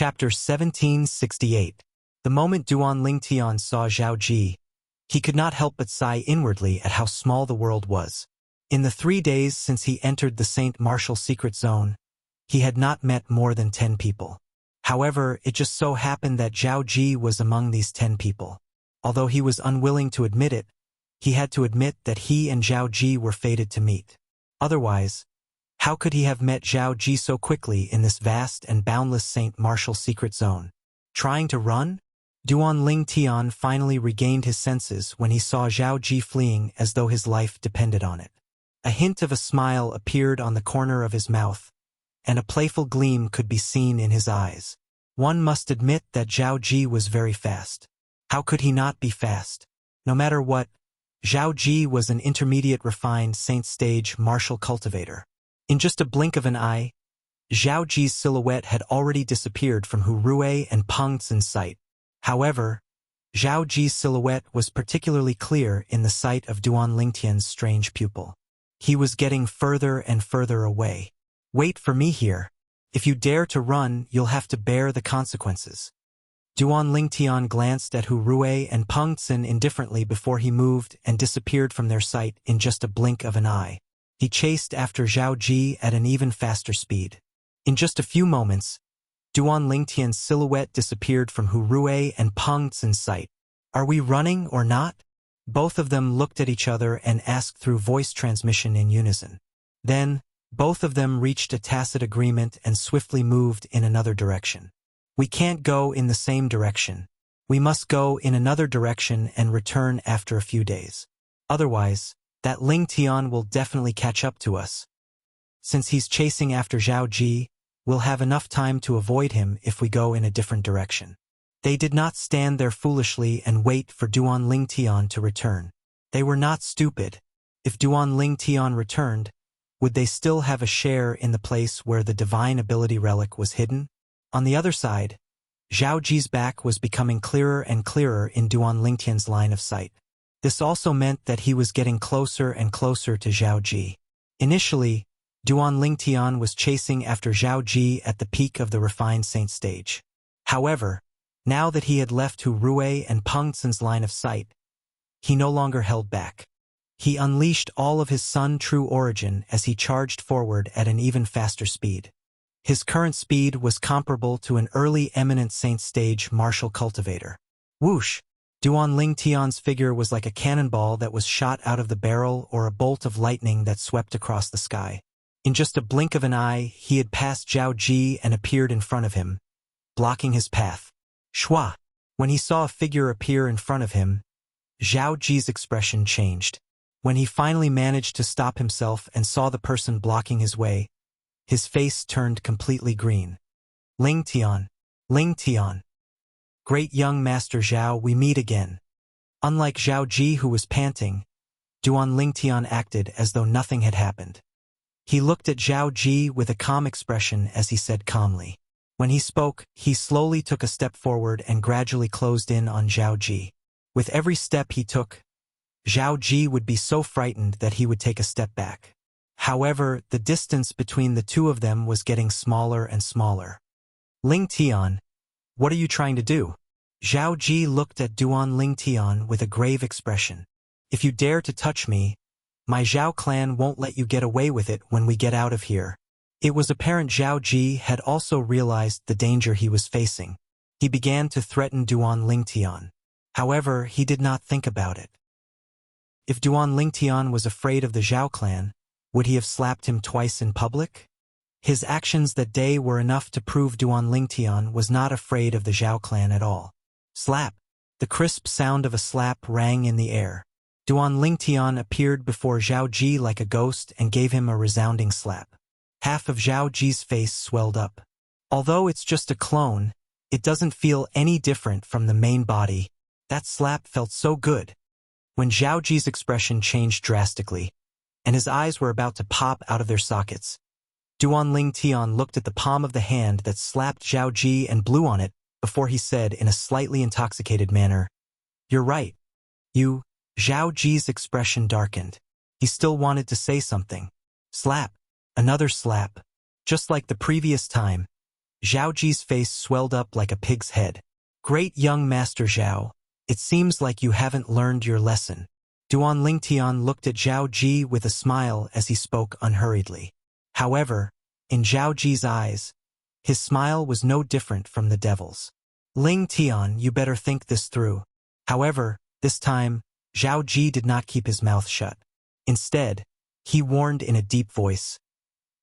Chapter 1768. The moment Duan Lingtian saw Zhao Ji, he could not help but sigh inwardly at how small the world was. In the 3 days since he entered the Saint Martial secret zone, he had not met more than 10 people. However, it just so happened that Zhao Ji was among these 10 people. Although he was unwilling to admit it, he had to admit that he and Zhao Ji were fated to meet. Otherwise, how could he have met Zhao Ji so quickly in this vast and boundless Saint Martial secret zone? Trying to run? Duan Lingtian finally regained his senses when he saw Zhao Ji fleeing as though his life depended on it. A hint of a smile appeared on the corner of his mouth, and a playful gleam could be seen in his eyes. One must admit that Zhao Ji was very fast. How could he not be fast? No matter what, Zhao Ji was an intermediate refined Saint stage martial cultivator. In just a blink of an eye, Zhao Ji's silhouette had already disappeared from Hu Rui and Peng Tsin's sight. However, Zhao Ji's silhouette was particularly clear in the sight of Duan Lingtian's strange pupil. He was getting further and further away. "Wait for me here. If you dare to run, you'll have to bear the consequences." Duan Lingtian glanced at Hu Rui and Peng Tsin indifferently before he moved and disappeared from their sight in just a blink of an eye. He chased after Zhao Ji at an even faster speed. In just a few moments, Duan Lingtian's silhouette disappeared from Hu Rui and Peng Tsin's sight. "Are we running or not?" Both of them looked at each other and asked through voice transmission in unison. Then, both of them reached a tacit agreement and swiftly moved in another direction. "We can't go in the same direction. We must go in another direction and return after a few days. Otherwise, that Lingtian will definitely catch up to us. Since he's chasing after Zhao Ji, we'll have enough time to avoid him if we go in a different direction." They did not stand there foolishly and wait for Duan Lingtian to return. They were not stupid. If Duan Lingtian returned, would they still have a share in the place where the divine ability relic was hidden? On the other side, Zhao Ji's back was becoming clearer and clearer in Duan Lingtian's line of sight. This also meant that he was getting closer and closer to Zhao Ji. Initially, Duan Lingtian was chasing after Zhao Ji at the peak of the refined saint stage. However, now that he had left Hu Rui and Peng Tsin's line of sight, he no longer held back. He unleashed all of his Sun true origin as he charged forward at an even faster speed. His current speed was comparable to an early eminent saint stage martial cultivator. Whoosh! Duan Lingtian's figure was like a cannonball that was shot out of the barrel or a bolt of lightning that swept across the sky. In just a blink of an eye, he had passed Zhao Ji and appeared in front of him, blocking his path. Shwa! When he saw a figure appear in front of him, Zhao Ji's expression changed. When he finally managed to stop himself and saw the person blocking his way, his face turned completely green. "Lingtian! Lingtian! Great young Master Zhao, we meet again." Unlike Zhao Ji, who was panting, Duan Lingtian acted as though nothing had happened. He looked at Zhao Ji with a calm expression as he said calmly. When he spoke, he slowly took a step forward and gradually closed in on Zhao Ji. With every step he took, Zhao Ji would be so frightened that he would take a step back. However, the distance between the two of them was getting smaller and smaller. "Lingtian, what are you trying to do?" Zhao Ji looked at Duan Lingtian with a grave expression. "If you dare to touch me, my Zhao clan won't let you get away with it when we get out of here." It was apparent Zhao Ji had also realized the danger he was facing. He began to threaten Duan Lingtian. However, he did not think about it. If Duan Lingtian was afraid of the Zhao clan, would he have slapped him twice in public? His actions that day were enough to prove Duan Lingtian was not afraid of the Zhao clan at all. Slap! The crisp sound of a slap rang in the air. Duan Lingtian appeared before Zhao Ji like a ghost and gave him a resounding slap. Half of Zhao Ji's face swelled up. Although it's just a clone, it doesn't feel any different from the main body. That slap felt so good. When Zhao Ji's expression changed drastically, and his eyes were about to pop out of their sockets, Duan Lingtian looked at the palm of the hand that slapped Zhao Ji and blew on it before he said in a slightly intoxicated manner, "You're right. You..." Zhao Ji's expression darkened. He still wanted to say something. Slap. Another slap. Just like the previous time, Zhao Ji's face swelled up like a pig's head. Great young Master Zhao, it seems like you haven't learned your lesson. Duan Lingtian looked at Zhao Ji with a smile as he spoke unhurriedly. However, in Zhao Ji's eyes, his smile was no different from the devil's. Ling Tian, you better think this through. However, this time, Zhao Ji did not keep his mouth shut. Instead, he warned in a deep voice.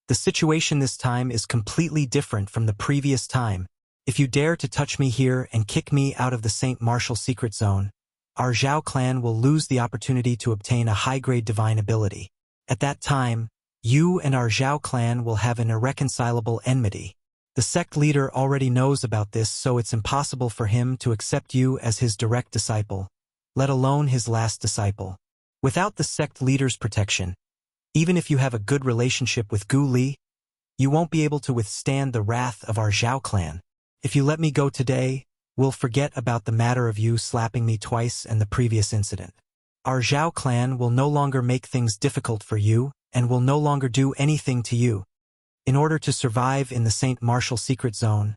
The situation this time is completely different from the previous time. If you dare to touch me here and kick me out of the Saint Martial secret zone, our Zhao clan will lose the opportunity to obtain a high-grade divine ability. At that time, you and our Zhao clan will have an irreconcilable enmity. The sect leader already knows about this, so it's impossible for him to accept you as his direct disciple, let alone his last disciple. Without the sect leader's protection, even if you have a good relationship with Gu Li, you won't be able to withstand the wrath of our Zhao clan. If you let me go today, we'll forget about the matter of you slapping me twice and the previous incident. Our Zhao clan will no longer make things difficult for you and will no longer do anything to you. In order to survive in the Saint Martial secret zone,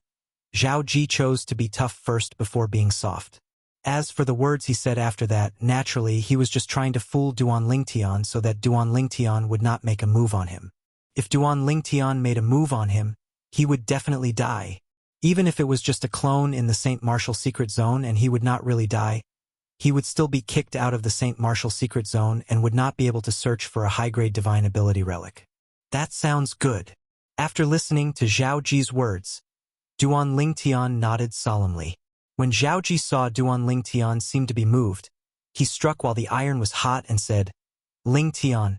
Zhao Ji chose to be tough first before being soft. As for the words he said after that, naturally he was just trying to fool Duan Lingtian so that Duan Lingtian would not make a move on him. If Duan Lingtian made a move on him, he would definitely die. Even if it was just a clone in the Saint Martial secret zone and he would not really die, he would still be kicked out of the Saint Martial secret zone and would not be able to search for a high-grade divine ability relic. That sounds good. After listening to Zhao Ji's words, Duan Lingtian nodded solemnly. When Zhao Ji saw Duan Lingtian seem to be moved, he struck while the iron was hot and said, Lingtian,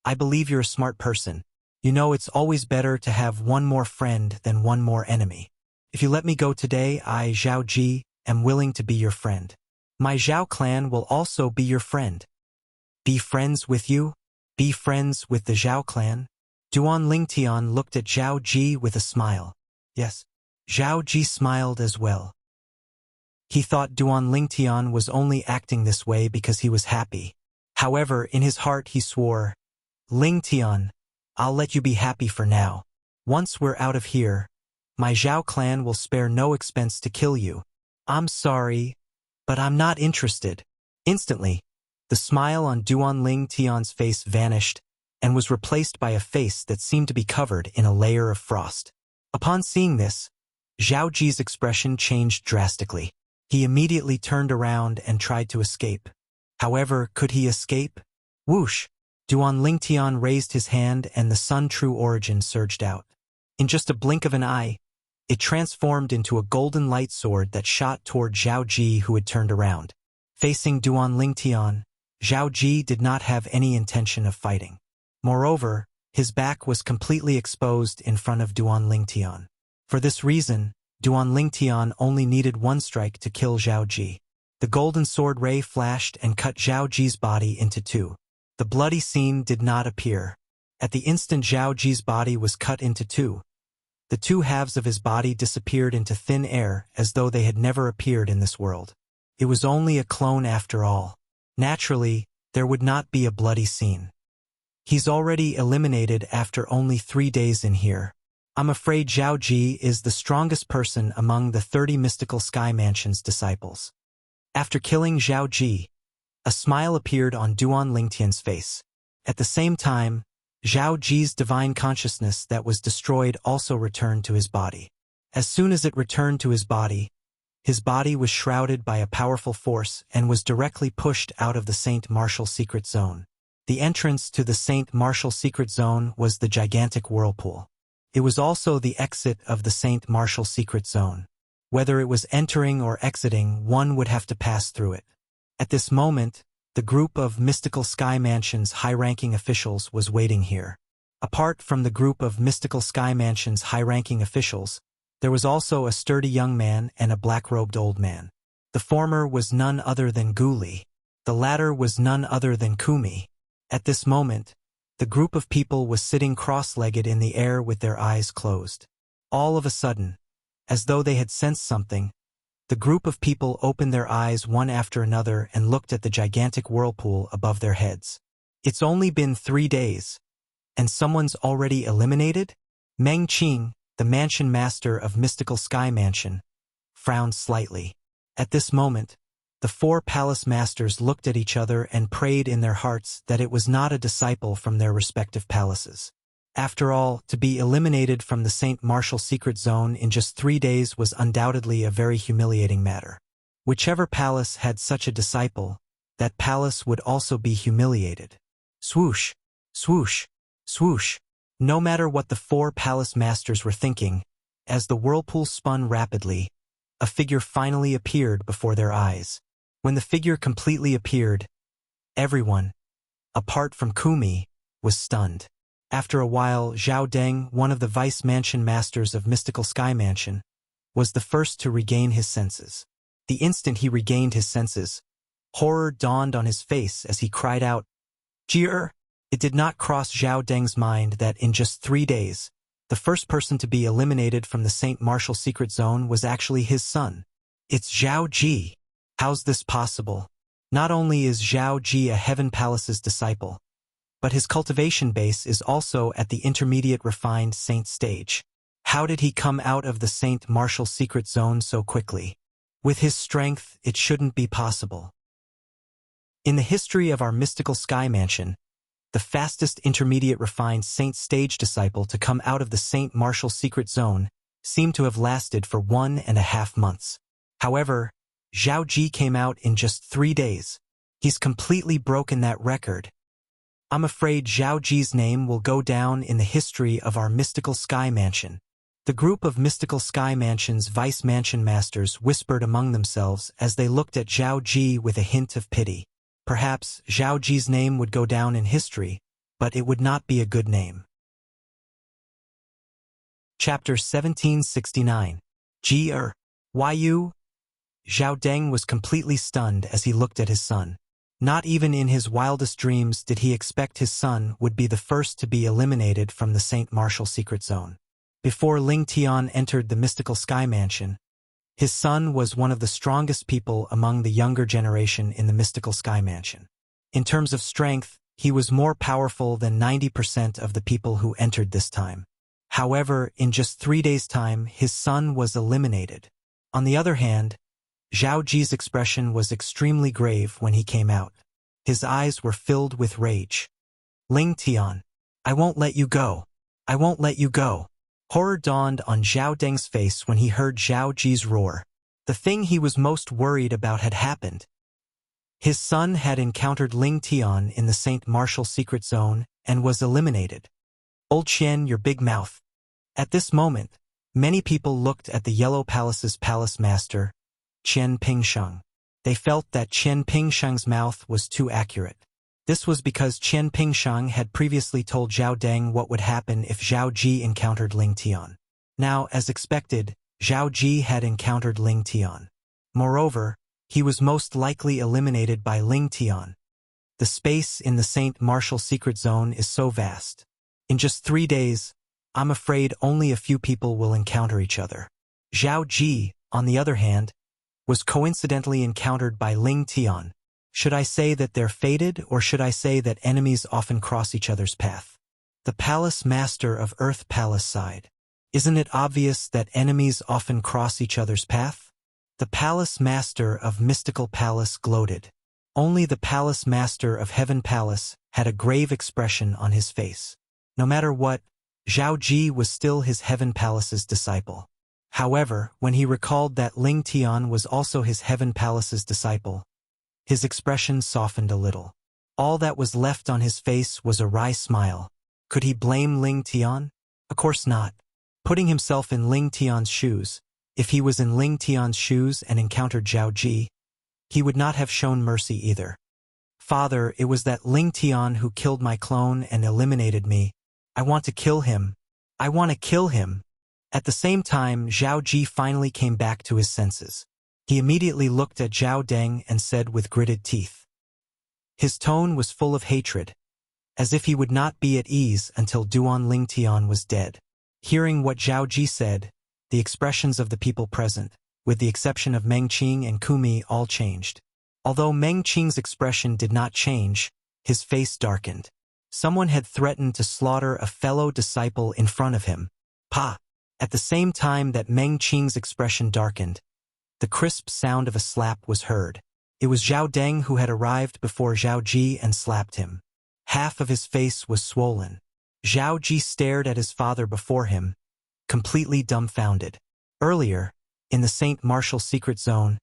I believe you're a smart person. You know it's always better to have one more friend than one more enemy. If you let me go today, I, Zhao Ji, am willing to be your friend. My Zhao clan will also be your friend. Be friends with you? Be friends with the Zhao clan? Duan Lingtian looked at Zhao Ji with a smile. Yes, Zhao Ji smiled as well. He thought Duan Lingtian was only acting this way because he was happy. However, in his heart he swore, Lingtian, I'll let you be happy for now. Once we're out of here, my Zhao clan will spare no expense to kill you. I'm sorry, but I'm not interested. Instantly, the smile on Duan Lingtian's face vanished and was replaced by a face that seemed to be covered in a layer of frost. Upon seeing this, Zhao Ji's expression changed drastically. He immediately turned around and tried to escape. However, could he escape? Whoosh! Duan Lingtian raised his hand and the Sun True Origin surged out. In just a blink of an eye, it transformed into a golden light sword that shot toward Zhao Ji, who had turned around. Facing Duan Lingtian, Zhao Ji did not have any intention of fighting. Moreover, his back was completely exposed in front of Duan Lingtian. For this reason, Duan Lingtian only needed one strike to kill Zhao Ji. The golden sword ray flashed and cut Zhao Ji's body into two. The bloody scene did not appear. At the instant Zhao Ji's body was cut into two, the two halves of his body disappeared into thin air as though they had never appeared in this world. It was only a clone after all. Naturally, there would not be a bloody scene. He's already eliminated after only 3 days in here. I'm afraid Zhao Ji is the strongest person among the 30 mystical Sky Mansion's disciples. After killing Zhao Ji, a smile appeared on Duan Lingtian's face. At the same time, Zhao Ji's divine consciousness that was destroyed also returned to his body. As soon as it returned to his body was shrouded by a powerful force and was directly pushed out of the Saint Martial secret zone. The entrance to the Saint Martial secret zone was the gigantic whirlpool. It was also the exit of the Saint Martial secret zone. Whether it was entering or exiting, one would have to pass through it. At this moment, the group of mystical Sky Mansion's high-ranking officials was waiting here. Apart from the group of mystical Sky Mansion's high-ranking officials, there was also a sturdy young man and a black-robed old man. The former was none other than Gu Li. The latter was none other than Kumi. At this moment, the group of people was sitting cross-legged in the air with their eyes closed. All of a sudden, as though they had sensed something, the group of people opened their eyes one after another and looked at the gigantic whirlpool above their heads. It's only been 3 days, and someone's already eliminated? Meng Qing, the mansion master of Mystical Sky Mansion, frowned slightly. At this moment, the four palace masters looked at each other and prayed in their hearts that it was not a disciple from their respective palaces. After all, to be eliminated from the St. Martial secret zone in just 3 days was undoubtedly a very humiliating matter. Whichever palace had such a disciple, that palace would also be humiliated. Swoosh, swoosh, swoosh. No matter what the four palace masters were thinking, as the whirlpool spun rapidly, a figure finally appeared before their eyes. When the figure completely appeared, everyone, apart from Kumi, was stunned. After a while, Zhao Deng, one of the vice mansion masters of Mystical Sky Mansion, was the first to regain his senses. The instant he regained his senses, horror dawned on his face as he cried out, "Jeer!" It did not cross Zhao Deng's mind that in just 3 days, the first person to be eliminated from the St. Martial secret zone was actually his son. It's Zhao Ji. How's this possible? Not only is Zhao Ji a Heaven Palace's disciple, but his cultivation base is also at the intermediate refined saint stage. How did he come out of the St. Martial secret zone so quickly? With his strength, it shouldn't be possible. In the history of our Mystical Sky Mansion, the fastest intermediate refined saint stage disciple to come out of the St. Martial secret zone seemed to have lasted for 1.5 months. However, Zhao Ji came out in just 3 days. He's completely broken that record. I'm afraid Zhao Ji's name will go down in the history of our Mystical Sky Mansion. The group of Mystical Sky Mansion's vice mansion masters whispered among themselves as they looked at Zhao Ji with a hint of pity. Perhaps Zhao Ji's name would go down in history, but it would not be a good name. Chapter 1769. Ji why you? Zhao Deng was completely stunned as he looked at his son. Not even in his wildest dreams did he expect his son would be the first to be eliminated from the St. Martial secret zone. Before Ling Tian entered the Mystical Sky Mansion, his son was one of the strongest people among the younger generation in the Mystical Sky Mansion. In terms of strength, he was more powerful than 90% of the people who entered this time. However, in just 3 days' time, his son was eliminated. On the other hand, Zhao Ji's expression was extremely grave when he came out. His eyes were filled with rage. Ling Tian, I won't let you go. I won't let you go. Horror dawned on Zhao Deng's face when he heard Zhao Ji's roar. The thing he was most worried about had happened. His son had encountered Ling Tian in the St. Martial secret zone and was eliminated. Old Qian, your big mouth. At this moment, many people looked at the Yellow Palace's palace master, Qian Pingsheng. They felt that Qian Pingsheng's mouth was too accurate. This was because Qian Pingsheng had previously told Zhao Deng what would happen if Zhao Ji encountered Ling Tian. Now, as expected, Zhao Ji had encountered Ling Tian. Moreover, he was most likely eliminated by Ling Tian. The space in the St. Martial secret zone is so vast. In just 3 days, I'm afraid only a few people will encounter each other. Zhao Ji, on the other hand, was coincidentally encountered by Ling Tian. Should I say that they're fated, or should I say that enemies often cross each other's path? The palace master of Earth Palace sighed. Isn't it obvious that enemies often cross each other's path? The palace master of Mystical Palace gloated. Only the palace master of Heaven Palace had a grave expression on his face. No matter what, Zhao Ji was still his Heaven Palace's disciple. However, when he recalled that Ling Tian was also his Heaven Palace's disciple, his expression softened a little. All that was left on his face was a wry smile. Could he blame Ling Tian? Of course not. Putting himself in Ling Tian's shoes, if he was in Ling Tian's shoes and encountered Zhao Ji, he would not have shown mercy either. Father, it was that Ling Tian who killed my clone and eliminated me. I want to kill him. I want to kill him. At the same time, Zhao Ji finally came back to his senses. He immediately looked at Zhao Deng and said with gritted teeth. His tone was full of hatred, as if he would not be at ease until Duan Ling Tian was dead. Hearing what Zhao Ji said, the expressions of the people present, with the exception of Meng Qing and Kumi, all changed. Although Meng Qing's expression did not change, his face darkened. Someone had threatened to slaughter a fellow disciple in front of him. Pa! At the same time that Meng Qing's expression darkened, the crisp sound of a slap was heard. It was Zhao Deng who had arrived before Zhao Ji and slapped him. Half of his face was swollen. Zhao Ji stared at his father before him, completely dumbfounded. Earlier, in the Saint Martial secret zone,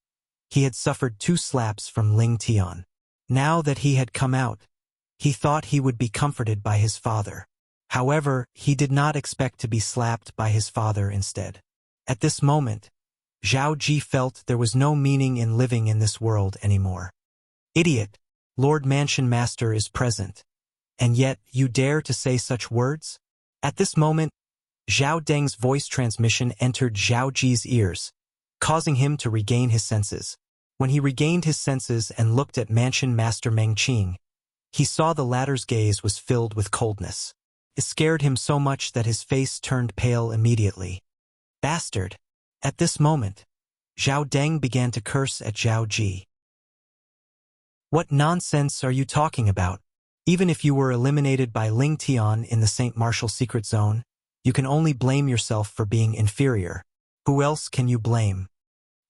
he had suffered 2 slaps from Ling Tian. Now that he had come out, he thought he would be comforted by his father. However, he did not expect to be slapped by his father instead. At this moment, Zhao Ji felt there was no meaning in living in this world anymore. Idiot, Lord Mansion Master is present. And yet, you dare to say such words? At this moment, Zhao Deng's voice transmission entered Zhao Ji's ears, causing him to regain his senses. When he regained his senses and looked at Mansion Master Meng Qing, he saw the latter's gaze was filled with coldness. It scared him so much that his face turned pale immediately. Bastard! At this moment, Zhao Deng began to curse at Zhao Ji. What nonsense are you talking about? Even if you were eliminated by Ling Tian in the Saint Martial secret zone, you can only blame yourself for being inferior. Who else can you blame?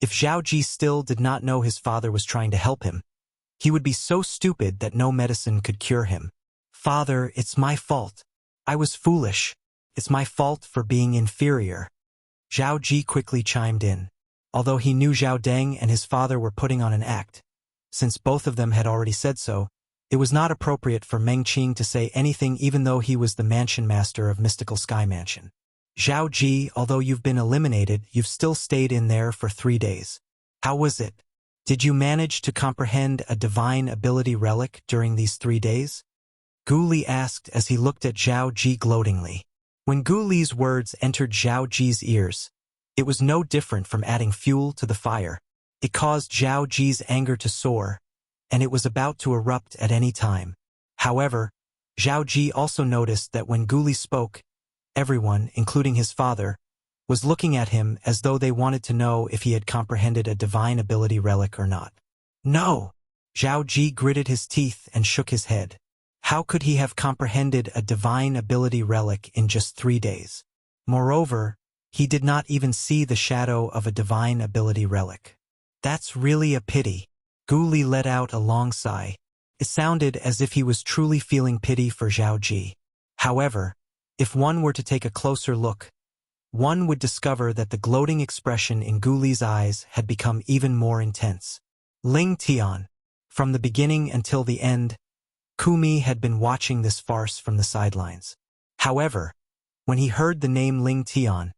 If Zhao Ji still did not know his father was trying to help him, he would be so stupid that no medicine could cure him. Father, it's my fault. I was foolish. It's my fault for being inferior. Zhao Ji quickly chimed in. Although he knew Zhao Deng and his father were putting on an act, since both of them had already said so, it was not appropriate for Meng Qing to say anything even though he was the mansion master of Mystical Sky Mansion. Zhao Ji, although you've been eliminated, you've still stayed in there for 3 days. How was it? Did you manage to comprehend a divine ability relic during these 3 days? Gu Li asked as he looked at Zhao Ji gloatingly. When Gu Li's words entered Zhao Ji's ears, it was no different from adding fuel to the fire. It caused Zhao Ji's anger to soar, and it was about to erupt at any time. However, Zhao Ji also noticed that when Gu Li spoke, everyone, including his father, was looking at him as though they wanted to know if he had comprehended a divine ability relic or not. No! Zhao Ji gritted his teeth and shook his head. How could he have comprehended a divine ability relic in just 3 days? Moreover, he did not even see the shadow of a divine ability relic. That's really a pity. Gu Li let out a long sigh. It sounded as if he was truly feeling pity for Zhao Ji. However, if one were to take a closer look, one would discover that the gloating expression in Gu Li's eyes had become even more intense. Ling Tian. From the beginning until the end, Kumi had been watching this farce from the sidelines. However, when he heard the name Ling Tian,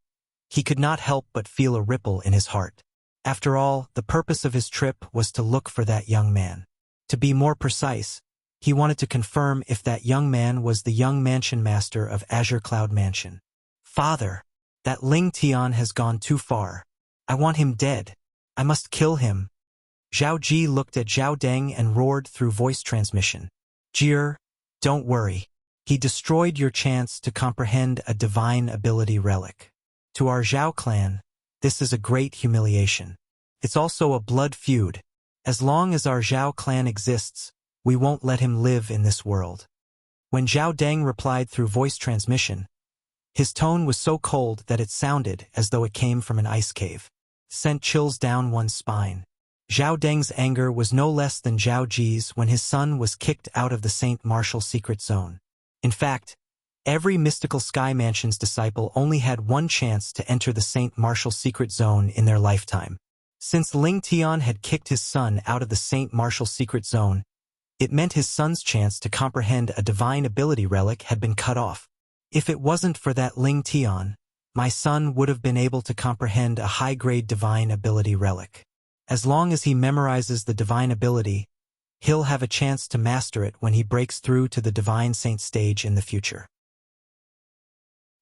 he could not help but feel a ripple in his heart. After all, the purpose of his trip was to look for that young man. To be more precise, he wanted to confirm if that young man was the young mansion master of Azure Cloud Mansion. Father, that Ling Tian has gone too far. I want him dead. I must kill him. Zhao Ji looked at Zhao Deng and roared through voice transmission. Jir, don't worry. He destroyed your chance to comprehend a divine ability relic. To our Zhao clan, this is a great humiliation. It's also a blood feud. As long as our Zhao clan exists, we won't let him live in this world. When Zhao Deng replied through voice transmission, his tone was so cold that it sounded as though it came from an ice cave. Sent chills down one's spine. Zhao Deng's anger was no less than Zhao Ji's when his son was kicked out of the Saint Martial secret zone. In fact, every Mystical Sky Mansion's disciple only had one chance to enter the Saint Martial secret zone in their lifetime. Since Ling Tian had kicked his son out of the Saint Martial secret zone, it meant his son's chance to comprehend a divine ability relic had been cut off. If it wasn't for that Ling Tian, my son would have been able to comprehend a high-grade divine ability relic. As long as he memorizes the divine ability, he'll have a chance to master it when he breaks through to the Divine Saint stage in the future.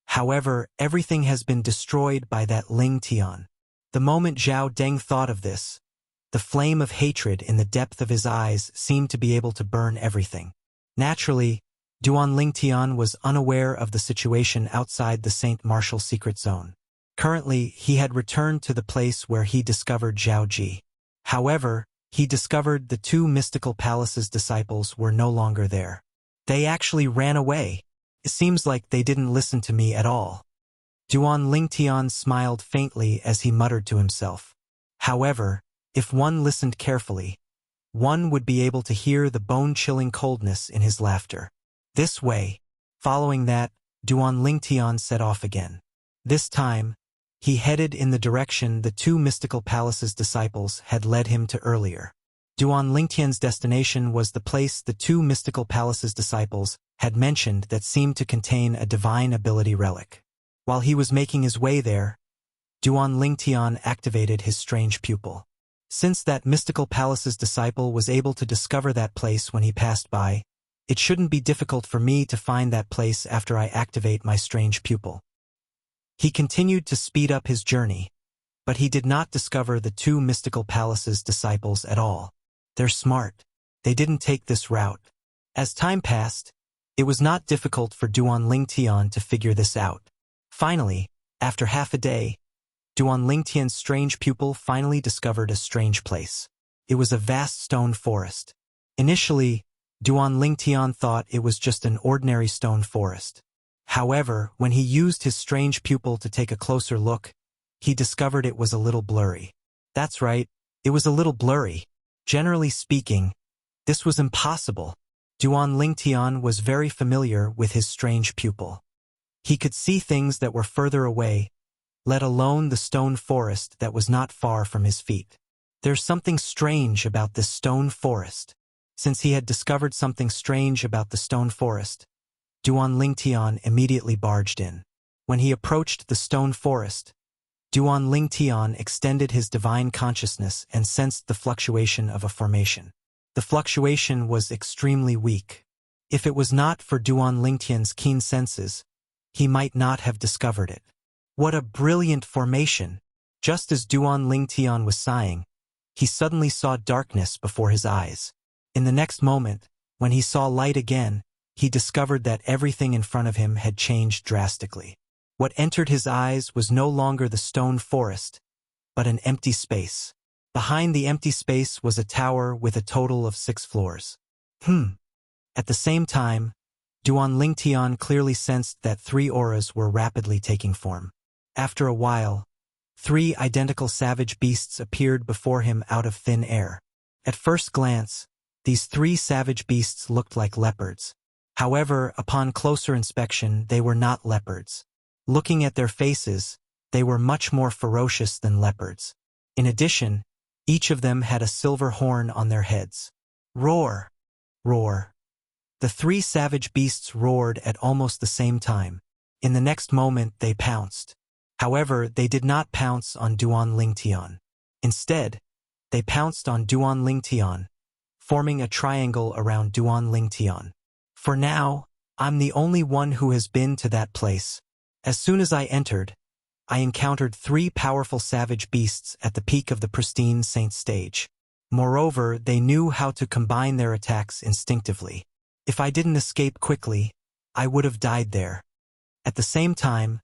However, everything has been destroyed by that Ling Tian. The moment Zhao Deng thought of this, the flame of hatred in the depth of his eyes seemed to be able to burn everything. Naturally, Duan Ling Tian was unaware of the situation outside the Saint Martial secret zone. Currently, he had returned to the place where he discovered Zhao Ji. However, he discovered the 2 Mystical Palace's disciples were no longer there. They actually ran away. It seems like they didn't listen to me at all. Duan Lingtian smiled faintly as he muttered to himself. However, if one listened carefully, one would be able to hear the bone-chilling coldness in his laughter. This way. Following that, Duan Lingtian set off again. This time, he headed in the direction the two mystical palaces' disciples had led him to earlier. Duan Lingtian's destination was the place the two mystical palaces' disciples had mentioned that seemed to contain a divine ability relic. While he was making his way there, Duan Lingtian activated his strange pupil. Since that mystical palace's disciple was able to discover that place when he passed by, it shouldn't be difficult for me to find that place after I activate my strange pupil. He continued to speed up his journey, but he did not discover the two mystical palace's disciples at all. They're smart. They didn't take this route. As time passed, it was not difficult for Duan Lingtian to figure this out. Finally, after half a day, Duan Lingtian's strange pupil finally discovered a strange place. It was a vast stone forest. Initially, Duan Lingtian thought it was just an ordinary stone forest. However, when he used his strange pupil to take a closer look, he discovered it was a little blurry. That's right, it was a little blurry. Generally speaking, this was impossible. Duan Lingtian was very familiar with his strange pupil. He could see things that were further away, let alone the stone forest that was not far from his feet. There's something strange about this stone forest. Since he had discovered something strange about the stone forest, Duan Lingtian immediately barged in. When he approached the stone forest, Duan Lingtian extended his divine consciousness and sensed the fluctuation of a formation. The fluctuation was extremely weak. If it was not for Duan Lingtian's keen senses, he might not have discovered it. What a brilliant formation! Just as Duan Lingtian was sighing, he suddenly saw darkness before his eyes. In the next moment, when he saw light again, he discovered that everything in front of him had changed drastically. What entered his eyes was no longer the stone forest, but an empty space. Behind the empty space was a tower with a total of 6 floors. At the same time, Duan Lingtian clearly sensed that 3 auras were rapidly taking form. After a while, 3 identical savage beasts appeared before him out of thin air. At first glance, these 3 savage beasts looked like leopards. However, upon closer inspection, they were not leopards. Looking at their faces, they were much more ferocious than leopards. In addition, each of them had a silver horn on their heads. Roar! Roar! The 3 savage beasts roared at almost the same time. In the next moment, they pounced. However, they did not pounce on Duan Lingtian. Instead, they pounced on Duan Lingtian, forming a triangle around Duan Lingtian. For now, I'm the only one who has been to that place. As soon as I entered, I encountered 3 powerful savage beasts at the peak of the pristine saint stage. Moreover, they knew how to combine their attacks instinctively. If I didn't escape quickly, I would have died there. At the same time,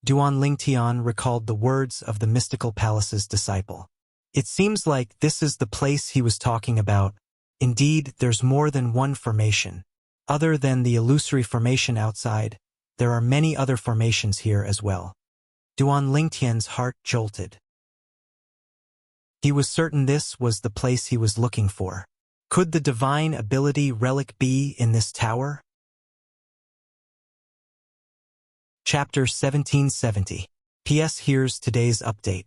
Duan Lingtian recalled the words of the mystical palace's disciple. It seems like this is the place he was talking about. Indeed, there's more than one formation. Other than the illusory formation outside, there are many other formations here as well. Duan Lingtian's heart jolted. He was certain this was the place he was looking for. Could the divine ability relic be in this tower? Chapter 1770. P.S. Here's today's update.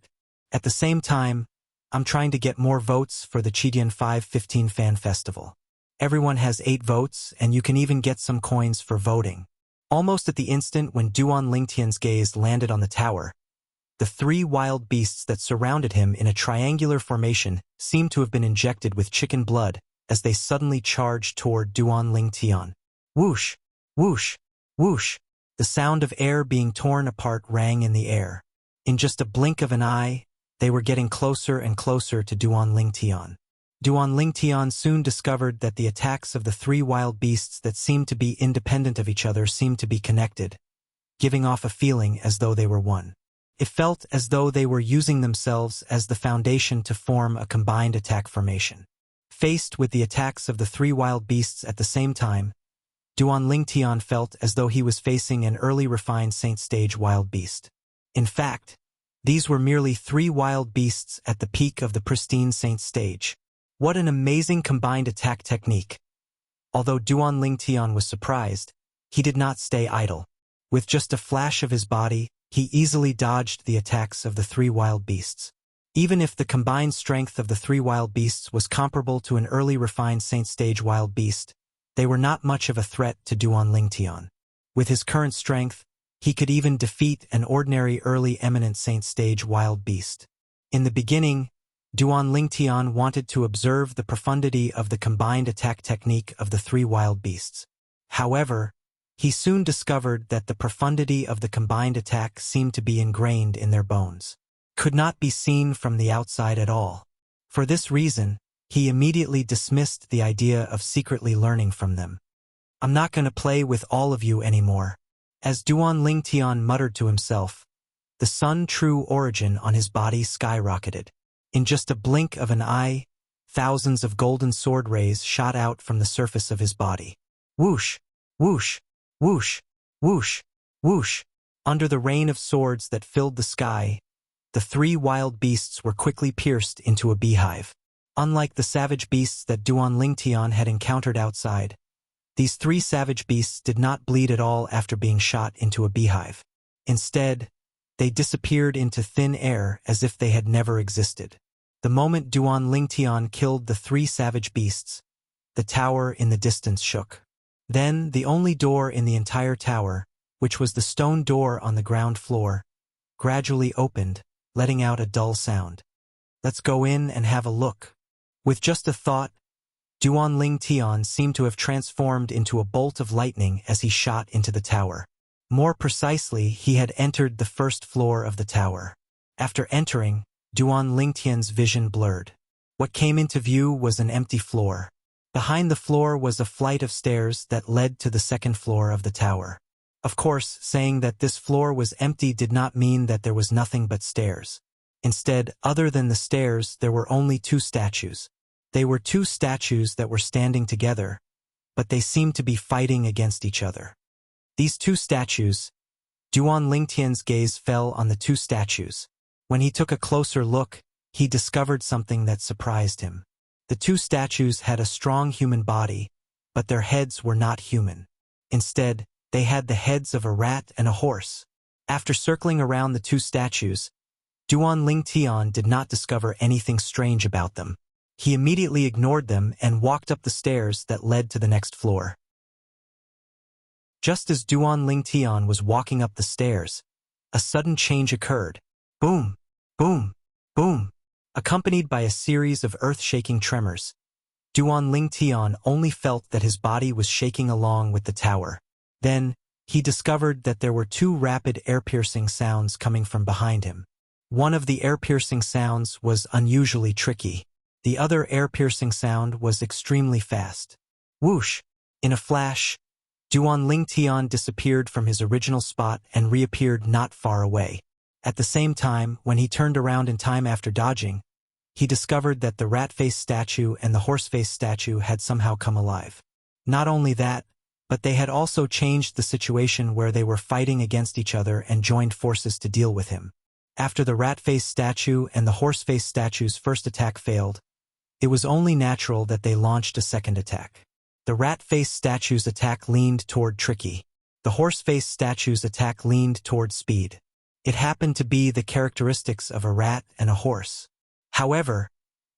At the same time, I'm trying to get more votes for the Chidian 515 Fan Festival. Everyone has 8 votes, and you can even get some coins for voting. Almost at the instant when Duan Lingtian's gaze landed on the tower, the 3 wild beasts that surrounded him in a triangular formation seemed to have been injected with chicken blood as they suddenly charged toward Duan Lingtian. Whoosh! Whoosh! Whoosh! The sound of air being torn apart rang in the air. In just a blink of an eye, they were getting closer and closer to Duan Lingtian. Duan Lingtian soon discovered that the attacks of the 3 wild beasts that seemed to be independent of each other seemed to be connected, giving off a feeling as though they were one. It felt as though they were using themselves as the foundation to form a combined attack formation. Faced with the attacks of the 3 wild beasts at the same time, Duan Lingtian felt as though he was facing an early refined saint stage wild beast. In fact, these were merely 3 wild beasts at the peak of the pristine saint stage. What an amazing combined attack technique! Although Duan Lingtian was surprised, he did not stay idle. With just a flash of his body, he easily dodged the attacks of the 3 wild beasts. Even if the combined strength of the 3 wild beasts was comparable to an early refined saint stage wild beast, they were not much of a threat to Duan Lingtian. With his current strength, he could even defeat an ordinary early eminent saint stage wild beast. In the beginning, Duan Lingtian wanted to observe the profundity of the combined attack technique of the 3 wild beasts. However, he soon discovered that the profundity of the combined attack seemed to be ingrained in their bones. Could not be seen from the outside at all. For this reason, he immediately dismissed the idea of secretly learning from them. "I'm not going to play with all of you anymore." As Duan Lingtian muttered to himself, the sun true origin on his body skyrocketed. In just a blink of an eye, thousands of golden sword rays shot out from the surface of his body. Whoosh, whoosh, whoosh, whoosh, whoosh. Under the rain of swords that filled the sky, the 3 wild beasts were quickly pierced into a beehive. Unlike the savage beasts that Duan Lingtian had encountered outside, these 3 savage beasts did not bleed at all after being shot into a beehive. Instead, they disappeared into thin air as if they had never existed. The moment Duan Lingtian killed the 3 savage beasts, the tower in the distance shook. Then the only door in the entire tower, which was the stone door on the ground floor, gradually opened, letting out a dull sound. "Let's go in and have a look." With just a thought, Duan Lingtian seemed to have transformed into a bolt of lightning as he shot into the tower. More precisely, he had entered the first floor of the tower. After entering, Duan Lingtian's vision blurred. What came into view was an empty floor. Behind the floor was a flight of stairs that led to the second floor of the tower. Of course, saying that this floor was empty did not mean that there was nothing but stairs. Instead, other than the stairs, there were only 2 statues. They were 2 statues that were standing together, but they seemed to be fighting against each other. These 2 statues, Duan Lingtian's gaze fell on the 2 statues. When he took a closer look, he discovered something that surprised him. The 2 statues had a strong human body, but their heads were not human. Instead, they had the heads of a rat and a horse. After circling around the 2 statues, Duan Lingtian did not discover anything strange about them. He immediately ignored them and walked up the stairs that led to the next floor. Just as Duan Lingtian was walking up the stairs, a sudden change occurred. Boom, boom, boom. Accompanied by a series of earth-shaking tremors, Duan Lingtian only felt that his body was shaking along with the tower. Then, he discovered that there were 2 rapid air-piercing sounds coming from behind him. One of the air-piercing sounds was unusually tricky. The other air-piercing sound was extremely fast. Whoosh! In a flash, Duan Lingtian disappeared from his original spot and reappeared not far away. At the same time, when he turned around in time after dodging, he discovered that the rat-faced statue and the horse-faced statue had somehow come alive. Not only that, but they had also changed the situation where they were fighting against each other and joined forces to deal with him. After the rat-faced statue and the horse-faced statue's first attack failed, it was only natural that they launched a second attack. The rat-faced statue's attack leaned toward tricky. The horse-faced statue's attack leaned toward speed. It happened to be the characteristics of a rat and a horse. However,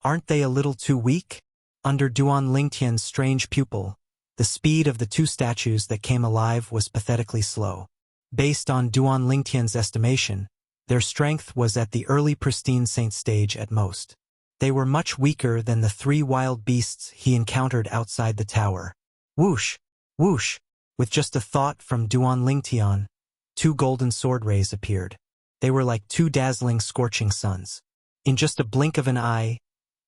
aren't they a little too weak? Under Duan Lingtian's strange pupil, the speed of the 2 statues that came alive was pathetically slow. Based on Duan Lingtian's estimation, their strength was at the early pristine saint stage at most. They were much weaker than the 3 wild beasts he encountered outside the tower. Whoosh! Whoosh! With just a thought from Duan Lingtian, 2 golden sword rays appeared. They were like 2 dazzling scorching suns. In just a blink of an eye,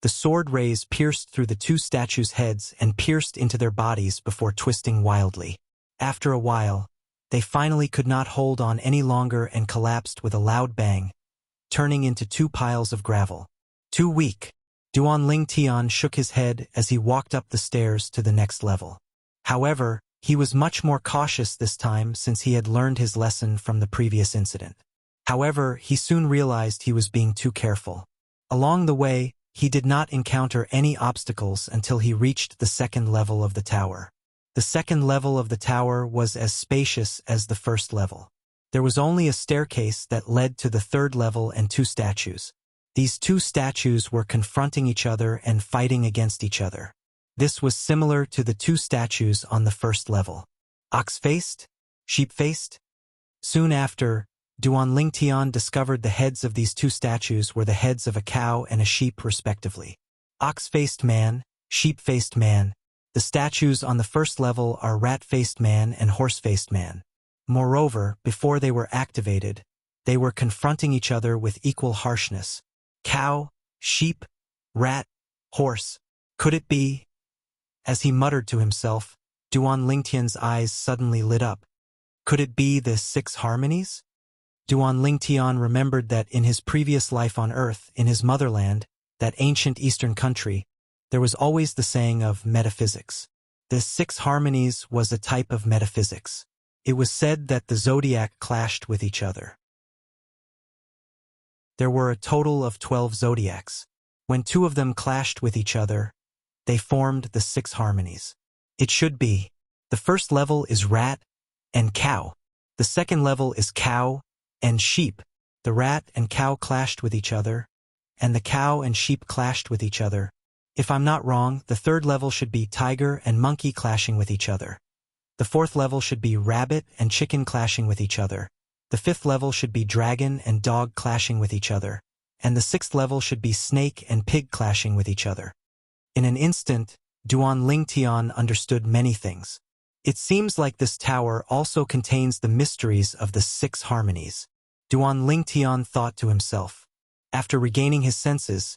the sword rays pierced through the 2 statues' heads and pierced into their bodies before twisting wildly. After a while, they finally could not hold on any longer and collapsed with a loud bang, turning into 2 piles of gravel. Too weak. Duan Lingtian shook his head as he walked up the stairs to the next level. However, he was much more cautious this time since he had learned his lesson from the previous incident. However, he soon realized he was being too careful. Along the way, he did not encounter any obstacles until he reached the second level of the tower. The second level of the tower was as spacious as the first level. There was only a staircase that led to the third level and two statues. These two statues were confronting each other and fighting against each other. This was similar to the two statues on the first level. Ox-faced? Sheep-faced? Soon after, Duan Lingtian discovered the heads of these two statues were the heads of a cow and a sheep respectively. Ox-faced man, sheep-faced man. The statues on the first level are rat-faced man and horse-faced man. Moreover, before they were activated, they were confronting each other with equal harshness. Cow, sheep, rat, horse. Could it be? As he muttered to himself, Duan Lingtian's eyes suddenly lit up. Could it be the 6 harmonies? Duan Lingtian remembered that in his previous life on Earth, in his motherland, that ancient Eastern country, there was always the saying of metaphysics. The 6 harmonies was a type of metaphysics. It was said that the zodiac clashed with each other. There were a total of 12 zodiacs. When 2 of them clashed with each other, they formed the 6 harmonies. It should be. The first level is rat and cow. The second level is cow and sheep. The rat and cow clashed with each other, and the cow and sheep clashed with each other. If I'm not wrong, the third level should be tiger and monkey clashing with each other. The fourth level should be rabbit and chicken clashing with each other. The fifth level should be dragon and dog clashing with each other. And the sixth level should be snake and pig clashing with each other. In an instant, Duan Lingtian understood many things. It seems like this tower also contains the mysteries of the 6 harmonies. Duan Lingtian thought to himself. After regaining his senses,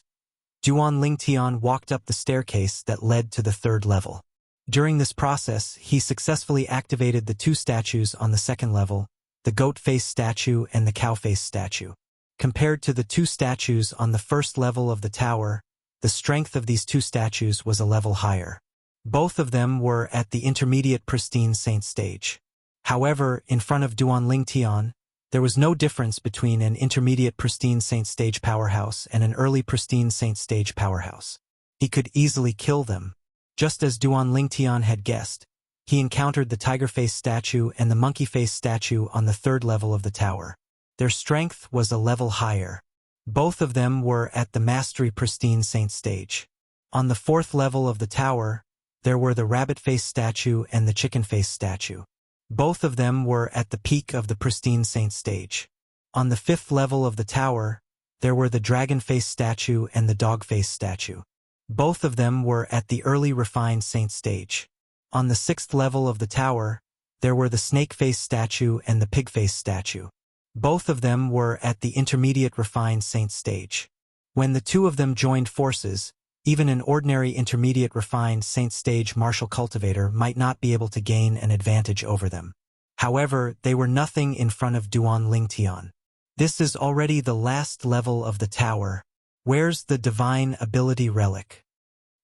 Duan Lingtian walked up the staircase that led to the third level. During this process, he successfully activated the 2 statues on the second level, the goat-faced statue and the cow-faced statue. Compared to the 2 statues on the first level of the tower, the strength of these 2 statues was a level higher. Both of them were at the intermediate pristine saint stage. However, in front of Duan Lingtian, there was no difference between an intermediate pristine saint stage powerhouse and an early pristine saint stage powerhouse. He could easily kill them. Just as Duan Lingtian had guessed, he encountered the tiger-faced statue and the monkey-faced statue on the third level of the tower. Their strength was a level higher. Both of them were at the mastery pristine saint stage. On the fourth level of the tower, there were the rabbit-faced statue and the chicken-faced statue. Both of them were at the peak of the pristine saint stage. On the fifth level of the tower, there were the dragon-faced statue and the dog-faced statue. Both of them were at the early refined saint stage. On the sixth level of the tower, there were the snake-faced statue and the pig-faced statue. Both of them were at the intermediate refined saint stage. When the 2 of them joined forces, even an ordinary intermediate refined saint stage martial cultivator might not be able to gain an advantage over them. However, they were nothing in front of Duan Lingtian. This is already the last level of the tower. Where's the divine ability relic?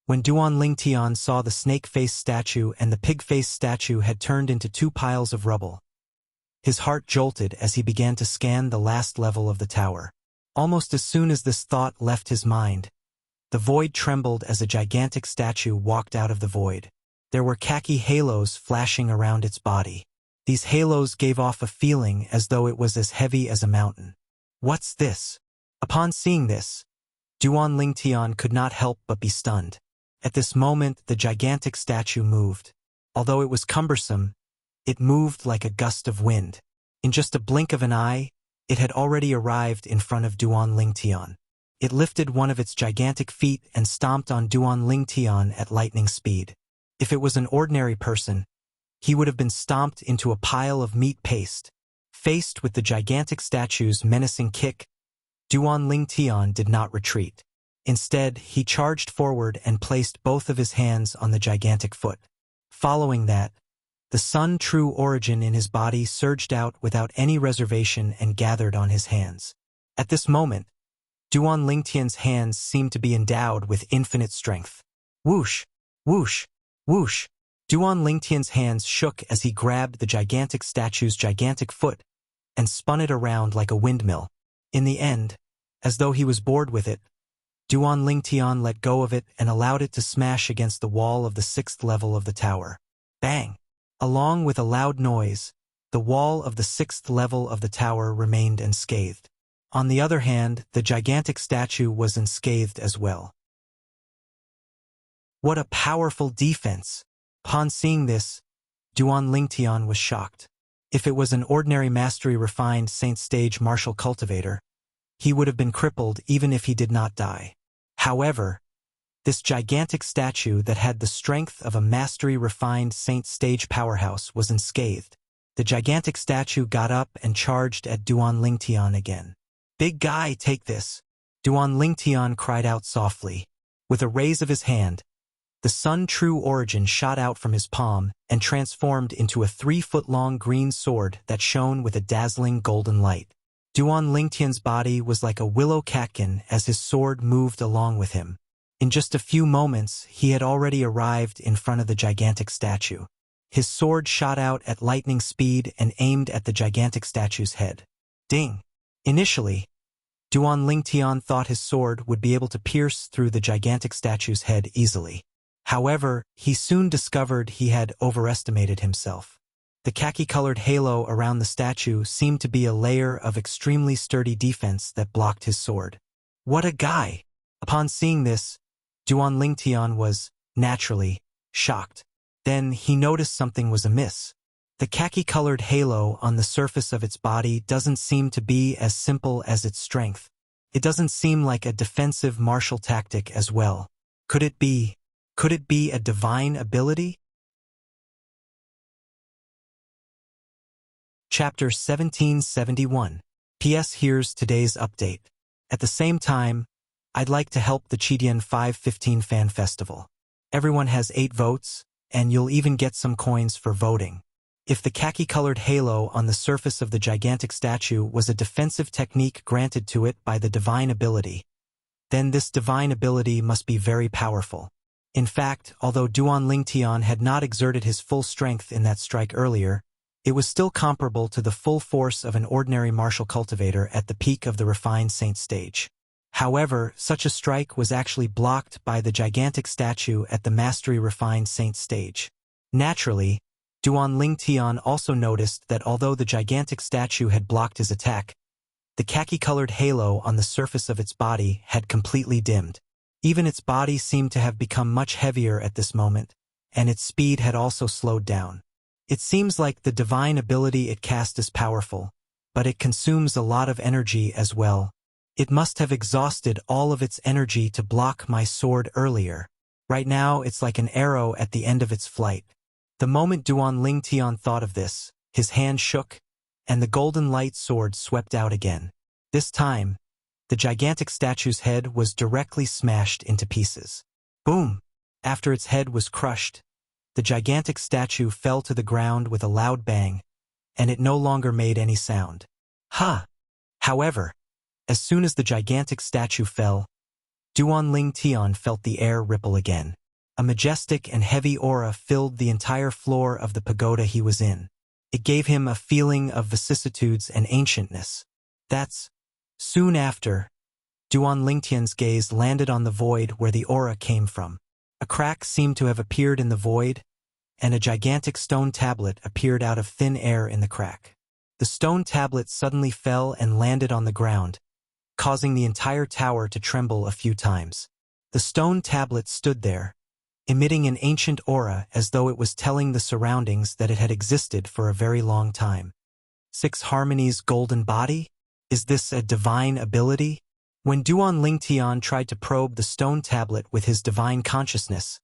When Duan Lingtian saw the snake-faced statue and the pig-faced statue had turned into 2 piles of rubble, his heart jolted as he began to scan the last level of the tower. Almost as soon as this thought left his mind, the void trembled as a gigantic statue walked out of the void. There were khaki halos flashing around its body. These halos gave off a feeling as though it was as heavy as a mountain. What's this? Upon seeing this, Duan Lingtian could not help but be stunned. At this moment, the gigantic statue moved. Although it was cumbersome, it moved like a gust of wind. In just a blink of an eye, it had already arrived in front of Duan Lingtian. It lifted one of its gigantic feet and stomped on Duan Lingtian at lightning speed. If it was an ordinary person, he would have been stomped into a pile of meat paste. Faced with the gigantic statue's menacing kick, Duan Lingtian did not retreat. Instead, he charged forward and placed both of his hands on the gigantic foot. Following that, the Sun True Origin in his body surged out without any reservation and gathered on his hands. At this moment, Duan Lingtian's hands seemed to be endowed with infinite strength. Whoosh! Whoosh! Whoosh! Duan Lingtian's hands shook as he grabbed the gigantic statue's gigantic foot and spun it around like a windmill. In the end, as though he was bored with it, Duan Lingtian let go of it and allowed it to smash against the wall of the 6th level of the tower. Bang! Along with a loud noise, the wall of the 6th level of the tower remained unscathed. On the other hand, the gigantic statue was unscathed as well. What a powerful defense! Upon seeing this, Duan Lingtian was shocked. If it was an ordinary mastery-refined Saint Stage martial cultivator, he would have been crippled even if he did not die. However, this gigantic statue that had the strength of a mastery-refined Saint Stage powerhouse was unscathed. The gigantic statue got up and charged at Duan Lingtian again. "Big guy, take this!" Duan Lingtian cried out softly. With a raise of his hand, the Sun True Origin shot out from his palm and transformed into a 3-foot-long green sword that shone with a dazzling golden light. Duan Lingtian's body was like a willow catkin as his sword moved along with him. In just a few moments, he had already arrived in front of the gigantic statue. His sword shot out at lightning speed and aimed at the gigantic statue's head. Ding! Initially, Duan Lingtian thought his sword would be able to pierce through the gigantic statue's head easily. However, he soon discovered he had overestimated himself. The khaki-colored halo around the statue seemed to be a layer of extremely sturdy defense that blocked his sword. What a guy! Upon seeing this, Duan Lingtian was, naturally, shocked. Then he noticed something was amiss. The khaki-colored halo on the surface of its body doesn't seem to be as simple as its strength. It doesn't seem like a defensive martial tactic as well. Could it be a divine ability? Chapter 1771. P.S. Here's today's update. At the same time, I'd like to help the Chidian 515 Fan Festival. Everyone has 8 votes, and you'll even get some coins for voting. If the khaki-colored halo on the surface of the gigantic statue was a defensive technique granted to it by the divine ability, then this divine ability must be very powerful. In fact, although Duan Lingtian had not exerted his full strength in that strike earlier, it was still comparable to the full force of an ordinary martial cultivator at the peak of the refined Saint Stage. However, such a strike was actually blocked by the gigantic statue at the mastery-refined Saint Stage. Naturally, Duan Lingtian also noticed that although the gigantic statue had blocked his attack, the khaki-colored halo on the surface of its body had completely dimmed. Even its body seemed to have become much heavier at this moment, and its speed had also slowed down. It seems like the divine ability it cast is powerful, but it consumes a lot of energy as well. It must have exhausted all of its energy to block my sword earlier. Right now, it's like an arrow at the end of its flight. The moment Duan Lingtian thought of this, his hand shook, and the golden light sword swept out again. This time, the gigantic statue's head was directly smashed into pieces. Boom! After its head was crushed, the gigantic statue fell to the ground with a loud bang, and it no longer made any sound. Ha! However, as soon as the gigantic statue fell, Duan Lingtian felt the air ripple again. A majestic and heavy aura filled the entire floor of the pagoda he was in. It gave him a feeling of vicissitudes and ancientness. Soon after, Duan Lingtian's gaze landed on the void where the aura came from. A crack seemed to have appeared in the void, and a gigantic stone tablet appeared out of thin air in the crack. The stone tablet suddenly fell and landed on the ground, causing the entire tower to tremble a few times. The stone tablet stood there, emitting an ancient aura as though it was telling the surroundings that it had existed for a very long time. 6 Harmony's golden body? Is this a divine ability? When Duan Lingtian tried to probe the stone tablet with his divine consciousness,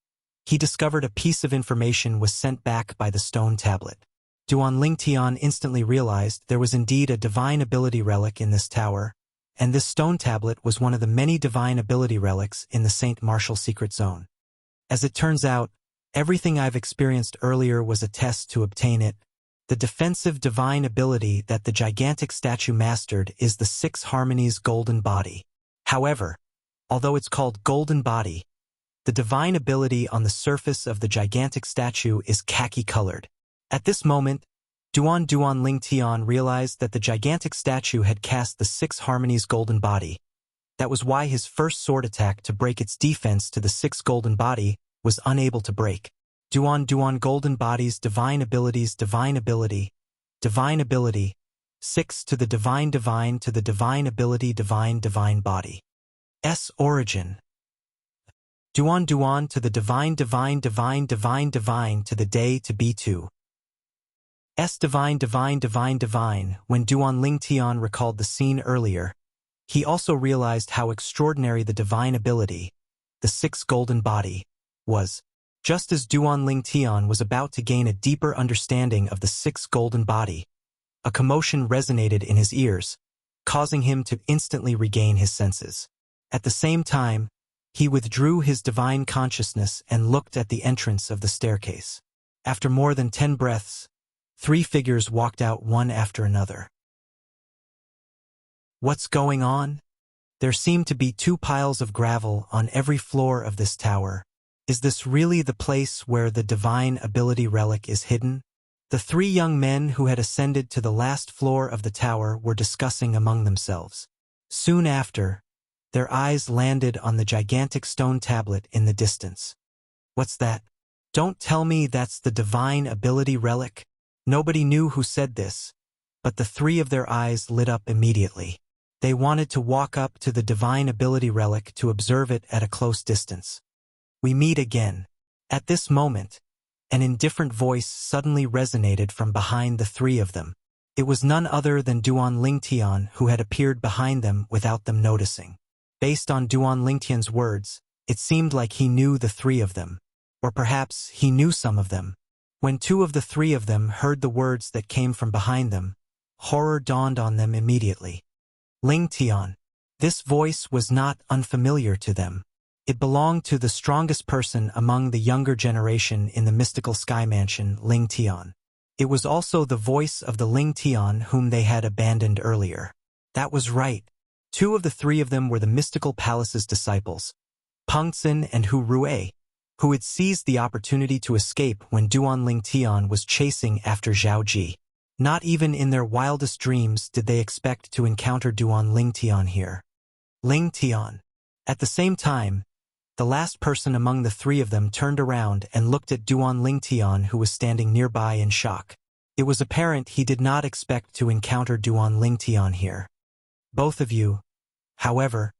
he discovered a piece of information was sent back by the stone tablet. Duan Lingtian instantly realized there was indeed a divine ability relic in this tower, and this stone tablet was one of the many divine ability relics in the Saint Martial Secret Zone. As it turns out, everything I've experienced earlier was a test to obtain it. The defensive divine ability that the gigantic statue mastered is the 6 Harmony's golden body. However, although it's called golden body, the divine ability on the surface of the gigantic statue is khaki-colored. At this moment, Duan Ling Tian realized that the gigantic statue had cast the 6 harmonies golden body. That was why his first sword attack to break its defense to the 6 golden body was unable to break. Duan golden bodies divine abilities divine ability, 6 to the divine to the divine ability divine body. S origin. Duan to the divine to the day to B2. S divine. When Duan Ling Tian recalled the scene earlier, he also realized how extraordinary the divine ability, the 6 golden body, was. Just as Duan Ling Tian was about to gain a deeper understanding of the 6 golden body, a commotion resonated in his ears, causing him to instantly regain his senses. At the same time, he withdrew his divine consciousness and looked at the entrance of the staircase. After more than 10 breaths, 3 figures walked out one after another. What's going on? There seemed to be 2 piles of gravel on every floor of this tower. Is this really the place where the divine ability relic is hidden? The 3 young men who had ascended to the last floor of the tower were discussing among themselves. Soon after, their eyes landed on the gigantic stone tablet in the distance. What's that? Don't tell me that's the divine ability relic? Nobody knew who said this, but the 3 of their eyes lit up immediately. They wanted to walk up to the divine ability relic to observe it at a close distance. We meet again. At this moment, an indifferent voice suddenly resonated from behind the 3 of them. It was none other than Duan Ling Tian who had appeared behind them without them noticing. Based on Duan Ling Tian's words, it seemed like he knew the 3 of them. Or perhaps he knew some of them. When 2 of the 3 of them heard the words that came from behind them, horror dawned on them immediately. Ling Tian. This voice was not unfamiliar to them. It belonged to the strongest person among the younger generation in the mystical sky mansion, Ling Tian. It was also the voice of the Ling Tian whom they had abandoned earlier. That was right. 2 of the 3 of them were the mystical palace's disciples, Pengtsin and Hu Rui, who had seized the opportunity to escape when Duan Ling Tian was chasing after Zhao Ji. Not even in their wildest dreams did they expect to encounter Duan Ling Tian here. Ling Tian. At the same time, the last person among the 3 of them turned around and looked at Duan Ling Tian, who was standing nearby in shock. It was apparent he did not expect to encounter Duan Ling Tian here. Both of you, however,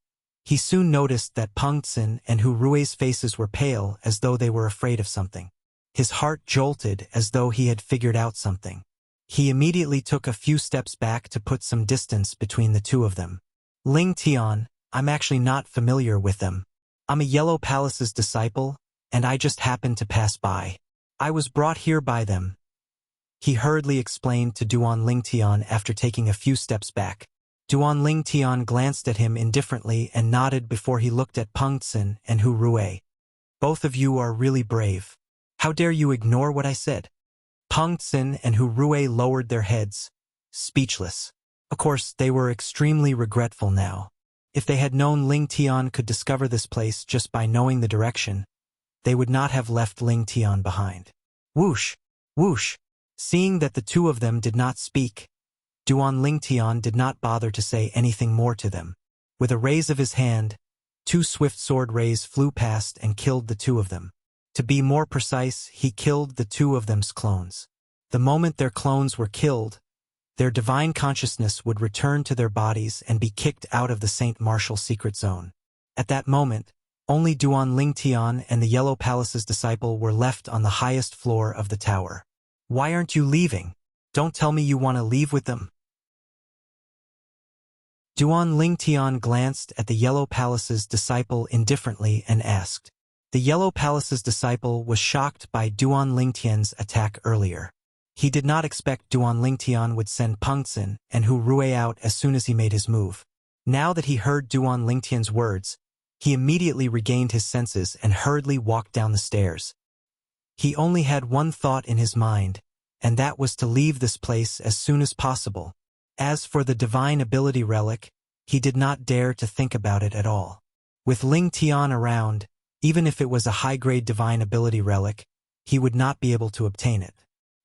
he soon noticed that Pengtsin and Hu Rui's faces were pale as though they were afraid of something. His heart jolted as though he had figured out something. He immediately took a few steps back to put some distance between the 2 of them. Ling Tian, I'm actually not familiar with them. I'm a Yellow Palace's disciple, and I just happened to pass by. I was brought here by them. He hurriedly explained to Duan Ling Tian after taking a few steps back. Duan Ling Tian glanced at him indifferently and nodded before he looked at Pengtsin and Hu Rui. Both of you are really brave. How dare you ignore what I said? Pengtsin and Hu Rui lowered their heads, speechless. Of course, they were extremely regretful now. If they had known Ling Tian could discover this place just by knowing the direction, they would not have left Ling Tian behind. Whoosh! Whoosh! Seeing that the 2 of them did not speak, Duan Ling Tian did not bother to say anything more to them. With a raise of his hand, 2 swift sword rays flew past and killed the 2 of them. To be more precise, he killed the 2 of them's clones. The moment their clones were killed, their divine consciousness would return to their bodies and be kicked out of the St. Martial secret zone. At that moment, only Duan Ling Tian and the Yellow Palace's disciple were left on the highest floor of the tower. Why aren't you leaving? Don't tell me you want to leave with them. Duan Ling Tian glanced at the Yellow Palace's disciple indifferently and asked. The Yellow Palace's disciple was shocked by Duan Ling Tian's attack earlier. He did not expect Duan Ling Tian would send Pengtsin and Hu Rui out as soon as he made his move. Now that he heard Duan Ling Tian's words, he immediately regained his senses and hurriedly walked down the stairs. He only had one thought in his mind, and that was to leave this place as soon as possible. As for the divine ability relic, he did not dare to think about it at all. With Ling Tian around, even if it was a high-grade divine ability relic, he would not be able to obtain it.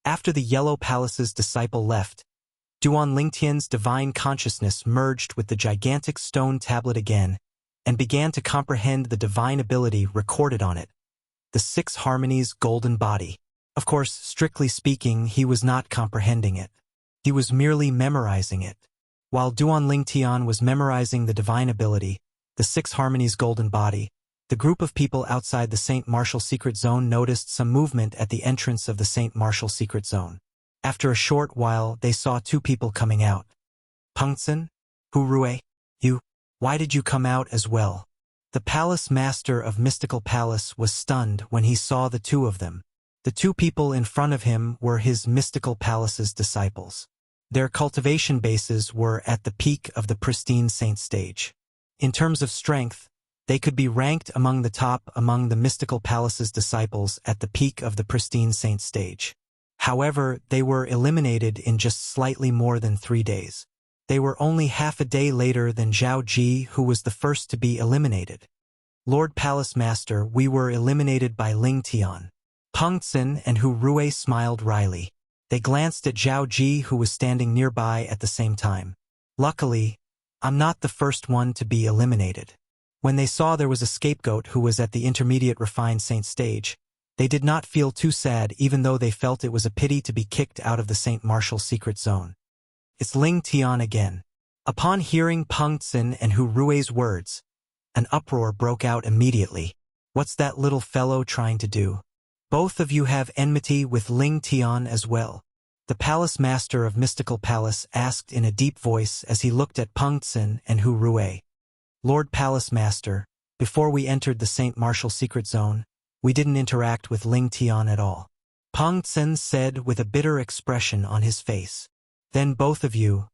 After the Yellow Palace's disciple left, Duan Lingtian's divine consciousness merged with the gigantic stone tablet again and began to comprehend the divine ability recorded on it, the Six Harmonies' golden body. Of course, strictly speaking, he was not comprehending it. He was merely memorizing it. While Duan Lingtian was memorizing the divine ability, the Six Harmonies' golden body, the group of people outside the St. Martial secret zone noticed some movement at the entrance of the St. Martial secret zone. After a short while, they saw two people coming out. Pengtsen? Hu Rui? You? Why did you come out as well? The palace master of Mystical Palace was stunned when he saw the two of them. The two people in front of him were his Mystical Palace's disciples. Their cultivation bases were at the peak of the pristine saint stage. In terms of strength, they could be ranked among the top among the Mystical Palace's disciples at the peak of the pristine saint stage. However, they were eliminated in just slightly more than 3 days. They were only half a day later than Zhao Ji, who was the first to be eliminated. Lord Palace Master, we were eliminated by Ling Tian. Pengtsen and Hu Rui smiled wryly. They glanced at Zhao Ji, who was standing nearby at the same time. Luckily, I'm not the first one to be eliminated. When they saw there was a scapegoat who was at the intermediate refined saint stage, they did not feel too sad, even though they felt it was a pity to be kicked out of the St. Martial secret zone. It's Ling Tian again. Upon hearing Pengtsen and Hu Rui's words, an uproar broke out immediately. What's that little fellow trying to do? Both of you have enmity with Ling Tian as well. The palace master of Mystical Palace asked in a deep voice as he looked at Pengtsen and Hu Rui. Lord Palace Master, before we entered the St. Martial secret zone, we didn't interact with Ling Tian at all. Pengtsen said with a bitter expression on his face. Then both of you.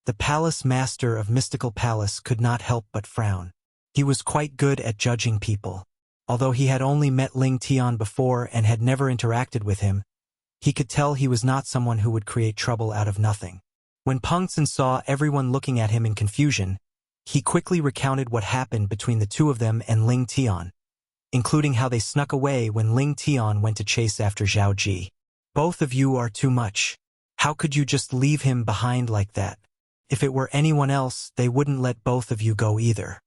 The palace master of Mystical Palace could not help but frown. He was quite good at judging people. Although he had only met Ling Tian before and had never interacted with him, he could tell he was not someone who would create trouble out of nothing. When Pengtsen saw everyone looking at him in confusion, he quickly recounted what happened between the two of them and Ling Tian, including how they snuck away when Ling Tian went to chase after Zhao Ji. Both of you are too much. How could you just leave him behind like that? If it were anyone else, they wouldn't let both of you go either.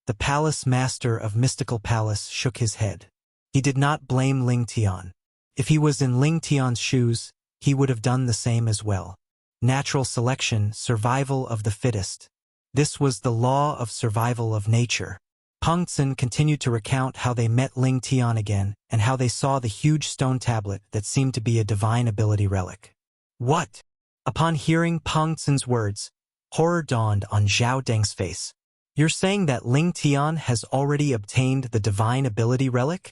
The palace master of Mystical Palace shook his head. He did not blame Ling Tian. If he was in Ling Tian's shoes, he would have done the same as well. Natural selection, survival of the fittest. This was the law of survival of nature. Pengtsen continued to recount how they met Ling Tian again and how they saw the huge stone tablet that seemed to be a divine ability relic. What? Upon hearing Pengtsen's words, horror dawned on Zhao Deng's face. You're saying that Ling Tian has already obtained the divine ability relic?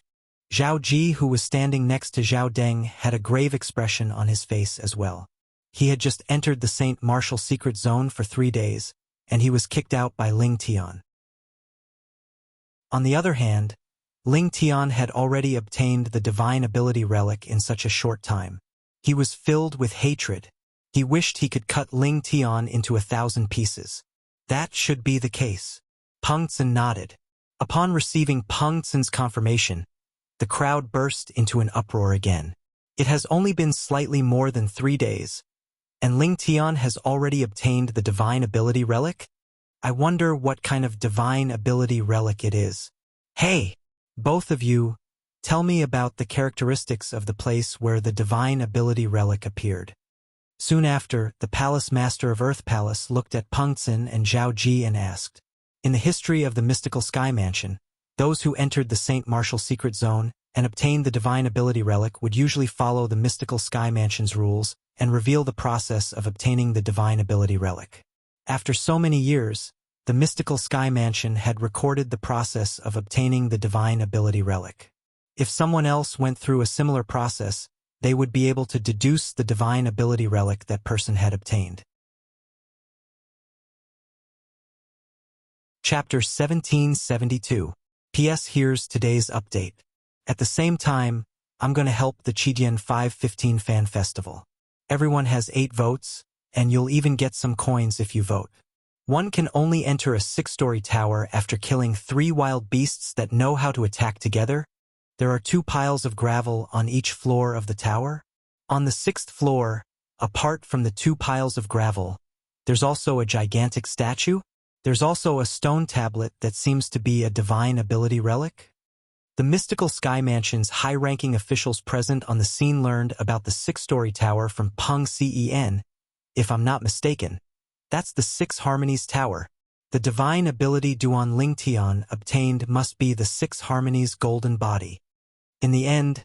Zhao Ji, who was standing next to Zhao Deng, had a grave expression on his face as well. He had just entered the St. Martial secret zone for 3 days, and he was kicked out by Ling Tian. On the other hand, Ling Tian had already obtained the divine ability relic in such a short time. He was filled with hatred. He wished he could cut Ling Tian into 1,000 pieces. That should be the case. Pengtsen nodded. Upon receiving Pengtsen's confirmation, the crowd burst into an uproar again. It has only been slightly more than 3 days, and Ling Tian has already obtained the divine ability relic? I wonder what kind of divine ability relic it is. Hey, both of you, tell me about the characteristics of the place where the divine ability relic appeared. Soon after, the palace master of Earth Palace looked at Pengtsen and Zhao Ji and asked, in the history of the mystical sky mansion, those who entered the St. Martial secret zone and obtained the divine ability relic would usually follow the mystical sky mansion's rules and reveal the process of obtaining the divine ability relic. After so many years, the mystical sky mansion had recorded the process of obtaining the divine ability relic. If someone else went through a similar process, they would be able to deduce the divine ability relic that person had obtained. Chapter 1772. P.S. Here's today's update. At the same time, I'm going to help the Qidian 515 Fan Festival. Everyone has 8 votes, and you'll even get some coins if you vote. One can only enter a 6-story tower after killing 3 wild beasts that know how to attack together. There are 2 piles of gravel on each floor of the tower. On the 6th floor, apart from the 2 piles of gravel, there's also a gigantic statue. There's also a stone tablet that seems to be a divine ability relic. The mystical Sky Mansion's high-ranking officials present on the scene learned about the 6-story tower from Peng Cen. If I'm not mistaken, that's the 6 Harmonies Tower. The divine ability Duan Lingtian obtained must be the 6 Harmonies Golden Body. In the end,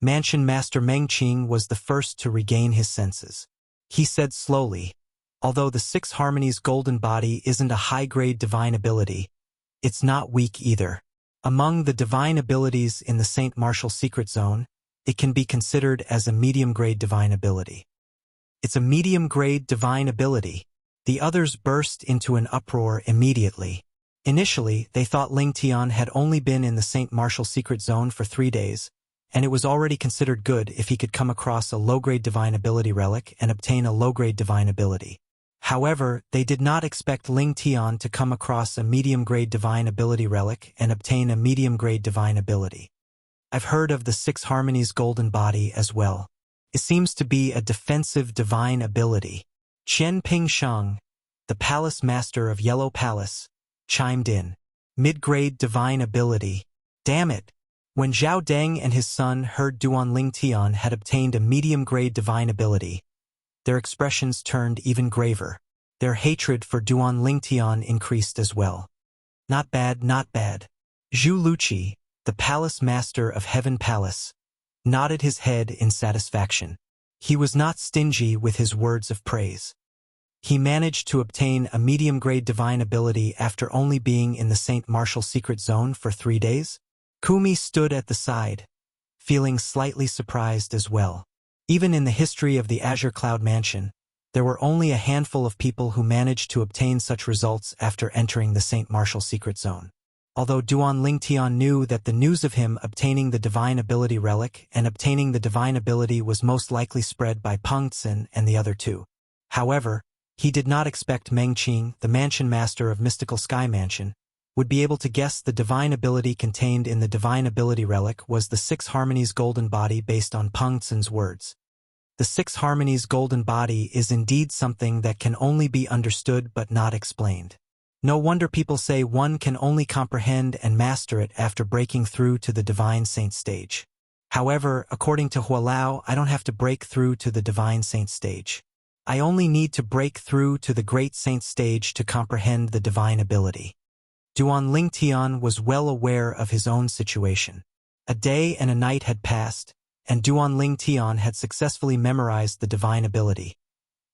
Mansion Master Meng Qing was the first to regain his senses. He said slowly, although the 6 Harmonies Golden Body isn't a high-grade divine ability, it's not weak either. Among the divine abilities in the Saint Martial Secret Zone, it can be considered as a medium-grade divine ability. It's a medium-grade divine ability. The others burst into an uproar immediately. Initially, they thought Ling Tian had only been in the Saint Martial Secret Zone for 3 days, and it was already considered good if he could come across a low-grade divine ability relic and obtain a low-grade divine ability. However, they did not expect Ling Tian to come across a medium-grade divine ability relic and obtain a medium-grade divine ability. I've heard of the 6 Harmonies Golden Body as well. It seems to be a defensive divine ability. Qian Pingsheng, the Palace Master of Yellow Palace, chimed in. Mid-grade divine ability. Damn it! When Zhao Deng and his son heard Duan Lingtian had obtained a medium-grade divine ability, their expressions turned even graver. Their hatred for Duan Lingtian increased as well. Not bad, not bad. Zhu Luqi, the Palace Master of Heaven Palace, nodded his head in satisfaction. He was not stingy with his words of praise. He managed to obtain a medium-grade divine ability after only being in the Saint Martial Secret Zone for 3 days. Kumi stood at the side, feeling slightly surprised as well. Even in the history of the Azure Cloud Mansion, there were only a handful of people who managed to obtain such results after entering the Saint Martial Secret Zone. Although Duan Lingtian knew that the news of him obtaining the divine ability relic and obtaining the divine ability was most likely spread by Peng Cen and the other 2. However, he did not expect Meng Qing, the Mansion Master of Mystical Sky Mansion, would be able to guess the divine ability contained in the divine ability relic was the 6 Harmonies Golden Body based on Peng Cen's words. The 6 Harmonies Golden Body is indeed something that can only be understood but not explained. No wonder people say one can only comprehend and master it after breaking through to the Divine Saint stage. However, according to Hualao, I don't have to break through to the Divine Saint stage. I only need to break through to the Great Saint stage to comprehend the divine ability. Duan Lingtian was well aware of his own situation. A day and a night had passed, and Duan Lingtian had successfully memorized the divine ability,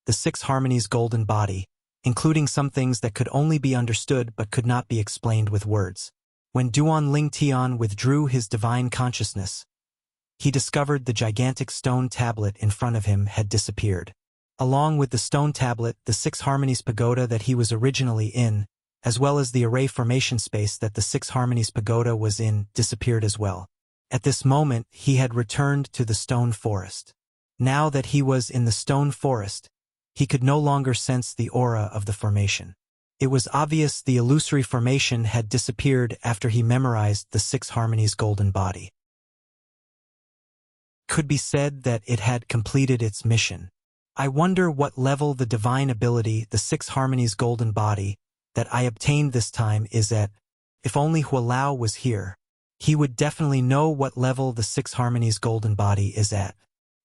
the 6 Harmonies Golden Body, including some things that could only be understood but could not be explained with words. When Duan Lingtian withdrew his divine consciousness, he discovered the gigantic stone tablet in front of him had disappeared. Along with the stone tablet, the 6 Harmonies Pagoda that he was originally in, as well as the array formation space that the 6 Harmonies Pagoda was in, disappeared as well. At this moment, he had returned to the stone forest. Now that he was in the stone forest, he could no longer sense the aura of the formation. It was obvious the illusory formation had disappeared after he memorized the 6 Harmonies Golden Body. Could be said that it had completed its mission. I wonder what level the divine ability, the 6 Harmonies Golden Body, that I obtained this time is at. If only Hualao was here, he would definitely know what level the 6 Harmonies Golden Body is at.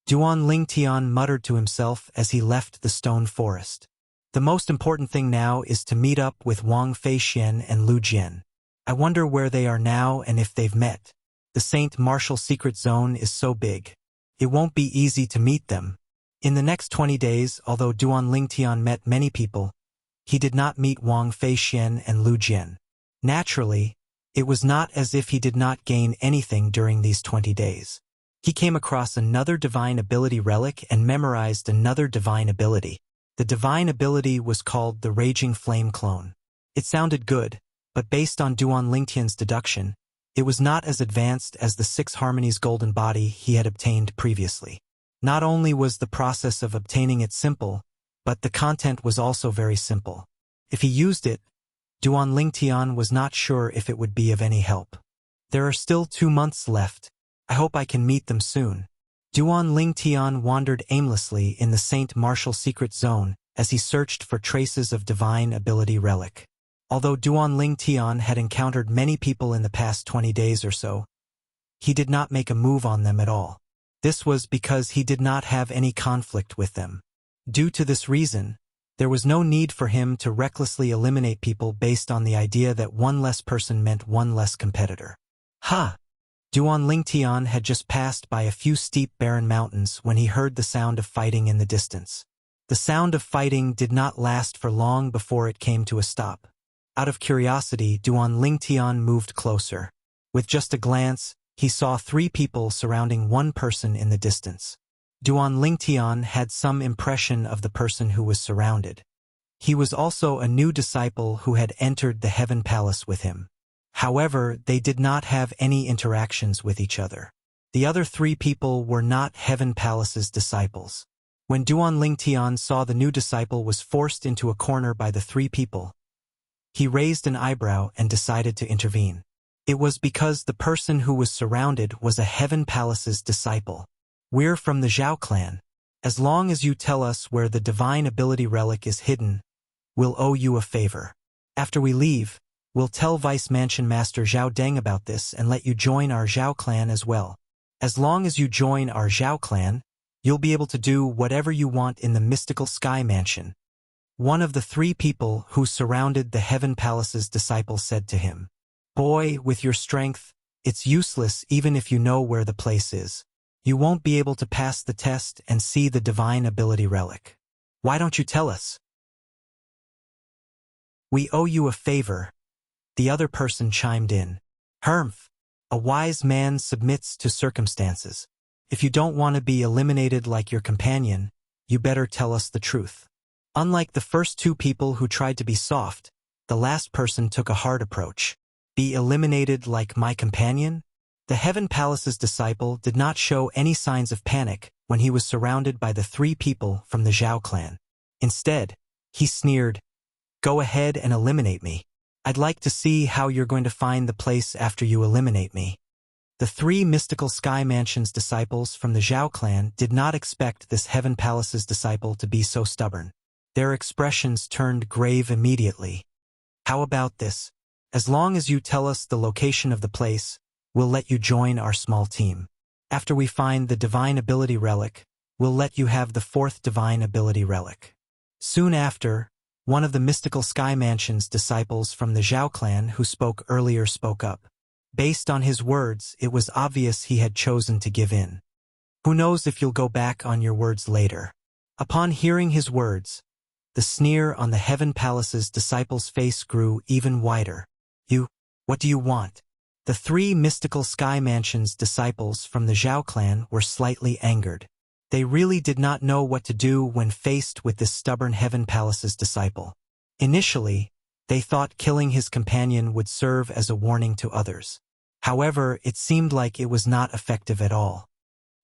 Duan Lingtian muttered to himself as he left the stone forest. The most important thing now is to meet up with Wang Feixian and Lu Jian. I wonder where they are now and if they've met. The Saint Martial Secret Zone is so big. It won't be easy to meet them. In the next 20 days, although Duan Lingtian met many people, he did not meet Wang Feixian and Lu Jian. Naturally, it was not as if he did not gain anything during these 20 days. He came across another divine ability relic and memorized another divine ability. The divine ability was called the Raging Flame Clone. It sounded good, but based on Duan Lingtian's deduction, it was not as advanced as the 6 Harmonies Golden Body he had obtained previously. Not only was the process of obtaining it simple, but the content was also very simple. If he used it, Duan Lingtian was not sure if it would be of any help. There are still 2 months left. I hope I can meet them soon. Duan Ling Tian wandered aimlessly in the Saint Martial secret zone as he searched for traces of divine ability relic. Although Duan Ling Tian had encountered many people in the past 20 days or so, he did not make a move on them at all. This was because he did not have any conflict with them. Due to this reason, there was no need for him to recklessly eliminate people based on the idea that one less person meant one less competitor. Ha! Duan Ling Tian had just passed by a few steep barren mountains when he heard the sound of fighting in the distance. The sound of fighting did not last for long before it came to a stop. Out of curiosity, Duan Ling Tian moved closer. With just a glance, he saw 3 people surrounding one person in the distance. Duan Ling Tian had some impression of the person who was surrounded. He was also a new disciple who had entered the Heaven Palace with him. However, they did not have any interactions with each other. The other 3 people were not Heaven Palace's disciples. When Duan Ling Tian saw the new disciple was forced into a corner by the 3 people, he raised an eyebrow and decided to intervene. It was because the person who was surrounded was a Heaven Palace's disciple. We're from the Zhao clan. As long as you tell us where the divine ability relic is hidden, we'll owe you a favor. After we leave, we'll tell Vice Mansion Master Zhao Deng about this and let you join our Zhao clan as well. As long as you join our Zhao clan, you'll be able to do whatever you want in the mystical Sky Mansion. One of the 3 people who surrounded the Heaven Palace's disciple said to him, "Boy, with your strength, it's useless even if you know where the place is. You won't be able to pass the test and see the divine ability relic. Why don't you tell us?" "We owe you a favor," the other person chimed in. "Humph, a wise man submits to circumstances. If you don't want to be eliminated like your companion, you better tell us the truth." Unlike the first 2 people who tried to be soft, the last person took a hard approach. Be eliminated like my companion? The Heaven Palace's disciple did not show any signs of panic when he was surrounded by the 3 people from the Zhao clan. Instead, he sneered, "Go ahead and eliminate me. I'd like to see how you're going to find the place after you eliminate me." The 3 mystical Sky Mansion's disciples from the Zhao clan did not expect this Heaven Palace's disciple to be so stubborn. Their expressions turned grave immediately. "How about this? As long as you tell us the location of the place, we'll let you join our small team. After we find the divine ability relic, we'll let you have the 4th divine ability relic." Soon after, one of the mystical Sky Mansion's disciples from the Zhao clan who spoke earlier spoke up. Based on his words, it was obvious he had chosen to give in. "Who knows if you'll go back on your words later." Upon hearing his words, the sneer on the Heaven Palace's disciple's face grew even wider. What do you want?" The 3 mystical Sky Mansion's disciples from the Zhao clan were slightly angered. They really did not know what to do when faced with this stubborn Heaven Palace's disciple. Initially, they thought killing his companion would serve as a warning to others. However, it seemed like it was not effective at all.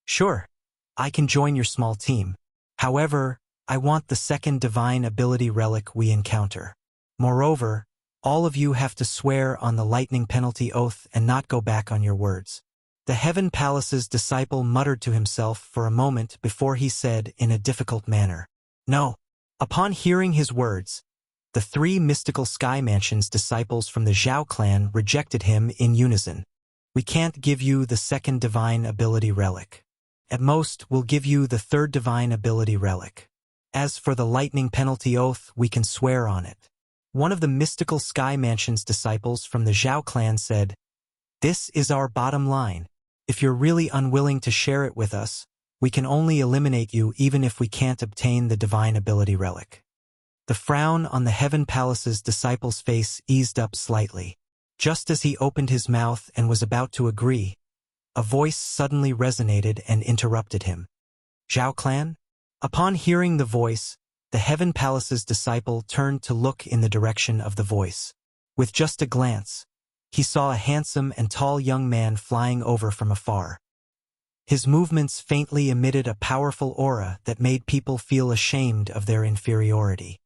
"Sure, I can join your small team. However, I want the 2nd divine ability relic we encounter. Moreover, all of you have to swear on the lightning penalty oath and not go back on your words." The Heaven Palace's disciple muttered to himself for a moment before he said in a difficult manner, "No." Upon hearing his words, the 3 mystical Sky Mansion's disciples from the Zhao clan rejected him in unison. "We can't give you the 2nd divine ability relic. At most, we'll give you the 3rd divine ability relic. As for the lightning penalty oath, we can swear on it." One of the mystical Sky Mansion's disciples from the Zhao clan said, "This is our bottom line. If you're really unwilling to share it with us, we can only eliminate you even if we can't obtain the divine ability relic." The frown on the Heaven Palace's disciple's face eased up slightly. Just as he opened his mouth and was about to agree, a voice suddenly resonated and interrupted him. "Zhao clan?" Upon hearing the voice, the Heaven Palace's disciple turned to look in the direction of the voice. With just a glance, he saw a handsome and tall young man flying over from afar. His movements faintly emitted a powerful aura that made people feel ashamed of their inferiority.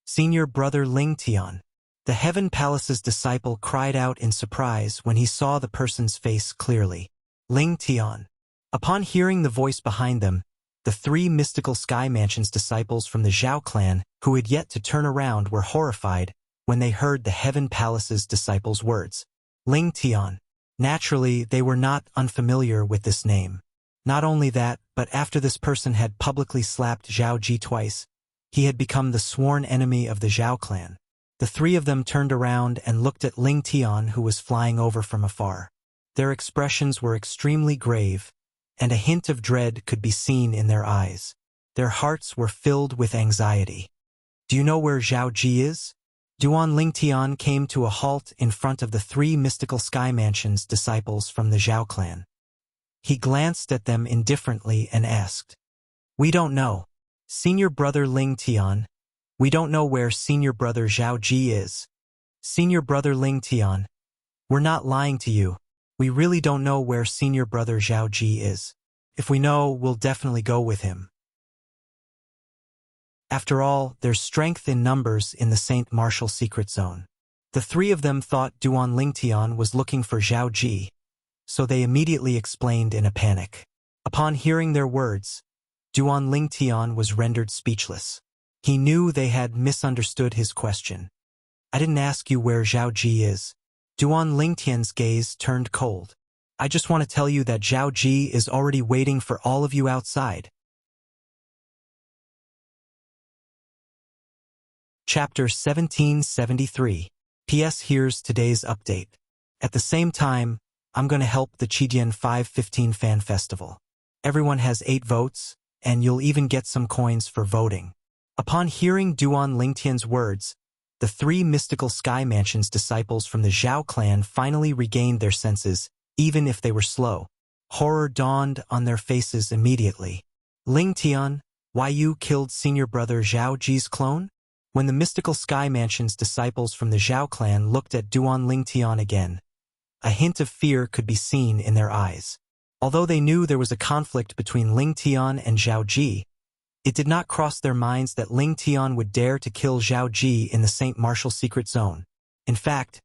"Senior brother Ling Tian." The Heaven Palace's disciple cried out in surprise when he saw the person's face clearly. "Ling Tian." Upon hearing the voice behind them, the three mystical Sky Mansion's disciples from the Zhao clan, who had yet to turn around, were horrified when they heard the Heaven Palace's disciples' words. Ling Tian. Naturally, they were not unfamiliar with this name. Not only that, but after this person had publicly slapped Zhao Ji twice, he had become the sworn enemy of the Zhao clan. The three of them turned around and looked at Ling Tian, who was flying over from afar. Their expressions were extremely grave, and a hint of dread could be seen in their eyes. Their hearts were filled with anxiety. Do you know where Zhao Ji is? Duan Ling Tian came to a halt in front of the three mystical Sky Mansion's disciples from the Zhao clan. He glanced at them indifferently and asked, "We don't know. Senior brother Ling Tian, we don't know where senior brother Zhao Ji is. Senior brother Ling Tian, we're not lying to you. We really don't know where senior brother Zhao Ji is. If we know, we'll definitely go with him. After all, there's strength in numbers in the Saint Martial Secret Zone." The three of them thought Duan Ling Tian was looking for Zhao Ji, so they immediately explained in a panic. Upon hearing their words, Duan Ling Tian was rendered speechless. He knew they had misunderstood his question. "I didn't ask you where Zhao Ji is." Duan Ling Tian's gaze turned cold. "I just want to tell you that Zhao Ji is already waiting for all of you outside." Chapter 1773. P.S. Here's today's update. At the same time, I'm going to help the Qidian 515 Fan Festival. Everyone has 8 votes, and you'll even get some coins for voting. Upon hearing Duan Lingtian's words, the three mystical Sky Mansion's disciples from the Zhao clan finally regained their senses, even if they were slow. Horror dawned on their faces immediately. "Ling Tian, why you killed senior brother Zhao Ji's clone?" When the mystical Sky Mansion's disciples from the Zhao clan looked at Duan Ling Tian again, a hint of fear could be seen in their eyes. Although they knew there was a conflict between Ling Tian and Zhao Ji, it did not cross their minds that Ling Tian would dare to kill Zhao Ji in the Saint Martial Secret Zone. In fact,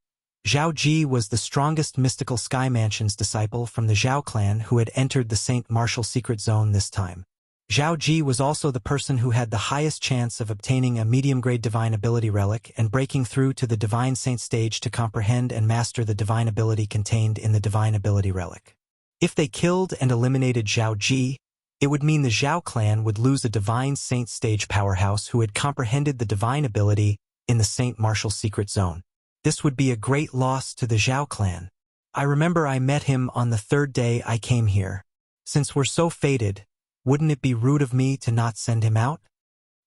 Zhao Ji was the strongest mystical Sky Mansion's disciple from the Zhao clan who had entered the Saint Martial Secret Zone this time. Zhao Ji was also the person who had the highest chance of obtaining a medium-grade Divine Ability Relic and breaking through to the Divine Saint stage to comprehend and master the Divine Ability contained in the Divine Ability Relic. If they killed and eliminated Zhao Ji, it would mean the Zhao clan would lose a Divine Saint stage powerhouse who had comprehended the Divine Ability in the Saint Martial Secret Zone. This would be a great loss to the Zhao clan. I remember I met him on the 3rd day I came here. Since we're so fated, wouldn't it be rude of me to not send him out?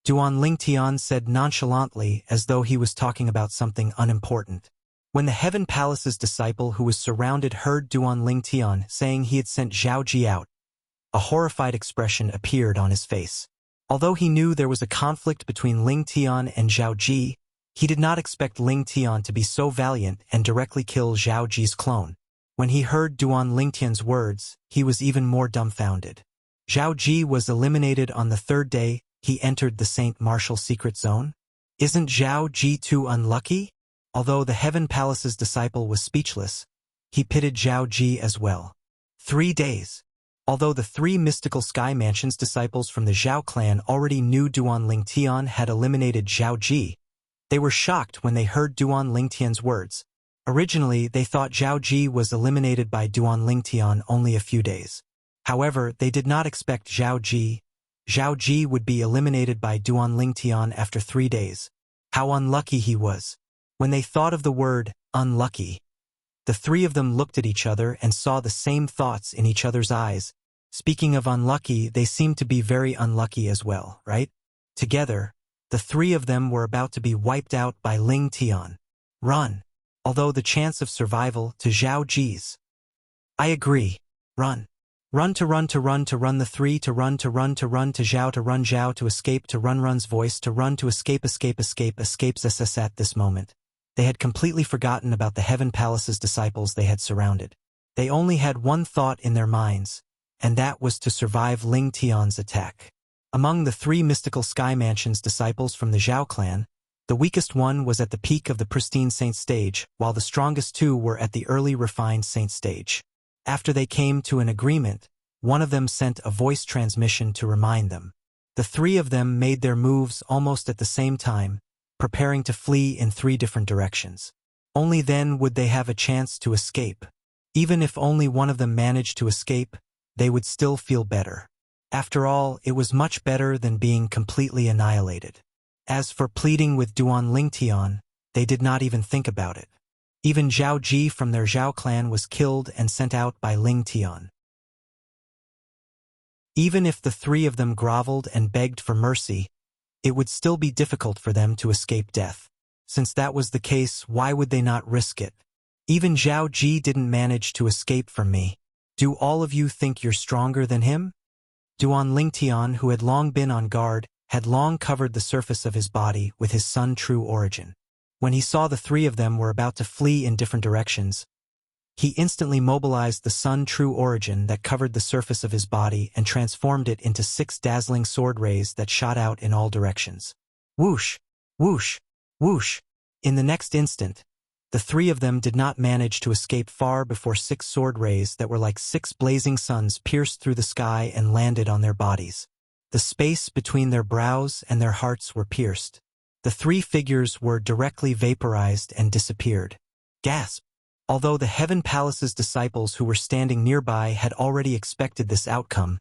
Duan Ling Tian said nonchalantly, as though he was talking about something unimportant. When the Heaven Palace's disciple who was surrounded heard Duan Ling Tian saying he had sent Zhao Ji out, a horrified expression appeared on his face. Although he knew there was a conflict between Ling Tian and Zhao Ji, he did not expect Ling Tian to be so valiant and directly kill Zhao Ji's clone. When he heard Duan Ling Tian's words, he was even more dumbfounded. Zhao Ji was eliminated on the 3rd day he entered the Saint Martial Secret Zone? Isn't Zhao Ji too unlucky? Although the Heaven Palace's disciple was speechless, he pitied Zhao Ji as well. 3 days. Although the 3 mystical Sky Mansion's disciples from the Zhao clan already knew Duan Ling Tian had eliminated Zhao Ji, they were shocked when they heard Duan Ling Tian's words. Originally, they thought Zhao Ji was eliminated by Duan Ling Tian only a few days. However, they did not expect Zhao Ji would be eliminated by Duan Ling Tian after 3 days. How unlucky he was. When they thought of the word unlucky, the 3 of them looked at each other and saw the same thoughts in each other's eyes. Speaking of unlucky, they seemed to be very unlucky as well, right? Together, the 3 of them were about to be wiped out by Ling Tian. Run. Although the chance of survival to Zhao Ji's. I agree. Run. Run to run to run to run the 3 to run to run to run to run Zhao to escape to run run's voice to run to escape escapes SS at this moment. They had completely forgotten about the Heaven Palace's disciples they had surrounded. They only had one thought in their minds, and that was to survive Ling Tian's attack. Among the 3 mystical Sky Mansion's disciples from the Zhao clan, the weakest one was at the peak of the pristine saint stage, while the strongest 2 were at the early refined saint stage. After they came to an agreement, one of them sent a voice transmission to remind them. The three of them made their moves almost at the same time, preparing to flee in 3 different directions. Only then would they have a chance to escape. Even if only one of them managed to escape, they would still feel better. After all, it was much better than being completely annihilated. As for pleading with Duan Lingtian, they did not even think about it. Even Zhao Ji from their Zhao clan was killed and sent out by Lingtian. Even if the 3 of them groveled and begged for mercy, it would still be difficult for them to escape death. Since that was the case, why would they not risk it? Even Zhao Ji didn't manage to escape from me. Do all of you think you're stronger than him? Duan Lingtian, who had long been on guard, had long covered the surface of his body with his Sun True Origin. When he saw the 3 of them were about to flee in different directions, he instantly mobilized the Sun True Origin that covered the surface of his body and transformed it into 6 dazzling sword rays that shot out in all directions. Whoosh! Whoosh! Whoosh! In the next instant, the 3 of them did not manage to escape far before 6 sword rays that were like 6 blazing suns pierced through the sky and landed on their bodies. The space between their brows and their hearts were pierced. The 3 figures were directly vaporized and disappeared. Gasp! Although the Heaven Palace's disciples who were standing nearby had already expected this outcome,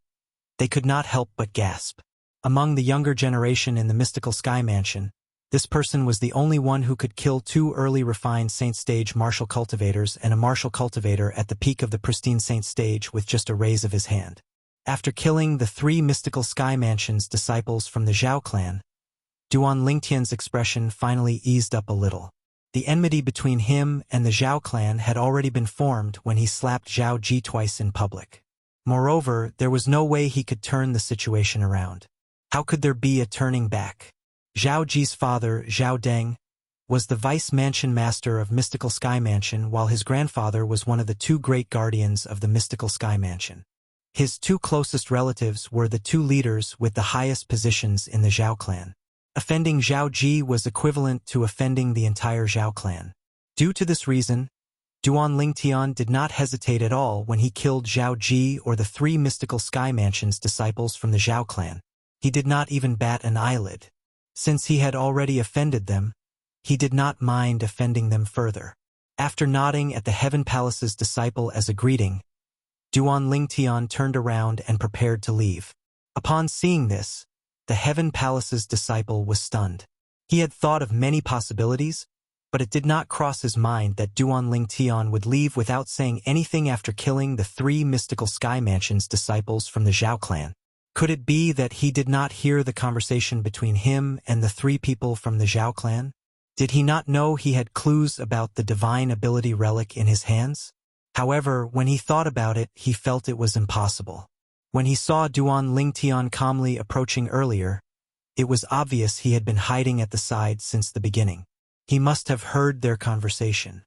they could not help but gasp. Among the younger generation in the mystical Sky Mansion, this person was the only one who could kill 2 early refined Saint Stage martial cultivators and a martial cultivator at the peak of the pristine Saint Stage with just a raise of his hand. After killing the 3 mystical Sky Mansion's disciples from the Zhao clan, Duan Lingtian's expression finally eased up a little. The enmity between him and the Zhao clan had already been formed when he slapped Zhao Ji twice in public. Moreover, there was no way he could turn the situation around. How could there be a turning back? Zhao Ji's father, Zhao Deng, was the vice mansion master of Mystical Sky Mansion, while his grandfather was one of the 2 great guardians of the Mystical Sky Mansion. His 2 closest relatives were the 2 leaders with the highest positions in the Zhao clan. Offending Zhao Ji was equivalent to offending the entire Zhao clan. Due to this reason, Duan Lingtian did not hesitate at all when he killed Zhao Ji or the 3 Mystical Sky Mansion's disciples from the Zhao clan. He did not even bat an eyelid. Since he had already offended them, he did not mind offending them further. After nodding at the Heaven Palace's disciple as a greeting, Duan Lingtian turned around and prepared to leave. Upon seeing this, the Heaven Palace's disciple was stunned. He had thought of many possibilities, but it did not cross his mind that Duan Lingtian would leave without saying anything after killing the 3 Mystical Sky Mansion's disciples from the Zhao clan. Could it be that he did not hear the conversation between him and the 3 people from the Zhao clan? Did he not know he had clues about the divine ability relic in his hands? However, when he thought about it, he felt it was impossible. When he saw Duan Lingtian calmly approaching earlier, it was obvious he had been hiding at the side since the beginning. He must have heard their conversation.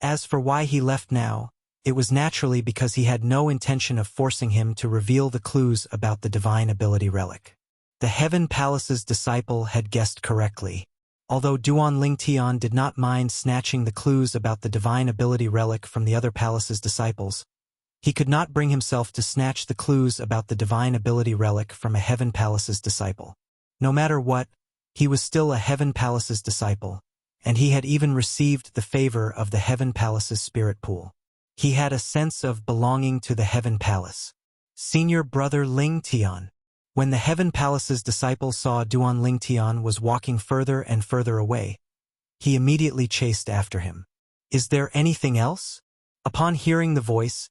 As for why he left now, it was naturally because he had no intention of forcing him to reveal the clues about the divine ability relic. The Heaven Palace's disciple had guessed correctly. Although Duan Lingtian did not mind snatching the clues about the divine ability relic from the other palace's disciples, he could not bring himself to snatch the clues about the divine ability relic from a Heaven Palace's disciple. No matter what, he was still a Heaven Palace's disciple, and he had even received the favor of the Heaven Palace's spirit pool. He had a sense of belonging to the Heaven Palace. Senior brother Lingtian. When the Heaven Palace's disciple saw Duan Lingtian was walking further and further away, he immediately chased after him. Is there anything else? Upon hearing the voice,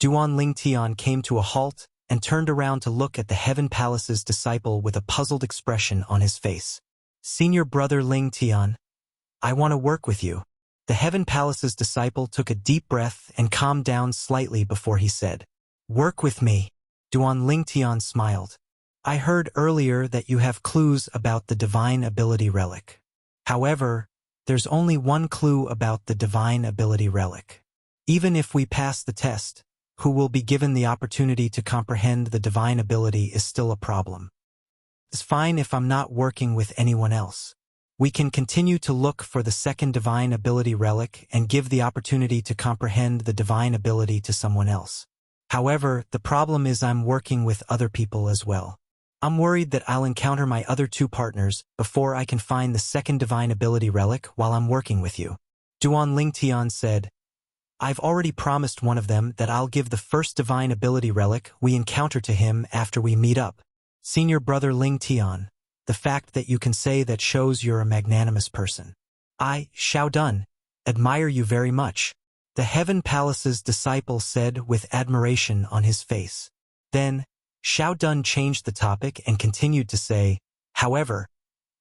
Duan Lingtian came to a halt and turned around to look at the Heaven Palace's disciple with a puzzled expression on his face. Senior brother Lingtian, I want to work with you. The Heaven Palace's disciple took a deep breath and calmed down slightly before he said, Work with me. Duan Lingtian smiled. I heard earlier that you have clues about the divine ability relic. However, there's only one clue about the divine ability relic. Even if we pass the test, who will be given the opportunity to comprehend the divine ability is still a problem. It's fine if I'm not working with anyone else. We can continue to look for the second divine ability relic and give the opportunity to comprehend the divine ability to someone else. However, the problem is I'm working with other people as well. I'm worried that I'll encounter my other two partners before I can find the second divine ability relic while I'm working with you. Duan Lingtian said, I've already promised one of them that I'll give the first divine ability relic we encounter to him after we meet up. Senior brother Lingtian, the fact that you can say that shows you're a magnanimous person. I, Xiao Dun, admire you very much, the Heaven Palace's disciple said with admiration on his face. Then, Xiao Dun changed the topic and continued to say, however,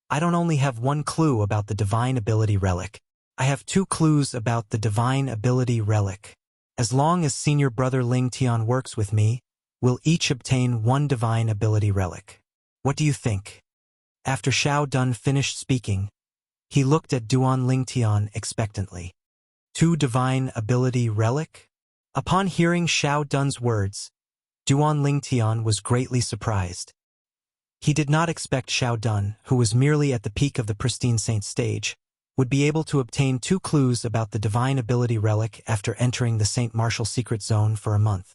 I don't only have one clue about the divine ability relic. I have two clues about the divine ability relic. As long as senior brother Ling Tian works with me, we'll each obtain one divine ability relic. What do you think? After Xiao Dun finished speaking, he looked at Duan Lingtian expectantly. Two divine ability relic? Upon hearing Xiao Dun's words, Duan Lingtian was greatly surprised. He did not expect Xiao Dun, who was merely at the peak of the pristine saint stage, would be able to obtain two clues about the divine ability relic after entering the Saint Martial secret zone for a month.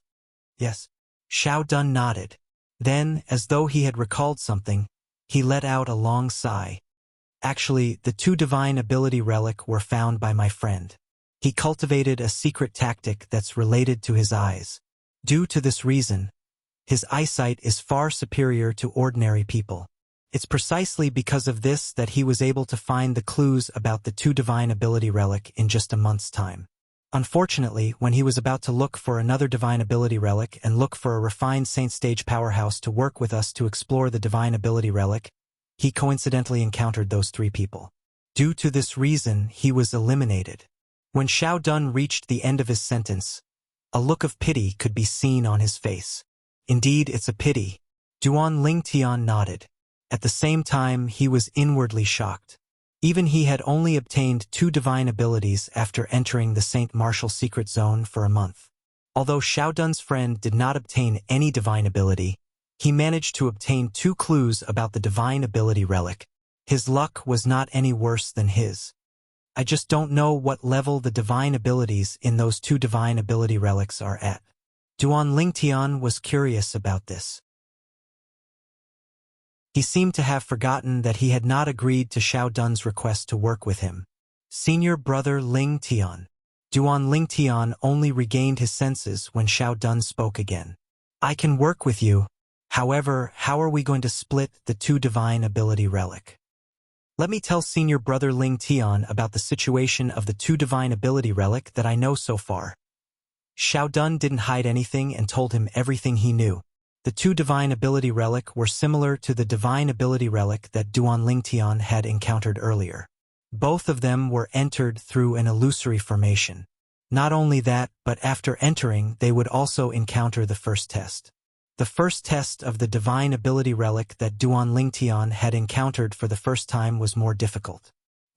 Yes. Xiao Dun nodded. Then, as though he had recalled something, he let out a long sigh. Actually, the two divine ability relic were found by my friend. He cultivated a secret tactic that's related to his eyes. Due to this reason, his eyesight is far superior to ordinary people. It's precisely because of this that he was able to find the clues about the two divine ability relic in just a month's time. Unfortunately, when he was about to look for another divine ability relic and look for a refined saint stage powerhouse to work with us to explore the divine ability relic, he coincidentally encountered those three people. Due to this reason, he was eliminated. When Xiao Dun reached the end of his sentence, a look of pity could be seen on his face. Indeed, it's a pity. Duan Lingtian nodded. At the same time, he was inwardly shocked. Even he had only obtained two divine abilities after entering the Saint Martial secret zone for a month. Although Xiao Dun's friend did not obtain any divine ability, he managed to obtain two clues about the divine ability relic. His luck was not any worse than his. I just don't know what level the divine abilities in those two divine ability relics are at. Duan Lingtian was curious about this. He seemed to have forgotten that he had not agreed to Xiao Dun's request to work with him. Senior brother Ling Tian. Duan Lingtian only regained his senses when Xiao Dun spoke again. I can work with you. However, how are we going to split the two divine ability relic? Let me tell senior brother Ling Tian about the situation of the two divine ability relic that I know so far. Xiao Dun didn't hide anything and told him everything he knew. The two divine ability relic were similar to the divine ability relic that Duan Lingtian had encountered earlier. Both of them were entered through an illusory formation. Not only that, but after entering, they would also encounter the first test. The first test of the divine ability relic that Duan Lingtian had encountered for the first time was more difficult.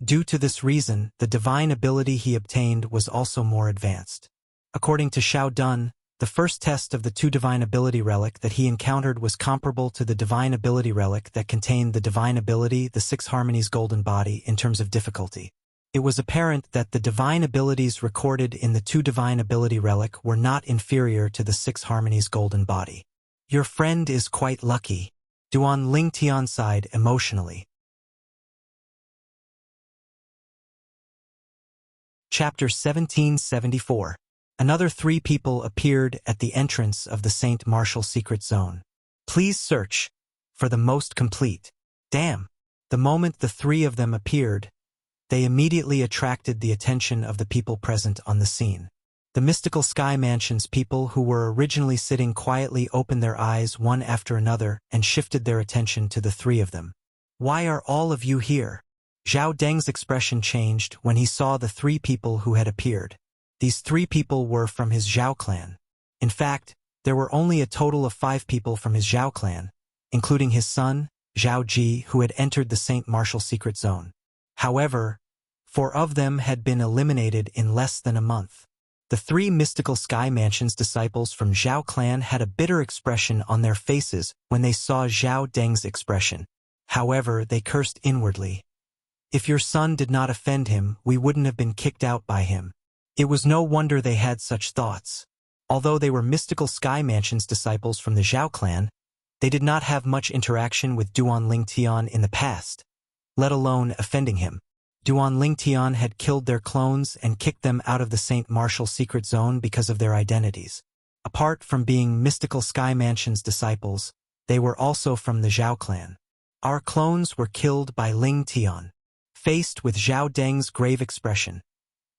Due to this reason, the divine ability he obtained was also more advanced. According to Xiao Dun, the first test of the two divine ability relic that he encountered was comparable to the divine ability relic that contained the divine ability, the Six Harmonies Golden Body, in terms of difficulty. It was apparent that the divine abilities recorded in the two divine ability relic were not inferior to the Six Harmonies Golden Body. Your friend is quite lucky. Duan Lingtian sighed emotionally. Chapter 1774. Another three people appeared at the entrance of the Saint Martial secret zone. Please search for the most complete. Damn! The moment the three of them appeared, they immediately attracted the attention of the people present on the scene. The mystical Sky Mansion's people who were originally sitting quietly opened their eyes one after another and shifted their attention to the three of them. Why are all of you here? Zhao Deng's expression changed when he saw the three people who had appeared. These three people were from his Zhao clan. In fact, there were only a total of 5 people from his Zhao clan, including his son, Zhao Ji, who had entered the Saint Martial secret zone. However, 4 of them had been eliminated in less than a month. The 3 mystical Sky Mansion's disciples from Zhao clan had a bitter expression on their faces when they saw Zhao Deng's expression. However, they cursed inwardly. If your son did not offend him, we wouldn't have been kicked out by him. It was no wonder they had such thoughts. Although they were mystical Sky Mansion's disciples from the Zhao clan, they did not have much interaction with Duan Lingtian in the past, let alone offending him. Duan Lingtian had killed their clones and kicked them out of the Saint Martial secret zone because of their identities. Apart from being mystical Sky Mansion's disciples, they were also from the Zhao clan. Our clones were killed by Ling Tian. Faced with Zhao Deng's grave expression,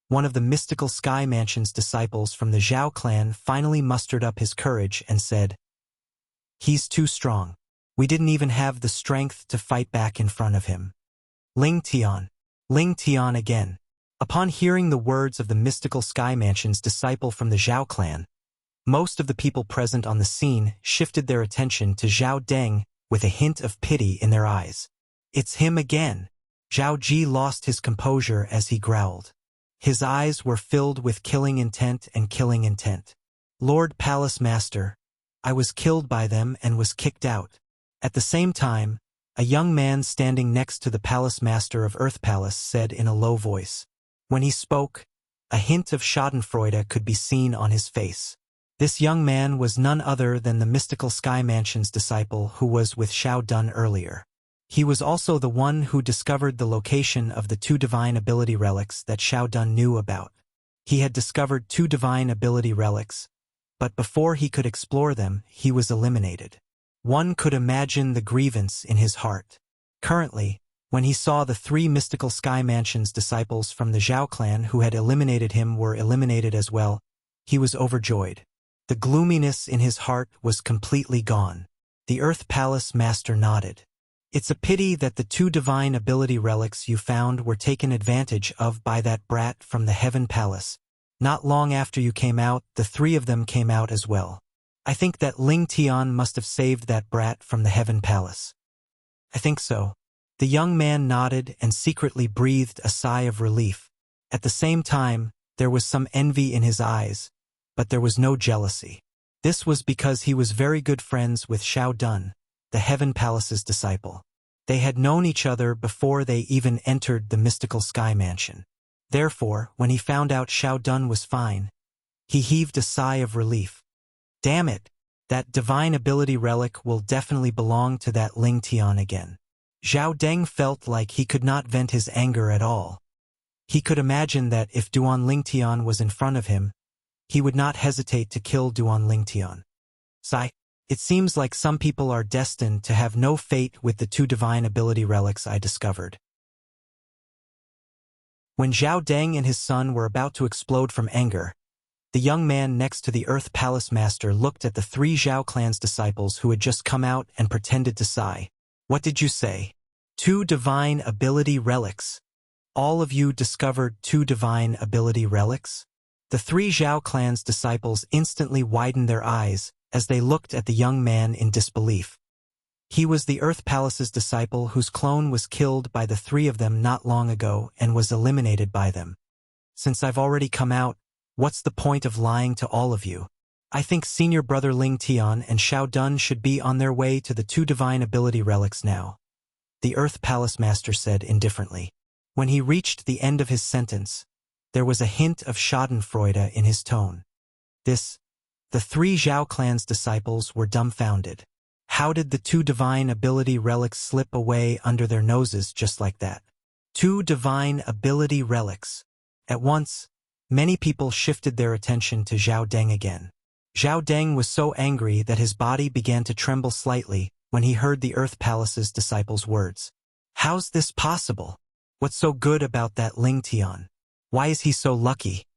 one of the mystical Sky Mansion's disciples from the Zhao clan finally mustered up his courage and said, "He's too strong. We didn't even have the strength to fight back in front of him." Ling Tian again. Upon hearing the words of the mystical Sky Mansion's disciple from the Zhao clan, most of the people present on the scene shifted their attention to Zhao Deng with a hint of pity in their eyes. "It's him again." Zhao Ji lost his composure as he growled. His eyes were filled with killing intent and killing intent. "Lord Palace Master, I was killed by them and was kicked out." At the same time, a young man standing next to the Palace Master of Earth Palace said in a low voice. When he spoke, a hint of schadenfreude could be seen on his face. This young man was none other than the mystical Sky Mansion's disciple who was with Xiao Dun earlier. He was also the one who discovered the location of the 2 divine ability relics that Xiao Dun knew about. He had discovered 2 divine ability relics, but before he could explore them, he was eliminated. One could imagine the grievance in his heart. Currently, when he saw the 3 mystical Sky Mansion's disciples from the Zhao clan who had eliminated him were eliminated as well, he was overjoyed. The gloominess in his heart was completely gone. The Earth Palace Master nodded. "It's a pity that the 2 divine ability relics you found were taken advantage of by that brat from the Heaven Palace. Not long after you came out, the 3 of them came out as well. I think that Ling Tian must have saved that brat from the Heaven Palace." "I think so." The young man nodded and secretly breathed a sigh of relief. At the same time, there was some envy in his eyes, but there was no jealousy. This was because he was very good friends with Xiao Dun, the Heaven Palace's disciple. They had known each other before they even entered the mystical Sky Mansion. Therefore, when he found out Xiao Dun was fine, he heaved a sigh of relief. Damn it, that divine ability relic will definitely belong to that Ling Tian again. Zhao Deng felt like he could not vent his anger at all. He could imagine that if Duan Lingtian was in front of him, he would not hesitate to kill Duan Lingtian. Sigh. It seems like some people are destined to have no fate with the 2 divine ability relics I discovered. When Zhao Deng and his son were about to explode from anger, the young man next to the Earth Palace Master looked at the 3 Zhao clan's disciples who had just come out and pretended to sigh. "What did you say? 2 divine ability relics? All of you discovered 2 divine ability relics?" The 3 Zhao clan's disciples instantly widened their eyes as they looked at the young man in disbelief. He was the Earth Palace's disciple whose clone was killed by the 3 of them not long ago and was eliminated by them. "Since I've already come out, what's the point of lying to all of you? I think senior brother Ling Tian and Xiao Dun should be on their way to the 2 divine ability relics now," the Earth Palace Master said indifferently. When he reached the end of his sentence, there was a hint of schadenfreude in his tone. The 3 Zhao clan's disciples were dumbfounded. How did the 2 divine ability relics slip away under their noses just like that? 2 divine ability relics. At once, many people shifted their attention to Zhao Deng again. Zhao Deng was so angry that his body began to tremble slightly when he heard the Earth Palace's disciples' words. How's this possible? What's so good about that Ling Tian? Why is he so lucky?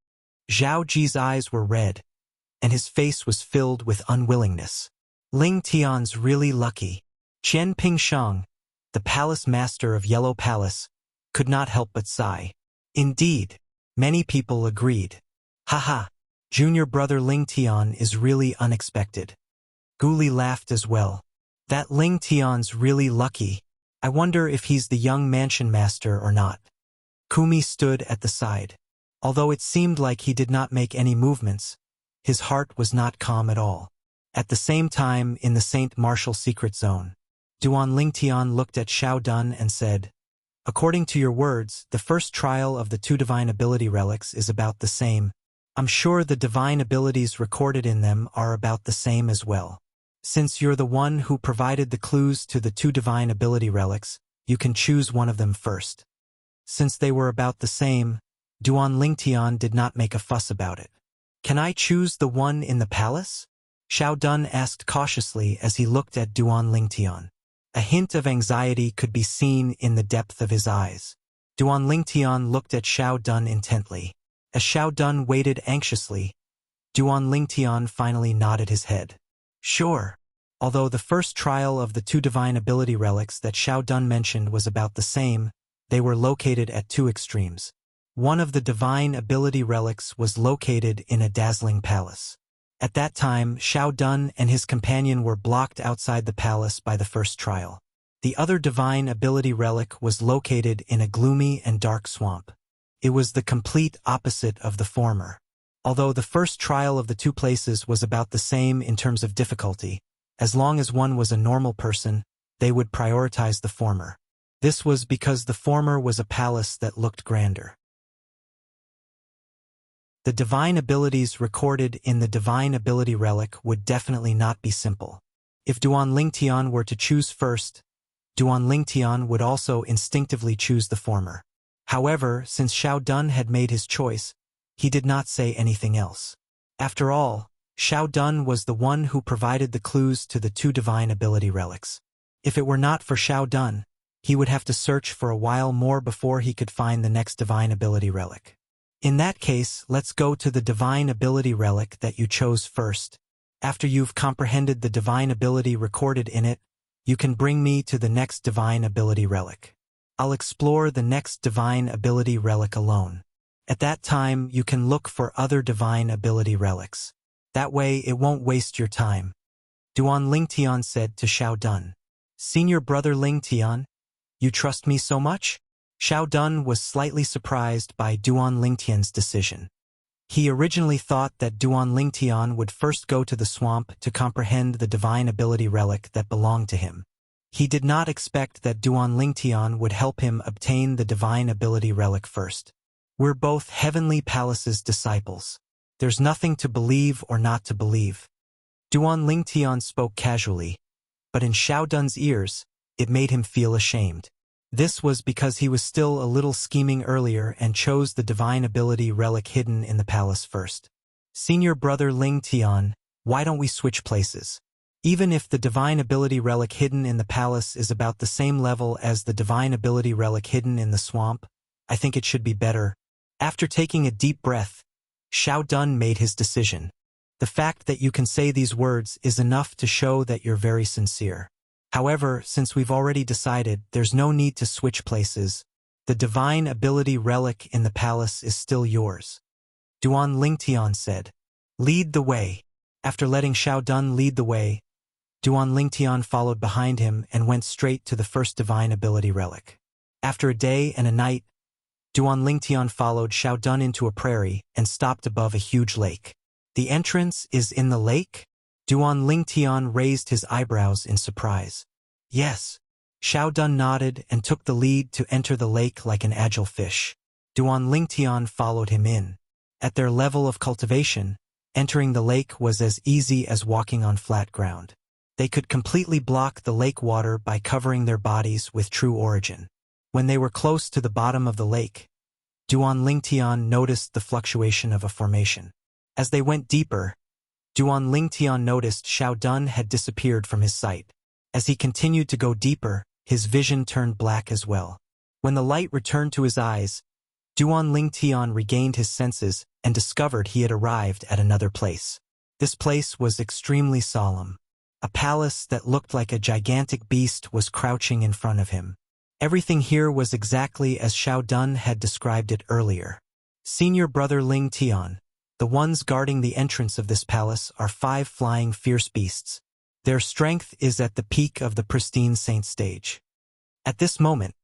Zhao Ji's eyes were red, and his face was filled with unwillingness. Ling Tian's really lucky. Qian Pingshang, the palace master of Yellow Palace, could not help but sigh. Indeed, many people agreed. Haha, junior brother Ling Tian is really unexpected. Guli laughed as well. That Ling Tian's really lucky. I wonder if he's the young mansion master or not. Kumi stood at the side. Although it seemed like he did not make any movements, his heart was not calm at all. At the same time, in the Saint Martial secret zone, Duan Lingtian looked at Xiao Dun and said, According to your words, the first trial of the 2 divine ability relics is about the same. I'm sure the divine abilities recorded in them are about the same as well. Since you're the one who provided the clues to the 2 divine ability relics, you can choose one of them first. Since they were about the same, Duan Lingtian did not make a fuss about it. Can I choose the one in the palace? Xiao Dun asked cautiously as he looked at Duan Lingtian. A hint of anxiety could be seen in the depth of his eyes. Duan Lingtian looked at Xiao Dun intently. As Xiao Dun waited anxiously, Duan Lingtian finally nodded his head. Sure. Although the first trial of the 2 divine ability relics that Xiao Dun mentioned was about the same, they were located at 2 extremes. One of the divine ability relics was located in a dazzling palace. At that time, Xiao Dun and his companion were blocked outside the palace by the first trial. The other divine ability relic was located in a gloomy and dark swamp. It was the complete opposite of the former. Although the first trial of the 2 places was about the same in terms of difficulty, as long as one was a normal person, they would prioritize the former. This was because the former was a palace that looked grander. The divine abilities recorded in the divine ability relic would definitely not be simple. If Duan Lingtian were to choose first, Duan Lingtian would also instinctively choose the former. However, since Xiao Dun had made his choice, he did not say anything else. After all, Xiao Dun was the one who provided the clues to the 2 divine ability relics. If it were not for Xiao Dun, he would have to search for a while more before he could find the next divine ability relic. In that case, let's go to the divine ability relic that you chose first. After you've comprehended the divine ability recorded in it, you can bring me to the next divine ability relic. I'll explore the next divine ability relic alone. At that time, you can look for other divine ability relics. That way, it won't waste your time. Duan Lingtian said to Xiao Dun. Senior brother Lingtian, you trust me so much? Xiao Dun was slightly surprised by Duan Lingtian's decision. He originally thought that Duan Lingtian would first go to the swamp to comprehend the divine ability relic that belonged to him. He did not expect that Duan Lingtian would help him obtain the divine ability relic first. We're both Heavenly Palace's disciples. There's nothing to believe or not to believe. Duan Lingtian spoke casually, but in Xiao Dun's ears, it made him feel ashamed. This was because he was still a little scheming earlier and chose the divine ability relic hidden in the palace first. Senior brother Lingtian, why don't we switch places? Even if the divine ability relic hidden in the palace is about the same level as the divine ability relic hidden in the swamp, I think it should be better. After taking a deep breath, Xiao Dun made his decision. The fact that you can say these words is enough to show that you're very sincere. However, since we've already decided, there's no need to switch places. The divine ability relic in the palace is still yours. Duan Lingtian said. Lead the way. After letting Xiao Dun lead the way, Duan Lingtian followed behind him and went straight to the first divine ability relic. After a day and a night, Duan Lingtian followed Xiao Dun into a prairie and stopped above a huge lake. The entrance is in the lake? Duan Lingtian raised his eyebrows in surprise. Yes. Xiao Dun nodded and took the lead to enter the lake like an agile fish. Duan Lingtian followed him in. At their level of cultivation, entering the lake was as easy as walking on flat ground. They could completely block the lake water by covering their bodies with true origin. When they were close to the bottom of the lake, Duan Lingtian noticed the fluctuation of a formation. As they went deeper, Duan Lingtian noticed Xiao Dun had disappeared from his sight. As he continued to go deeper, his vision turned black as well. When the light returned to his eyes, Duan Lingtian regained his senses and discovered he had arrived at another place. This place was extremely solemn. A palace that looked like a gigantic beast was crouching in front of him. Everything here was exactly as Xiao Dun had described it earlier. Senior brother Lingtian, the ones guarding the entrance of this palace are 5 flying fierce beasts. Their strength is at the peak of the pristine saint stage. At this moment,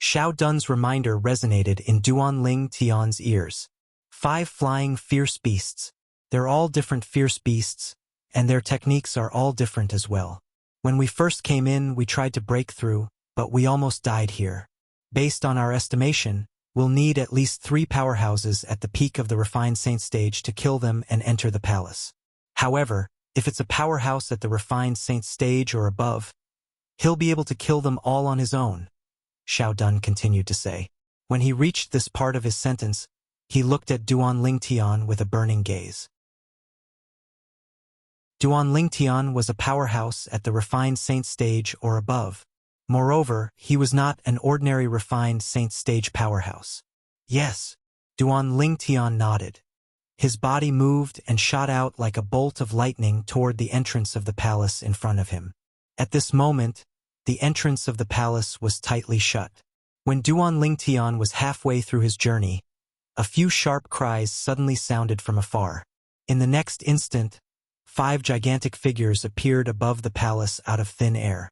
Xiao Dun's reminder resonated in Duan Lingtian's ears. 5 flying fierce beasts. They're all different fierce beasts, and their techniques are all different as well. When we first came in, we tried to break through, but we almost died here. Based on our estimation, we'll need at least 3 powerhouses at the peak of the refined saint stage to kill them and enter the palace. However, if it's a powerhouse at the refined saint stage or above, he'll be able to kill them all on his own, Xiao Dun continued to say. When he reached this part of his sentence, he looked at Duan Lingtian with a burning gaze. Duan Lingtian was a powerhouse at the refined saint stage or above. Moreover, he was not an ordinary refined saint stage powerhouse. Yes, Duan Lingtian nodded. His body moved and shot out like a bolt of lightning toward the entrance of the palace in front of him. At this moment, the entrance of the palace was tightly shut. When Duan Lingtian was halfway through his journey, a few sharp cries suddenly sounded from afar. In the next instant, 5 gigantic figures appeared above the palace out of thin air.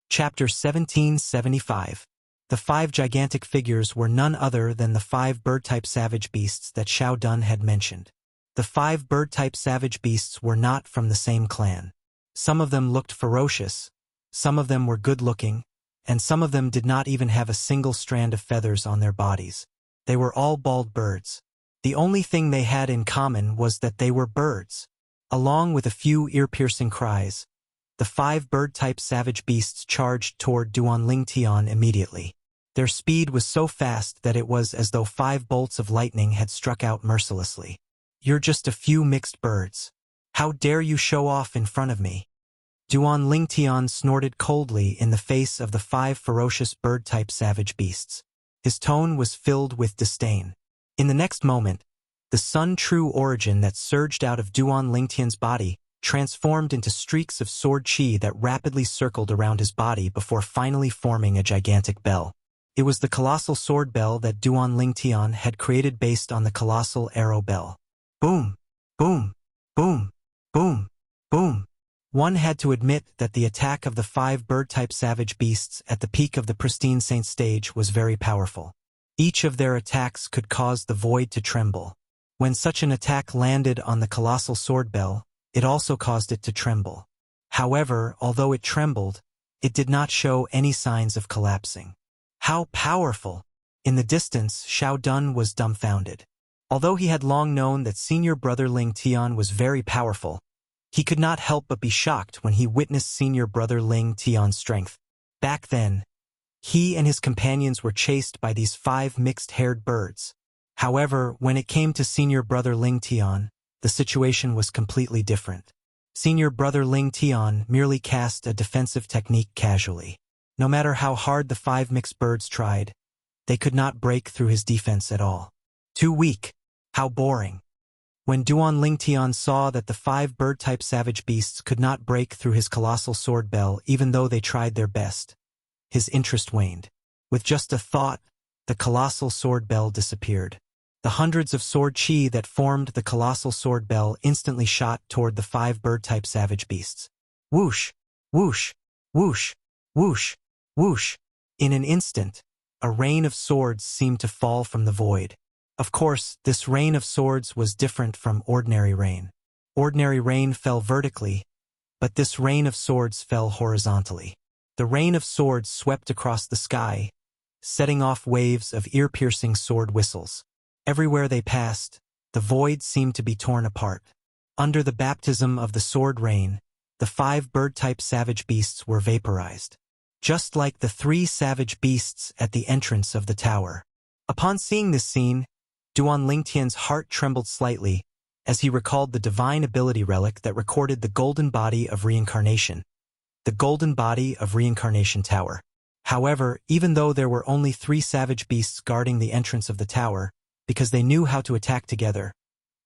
Chapter 1775. The 5 gigantic figures were none other than the 5 bird-type savage beasts that Xiao Dun had mentioned. The 5 bird-type savage beasts were not from the same clan. Some of them looked ferocious, some of them were good-looking, and some of them did not even have a single strand of feathers on their bodies. They were all bald birds. The only thing they had in common was that they were birds. Along with a few ear-piercing cries, the 5 bird-type savage beasts charged toward Duan Lingtian immediately. Their speed was so fast that it was as though 5 bolts of lightning had struck out mercilessly. "You're just a few mixed birds. How dare you show off in front of me?" Duan Lingtian snorted coldly in the face of the 5 ferocious bird-type savage beasts. His tone was filled with disdain. In the next moment, the sun-true origin that surged out of Duan Lingtian's body transformed into streaks of sword chi that rapidly circled around his body before finally forming a gigantic bell. It was the colossal sword bell that Duan Lingtian had created based on the colossal arrow bell. Boom! Boom! Boom! Boom! Boom! One had to admit that the attack of the 5 bird-type savage beasts at the peak of the pristine saint stage was very powerful. Each of their attacks could cause the void to tremble. When such an attack landed on the colossal sword bell, it also caused it to tremble. However, although it trembled, it did not show any signs of collapsing. How powerful! In the distance, Xiao Dun was dumbfounded. Although he had long known that senior brother Ling Tian was very powerful, he could not help but be shocked when he witnessed senior brother Ling Tian's strength. Back then, he and his companions were chased by these 5 mixed-haired birds. However, when it came to senior brother Ling Tian, the situation was completely different. Senior brother Ling Tian merely cast a defensive technique casually. No matter how hard the 5 mixed birds tried, they could not break through his defense at all. Too weak. How boring. When Duan Lingtian saw that the 5 bird-type savage beasts could not break through his colossal sword bell even though they tried their best, his interest waned. With just a thought, the colossal sword bell disappeared. The hundreds of sword chi that formed the colossal sword bell instantly shot toward the 5 bird-type savage beasts. Whoosh! Whoosh! Whoosh! Whoosh! Whoosh! In an instant, a rain of swords seemed to fall from the void. Of course, this rain of swords was different from ordinary rain. Ordinary rain fell vertically, but this rain of swords fell horizontally. The rain of swords swept across the sky, setting off waves of ear-piercing sword whistles. Everywhere they passed, the void seemed to be torn apart. Under the baptism of the sword rain, the 5 bird-type savage beasts were vaporized. Just like the 3 savage beasts at the entrance of the tower. Upon seeing this scene, Duan Lingtian's heart trembled slightly as he recalled the divine ability relic that recorded the golden body of reincarnation. The golden body of reincarnation tower. However, even though there were only 3 savage beasts guarding the entrance of the tower, because they knew how to attack together,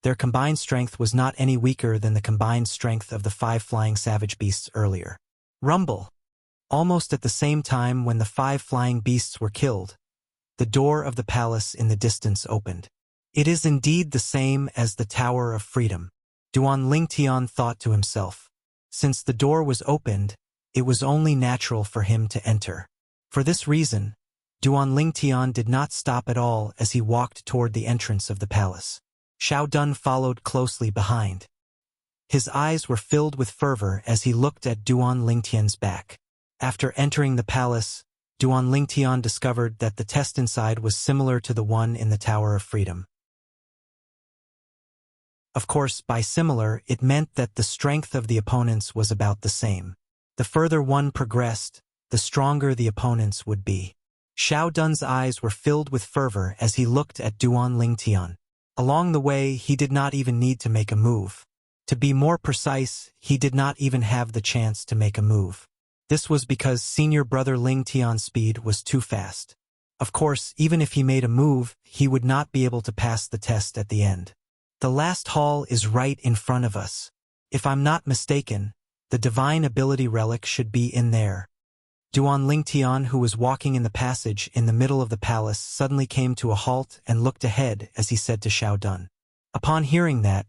their combined strength was not any weaker than the combined strength of the 5 flying savage beasts earlier. Rumble! Almost at the same time when the 5 flying beasts were killed, the door of the palace in the distance opened. It is indeed the same as the Tower of Freedom, Duan Lingtian thought to himself. Since the door was opened, it was only natural for him to enter. For this reason, Duan Lingtian did not stop at all as he walked toward the entrance of the palace. Xiao Dun followed closely behind. His eyes were filled with fervor as he looked at Duan Lingtian's back. After entering the palace, Duan Lingtian discovered that the test inside was similar to the one in the Tower of Freedom. Of course, by similar, it meant that the strength of the opponents was about the same. The further one progressed, the stronger the opponents would be. Xiao Dun's eyes were filled with fervor as he looked at Duan Lingtian. Along the way, he did not even need to make a move. To be more precise, he did not even have the chance to make a move. This was because senior brother Lingtian's speed was too fast. Of course, even if he made a move, he would not be able to pass the test at the end. The last hall is right in front of us. If I'm not mistaken, the divine ability relic should be in there. Duan Lingtian, who was walking in the passage in the middle of the palace, suddenly came to a halt and looked ahead as he said to Xiao Dun. Upon hearing that,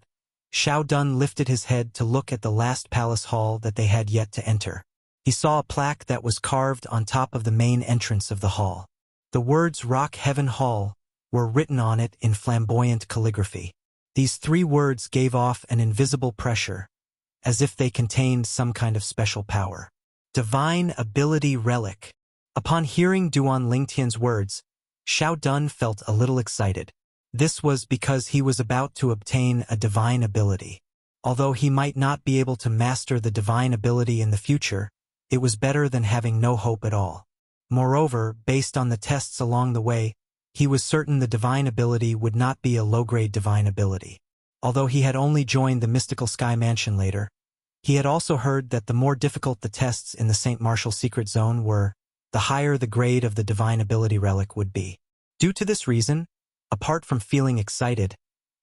Xiao Dun lifted his head to look at the last palace hall that they had yet to enter. He saw a plaque that was carved on top of the main entrance of the hall. The words Rock Heaven Hall were written on it in flamboyant calligraphy. These 3 words gave off an invisible pressure, as if they contained some kind of special power. Divine Ability Relic. Upon hearing Duan Lingtian's words, Xiao Dun felt a little excited. This was because he was about to obtain a divine ability. Although he might not be able to master the divine ability in the future, it was better than having no hope at all. Moreover, based on the tests along the way, he was certain the divine ability would not be a low-grade divine ability. Although he had only joined the Mystical Sky Mansion later, he had also heard that the more difficult the tests in the St. Martial Secret Zone were, the higher the grade of the divine ability relic would be. Due to this reason, apart from feeling excited,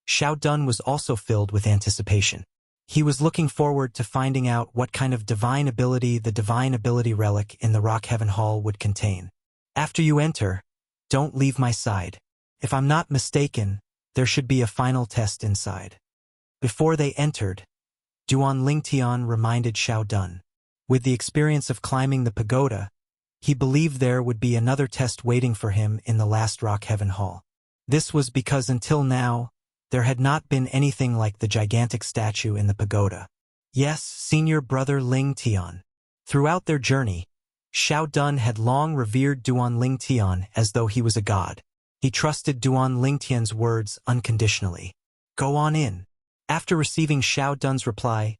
Xiao Dun was also filled with anticipation. He was looking forward to finding out what kind of divine ability the divine ability relic in the Rock Heaven Hall would contain. After you enter, don't leave my side. If I'm not mistaken, there should be a final test inside. Before they entered, Duan Lingtian reminded Xiao Dun. With the experience of climbing the pagoda, he believed there would be another test waiting for him in the last Rock Heaven Hall. This was because until now, there had not been anything like the gigantic statue in the pagoda. Yes, senior brother Lingtian. Throughout their journey, Xiao Dun had long revered Duan Lingtian as though he was a god. He trusted Duan Lingtian's words unconditionally. Go on in. After receiving Xiao Dun's reply,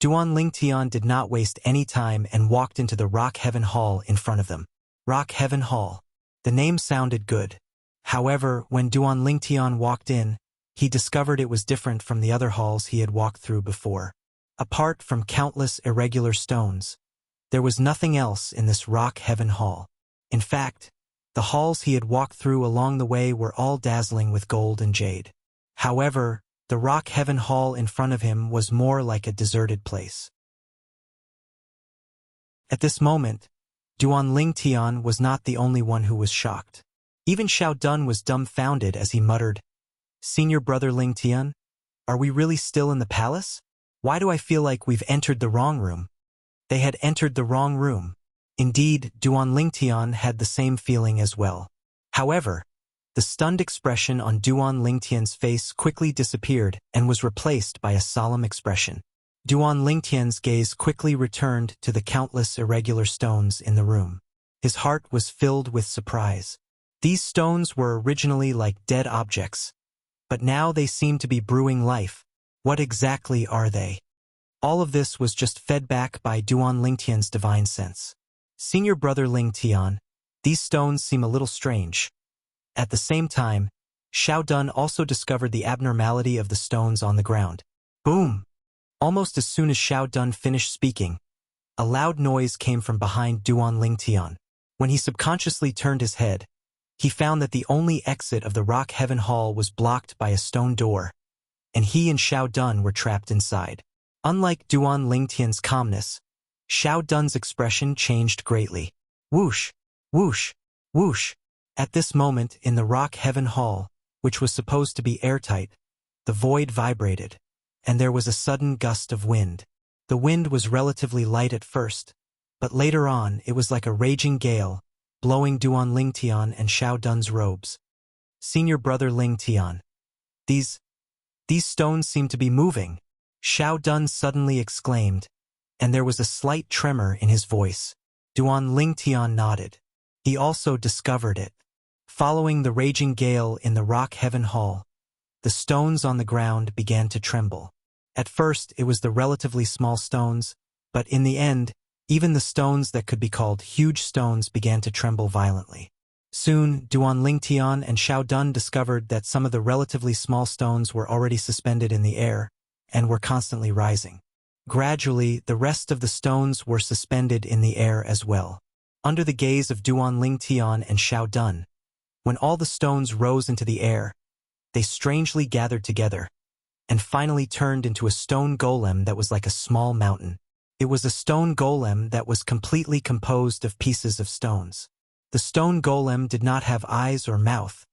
Duan Lingtian did not waste any time and walked into the Rock Heaven Hall in front of them. Rock Heaven Hall. The name sounded good. However, when Duan Lingtian walked in, he discovered it was different from the other halls he had walked through before. Apart from countless irregular stones, there was nothing else in this Rock Heaven Hall. In fact, the halls he had walked through along the way were all dazzling with gold and jade. However, the Rock Heaven Hall in front of him was more like a deserted place. At this moment, Duan Lingtian was not the only one who was shocked. Even Xiao Dun was dumbfounded as he muttered, "Senior brother Lingtian, are we really still in the palace? Why do I feel like we've entered the wrong room?" They had entered the wrong room. Indeed, Duan Lingtian had the same feeling as well. However, the stunned expression on Duan Lingtian's face quickly disappeared and was replaced by a solemn expression. Duan Lingtian's gaze quickly returned to the countless irregular stones in the room. His heart was filled with surprise. These stones were originally like dead objects, but now they seemed to be brewing life. What exactly are they? All of this was just fed back by Duan Lingtian's divine sense. Senior brother Lingtian, these stones seem a little strange. At the same time, Xiao Dun also discovered the abnormality of the stones on the ground. Boom! Almost as soon as Xiao Dun finished speaking, a loud noise came from behind Duan Lingtian. When he subconsciously turned his head, he found that the only exit of the Rock Heaven Hall was blocked by a stone door, and he and Xiao Dun were trapped inside. Unlike Duan Lingtian's calmness, Xiao Dun's expression changed greatly. Whoosh! Whoosh! Whoosh! At this moment, in the Rock Heaven Hall, which was supposed to be airtight, the void vibrated, and there was a sudden gust of wind. The wind was relatively light at first, but later on it was like a raging gale, blowing Duan Lingtian and Xiao Dun's robes. Senior brother Lingtian. These stones seem to be moving. Xiao Dun suddenly exclaimed, and there was a slight tremor in his voice. Duan Lingtian nodded. He also discovered it. Following the raging gale in the Rock Heaven Hall, the stones on the ground began to tremble. At first it was the relatively small stones, but in the end, even the stones that could be called huge stones began to tremble violently. Soon, Duan Lingtian and Xiao Dun discovered that some of the relatively small stones were already suspended in the air and were constantly rising. Gradually, the rest of the stones were suspended in the air as well. Under the gaze of Duan Lingtian and Xiao Dun, when all the stones rose into the air, they strangely gathered together, and finally turned into a stone golem that was like a small mountain. It was a stone golem that was completely composed of pieces of stones. The stone golem did not have eyes or mouth,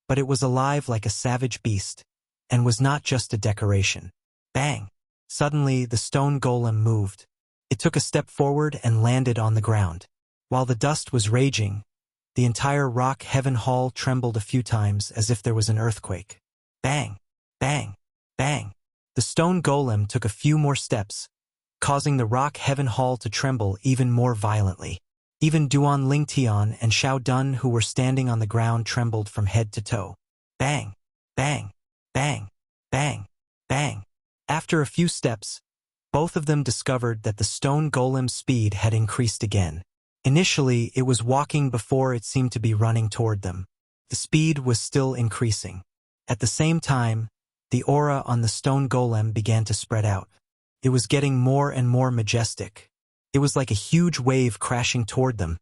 but it was alive like a savage beast, and was not just a decoration. Bang! Suddenly, the stone golem moved. It took a step forward and landed on the ground. While the dust was raging, the entire Rock Heaven Hall trembled a few times as if there was an earthquake. Bang! Bang! Bang! The stone golem took a few more steps, causing the Rock Heaven Hall to tremble even more violently. Even Duan Lingtian and Xiao Dun, who were standing on the ground, trembled from head to toe. Bang! Bang! Bang! Bang! Bang! After a few steps, both of them discovered that the stone golem's speed had increased again. Initially, it was walking before it seemed to be running toward them. The speed was still increasing. At the same time, the aura on the stone golem began to spread out. It was getting more and more majestic. It was like a huge wave crashing toward them,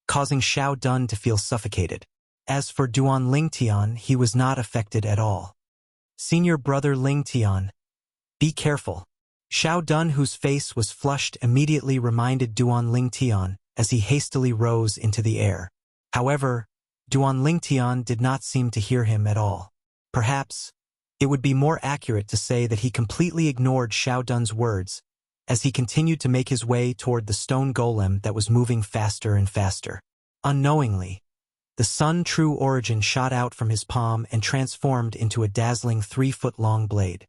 causing Xiao Dun to feel suffocated. As for Duan Lingtian, he was not affected at all. Senior brother Lingtian, be careful. Xiao Dun, whose face was flushed, immediately reminded Duan Lingtian as he hastily rose into the air. However, Duan Lingtian did not seem to hear him at all. Perhaps it would be more accurate to say that he completely ignored Xiao Dun's words as he continued to make his way toward the stone golem that was moving faster and faster. Unknowingly, the Sun True Origin shot out from his palm and transformed into a dazzling 3-foot-long blade.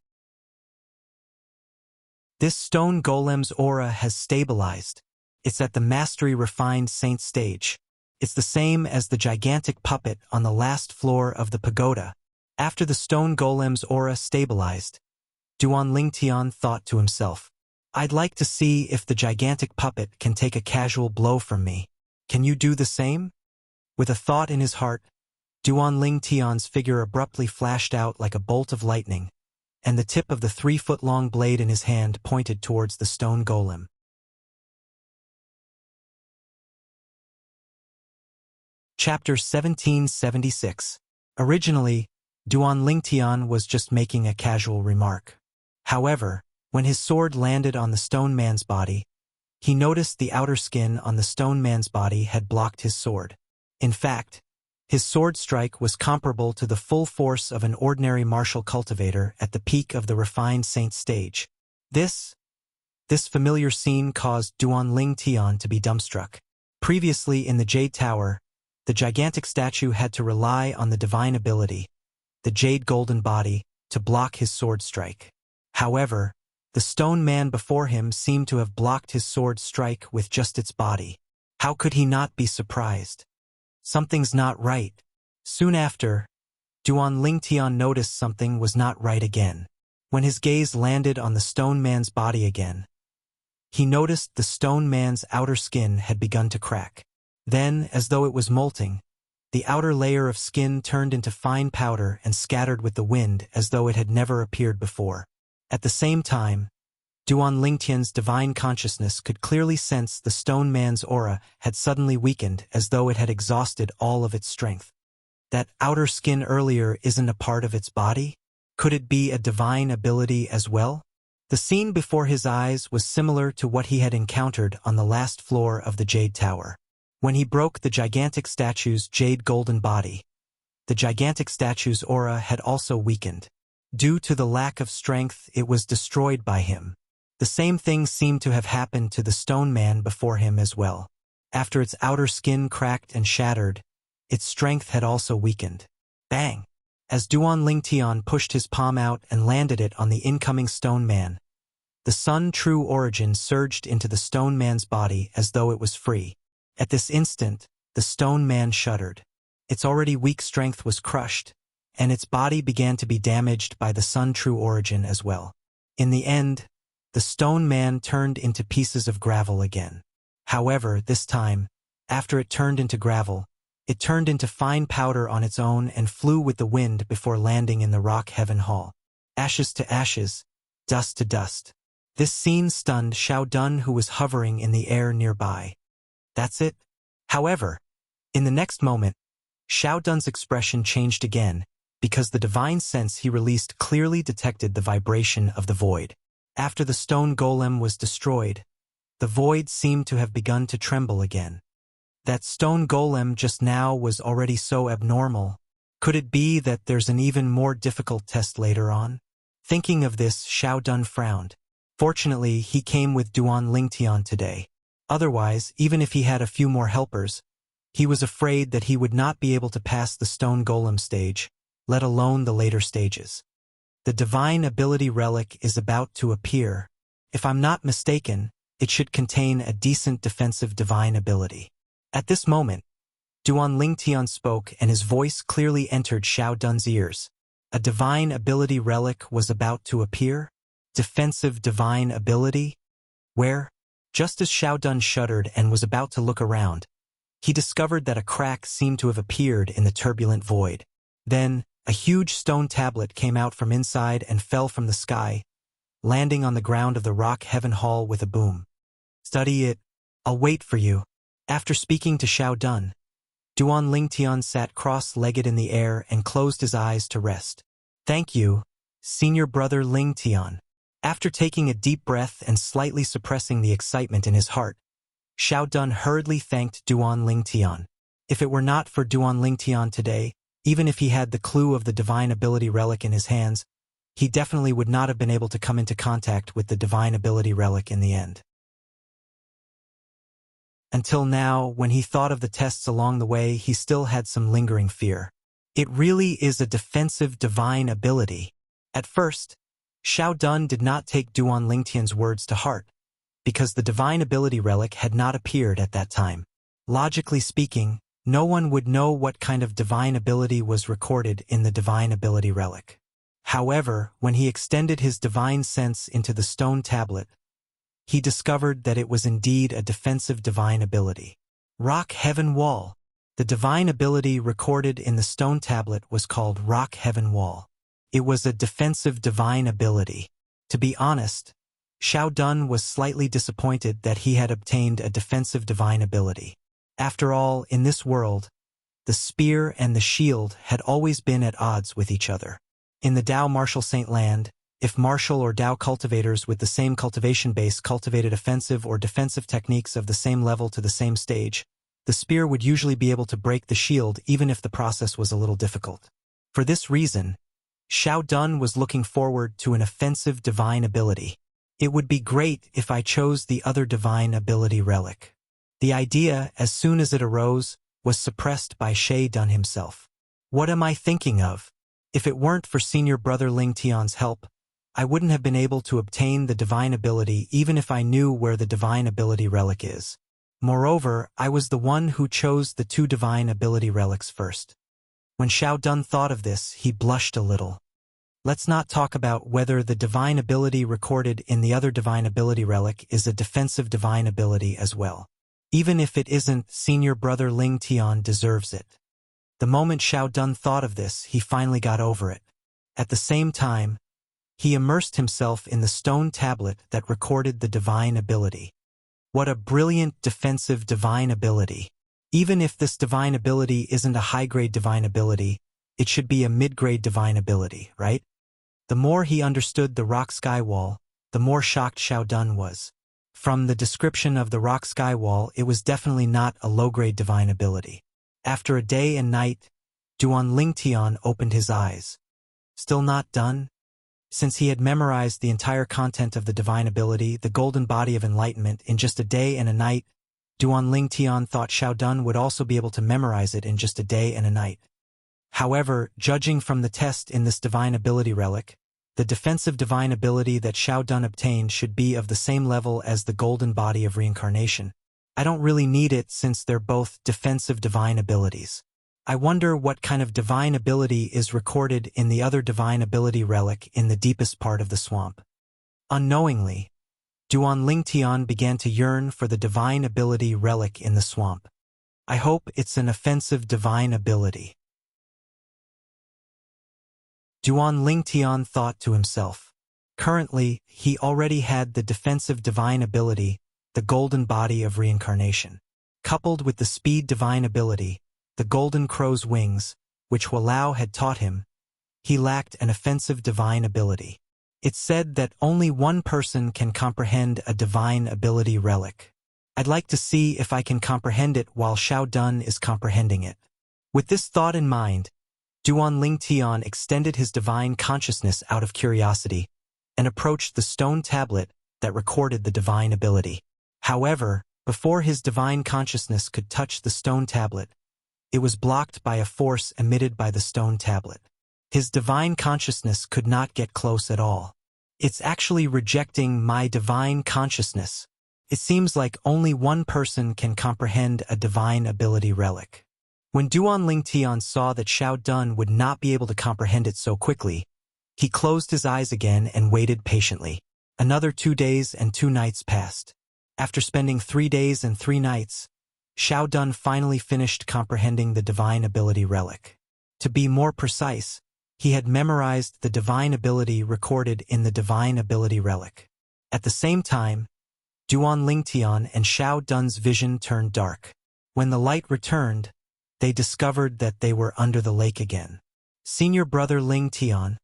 This stone golem's aura has stabilized. It's at the Mastery Refined Saint stage. It's the same as the gigantic puppet on the last floor of the pagoda. After the stone golem's aura stabilized, Duan Lingtian thought to himself, I'd like to see if the gigantic puppet can take a casual blow from me. Can you do the same? With a thought in his heart, Duan Lingtian's figure abruptly flashed out like a bolt of lightning, and the tip of the 3-foot-long blade in his hand pointed towards the stone golem. Chapter 1776. Originally, Duan Lingtian was just making a casual remark. However, when his sword landed on the stone man's body, he noticed the outer skin on the stone man's body had blocked his sword. In fact, his sword strike was comparable to the full force of an ordinary martial cultivator at the peak of the refined saint stage. This familiar scene caused Duan Lingtian to be dumbstruck. Previously in the Jade Tower, the gigantic statue had to rely on the divine ability, the Jade Golden Body, to block his sword strike. However, the stone man before him seemed to have blocked his sword strike with just its body. How could he not be surprised? Something's not right. Soon after, Duan Lingtian noticed something was not right again. When his gaze landed on the stone man's body again, he noticed the stone man's outer skin had begun to crack. Then, as though it was molting, the outer layer of skin turned into fine powder and scattered with the wind as though it had never appeared before. At the same time, Duan Lingtian's divine consciousness could clearly sense the stone man's aura had suddenly weakened as though it had exhausted all of its strength. That outer skin earlier isn't a part of its body? Could it be a divine ability as well? The scene before his eyes was similar to what he had encountered on the last floor of the Jade Tower. When he broke the gigantic statue's jade golden body, the gigantic statue's aura had also weakened. Due to the lack of strength, it was destroyed by him. The same thing seemed to have happened to the stone man before him as well. After its outer skin cracked and shattered, its strength had also weakened. Bang! As Duan Lingtian pushed his palm out and landed it on the incoming stone man, The sun true origin surged into the stone man's body as though it was free. At this instant, the stone man shuddered. Its already weak strength was crushed, and its body began to be damaged by the sun true origin as well. In the end, the stone man turned into pieces of gravel again. However, this time, after it turned into gravel, it turned into fine powder on its own and flew with the wind before landing in the rock heaven hall. Ashes to ashes, dust to dust. This scene stunned Xiao Dun, who was hovering in the air nearby. That's it? However, in the next moment, Xiao Dun's expression changed again, because the divine sense he released clearly detected the vibration of the void. After the stone golem was destroyed, the void seemed to have begun to tremble again. That stone golem just now was already so abnormal. Could it be that there's an even more difficult test later on? Thinking of this, Xiao Dun frowned. Fortunately, he came with Duan Lingtian today. Otherwise, even if he had a few more helpers, he was afraid that he would not be able to pass the stone golem stage, let alone the later stages. The divine ability relic is about to appear. If I'm not mistaken, it should contain a decent defensive divine ability. At this moment, Duan Lingtian spoke and his voice clearly entered Xiao Dun's ears. A divine ability relic was about to appear? Defensive divine ability? Where? Just as Xiao Dun shuddered and was about to look around, he discovered that a crack seemed to have appeared in the turbulent void. Then, a huge stone tablet came out from inside and fell from the sky, landing on the ground of the rock heaven hall with a boom. Study it. I'll wait for you. After speaking to Xiao Dun, Duan Lingtian sat cross-legged in the air and closed his eyes to rest. Thank you, senior brother Lingtian. After taking a deep breath and slightly suppressing the excitement in his heart, Xiao Dun hurriedly thanked Duan Lingtian. If it were not for Duan Lingtian today, even if he had the clue of the divine ability relic in his hands, he definitely would not have been able to come into contact with the divine ability relic in the end. Until now, when he thought of the tests along the way, he still had some lingering fear. It really is a defensive divine ability. At first, Xiao Dun did not take Duan Lingtian's words to heart, because the divine ability relic had not appeared at that time. Logically speaking, no one would know what kind of divine ability was recorded in the divine ability relic. However, when he extended his divine sense into the stone tablet, he discovered that it was indeed a defensive divine ability. Rock Heaven Wall. The divine ability recorded in the stone tablet was called Rock Heaven Wall. It was a defensive divine ability. To be honest, Xiao Dun was slightly disappointed that he had obtained a defensive divine ability. After all, in this world, the spear and the shield had always been at odds with each other. In the Dao Martial Saint Land, if martial or Dao cultivators with the same cultivation base cultivated offensive or defensive techniques of the same level to the same stage, the spear would usually be able to break the shield even if the process was a little difficult. For this reason, Xiao Dun was looking forward to an offensive divine ability. It would be great if I chose the other divine ability relic. The idea, as soon as it arose, was suppressed by Xiao Dun himself. What am I thinking of? If it weren't for senior brother Lingtian's help, I wouldn't have been able to obtain the divine ability even if I knew where the divine ability relic is. Moreover, I was the one who chose the two divine ability relics first. When Xiao Dun thought of this, he blushed a little. Let's not talk about whether the divine ability recorded in the other divine ability relic is a defensive divine ability as well. Even if it isn't, senior brother Lingtian deserves it. The moment Xiao Dun thought of this, he finally got over it. At the same time, he immersed himself in the stone tablet that recorded the divine ability. What a brilliant defensive divine ability. Even if this divine ability isn't a high-grade divine ability, it should be a mid-grade divine ability, right? The more he understood the rock sky wall, the more shocked Xiao Dun was. From the description of the rock sky wall, it was definitely not a low-grade divine ability. After a day and night, Duan Lingtian opened his eyes. Still not done? Since he had memorized the entire content of the divine ability, the golden body of enlightenment, in just a day and a night, Duan Lingtian thought Xiao Dun would also be able to memorize it in just a day and a night. However, judging from the test in this divine ability relic, The defensive divine ability that Xiao Dun obtained should be of the same level as the golden body of reincarnation. I don't really need it since they're both defensive divine abilities. I wonder what kind of divine ability is recorded in the other divine ability relic in the deepest part of the swamp. Unknowingly, Duan Lingtian began to yearn for the divine ability relic in the swamp. I hope it's an offensive divine ability. Duan Lingtian thought to himself. Currently, he already had the defensive divine ability, the golden body of reincarnation. Coupled with the speed divine ability, the golden crow's wings, which Walao had taught him, he lacked an offensive divine ability. It's said that only one person can comprehend a divine ability relic. I'd like to see if I can comprehend it while Xiao Dun is comprehending it. With this thought in mind, Duan Lingtian extended his divine consciousness out of curiosity and approached the stone tablet that recorded the divine ability. However, before his divine consciousness could touch the stone tablet, it was blocked by a force emitted by the stone tablet. His divine consciousness could not get close at all. It's actually rejecting my divine consciousness. It seems like only one person can comprehend a divine ability relic. When Duan Lingtian saw that Xiao Dun would not be able to comprehend it so quickly, he closed his eyes again and waited patiently. Another 2 days and 2 nights passed. After spending 3 days and 3 nights, Xiao Dun finally finished comprehending the divine ability relic. To be more precise, he had memorized the divine ability recorded in the divine ability relic. At the same time, Duan Lingtian and Xiao Dun's vision turned dark. When the light returned, they discovered that they were under the lake again. Senior brother Lingtian,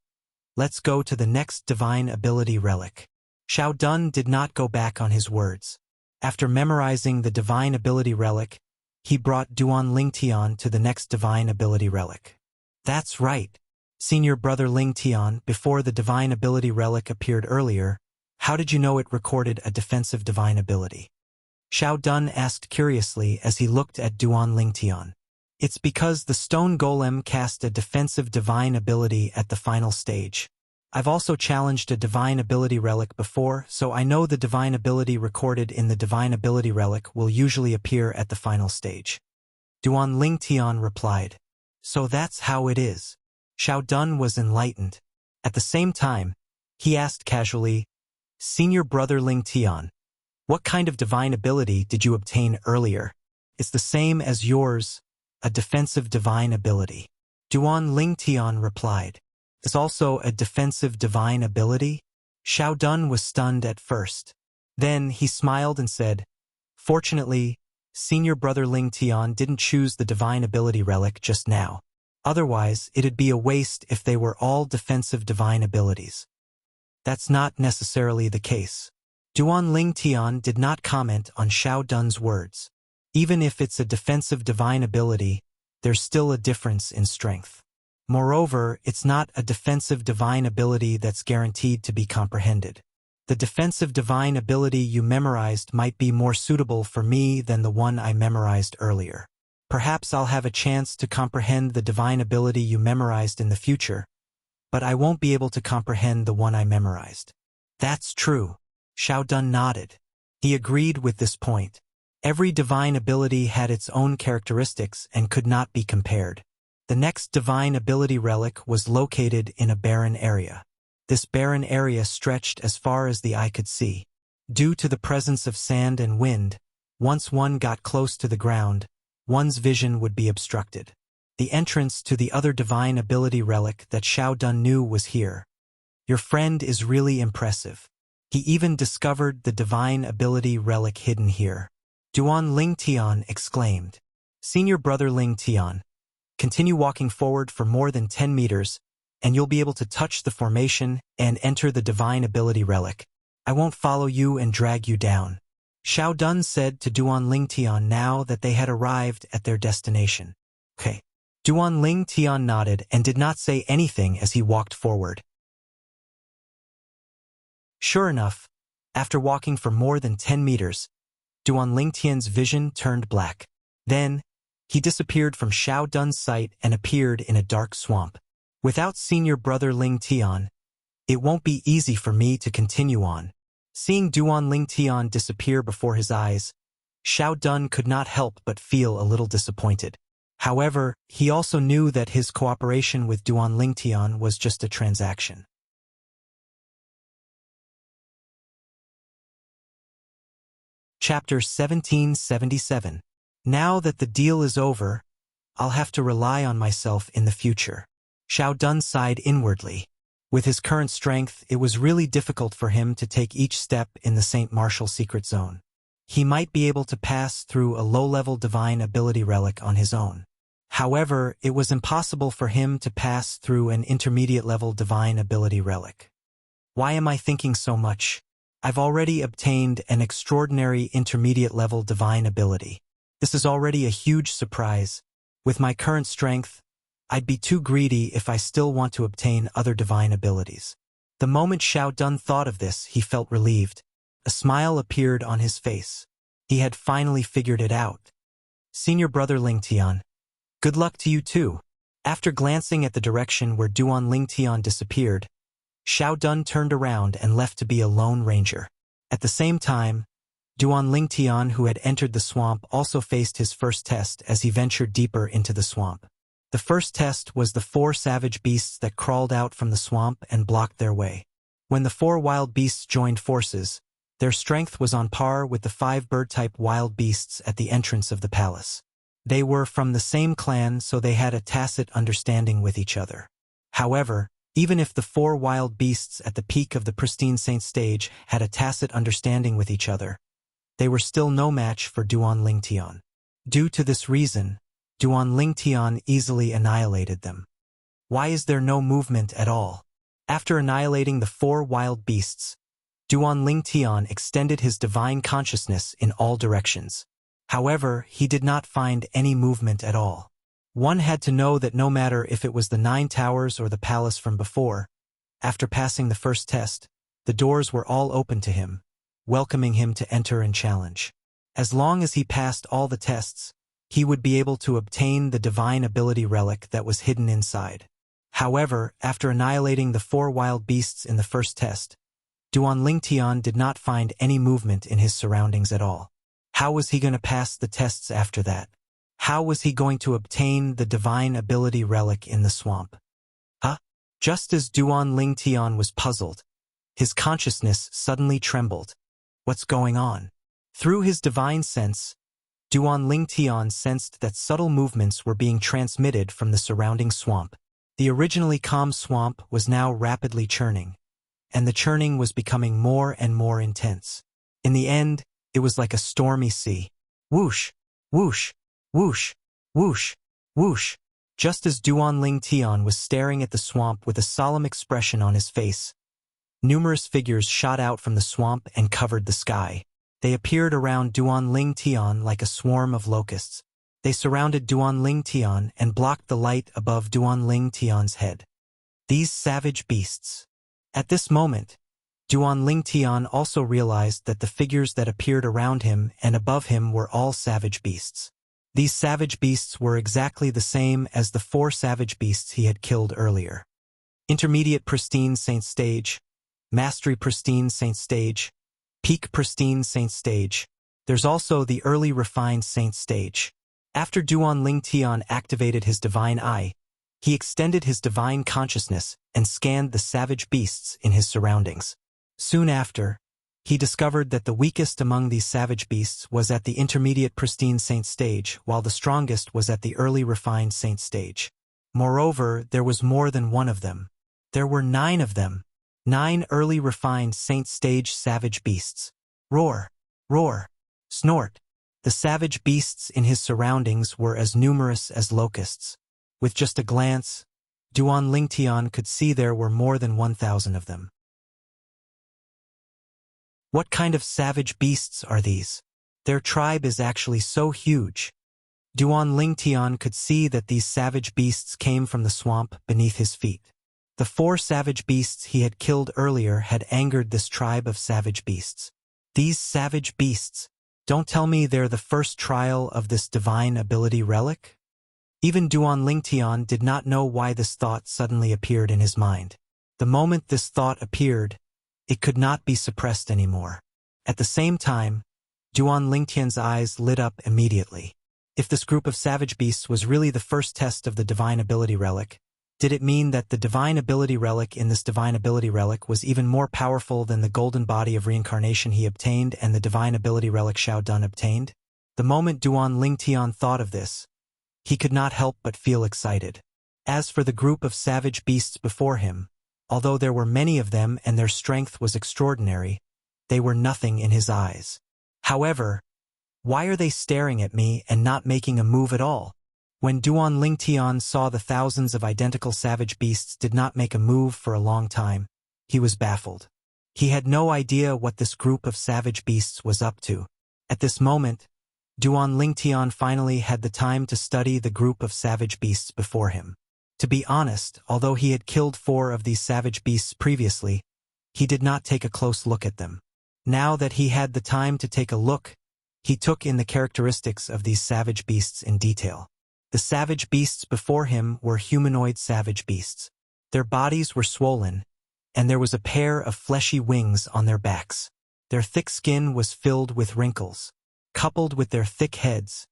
let's go to the next divine ability relic. Xiao Dun did not go back on his words. After memorizing the divine ability relic, he brought Duan Lingtian to the next divine ability relic. That's right. Senior brother Lingtian, before the divine ability relic appeared earlier, how did you know it recorded a defensive divine ability? Xiao Dun asked curiously as he looked at Duan Lingtian. It's because the stone golem cast a defensive divine ability at the final stage. I've also challenged a divine ability relic before, so I know the divine ability recorded in the divine ability relic will usually appear at the final stage. Duan Lingtian replied. So that's how it is. Xiao Dun was enlightened. At the same time, he asked casually, Senior brother Lingtian, what kind of divine ability did you obtain earlier? It's the same as yours, a defensive divine ability. Duan Lingtian replied. It's also a defensive divine ability? Xiao Dun was stunned at first. Then he smiled and said, Fortunately, Senior brother Lingtian didn't choose the divine ability relic just now. Otherwise, it'd be a waste if they were all defensive divine abilities. That's not necessarily the case. Duan Lingtian did not comment on Xiao Dun's words. Even if it's a defensive divine ability, there's still a difference in strength. Moreover, it's not a defensive divine ability that's guaranteed to be comprehended. The defensive divine ability you memorized might be more suitable for me than the one I memorized earlier. Perhaps I'll have a chance to comprehend the divine ability you memorized in the future, but I won't be able to comprehend the one I memorized. That's true. Xiao Dun nodded. He agreed with this point. Every divine ability had its own characteristics and could not be compared. The next divine ability relic was located in a barren area. This barren area stretched as far as the eye could see. Due to the presence of sand and wind, once one got close to the ground, one's vision would be obstructed. The entrance to the other divine ability relic that Xiao Dun knew was here. Your friend is really impressive. He even discovered the divine ability relic hidden here. Duan Lingtian exclaimed. Senior brother Lingtian, continue walking forward for more than 10 meters, and you'll be able to touch the formation and enter the divine ability relic. I won't follow you and drag you down. Xiao Dun said to Duan Lingtian now that they had arrived at their destination. Okay. Duan Lingtian nodded and did not say anything as he walked forward. Sure enough, after walking for more than 10 meters, Duan Lingtian's vision turned black. Then, he disappeared from Xiao Dun's sight and appeared in a dark swamp. Without senior brother Lingtian, It won't be easy for me to continue on. Seeing Duan Lingtian disappear before his eyes, Xiao Dun could not help but feel a little disappointed. However, he also knew that his cooperation with Duan Lingtian was just a transaction. Chapter 1777. Now that the deal is over, I'll have to rely on myself in the future. Xiao Dun sighed inwardly. With his current strength, it was really difficult for him to take each step in the St. Martial secret zone. He might be able to pass through a low-level divine ability relic on his own. However, it was impossible for him to pass through an intermediate-level divine ability relic. Why am I thinking so much? I've already obtained an extraordinary intermediate-level divine ability. This is already a huge surprise. With my current strength, I'd be too greedy if I still want to obtain other divine abilities. The moment Xiao Dun thought of this, he felt relieved. A smile appeared on his face. He had finally figured it out. Senior brother Lingtian, good luck to you too. After glancing at the direction where Duan Lingtian disappeared, Xiao Dun turned around and left to be a lone ranger. At the same time, Duan Lingtian, who had entered the swamp, also faced his first test as he ventured deeper into the swamp. The first test was the 4 savage beasts that crawled out from the swamp and blocked their way. When the 4 wild beasts joined forces, their strength was on par with the 5 bird-type wild beasts at the entrance of the palace. They were from the same clan, so they had a tacit understanding with each other. However, even if the 4 wild beasts at the peak of the pristine saint stage had a tacit understanding with each other, they were still no match for Duan Lingtian. Due to this reason, Duan Lingtian easily annihilated them. Why is there no movement at all? After annihilating the 4 wild beasts, Duan Lingtian extended his divine consciousness in all directions. However, he did not find any movement at all. One had to know that no matter if it was the 9 towers or the palace from before, after passing the first test, the doors were all open to him, welcoming him to enter and challenge. As long as he passed all the tests, he would be able to obtain the divine ability relic that was hidden inside. However, after annihilating the 4 wild beasts in the first test, Duan Lingtian did not find any movement in his surroundings at all. How was he going to pass the tests after that? How was he going to obtain the divine ability relic in the swamp? Just as Duan Lingtian was puzzled, his consciousness suddenly trembled. What's going on? Through his divine sense, Duan Lingtian sensed that subtle movements were being transmitted from the surrounding swamp. The originally calm swamp was now rapidly churning, and the churning was becoming more and more intense. In the end, it was like a stormy sea. Whoosh, whoosh, whoosh, whoosh, whoosh. Just as Duan Lingtian was staring at the swamp with a solemn expression on his face, numerous figures shot out from the swamp and covered the sky. They appeared around Duan Lingtian like a swarm of locusts. They surrounded Duan Lingtian and blocked the light above Duan Lingtian's head. These savage beasts. At this moment, Duan Lingtian also realized that the figures that appeared around him and above him were all savage beasts. These savage beasts were exactly the same as the 4 savage beasts he had killed earlier. Intermediate pristine saint stage, mastery pristine saint stage, peak pristine saint stage. There's also the early refined saint stage. After Duan Lingtian activated his divine eye, he extended his divine consciousness and scanned the savage beasts in his surroundings. Soon after, he discovered that the weakest among these savage beasts was at the intermediate pristine saint stage, while the strongest was at the early refined saint stage. Moreover, there was more than one of them. There were 9 of them. 9 early refined saint stage savage beasts. Roar, roar, snort. The savage beasts in his surroundings were as numerous as locusts. With just a glance, Duan Lingtian could see there were more than 1,000 of them. What kind of savage beasts are these? Their tribe is actually so huge. Duan Lingtian could see that these savage beasts came from the swamp beneath his feet. The 4 savage beasts he had killed earlier had angered this tribe of savage beasts. These savage beasts, don't tell me they're the first trial of this divine ability relic? Even Duan Lingtian did not know why this thought suddenly appeared in his mind. The moment this thought appeared, it could not be suppressed anymore. At the same time, Duan Lingtian's eyes lit up immediately. If this group of savage beasts was really the first test of the Divine Ability Relic, did it mean that the Divine Ability Relic in this Divine Ability Relic was even more powerful than the golden body of reincarnation he obtained and the Divine Ability Relic Xiao Dun obtained? The moment Duan Lingtian thought of this, he could not help but feel excited. As for the group of savage beasts before him, although there were many of them and their strength was extraordinary, they were nothing in his eyes. However, why are they staring at me and not making a move at all? When Duan Lingtian saw the thousands of identical savage beasts did not make a move for a long time, he was baffled. He had no idea what this group of savage beasts was up to. At this moment, Duan Lingtian finally had the time to study the group of savage beasts before him. To be honest, although he had killed 4 of these savage beasts previously, he did not take a close look at them. Now that he had the time to take a look, he took in the characteristics of these savage beasts in detail. The savage beasts before him were humanoid savage beasts. Their bodies were swollen, and there was a pair of fleshy wings on their backs. Their thick skin was filled with wrinkles. Coupled with their thick heads,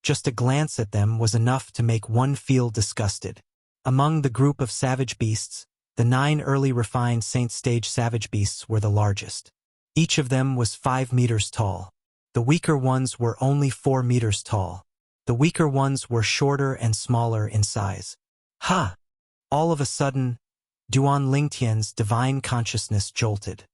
just a glance at them was enough to make one feel disgusted. Among the group of savage beasts, the 9 early refined Saint Stage savage beasts were the largest. Each of them was 5 meters tall. The weaker ones were only 4 meters tall. The weaker ones were shorter and smaller in size. Ha! All of a sudden, Duan Lingtian's divine consciousness jolted.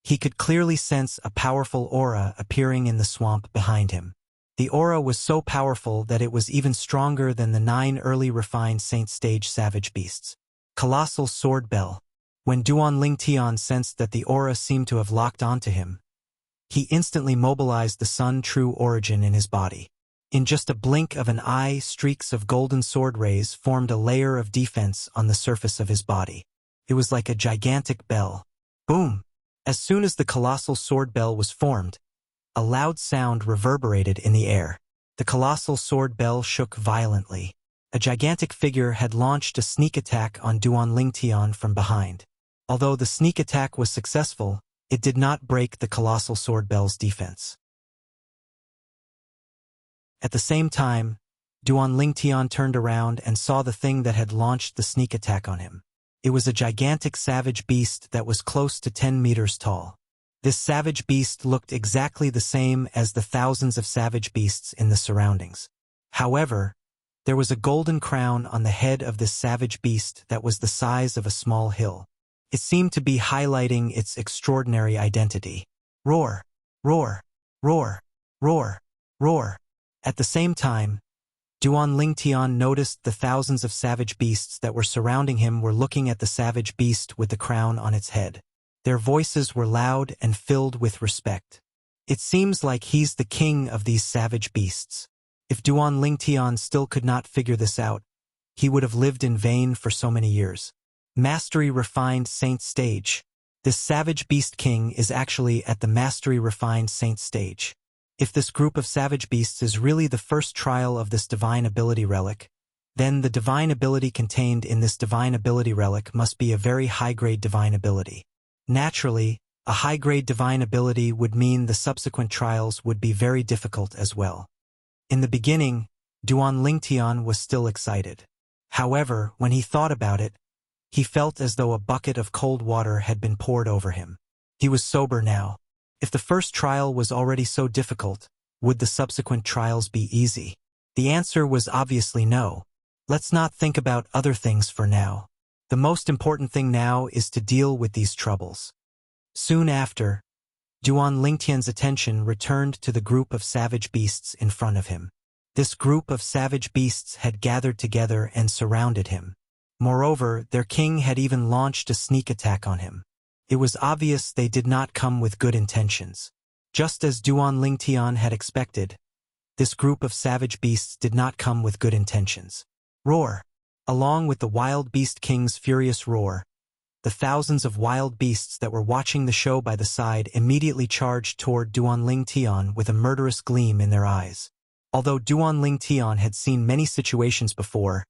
He could clearly sense a powerful aura appearing in the swamp behind him. The aura was so powerful that it was even stronger than the 9 early refined Saint Stage savage beasts. Colossal Sword Bell. When Duan Lingtian sensed that the aura seemed to have locked onto him, he instantly mobilized the Sun True Origin in his body. In just a blink of an eye, streaks of golden sword rays formed a layer of defense on the surface of his body. It was like a gigantic bell. Boom! As soon as the colossal sword bell was formed, a loud sound reverberated in the air. The colossal sword bell shook violently. A gigantic figure had launched a sneak attack on Duan Lingtian from behind. Although the sneak attack was successful, it did not break the colossal sword bell's defense. At the same time, Duan Lingtian turned around and saw the thing that had launched the sneak attack on him. It was a gigantic savage beast that was close to 10 meters tall. This savage beast looked exactly the same as the thousands of savage beasts in the surroundings. However, there was a golden crown on the head of this savage beast that was the size of a small hill. It seemed to be highlighting its extraordinary identity. Roar! Roar! Roar! Roar! Roar! At the same time, Duan Lingtian noticed the thousands of savage beasts that were surrounding him were looking at the savage beast with the crown on its head. Their voices were loud and filled with respect. It seems like he's the king of these savage beasts. If Duan Lingtian still could not figure this out, he would have lived in vain for so many years. Mastery Refined Saint Stage. This savage beast king is actually at the Mastery Refined Saint Stage. If this group of savage beasts is really the first trial of this divine ability relic, then the divine ability contained in this divine ability relic must be a very high-grade divine ability. Naturally, a high-grade divine ability would mean the subsequent trials would be very difficult as well. In the beginning, Duan Lingtian was still excited. However, when he thought about it, he felt as though a bucket of cold water had been poured over him. He was sober now. If the first trial was already so difficult, would the subsequent trials be easy? The answer was obviously no. Let's not think about other things for now. The most important thing now is to deal with these troubles. Soon after, Duan Lingtian's attention returned to the group of savage beasts in front of him. This group of savage beasts had gathered together and surrounded him. Moreover, their king had even launched a sneak attack on him. It was obvious they did not come with good intentions. Just as Duan Lingtian had expected, this group of savage beasts did not come with good intentions. Roar! Along with the wild beast king's furious roar, the thousands of wild beasts that were watching the show by the side immediately charged toward Duan Lingtian with a murderous gleam in their eyes. Although Duan Lingtian had seen many situations before,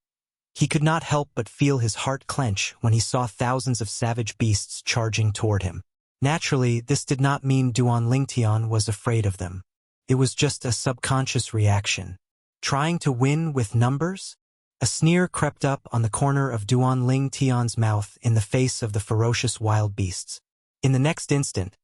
He could not help but feel his heart clench when he saw thousands of savage beasts charging toward him. Naturally, this did not mean Duan Lingtian was afraid of them. It was just a subconscious reaction. Trying to win with numbers? A sneer crept up on the corner of Duan Lingtian's mouth in the face of the ferocious wild beasts. In the next instant,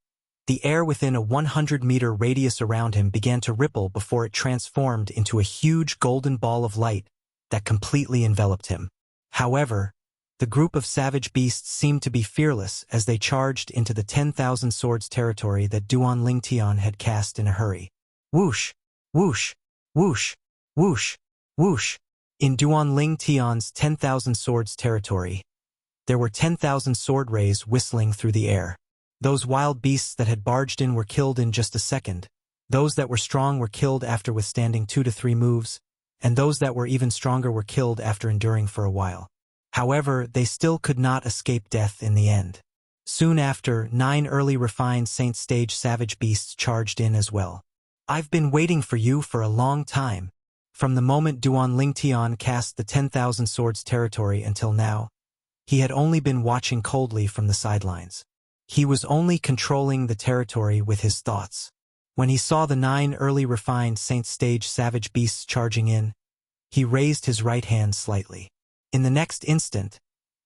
the air within a 100-meter radius around him began to ripple before it transformed into a huge golden ball of light that completely enveloped him. However, the group of savage beasts seemed to be fearless as they charged into the 10,000 swords territory that Duan Lingtian had cast in a hurry. Whoosh! Whoosh! Whoosh! Whoosh! Whoosh! In Duan Lingtian's 10,000 swords territory, there were 10,000 sword rays whistling through the air. Those wild beasts that had barged in were killed in just a second. Those that were strong were killed after withstanding 2 to 3 moves, and those that were even stronger were killed after enduring for a while. However, they still could not escape death in the end. Soon after, 9 early refined Saint Stage savage beasts charged in as well. I've been waiting for you for a long time. From the moment Duan Lingtian cast the 10,000 swords territory until now, he had only been watching coldly from the sidelines. He was only controlling the territory with his thoughts. When he saw the 9 early refined Saint Stage savage beasts charging in, he raised his right hand slightly. In the next instant,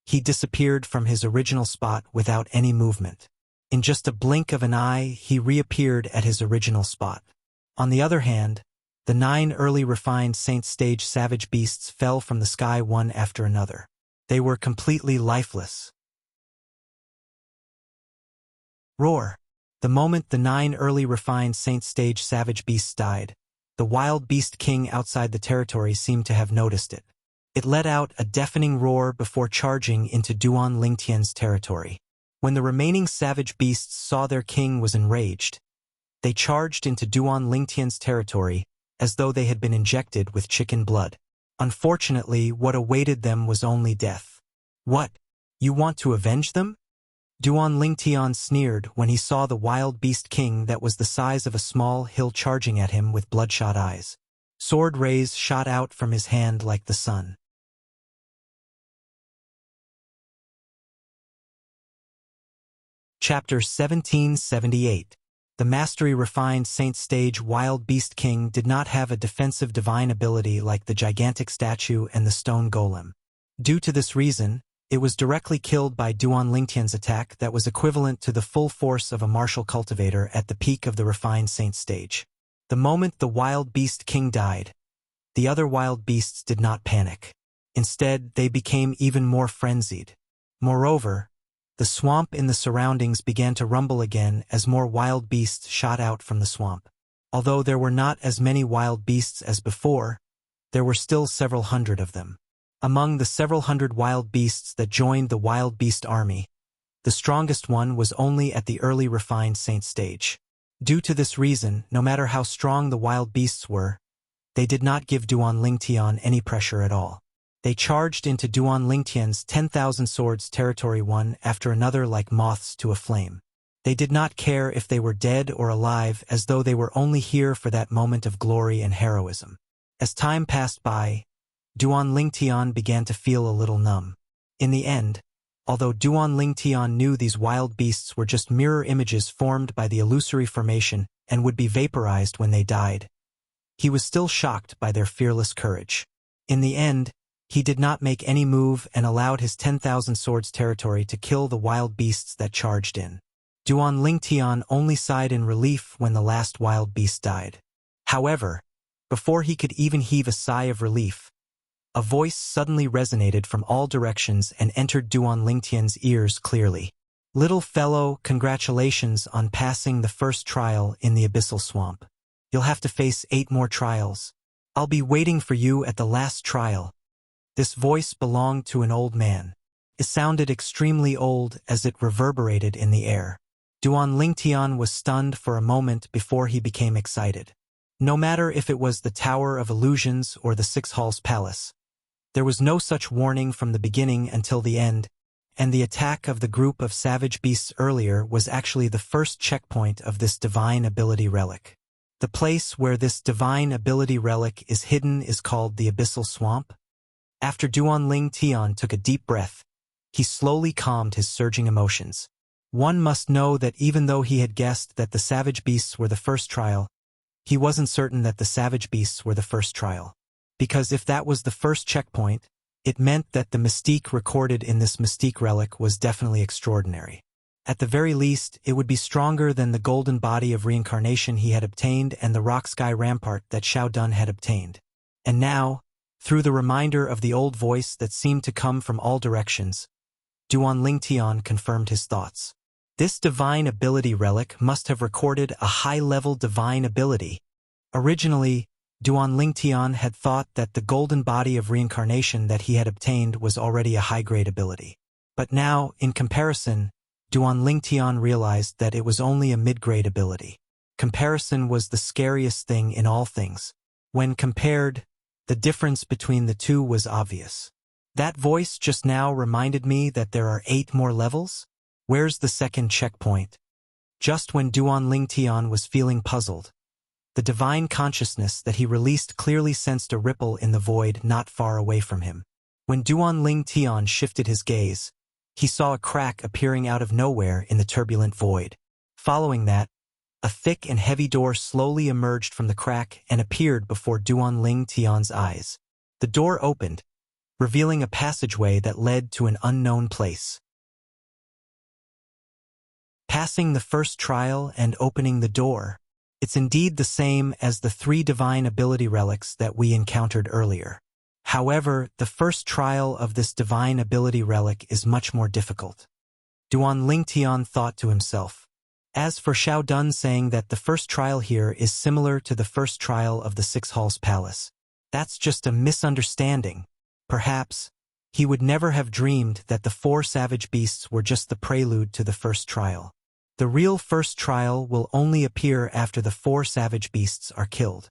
he disappeared from his original spot without any movement. In just a blink of an eye, he reappeared at his original spot. On the other hand, the 9 early refined Saint Stage savage beasts fell from the sky one after another. They were completely lifeless. Roar! The moment the 9 early refined Saint Stage savage beasts died, the wild beast king outside the territory seemed to have noticed it. It let out a deafening roar before charging into Duan Lingtian's territory. When the remaining savage beasts saw their king was enraged, they charged into Duan Lingtian's territory as though they had been injected with chicken blood. Unfortunately, what awaited them was only death. What? You want to avenge them? Duan Lingtian sneered when he saw the wild beast king that was the size of a small hill charging at him with bloodshot eyes. Sword rays shot out from his hand like the sun. Chapter 1778. The mastery-refined Saint Stage Wild Beast King did not have a defensive divine ability like the gigantic statue and the stone golem. Due to this reason, it was directly killed by Duan Lingtian's attack that was equivalent to the full force of a martial cultivator at the peak of the refined Saint Stage. The moment the Wild Beast King died, the other wild beasts did not panic. Instead, they became even more frenzied. Moreover, the swamp in the surroundings began to rumble again as more wild beasts shot out from the swamp. Although there were not as many wild beasts as before, there were still several hundred of them. Among the several hundred wild beasts that joined the wild beast army, the strongest one was only at the early refined Saint Stage. Due to this reason, no matter how strong the wild beasts were, they did not give Duan Lingtian any pressure at all. They charged into Duan Lingtian's 10,000 swords territory one after another like moths to a flame. They did not care if they were dead or alive, as though they were only here for that moment of glory and heroism. As time passed by, Duan Lingtian began to feel a little numb. In the end, although Duan Lingtian knew these wild beasts were just mirror images formed by the illusory formation and would be vaporized when they died, he was still shocked by their fearless courage. In the end, he did not make any move and allowed his 10,000 swords territory to kill the wild beasts that charged in. Duan Lingtian only sighed in relief when the last wild beast died. However, before he could even heave a sigh of relief, a voice suddenly resonated from all directions and entered Duan Lingtian's ears clearly. "Little fellow, congratulations on passing the first trial in the Abyssal Swamp. You'll have to face 8 more trials. I'll be waiting for you at the last trial." This voice belonged to an old man. It sounded extremely old as it reverberated in the air. Duan Lingtian was stunned for a moment before he became excited. No matter if it was the Tower of Illusions or the Six Halls Palace, there was no such warning from the beginning until the end, and the attack of the group of savage beasts earlier was actually the first checkpoint of this divine ability relic. The place where this divine ability relic is hidden is called the Abyssal Swamp. After Duan Tian took a deep breath, he slowly calmed his surging emotions. One must know that even though he had guessed that the savage beasts were the first trial, he wasn't certain that the savage beasts were the first trial. Because if that was the first checkpoint, it meant that the mystique recorded in this mystique relic was definitely extraordinary. At the very least, it would be stronger than the golden body of reincarnation he had obtained and the rock sky rampart that Xiao Dun had obtained. And now, through the reminder of the old voice that seemed to come from all directions, Duan Tian confirmed his thoughts. This divine ability relic must have recorded a high-level divine ability. Originally, Duan Tian had thought that the golden body of reincarnation that he had obtained was already a high-grade ability. But now, in comparison, Duan Tian realized that it was only a mid-grade ability. Comparison was the scariest thing in all things. When compared, the difference between the two was obvious. That voice just now reminded me that there are 8 more levels? Where's the second checkpoint? Just when Duan Tian was feeling puzzled, the divine consciousness that he released clearly sensed a ripple in the void not far away from him. When Duan Tian shifted his gaze, he saw a crack appearing out of nowhere in the turbulent void. Following that, a thick and heavy door slowly emerged from the crack and appeared before Duan Tian's eyes. The door opened, revealing a passageway that led to an unknown place. Passing the first trial and opening the door, it's indeed the same as the 3 divine ability relics that we encountered earlier. However, the first trial of this divine ability relic is much more difficult. Duan Tian thought to himself. As for Xiao Dun saying that the first trial here is similar to the first trial of the 6 Halls Palace, that's just a misunderstanding. Perhaps, he would never have dreamed that the 4 savage beasts were just the prelude to the first trial. The real first trial will only appear after the 4 savage beasts are killed.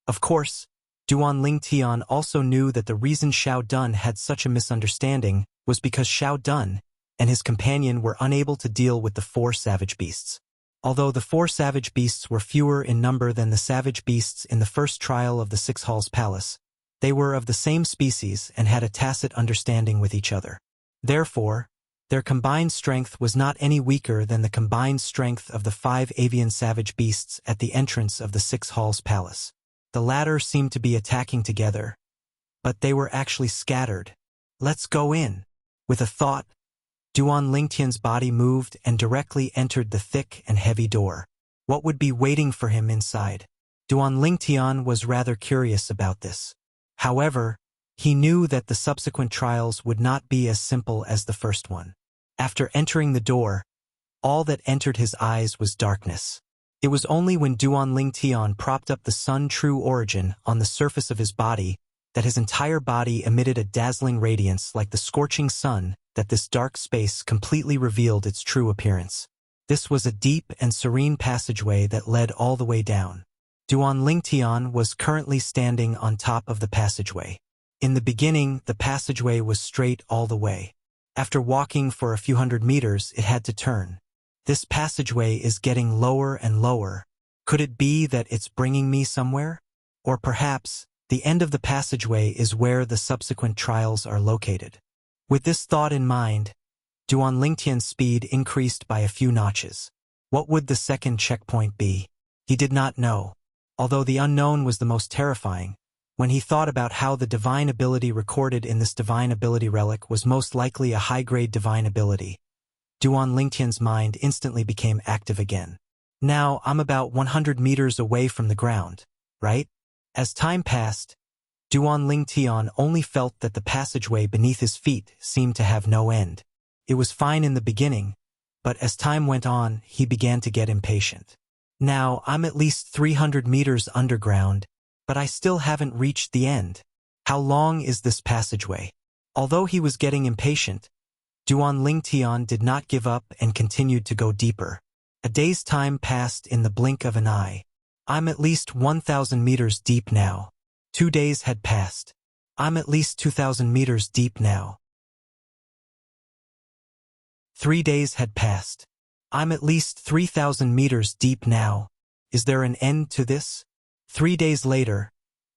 Of course, Duan Tian also knew that the reason Xiao Dun had such a misunderstanding was because Xiao Dun and his companion were unable to deal with the 4 savage beasts. Although the 4 savage beasts were fewer in number than the savage beasts in the first trial of the 6 Halls Palace, they were of the same species and had a tacit understanding with each other. Therefore, their combined strength was not any weaker than the combined strength of the 5 avian savage beasts at the entrance of the 6 Halls Palace. The latter seemed to be attacking together, but they were actually scattered. Let's go in. With a thought, Duan Tian's body moved and directly entered the thick and heavy door. What would be waiting for him inside? Duan Tian was rather curious about this. However, he knew that the subsequent trials would not be as simple as the first one. After entering the door, all that entered his eyes was darkness. It was only when Duan Tian propped up the sun true origin on the surface of his body that his entire body emitted a dazzling radiance like the scorching sun that this dark space completely revealed its true appearance. This was a deep and serene passageway that led all the way down. Duan Tian was currently standing on top of the passageway. In the beginning, the passageway was straight all the way. After walking for a few hundred meters, it had to turn. This passageway is getting lower and lower. Could it be that it's bringing me somewhere? Or perhaps, the end of the passageway is where the subsequent trials are located. With this thought in mind, Duan Tian's speed increased by a few notches. What would the second checkpoint be? He did not know. Although the unknown was the most terrifying, when he thought about how the divine ability recorded in this divine ability relic was most likely a high-grade divine ability, Duan Tian's mind instantly became active again. Now, I'm about 100 meters away from the ground, right? As time passed, Duan Tian only felt that the passageway beneath his feet seemed to have no end. It was fine in the beginning, but as time went on, he began to get impatient. Now, I'm at least 300 meters underground, but I still haven't reached the end. How long is this passageway? Although he was getting impatient, Duan Tian did not give up and continued to go deeper. A day's time passed in the blink of an eye. I'm at least 1,000 meters deep now. 2 days had passed. I'm at least 2,000 meters deep now. 3 days had passed. I'm at least 3,000 meters deep now. Is there an end to this? 3 days later,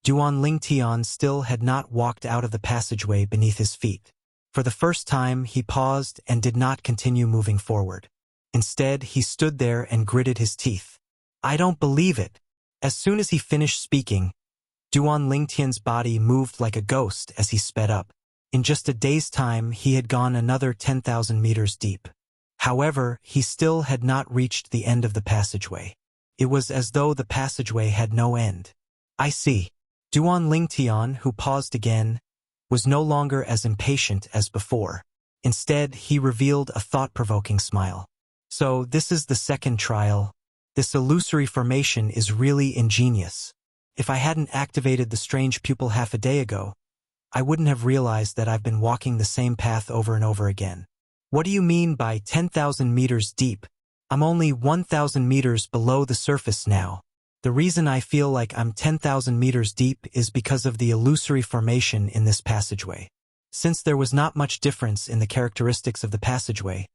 Duan Lingtian still had not walked out of the passageway beneath his feet. For the first time, he paused and did not continue moving forward. Instead, he stood there and gritted his teeth. I don't believe it. As soon as he finished speaking, Duan Lingtian's body moved like a ghost as he sped up. In just a day's time, he had gone another 10,000 meters deep. However, he still had not reached the end of the passageway. It was as though the passageway had no end. I see. Duan Lingtian, who paused again, was no longer as impatient as before. Instead, he revealed a thought-provoking smile. So, this is the second trial. This illusory formation is really ingenious. If I hadn't activated the strange pupil half a day ago, I wouldn't have realized that I've been walking the same path over and over again. What do you mean by 10,000 meters deep? I'm only 1,000 meters below the surface now. The reason I feel like I'm 10,000 meters deep is because of the illusory formation in this passageway. Since there was not much difference in the characteristics of the passageway,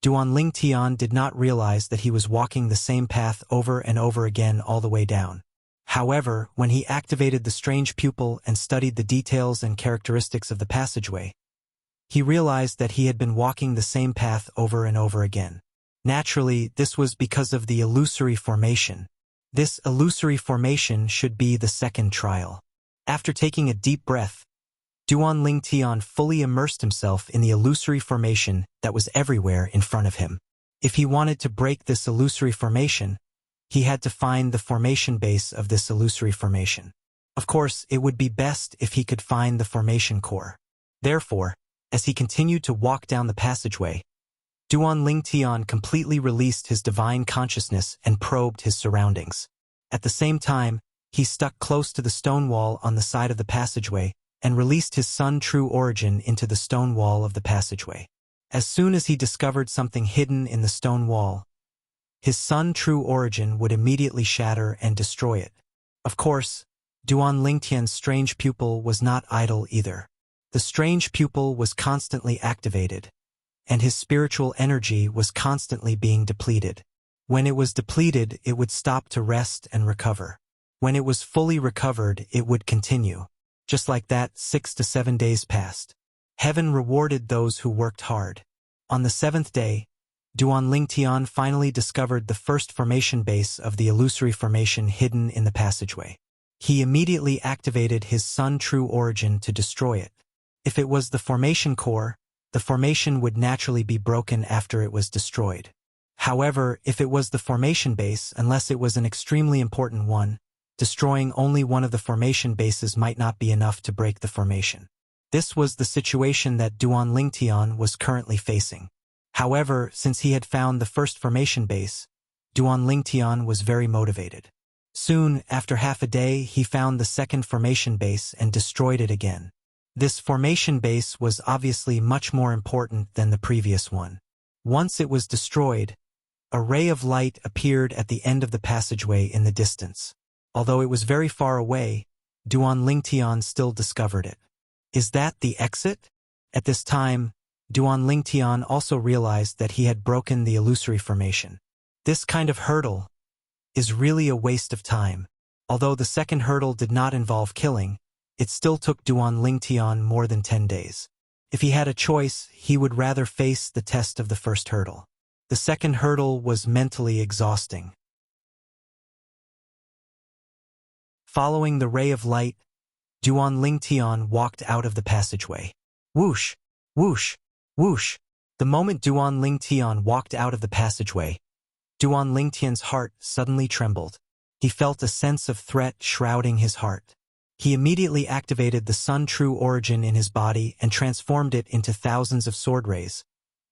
Duan Lingtian did not realize that he was walking the same path over and over again all the way down. However, when he activated the strange pupil and studied the details and characteristics of the passageway, he realized that he had been walking the same path over and over again. Naturally, this was because of the illusory formation. This illusory formation should be the second trial. After taking a deep breath, Duan Lingtian fully immersed himself in the illusory formation that was everywhere in front of him. If he wanted to break this illusory formation, he had to find the formation base of this illusory formation. Of course, it would be best if he could find the formation core. Therefore, as he continued to walk down the passageway, Duan Lingtian completely released his divine consciousness and probed his surroundings. At the same time, he stuck close to the stone wall on the side of the passageway and released his Sun True Origin into the stone wall of the passageway. As soon as he discovered something hidden in the stone wall, his Sun True Origin would immediately shatter and destroy it. Of course, Duan Lingtian's strange pupil was not idle either. The strange pupil was constantly activated, and his spiritual energy was constantly being depleted. When it was depleted, it would stop to rest and recover. When it was fully recovered, it would continue. Just like that, 6 to 7 days passed. Heaven rewarded those who worked hard. On the 7th day, Duan Lingtian finally discovered the first formation base of the illusory formation hidden in the passageway. He immediately activated his Sun True Origin to destroy it. If it was the formation core, the formation would naturally be broken after it was destroyed. However, if it was the formation base, unless it was an extremely important one, destroying only one of the formation bases might not be enough to break the formation. This was the situation that Duan Lingtian was currently facing. However, since he had found the first formation base, Duan Lingtian was very motivated. Soon, after half a day, he found the second formation base and destroyed it again. This formation base was obviously much more important than the previous one. Once it was destroyed, a ray of light appeared at the end of the passageway in the distance. Although it was very far away, Duan Lingtian still discovered it. Is that the exit? At this time, Duan Lingtian also realized that he had broken the illusory formation. This kind of hurdle is really a waste of time. Although the second hurdle did not involve killing, it still took Duan Lingtian more than 10 days. If he had a choice, he would rather face the test of the first hurdle. The second hurdle was mentally exhausting. Following the ray of light, Duan Lingtian walked out of the passageway. Whoosh! Whoosh! Whoosh! The moment Duan Lingtian walked out of the passageway, Duan Lingtian's heart suddenly trembled. He felt a sense of threat shrouding his heart. He immediately activated the Sun True Origin in his body and transformed it into thousands of sword rays,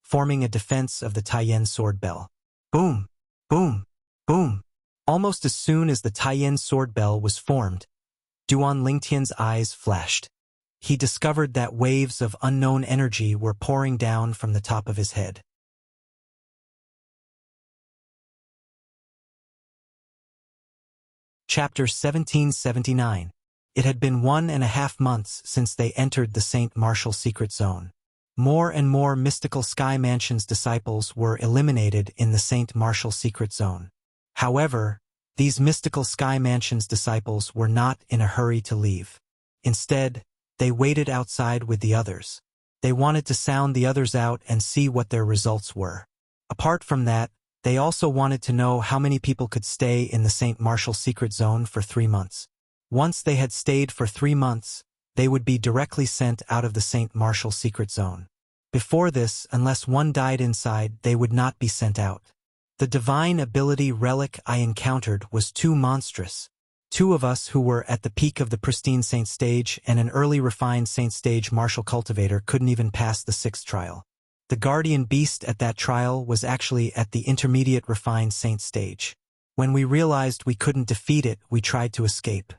forming a defense of the Taiyan sword bell. Boom! Boom! Boom! Almost as soon as the Taiyan sword bell was formed, Duan Lingtian's eyes flashed. He discovered that waves of unknown energy were pouring down from the top of his head. Chapter 1779. It had been 1.5 months since they entered the St. Martial secret zone. More and more mystical Sky Mansion's disciples were eliminated in the St. Martial secret zone. However, These mystical Sky Mansion's disciples were not in a hurry to leave. Instead, they waited outside with the others. They wanted to sound the others out and see what their results were. Apart from that, they also wanted to know how many people could stay in the St. Martial secret zone for 3 months. Once they had stayed for 3 months, they would be directly sent out of the St. Martial secret zone. Before this, unless one died inside, they would not be sent out. The divine ability relic I encountered was too monstrous. 2 of us who were at the peak of the pristine saint stage and an early refined saint stage martial cultivator couldn't even pass the 6th trial. The guardian beast at that trial was actually at the intermediate refined saint stage. When we realized we couldn't defeat it, we tried to escape.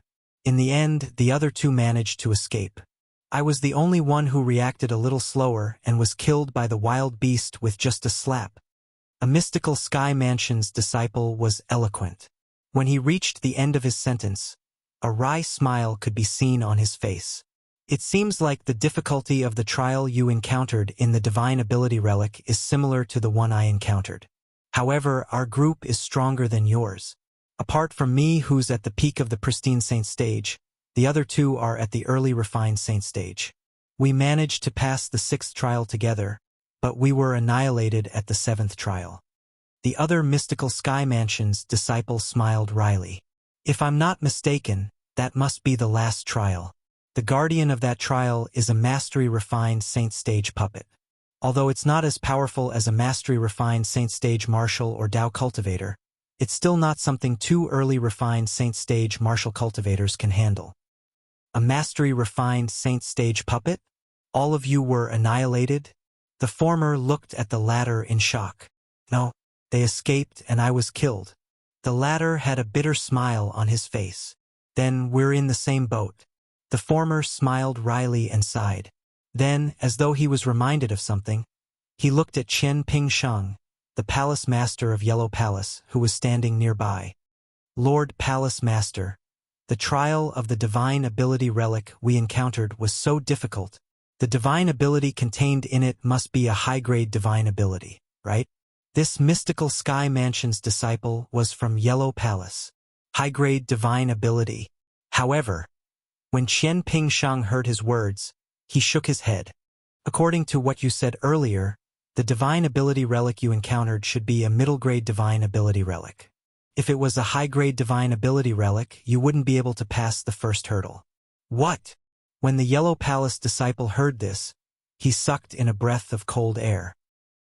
In the end, the other 2 managed to escape. I was the only one who reacted a little slower and was killed by the wild beast with just a slap. A mystical Sky Mansion's disciple was eloquent. When he reached the end of his sentence, a wry smile could be seen on his face. It seems like the difficulty of the trial you encountered in the Divine Ability Relic is similar to the one I encountered. However, our group is stronger than yours. Apart from me, who's at the peak of the pristine saint stage, the other 2 are at the early refined saint stage. We managed to pass the 6th trial together, but we were annihilated at the 7th trial. The other mystical Sky Mansion's disciple smiled wryly. If I'm not mistaken, that must be the last trial. The guardian of that trial is a mastery-refined saint stage puppet. Although it's not as powerful as a mastery-refined saint stage martial or Dao cultivator, it's still not something 2 early refined saint stage martial cultivators can handle. A mastery-refined saint stage puppet? All of you were annihilated? The former looked at the latter in shock. No, they escaped and I was killed. The latter had a bitter smile on his face. Then we're in the same boat. The former smiled wryly and sighed. Then, as though he was reminded of something, he looked at Chen Pingsheng, the Palace Master of Yellow Palace, who was standing nearby. Lord Palace Master, the trial of the Divine Ability Relic we encountered was so difficult. The divine ability contained in it must be a high-grade divine ability, right? This mystical Sky Mansion's disciple was from Yellow Palace. High-grade divine ability. However, when Chen Pingsheng heard his words, he shook his head. According to what you said earlier, the divine ability relic you encountered should be a middle-grade divine ability relic. If it was a high-grade divine ability relic, you wouldn't be able to pass the first hurdle. What? When the Yellow Palace disciple heard this, he sucked in a breath of cold air.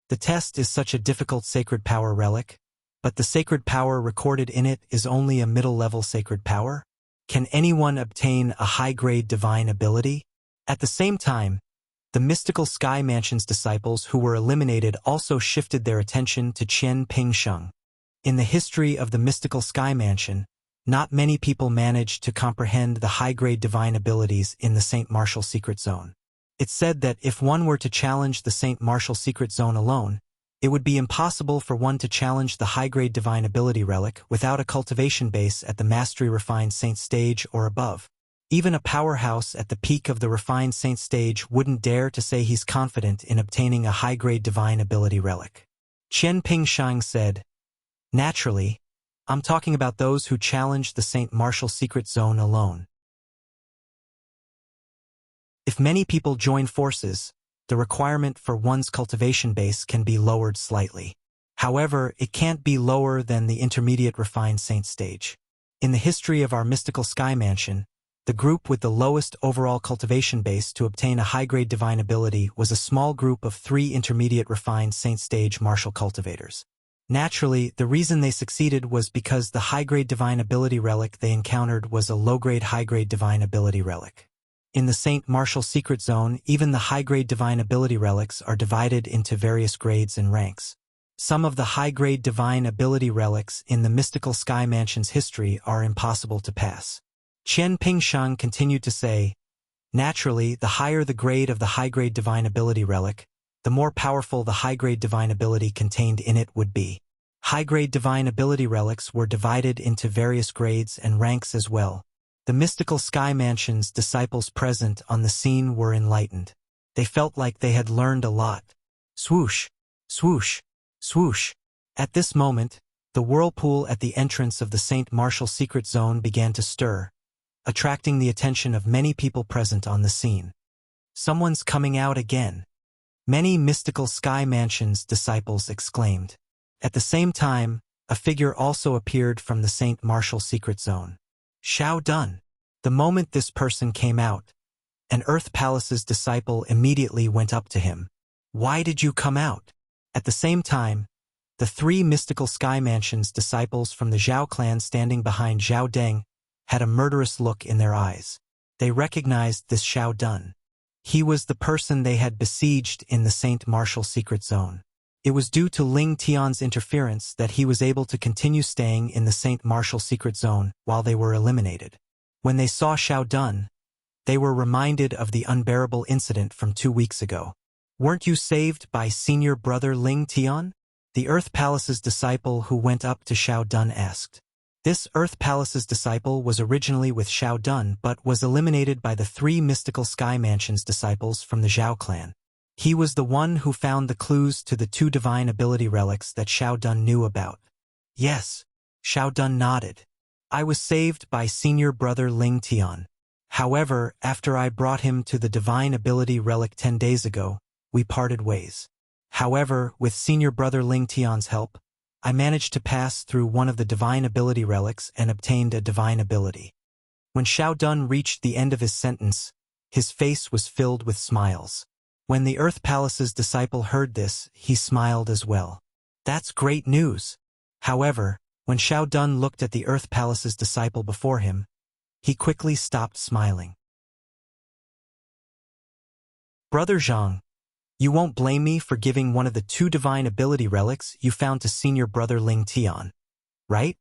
The test is such a difficult sacred power relic, but the sacred power recorded in it is only a middle-level sacred power? Can anyone obtain a high-grade divine ability? At the same time, the mystical Sky Mansion's disciples who were eliminated also shifted their attention to Chen Pingsheng. In the history of the mystical Sky Mansion, not many people managed to comprehend the high-grade divine abilities in the St. Martial Secret Zone. It's said that if one were to challenge the St. Martial Secret Zone alone, it would be impossible for one to challenge the high-grade divine ability relic without a cultivation base at the mastery-refined saint stage or above. Even a powerhouse at the peak of the refined saint stage wouldn't dare to say he's confident in obtaining a high-grade divine ability relic. Chen Pingsheng said, "Naturally, I'm talking about those who challenge the St. Martial Secret Zone alone. If many people join forces, the requirement for one's cultivation base can be lowered slightly. However, it can't be lower than the intermediate refined saint stage. In the history of our mystical Sky Mansion, the group with the lowest overall cultivation base to obtain a high-grade divine ability was a small group of 3 intermediate refined saint stage martial cultivators. Naturally, the reason they succeeded was because the high-grade divine ability relic they encountered was a low-grade high-grade divine ability relic. In the St. Martial Secret Zone, even the high-grade divine ability relics are divided into various grades and ranks. Some of the high-grade divine ability relics in the mystical Sky Mansion's history are impossible to pass. Chen Pingsheng continued to say, "Naturally, the higher the grade of the high-grade divine ability relic, the more powerful the high-grade divine ability contained in it would be. High-grade divine ability relics were divided into various grades and ranks as well. The mystical Sky Mansion's disciples present on the scene were enlightened. They felt like they had learned a lot. Swoosh, swoosh, swoosh. At this moment, The whirlpool at the entrance of the St. Martial secret zone began to stir, attracting the attention of many people present on the scene. Someone's coming out again. Many mystical Sky Mansion's disciples exclaimed. At the same time, a figure also appeared from the St. Martial secret zone. Xiao Dun. The moment this person came out, an Earth Palace's disciple immediately went up to him. Why did you come out? At the same time, the three mystical Sky Mansion's disciples from the Zhao clan standing behind Zhao Deng had a murderous look in their eyes. They recognized this Xiao Dun. He was the person they had besieged in the St. Martial secret zone. It was due to Ling Tian's interference that he was able to continue staying in the St. Martial secret zone while they were eliminated. When they saw Xiao Dun, they were reminded of the unbearable incident from 2 weeks ago. Weren't you saved by senior brother Ling Tian? The Earth Palace's disciple who went up to Xiao Dun asked. This Earth Palace's disciple was originally with Xiao Dun but was eliminated by the three mystical Sky Mansion's disciples from the Zhao clan. He was the one who found the clues to the 2 divine ability relics that Xiao Dun knew about. Yes, Xiao Dun nodded. I was saved by senior brother Ling Tian. However, after I brought him to the divine ability relic 10 days ago, we parted ways. However, with senior brother Ling Tian's help, I managed to pass through one of the divine ability relics and obtained a divine ability. When Xiao Dun reached the end of his sentence, his face was filled with smiles. When the Earth Palace's disciple heard this, he smiled as well. That's great news. However, when Xiao Dun looked at the Earth Palace's disciple before him, he quickly stopped smiling. Brother Zhang, you won't blame me for giving one of the 2 divine ability relics you found to senior brother Ling Tian, right?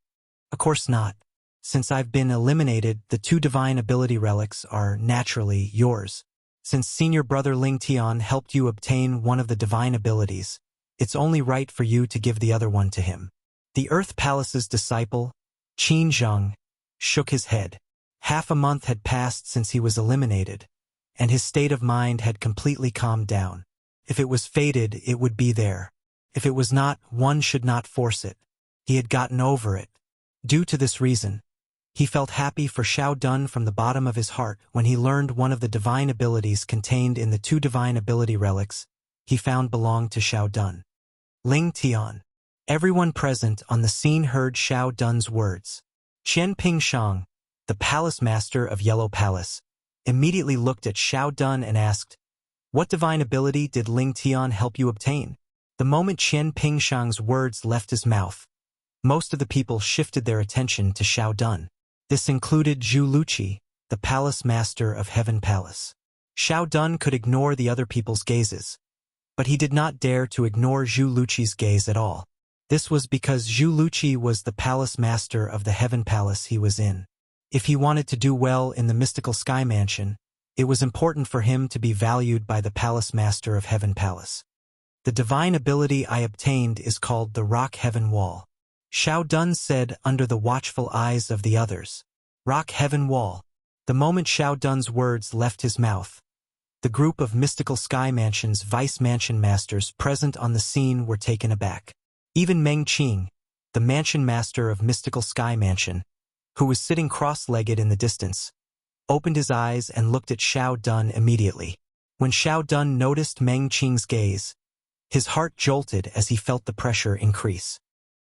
Of course not. Since I've been eliminated, the 2 divine ability relics are naturally yours. Since senior brother Ling Tian helped you obtain one of the divine abilities, it's only right for you to give the other one to him. The Earth Palace's disciple, Qin Zheng, shook his head. Half a month had passed since he was eliminated, and his state of mind had completely calmed down. If it was fated, it would be there. If it was not, one should not force it. He had gotten over it. Due to this reason, he felt happy for Xiao Dun from the bottom of his heart when he learned one of the divine abilities contained in the 2 divine ability relics he found belonged to Xiao Dun. Ling Tian. Everyone present on the scene heard Xiao Dun's words. Qian Pingshang, the palace master of Yellow Palace, immediately looked at Xiao Dun and asked, what divine ability did Ling Tian help you obtain? The moment Qian Pingshang's words left his mouth, most of the people shifted their attention to Xiao Dun. This included Zhu Luqi, the palace master of Heaven Palace. Xiao Dun could ignore the other people's gazes, but he did not dare to ignore Zhu Luqi's gaze at all. This was because Zhu Luqi was the palace master of the Heaven Palace he was in. If he wanted to do well in the mystical Sky Mansion, it was important for him to be valued by the palace master of Heaven Palace. The divine ability I obtained is called the Rock Heaven Wall. Xiao Dun said under the watchful eyes of the others. Rock Heaven Wall. The moment Xiao Dun's words left his mouth, the group of mystical Sky Mansion's vice mansion masters present on the scene were taken aback. Even Meng Qing, the mansion master of mystical Sky Mansion, who was sitting cross-legged in the distance, opened his eyes and looked at Xiao Dun immediately. When Xiao Dun noticed Meng Qing's gaze, his heart jolted as he felt the pressure increase.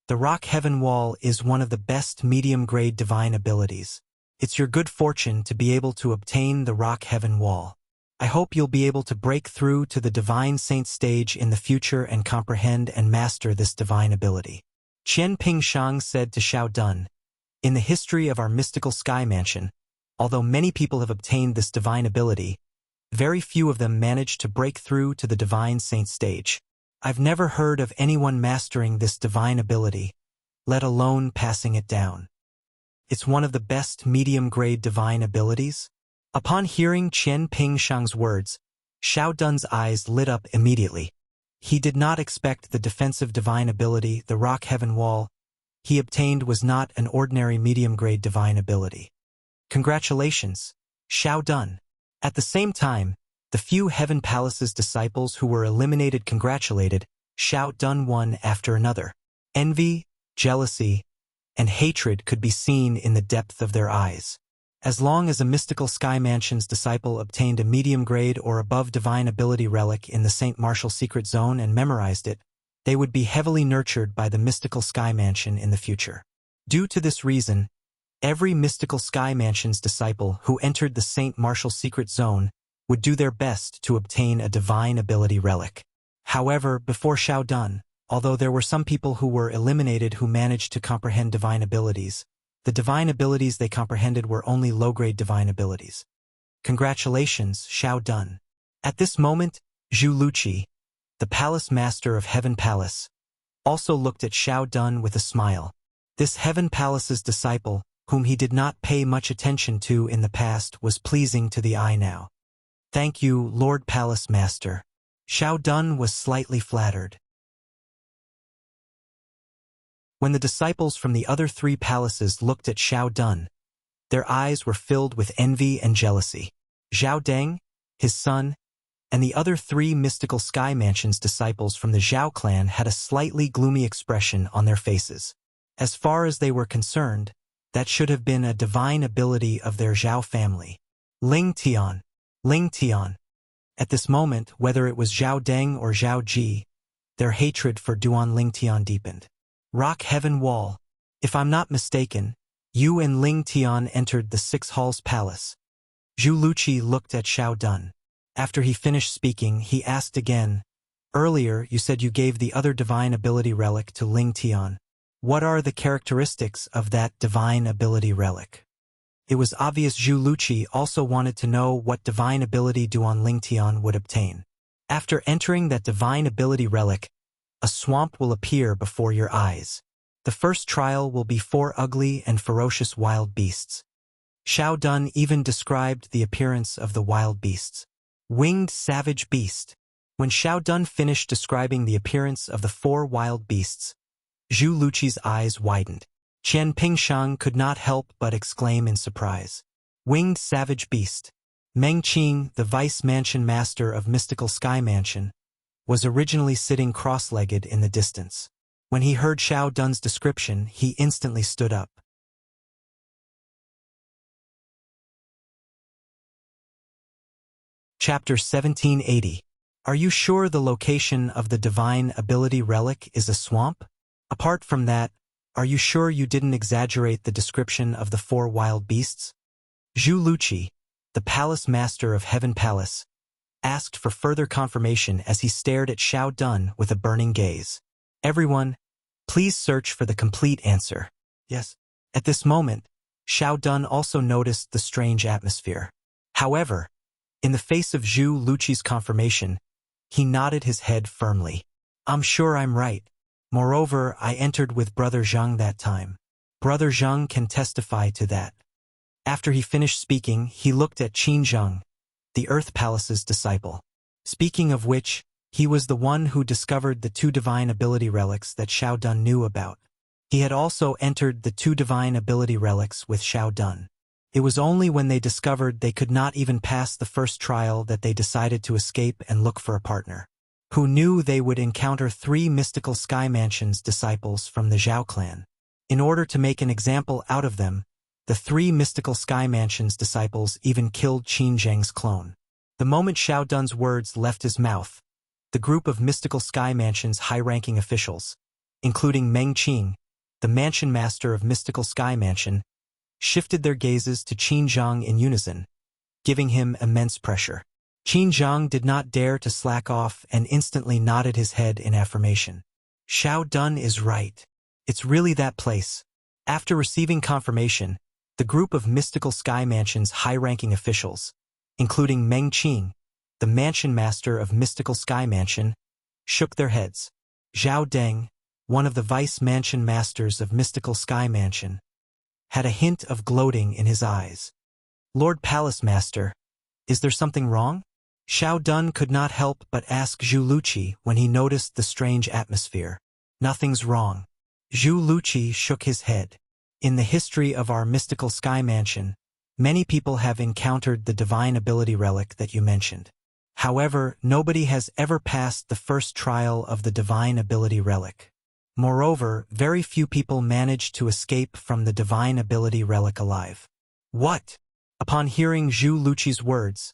The Rock Heaven Wall is one of the best medium-grade divine abilities. It's your good fortune to be able to obtain the Rock Heaven Wall. I hope you'll be able to break through to the Divine Saint stage in the future and comprehend and master this divine ability. Qian Pingshang said to Xiao Dun, in the history of our mystical Sky Mansion, although many people have obtained this divine ability, very few of them managed to break through to the Divine Saint stage. I've never heard of anyone mastering this divine ability, let alone passing it down. It's one of the best medium-grade divine abilities. Upon hearing Qian Pingshang's words, Xiao Dun's eyes lit up immediately. He did not expect the defensive divine ability, the Rock Heaven Wall, he obtained was not an ordinary medium-grade divine ability. Congratulations, Xiao Dun. At the same time, the few Heaven Palace's disciples who were eliminated congratulated Xiao Dun one after another. Envy, jealousy, and hatred could be seen in the depth of their eyes. As long as a mystical Sky Mansion's disciple obtained a medium grade or above divine ability relic in the St. Martial secret zone and memorized it, they would be heavily nurtured by the mystical Sky Mansion in the future. Due to this reason, every mystical Sky Mansion's disciple who entered the St. Martial secret zone would do their best to obtain a divine ability relic. However, before Xiao Dun, although there were some people who were eliminated who managed to comprehend divine abilities, the divine abilities they comprehended were only low-grade divine abilities. Congratulations, Xiao Dun. At this moment, Zhu Luqi, the Palace Master of Heaven Palace, also looked at Xiao Dun with a smile. This Heaven Palace's disciple, whom he did not pay much attention to in the past, was pleasing to the eye now. Thank you, Lord Palace Master. Xiao Dun was slightly flattered. When the disciples from the other 3 palaces looked at Xiao Dun, their eyes were filled with envy and jealousy. Zhao Deng, his son, and the other 3 mystical Sky Mansion's disciples from the Zhao clan had a slightly gloomy expression on their faces. As far as they were concerned, that should have been a divine ability of their Zhao family. Ling Tian. At this moment, whether it was Zhao Deng or Zhao Ji, their hatred for Duan Ling Tian deepened. Rock Heaven Wall. If I'm not mistaken, you and Ling Tian entered the 6 Halls Palace. Zhu Luqi looked at Xiao Dun. After he finished speaking, he asked again, earlier you said you gave the other divine ability relic to Ling Tian. What are the characteristics of that divine ability relic? It was obvious Zhu Luqi also wanted to know what divine ability Duan Ling Tian would obtain. After entering that divine ability relic, a swamp will appear before your eyes. The first trial will be 4 ugly and ferocious wild beasts. Xiao Dun even described the appearance of the wild beasts. Winged savage beast. When Xiao Dun finished describing the appearance of the 4 wild beasts, Zhu Luqi's eyes widened. Qian Pingshang could not help but exclaim in surprise. Winged savage beast. Meng Qing, the vice mansion master of mystical Sky Mansion, was originally sitting cross-legged in the distance. When he heard Xiao Dun's description, he instantly stood up. Chapter 1780. Are you sure the location of the divine ability relic is a swamp? Apart from that, are you sure you didn't exaggerate the description of the 4 wild beasts? Zhu Luqi, the Palace Master of Heaven Palace, asked for further confirmation as he stared at Xiao Dun with a burning gaze. Everyone, please search for the complete answer. Yes. At this moment, Xiao Dun also noticed the strange atmosphere. However, in the face of Zhu Luqi's confirmation, he nodded his head firmly. I'm sure I'm right. Moreover, I entered with Brother Zheng that time. Brother Zheng can testify to that. After he finished speaking, he looked at Qin Zheng, the Earth Palace's disciple. Speaking of which, he was the one who discovered the 2 divine ability relics that Xiao Dun knew about. He had also entered the 2 divine ability relics with Xiao Dun. It was only when they discovered they could not even pass the first trial that they decided to escape and look for a partner. Who knew they would encounter 3 mystical Sky Mansion's disciples from the Zhao clan. In order to make an example out of them, the 3 mystical Sky Mansion's disciples even killed Qin Zheng's clone. The moment Xiao Dun's words left his mouth, the group of mystical Sky Mansion's high-ranking officials, including Meng Qing, the Mansion Master of Mystical Sky Mansion, shifted their gazes to Qin Zheng in unison, giving him immense pressure. Qin Zheng did not dare to slack off and instantly nodded his head in affirmation. Xiao Dun is right. It's really that place. After receiving confirmation, the group of mystical Sky Mansion's high-ranking officials, including Meng Qing, the Mansion Master of Mystical Sky Mansion, shook their heads. Zhao Deng, one of the Vice Mansion Masters of Mystical Sky Mansion, had a hint of gloating in his eyes. Lord Palace Master, is there something wrong? Xiao Dun could not help but ask Zhu Luqi when he noticed the strange atmosphere. Nothing's wrong. Zhu Luqi shook his head. In the history of our mystical Sky Mansion, many people have encountered the divine ability relic that you mentioned. However, nobody has ever passed the first trial of the divine ability relic. Moreover, very few people managed to escape from the divine ability relic alive. What? Upon hearing Zhu Luqi's words,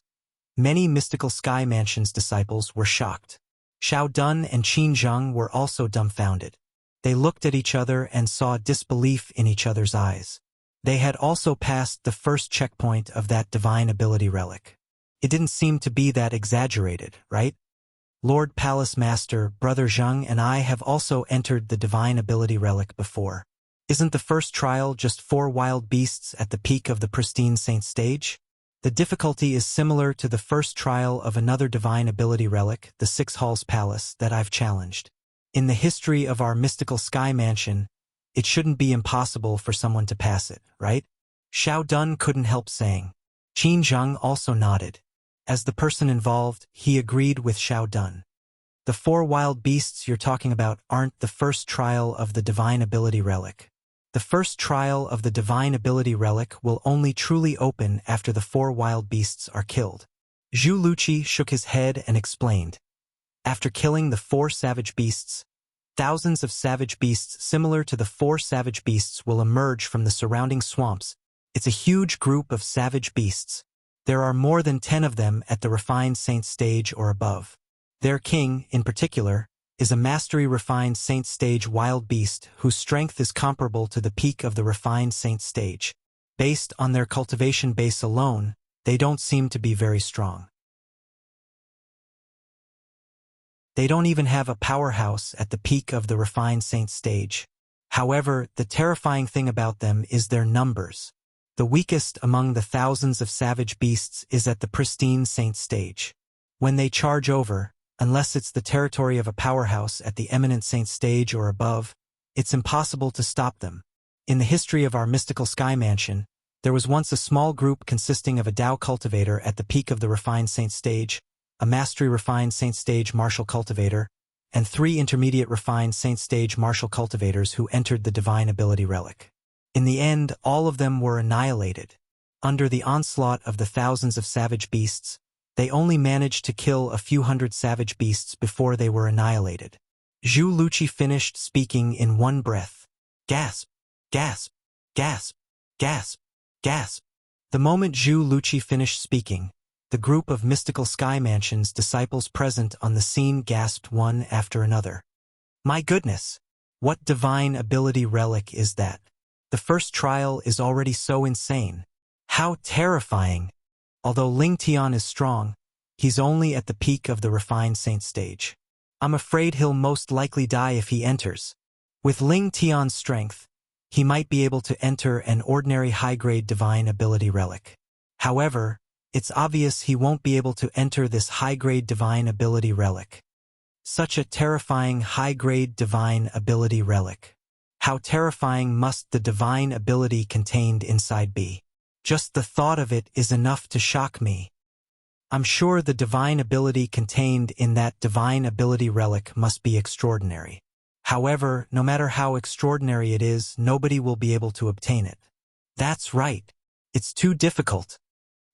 many mystical Sky Mansion's disciples were shocked. Xiao Dun and Qin Zheng were also dumbfounded. They looked at each other and saw disbelief in each other's eyes. They had also passed the first checkpoint of that divine ability relic. It didn't seem to be that exaggerated, right? Lord Palace Master, Brother Zheng and I have also entered the divine ability relic before. Isn't the first trial just 4 wild beasts at the peak of the pristine saint stage? The difficulty is similar to the first trial of another divine ability relic, the 6 Halls Palace, that I've challenged. In the history of our mystical Sky Mansion, it shouldn't be impossible for someone to pass it, right? Xiao Dun couldn't help saying. Qin Zheng also nodded. As the person involved, he agreed with Xiao Dun. The 4 wild beasts you're talking about aren't the first trial of the divine ability relic. The first trial of the divine ability relic will only truly open after the 4 wild beasts are killed. Zhu Luqi shook his head and explained. After killing the 4 savage beasts, thousands of savage beasts similar to the 4 savage beasts will emerge from the surrounding swamps. It's a huge group of savage beasts. There are more than 10 of them at the refined saint stage or above. Their king, in particular, is a mastery refined saint stage wild beast whose strength is comparable to the peak of the refined saint stage. Based on their cultivation base alone, they don't seem to be very strong. They don't even have a powerhouse at the peak of the refined saint stage. However, the terrifying thing about them is their numbers. The weakest among the thousands of savage beasts is at the pristine saint stage. When they charge over, unless it's the territory of a powerhouse at the eminent saint stage or above, it's impossible to stop them. In the history of our mystical Sky Mansion, there was once a small group consisting of a Tao cultivator at the peak of the refined saint stage, a mastery refined saint stage martial cultivator, and 3 intermediate refined saint stage martial cultivators who entered the divine ability relic. In the end, all of them were annihilated. Under the onslaught of the thousands of savage beasts, they only managed to kill a few hundred savage beasts before they were annihilated. Zhu Luqi finished speaking in one breath. Gasp! Gasp! Gasp! Gasp! Gasp! The moment Zhu Luqi finished speaking, the group of mystical Sky Mansion's disciples present on the scene gasped one after another. My goodness! What divine ability relic is that? The first trial is already so insane. How terrifying! Although Ling Tian is strong, he's only at the peak of the refined saint stage. I'm afraid he'll most likely die if he enters. With Ling Tian's strength, he might be able to enter an ordinary high-grade divine ability relic. However, it's obvious he won't be able to enter this high-grade divine ability relic. Such a terrifying high-grade divine ability relic. How terrifying must the divine ability contained inside be? Just the thought of it is enough to shock me. I'm sure the divine ability contained in that divine ability relic must be extraordinary. However, no matter how extraordinary it is, nobody will be able to obtain it. That's right. It's too difficult.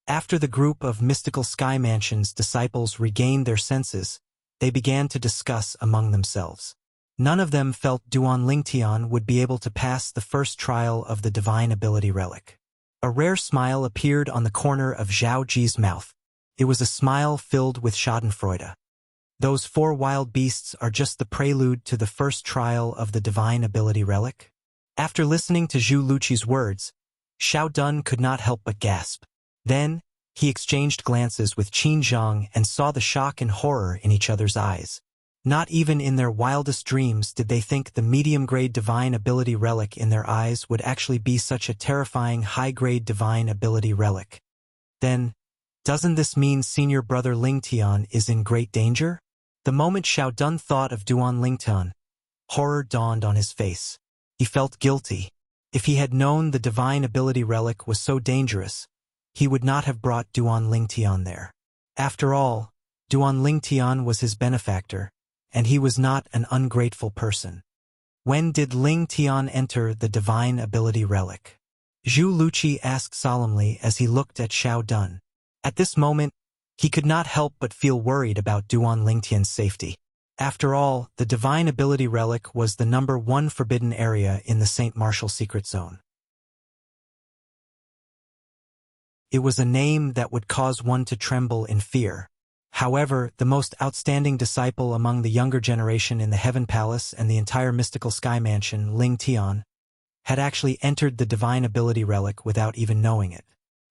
After the group of mystical Sky Mansion's disciples regained their senses, they began to discuss among themselves. None of them felt Duan Lingtian would be able to pass the first trial of the divine ability relic. A rare smile appeared on the corner of Zhao Ji's mouth. It was a smile filled with schadenfreude. Those 4 wild beasts are just the prelude to the first trial of the divine ability relic? After listening to Zhu Luqi's words, Xiao Dun could not help but gasp. Then, he exchanged glances with Qin Zheng and saw the shock and horror in each other's eyes. Not even in their wildest dreams did they think the medium-grade divine ability relic in their eyes would actually be such a terrifying high-grade divine ability relic. Then, doesn't this mean senior brother Lingtian is in great danger? The moment Xiao Dun thought of Duan Lingtian, horror dawned on his face. He felt guilty. If he had known the divine ability relic was so dangerous, he would not have brought Duan Lingtian there. After all, Duan Lingtian was his benefactor, and he was not an ungrateful person. When did Ling Tian enter the divine ability relic? Zhu Luqi asked solemnly as he looked at Xiao Dun. At this moment, he could not help but feel worried about Duan Lingtian's safety. After all, the Divine Ability Relic was the #1 forbidden area in the St. Martial Secret Zone. It was a name that would cause one to tremble in fear. However, the most outstanding disciple among the younger generation in the Heaven Palace and the entire mystical sky mansion, Ling Tian, had actually entered the Divine Ability Relic without even knowing it.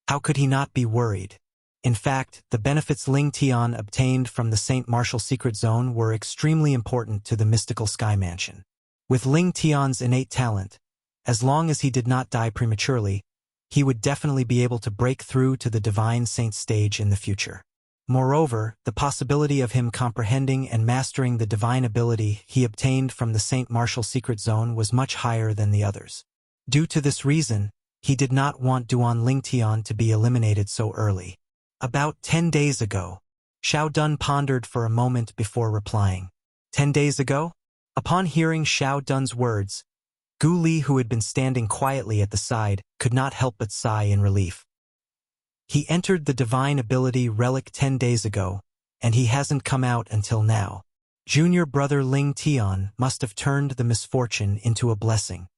How could he not be worried? In fact, the benefits Ling Tian obtained from the St. Martial Secret Zone were extremely important to the mystical sky mansion. With Ling Tian's innate talent, as long as he did not die prematurely, he would definitely be able to break through to the Divine Saint stage in the future. Moreover, the possibility of him comprehending and mastering the divine ability he obtained from the St. Martial Secret Zone was much higher than the others. Due to this reason, he did not want Duan Lingtian to be eliminated so early. About 10 days ago. Xiao Dun pondered for a moment before replying. 10 days ago? Upon hearing Xiao Dun's words, Gu Li, who had been standing quietly at the side, could not help but sigh in relief. He entered the Divine Ability Relic 10 days ago, and he hasn't come out until now. Junior brother Ling Tian must have turned the misfortune into a blessing.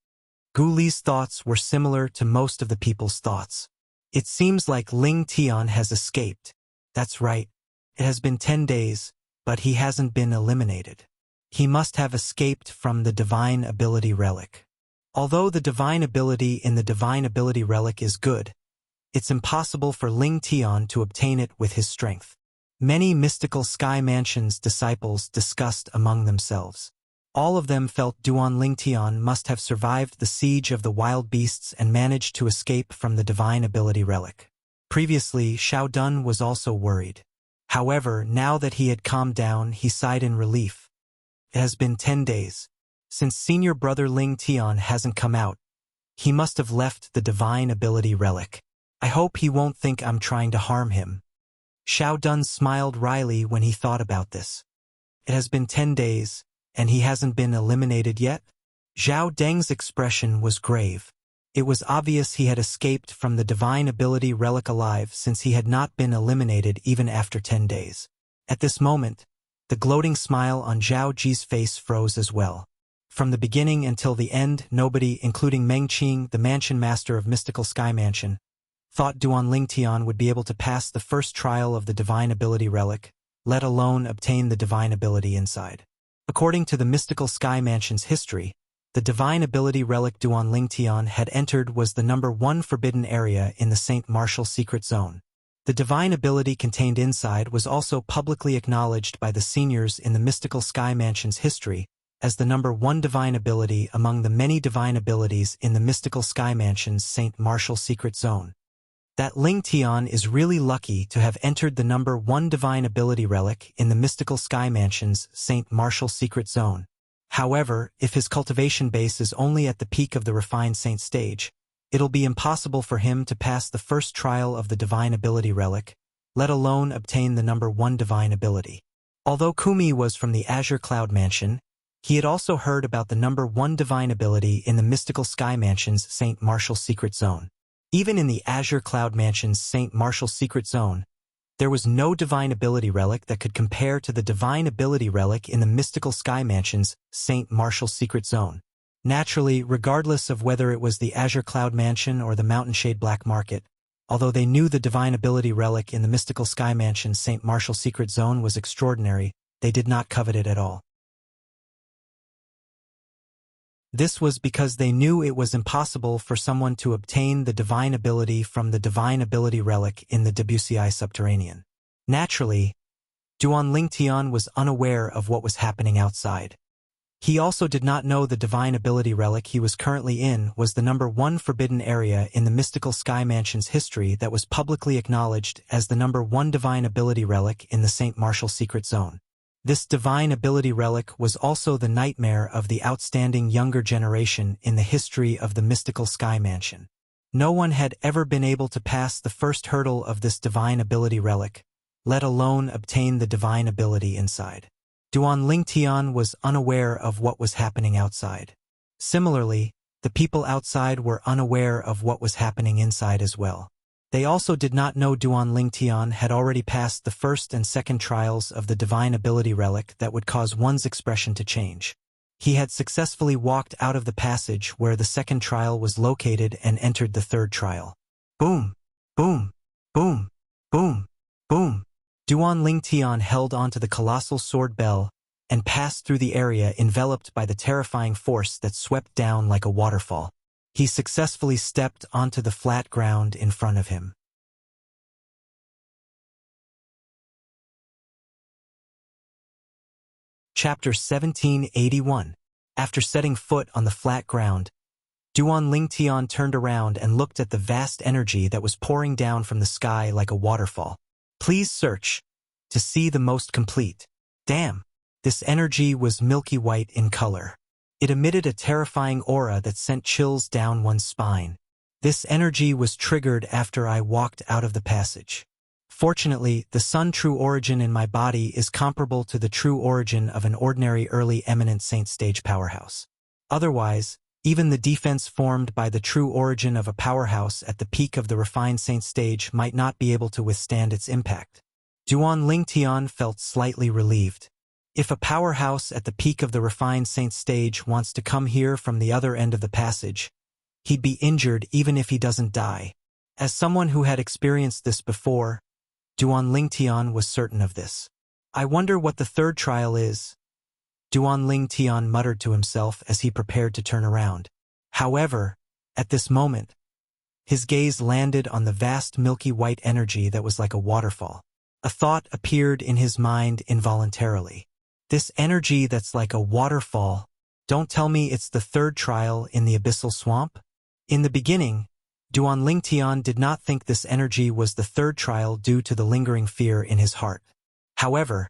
Gu Li's thoughts were similar to most of the people's thoughts. It seems like Ling Tian has escaped. That's right. It has been 10 days, but he hasn't been eliminated. He must have escaped from the Divine Ability Relic. Although the divine ability in the Divine Ability Relic is good, it's impossible for Ling Tian to obtain it with his strength. Many mystical Sky Mansion's disciples discussed among themselves. All of them felt Duan Lingtian must have survived the siege of the wild beasts and managed to escape from the Divine Ability Relic. Previously, Xiao Dun was also worried. However, now that he had calmed down, he sighed in relief. It has been 10 days. Since senior brother Ling Tian hasn't come out, he must have left the Divine Ability Relic. I hope he won't think I'm trying to harm him. Xiao Dun smiled wryly when he thought about this. It has been 10 days, and he hasn't been eliminated yet? Zhao Deng's expression was grave. It was obvious he had escaped from the Divine Ability Relic alive since he had not been eliminated even after 10 days. At this moment, the gloating smile on Zhao Ji's face froze as well. From the beginning until the end, nobody, including Meng Qing, the mansion master of Mystical Sky Mansion, thought Duan Lingtian would be able to pass the first trial of the Divine Ability Relic, let alone obtain the divine ability inside. According to the Mystical Sky Mansion's history, the Divine Ability Relic Duan Lingtian had entered was the #1 forbidden area in the St. Martial Secret Zone. The divine ability contained inside was also publicly acknowledged by the seniors in the Mystical Sky Mansion's history as the #1 divine ability among the many divine abilities in the Mystical Sky Mansion's St. Martial Secret Zone. That Ling Tian is really lucky to have entered the #1 Divine Ability Relic in the Mystical Sky Mansion's St. Martial Secret Zone. However, if his cultivation base is only at the peak of the refined saint stage, it'll be impossible for him to pass the first trial of the Divine Ability Relic, let alone obtain the #1 Divine Ability. Although Kumi was from the Azure Cloud Mansion, he had also heard about the #1 Divine Ability in the Mystical Sky Mansion's St. Martial Secret Zone. Even in the Azure Cloud Mansion's St. Martial Secret Zone, there was no Divine Ability Relic that could compare to the Divine Ability Relic in the Mystical Sky Mansion's St. Martial Secret Zone. Naturally, regardless of whether it was the Azure Cloud Mansion or the Mountainshade Black Market, although they knew the Divine Ability Relic in the Mystical Sky Mansion's St. Martial Secret Zone was extraordinary, they did not covet it at all. This was because they knew it was impossible for someone to obtain the divine ability from the Divine Ability Relic in the WCI Subterranean. Naturally, Duan Lingtian was unaware of what was happening outside. He also did not know the Divine Ability Relic he was currently in was the #1 forbidden area in the Mystical Sky Mansion's history that was publicly acknowledged as the #1 Divine Ability Relic in the St. Martial Secret Zone. This Divine Ability Relic was also the nightmare of the outstanding younger generation in the history of the Mystical Sky Mansion. No one had ever been able to pass the first hurdle of this Divine Ability Relic, let alone obtain the divine ability inside. Duan Lingtian was unaware of what was happening outside. Similarly, the people outside were unaware of what was happening inside as well. They also did not know Duan Lingtian had already passed the first and second trials of the divine ability relic that would cause one's expression to change. He had successfully walked out of the passage where the second trial was located and entered the third trial. Boom! Boom! Boom! Boom! Boom! Duan Lingtian held onto the colossal sword bell and passed through the area enveloped by the terrifying force that swept down like a waterfall. He successfully stepped onto the flat ground in front of him. Chapter 1781. After setting foot on the flat ground, Duan Lingtian turned around and looked at the vast energy that was pouring down from the sky like a waterfall. Please search to see the most complete. Damn! This energy was milky white in color. It emitted a terrifying aura that sent chills down one's spine. This energy was triggered after I walked out of the passage. Fortunately, the sun true origin in my body is comparable to the true origin of an ordinary early eminent saint stage powerhouse. Otherwise, even the defense formed by the true origin of a powerhouse at the peak of the refined saint stage might not be able to withstand its impact. Duan Lingtian felt slightly relieved. If a powerhouse at the peak of the refined saint stage wants to come here from the other end of the passage, he'd be injured even if he doesn't die. As someone who had experienced this before, Duan Lingtian was certain of this. I wonder what the third trial is, Duan Lingtian muttered to himself as he prepared to turn around. However, at this moment, his gaze landed on the vast milky white energy that was like a waterfall. A thought appeared in his mind involuntarily. This energy that's like a waterfall, don't tell me it's the third trial in the abyssal swamp? In the beginning, Duan Lingtian did not think this energy was the third trial due to the lingering fear in his heart. However,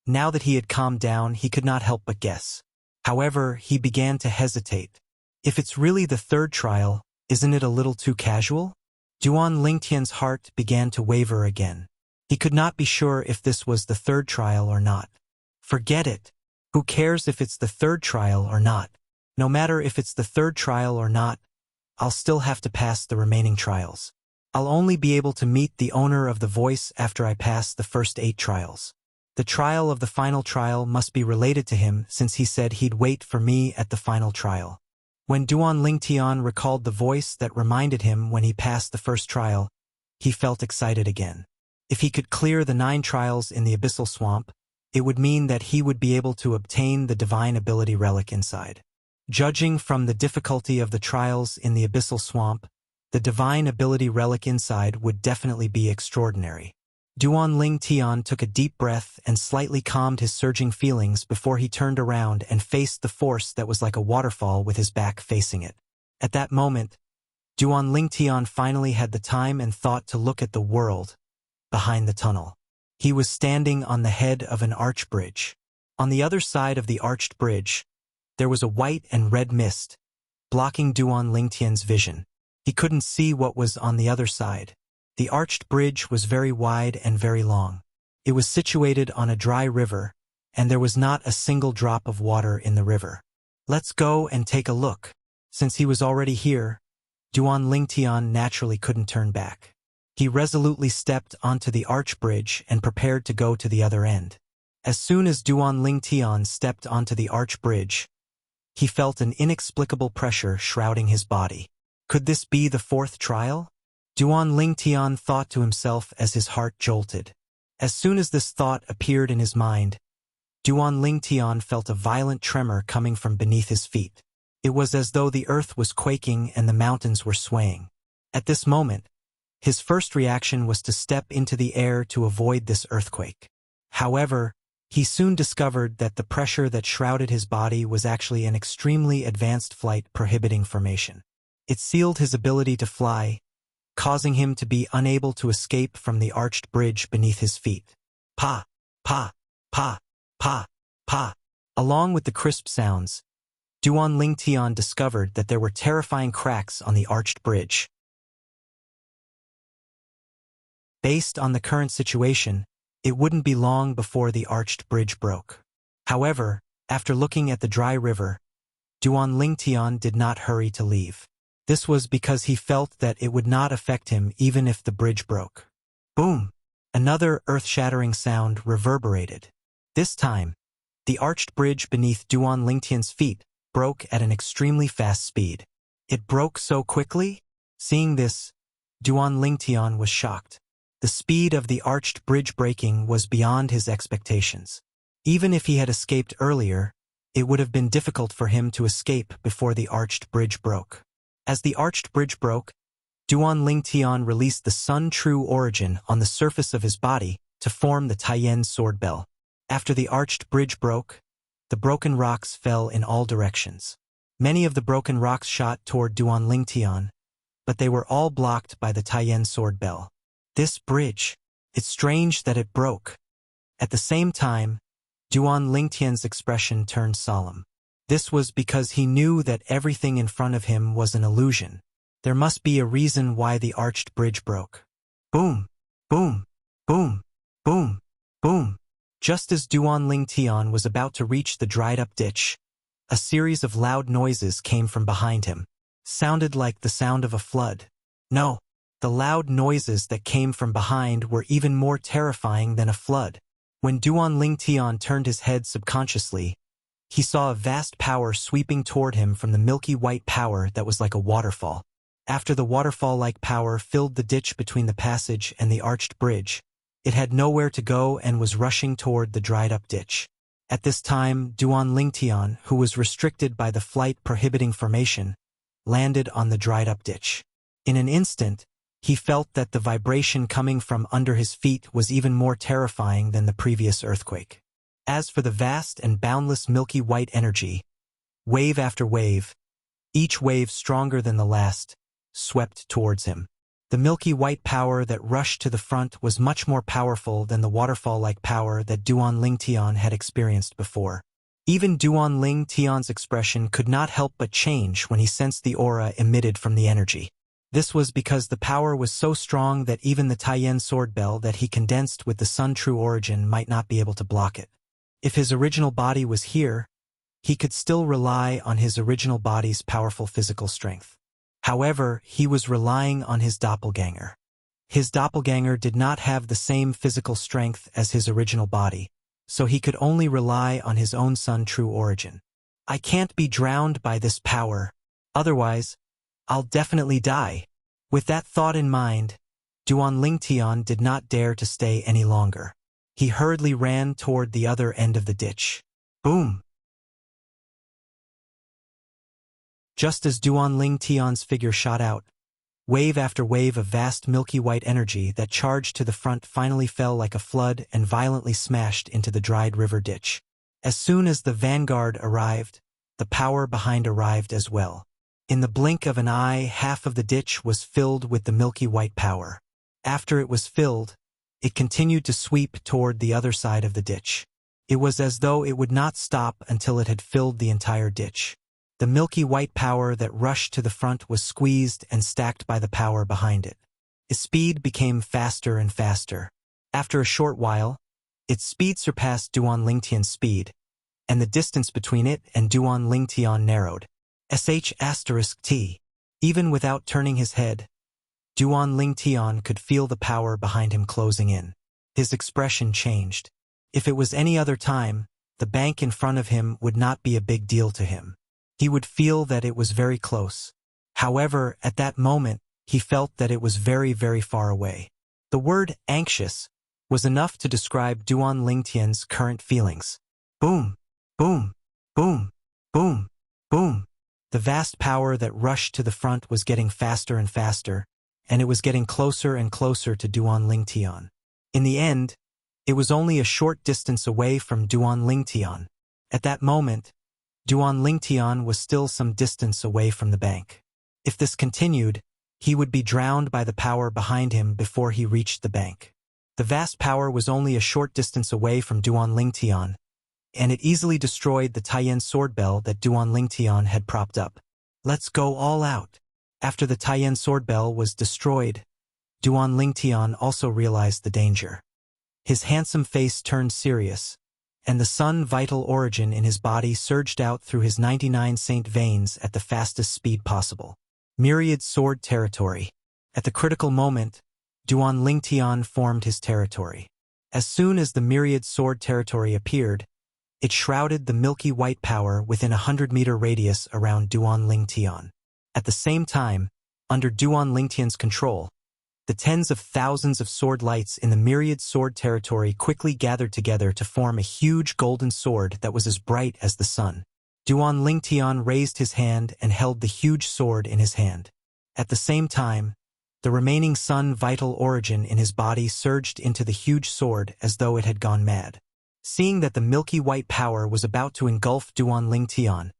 now that he had calmed down, he could not help but guess. However, he began to hesitate. If it's really the third trial, isn't it a little too casual? Duan Lingtian's heart began to waver again. He could not be sure if this was the third trial or not. Forget it. Who cares if it's the third trial or not? No matter if it's the third trial or not, I'll still have to pass the remaining trials. I'll only be able to meet the owner of the voice after I pass the first 8 trials. The trial of the final trial must be related to him since he said he'd wait for me at the final trial. When Duan Lingtian recalled the voice that reminded him when he passed the first trial, he felt excited again. If he could clear the 9 trials in the abyssal swamp, it would mean that he would be able to obtain the divine ability relic inside. Judging from the difficulty of the trials in the abyssal swamp, the divine ability relic inside would definitely be extraordinary. Duan Lingtian took a deep breath and slightly calmed his surging feelings before he turned around and faced the force that was like a waterfall with his back facing it. At that moment, Duan Lingtian finally had the time and thought to look at the world behind the tunnel. He was standing on the head of an arch bridge. On the other side of the arched bridge, there was a white and red mist, blocking Duan Lingtian's vision. He couldn't see what was on the other side. The arched bridge was very wide and very long. It was situated on a dry river, and there was not a single drop of water in the river. Let's go and take a look. Since he was already here, Duan Lingtian naturally couldn't turn back. He resolutely stepped onto the arch bridge and prepared to go to the other end. As soon as Duan Lingtian stepped onto the arch bridge, he felt an inexplicable pressure shrouding his body. Could this be the 4th trial? Duan Lingtian thought to himself as his heart jolted. As soon as this thought appeared in his mind, Duan Lingtian felt a violent tremor coming from beneath his feet. It was as though the earth was quaking and the mountains were swaying. At this moment, his first reaction was to step into the air to avoid this earthquake. However, he soon discovered that the pressure that shrouded his body was actually an extremely advanced flight prohibiting formation. It sealed his ability to fly, causing him to be unable to escape from the arched bridge beneath his feet. Pa, pa, pa, pa, pa. Along with the crisp sounds, Duan Lingtian discovered that there were terrifying cracks on the arched bridge. Based on the current situation, it wouldn't be long before the arched bridge broke. However, after looking at the dry river, Duan Lingtian did not hurry to leave. This was because he felt that it would not affect him even if the bridge broke. Boom! Another earth-shattering sound reverberated. This time, the arched bridge beneath Duan Lingtian's feet broke at an extremely fast speed. It broke so quickly? Seeing this, Duan Lingtian was shocked. The speed of the arched bridge breaking was beyond his expectations. Even if he had escaped earlier, it would have been difficult for him to escape before the arched bridge broke. As the arched bridge broke, Duan Lingtian released the Sun True Origin on the surface of his body to form the Taiyan sword bell. After the arched bridge broke, the broken rocks fell in all directions. Many of the broken rocks shot toward Duan Lingtian, but they were all blocked by the Taiyan sword bell. This bridge, it's strange that it broke. At the same time, Duan Lingtian's expression turned solemn. This was because he knew that everything in front of him was an illusion. There must be a reason why the arched bridge broke. Boom! Boom! Boom! Boom! Boom! Just as Duan Lingtian was about to reach the dried-up ditch, a series of loud noises came from behind him. Sounded like the sound of a flood. No, the loud noises that came from behind were even more terrifying than a flood. When Duan Lingtian turned his head subconsciously, he saw a vast power sweeping toward him from the milky white power that was like a waterfall. After the waterfall-like power filled the ditch between the passage and the arched bridge, it had nowhere to go and was rushing toward the dried-up ditch. At this time, Duan Lingtian, who was restricted by the flight-prohibiting formation, landed on the dried-up ditch. In an instant, he felt that the vibration coming from under his feet was even more terrifying than the previous earthquake. As for the vast and boundless milky white energy, wave after wave, each wave stronger than the last, swept towards him. The milky white power that rushed to the front was much more powerful than the waterfall-like power that Duan Lingtian had experienced before. Even Duan Lingtian's expression could not help but change when he sensed the aura emitted from the energy. This was because the power was so strong that even the Taiyan sword bell that he condensed with the Sun True Origin might not be able to block it. If his original body was here, he could still rely on his original body's powerful physical strength. However, he was relying on his doppelganger. His doppelganger did not have the same physical strength as his original body, so he could only rely on his own Sun True Origin. I can't be drowned by this power, otherwise, I'll definitely die. With that thought in mind, Duan Lingtian did not dare to stay any longer. He hurriedly ran toward the other end of the ditch. Boom! Just as Duan Lingtian's figure shot out, wave after wave of vast milky white energy that charged to the front finally fell like a flood and violently smashed into the dried river ditch. As soon as the vanguard arrived, the power behind arrived as well. In the blink of an eye, half of the ditch was filled with the milky white power. After it was filled, it continued to sweep toward the other side of the ditch. It was as though it would not stop until it had filled the entire ditch. The milky white power that rushed to the front was squeezed and stacked by the power behind it. Its speed became faster and faster. After a short while, its speed surpassed Duan Lingtian's speed, and the distance between it and Duan Lingtian narrowed. *T. Even without turning his head, Duan Lingtian could feel the power behind him closing in. His expression changed. If it was any other time, the bank in front of him would not be a big deal to him. He would feel that it was very close. However, at that moment, he felt that it was very, very far away. The word anxious was enough to describe Duan Lingtian's current feelings. Boom! Boom! Boom! Boom! Boom! The vast power that rushed to the front was getting faster and faster, and it was getting closer and closer to Duan Lingtian. In the end, it was only a short distance away from Duan Lingtian. At that moment, Duan Lingtian was still some distance away from the bank. If this continued, he would be drowned by the power behind him before he reached the bank. The vast power was only a short distance away from Duan Lingtian, and it easily destroyed the Taiyan sword bell that Duan Lingtian had propped up. Let's go all out. After the Taiyan sword bell was destroyed, Duan Lingtian also realized the danger. His handsome face turned serious, and the sun vital origin in his body surged out through his 99 saint veins at the fastest speed possible. Myriad Sword Territory. At the critical moment, Duan Lingtian formed his territory. As soon as the Myriad Sword Territory appeared, it shrouded the milky white power within a 100-meter radius around Duan Lingtian. At the same time, under Duan Lingtian's control, the tens of thousands of sword lights in the Myriad Sword Territory quickly gathered together to form a huge golden sword that was as bright as the sun. Duan Lingtian raised his hand and held the huge sword in his hand. At the same time, the remaining sun vital origin in his body surged into the huge sword as though it had gone mad. Seeing that the milky white power was about to engulf Duan Lingtian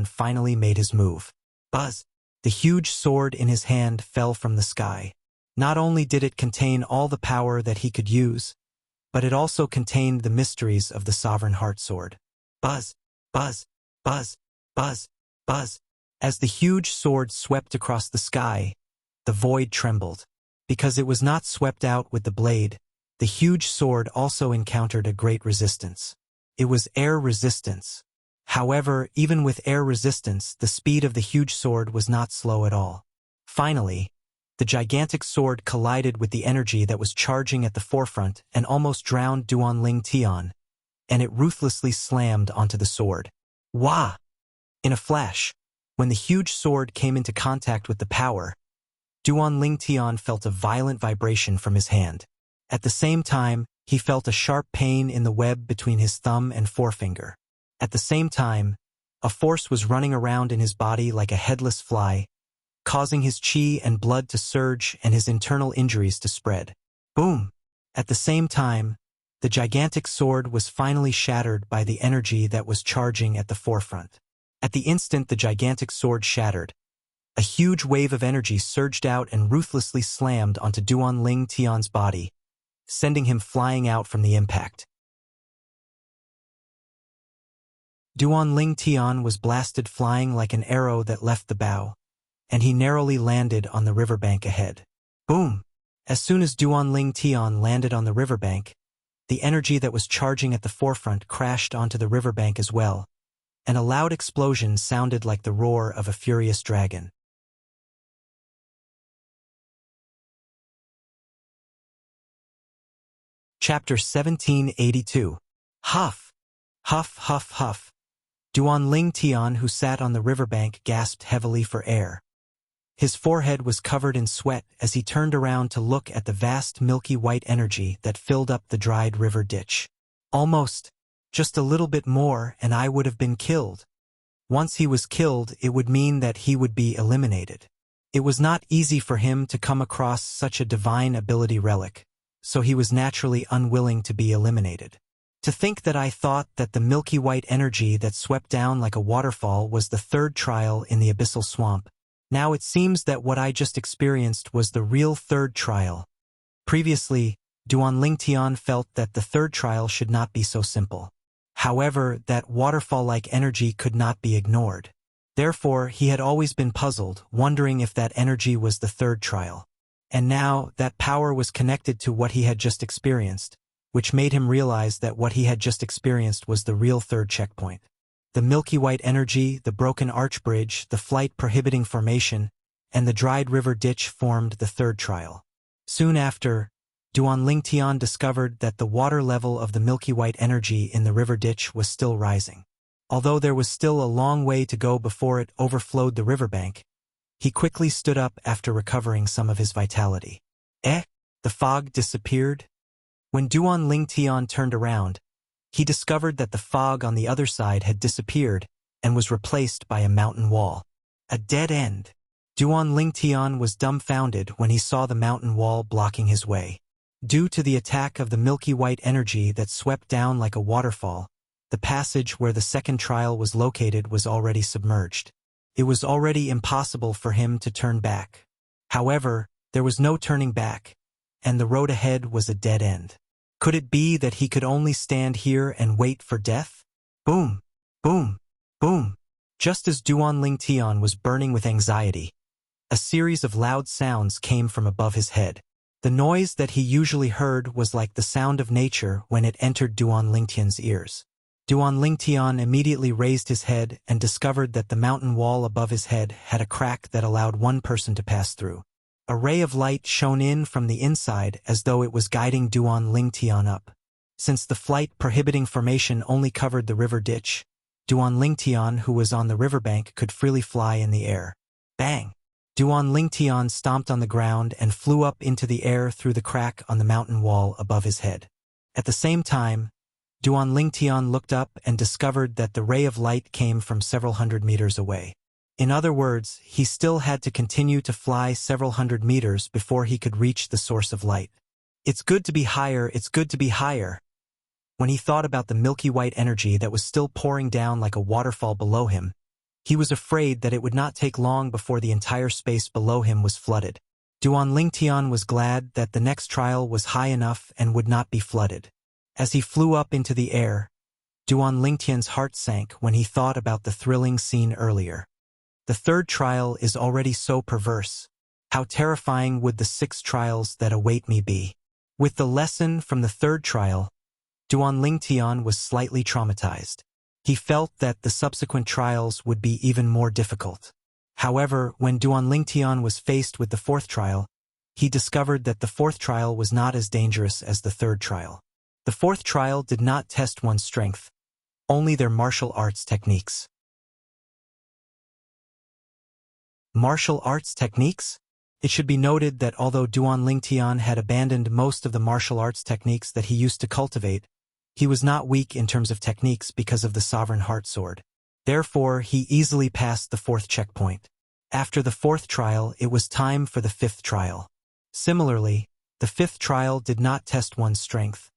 finally made his move. Buzz! The huge sword in his hand fell from the sky. Not only did it contain all the power that he could use, but it also contained the mysteries of the Sovereign Heart Sword. Buzz! Buzz! Buzz! Buzz! Buzz! As the huge sword swept across the sky, the void trembled. Because it was not swept out with the blade, the huge sword also encountered a great resistance. It was air resistance. However, even with air resistance, the speed of the huge sword was not slow at all. Finally, the gigantic sword collided with the energy that was charging at the forefront and almost drowned Duan Lingtian, and it ruthlessly slammed onto the sword. Wah! In a flash, when the huge sword came into contact with the power, Duan Lingtian felt a violent vibration from his hand. At the same time, he felt a sharp pain in the web between his thumb and forefinger. At the same time, a force was running around in his body like a headless fly, causing his chi and blood to surge and his internal injuries to spread. Boom! At the same time, the gigantic sword was finally shattered by the energy that was charging at the forefront. At the instant the gigantic sword shattered, a huge wave of energy surged out and ruthlessly slammed onto Duan Lingtian's body, sending him flying out from the impact. Duan Lingtian was blasted flying like an arrow that left the bow, and he narrowly landed on the riverbank ahead. Boom! As soon as Duan Lingtian landed on the riverbank, the energy that was charging at the forefront crashed onto the riverbank as well, and a loud explosion sounded like the roar of a furious dragon. Chapter 1782. Huff! Huff, huff, huff. Duan Lingtian, who sat on the riverbank, gasped heavily for air. His forehead was covered in sweat as he turned around to look at the vast milky white energy that filled up the dried river ditch. Almost, just a little bit more, and I would have been killed. Once he was killed, it would mean that he would be eliminated. It was not easy for him to come across such a divine ability relic, so he was naturally unwilling to be eliminated. To think that I thought that the milky white energy that swept down like a waterfall was the third trial in the abyssal swamp. Now it seems that what I just experienced was the real third trial. Previously, Duan Lingtian felt that the third trial should not be so simple. However, that waterfall-like energy could not be ignored. Therefore, he had always been puzzled, wondering if that energy was the third trial. And now, that power was connected to what he had just experienced, which made him realize that what he had just experienced was the real third checkpoint. The milky white energy, the broken arch bridge, the flight-prohibiting formation, and the dried river ditch formed the third trial. Soon after, Duan Lingtian discovered that the water level of the milky white energy in the river ditch was still rising. Although there was still a long way to go before it overflowed the riverbank, he quickly stood up after recovering some of his vitality. The fog disappeared? When Duan Lingtian turned around, he discovered that the fog on the other side had disappeared and was replaced by a mountain wall. A dead end. Duan Lingtian was dumbfounded when he saw the mountain wall blocking his way. Due to the attack of the milky white energy that swept down like a waterfall, the passage where the second trial was located was already submerged. It was already impossible for him to turn back. However, there was no turning back, and the road ahead was a dead end. Could it be that he could only stand here and wait for death? Boom! Boom! Boom! Just as Duan Lingtian was burning with anxiety, a series of loud sounds came from above his head. The noise that he usually heard was like the sound of nature when it entered Duan Lingtian's ears. Duan Lingtian immediately raised his head and discovered that the mountain wall above his head had a crack that allowed one person to pass through. A ray of light shone in from the inside as though it was guiding Duan Lingtian up. Since the flight prohibiting formation only covered the river ditch, Duan Lingtian, who was on the riverbank, could freely fly in the air. Bang! Duan Lingtian stomped on the ground and flew up into the air through the crack on the mountain wall above his head. At the same time, Duan Lingtian looked up and discovered that the ray of light came from several hundred meters away. In other words, he still had to continue to fly several hundred meters before he could reach the source of light. It's good to be higher, it's good to be higher. When he thought about the milky white energy that was still pouring down like a waterfall below him, he was afraid that it would not take long before the entire space below him was flooded. Duan Lingtian was glad that the next trial was high enough and would not be flooded. As he flew up into the air, Duan Lingtian's heart sank when he thought about the thrilling scene earlier. The third trial is already so perverse. How terrifying would the 6 trials that await me be? With the lesson from the third trial, Duan Lingtian was slightly traumatized. He felt that the subsequent trials would be even more difficult. However, when Duan Lingtian was faced with the fourth trial, he discovered that the fourth trial was not as dangerous as the third trial. The fourth trial did not test one's strength, only their martial arts techniques. Martial arts techniques? It should be noted that although Duan Lingtian had abandoned most of the martial arts techniques that he used to cultivate, he was not weak in terms of techniques because of the Sovereign Heart Sword. Therefore, he easily passed the fourth checkpoint. After the fourth trial, it was time for the fifth trial. Similarly, the fifth trial did not test one's strength,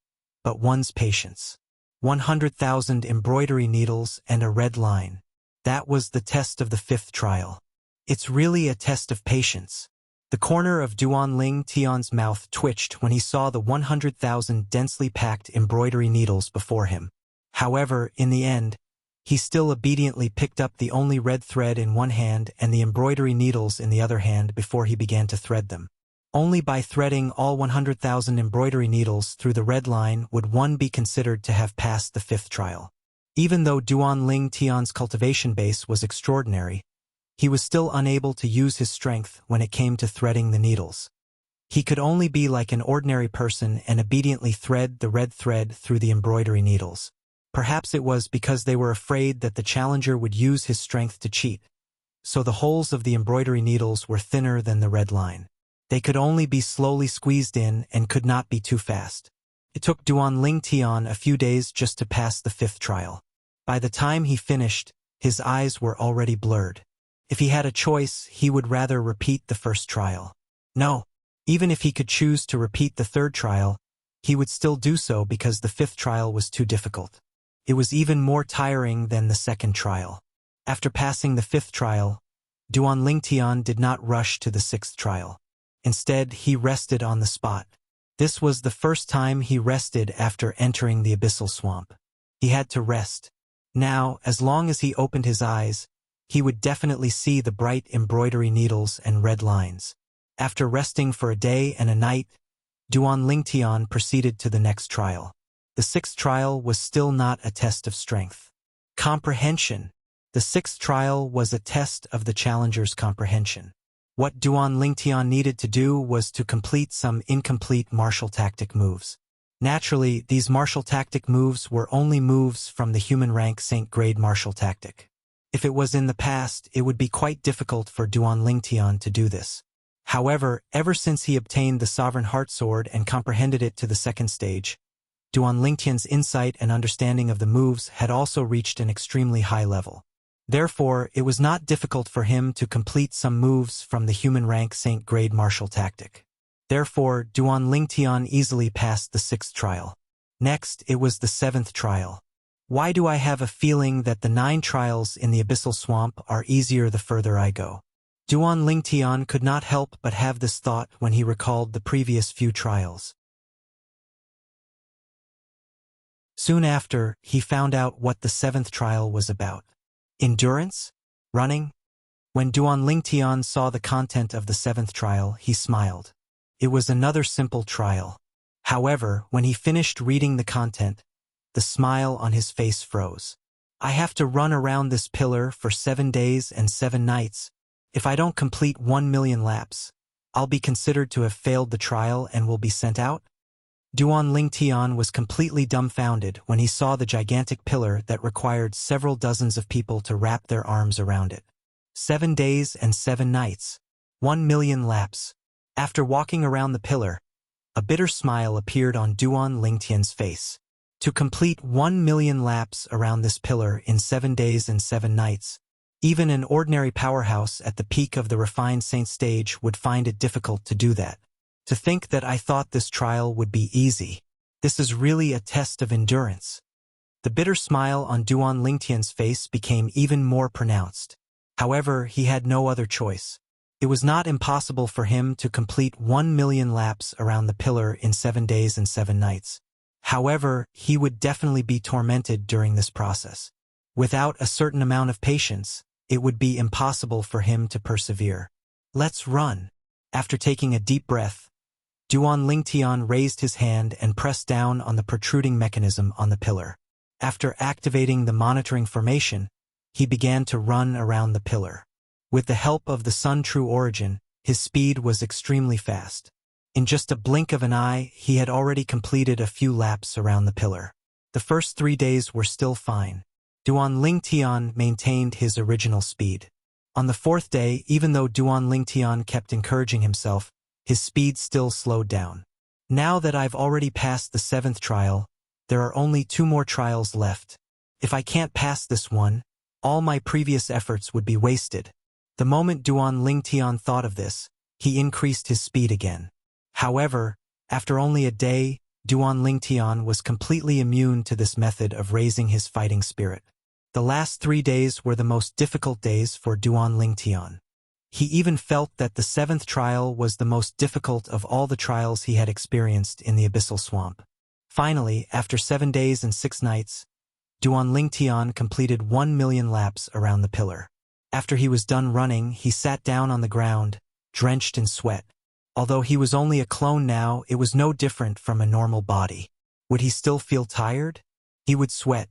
but one's patience. 100,000 embroidery needles and a red line. That was the test of the fifth trial. It's really a test of patience. The corner of Duan Lingtian's mouth twitched when he saw the 100,000 densely packed embroidery needles before him. However, in the end, he still obediently picked up the only red thread in one hand and the embroidery needles in the other hand before he began to thread them. Only by threading all 100,000 embroidery needles through the red line would one be considered to have passed the fifth trial. Even though Duan Lingtian's cultivation base was extraordinary, he was still unable to use his strength when it came to threading the needles. He could only be like an ordinary person and obediently thread the red thread through the embroidery needles. Perhaps it was because they were afraid that the challenger would use his strength to cheat, so the holes of the embroidery needles were thinner than the red line. They could only be slowly squeezed in and could not be too fast. It took Duan Lingtian a few days just to pass the fifth trial. By the time he finished, his eyes were already blurred. If he had a choice, he would rather repeat the first trial. No, even if he could choose to repeat the third trial, he would still do so because the fifth trial was too difficult. It was even more tiring than the second trial. After passing the fifth trial, Duan Lingtian did not rush to the sixth trial. Instead, he rested on the spot. This was the first time he rested after entering the abyssal swamp. He had to rest. Now, as long as he opened his eyes, he would definitely see the bright embroidery needles and red lines. After resting for a day and a night, Duan Lingtian proceeded to the next trial. The sixth trial was still not a test of strength. Comprehension. The sixth trial was a test of the challenger's comprehension. What Duan Lingtian needed to do was to complete some incomplete martial tactic moves. Naturally, these martial tactic moves were only moves from the human rank Saint grade martial tactic. If it was in the past, it would be quite difficult for Duan Lingtian to do this. However, ever since he obtained the Sovereign Heart Sword and comprehended it to the second stage, Duan Lingtian's insight and understanding of the moves had also reached an extremely high level. Therefore, it was not difficult for him to complete some moves from the human rank Saint grade martial tactic. Therefore, Duan Lingtian easily passed the sixth trial. Next, it was the seventh trial. Why do I have a feeling that the 9 trials in the abyssal swamp are easier the further I go? Duan Lingtian could not help but have this thought when he recalled the previous few trials. Soon after, he found out what the 7th trial was about. Endurance? Running? When Duan Lingtian saw the content of the 7th trial, he smiled. It was another simple trial. However, when he finished reading the content, the smile on his face froze. I have to run around this pillar for 7 days and 7 nights. If I don't complete 1,000,000 laps, I'll be considered to have failed the trial and will be sent out? Duan Lingtian was completely dumbfounded when he saw the gigantic pillar that required several dozens of people to wrap their arms around it. 7 days and 7 nights. 1,000,000 laps. After walking around the pillar, a bitter smile appeared on Duan Lingtian's face. To complete 1,000,000 laps around this pillar in 7 days and 7 nights, even an ordinary powerhouse at the peak of the refined saint stage would find it difficult to do that. To think that I thought this trial would be easy. This is really a test of endurance. The bitter smile on Duan Lingtian's face became even more pronounced. However, he had no other choice. It was not impossible for him to complete 1,000,000 laps around the pillar in 7 days and 7 nights. However, he would definitely be tormented during this process. Without a certain amount of patience, it would be impossible for him to persevere. Let's run. After taking a deep breath, Duan Lingtian raised his hand and pressed down on the protruding mechanism on the pillar. After activating the monitoring formation, he began to run around the pillar. With the help of the Sun True Origin, his speed was extremely fast. In just a blink of an eye, he had already completed a few laps around the pillar. The first 3 days were still fine. Duan Lingtian maintained his original speed. On the 4th day, even though Duan Lingtian kept encouraging himself, his speed still slowed down. Now that I've already passed the 7th trial, there are only 2 more trials left. If I can't pass this one, all my previous efforts would be wasted. The moment Duan Lingtian thought of this, he increased his speed again. However, after only a day, Duan Lingtian was completely immune to this method of raising his fighting spirit. The last 3 days were the most difficult days for Duan Lingtian. He even felt that the 7th trial was the most difficult of all the trials he had experienced in the Abyssal Swamp. Finally, after 7 days and 6 nights, Duan Lingtian completed 1,000,000 laps around the pillar. After he was done running, he sat down on the ground, drenched in sweat. Although he was only a clone now, it was no different from a normal body. Would he still feel tired? He would sweat.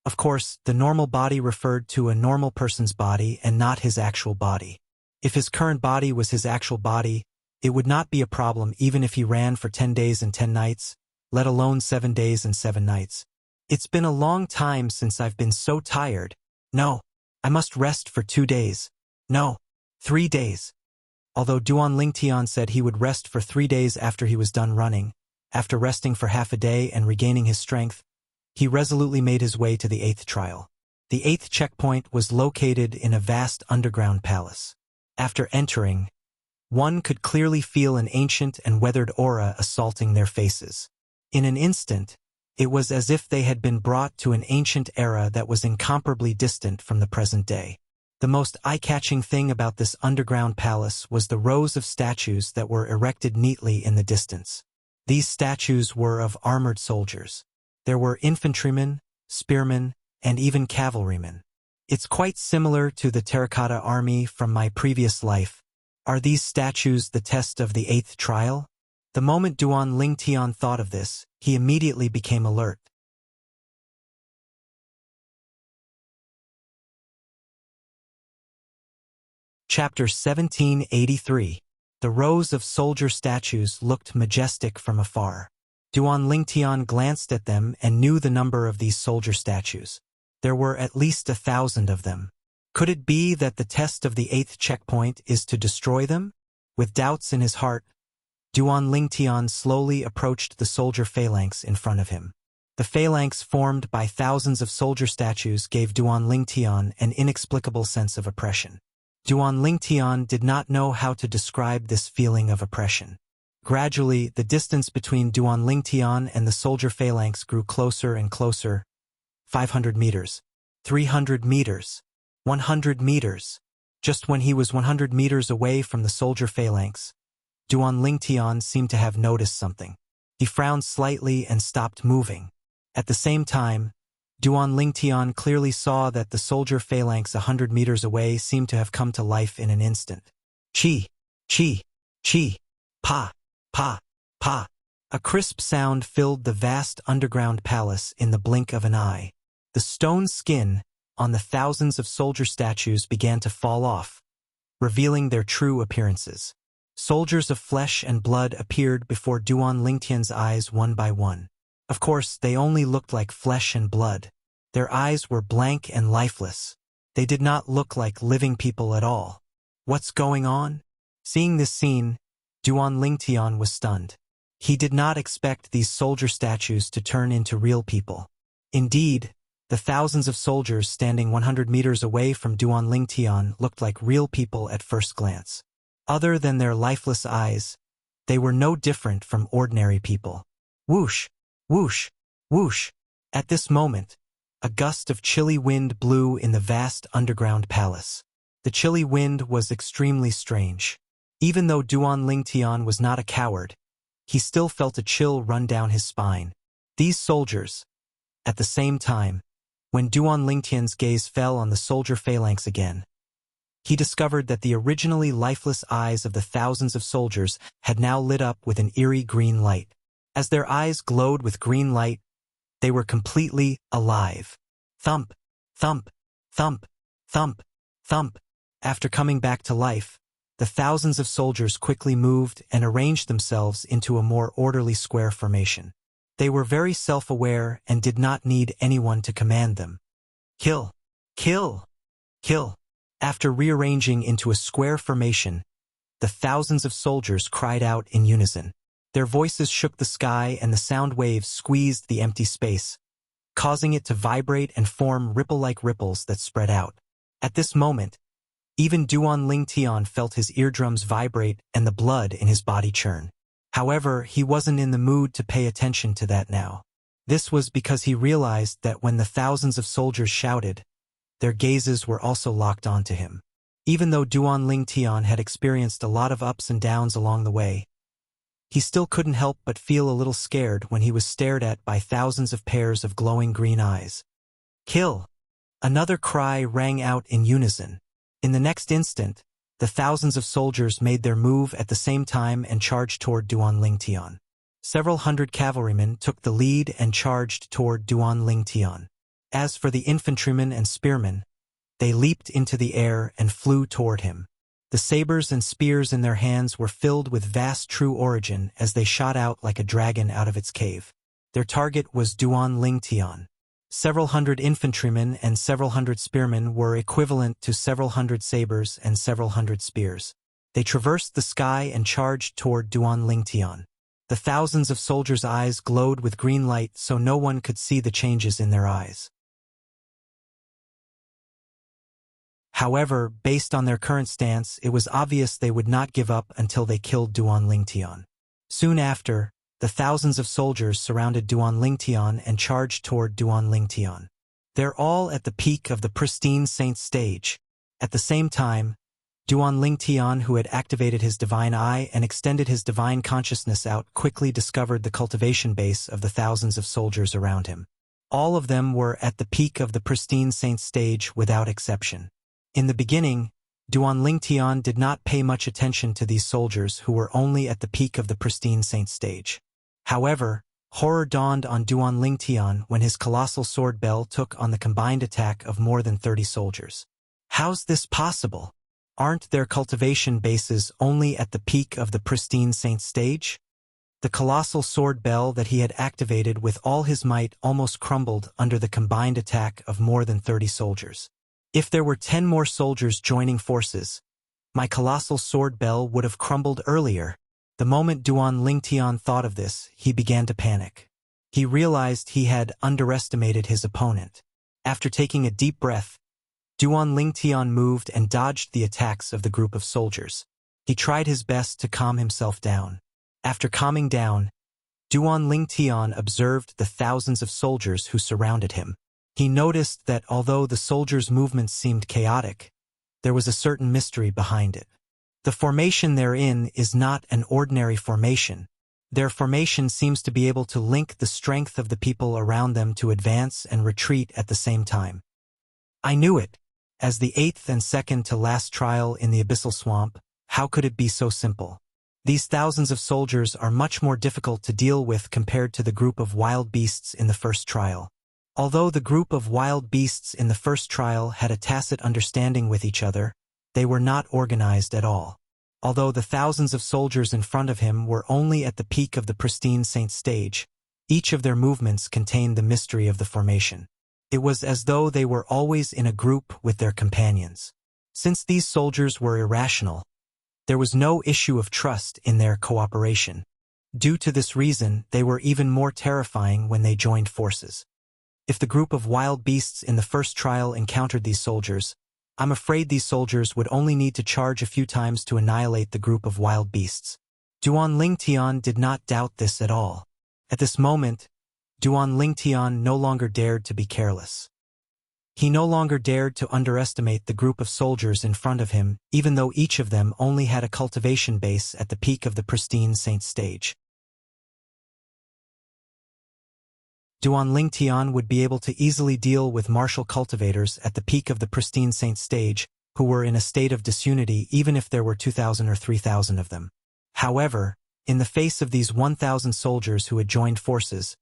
Of course, the normal body referred to a normal person's body and not his actual body. If his current body was his actual body, it would not be a problem even if he ran for 10 days and 10 nights, let alone 7 days and 7 nights. It's been a long time since I've been so tired. No, I must rest for 2 days. No, 3 days. Although Duan Lingtian said he would rest for 3 days after he was done running, after resting for half a day and regaining his strength, he resolutely made his way to the 8th trial. The 8th checkpoint was located in a vast underground palace. After entering, one could clearly feel an ancient and weathered aura assaulting their faces. In an instant, it was as if they had been brought to an ancient era that was incomparably distant from the present day. The most eye-catching thing about this underground palace was the rows of statues that were erected neatly in the distance. These statues were of armored soldiers. There were infantrymen, spearmen, and even cavalrymen. It's quite similar to the terracotta army from my previous life. Are these statues the test of the 8th trial? The moment Duan Lingtian thought of this, he immediately became alert. Chapter 1783. The rows of soldier statues looked majestic from afar. Duan Lingtian glanced at them and knew the number of these soldier statues. There were at least 1,000 of them. Could it be that the test of the 8th checkpoint is to destroy them? With doubts in his heart, Duan Lingtian slowly approached the soldier phalanx in front of him. The phalanx formed by thousands of soldier statues gave Duan Lingtian an inexplicable sense of oppression. Duan Lingtian did not know how to describe this feeling of oppression. Gradually, the distance between Duan Lingtian and the soldier phalanx grew closer and closer. 500 meters, 300 meters, 100 meters. Just when he was 100 meters away from the soldier phalanx, Duan Lingtian seemed to have noticed something. He frowned slightly and stopped moving. At the same time, Duan Lingtian clearly saw that the soldier phalanx 100 meters away seemed to have come to life in an instant. Chi, chi, chi, pa, pa, pa. A crisp sound filled the vast underground palace in the blink of an eye. The stone skin on the thousands of soldier statues began to fall off, revealing their true appearances. Soldiers of flesh and blood appeared before Duan Lingtian's eyes one by one. Of course, they only looked like flesh and blood. Their eyes were blank and lifeless. They did not look like living people at all. What's going on? Seeing this scene, Duan Lingtian was stunned. He did not expect these soldier statues to turn into real people. Indeed, the thousands of soldiers standing 100 meters away from Duan Lingtian looked like real people at first glance. Other than their lifeless eyes, they were no different from ordinary people. Whoosh, whoosh, whoosh. At this moment, a gust of chilly wind blew in the vast underground palace. The chilly wind was extremely strange. Even though Duan Lingtian was not a coward, he still felt a chill run down his spine. These soldiers, at the same time, when Duan Lingtian's gaze fell on the soldier phalanx again, he discovered that the originally lifeless eyes of the thousands of soldiers had now lit up with an eerie green light. As their eyes glowed with green light, they were completely alive. Thump, thump, thump, thump, thump. After coming back to life, the thousands of soldiers quickly moved and arranged themselves into a more orderly square formation. They were very self-aware and did not need anyone to command them. Kill, kill, kill. After rearranging into a square formation, the thousands of soldiers cried out in unison. Their voices shook the sky and the sound waves squeezed the empty space, causing it to vibrate and form ripple-like ripples that spread out. At this moment, even Duan Lingtian felt his eardrums vibrate and the blood in his body churn. However, he wasn't in the mood to pay attention to that now. This was because he realized that when the thousands of soldiers shouted, their gazes were also locked onto him. Even though Duan Lingtian had experienced a lot of ups and downs along the way, he still couldn't help but feel a little scared when he was stared at by thousands of pairs of glowing green eyes. Kill! Another cry rang out in unison. In the next instant, the thousands of soldiers made their move at the same time and charged toward Duan Lingtian. Several hundred cavalrymen took the lead and charged toward Duan Lingtian. As for the infantrymen and spearmen, they leaped into the air and flew toward him. The sabers and spears in their hands were filled with vast true origin as they shot out like a dragon out of its cave. Their target was Duan Lingtian. Several hundred infantrymen and several hundred spearmen were equivalent to several hundred sabers and several hundred spears. They traversed the sky and charged toward Duan Lingtian. The thousands of soldiers' eyes glowed with green light so no one could see the changes in their eyes. However, based on their current stance, it was obvious they would not give up until they killed Duan Lingtian. Soon after, the thousands of soldiers surrounded Duan Lingtian and charged toward Duan Lingtian. They're all at the peak of the pristine saint stage. At the same time, Duan Lingtian, who had activated his divine eye and extended his divine consciousness out, quickly discovered the cultivation base of the thousands of soldiers around him. All of them were at the peak of the pristine saint stage without exception. In the beginning, Duan Lingtian did not pay much attention to these soldiers who were only at the peak of the pristine saint stage. However, horror dawned on Duan Lingtian when his colossal sword bell took on the combined attack of more than 30 soldiers. How's this possible? Aren't their cultivation bases only at the peak of the pristine saint stage? The colossal sword bell that he had activated with all his might almost crumbled under the combined attack of more than 30 soldiers. If there were 10 more soldiers joining forces, my colossal sword bell would have crumbled earlier. The moment Duan Lingtian thought of this, he began to panic. He realized he had underestimated his opponent. After taking a deep breath, Duan Lingtian moved and dodged the attacks of the group of soldiers. He tried his best to calm himself down. After calming down, Duan Lingtian observed the thousands of soldiers who surrounded him. He noticed that although the soldiers' movements seemed chaotic, there was a certain mystery behind it. The formation they're in is not an ordinary formation. Their formation seems to be able to link the strength of the people around them to advance and retreat at the same time. I knew it. As the 8th and second to last trial in the Abyssal Swamp, how could it be so simple? These thousands of soldiers are much more difficult to deal with compared to the group of wild beasts in the first trial. Although the group of wild beasts in the first trial had a tacit understanding with each other, they were not organized at all. Although the thousands of soldiers in front of him were only at the peak of the pristine saint stage, each of their movements contained the mystery of the formation. It was as though they were always in a group with their companions. Since these soldiers were irrational, there was no issue of trust in their cooperation. Due to this reason, they were even more terrifying when they joined forces. If the group of wild beasts in the first trial encountered these soldiers, I'm afraid these soldiers would only need to charge a few times to annihilate the group of wild beasts. Duan Lingtian did not doubt this at all. At this moment, Duan Lingtian no longer dared to be careless. He no longer dared to underestimate the group of soldiers in front of him, even though each of them only had a cultivation base at the peak of the pristine saint stage. Duan Lingtian would be able to easily deal with martial cultivators at the peak of the pristine saint stage, who were in a state of disunity even if there were 2,000 or 3,000 of them. However, in the face of these 1,000 soldiers who had joined forces,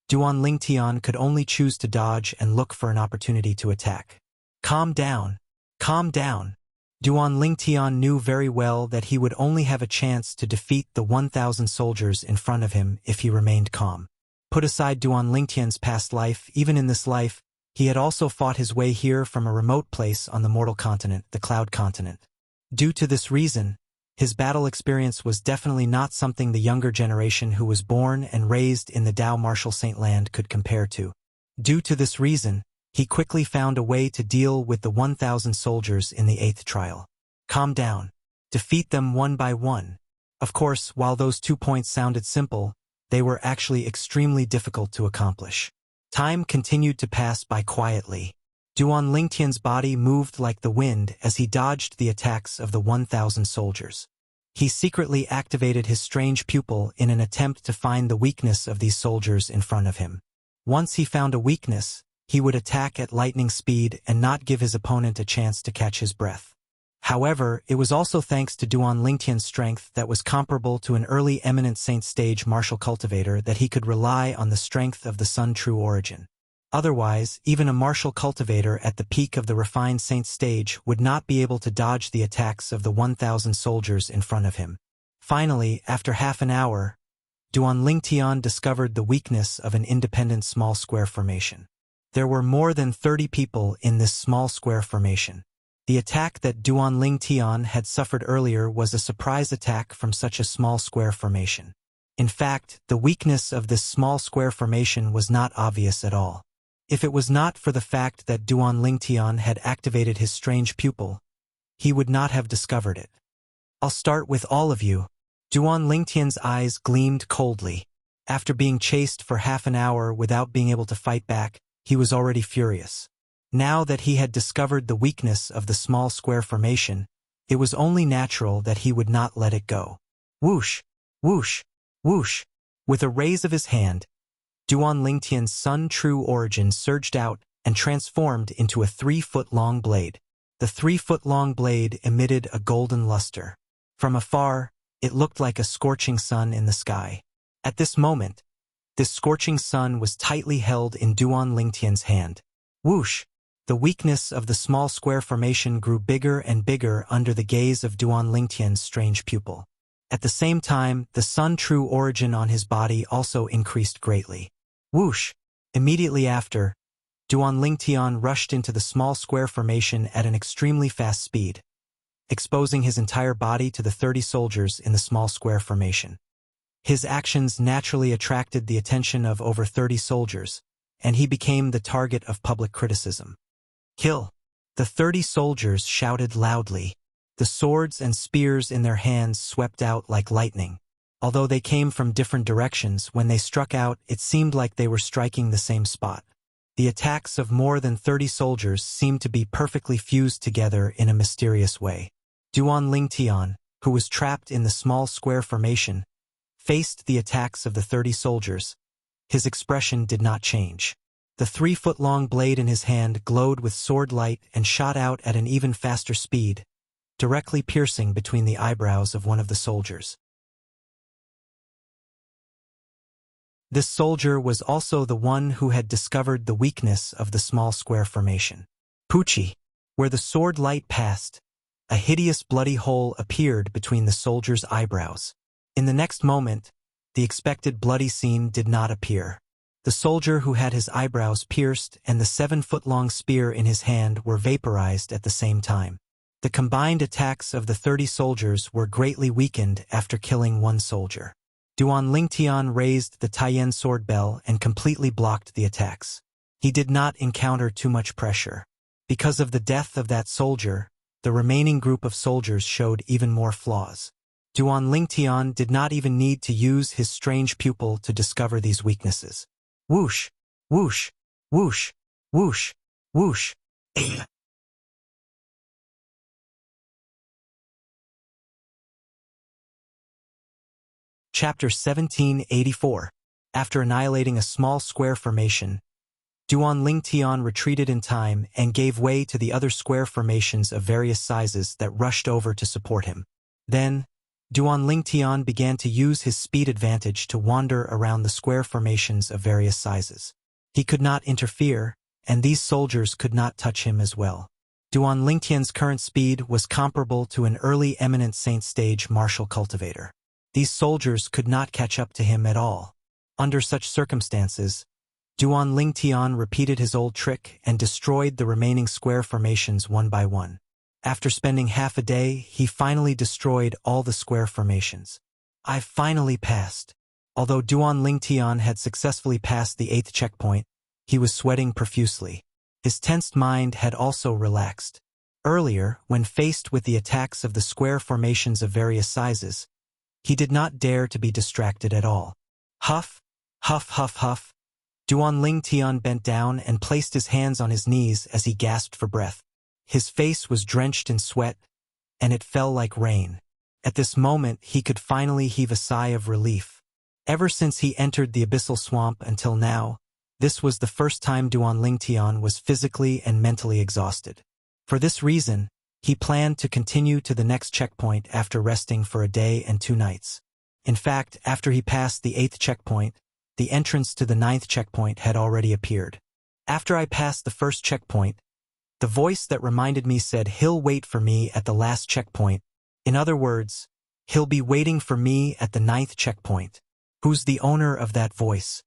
Duan Lingtian could only choose to dodge and look for an opportunity to attack. Calm down. Calm down. Duan Lingtian knew very well that he would only have a chance to defeat the 1,000 soldiers in front of him if he remained calm. Put aside Duan Lingtian's past life, even in this life, he had also fought his way here from a remote place on the mortal continent, the Cloud Continent. Due to this reason, his battle experience was definitely not something the younger generation who was born and raised in the Dao Martial Saint Land could compare to. Due to this reason, he quickly found a way to deal with the 1,000 soldiers in the 8th trial. Calm down. Defeat them one by one. Of course, while those 2 points sounded simple, they were actually extremely difficult to accomplish. Time continued to pass by quietly. Duan Lingtian's body moved like the wind as he dodged the attacks of the 1,000 soldiers. He secretly activated his strange pupil in an attempt to find the weakness of these soldiers in front of him. Once he found a weakness, he would attack at lightning speed and not give his opponent a chance to catch his breath. However, it was also thanks to Duan Lingtian's strength that was comparable to an early eminent saint stage martial cultivator that he could rely on the strength of the Sun True Origin. Otherwise, even a martial cultivator at the peak of the refined saint stage would not be able to dodge the attacks of the 1,000 soldiers in front of him. Finally, after half an hour, Duan Lingtian discovered the weakness of an independent small square formation. There were more than 30 people in this small square formation. The attack that Duan Lingtian had suffered earlier was a surprise attack from such a small square formation. In fact, the weakness of this small square formation was not obvious at all. If it was not for the fact that Duan Lingtian had activated his strange pupil, he would not have discovered it. I'll start with all of you. Duan Lingtian's eyes gleamed coldly. After being chased for half an hour without being able to fight back, he was already furious. Now that he had discovered the weakness of the small square formation, it was only natural that he would not let it go. Whoosh! Whoosh! Whoosh! With a raise of his hand, Duan Lingtian's Sun True Origin surged out and transformed into a 3-foot-long blade. The 3-foot-long blade emitted a golden luster. From afar, it looked like a scorching sun in the sky. At this moment, this scorching sun was tightly held in Duan Lingtian's hand. Whoosh! The weakness of the small square formation grew bigger and bigger under the gaze of Duan Lingtian's strange pupil. At the same time, the Sun True Origin on his body also increased greatly. Whoosh! Immediately after, Duan Lingtian rushed into the small square formation at an extremely fast speed, exposing his entire body to the 30 soldiers in the small square formation. His actions naturally attracted the attention of over 30 soldiers, and he became the target of public criticism. Kill! The 30 soldiers shouted loudly. The swords and spears in their hands swept out like lightning. Although they came from different directions, when they struck out, it seemed like they were striking the same spot. The attacks of more than 30 soldiers seemed to be perfectly fused together in a mysterious way. Duan Lingtian, who was trapped in the small square formation, faced the attacks of the 30 soldiers. His expression did not change. The 3-foot-long blade in his hand glowed with sword light and shot out at an even faster speed, directly piercing between the eyebrows of one of the soldiers. This soldier was also the one who had discovered the weakness of the small square formation. Pucci, where the sword light passed, a hideous bloody hole appeared between the soldier's eyebrows. In the next moment, the expected bloody scene did not appear. The soldier who had his eyebrows pierced and the 7-foot-long spear in his hand were vaporized at the same time. The combined attacks of the 30 soldiers were greatly weakened after killing one soldier. Duan Lingtian raised the Taiyan sword bell and completely blocked the attacks. He did not encounter too much pressure. Because of the death of that soldier, the remaining group of soldiers showed even more flaws. Duan Lingtian did not even need to use his strange pupil to discover these weaknesses. Whoosh, whoosh, whoosh, whoosh, whoosh. Chapter 1784. After annihilating a small square formation, Duan Lingtian retreated in time and gave way to the other square formations of various sizes that rushed over to support him. Then, Duan Lingtian began to use his speed advantage to wander around the square formations of various sizes. He could not interfere, and these soldiers could not touch him as well. Duan Lingtian's current speed was comparable to an early eminent saint stage martial cultivator. These soldiers could not catch up to him at all. Under such circumstances, Duan Lingtian repeated his old trick and destroyed the remaining square formations one by one. After spending half a day, he finally destroyed all the square formations. I finally passed. Although Duan Lingtian had successfully passed the 8th checkpoint, he was sweating profusely. His tensed mind had also relaxed. Earlier, when faced with the attacks of the square formations of various sizes, he did not dare to be distracted at all. Huff, huff, huff, huff. Duan Lingtian bent down and placed his hands on his knees as he gasped for breath. His face was drenched in sweat, and it fell like rain. At this moment, he could finally heave a sigh of relief. Ever since he entered the abyssal swamp until now, this was the first time Duan Lingtian was physically and mentally exhausted. For this reason, he planned to continue to the next checkpoint after resting for a day and 2 nights. In fact, after he passed the 8th checkpoint, the entrance to the 9th checkpoint had already appeared. After I passed the first checkpoint, the voice that reminded me said he'll wait for me at the last checkpoint. In other words, he'll be waiting for me at the 9th checkpoint. Who's the owner of that voice?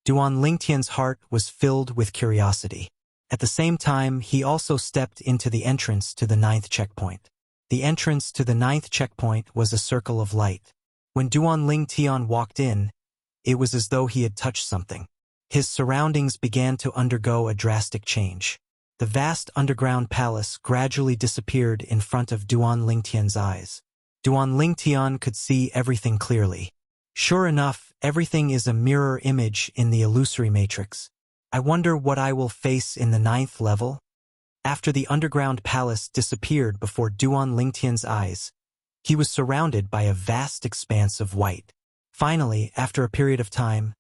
Duan Lingtian's heart was filled with curiosity. At the same time, he also stepped into the entrance to the 9th checkpoint. The entrance to the 9th checkpoint was a circle of light. When Duan Lingtian walked in, it was as though he had touched something. His surroundings began to undergo a drastic change. The vast underground palace gradually disappeared in front of Duan Lingtian's eyes. Duan Lingtian could see everything clearly. Sure enough, everything is a mirror image in the illusory matrix. I wonder what I will face in the 9th level? After the underground palace disappeared before Duan Lingtian's eyes, he was surrounded by a vast expanse of white. Finally, after a period of time,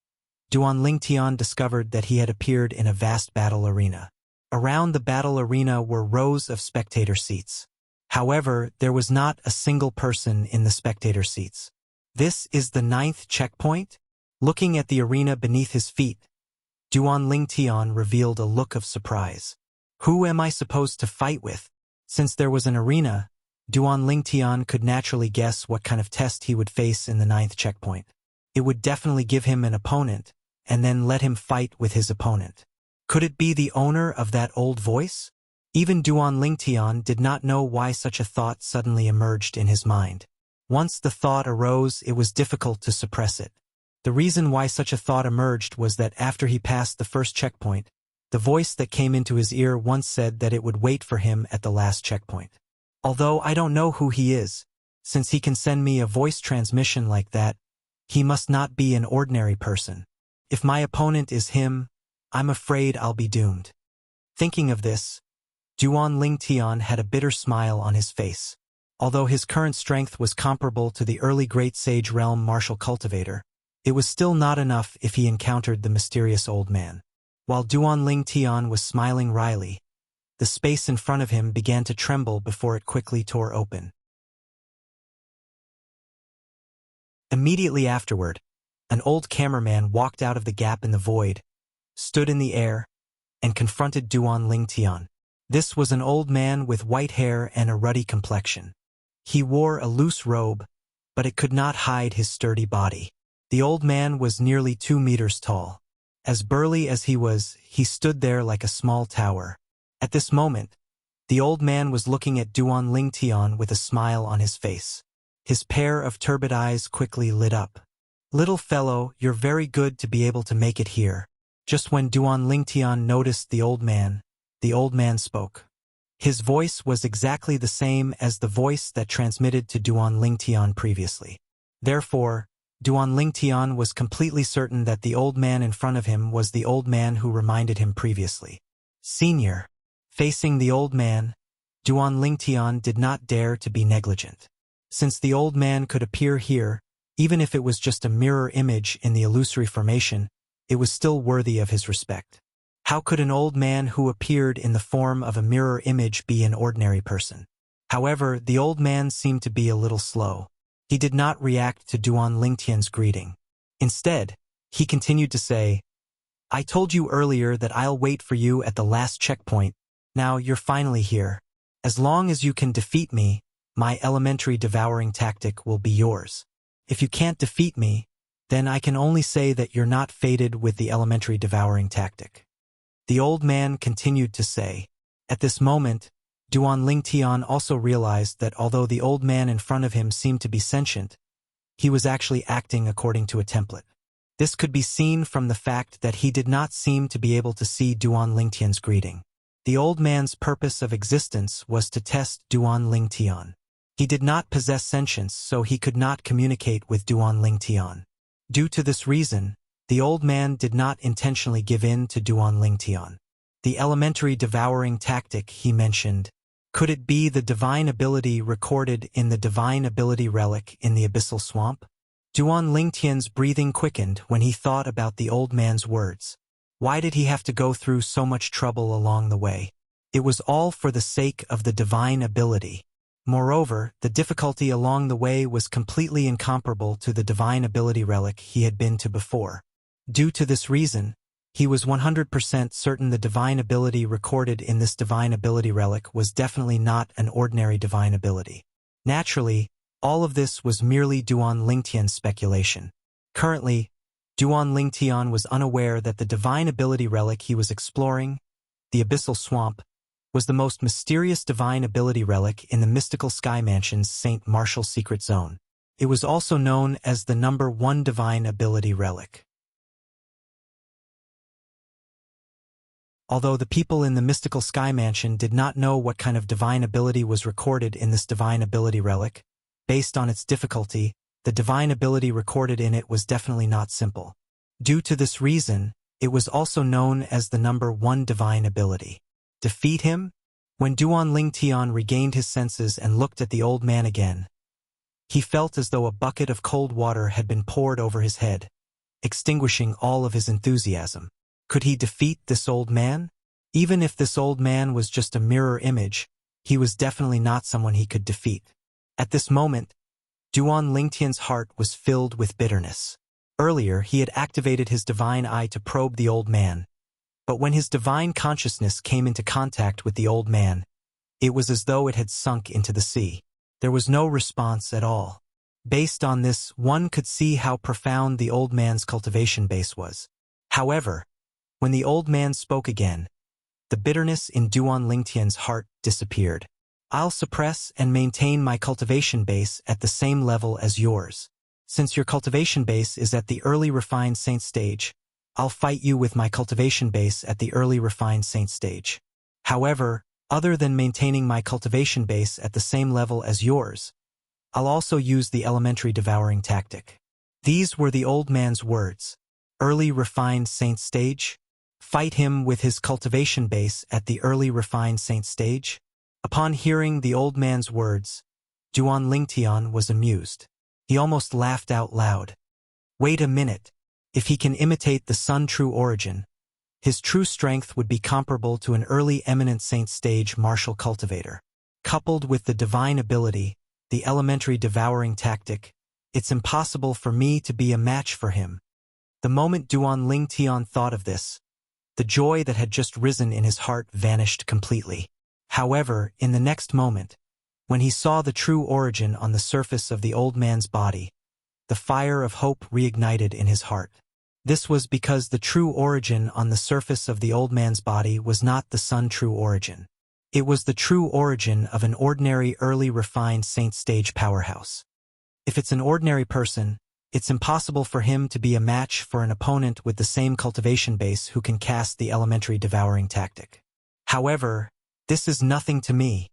Duan Lingtian discovered that he had appeared in a vast battle arena. Around the battle arena were rows of spectator seats. However, there was not a single person in the spectator seats. This is the 9th checkpoint? Looking at the arena beneath his feet, Duan Lingtian revealed a look of surprise. Who am I supposed to fight with? Since there was an arena, Duan Lingtian could naturally guess what kind of test he would face in the 9th checkpoint. It would definitely give him an opponent, and then let him fight with his opponent. Could it be the owner of that old voice? Even Duan Lingtian did not know why such a thought suddenly emerged in his mind. Once the thought arose, it was difficult to suppress it. The reason why such a thought emerged was that after he passed the first checkpoint, the voice that came into his ear once said that it would wait for him at the last checkpoint. Although I don't know who he is, since he can send me a voice transmission like that, he must not be an ordinary person. If my opponent is him, I'm afraid I'll be doomed. Thinking of this, Duan Lingtian had a bitter smile on his face. Although his current strength was comparable to the early Great Sage Realm martial cultivator, it was still not enough if he encountered the mysterious old man. While Duan Lingtian was smiling wryly, the space in front of him began to tremble before it quickly tore open. Immediately afterward, An old cameraman walked out of the gap in the void, stood in the air, and confronted Duan Lingtian. This was an old man with white hair and a ruddy complexion. He wore a loose robe, but it could not hide his sturdy body. The old man was nearly 2 meters tall. As burly as he was, he stood there like a small tower. At this moment, the old man was looking at Duan Lingtian with a smile on his face. His pair of turbid eyes quickly lit up. "Little fellow, you're very good to be able to make it here." Just when Duan Lingtian noticed the old man spoke. His voice was exactly the same as the voice that transmitted to Duan Lingtian previously. Therefore, Duan Lingtian was completely certain that the old man in front of him was the old man who reminded him previously. "Senior." Facing the old man, Duan Lingtian did not dare to be negligent. Since the old man could appear here, even if it was just a mirror image in the illusory formation, it was still worthy of his respect. How could an old man who appeared in the form of a mirror image be an ordinary person? However, the old man seemed to be a little slow. He did not react to Duan Lingtian's greeting. Instead, he continued to say, "I told you earlier that I'll wait for you at the last checkpoint. Now you're finally here. As long as you can defeat me, my elementary devouring tactic will be yours. If you can't defeat me, then I can only say that you're not fated with the elementary devouring tactic." The old man continued to say. At this moment, Duan Lingtian also realized that although the old man in front of him seemed to be sentient, he was actually acting according to a template. This could be seen from the fact that he did not seem to be able to see Duan Lingtian's greeting. The old man's purpose of existence was to test Duan Lingtian. He did not possess sentience, so he could not communicate with Duan Lingtian. Due to this reason, the old man did not intentionally give in to Duan Lingtian. The elementary devouring tactic he mentioned. Could it be the divine ability recorded in the divine ability relic in the abyssal swamp? Duan Lingtian's breathing quickened when he thought about the old man's words. Why did he have to go through so much trouble along the way? It was all for the sake of the divine ability. Moreover, the difficulty along the way was completely incomparable to the divine ability relic he had been to before. Due to this reason, he was 100% certain the divine ability recorded in this divine ability relic was definitely not an ordinary divine ability. Naturally, all of this was merely Duan Lingtian's speculation. Currently, Duan Lingtian was unaware that the divine ability relic he was exploring, the Abyssal Swamp, was the most mysterious divine ability relic in the mystical Sky Mansion's St. Martial Secret Zone. It was also known as the number 1 divine ability relic. Although the people in the mystical Sky Mansion did not know what kind of divine ability was recorded in this divine ability relic, based on its difficulty, the divine ability recorded in it was definitely not simple. Due to this reason, it was also known as the number 1 divine ability. Defeat him? When Duan Lingtian regained his senses and looked at the old man again, he felt as though a bucket of cold water had been poured over his head, extinguishing all of his enthusiasm. Could he defeat this old man? Even if this old man was just a mirror image, he was definitely not someone he could defeat. At this moment, Duan Lingtian's heart was filled with bitterness. Earlier, he had activated his divine eye to probe the old man, but when his divine consciousness came into contact with the old man, it was as though it had sunk into the sea. There was no response at all. Based on this, one could see how profound the old man's cultivation base was. However, when the old man spoke again, the bitterness in Duan Lingtian's heart disappeared. "I'll suppress and maintain my cultivation base at the same level as yours. Since your cultivation base is at the early refined saint stage, I'll fight you with my cultivation base at the early refined saint stage. However, other than maintaining my cultivation base at the same level as yours, I'll also use the elementary devouring tactic." These were the old man's words. Early refined saint stage? Fight him with his cultivation base at the early refined saint stage? Upon hearing the old man's words, Duan Lingtian was amused. He almost laughed out loud. Wait a minute. If he can imitate the Sun True Origin, his true strength would be comparable to an early eminent saint stage martial cultivator. Coupled with the divine ability, the elementary devouring tactic, It's impossible for me to be a match for him. The moment Duan Ling Tian thought of this, the joy that had just risen in his heart vanished completely. However, in the next moment, when he saw the true origin on the surface of the old man's body, the fire of hope reignited in his heart. This was because the true origin on the surface of the old man's body was not the Sun true origin. It was the true origin of an ordinary early refined saint stage powerhouse. If it's an ordinary person, it's impossible for him to be a match for an opponent with the same cultivation base who can cast the elementary devouring tactic. However, this is nothing to me.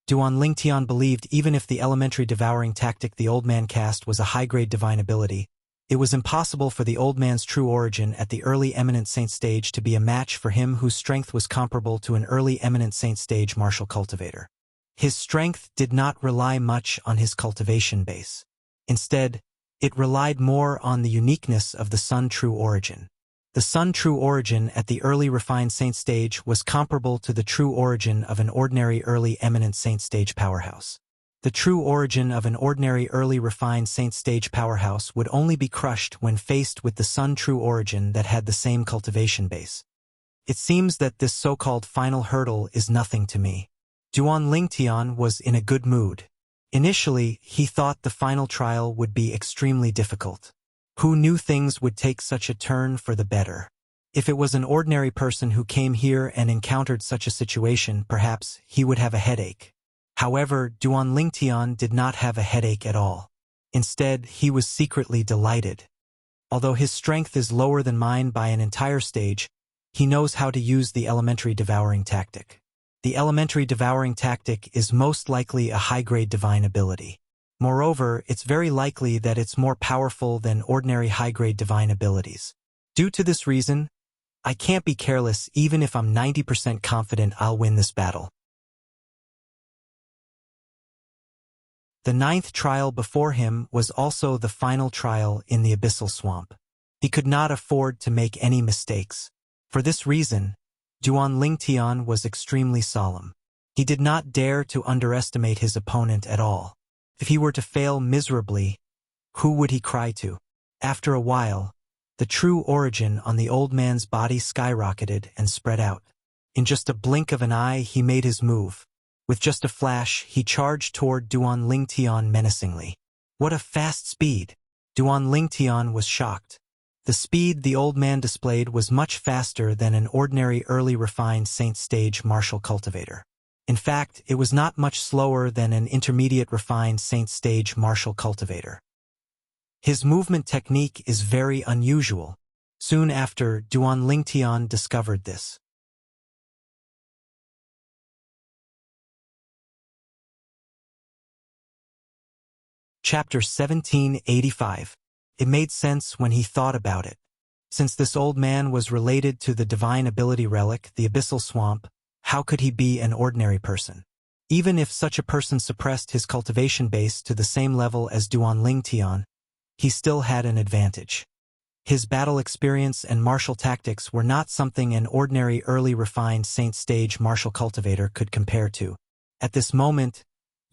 Duan Lingtian believed even if the elementary devouring tactic the old man cast was a high-grade divine ability, it was impossible for the old man's true origin at the early eminent saint stage to be a match for him whose strength was comparable to an early eminent saint stage martial cultivator. His strength did not rely much on his cultivation base. Instead, it relied more on the uniqueness of the Sun true origin. The Sun true origin at the early refined saint stage was comparable to the true origin of an ordinary early eminent saint stage powerhouse. The true origin of an ordinary early refined saint stage powerhouse would only be crushed when faced with the Sun true origin that had the same cultivation base. It seems that this so-called final hurdle is nothing to me. Duan Lingtian was in a good mood. Initially, he thought the final trial would be extremely difficult. Who knew things would take such a turn for the better? If it was an ordinary person who came here and encountered such a situation, perhaps he would have a headache. However, Duan Lingtian did not have a headache at all. Instead, he was secretly delighted. Although his strength is lower than mine by an entire stage, he knows how to use the elementary devouring tactic. The elementary devouring tactic is most likely a high-grade divine ability. Moreover, it's very likely that it's more powerful than ordinary high-grade divine abilities. Due to this reason, I can't be careless even if I'm 90% confident I'll win this battle. The ninth trial before him was also the final trial in the abyssal swamp. He could not afford to make any mistakes. For this reason, Duan Lingtian was extremely solemn. He did not dare to underestimate his opponent at all. If he were to fail miserably, who would he cry to? After a while, the true origin on the old man's body skyrocketed and spread out. In just a blink of an eye, he made his move. With just a flash, he charged toward Duan Lingtian menacingly. What a fast speed! Duan Lingtian was shocked. The speed the old man displayed was much faster than an ordinary early refined saint stage martial cultivator. In fact, it was not much slower than an intermediate refined saint stage martial cultivator. His movement technique is very unusual. Soon after, Duan Lingtian discovered this. Chapter 1785. It made sense when he thought about it. Since this old man was related to the divine ability relic, the abyssal swamp, how could he be an ordinary person? Even if such a person suppressed his cultivation base to the same level as Duan Lingtian, he still had an advantage. His battle experience and martial tactics were not something an ordinary early refined saint stage martial cultivator could compare to. At this moment,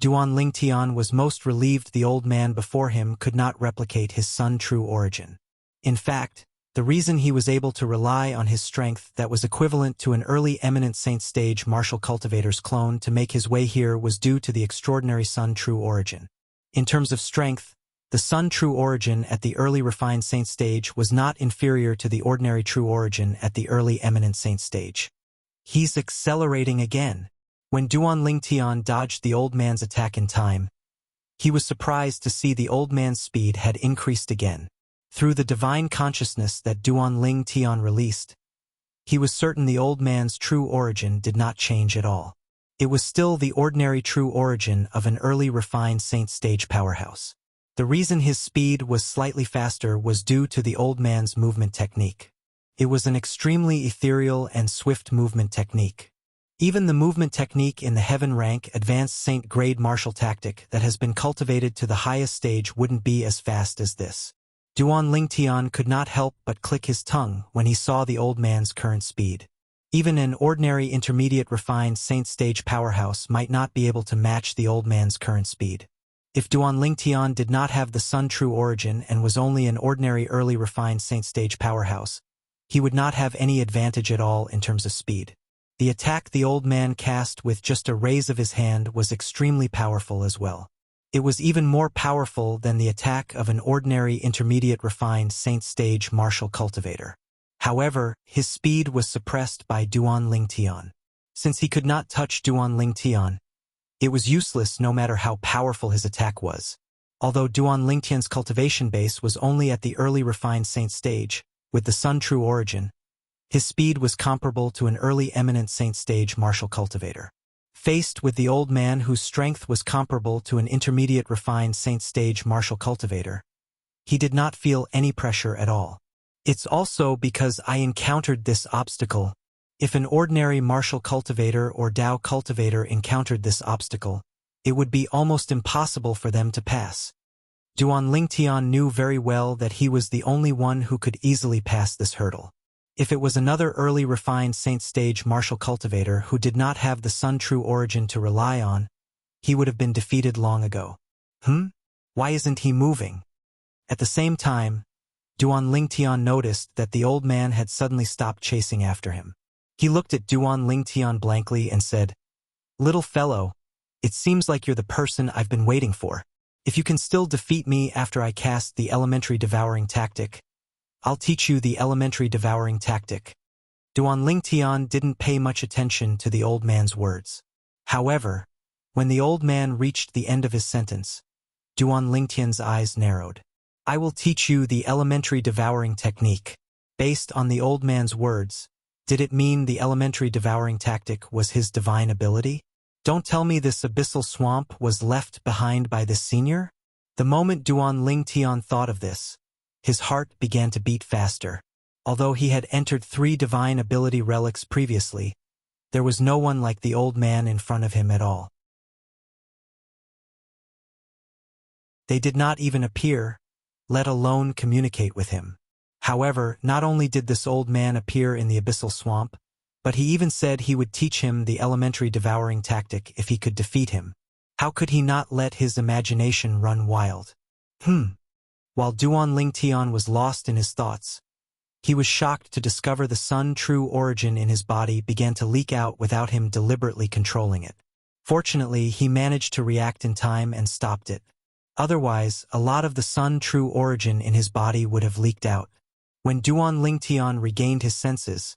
Duan Lingtian was most relieved the old man before him could not replicate his Sun true origin. In fact, the reason he was able to rely on his strength that was equivalent to an early eminent saint stage martial cultivator's clone to make his way here was due to the extraordinary Sun true origin. In terms of strength, the Sun true origin at the early refined saint stage was not inferior to the ordinary true origin at the early eminent saint stage. He's accelerating again. When Duan Lingtian dodged the old man's attack in time, he was surprised to see the old man's speed had increased again. Through the divine consciousness that Duan Lingtian released, he was certain the old man's true origin did not change at all. It was still the ordinary true origin of an early refined saint stage powerhouse. The reason his speed was slightly faster was due to the old man's movement technique. It was an extremely ethereal and swift movement technique. Even the movement technique in the heaven rank advanced saint grade martial tactic that has been cultivated to the highest stage wouldn't be as fast as this. Duan Lingtian could not help but click his tongue when he saw the old man's current speed. Even an ordinary intermediate refined saint stage powerhouse might not be able to match the old man's current speed. If Duan Lingtian did not have the Sun true origin and was only an ordinary early refined Saint stage powerhouse, he would not have any advantage at all in terms of speed. The attack the old man cast with just a raise of his hand was extremely powerful as well. It was even more powerful than the attack of an ordinary intermediate refined Saint stage martial cultivator. However, his speed was suppressed by Duan Lingtian. Since he could not touch Duan Lingtian, it was useless no matter how powerful his attack was. Although Duan Lingtian's cultivation base was only at the early refined Saint stage, with the Sun true origin, his speed was comparable to an early eminent Saint stage martial cultivator. Faced with the old man whose strength was comparable to an intermediate refined Saint stage martial cultivator, he did not feel any pressure at all. It's also because I encountered this obstacle. If an ordinary martial cultivator or Dao cultivator encountered this obstacle, it would be almost impossible for them to pass. Duan Lingtian knew very well that he was the only one who could easily pass this hurdle. If it was another early refined Saint stage martial cultivator who did not have the Sun true origin to rely on, he would have been defeated long ago. Why isn't he moving? At the same time, Duan Lingtian noticed that the old man had suddenly stopped chasing after him. He looked at Duan Lingtian blankly and said, "Little fellow, it seems like you're the person I've been waiting for. If you can still defeat me after I cast the elementary devouring tactic, I'll teach you the elementary devouring tactic." Duan Lingtian didn't pay much attention to the old man's words. However, when the old man reached the end of his sentence, Duan Lingtian's eyes narrowed. "I will teach you the elementary devouring technique." Based on the old man's words, did it mean the elementary devouring tactic was his divine ability? Don't tell me this abyssal swamp was left behind by this senior? The moment Duan Lingtian thought of this, his heart began to beat faster. Although he had entered 3 divine ability relics previously, there was no one like the old man in front of him at all. They did not even appear, let alone communicate with him. However, not only did this old man appear in the abyssal swamp, but he even said he would teach him the elementary devouring tactic if he could defeat him. How could he not let his imagination run wild? While Duan Lingtian was lost in his thoughts, he was shocked to discover the Sun true origin in his body began to leak out without him deliberately controlling it. Fortunately, he managed to react in time and stopped it. Otherwise, a lot of the Sun true origin in his body would have leaked out. When Duan Lingtian regained his senses,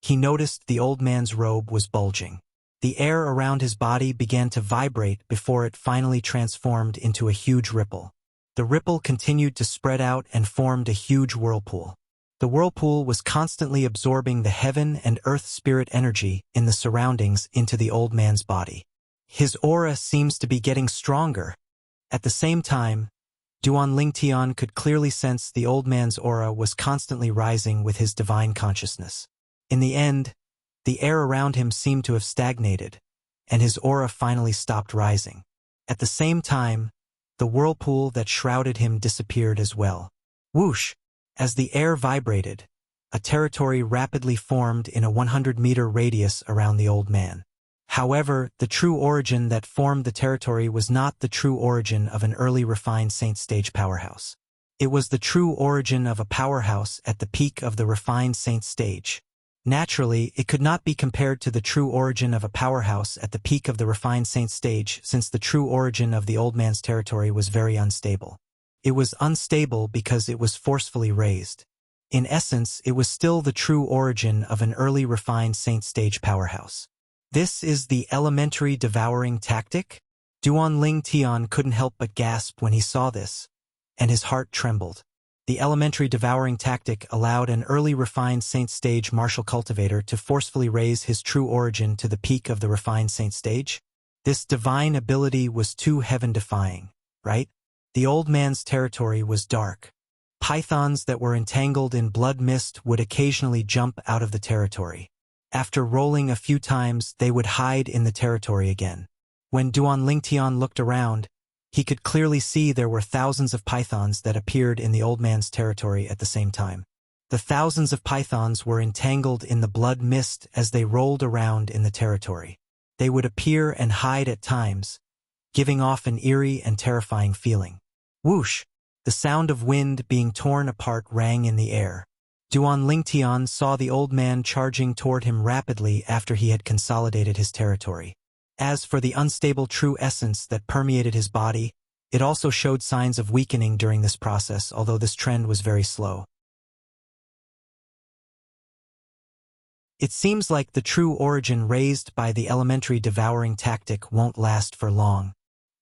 he noticed the old man's robe was bulging. The air around his body began to vibrate before it finally transformed into a huge ripple. The ripple continued to spread out and formed a huge whirlpool. The whirlpool was constantly absorbing the heaven and earth spirit energy in the surroundings into the old man's body. His aura seems to be getting stronger. At the same time, Duan Lingtian could clearly sense the old man's aura was constantly rising with his divine consciousness. In the end, the air around him seemed to have stagnated, and his aura finally stopped rising. At the same time, the whirlpool that shrouded him disappeared as well. Whoosh! As the air vibrated, a territory rapidly formed in a 100-meter radius around the old man. However, the true origin that formed the territory was not the true origin of an early refined Saint stage powerhouse. It was the true origin of a powerhouse at the peak of the refined Saint stage. Naturally, it could not be compared to the true origin of a powerhouse at the peak of the refined Saint stage, since the true origin of the old man's territory was very unstable. It was unstable because it was forcefully raised. In essence, it was still the true origin of an early refined Saint stage powerhouse. This is the elementary devouring tactic? Duan Lingtian couldn't help but gasp when he saw this, and his heart trembled. The elementary devouring tactic allowed an early refined Saint stage martial cultivator to forcefully raise his true origin to the peak of the refined Saint stage. This divine ability was too heaven-defying, right? The old man's territory was dark. Pythons that were entangled in blood mist would occasionally jump out of the territory. After rolling a few times, they would hide in the territory again. When Duan Lingtian looked around, he could clearly see there were thousands of pythons that appeared in the old man's territory at the same time. The thousands of pythons were entangled in the blood mist as they rolled around in the territory. They would appear and hide at times, giving off an eerie and terrifying feeling. Whoosh! The sound of wind being torn apart rang in the air. Duan Lingtian saw the old man charging toward him rapidly after he had consolidated his territory. As for the unstable true essence that permeated his body, it also showed signs of weakening during this process, although this trend was very slow. It seems like the true origin raised by the elementary devouring tactic won't last for long.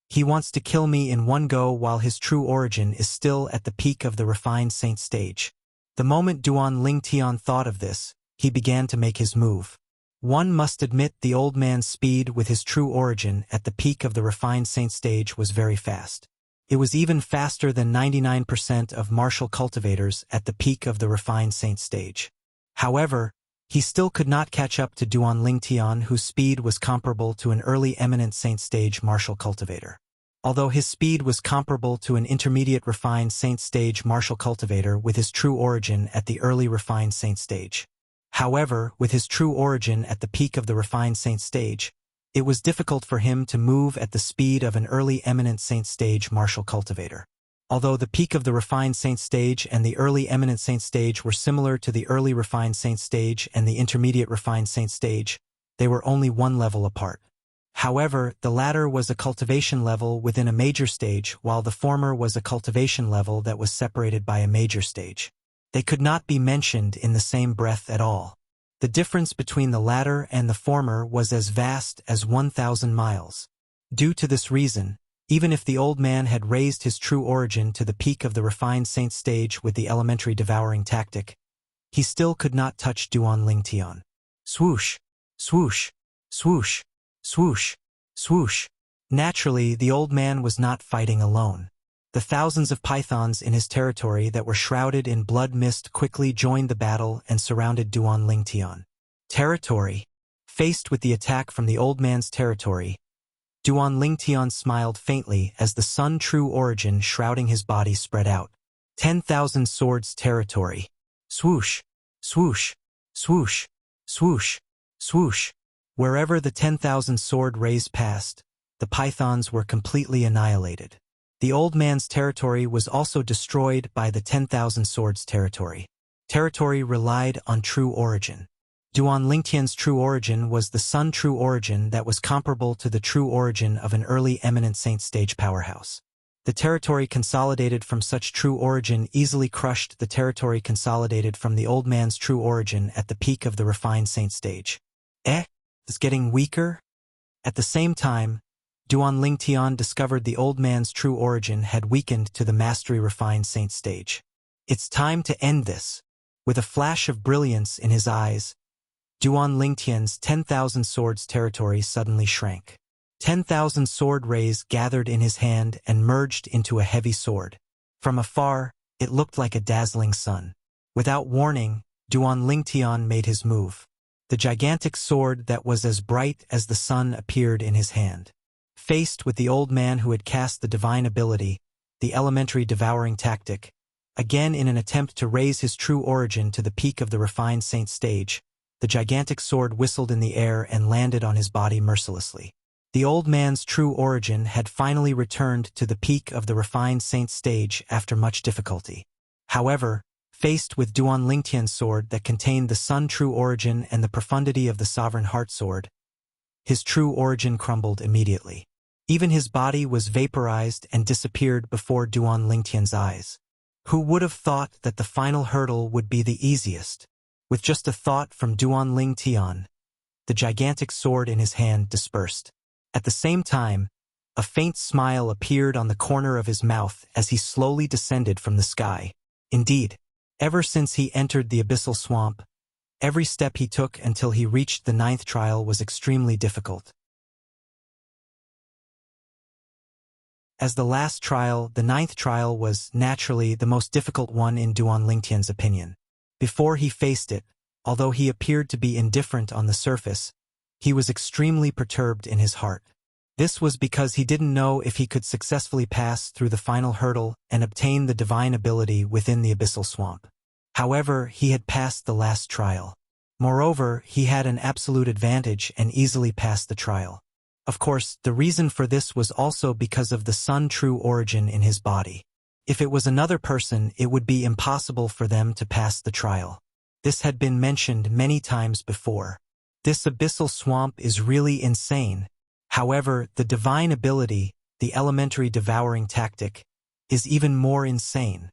He wants to kill me in one go while his true origin is still at the peak of the refined saint stage. The moment Duan Lingtian thought of this, he began to make his move. One must admit the old man's speed with his true origin at the peak of the refined saint stage was very fast. It was even faster than 99% of martial cultivators at the peak of the refined saint stage. However, he still could not catch up to Duan Lingtian, whose speed was comparable to an early eminent saint stage martial cultivator. Although his speed was comparable to an intermediate refined saint stage martial cultivator with his true origin at the early refined saint stage. However, with his true origin at the peak of the refined saint stage, it was difficult for him to move at the speed of an early eminent saint stage martial cultivator. Although the peak of the refined saint stage and the early eminent saint stage were similar to the early refined saint stage and the intermediate refined saint stage, they were only one level apart. However, the latter was a cultivation level within a major stage, while the former was a cultivation level that was separated by a major stage. They could not be mentioned in the same breath at all. The difference between the latter and the former was as vast as 1,000 miles. Due to this reason, even if the old man had raised his true origin to the peak of the refined saint stage with the elementary devouring tactic, he still could not touch Duan Lingtian. Swoosh! Swoosh! Swoosh! Swoosh! Swoosh! Naturally, the old man was not fighting alone. The thousands of pythons in his territory that were shrouded in blood mist quickly joined the battle and surrounded Duan Lingtian. Territory. Faced with the attack from the old man's territory, Duan Lingtian smiled faintly as the sun true origin shrouding his body spread out. 10,000 swords territory. Swoosh! Swoosh! Swoosh! Swoosh! Swoosh! Wherever the 10,000 sword rays passed, the pythons were completely annihilated. The old man's territory was also destroyed by the 10,000 swords territory. Territory relied on true origin. Duan Lingtian's true origin was the sun true origin that was comparable to the true origin of an early eminent saint stage powerhouse. The territory consolidated from such true origin easily crushed the territory consolidated from the old man's true origin at the peak of the refined saint stage. It's getting weaker? At the same time, Duan Lingtian discovered the old man's true origin had weakened to the mastery refined saint stage. It's time to end this. With a flash of brilliance in his eyes, Duan Lingtian's 10,000 swords territory suddenly shrank. 10,000 sword rays gathered in his hand and merged into a heavy sword. From afar, it looked like a dazzling sun. Without warning, Duan Lingtian made his move. The gigantic sword that was as bright as the sun appeared in his hand. Faced with the old man who had cast the divine ability, the elementary devouring tactic, again in an attempt to raise his true origin to the peak of the refined saint stage, the gigantic sword whistled in the air and landed on his body mercilessly. The old man's true origin had finally returned to the peak of the refined saint stage after much difficulty. However, faced with Duan Lingtian's sword that contained the sun true origin and the profundity of the sovereign heart sword, his true origin crumbled immediately. Even his body was vaporized and disappeared before Duan Lingtian's eyes. Who would have thought that the final hurdle would be the easiest? With just a thought from Duan Lingtian, the gigantic sword in his hand dispersed. At the same time, a faint smile appeared on the corner of his mouth as he slowly descended from the sky. Indeed, ever since he entered the abyssal swamp, every step he took until he reached the 9th trial was extremely difficult. As the last trial, the 9th trial was, naturally, the most difficult one in Duan Lingtian's opinion. Before he faced it, although he appeared to be indifferent on the surface, he was extremely perturbed in his heart. This was because he didn't know if he could successfully pass through the final hurdle and obtain the divine ability within the abyssal swamp. However, he had passed the last trial. Moreover, he had an absolute advantage and easily passed the trial. Of course, the reason for this was also because of the Sun true origin in his body. If it was another person, it would be impossible for them to pass the trial. This had been mentioned many times before. This abyssal swamp is really insane. However, the divine ability, the elementary devouring tactic, is even more insane.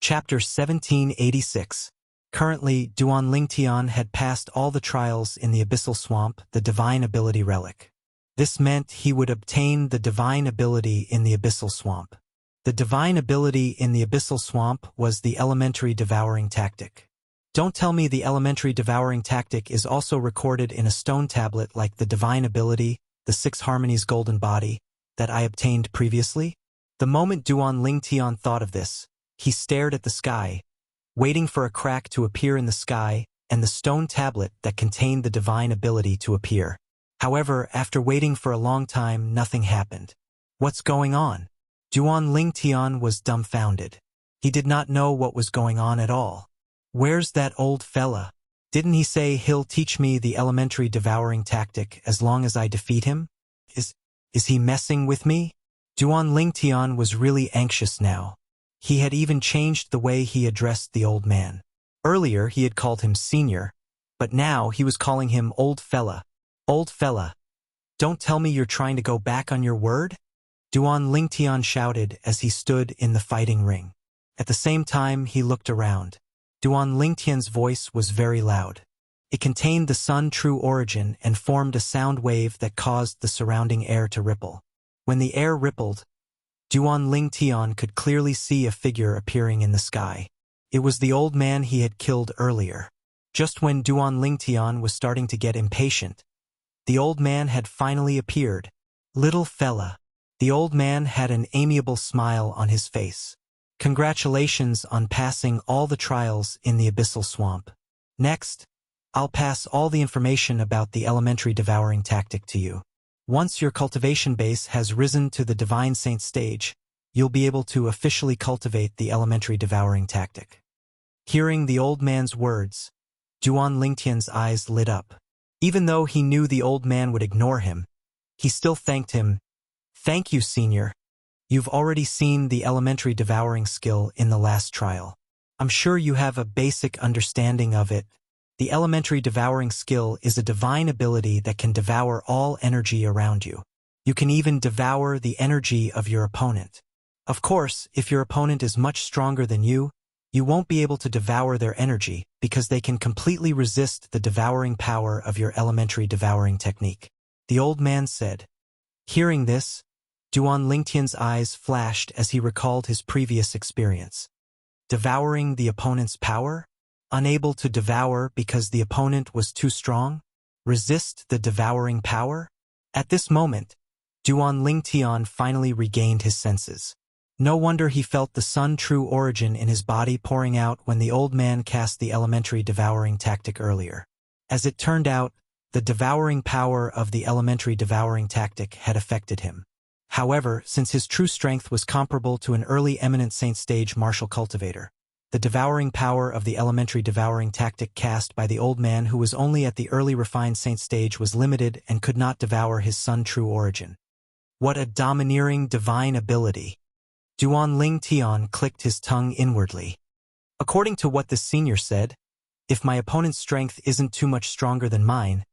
Chapter 1786. Currently, Duan Lingtian had passed all the trials in the Abyssal Swamp, the Divine Ability Relic. This meant he would obtain the Divine Ability in the Abyssal Swamp. The Divine Ability in the Abyssal Swamp was the Elementary Devouring Tactic. Don't tell me the Elementary Devouring Tactic is also recorded in a stone tablet like the Divine Ability, the Six Harmonies Golden Body, that I obtained previously? The moment Duan Lingtian thought of this, he stared at the sky, waiting for a crack to appear in the sky and the stone tablet that contained the divine ability to appear. However, after waiting for a long time, nothing happened. What's going on? Duan Lingtian was dumbfounded. He did not know what was going on at all. Where's that old fella? Didn't he say he'll teach me the elementary devouring tactic as long as I defeat him? Is he messing with me? Duan Lingtian was really anxious now. He had even changed the way he addressed the old man. Earlier he had called him senior, but now he was calling him old fella. Old fella. Don't tell me you're trying to go back on your word? Duan Lingtian shouted as he stood in the fighting ring. At the same time he looked around. Duan Lingtian's voice was very loud. It contained the sun true origin and formed a sound wave that caused the surrounding air to ripple. When the air rippled, Duan Lingtian could clearly see a figure appearing in the sky. It was the old man he had killed earlier. Just when Duan Lingtian was starting to get impatient, the old man had finally appeared. Little fella. The old man had an amiable smile on his face. Congratulations on passing all the trials in the Abyssal Swamp. Next, I'll pass all the information about the elementary devouring tactic to you. Once your cultivation base has risen to the Divine Saint stage, you'll be able to officially cultivate the elementary devouring tactic. Hearing the old man's words, Duan Lingtian's eyes lit up. Even though he knew the old man would ignore him, he still thanked him. Thank you, senior. You've already seen the elementary devouring skill in the last trial. I'm sure you have a basic understanding of it. The elementary devouring skill is a divine ability that can devour all energy around you. You can even devour the energy of your opponent. Of course, if your opponent is much stronger than you won't be able to devour their energy because they can completely resist the devouring power of your elementary devouring technique. The old man said. Hearing this, Duan Lingtian's eyes flashed as he recalled his previous experience. Devouring the opponent's power? Unable to devour because the opponent was too strong? Resist the devouring power? At this moment, Duan Lingtian finally regained his senses. No wonder he felt the sun true origin in his body pouring out when the old man cast the elementary devouring tactic earlier. As it turned out, the devouring power of the elementary devouring tactic had affected him. However, since his true strength was comparable to an early eminent saint stage martial cultivator, the devouring power of the elementary devouring tactic cast by the old man who was only at the early refined saint stage was limited and could not devour his sun true origin. What a domineering divine ability! Duan Lingtian clicked his tongue inwardly. According to what the senior said, if my opponent's strength isn't too much stronger than mine,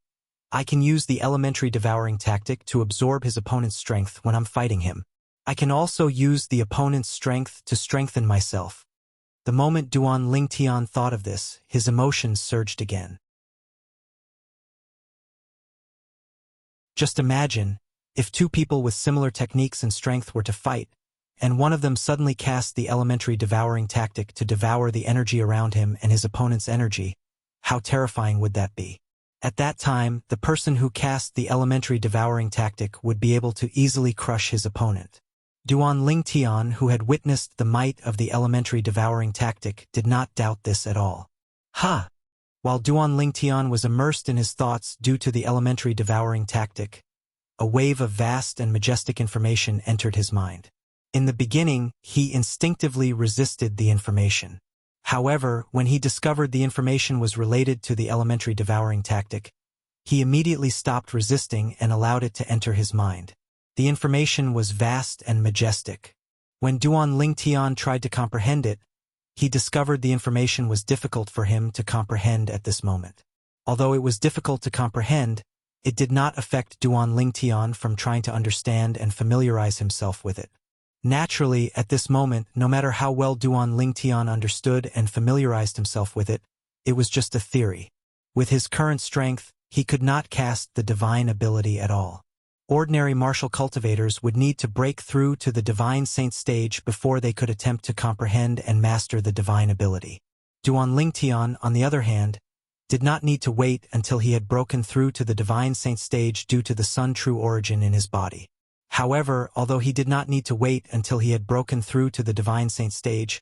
I can use the elementary devouring tactic to absorb his opponent's strength when I'm fighting him. I can also use the opponent's strength to strengthen myself. The moment Duan Lingtian thought of this, his emotions surged again. Just imagine, if two people with similar techniques and strength were to fight, and one of them suddenly cast the elementary devouring tactic to devour the energy around him and his opponent's energy, how terrifying would that be? At that time, the person who cast the elementary devouring tactic would be able to easily crush his opponent. Duan Lingtian, who had witnessed the might of the elementary devouring tactic, did not doubt this at all. Ha! While Duan Lingtian was immersed in his thoughts due to the elementary devouring tactic, a wave of vast and majestic information entered his mind. In the beginning, he instinctively resisted the information. However, when he discovered the information was related to the elementary devouring tactic, he immediately stopped resisting and allowed it to enter his mind. The information was vast and majestic. When Duan Lingtian tried to comprehend it, he discovered the information was difficult for him to comprehend at this moment. Although it was difficult to comprehend, it did not affect Duan Lingtian from trying to understand and familiarize himself with it. Naturally, at this moment, no matter how well Duan Lingtian understood and familiarized himself with it, it was just a theory. With his current strength, he could not cast the divine ability at all. Ordinary martial cultivators would need to break through to the divine saint stage before they could attempt to comprehend and master the divine ability. Duan Lingtian, on the other hand, did not need to wait until he had broken through to the divine saint stage due to the sun true origin in his body. However, although he did not need to wait until he had broken through to the divine saint stage,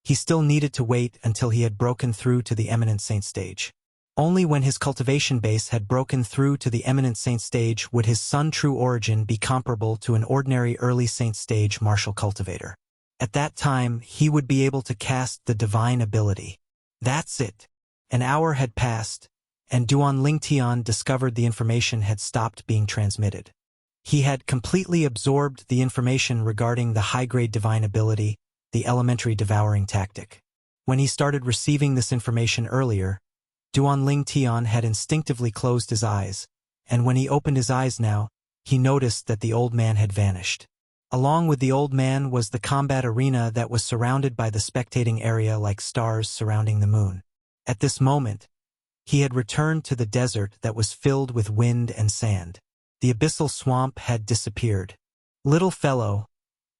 he still needed to wait until he had broken through to the eminent saint stage. Only when his cultivation base had broken through to the eminent saint stage would his sun true origin be comparable to an ordinary early saint stage martial cultivator. At that time, he would be able to cast the divine ability. That's it. An hour had passed, and Duan Lingtian discovered the information had stopped being transmitted. He had completely absorbed the information regarding the high-grade divine ability, the elementary devouring tactic. When he started receiving this information earlier, Duan Lingtian had instinctively closed his eyes, and when he opened his eyes now, he noticed that the old man had vanished. Along with the old man was the combat arena that was surrounded by the spectating area like stars surrounding the moon. At this moment, he had returned to the desert that was filled with wind and sand. The abyssal swamp had disappeared. Little fellow,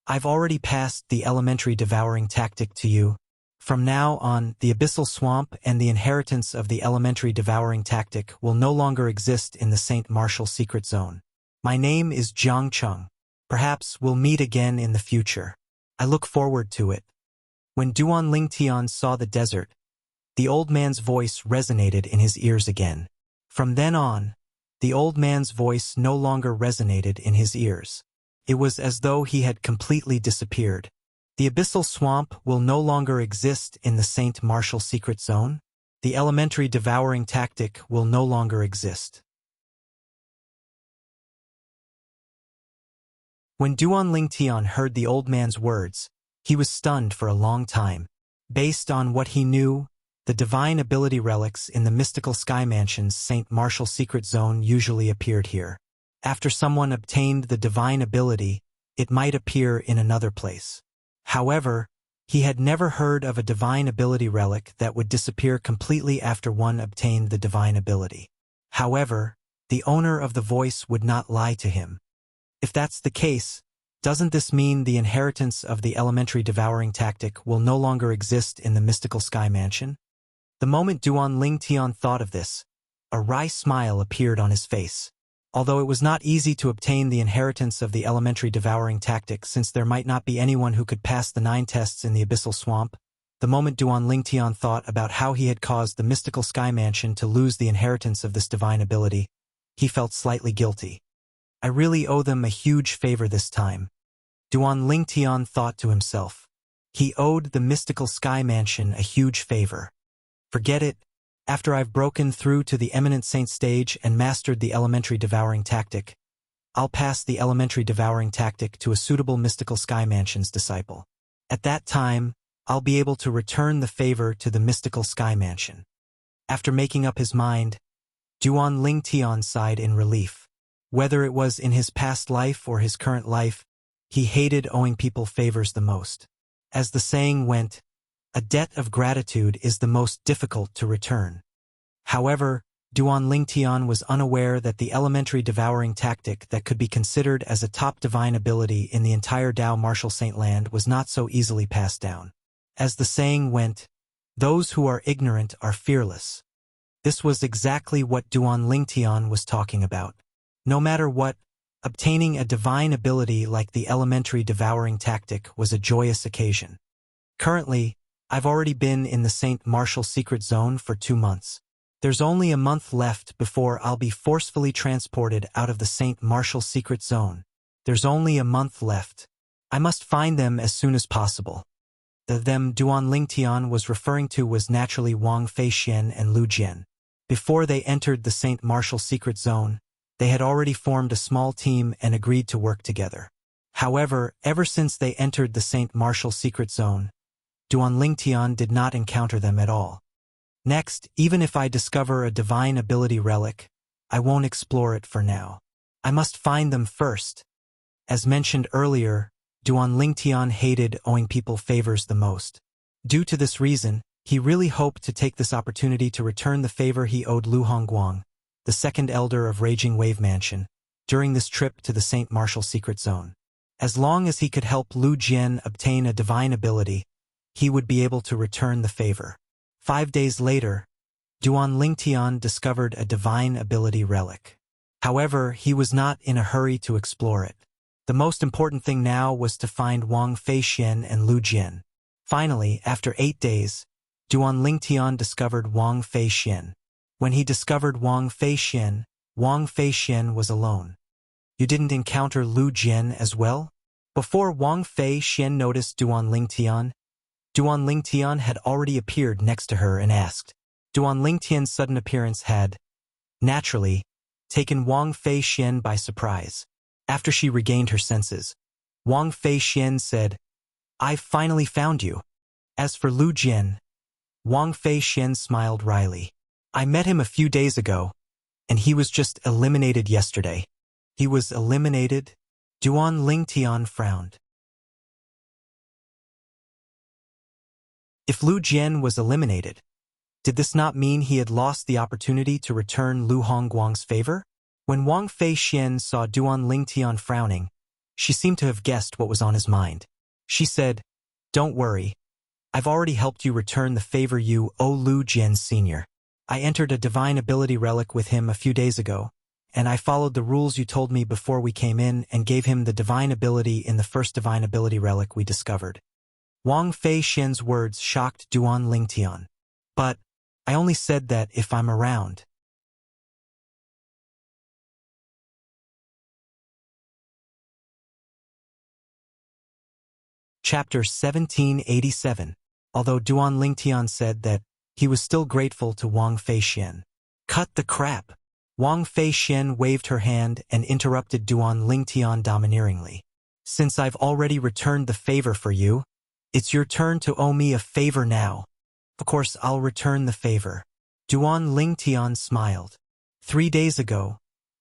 I've already passed the elementary devouring tactic to you. From now on, the abyssal swamp and the inheritance of the elementary devouring tactic will no longer exist in the Saint Martial Secret Zone. My name is Jiang Cheng. Perhaps we'll meet again in the future. I look forward to it. When Duan Lingtian saw the desert, the old man's voice resonated in his ears again. From then on, the old man's voice no longer resonated in his ears. It was as though he had completely disappeared. The abyssal swamp will no longer exist in the Saint Martial Secret Zone. The elementary devouring tactic will no longer exist. When Duan Lingtian heard the old man's words, he was stunned for a long time. Based on what he knew, the divine ability relics in the mystical sky mansion's Saint Martial Secret Zone usually appeared here. After someone obtained the divine ability, it might appear in another place. However, he had never heard of a divine ability relic that would disappear completely after one obtained the divine ability. However, the owner of the voice would not lie to him. If that's the case, doesn't this mean the inheritance of the elementary devouring tactic will no longer exist in the mystical sky mansion? The moment Duan Lingtian thought of this, a wry smile appeared on his face. Although it was not easy to obtain the inheritance of the elementary devouring tactic since there might not be anyone who could pass the 9 tests in the abyssal swamp, the moment Duan Lingtian thought about how he had caused the mystical sky mansion to lose the inheritance of this divine ability, he felt slightly guilty. I really owe them a huge favor this time. Duan Lingtian thought to himself. He owed the mystical sky mansion a huge favor. Forget it. After I've broken through to the eminent saint stage and mastered the elementary devouring tactic, I'll pass the elementary devouring tactic to a suitable mystical sky mansion's disciple. At that time, I'll be able to return the favor to the mystical sky mansion. After making up his mind, Duan Lingtian sighed in relief. Whether it was in his past life or his current life, he hated owing people favors the most. As the saying went, a debt of gratitude is the most difficult to return. However, Duan Lingtian was unaware that the elementary devouring tactic that could be considered as a top divine ability in the entire Dao Martial Saint Land was not so easily passed down. As the saying went, those who are ignorant are fearless. This was exactly what Duan Lingtian was talking about. No matter what, obtaining a divine ability like the elementary devouring tactic was a joyous occasion. Currently, I've already been in the Saint Martial Secret Zone for 2 months. There's only a month left before I'll be forcefully transported out of the Saint Martial Secret Zone. There's only a month left. I must find them as soon as possible. The them Duan Lingtian was referring to was naturally Wang Feixian and Lu Jian. Before they entered the Saint Martial secret zone, they had already formed a small team and agreed to work together. However, ever since they entered the Saint Martial secret zone, Duan Lingtian did not encounter them at all. Next, even if I discover a divine ability relic, I won't explore it for now. I must find them first. As mentioned earlier, Duan Lingtian hated owing people favors the most. Due to this reason, he really hoped to take this opportunity to return the favor he owed Lu Hongguang, the second elder of Raging Wave Mansion, during this trip to the Saint Martial secret zone. As long as he could help Lu Jian obtain a divine ability, he would be able to return the favor. 5 days later, Duan Lingtian discovered a divine ability relic. However, he was not in a hurry to explore it. The most important thing now was to find Wang Feixian and Lu Jian. Finally, after 8 days, Duan Lingtian discovered Wang Feixian. When he discovered Wang Feixian was alone. You didn't encounter Lu Jian as well? Before Wang Feixian noticed Duan Lingtian had already appeared next to her and asked. Duan Lingtian's sudden appearance had, naturally, taken Wang Feixian by surprise. After she regained her senses, Wang Feixian said, "I've finally found you." As for Lu Jian, Wang Feixian smiled wryly. "I met him a few days ago, and he was just eliminated yesterday." He was eliminated? Duan Lingtian frowned. If Lu Jian was eliminated, did this not mean he had lost the opportunity to return Lu Hongguang's favor? When Wang Feixian saw Duan Lingtian frowning, she seemed to have guessed what was on his mind. She said, "Don't worry. I've already helped you return the favor you owe Lu Jian Sr. I entered a divine ability relic with him a few days ago, and I followed the rules you told me before we came in and gave him the divine ability in the first divine ability relic we discovered." Wang Feixian's words shocked Duan Lingtian. "But I only said that if I'm around." Chapter 1787. Although Duan Lingtian said that he was still grateful to Wang Feixian. "Cut the crap!" Wang Feixian waved her hand and interrupted Duan Lingtian domineeringly. "Since I've already returned the favor for you, it's your turn to owe me a favor now." "Of course I'll return the favor." Duan Lingtian smiled. 3 days ago,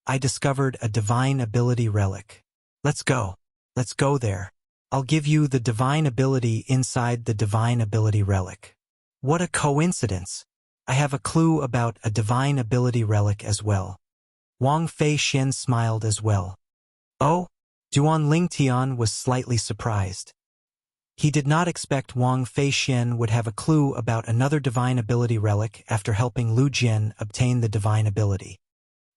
I discovered a divine ability relic. Let's go. Let's go there. I'll give you the divine ability inside the divine ability relic." What a coincidence! I have a clue about a divine ability relic as well. Wang Feixian smiled as well. "Oh?" Duan Lingtian was slightly surprised. He did not expect Wang Feixian would have a clue about another divine ability relic after helping Lu Jian obtain the divine ability.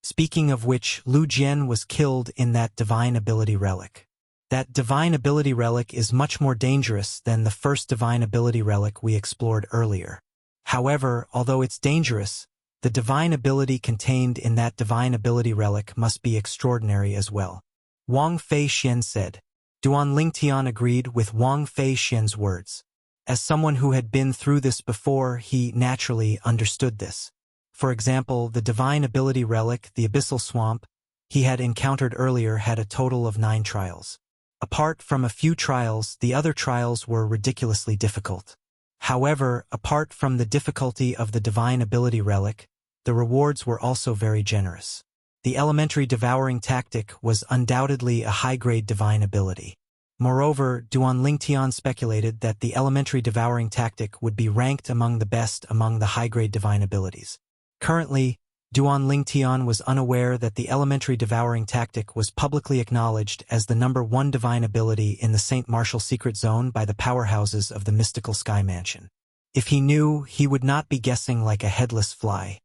Speaking of which, Lu Jian was killed in that divine ability relic. That divine ability relic is much more dangerous than the first divine ability relic we explored earlier. However, although it's dangerous, the divine ability contained in that divine ability relic must be extraordinary as well. Wang Feixian said. Duan Lingtian agreed with Wang Feixian's words. As someone who had been through this before, he naturally understood this. For example, the divine ability relic, the Abyssal Swamp, he had encountered earlier had a total of 9 trials. Apart from a few trials, the other trials were ridiculously difficult. However, apart from the difficulty of the divine ability relic, the rewards were also very generous. The elementary devouring tactic was undoubtedly a high-grade divine ability. Moreover, Duan Lingtian speculated that the elementary devouring tactic would be ranked among the best among the high-grade divine abilities. Currently, Duan Lingtian was unaware that the elementary devouring tactic was publicly acknowledged as the #1 divine ability in the Saint Martial secret zone by the powerhouses of the mystical Sky Mansion. If he knew, he would not be guessing like a headless fly.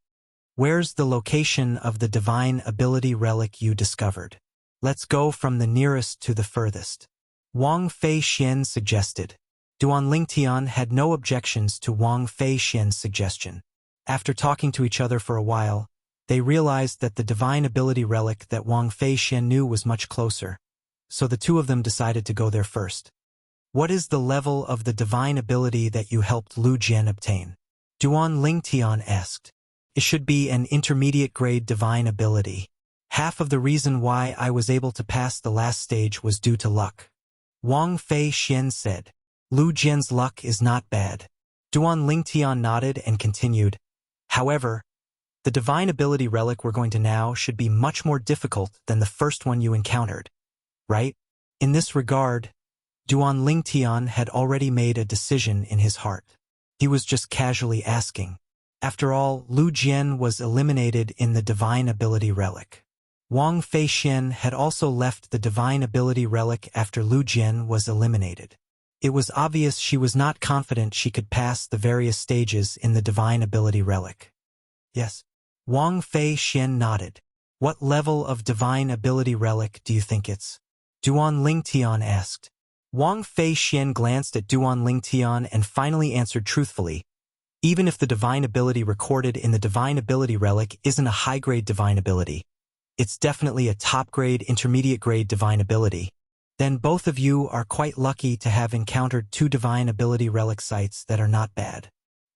Where's the location of the divine ability relic you discovered? Let's go from the nearest to the furthest. Wang Feixian suggested. Duan Lingtian had no objections to Wang Feixian's suggestion. After talking to each other for a while, they realized that the divine ability relic that Wang Feixian knew was much closer, so the two of them decided to go there first. What is the level of the divine ability that you helped Lu Jian obtain? Duan Lingtian asked. It should be an intermediate grade divine ability. Half of the reason why I was able to pass the last stage was due to luck. Wang Fei Xian said. Lu Jian's luck is not bad. Duan Lingtian nodded and continued. However, the divine ability relic we're going to now should be much more difficult than the first one you encountered. Right? In this regard, Duan Lingtian had already made a decision in his heart. He was just casually asking. After all, Lu Jian was eliminated in the divine ability relic. Wang Feixian had also left the divine ability relic after Lu Jian was eliminated. It was obvious she was not confident she could pass the various stages in the divine ability relic. Yes. Wang Feixian nodded. What level of divine ability relic do you think it's? Duan Lingtian asked. Wang Feixian glanced at Duan Lingtian and finally answered truthfully. Even if the divine ability recorded in the divine ability relic isn't a high-grade divine ability, it's definitely a top-grade, intermediate-grade divine ability. Then both of you are quite lucky to have encountered 2 divine ability relic sites that are not bad.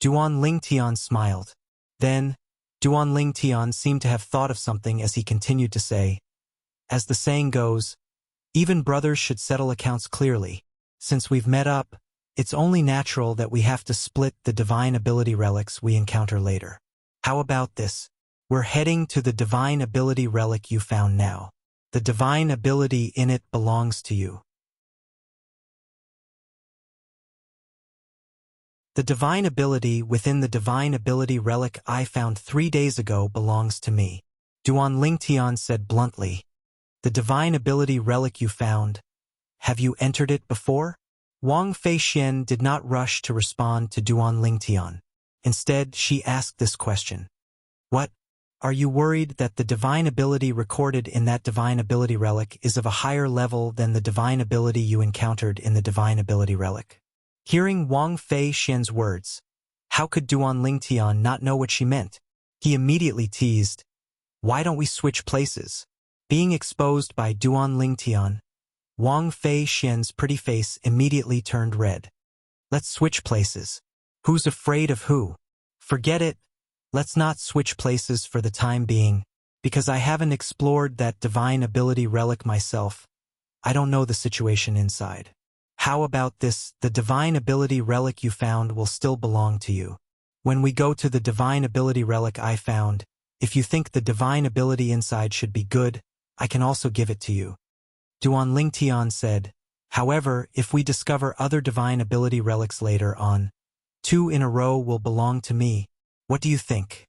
Duan Lingtian smiled. Then, Duan Lingtian seemed to have thought of something as he continued to say, as the saying goes, even brothers should settle accounts clearly. Since we've met up, it's only natural that we have to split the divine ability relics we encounter later. How about this? We're heading to the divine ability relic you found now. The divine ability in it belongs to you. The divine ability within the divine ability relic I found 3 days ago belongs to me. Duan Lingtian said bluntly. The divine ability relic you found, have you entered it before? Wang Feixian did not rush to respond to Duan Lingtian. Instead, she asked this question. What? Are you worried that the divine ability recorded in that divine ability relic is of a higher level than the divine ability you encountered in the divine ability relic? Hearing Wang Feixian's words, how could Duan Lingtian not know what she meant? He immediately teased, why don't we switch places? Being exposed by Duan Lingtian, Wang Feixian's pretty face immediately turned red. Let's switch places. Who's afraid of who? Forget it. Let's not switch places for the time being, because I haven't explored that divine ability relic myself. I don't know the situation inside. How about this? The divine ability relic you found will still belong to you. When we go to the divine ability relic I found, if you think the divine ability inside should be good, I can also give it to you. Duan Lingtian said. However, if we discover other divine ability relics later on, 2 in a row will belong to me. What do you think?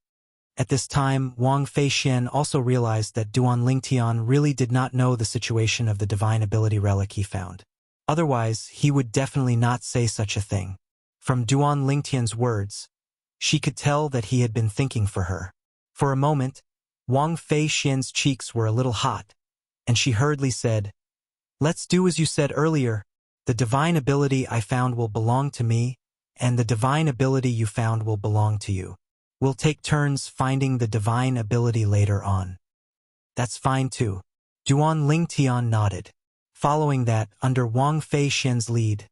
At this time, Wang Feixian also realized that Duan Lingtian really did not know the situation of the divine ability relic he found. Otherwise, he would definitely not say such a thing. From Duan Lingtian's words, she could tell that he had been thinking for her. For a moment, Wang Feixian's cheeks were a little hot, and she hurriedly said, let's do as you said earlier. The divine ability I found will belong to me, and the divine ability you found will belong to you. We'll take turns finding the divine ability later on. That's fine too. Duan Lingtian nodded. Following that, under Wang Feixian's lead,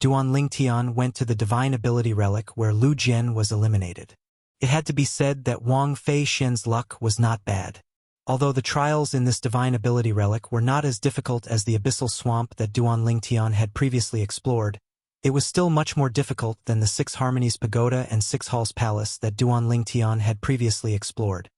Duan Lingtian went to the divine ability relic where Lu Jian was eliminated. It had to be said that Wang Feixian's luck was not bad. Although the trials in this divine ability relic were not as difficult as the abyssal swamp that Duan Lingtian had previously explored, it was still much more difficult than the 6 Harmonies Pagoda and 6 Halls Palace that Duan Lingtian had previously explored.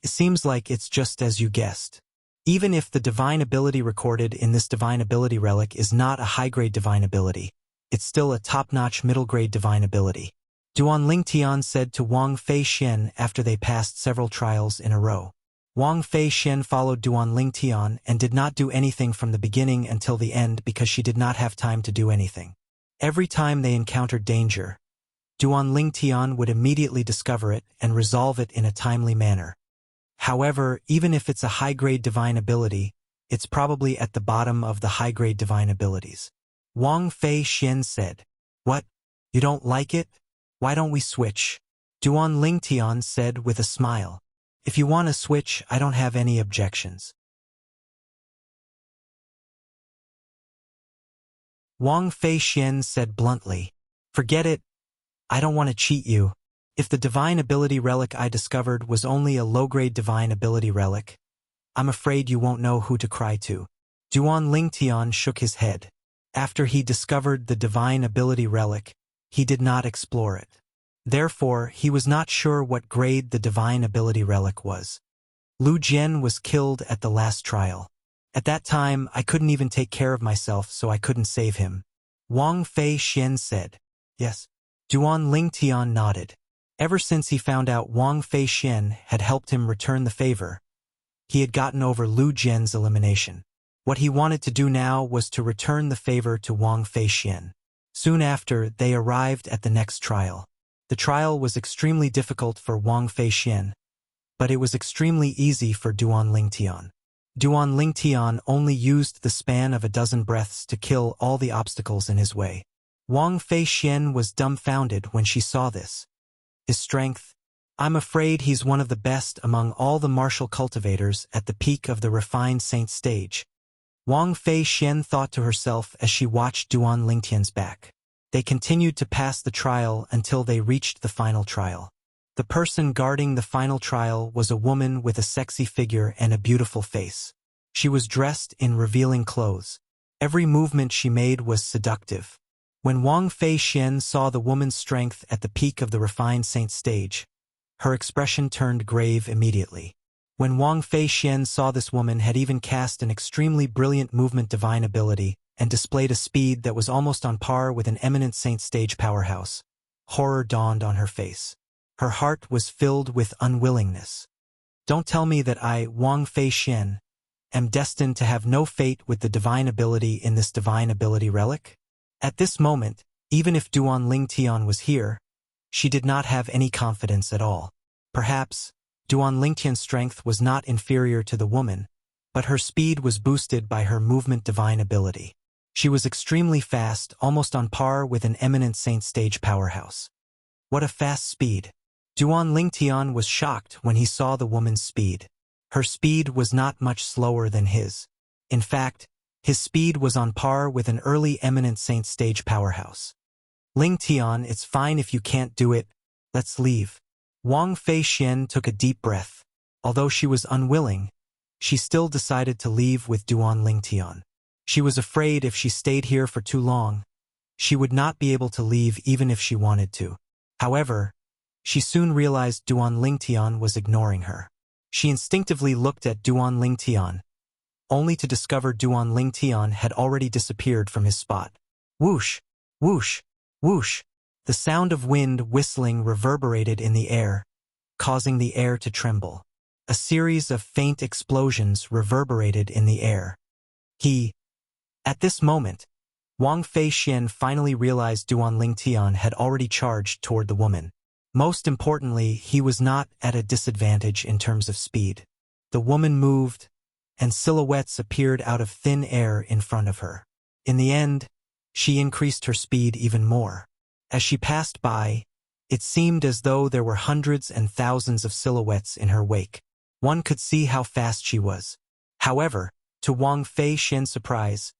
It seems like it's just as you guessed. Even if the divine ability recorded in this divine ability relic is not a high-grade divine ability, it's still a top-notch middle-grade divine ability. Duan Lingtian said to Wang Feixian after they passed several trials in a row. Wang Feixian followed Duan Lingtian and did not do anything from the beginning until the end because she did not have time to do anything. Every time they encountered danger, Duan Lingtian would immediately discover it and resolve it in a timely manner. However, even if it's a high-grade divine ability, it's probably at the bottom of the high-grade divine abilities. Wang Feixian said, what? You don't like it? Why don't we switch? Duan Lingtian said with a smile. If you want to switch, I don't have any objections. Wang Fei Xian said bluntly. Forget it. I don't want to cheat you. If the divine ability relic I discovered was only a low-grade divine ability relic, I'm afraid you won't know who to cry to. Duan Lingtian shook his head. After he discovered the divine ability relic, he did not explore it. Therefore, he was not sure what grade the divine ability relic was. Lu Jian was killed at the last trial. At that time, I couldn't even take care of myself, so I couldn't save him. Wang Fei Xian said. Yes. Duan Lingtian nodded. Ever since he found out Wang Fei Xian had helped him return the favor, he had gotten over Lu Jian's elimination. What he wanted to do now was to return the favor to Wang Fei Xian. Soon after, they arrived at the next trial. The trial was extremely difficult for Wang Fei Xian, but it was extremely easy for Duan Lingtian. Duan Lingtian only used the span of a dozen breaths to kill all the obstacles in his way. Wang Fei Xian was dumbfounded when she saw this. His strength? I'm afraid he's one of the best among all the martial cultivators at the peak of the refined saint stage. Wang Fei Xian thought to herself as she watched Duan Lingtian's back. They continued to pass the trial until they reached the final trial. The person guarding the final trial was a woman with a sexy figure and a beautiful face. She was dressed in revealing clothes. Every movement she made was seductive. When Wang Fei Xian saw the woman's strength at the peak of the refined saint stage, her expression turned grave immediately. When Wang Fei Xian saw this woman had even cast an extremely brilliant movement divine ability and displayed a speed that was almost on par with an eminent saint stage powerhouse, horror dawned on her face. Her heart was filled with unwillingness. Don't tell me that I, Wang Fei Xian, am destined to have no fate with the divine ability in this divine ability relic? At this moment, even if Duan Lingtian was here, she did not have any confidence at all. Perhaps, Duan Lingtian's strength was not inferior to the woman, but her speed was boosted by her movement divine ability. She was extremely fast, almost on par with an eminent saint stage powerhouse. What a fast speed! Duan Lingtian was shocked when he saw the woman's speed. Her speed was not much slower than his. In fact, his speed was on par with an early eminent saint stage powerhouse. Lingtian, it's fine if you can't do it. Let's leave. Wang Fei Xian took a deep breath. Although she was unwilling, she still decided to leave with Duan Lingtian. She was afraid if she stayed here for too long, she would not be able to leave even if she wanted to. However, she soon realized Duan Lingtian was ignoring her. She instinctively looked at Duan Lingtian, only to discover Duan Lingtian had already disappeared from his spot. Whoosh! Whoosh! Whoosh! The sound of wind whistling reverberated in the air, causing the air to tremble. A series of faint explosions reverberated in the air. At this moment, Wang Fei Xian finally realized Duan Lingtian had already charged toward the woman. Most importantly, he was not at a disadvantage in terms of speed. The woman moved, and silhouettes appeared out of thin air in front of her. In the end, she increased her speed even more. As she passed by, it seemed as though there were hundreds and thousands of silhouettes in her wake. One could see how fast she was. However, to Wang Fei Xian's surprise,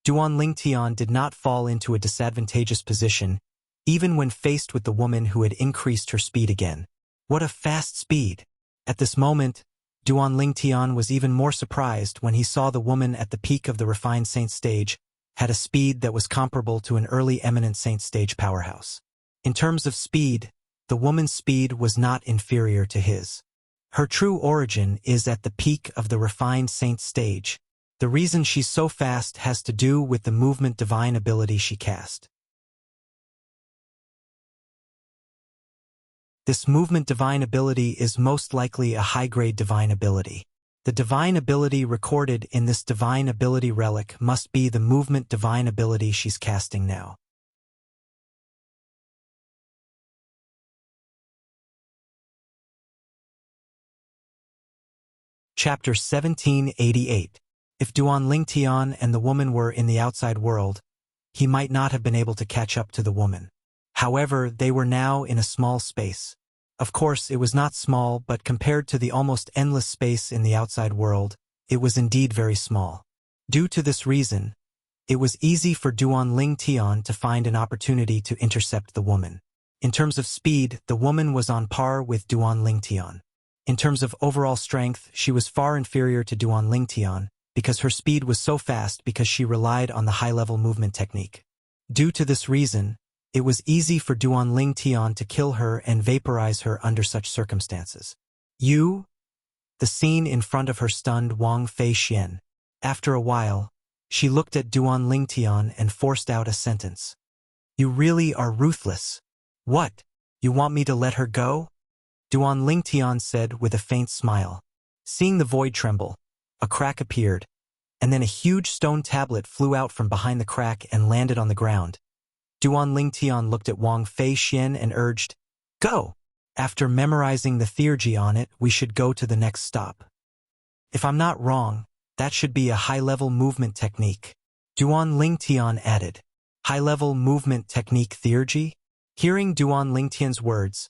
Duan Lingtian did not fall into a disadvantageous position, even when faced with the woman who had increased her speed again. What a fast speed! At this moment, Duan Lingtian was even more surprised when he saw the woman at the peak of the refined saint stage had a speed that was comparable to an early eminent saint stage powerhouse. In terms of speed, the woman's speed was not inferior to his. Her true origin is at the peak of the refined saint stage. The reason she's so fast has to do with the movement divine ability she cast. This movement divine ability is most likely a high-grade divine ability. The divine ability recorded in this divine ability relic must be the movement divine ability she's casting now. Chapter 1788. If Duan Lingtian and the woman were in the outside world, he might not have been able to catch up to the woman. However, they were now in a small space. Of course, it was not small, but compared to the almost endless space in the outside world, it was indeed very small. Due to this reason, it was easy for Duan Ling Tian to find an opportunity to intercept the woman. In terms of speed, the woman was on par with Duan Ling Tian. In terms of overall strength, she was far inferior to Duan Ling Tian, because her speed was so fast because she relied on the high-level movement technique. Due to this reason, it was easy for Duan Ling Tian to kill her and vaporize her under such circumstances. The scene in front of her stunned Wang Fei Xian. After a while, she looked at Duan Ling Tian and forced out a sentence. You really are ruthless. What? You want me to let her go? Duan Ling Tian said with a faint smile. Seeing the void tremble, a crack appeared, and then a huge stone tablet flew out from behind the crack and landed on the ground. Duan Ling Tian looked at Wang Fei Xian and urged, Go! After memorizing the theurgy on it, we should go to the next stop. If I'm not wrong, that should be a high-level movement technique. Duan Ling Tian added. High-level movement technique theurgy? Hearing Duan Ling Tian's words,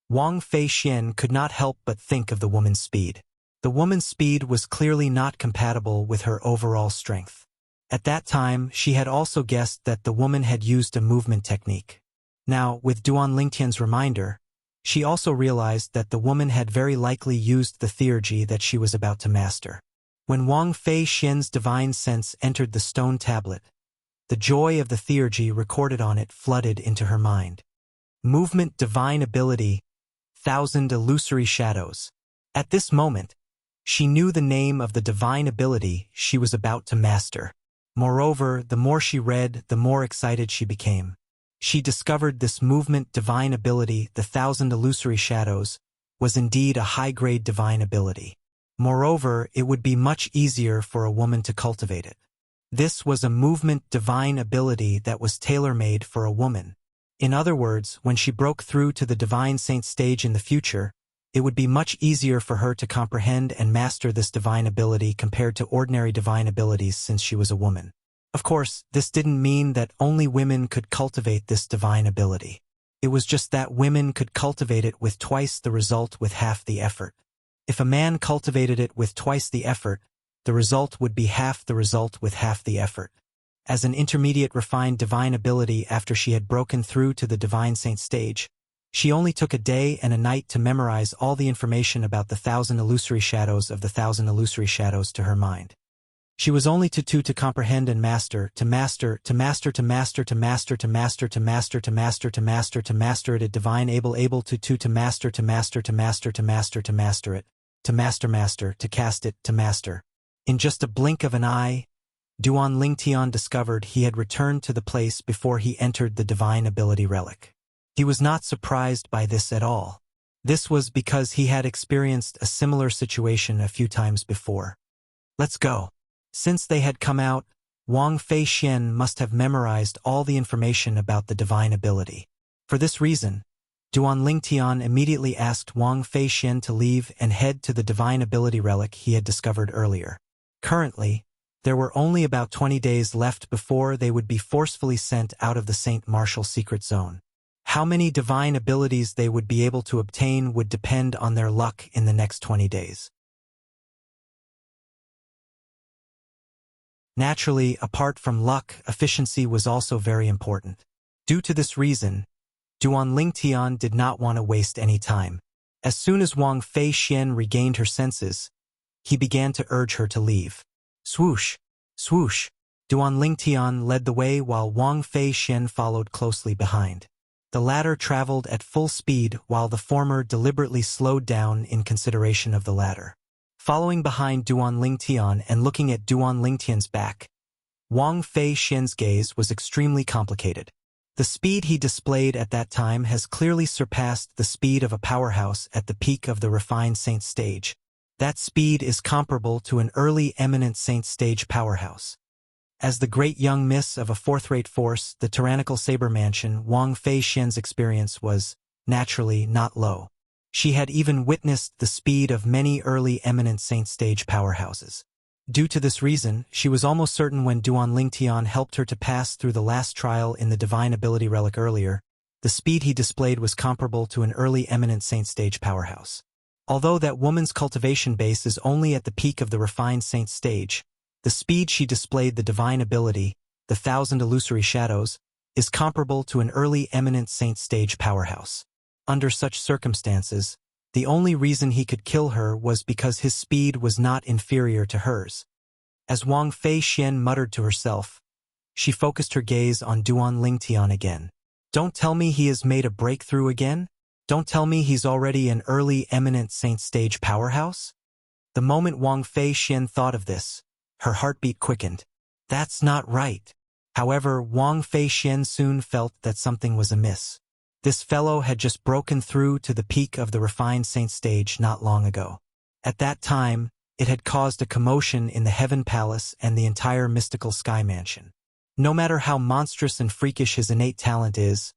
Wang Fei Xian could not help but think of the woman's speed. The woman's speed was clearly not compatible with her overall strength. At that time, she had also guessed that the woman had used a movement technique. Now, with Duan Ling Tian's reminder, she also realized that the woman had very likely used the theurgy that she was about to master. When Wang Fei Xian's divine sense entered the stone tablet, the joy of the theurgy recorded on it flooded into her mind. Movement divine ability, 1,000 illusory shadows. At this moment, she knew the name of the divine ability she was about to master. Moreover, the more she read, the more excited she became. She discovered this movement divine ability, the 1,000 illusory shadows, was indeed a high-grade divine ability. Moreover, it would be much easier for a woman to cultivate it. This was a movement divine ability that was tailor-made for a woman. In other words, when she broke through to the divine saint stage in the future, it would be much easier for her to comprehend and master this divine ability compared to ordinary divine abilities since she was a woman. Of course, this didn't mean that only women could cultivate this divine ability. It was just that women could cultivate it with twice the result with half the effort. If a man cultivated it with twice the effort, the result would be half the result with half the effort. As an intermediate refined divine ability after she had broken through to the divine saint stage, she only took a day and a night to memorize all the information about the 1,000 illusory shadows of the 1,000 illusory shadows to her mind. She was only to comprehend and master, to master it, a divine able to master it, to cast it, to master. In just a blink of an eye, Duan Ling Tian discovered he had returned to the place before he entered the divine ability relic. He was not surprised by this at all. This was because he had experienced a similar situation a few times before. Let's go. Since they had come out, Wang Fei Xian must have memorized all the information about the divine ability. For this reason, Duan Ling Tian immediately asked Wang Fei Xian to leave and head to the divine ability relic he had discovered earlier. Currently, there were only about 20 days left before they would be forcefully sent out of the Saint Martial secret zone. How many divine abilities they would be able to obtain would depend on their luck in the next 20 days. Naturally, apart from luck, efficiency was also very important. Due to this reason, Duan Ling Tian did not want to waste any time. As soon as Wang Fei Xian regained her senses, he began to urge her to leave. Swoosh! Swoosh! Duan Ling Tian led the way while Wang Fei Xian followed closely behind. The latter traveled at full speed while the former deliberately slowed down in consideration of the latter. Following behind Duan Ling Tian and looking at Duan Ling Tian's back, Wang Fei Xian's gaze was extremely complicated. The speed he displayed at that time has clearly surpassed the speed of a powerhouse at the peak of the refined saint stage. That speed is comparable to an early eminent saint stage powerhouse. As the great young miss of a fourth-rate force, the tyrannical saber mansion, Wang Fei Xian's experience was, naturally, not low. She had even witnessed the speed of many early eminent saint stage powerhouses. Due to this reason, she was almost certain when Duan Ling Tian helped her to pass through the last trial in the divine ability relic earlier, the speed he displayed was comparable to an early eminent saint stage powerhouse. Although that woman's cultivation base is only at the peak of the refined saint stage, the speed she displayed the divine ability, the 1,000 illusory shadows, is comparable to an early eminent saint stage powerhouse. Under such circumstances, the only reason he could kill her was because his speed was not inferior to hers. As Wang Fei Xian muttered to herself, she focused her gaze on Duan Lingtian again. Don't tell me he has made a breakthrough again? Don't tell me he's already an early eminent saint stage powerhouse? The moment Wang Fei Xian thought of this, her heartbeat quickened. That's not right. However, Wang Fei Xian soon felt that something was amiss. This fellow had just broken through to the peak of the refined saint stage not long ago. At that time, it had caused a commotion in the Heaven Palace and the entire mystical sky mansion. No matter how monstrous and freakish his innate talent is,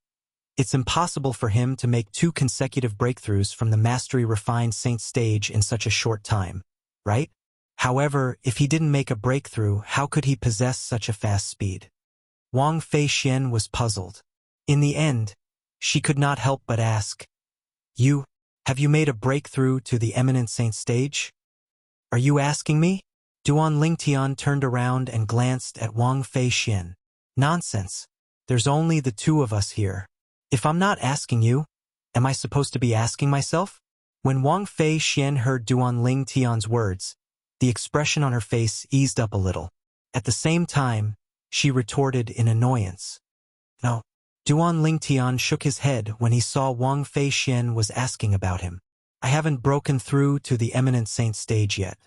it's impossible for him to make 2 consecutive breakthroughs from the mastery refined saint stage in such a short time, right? However, if he didn't make a breakthrough, how could he possess such a fast speed? Wang Fei Xian was puzzled. In the end, she could not help but ask, Have you made a breakthrough to the eminent saint stage? Are you asking me? Duan Lingtian turned around and glanced at Wang Fei Xian. Nonsense. There's only the 2 of us here. If I'm not asking you, am I supposed to be asking myself? When Wang Fei Xian heard Duan Lingtian's words, the expression on her face eased up a little. At the same time, she retorted in annoyance. No. Duan Lingtian shook his head when he saw Wang Fei Xian was asking about him. I haven't broken through to the eminent saint stage yet.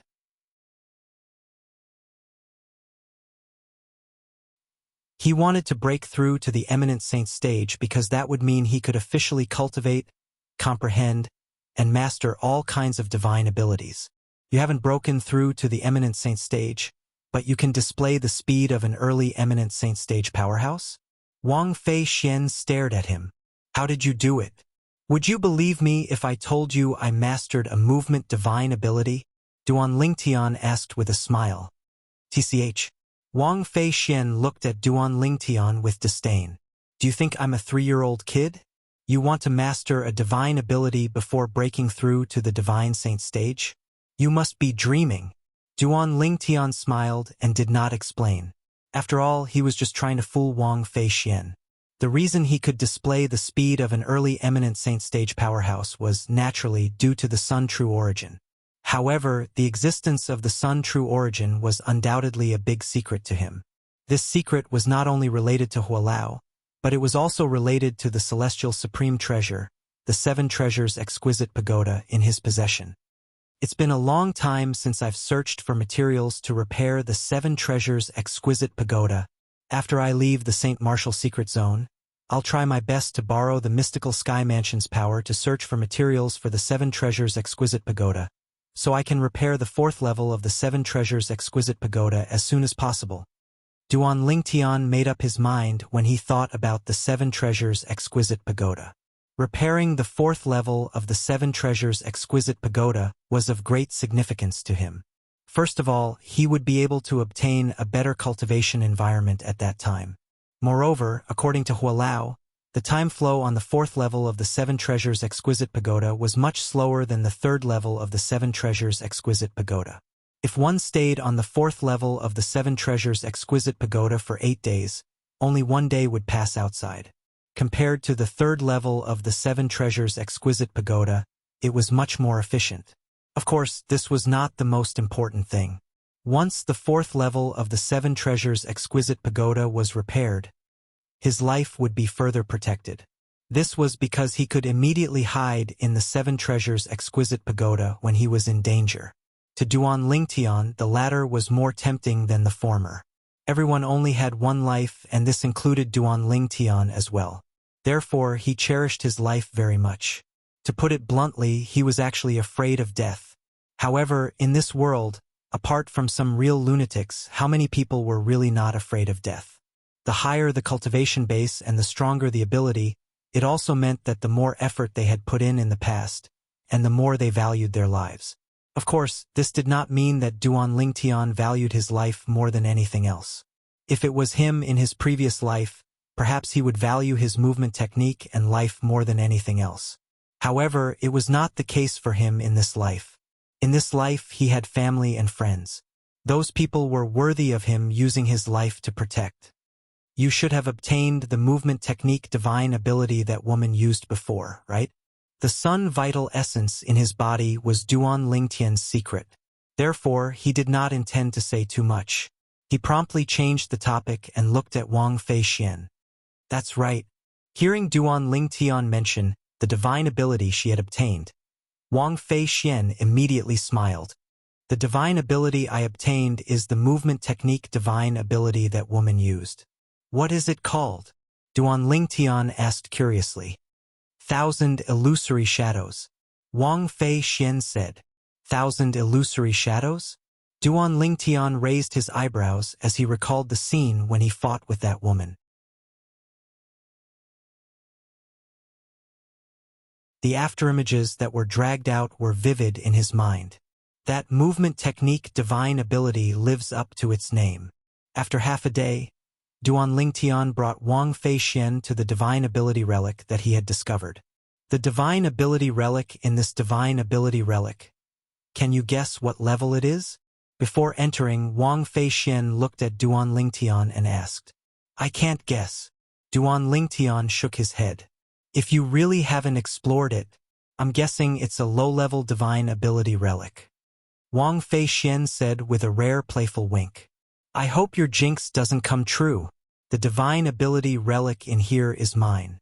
He wanted to break through to the eminent saint stage because that would mean he could officially cultivate, comprehend, and master all kinds of divine abilities. You haven't broken through to the eminent saint stage, but you can display the speed of an early eminent saint stage powerhouse? Wang Fei Xian stared at him. How did you do it? Would you believe me if I told you I mastered a movement divine ability? Duan Lingtian asked with a smile. TCH. Wang Fei Xian looked at Duan Lingtian with disdain. Do you think I'm a 3-year-old kid? You want to master a divine ability before breaking through to the divine saint stage? You must be dreaming. Duan Lingtian smiled and did not explain. After all, he was just trying to fool Wang Fei Xian. The reason he could display the speed of an early eminent saint stage powerhouse was naturally due to the Sun True Origin. However, the existence of the Sun True Origin was undoubtedly a big secret to him. This secret was not only related to Hualao, but it was also related to the celestial supreme treasure, the 7 treasures exquisite pagoda in his possession. It's been a long time since I've searched for materials to repair the 7 treasures exquisite pagoda. After I leave the St. Martial secret zone, I'll try my best to borrow the mystical sky mansion's power to search for materials for the 7 treasures exquisite pagoda, so I can repair the 4th level of the 7 treasures exquisite pagoda as soon as possible. Duan Lingtian made up his mind when he thought about the 7 treasures exquisite pagoda. Repairing the 4th level of the 7 treasures exquisite pagoda was of great significance to him. First of all, he would be able to obtain a better cultivation environment at that time. Moreover, according to Hualao, the time flow on the 4th level of the 7 treasures exquisite pagoda was much slower than the 3rd level of the 7 treasures exquisite pagoda. If one stayed on the 4th level of the 7 treasures exquisite pagoda for 8 days, only 1 day would pass outside. Compared to the 3rd level of the 7 treasures exquisite pagoda, it was much more efficient. Of course, this was not the most important thing. Once the 4th level of the 7 treasures exquisite pagoda was repaired, his life would be further protected. This was because he could immediately hide in the 7 treasures exquisite pagoda when he was in danger. To Duan Lingtian, the latter was more tempting than the former. Everyone only had 1 life, and this included Duan Lingtian as well. Therefore, he cherished his life very much. To put it bluntly, he was actually afraid of death. However, in this world, apart from some real lunatics, how many people were really not afraid of death? The higher the cultivation base and the stronger the ability, it also meant that the more effort they had put in the past, and the more they valued their lives. Of course, this did not mean that Duan Lingtian valued his life more than anything else. If it was him in his previous life, perhaps he would value his movement technique and life more than anything else. However, it was not the case for him in this life. In this life, he had family and friends. Those people were worthy of him using his life to protect. You should have obtained the movement technique divine ability that woman used before, right? The sun vital essence in his body was Duan Lingtian's secret. Therefore, he did not intend to say too much. He promptly changed the topic and looked at Wang Feixian. That's right. Hearing Duan Lingtian mention the divine ability she had obtained, Wang Feixian immediately smiled. The divine ability I obtained is the movement technique divine ability that woman used. What is it called? Duan Lingtian asked curiously. 1,000 illusory shadows. Wang Feixian said. 1,000 illusory shadows? Duan Lingtian raised his eyebrows as he recalled the scene when he fought with that woman. The afterimages that were dragged out were vivid in his mind. That movement technique divine ability lives up to its name. After half a day, Duan Lingtian brought Wang Feixian to the divine ability relic that he had discovered. The divine ability relic in this divine ability relic. Can you guess what level it is? Before entering, Wang Feixian looked at Duan Lingtian and asked. I can't guess. Duan Lingtian shook his head. If you really haven't explored it, I'm guessing it's a low-level divine ability relic. Wang Feixian said with a rare playful wink. I hope your jinx doesn't come true. The divine ability relic in here is mine.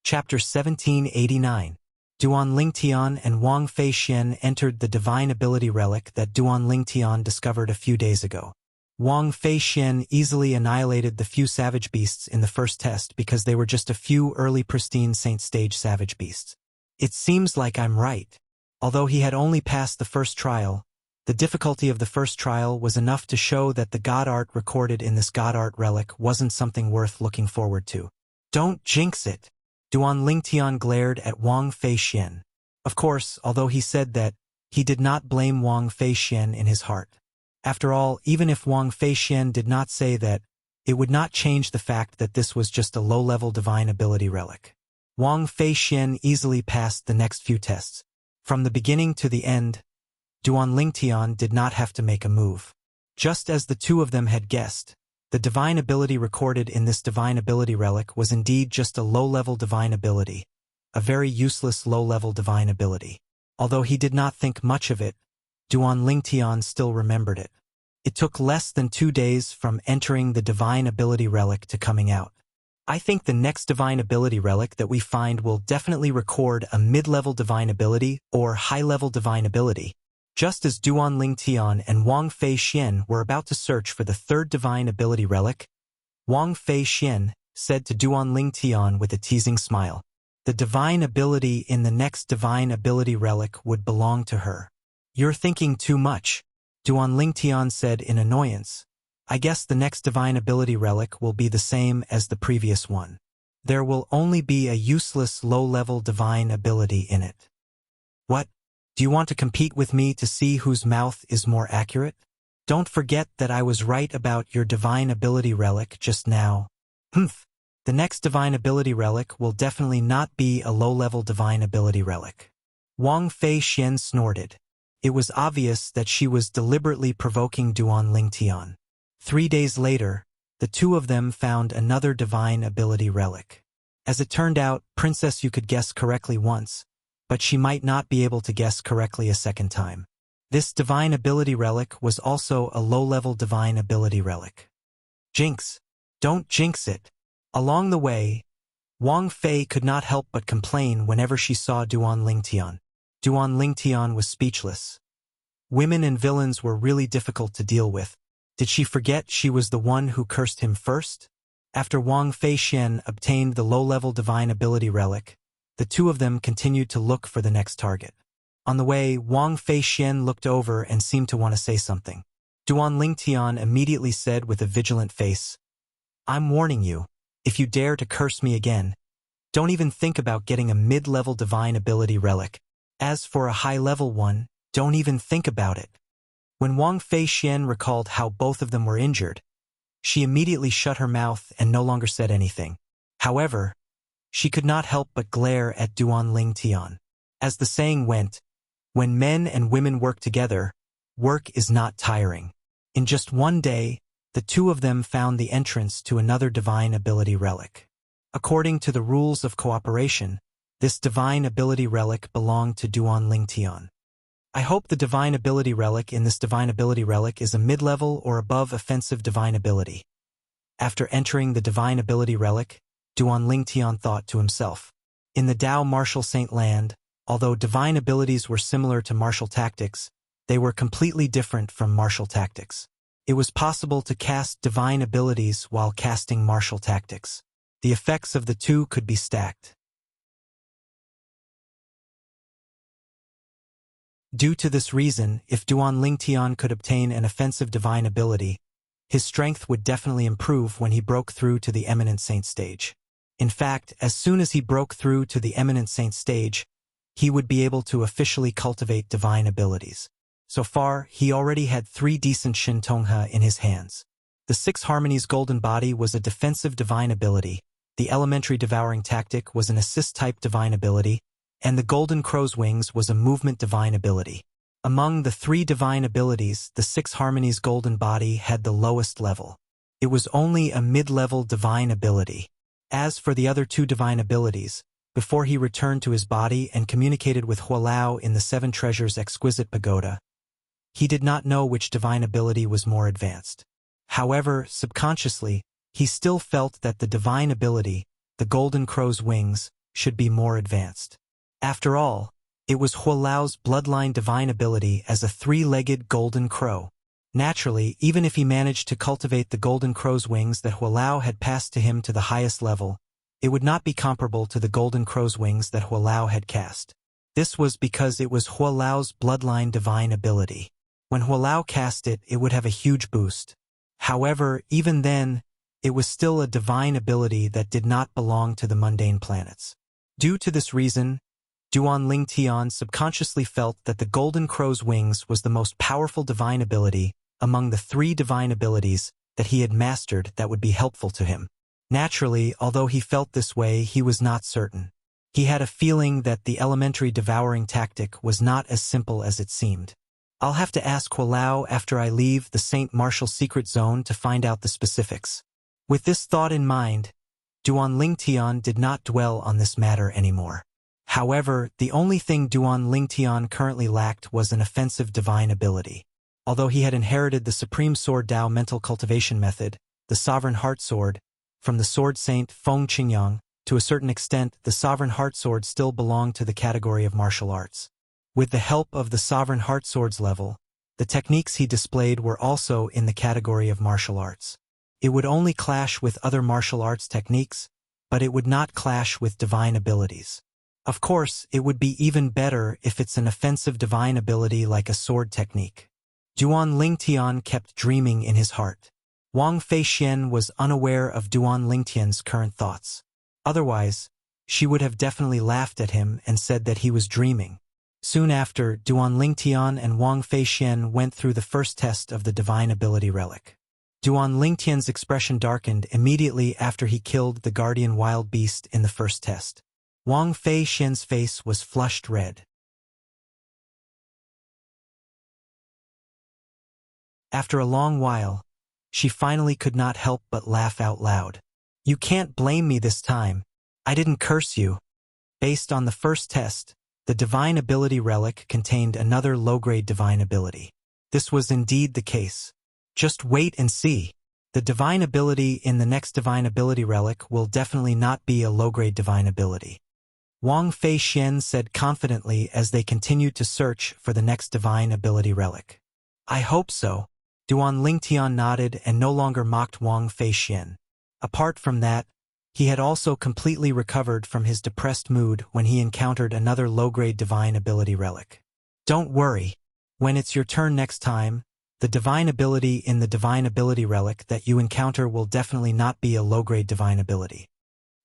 Chapter 1789. Duan Lingtian and Wang Feixian entered the divine ability relic that Duan Lingtian discovered a few days ago. Wang Feixian easily annihilated the few savage beasts in the first test because they were just a few early pristine saint stage savage beasts. It seems like I'm right. Although he had only passed the first trial, the difficulty of the first trial was enough to show that the god art recorded in this god art relic wasn't something worth looking forward to. Don't jinx it. Duan Lingtian glared at Wang Feixian. Of course, although he said that, he did not blame Wang Feixian in his heart. After all, even if Wang Feixian did not say that, it would not change the fact that this was just a low-level divine ability relic. Wang Feixian easily passed the next few tests. From the beginning to the end, Duan Lingtian did not have to make a move. Just as the two of them had guessed, the divine ability recorded in this divine ability relic was indeed just a low-level divine ability, a very useless low-level divine ability. Although he did not think much of it, Duan Lingtian still remembered it. It took less than 2 days from entering the divine ability relic to coming out. I think the next divine ability relic that we find will definitely record a mid-level divine ability or high-level divine ability. Just as Duan Lingtian and Wang Feixian were about to search for the third divine ability relic, Wang Feixian said to Duan Lingtian with a teasing smile, the divine ability in the next divine ability relic would belong to her. You're thinking too much, Duan Lingtian said in annoyance. I guess the next divine ability relic will be the same as the previous one. There will only be a useless low-level divine ability in it. What? Do you want to compete with me to see whose mouth is more accurate? Don't forget that I was right about your divine ability relic just now. Humph. The next divine ability relic will definitely not be a low-level divine ability relic. Wang Feixian snorted. It was obvious that she was deliberately provoking Duan Lingtian. 3 days later, the two of them found another divine ability relic. As it turned out, Princess, you could guess correctly once, but she might not be able to guess correctly a second time. This divine ability relic was also a low-level divine ability relic. Jinx. Don't jinx it. Along the way, Wang Fei could not help but complain whenever she saw Duan Lingtian. Duan Lingtian was speechless. Women and villains were really difficult to deal with. Did she forget she was the one who cursed him first? After Wang Feixian obtained the low-level divine ability relic, the two of them continued to look for the next target. On the way, Wang Feixian looked over and seemed to want to say something. Duan Lingtian immediately said with a vigilant face, I'm warning you, if you dare to curse me again, don't even think about getting a mid-level divine ability relic. As for a high-level one, don't even think about it. When Wang Feixian recalled how both of them were injured, she immediately shut her mouth and no longer said anything. However, she could not help but glare at Duan Lingtian. As the saying went, when men and women work together, work is not tiring. In just one day, the two of them found the entrance to another divine ability relic. According to the rules of cooperation, this divine ability relic belonged to Duan Lingtian. I hope the divine ability relic in this divine ability relic is a mid-level or above offensive divine ability. After entering the divine ability relic, Duan Lingtian thought to himself. In the Tao martial saint land, although divine abilities were similar to martial tactics, they were completely different from martial tactics. It was possible to cast divine abilities while casting martial tactics. The effects of the two could be stacked. Due to this reason, if Duan Lingtian could obtain an offensive divine ability, his strength would definitely improve when he broke through to the Eminent Saint stage. In fact, as soon as he broke through to the Eminent Saint stage, he would be able to officially cultivate divine abilities. So far, he already had 3 decent Shin Tongha in his hands. The 6 Harmonies Golden Body was a defensive divine ability, the Elementary Devouring Tactic was an assist-type divine ability, and the Golden Crow's Wings was a movement divine ability. Among the 3 divine abilities, the 6 Harmonies Golden Body had the lowest level. It was only a mid-level divine ability. As for the other 2 divine abilities, before he returned to his body and communicated with Hualao in the 7 Treasures Exquisite Pagoda, he did not know which divine ability was more advanced. However, subconsciously, he still felt that the divine ability, the Golden Crow's Wings, should be more advanced. After all, it was Hualao's bloodline divine ability as a 3-legged golden crow. Naturally, even if he managed to cultivate the Golden Crow's Wings that Hualao had passed to him to the highest level, it would not be comparable to the Golden Crow's Wings that Hualao had cast. This was because it was Hualao's bloodline divine ability. When Hualao cast it, it would have a huge boost. However, even then, it was still a divine ability that did not belong to the mundane planets. Due to this reason, Duan Lingtian subconsciously felt that the Golden Crow's Wings was the most powerful divine ability among the 3 divine abilities that he had mastered that would be helpful to him. Naturally, although he felt this way, he was not certain. He had a feeling that the Elementary Devouring Tactic was not as simple as it seemed. I'll have to ask Hualao after I leave the Saint Martial Secret Zone to find out the specifics. With this thought in mind, Duan Lingtian did not dwell on this matter anymore. However, the only thing Duan Lingtian currently lacked was an offensive divine ability. Although he had inherited the Supreme Sword Tao mental cultivation method, the Sovereign Heart Sword, from the Sword Saint Feng Qingyang, to a certain extent, the Sovereign Heart Sword still belonged to the category of martial arts. With the help of the Sovereign Heart Sword's level, the techniques he displayed were also in the category of martial arts. It would only clash with other martial arts techniques, but it would not clash with divine abilities. Of course, it would be even better if it's an offensive divine ability like a sword technique. Duan Lingtian kept dreaming in his heart. Wang Feixian was unaware of Duan Lingtian's current thoughts. Otherwise, she would have definitely laughed at him and said that he was dreaming. Soon after, Duan Lingtian and Wang Feixian went through the first test of the divine ability relic. Duan Lingtian's expression darkened immediately after he killed the guardian wild beast in the first test. Wang Feixian's face was flushed red. After a long while, she finally could not help but laugh out loud. "You can't blame me this time. I didn't curse you." Based on the first test, the divine ability relic contained another low-grade divine ability. This was indeed the case. Just wait and see. The divine ability in the next divine ability relic will definitely not be a low-grade divine ability. Wang Feixian said confidently as they continued to search for the next divine ability relic. "I hope so." Duan Lingtian nodded and no longer mocked Wang Feixian. Apart from that, he had also completely recovered from his depressed mood when he encountered another low-grade divine ability relic. "Don't worry. When it's your turn next time, the divine ability in the divine ability relic that you encounter will definitely not be a low-grade divine ability."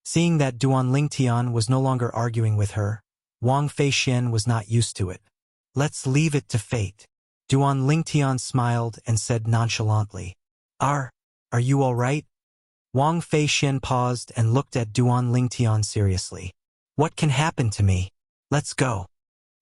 Seeing that Duan Lingtian was no longer arguing with her, Wang Feixian was not used to it. "Let's leave it to fate." Duan Lingtian smiled and said nonchalantly, Are you all right?" Wang Feixian paused and looked at Duan Lingtian seriously. "What can happen to me? Let's go."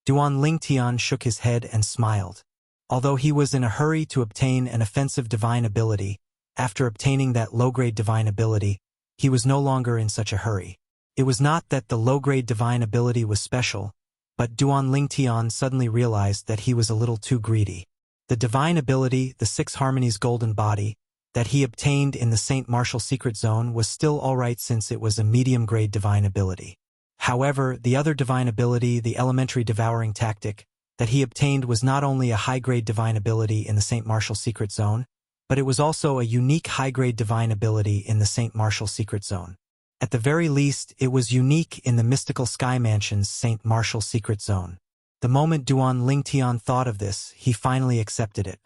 Duan Lingtian shook his head and smiled. Although he was in a hurry to obtain an offensive divine ability, after obtaining that low-grade divine ability, he was no longer in such a hurry. It was not that the low-grade divine ability was special, but Duan Lingtian suddenly realized that he was a little too greedy. The divine ability, the Six Harmonies Golden Body, that he obtained in the Saint Martial Secret Zone was still alright since it was a medium-grade divine ability. However, the other divine ability, the Elementary Devouring Tactic, that he obtained was not only a high-grade divine ability in the Saint Martial Secret Zone, but it was also a unique high-grade divine ability in the Saint Martial Secret Zone. At the very least, it was unique in the Mystical Sky Mansion's Saint Martial Secret Zone. The moment Duan Lingtian thought of this, he finally accepted it.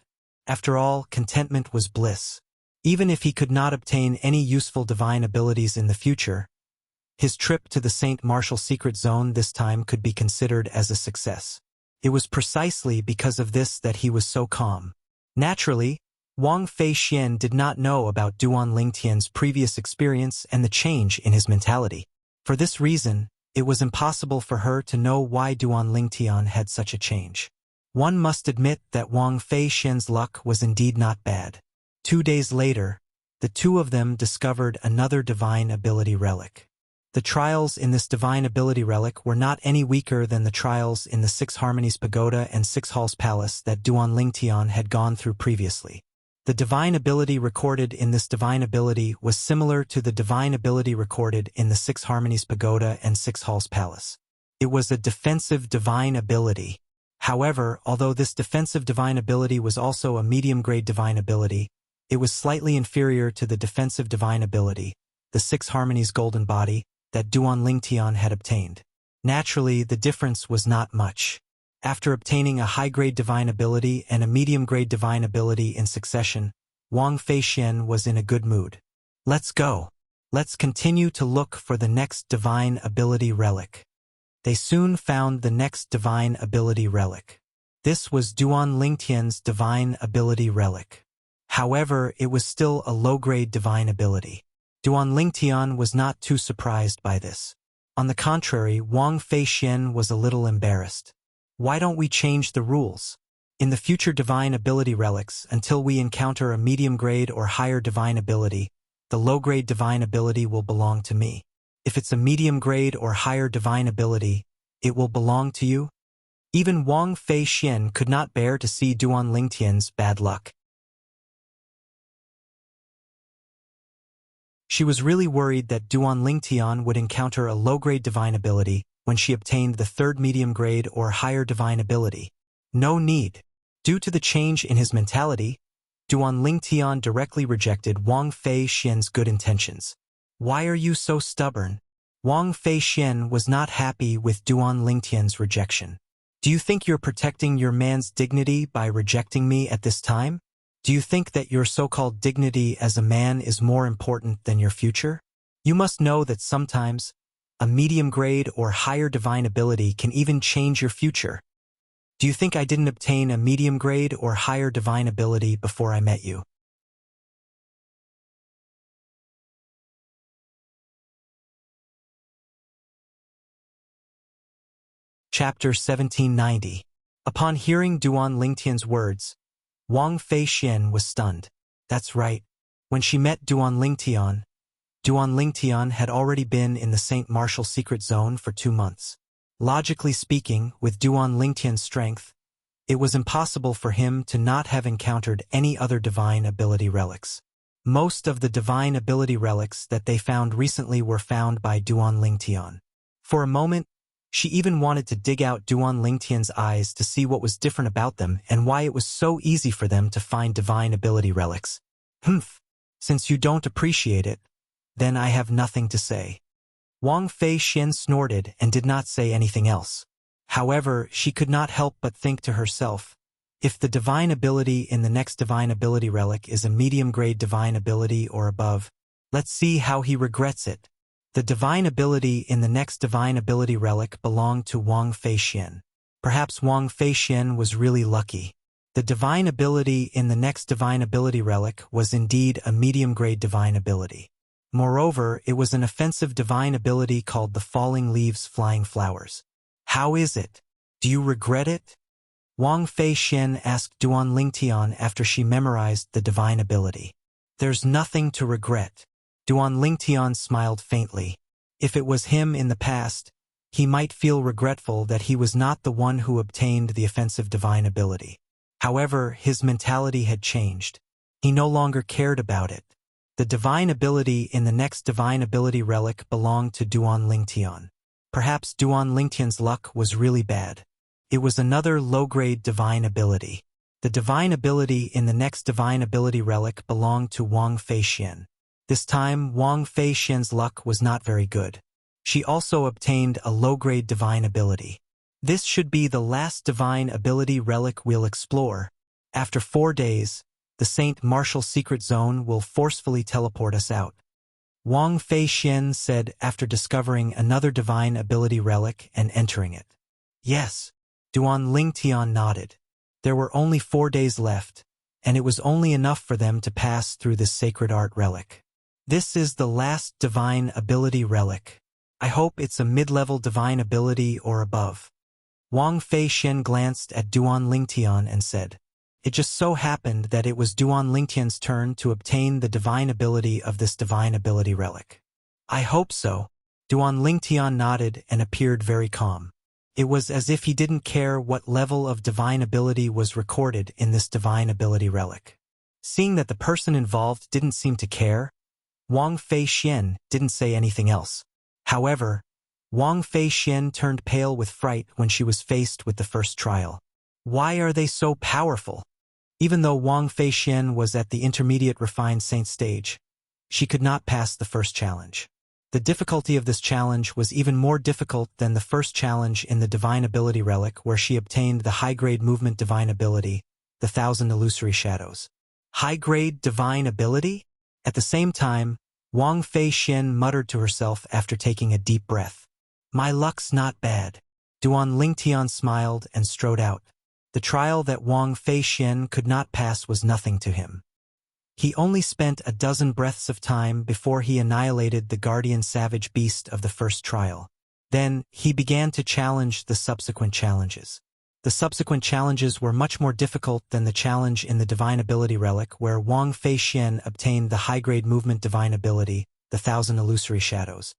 After all, contentment was bliss. Even if he could not obtain any useful divine abilities in the future, his trip to the Saint Martial Secret Zone this time could be considered as a success. It was precisely because of this that he was so calm. Naturally, Wang Feixian did not know about Duan Lingtian's previous experience and the change in his mentality. For this reason, it was impossible for her to know why Duan Lingtian had such a change. One must admit that Wang Feixian's luck was indeed not bad. 2 days later, the two of them discovered another divine ability relic. The trials in this divine ability relic were not any weaker than the trials in the Six Harmonies Pagoda and Six Halls Palace that Duan Lingtian had gone through previously. The divine ability recorded in this divine ability was similar to the divine ability recorded in the Six Harmonies Pagoda and Six Halls Palace. It was a defensive divine ability. However, although this defensive divine ability was also a medium-grade divine ability, it was slightly inferior to the defensive divine ability, the Six Harmonies Golden Body, that Duan Lingtian had obtained. Naturally, the difference was not much. After obtaining a high-grade divine ability and a medium-grade divine ability in succession, Wang Feixian was in a good mood. Let's go. Let's continue to look for the next divine ability relic. They soon found the next divine ability relic. This was Duan Lingtian's divine ability relic. However, it was still a low-grade divine ability. Duan Lingtian was not too surprised by this. On the contrary, Wang Feixian was a little embarrassed. Why don't we change the rules? In the future divine ability relics, until we encounter a medium-grade or higher divine ability, the low-grade divine ability will belong to me. If it's a medium-grade or higher divine ability, it will belong to you? Even Wang Feixian could not bear to see Duan Lingtian's bad luck. She was really worried that Duan Lingtian would encounter a low-grade divine ability when she obtained the third medium-grade or higher divine ability. No need. Due to the change in his mentality, Duan Lingtian directly rejected Wang Feixian's good intentions. Why are you so stubborn? Wang Feixian was not happy with Duan Lingtian's rejection. Do you think you're protecting your man's dignity by rejecting me at this time? Do you think that your so-called dignity as a man is more important than your future? You must know that sometimes, a medium-grade or higher divine ability can even change your future. Do you think I didn't obtain a medium-grade or higher divine ability before I met you? Chapter 1790. Upon hearing Duan Lingtian's words, Wang Feixian was stunned. That's right. When she met Duan Lingtian had already been in the Saint Martial Secret Zone for 2 months. Logically speaking, with Duan Lingtian's strength, it was impossible for him to not have encountered any other divine ability relics. Most of the divine ability relics that they found recently were found by Duan Lingtian. For a moment, she even wanted to dig out Duan Lingtian's eyes to see what was different about them and why it was so easy for them to find divine ability relics. Humph, since you don't appreciate it, then I have nothing to say. Wang Feixian snorted and did not say anything else. However, she could not help but think to herself, if the divine ability in the next divine ability relic is a medium-grade divine ability or above, let's see how he regrets it. The divine ability in the next divine ability relic belonged to Wang Feixian. Perhaps Wang Feixian was really lucky. The divine ability in the next divine ability relic was indeed a medium-grade divine ability. Moreover, it was an offensive divine ability called the Falling Leaves Flying Flowers. How is it? Do you regret it? Wang Fei Xian asked Duan Lingtian after she memorized the divine ability. There's nothing to regret. Duan Lingtian smiled faintly. If it was him in the past, he might feel regretful that he was not the one who obtained the offensive divine ability. However, his mentality had changed. He no longer cared about it. The divine ability in the next divine ability relic belonged to Duan Lingtian. Perhaps Duan Lingtian's luck was really bad. It was another low-grade divine ability. The divine ability in the next divine ability relic belonged to Wang Fei Xian. This time, Wang Fei Xian's luck was not very good. She also obtained a low-grade divine ability. This should be the last divine ability relic we'll explore. After 4 days, the Saint Martial Secret Zone will forcefully teleport us out. Wang Fei Xian said after discovering another divine ability relic and entering it. Yes. Duan Lingtian nodded. There were only 4 days left, and it was only enough for them to pass through this sacred art relic. This is the last divine ability relic. I hope it's a mid-level divine ability or above. Wang Fei Xian glanced at Duan Lingtian and said, It just so happened that it was Duan Lingtian's turn to obtain the divine ability of this divine ability relic. I hope so. Duan Lingtian nodded and appeared very calm. It was as if he didn't care what level of divine ability was recorded in this divine ability relic. Seeing that the person involved didn't seem to care, Wang Fei Xian didn't say anything else. However, Wang Fei Xian turned pale with fright when she was faced with the first trial. Why are they so powerful? Even though Wang Fei Xian was at the intermediate refined saint stage, she could not pass the first challenge. The difficulty of this challenge was even more difficult than the first challenge in the divine ability relic where she obtained the high-grade movement divine ability, the 1,000 illusory shadows. High-grade divine ability? At the same time, Wang Fei Xian muttered to herself after taking a deep breath. My luck's not bad. Duan Lingtian smiled and strode out. The trial that Wang Fei Xian could not pass was nothing to him. He only spent a dozen breaths of time before he annihilated the guardian savage beast of the first trial. Then, he began to challenge the subsequent challenges. The subsequent challenges were much more difficult than the challenge in the divine ability relic where Wang Fei Xian obtained the high-grade movement divine ability, the 1,000 illusory shadows.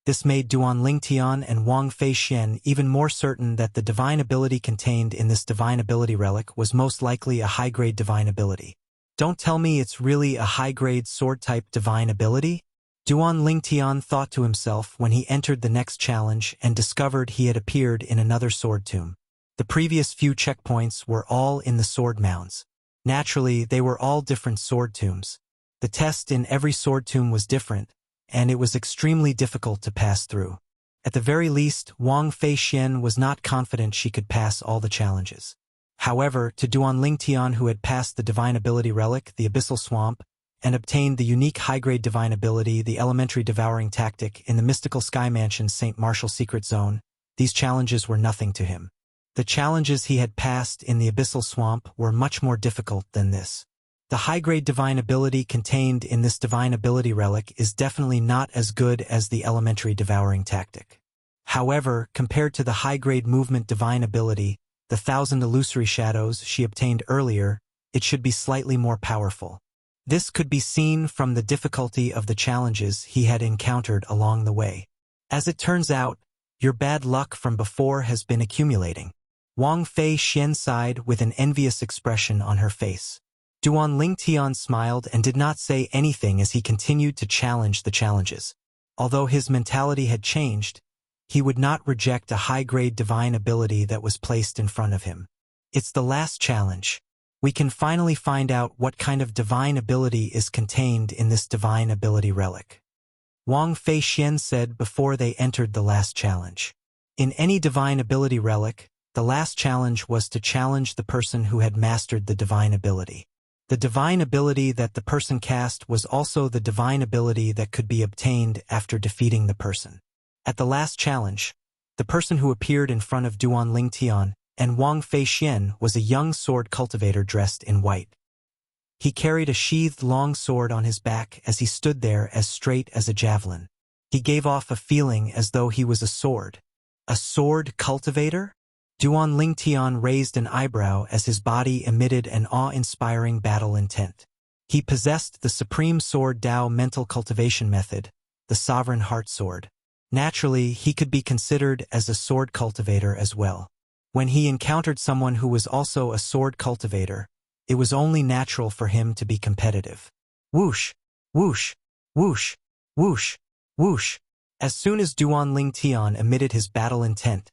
This made Duan Lingtian and Wang Fei Xian even more certain that the divine ability contained in this divine ability relic was most likely a high-grade divine ability. Don't tell me it's really a high-grade sword-type divine ability? Duan Lingtian thought to himself when he entered the next challenge and discovered he had appeared in another sword tomb. The previous few checkpoints were all in the sword mounds. Naturally, they were all different sword tombs. The test in every sword tomb was different, and it was extremely difficult to pass through. At the very least, Wang Fei Xian was not confident she could pass all the challenges. However, to Duan Lingtian, who had passed the divine ability relic, the Abyssal Swamp, and obtained the unique high-grade divine ability, the Elementary Devouring Tactic, in the Mystical Sky Mansion's Saint Martial Secret Zone, these challenges were nothing to him. The challenges he had passed in the Abyssal Swamp were much more difficult than this. The high-grade divine ability contained in this divine ability relic is definitely not as good as the Elementary Devouring Tactic. However, compared to the high-grade movement divine ability, the 1,000 illusory shadows she obtained earlier, it should be slightly more powerful. This could be seen from the difficulty of the challenges he had encountered along the way. As it turns out, your bad luck from before has been accumulating. Wang Fei Xian sighed with an envious expression on her face. Duan Lingtian smiled and did not say anything as he continued to challenge the challenges. Although his mentality had changed, he would not reject a high-grade divine ability that was placed in front of him. It's the last challenge. We can finally find out what kind of divine ability is contained in this divine ability relic. Wang Fei Xian said before they entered the last challenge. In any divine ability relic, the last challenge was to challenge the person who had mastered the divine ability. The divine ability that the person cast was also the divine ability that could be obtained after defeating the person. At the last challenge, the person who appeared in front of Duan Lingtian and Wang Fei Xian was a young sword cultivator dressed in white. He carried a sheathed long sword on his back as he stood there as straight as a javelin. He gave off a feeling as though he was a sword. A sword cultivator? Duan Lingtian raised an eyebrow as his body emitted an awe-inspiring battle intent. He possessed the supreme sword Dao mental cultivation method, the sovereign heart sword. Naturally, he could be considered as a sword cultivator as well. When he encountered someone who was also a sword cultivator, it was only natural for him to be competitive. Whoosh! Whoosh! Whoosh! Whoosh! Whoosh! As soon as Duan Lingtian emitted his battle intent,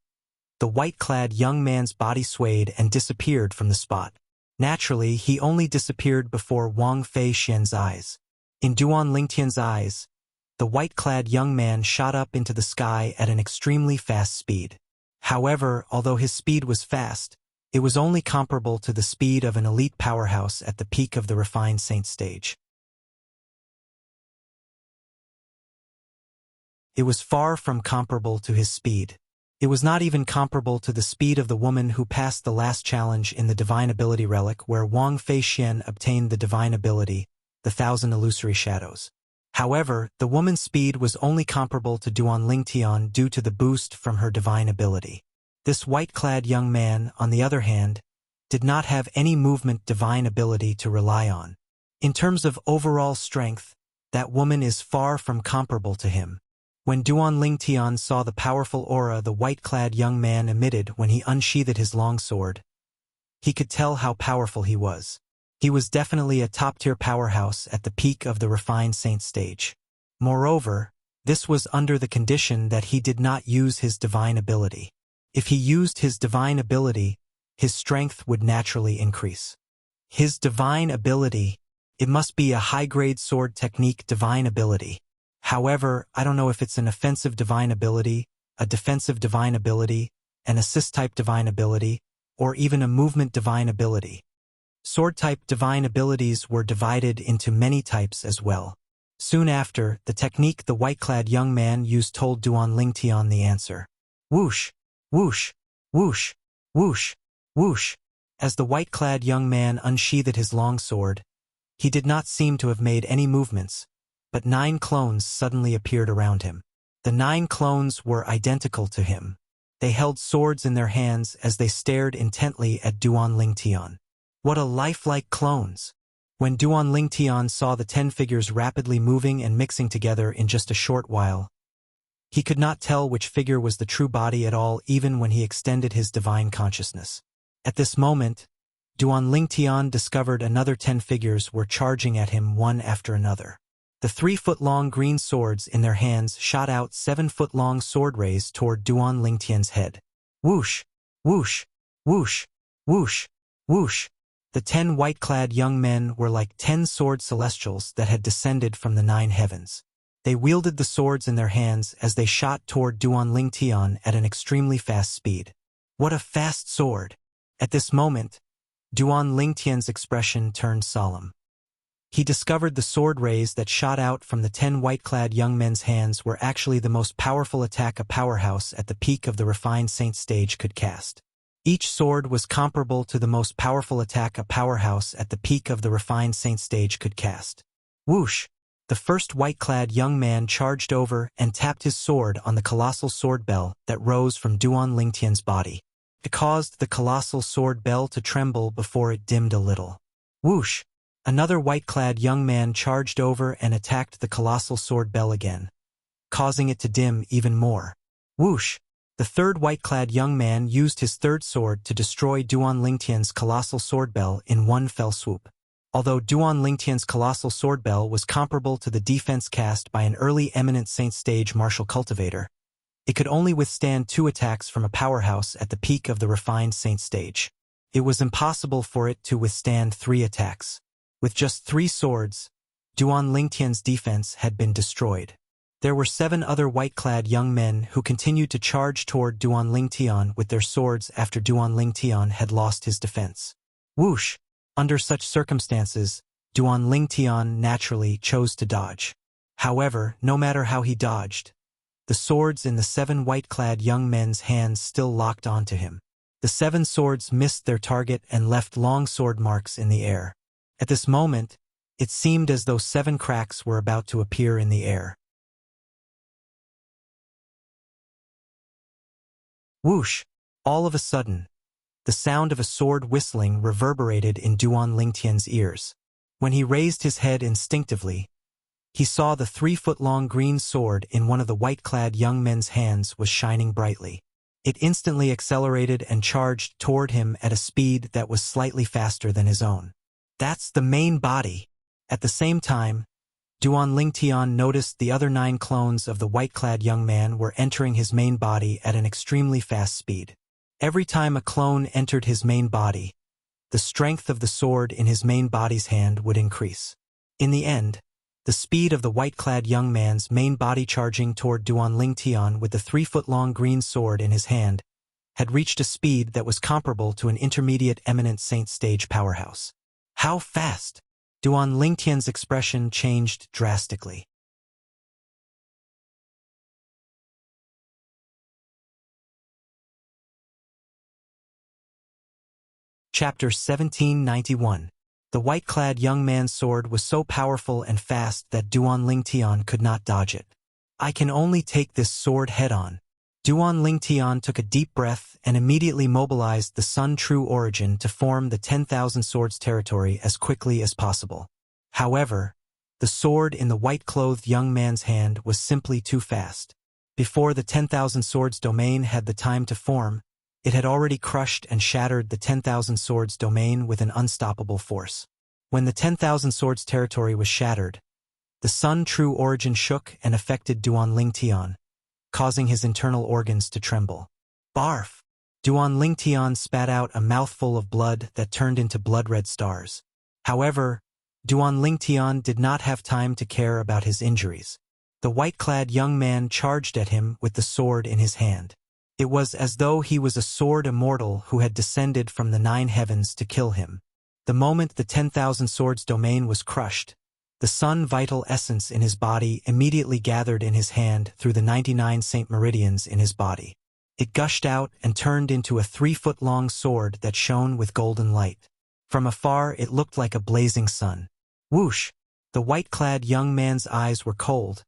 the white-clad young man's body swayed and disappeared from the spot. Naturally, he only disappeared before Wang Fei Xian's eyes. In Duan Lingtian's eyes, the white-clad young man shot up into the sky at an extremely fast speed. However, although his speed was fast, it was only comparable to the speed of an elite powerhouse at the peak of the refined saint stage. It was far from comparable to his speed. It was not even comparable to the speed of the woman who passed the last challenge in the Divine Ability Relic where Wang Fei Xian obtained the Divine Ability, the 1,000 Illusory Shadows. However, the woman's speed was only comparable to Duan Lingtian due to the boost from her divine ability. This white-clad young man, on the other hand, did not have any movement divine ability to rely on. In terms of overall strength, that woman is far from comparable to him. When Duan Lingtian saw the powerful aura the white-clad young man emitted when he unsheathed his longsword, he could tell how powerful he was. He was definitely a top-tier powerhouse at the peak of the refined saint stage. Moreover, this was under the condition that he did not use his divine ability. If he used his divine ability, his strength would naturally increase. His divine ability, it must be a high-grade sword technique divine ability. However, I don't know if it's an offensive divine ability, a defensive divine ability, an assist-type divine ability, or even a movement divine ability. Sword-type divine abilities were divided into many types as well. Soon after, the technique the white-clad young man used told Duan Lingtian the answer. Whoosh! Whoosh! Whoosh! Whoosh! Whoosh! As the white-clad young man unsheathed his longsword, he did not seem to have made any movements, but 9 clones suddenly appeared around him. The 9 clones were identical to him. They held swords in their hands as they stared intently at Duan Lingtian. What a lifelike clones! When Duan Lingtian saw the 10 figures rapidly moving and mixing together in just a short while, he could not tell which figure was the true body at all even when he extended his divine consciousness. At this moment, Duan Lingtian discovered another 10 figures were charging at him one after another. The 3-foot-long green swords in their hands shot out 7-foot-long sword rays toward Duan Lingtian's head. Whoosh! Whoosh! Whoosh! Whoosh! Whoosh! The 10 white-clad young men were like 10 sword celestials that had descended from the 9 heavens. They wielded the swords in their hands as they shot toward Duan Lingtian at an extremely fast speed. What a fast sword! At this moment, Duan Lingtian's expression turned solemn. He discovered the sword rays that shot out from the 10 white-clad young men's hands were actually the most powerful attack a powerhouse at the peak of the refined saint stage could cast. Each sword was comparable to the most powerful attack a powerhouse at the peak of the refined saint stage could cast. Whoosh! The first white-clad young man charged over and tapped his sword on the colossal sword bell that rose from Duan Lingtian's body. It caused the colossal sword bell to tremble before it dimmed a little. Whoosh! Another white-clad young man charged over and attacked the colossal sword bell again, causing it to dim even more. Whoosh! The third white-clad young man used his third sword to destroy Duan Lingtian's colossal sword bell in one fell swoop. Although Duan Lingtian's colossal sword bell was comparable to the defense cast by an early eminent saint stage martial cultivator, it could only withstand 2 attacks from a powerhouse at the peak of the refined saint stage. It was impossible for it to withstand 3 attacks. With just 3 swords, Duan Lingtian's defense had been destroyed. There were 7 other white-clad young men who continued to charge toward Duan Lingtian with their swords after Duan Lingtian had lost his defense. Whoosh! Under such circumstances, Duan Lingtian naturally chose to dodge. However, no matter how he dodged, the swords in the 7 white-clad young men's hands still locked onto him. The 7 swords missed their target and left long sword marks in the air. At this moment, it seemed as though 7 cracks were about to appear in the air. Whoosh! All of a sudden, the sound of a sword whistling reverberated in Duan Lingtian's ears. When he raised his head instinctively, he saw the 3-foot-long green sword in one of the white-clad young men's hands was shining brightly. It instantly accelerated and charged toward him at a speed that was slightly faster than his own. That's the main body. At the same time, Duan Lingtian noticed the other 9 clones of the white-clad young man were entering his main body at an extremely fast speed. Every time a clone entered his main body, the strength of the sword in his main body's hand would increase. In the end, the speed of the white-clad young man's main body charging toward Duan Lingtian with the 3-foot-long green sword in his hand had reached a speed that was comparable to an intermediate eminent saint stage powerhouse. How fast? Duan Lingtian's expression changed drastically. Chapter 1791. The white-clad young man's sword was so powerful and fast that Duan Lingtian could not dodge it. I can only take this sword head-on. Duan Lingtian took a deep breath and immediately mobilized the Sun True Origin to form the 10,000 Swords territory as quickly as possible. However, the sword in the white-clothed young man's hand was simply too fast. Before the 10,000 Swords domain had the time to form, it had already crushed and shattered the 10,000 Swords domain with an unstoppable force. When the 10,000 Swords territory was shattered, the Sun True Origin shook and affected Duan Lingtian, causing his internal organs to tremble. Barf! Duan Lingtian spat out a mouthful of blood that turned into blood-red stars. However, Duan Lingtian did not have time to care about his injuries. The white-clad young man charged at him with the sword in his hand. It was as though he was a sword immortal who had descended from the 9 heavens to kill him. The moment the 10,000 Swords domain was crushed, the sun vital essence in his body immediately gathered in his hand through the 99 Saint Meridians in his body. It gushed out and turned into a 3-foot-long sword that shone with golden light. From afar it looked like a blazing sun. Whoosh! The white-clad young man's eyes were cold,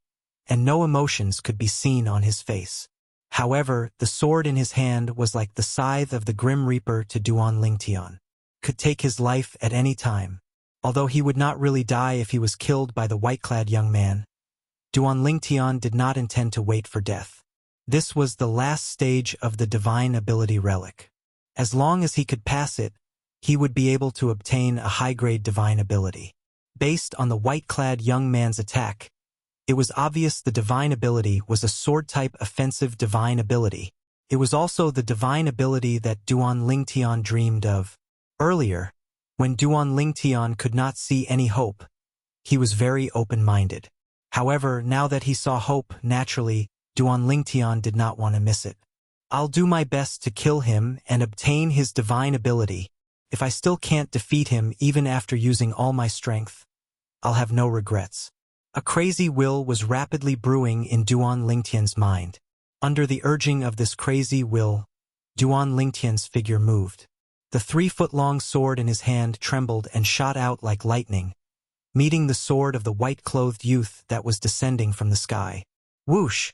and no emotions could be seen on his face. However, the sword in his hand was like the scythe of the Grim Reaper to Duan Lingtian. Could take his life at any time. Although he would not really die if he was killed by the white-clad young man, Duan Lingtian did not intend to wait for death. This was the last stage of the Divine Ability Relic. As long as he could pass it, he would be able to obtain a high-grade Divine Ability. Based on the white-clad young man's attack, it was obvious the Divine Ability was a sword-type offensive Divine Ability. It was also the Divine Ability that Duan Lingtian dreamed of. Earlier, when Duan Lingtian could not see any hope, he was very open-minded. However, now that he saw hope, naturally, Duan Lingtian did not want to miss it. I'll do my best to kill him and obtain his Divine Ability. If I still can't defeat him even after using all my strength, I'll have no regrets. A crazy will was rapidly brewing in Duan Lingtian's mind. Under the urging of this crazy will, Duan Lingtian's figure moved. The 3-foot-long sword in his hand trembled and shot out like lightning, meeting the sword of the white-clothed youth that was descending from the sky. Whoosh!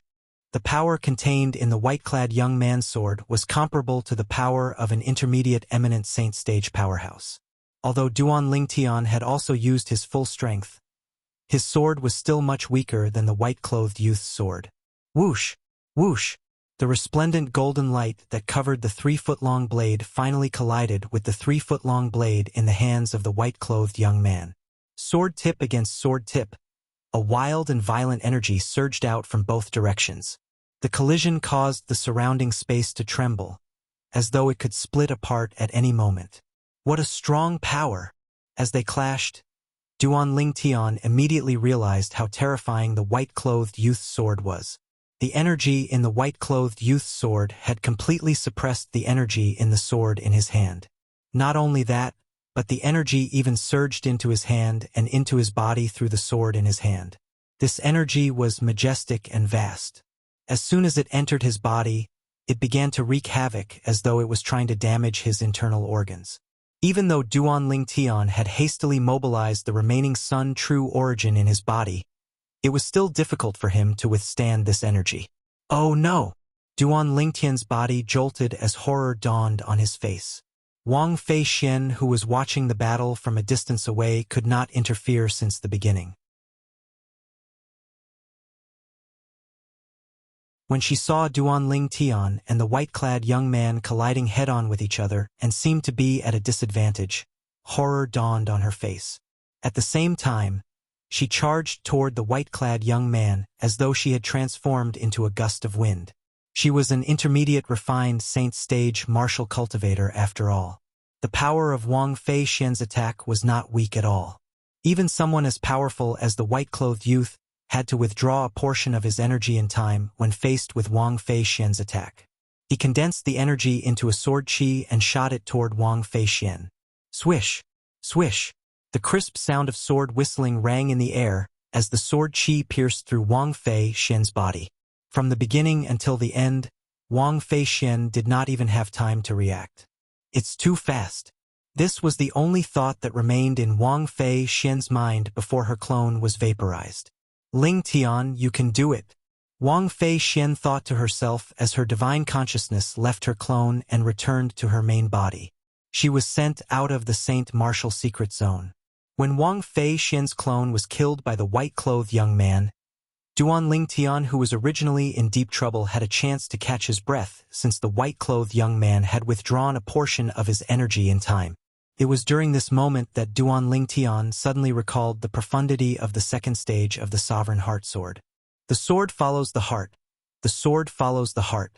The power contained in the white-clad young man's sword was comparable to the power of an intermediate eminent saint stage powerhouse. Although Duan Lingtian had also used his full strength, his sword was still much weaker than the white-clothed youth's sword. Whoosh! Whoosh! The resplendent golden light that covered the 3-foot-long blade finally collided with the 3-foot-long blade in the hands of the white-clothed young man. Sword tip against sword tip, a wild and violent energy surged out from both directions. The collision caused the surrounding space to tremble, as though it could split apart at any moment. What a strong power! As they clashed, Duan Lingtian immediately realized how terrifying the white-clothed youth's sword was. The energy in the white-clothed youth's sword had completely suppressed the energy in the sword in his hand. Not only that, but the energy even surged into his hand and into his body through the sword in his hand. This energy was majestic and vast. As soon as it entered his body, it began to wreak havoc as though it was trying to damage his internal organs. Even though Duan Lingtian had hastily mobilized the remaining Sun True Origin in his body, it was still difficult for him to withstand this energy. Oh no! Duan Lingtian's body jolted as horror dawned on his face. Wang Feixian, who was watching the battle from a distance away, could not interfere since the beginning. When she saw Duan Lingtian and the white-clad young man colliding head-on with each other and seemed to be at a disadvantage, horror dawned on her face. At the same time, she charged toward the white-clad young man as though she had transformed into a gust of wind. She was an intermediate refined saint stage martial cultivator after all. The power of Wang Feixian's attack was not weak at all. Even someone as powerful as the white-clothed youth had to withdraw a portion of his energy in time when faced with Wang Feixian's attack. He condensed the energy into a sword qi and shot it toward Wang Feixian. Swish! Swish! The crisp sound of sword whistling rang in the air as the sword qi pierced through Wang Feixian's body. From the beginning until the end, Wang Feixian did not even have time to react. It's too fast. This was the only thought that remained in Wang Feixian's mind before her clone was vaporized. Lingtian, you can do it. Wang Feixian thought to herself as her divine consciousness left her clone and returned to her main body. She was sent out of the Saint Martial Secret Zone. When Wang Feixian's clone was killed by the white-clothed young man, Duan Lingtian, who was originally in deep trouble, had a chance to catch his breath since the white-clothed young man had withdrawn a portion of his energy in time. It was during this moment that Duan Lingtian suddenly recalled the profundity of the second stage of the Sovereign Heart Sword. The sword follows the heart. The sword follows the heart.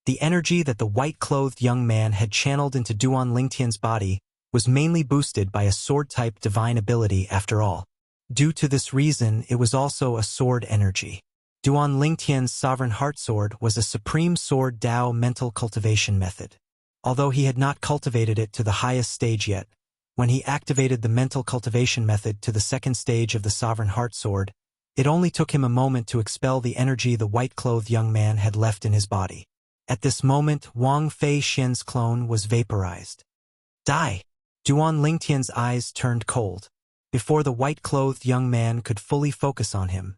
The energy that the white-clothed young man had channeled into Duan Lingtian's body was mainly boosted by a sword-type divine ability after all. Due to this reason, it was also a sword energy. Duan Lingtian's Sovereign Heart Sword was a supreme sword Dao mental cultivation method. Although he had not cultivated it to the highest stage yet, when he activated the mental cultivation method to the second stage of the Sovereign Heart Sword, it only took him a moment to expel the energy the white-clothed young man had left in his body. At this moment, Wang Feixian's clone was vaporized. Die! Duan Lingtian's eyes turned cold. Before the white-clothed young man could fully focus on him,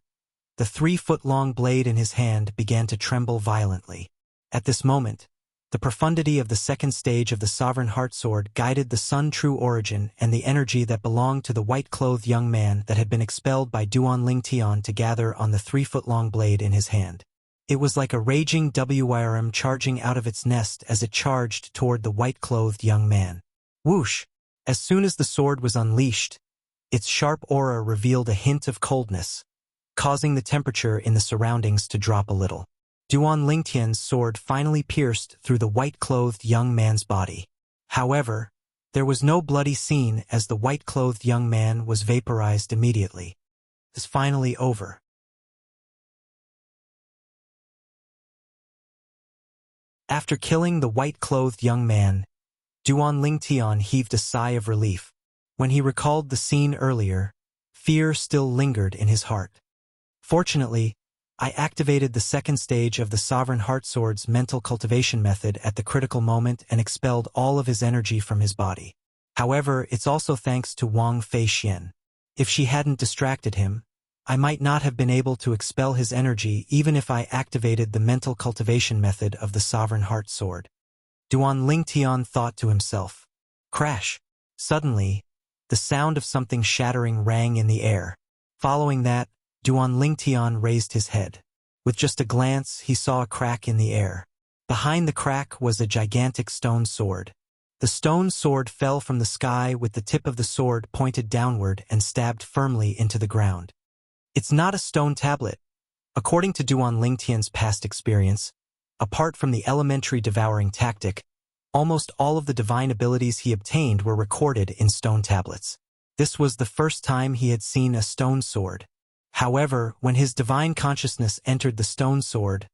the 3-foot-long blade in his hand began to tremble violently. At this moment, the profundity of the second stage of the Sovereign Heart Sword guided the Sun True Origin and the energy that belonged to the white-clothed young man that had been expelled by Duan Lingtian to gather on the 3-foot-long blade in his hand. It was like a raging WRM charging out of its nest as it charged toward the white-clothed young man. Whoosh! As soon as the sword was unleashed, its sharp aura revealed a hint of coldness, causing the temperature in the surroundings to drop a little. Duan Lingtian's sword finally pierced through the white-clothed young man's body. However, there was no bloody scene as the white-clothed young man was vaporized immediately. It was finally over. After killing the white-clothed young man, Duan Lingtian heaved a sigh of relief. When he recalled the scene earlier, fear still lingered in his heart. Fortunately, I activated the second stage of the Sovereign Heart Sword's mental cultivation method at the critical moment and expelled all of his energy from his body. However, it's also thanks to Wang Feixian. If she hadn't distracted him, I might not have been able to expel his energy even if I activated the mental cultivation method of the Sovereign Heart Sword. Duan Lingtian thought to himself. Crash! Suddenly, the sound of something shattering rang in the air. Following that, Duan Lingtian raised his head. With just a glance, he saw a crack in the air. Behind the crack was a gigantic stone sword. The stone sword fell from the sky with the tip of the sword pointed downward and stabbed firmly into the ground. It's not a stone tablet. According to Duan Lingtian's past experience, apart from the elementary devouring tactic, almost all of the divine abilities he obtained were recorded in stone tablets. This was the first time he had seen a stone sword. However, when his divine consciousness entered the stone sword,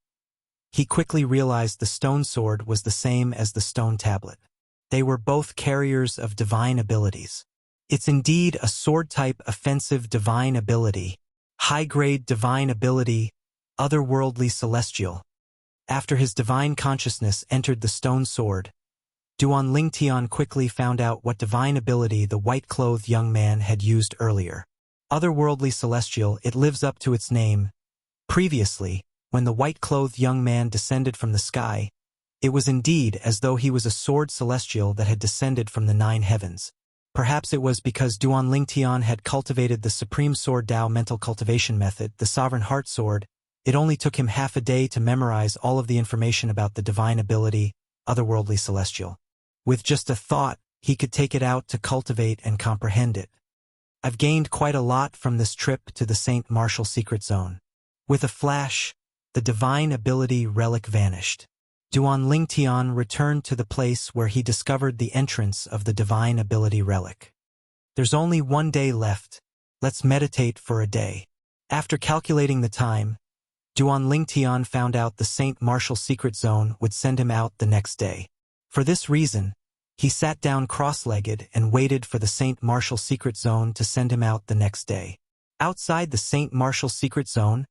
he quickly realized the stone sword was the same as the stone tablet. They were both carriers of divine abilities. It's indeed a sword-type offensive divine ability, high-grade divine ability, otherworldly celestial. After his divine consciousness entered the stone sword, Duan Lingtian quickly found out what divine ability the white-clothed young man had used earlier. Otherworldly celestial, it lives up to its name. Previously, when the white-clothed young man descended from the sky, it was indeed as though he was a sword celestial that had descended from the 9 heavens. Perhaps it was because Duan Lingtian had cultivated the Supreme Sword Tao mental cultivation method, the Sovereign Heart Sword. It only took him half a day to memorize all of the information about the divine ability, otherworldly celestial. With just a thought, he could take it out to cultivate and comprehend it. I've gained quite a lot from this trip to the Saint Martial Secret Zone. With a flash, the divine ability relic vanished. Duan Lingtian returned to the place where he discovered the entrance of the divine ability relic. There's only 1 day left. Let's meditate for a day. After calculating the time, Duan Lingtian found out the Saint Martial Secret Zone would send him out the next day. For this reason, he sat down cross-legged and waited for the Saint Martial Secret Zone to send him out the next day. Outside the Saint Martial Secret Zone,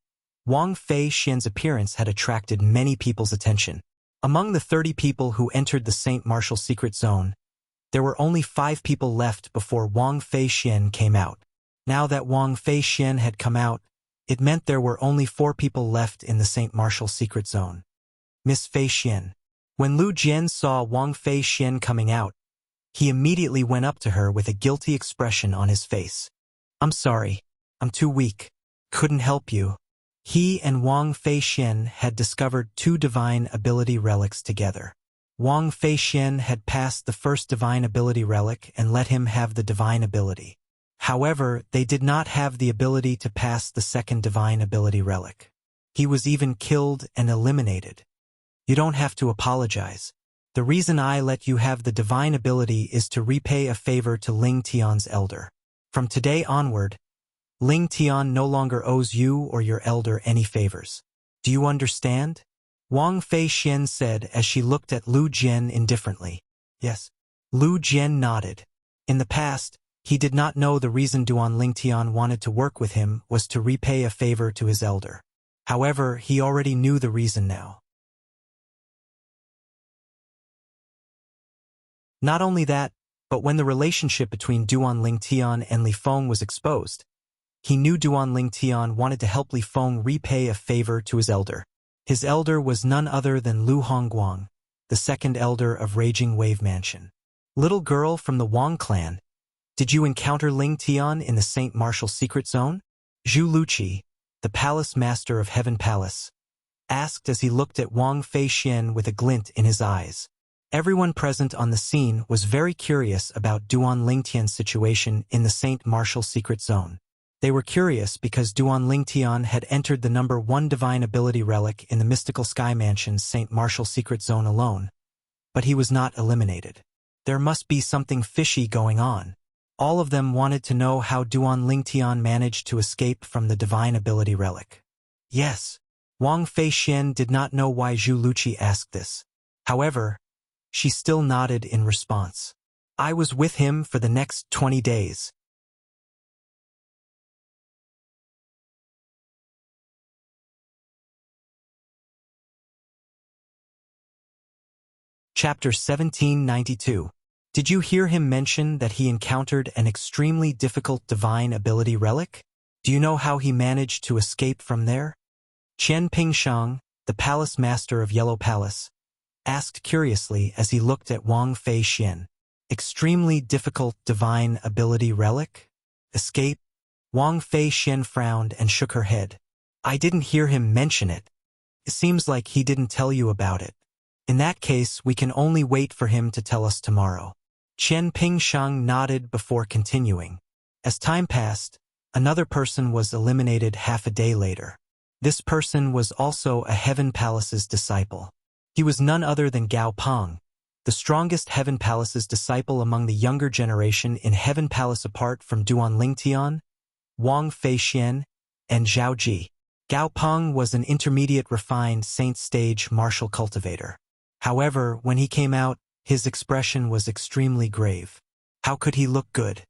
Wang Fei Xian's appearance had attracted many people's attention. Among the 30 people who entered the Saint Martial Secret Zone, there were only 5 people left before Wang Fei Xian came out. Now that Wang Fei Xian had come out, it meant there were only 4 people left in the Saint Martial Secret Zone. Miss Fei Xian. When Lu Jian saw Wang Fei Xian coming out, he immediately went up to her with a guilty expression on his face. I'm sorry, I'm too weak. Couldn't help you. He and Wang Fei Xian had discovered 2 divine ability relics together. Wang Fei Xian had passed the first divine ability relic and let him have the divine ability. However, they did not have the ability to pass the second divine ability relic. He was even killed and eliminated. You don't have to apologize. The reason I let you have the divine ability is to repay a favor to Ling Tian's elder. From today onward, Ling Tian no longer owes you or your elder any favors. Do you understand? Wang Fei Xian said as she looked at Lu Jian indifferently. Yes. Lu Jian nodded. In the past, he did not know the reason Duan Lingtian wanted to work with him was to repay a favor to his elder. However, he already knew the reason now. Not only that, but when the relationship between Duan Lingtian and Li Feng was exposed, he knew Duan Lingtian wanted to help Li Feng repay a favor to his elder. His elder was none other than Lu Hongguang, the second elder of Raging Wave Mansion. Little girl from the Wang clan, did you encounter Ling Tian in the Saint Martial Secret Zone? Zhu Luqi, the palace master of Heaven Palace, asked as he looked at Wang Fei Xian with a glint in his eyes. Everyone present on the scene was very curious about Duan Lingtian's situation in the Saint Martial Secret Zone. They were curious because Duan Lingtian had entered the number 1 divine ability relic in the Mystical Sky Mansion's Saint Martial Secret Zone alone, but he was not eliminated. There must be something fishy going on. All of them wanted to know how Duan Lingtian managed to escape from the divine ability relic. Yes, Wang Fei Xian did not know why Zhu Luqi asked this. However, she still nodded in response. I was with him for the next 20 days. Chapter 1792. Did you hear him mention that he encountered an extremely difficult divine ability relic? Do you know how he managed to escape from there? Qian Pingshang, the palace master of Yellow Palace, asked curiously as he looked at Wang Fei Xian. Extremely difficult divine ability relic? Escape? Wang Fei Xian frowned and shook her head. I didn't hear him mention it. It seems like he didn't tell you about it. In that case, we can only wait for him to tell us tomorrow. Qian Pingshang nodded before continuing. As time passed, another person was eliminated half a day later. This person was also a Heaven Palace's disciple. He was none other than Gao Peng, the strongest Heaven Palace's disciple among the younger generation in Heaven Palace apart from Duan Lingtian, Wang Fei Xian, and Zhao Ji. Gao Peng was an intermediate refined saint stage martial cultivator. However, when he came out, his expression was extremely grave. How could he look good?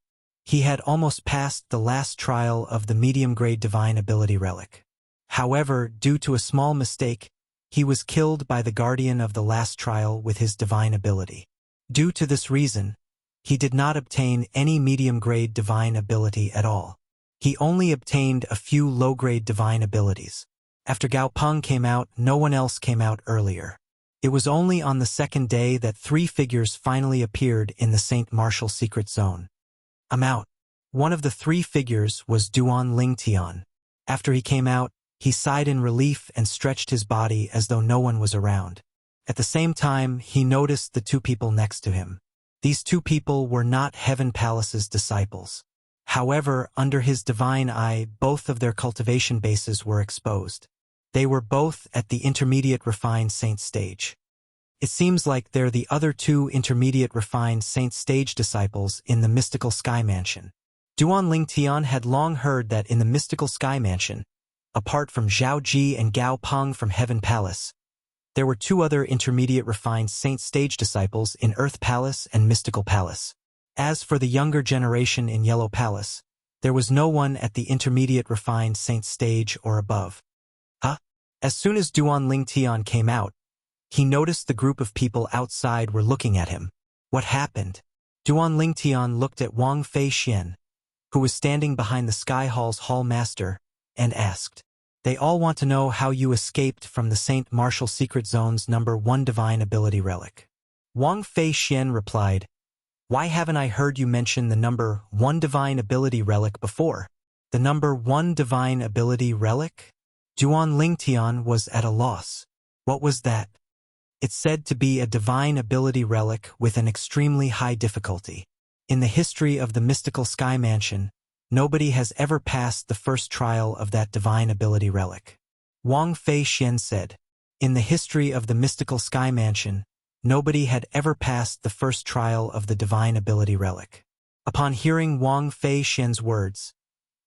He had almost passed the last trial of the medium-grade divine ability relic. However, due to a small mistake, he was killed by the guardian of the last trial with his divine ability. Due to this reason, he did not obtain any medium-grade divine ability at all. He only obtained a few low-grade divine abilities. After Gao Peng came out, no one else came out earlier. It was only on the second day that 3 figures finally appeared in the St. Martial secret zone. I'm out. One of the 3 figures was Duan Lingtian. After he came out, he sighed in relief and stretched his body as though no one was around. At the same time, he noticed the 2 people next to him. These 2 people were not Heaven Palace's disciples. However, under his divine eye, both of their cultivation bases were exposed. They were both at the intermediate refined saint stage. It seems like they're the other 2 intermediate refined saint stage disciples in the mystical sky mansion. Duan Lingtian had long heard that in the mystical sky mansion, apart from Zhao Ji and Gao Peng from Heaven Palace, there were 2 other intermediate refined saint stage disciples in Earth Palace and Mystical Palace. As for the younger generation in Yellow Palace, there was no one at the intermediate refined saint stage or above. As soon as Duan Lingtian came out, he noticed the group of people outside were looking at him. What happened? Duan Lingtian looked at Wang Fei Xian, who was standing behind the Sky Hall's hall master, and asked, "They all want to know how you escaped from the St. Martial Secret Zone's number 1 Divine Ability Relic." Wang Fei Xian replied, "Why haven't I heard you mention the number 1 Divine Ability Relic before?" The number 1 Divine Ability Relic? Duan Lingtian was at a loss. What was that? It's said to be a divine ability relic with an extremely high difficulty. In the history of the mystical sky mansion, nobody has ever passed the first trial of that divine ability relic. Wang Fei Xian said, in the history of the mystical sky mansion, nobody had ever passed the first trial of the divine ability relic. Upon hearing Wang Fei Xian's words,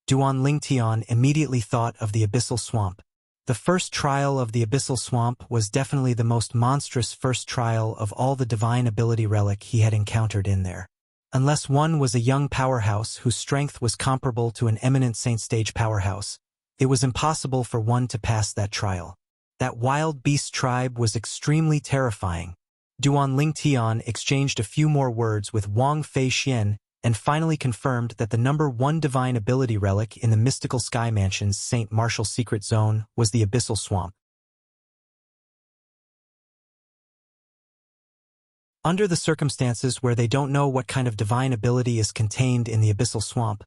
Duan Lingtian immediately thought of the Abyssal Swamp. The first trial of the Abyssal Swamp was definitely the most monstrous first trial of all the divine ability relic he had encountered in there. Unless one was a young powerhouse whose strength was comparable to an eminent saint stage powerhouse, it was impossible for one to pass that trial. That wild beast tribe was extremely terrifying. Duan Lingtian exchanged a few more words with Wang Fei Xian and finally confirmed that the number 1 divine ability relic in the mystical sky mansion's St. Martial secret zone was the Abyssal Swamp. Under the circumstances where they don't know what kind of divine ability is contained in the Abyssal Swamp,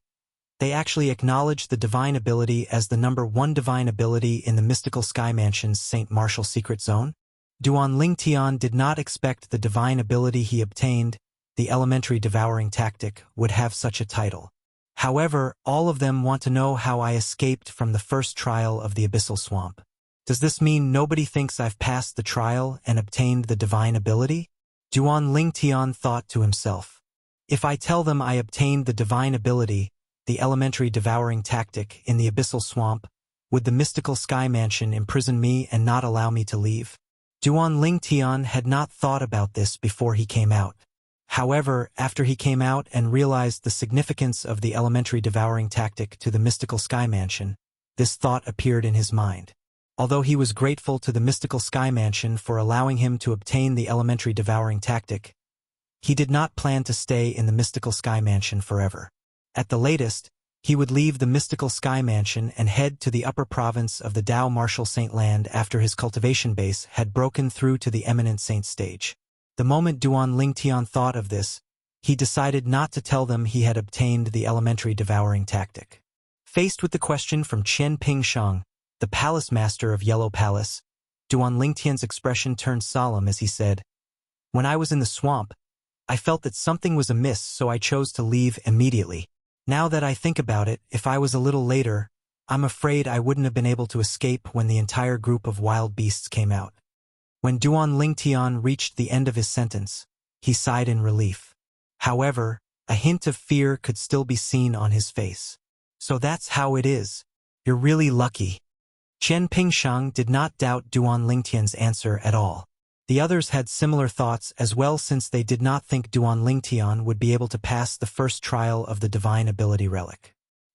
they actually acknowledge the divine ability as the number 1 divine ability in the mystical sky mansion's St. Martial secret zone. Duan Lingtian did not expect the divine ability he obtained, the elementary devouring tactic, would have such a title. However, all of them want to know how I escaped from the first trial of the Abyssal Swamp. Does this mean nobody thinks I've passed the trial and obtained the divine ability? Duan Lingtian thought to himself. If I tell them I obtained the divine ability, the elementary devouring tactic, in the Abyssal Swamp, would the mystical sky mansion imprison me and not allow me to leave? Duan Lingtian had not thought about this before he came out. However, after he came out and realized the significance of the elementary devouring tactic to the mystical sky mansion, this thought appeared in his mind. Although he was grateful to the mystical sky mansion for allowing him to obtain the elementary devouring tactic, he did not plan to stay in the mystical sky mansion forever. At the latest, he would leave the mystical sky mansion and head to the upper province of the Tao Martial Saint Land after his cultivation base had broken through to the eminent saint stage. The moment Duan Lingtian thought of this, he decided not to tell them he had obtained the elementary devouring tactic. Faced with the question from Chen Pingshang, the palace master of Yellow Palace, Duan Lingtian's expression turned solemn as he said, "When I was in the swamp, I felt that something was amiss, so I chose to leave immediately. Now that I think about it, if I was a little later, I'm afraid I wouldn't have been able to escape when the entire group of wild beasts came out." When Duan Lingtian reached the end of his sentence, he sighed in relief. However, a hint of fear could still be seen on his face. "So that's how it is. You're really lucky." Chen Pingshang did not doubt Duan Lingtian's answer at all. The others had similar thoughts as well, since they did not think Duan Lingtian would be able to pass the first trial of the divine ability relic.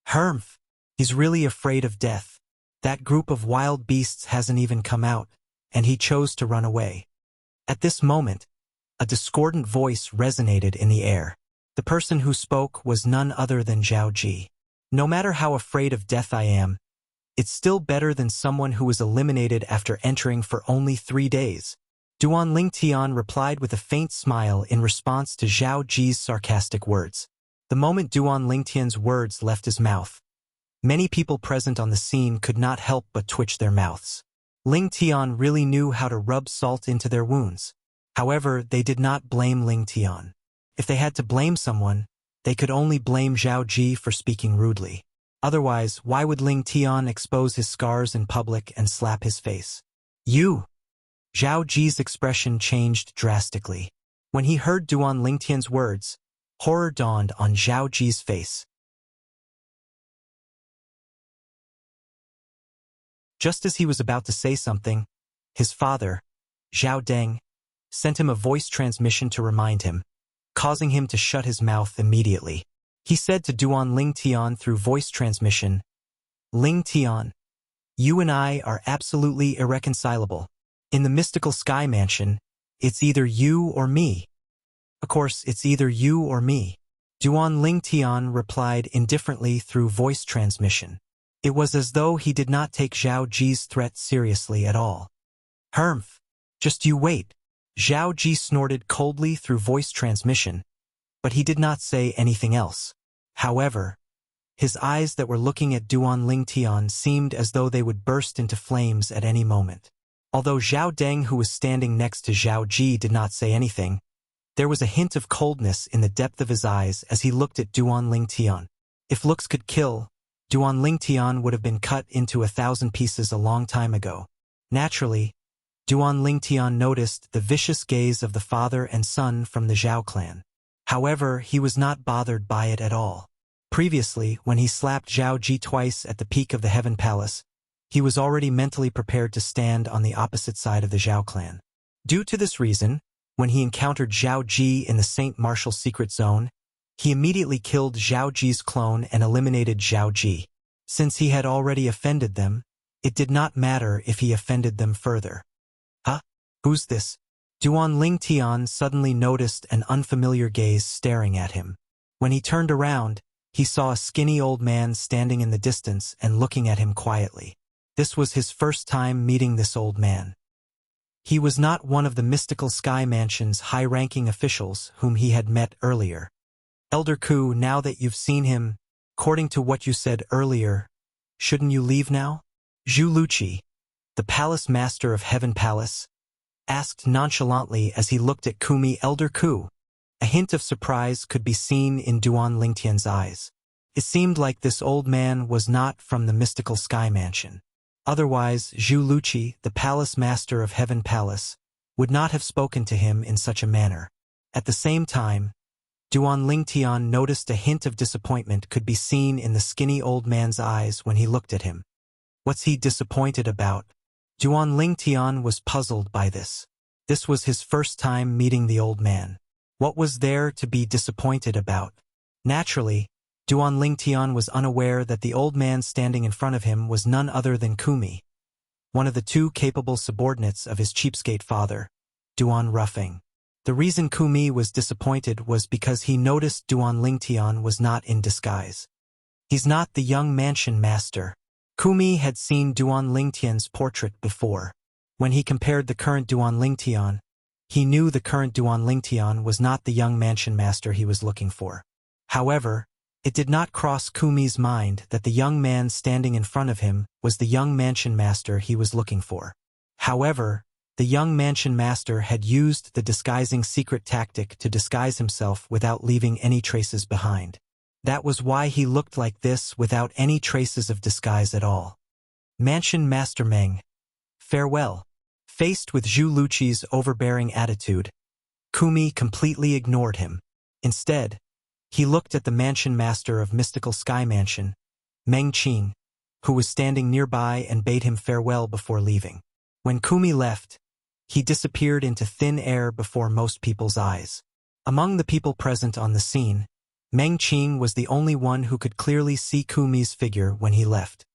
Humph! He's really afraid of death. That group of wild beasts hasn't even come out, and he chose to run away. At this moment, a discordant voice resonated in the air. The person who spoke was none other than Zhao Ji. "No matter how afraid of death I am, It's still better than someone who was eliminated after entering for only 3 days. Duan Lingtian replied with a faint smile in response to Zhao Ji's sarcastic words. The moment Duan Lingtian's words left his mouth, many people present on the scene could not help but twitch their mouths. Ling Tian really knew how to rub salt into their wounds. However, they did not blame Ling Tian. If they had to blame someone, they could only blame Zhao Ji for speaking rudely. Otherwise, why would Ling Tian expose his scars in public and slap his face? You! Zhao Ji's expression changed drastically. When he heard Duan Lingtian's words, horror dawned on Zhao Ji's face. Just as he was about to say something, his father, Zhao Deng, sent him a voice transmission to remind him, causing him to shut his mouth immediately. He said to Duan Lingtian through voice transmission, "Ling Tian, you and I are absolutely irreconcilable. In the mystical sky mansion, it's either you or me. Of course, it's either you or me." Duan Lingtian replied indifferently through voice transmission. It was as though he did not take Zhao Ji's threat seriously at all. "Humph, just you wait." Zhao Ji snorted coldly through voice transmission, but he did not say anything else. However, his eyes that were looking at Duan Lingtian seemed as though they would burst into flames at any moment. Although Zhao Deng, who was standing next to Zhao Ji, did not say anything, there was a hint of coldness in the depth of his eyes as he looked at Duan Lingtian. If looks could kill, Duan Lingtian would have been cut into 1,000 pieces a long time ago. Naturally, Duan Lingtian noticed the vicious gaze of the father and son from the Zhao clan. However, he was not bothered by it at all. Previously, when he slapped Zhao Ji twice at the peak of the Heaven Palace, he was already mentally prepared to stand on the opposite side of the Zhao clan. Due to this reason, when he encountered Zhao Ji in the Saint Martial Secret Zone, he immediately killed Zhao Ji's clone and eliminated Zhao Ji. Since he had already offended them, it did not matter if he offended them further. "Huh? Who's this?" Duan Lingtian suddenly noticed an unfamiliar gaze staring at him. When he turned around, he saw a skinny old man standing in the distance and looking at him quietly. This was his first time meeting this old man. He was not one of the mystical Sky Mansion's high-ranking officials whom he had met earlier. "Elder Ku, now that you've seen him, according to what you said earlier, shouldn't you leave now?" Zhu Luqi, the palace master of Heaven Palace, asked nonchalantly as he looked at Kumi. "Elder Ku." A hint of surprise could be seen in Duan Lingtian's eyes. It seemed like this old man was not from the mystical Sky Mansion. Otherwise, Zhu Luqi, the palace master of Heaven Palace, would not have spoken to him in such a manner. At the same time, Duan Lingtian noticed a hint of disappointment could be seen in the skinny old man's eyes when he looked at him. What's he disappointed about? Duan Lingtian was puzzled by this. This was his first time meeting the old man. What was there to be disappointed about? Naturally, Duan Lingtian was unaware that the old man standing in front of him was none other than Kumi, one of the two capable subordinates of his cheapskate father, Duan Ruffing. The reason Kumi was disappointed was because he noticed Duan Lingtian was not in disguise. He's not the young mansion master. Kumi had seen Duan Lingtian's portrait before. When he compared the current Duan Lingtian, he knew the current Duan Lingtian was not the young mansion master he was looking for. However, it did not cross Kumi's mind that the young man standing in front of him was the young mansion master he was looking for. However, the young mansion master had used the disguising secret tactic to disguise himself without leaving any traces behind. That was why he looked like this without any traces of disguise at all. Mansion Master Meng, farewell. Faced with Zhu Luqi's overbearing attitude, Kumi completely ignored him. Instead, he looked at the mansion master of Mystical Sky Mansion, Meng Qing, who was standing nearby and bade him farewell before leaving. When Kumi left, he disappeared into thin air before most people's eyes. Among the people present on the scene, Meng Qing was the only one who could clearly see Kumi's figure when he left.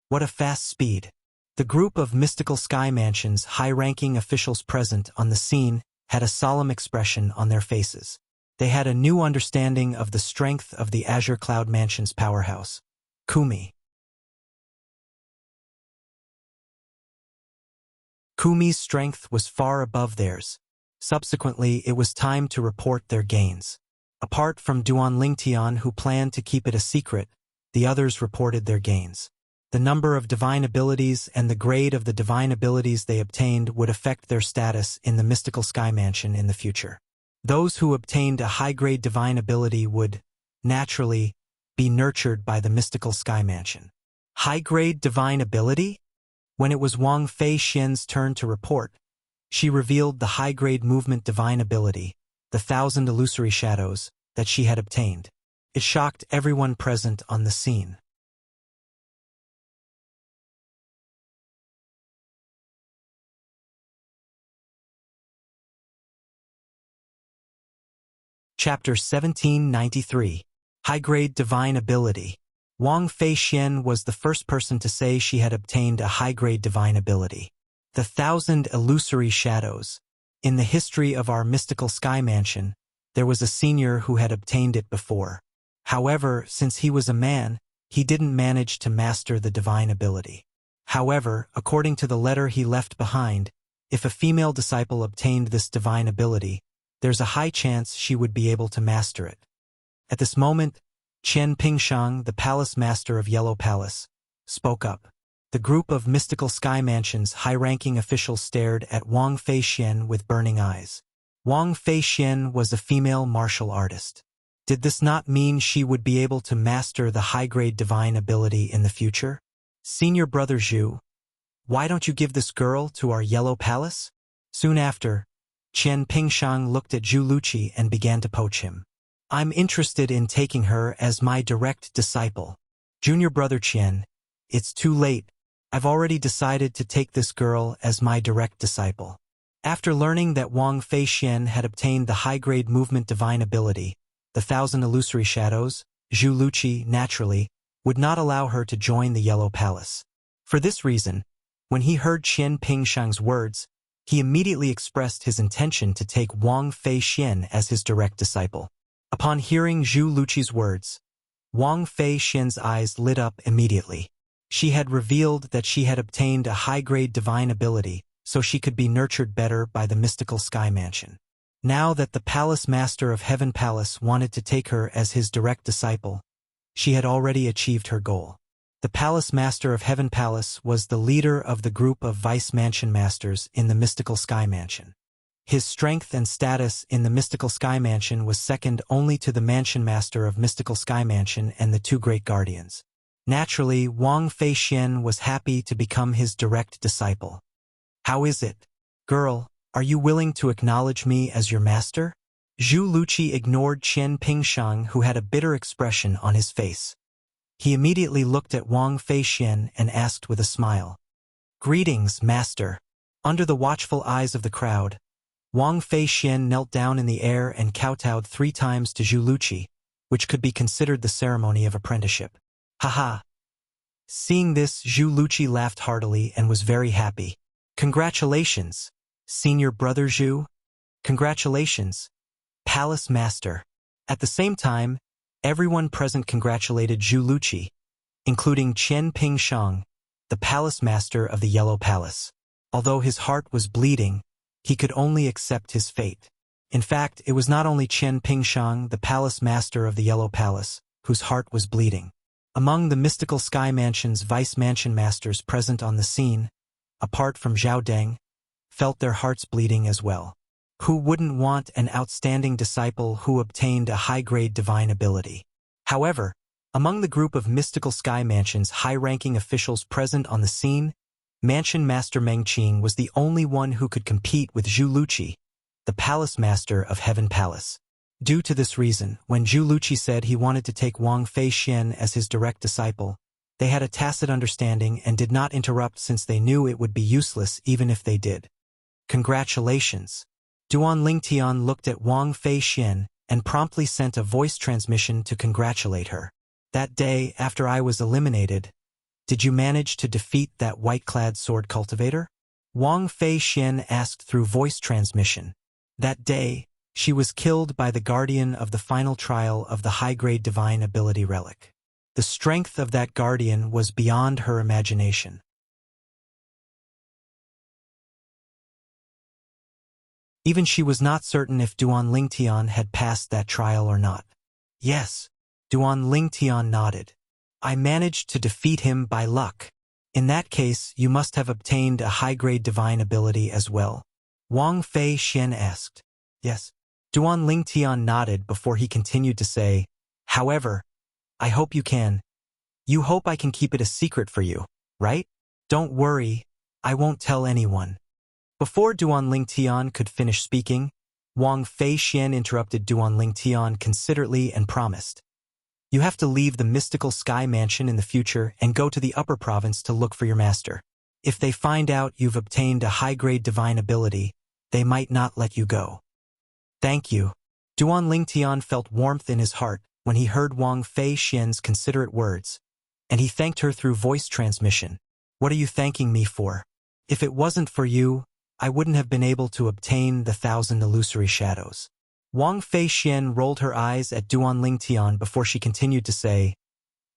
What a fast speed! The group of Mystical Sky Mansion's high-ranking officials present on the scene had a solemn expression on their faces. They had a new understanding of the strength of the Azure Cloud Mansion's powerhouse. Kumi. Kumi's strength was far above theirs. Subsequently, it was time to report their gains. Apart from Duan Lingtian, who planned to keep it a secret, the others reported their gains. The number of divine abilities and the grade of the divine abilities they obtained would affect their status in the mystical sky mansion in the future. Those who obtained a high-grade divine ability would, naturally, be nurtured by the mystical sky mansion. High-grade divine ability? When it was Wang Fei Xian's turn to report, she revealed the high-grade movement divine ability, the 1,000 illusory shadows, that she had obtained. It shocked everyone present on the scene. Chapter 1793. High-grade divine ability. Wang Fei Xian was the first person to say she had obtained a high-grade divine ability. The 1,000 illusory shadows. In the history of our mystical sky mansion, there was a senior who had obtained it before. However, since he was a man, he didn't manage to master the divine ability. However, according to the letter he left behind, if a female disciple obtained this divine ability, there's a high chance she would be able to master it. At this moment, Qian Pingshang, the palace master of Yellow Palace, spoke up. The group of mystical sky mansion's high-ranking officials stared at Wang Fei Xian with burning eyes. Wang Fei Xian was a female martial artist. Did this not mean she would be able to master the high-grade divine ability in the future? Senior Brother Zhu, why don't you give this girl to our Yellow Palace? Soon after, Qian Pingshang looked at Zhu Luqi and began to poach him. I'm interested in taking her as my direct disciple. Junior Brother Qian, it's too late. I've already decided to take this girl as my direct disciple. After learning that Wang Fei Xian had obtained the high-grade movement divine ability, the 1,000 illusory shadows, Zhu Luqi, naturally, would not allow her to join the Yellow Palace. For this reason, when he heard Qian Pingshang's words, he immediately expressed his intention to take Wang Fei Xian as his direct disciple. Upon hearing Zhu Luqi's words, Wang Fei Xian's eyes lit up immediately. She had revealed that she had obtained a high-grade divine ability, so she could be nurtured better by the mystical sky mansion. Now that the palace master of Heaven Palace wanted to take her as his direct disciple, she had already achieved her goal. The palace master of Heaven Palace was the leader of the group of vice mansion masters in the mystical sky mansion. His strength and status in the mystical sky mansion was second only to the mansion master of mystical sky mansion and the two great guardians. Naturally, Wang Fei Xian was happy to become his direct disciple. How is it, girl? Are you willing to acknowledge me as your master? Zhu Luqi ignored Qian Pingshang, who had a bitter expression on his face. He immediately looked at Wang Fei Xian and asked with a smile. Greetings, master. Under the watchful eyes of the crowd, Wang Fei Xian knelt down in the air and kowtowed 3 times to Zhu Luqi, which could be considered the ceremony of apprenticeship. Haha. Seeing this, Zhu Luqi laughed heartily and was very happy. Congratulations, Senior Brother Zhu. Congratulations, Palace Master. At the same time, everyone present congratulated Zhu Luqi, including Qian Pingshang, the Palace Master of the Yellow Palace. Although his heart was bleeding, he could only accept his fate. In fact, it was not only Qian Pingshang, the Palace Master of the Yellow Palace, whose heart was bleeding. Among the mystical sky mansion's vice mansion masters present on the scene, apart from Zhao Deng, felt their hearts bleeding as well. Who wouldn't want an outstanding disciple who obtained a high-grade divine ability? However, among the group of mystical sky mansion's high-ranking officials present on the scene, Mansion Master Meng Qing was the only one who could compete with Zhu Luqi, the Palace Master of Heaven Palace. Due to this reason, when Zhu Luqi said he wanted to take Wang Fei Xian as his direct disciple, they had a tacit understanding and did not interrupt since they knew it would be useless even if they did. Congratulations. Duan Lingtian looked at Wang Fei Xian and promptly sent a voice transmission to congratulate her. That day, after I was eliminated, did you manage to defeat that white-clad sword cultivator? Wang Fei Xian asked through voice transmission. That day, she was killed by the guardian of the final trial of the high-grade divine ability relic. The strength of that guardian was beyond her imagination. Even she was not certain if Duan Lingtian had passed that trial or not. Yes, Duan Lingtian nodded. I managed to defeat him by luck. In that case, you must have obtained a high-grade divine ability as well. Wang Fei Xian asked. Yes. Duan Lingtian nodded before he continued to say, however, I hope you can. You hope I can keep it a secret for you, right? Don't worry, I won't tell anyone. Before Duan Lingtian could finish speaking, Wang Fei Xian interrupted Duan Lingtian considerately and promised. You have to leave the mystical sky mansion in the future and go to the upper province to look for your master. If they find out you've obtained a high-grade divine ability, they might not let you go. Thank you. Duan Lingtian felt warmth in his heart when he heard Wang Fei Xian's considerate words, and he thanked her through voice transmission. What are you thanking me for? If it wasn't for you, I wouldn't have been able to obtain the 1,000 illusory shadows. Wang Fei Xian rolled her eyes at Duan Lingtian before she continued to say,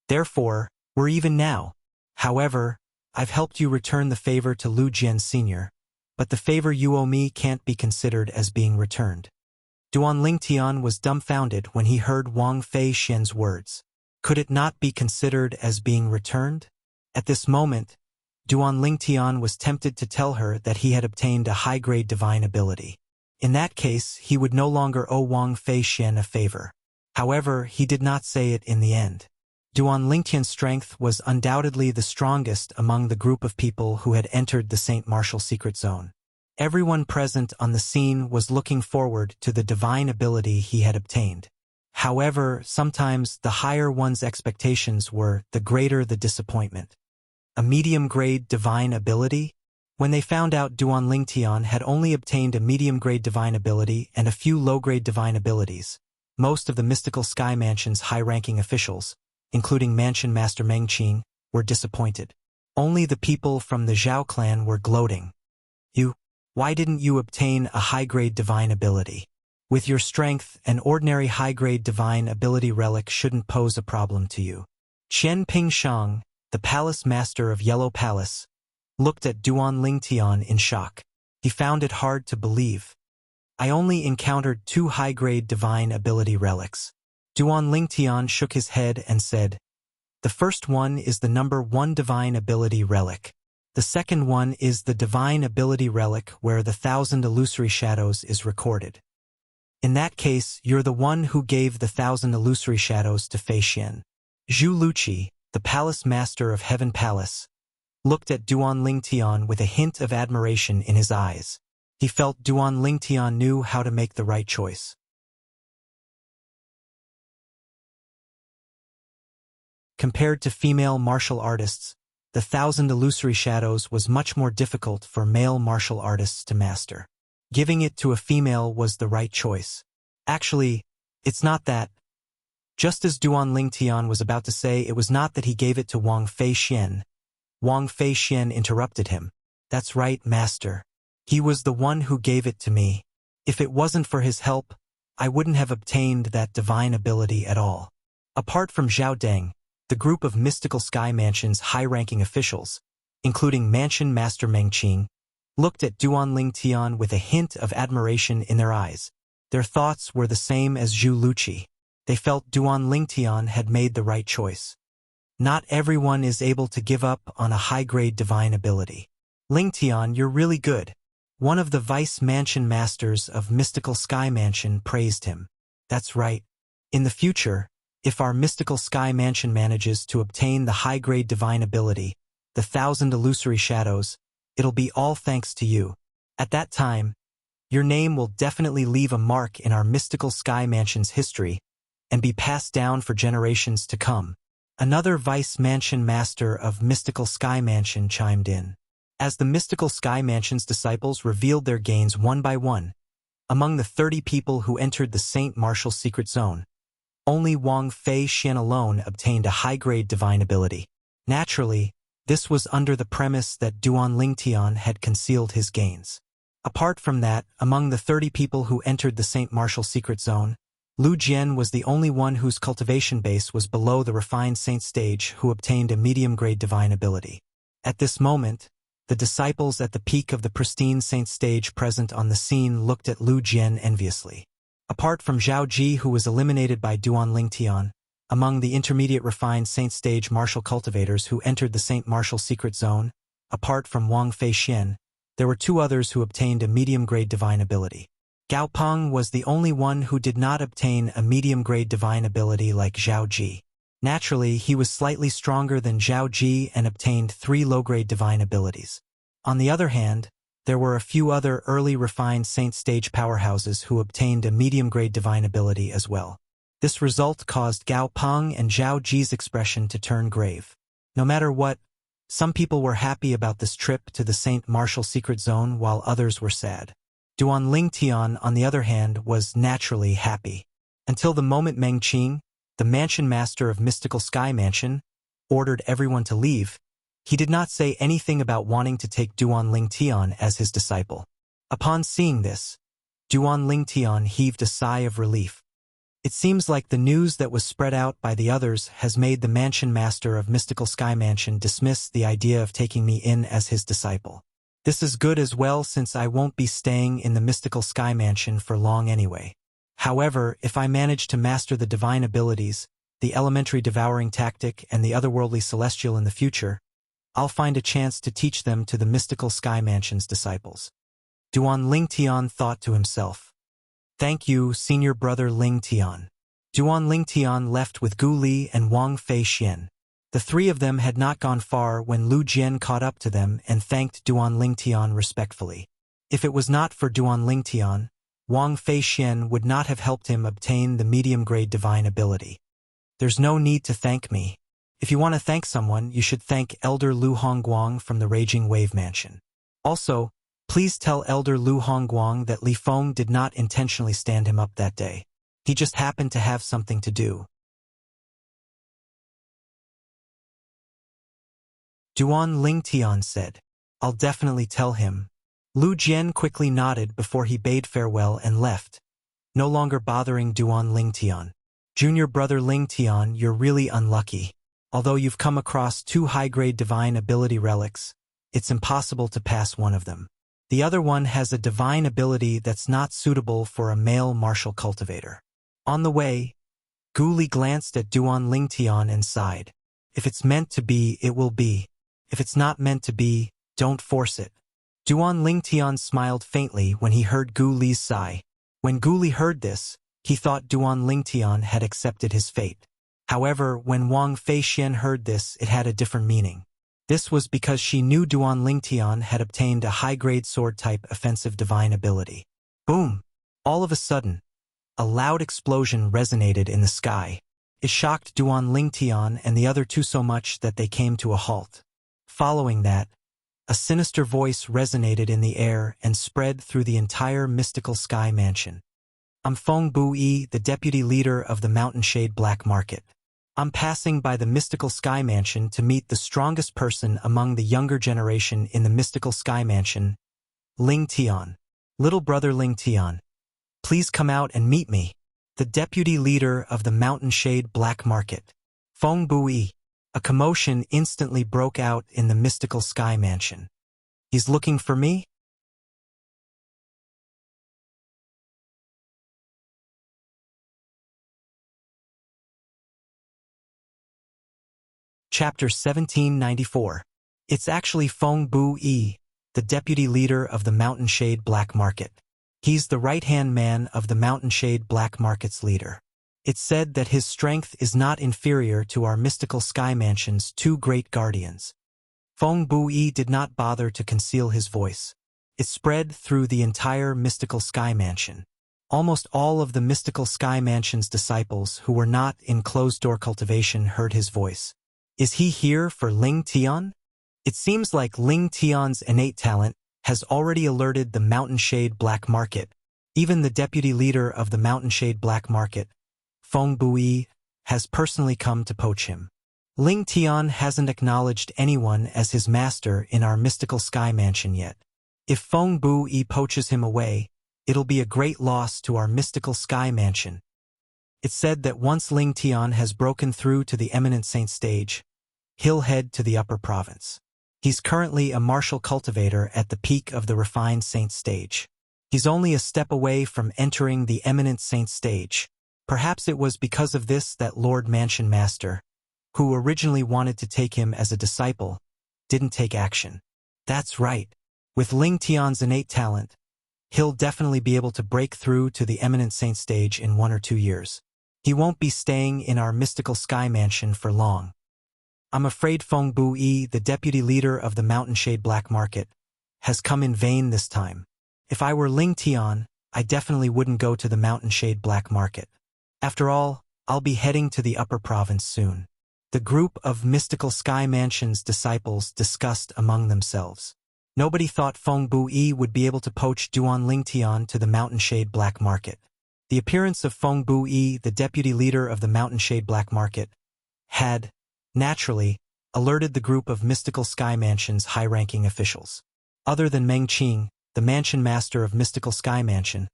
therefore, we're even now. However, I've helped you return the favor to Lu Jian Sr., but the favor you owe me can't be considered as being returned. Duan Lingtian was dumbfounded when he heard Wang Fei Xian's words. Could it not be considered as being returned? At this moment, Duan Lingtian was tempted to tell her that he had obtained a high-grade divine ability. In that case, he would no longer owe Wang Fei Xian a favor. However, he did not say it in the end. Duan Lingtian's strength was undoubtedly the strongest among the group of people who had entered the St. Martial secret zone. Everyone present on the scene was looking forward to the divine ability he had obtained. However, sometimes the higher one's expectations were, the greater the disappointment. A medium-grade divine ability? When they found out Duan Lingtian had only obtained a medium-grade divine ability and a few low-grade divine abilities, most of the mystical Sky Mansion's high-ranking officials, including Mansion Master Mengqing, were disappointed. Only the people from the Zhao clan were gloating. Why didn't you obtain a high-grade divine ability? With your strength, an ordinary high-grade divine ability relic shouldn't pose a problem to you. Qian Pingshang, the palace master of Yellow Palace, looked at Duan Lingtian in shock. He found it hard to believe. I only encountered 2 high-grade divine ability relics. Duan Lingtian shook his head and said, the first one is the number 1 divine ability relic. The second one is the divine ability relic where the 1,000 illusory shadows is recorded. In that case, you're the one who gave the 1,000 illusory shadows to Fei Xian. Zhu Luqi, the palace master of Heaven Palace, looked at Duan Lingtian with a hint of admiration in his eyes. He felt Duan Lingtian knew how to make the right choice. Compared to female martial artists, the 1,000 illusory shadows was much more difficult for male martial artists to master. Giving it to a female was the right choice. Actually, it's not that. Just as Duan Lingtian was about to say it was not that he gave it to Wang Fei Xian, Wang Fei Xian interrupted him. That's right, master. He was the one who gave it to me. If it wasn't for his help, I wouldn't have obtained that divine ability at all. Apart from Zhao Deng, the group of mystical Sky Mansion's high-ranking officials, including Mansion Master Mengqing, looked at Duan Lingtian with a hint of admiration in their eyes. Their thoughts were the same as Zhu Luqi. They felt Duan Lingtian had made the right choice. Not everyone is able to give up on a high-grade divine ability. Lingtian, you're really good. One of the vice mansion masters of Mystical Sky Mansion praised him. That's right. In the future, if our Mystical Sky Mansion manages to obtain the high-grade divine ability, the 1,000 illusory shadows, it'll be all thanks to you. At that time, your name will definitely leave a mark in our Mystical Sky Mansion's history and be passed down for generations to come. Another Vice Mansion Master of Mystical Sky Mansion chimed in. As the Mystical Sky Mansion's disciples revealed their gains one by one, among the 30 people who entered the St. Martial Secret Zone, only Wang Fei Xian alone obtained a high-grade divine ability. Naturally, this was under the premise that Duan Lingtian had concealed his gains. Apart from that, among the 30 people who entered the St. Martial Secret Zone, Lu Jian was the only one whose cultivation base was below the refined saint stage who obtained a medium-grade divine ability. At this moment, The disciples at the peak of the pristine saint stage present on the scene looked at Lu Jian enviously. Apart from Zhao Ji, who was eliminated by Duan Lingtian, among the intermediate refined saint stage martial cultivators who entered the Saint Martial secret zone, apart from Wang Feixian, there were 2 others who obtained a medium-grade divine ability. Gao Peng was the only one who did not obtain a medium-grade divine ability like Zhao Ji. Naturally, he was slightly stronger than Zhao Ji and obtained 3 low-grade divine abilities. On the other hand, there were a few other early refined saint stage powerhouses who obtained a medium-grade divine ability as well. This result caused Gao Peng and Zhao Ji's expression to turn grave. No matter what, some people were happy about this trip to the Saint Martial secret zone while others were sad. Duan Lingtian, on the other hand, was naturally happy. Until the moment Meng Qing, the mansion master of Mystical Sky Mansion, ordered everyone to leave, he did not say anything about wanting to take Duan Lingtian as his disciple. Upon seeing this, Duan Lingtian heaved a sigh of relief. It seems like the news that was spread out by the others has made the mansion master of Mystical Sky Mansion dismiss the idea of taking me in as his disciple. This is good as well, since I won't be staying in the Mystical Sky Mansion for long anyway. However, if I manage to master the divine abilities, the elementary devouring tactic and the otherworldly celestial in the future, I'll find a chance to teach them to the Mystical Sky Mansion's disciples. Duan Lingtian thought to himself. Thank you, senior brother Lingtian. Duan Lingtian left with Gu Li and Wang Feixian. The 3 of them had not gone far when Lu Jian caught up to them and thanked Duan Lingtian respectfully. If it was not for Duan Lingtian, Wang Feixian would not have helped him obtain the medium-grade divine ability. There's no need to thank me. If you want to thank someone, you should thank Elder Lu Hongguang from the Raging Wave Mansion. Also, please tell Elder Lu Hongguang that Li Feng did not intentionally stand him up that day. He just happened to have something to do. Duan Lingtian said, I'll definitely tell him. Lu Jian quickly nodded before he bade farewell and left, no longer bothering Duan Lingtian. Junior brother Lingtian, you're really unlucky. Although you've come across 2 high-grade divine ability relics, it's impossible to pass one of them. The other one has a divine ability that's not suitable for a male martial cultivator. On the way, Gu Li glanced at Duan Lingtian and sighed. If it's meant to be, it will be. If it's not meant to be, don't force it. Duan Lingtian smiled faintly when he heard Gu Li's sigh. When Gu Li heard this, he thought Duan Lingtian had accepted his fate. However, when Wang Feixian heard this, it had a different meaning. This was because she knew Duan Lingtian had obtained a high-grade sword-type offensive divine ability. Boom! All of a sudden, a loud explosion resonated in the sky. It shocked Duan Lingtian and the other 2 so much that they came to a halt. Following that, a sinister voice resonated in the air and spread through the entire Mystical Sky Mansion. I'm Feng Bui, the deputy leader of the Mountain Shade Black Market. I'm passing by the Mystical Sky Mansion to meet the strongest person among the younger generation in the Mystical Sky Mansion, Lingtian. Little brother Lingtian, please come out and meet me. The deputy leader of the Mountain Shade Black Market, Feng Bui. A commotion instantly broke out in the Mystical Sky Mansion. He's looking for me? Chapter 1794. It's actually Feng Bui, the deputy leader of the Mountain Shade Black Market. He's the right-hand man of the Mountain Shade Black Market's leader. It's said that his strength is not inferior to our Mystical Sky Mansion's 2 great guardians. Feng Bui did not bother to conceal his voice. It spread through the entire Mystical Sky Mansion. Almost all of the Mystical Sky Mansion's disciples who were not in closed-door cultivation heard his voice. Is he here for Lingtian? It seems like Lingtian's innate talent has already alerted the Mountain Shade Black Market. Even the deputy leader of the Mountain Shade Black Market, Feng Bui, has personally come to poach him. Lingtian hasn't acknowledged anyone as his master in our Mystical Sky Mansion yet. If Feng Bui poaches him away, it'll be a great loss to our Mystical Sky Mansion. It's said that once Lingtian has broken through to the Eminent Saint stage, he'll head to the upper province. He's currently a martial cultivator at the peak of the refined saint stage. He's only a step away from entering the eminent saint stage. Perhaps it was because of this that Lord Mansion Master, who originally wanted to take him as a disciple, didn't take action. That's right. With Ling Tian's innate talent, he'll definitely be able to break through to the eminent saint stage in 1 or 2 years. He won't be staying in our mystical sky mansion for long. I'm afraid Feng Buyi, the deputy leader of the Mountain Shade Black Market, has come in vain this time. If I were Ling Tian, I definitely wouldn't go to the Mountain Shade Black Market. After all, I'll be heading to the upper province soon. The group of mystical sky mansion's disciples discussed among themselves. Nobody thought Feng Buyi would be able to poach Duan Ling Tian to the Mountain Shade Black Market. The appearance of Feng Buyi, the deputy leader of the Mountain Shade Black Market, had, naturally, alerted the group of mystical sky mansion's high-ranking officials. Other than Meng Qing, the mansion master of mystical sky mansion,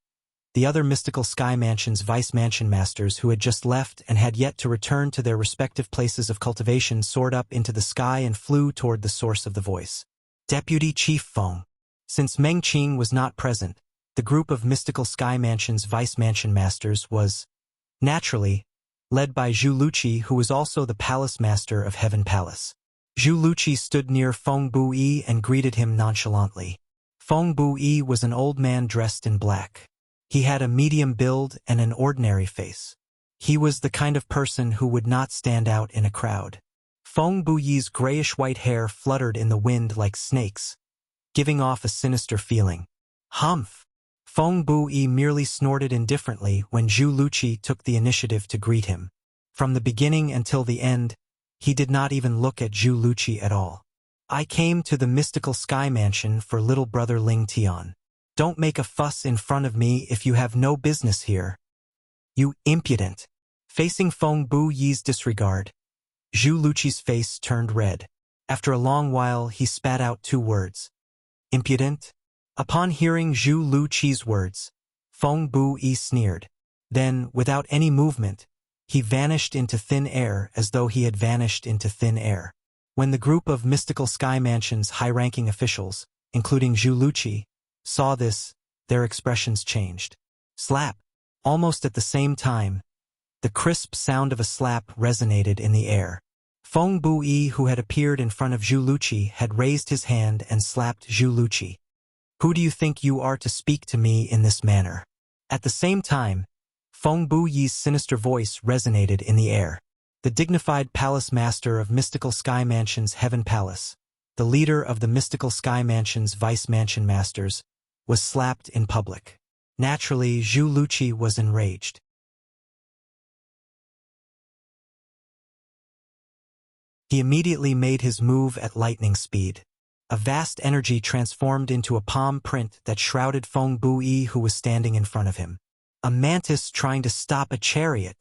the other mystical sky mansion's vice mansion masters who had just left and had yet to return to their respective places of cultivation soared up into the sky and flew toward the source of the voice. Deputy Chief Feng. Since Meng Qing was not present, the group of mystical sky mansion's vice mansion masters was, naturally, led by Zhu Luqi, who was also the palace master of Heaven Palace. Zhu Luqi stood near Feng Buyi and greeted him nonchalantly. Feng Buyi was an old man dressed in black. He had a medium build and an ordinary face. He was the kind of person who would not stand out in a crowd. Feng Buyi's grayish-white hair fluttered in the wind like snakes, giving off a sinister feeling. Humph! Feng Buyi merely snorted indifferently when Zhu Luqi took the initiative to greet him. From the beginning until the end, he did not even look at Zhu Luqi at all. I came to the mystical sky mansion for little brother Ling Tian. Don't make a fuss in front of me if you have no business here. You impudent! Facing Feng Buyi's disregard, Zhu Luqi's face turned red. After a long while, he spat out 2 words. Impudent? Upon hearing Zhu Luqi's words, Feng Buyi sneered. Then, without any movement, he vanished into thin air as though he had vanished into thin air. When the group of mystical sky mansion's high-ranking officials, including Zhu Luqi, saw this, their expressions changed. Slap! Almost at the same time, the crisp sound of a slap resonated in the air. Feng Buyi, who had appeared in front of Zhu Luqi, had raised his hand and slapped Zhu Luqi. Who do you think you are to speak to me in this manner? At the same time, Feng Buyi's sinister voice resonated in the air. The dignified palace master of mystical sky mansion's Heaven Palace, the leader of the mystical sky mansion's vice mansion masters, was slapped in public. Naturally, Zhu Luqi was enraged. He immediately made his move at lightning speed. A vast energy transformed into a palm print that shrouded Feng Buyi, who was standing in front of him. A mantis trying to stop a chariot.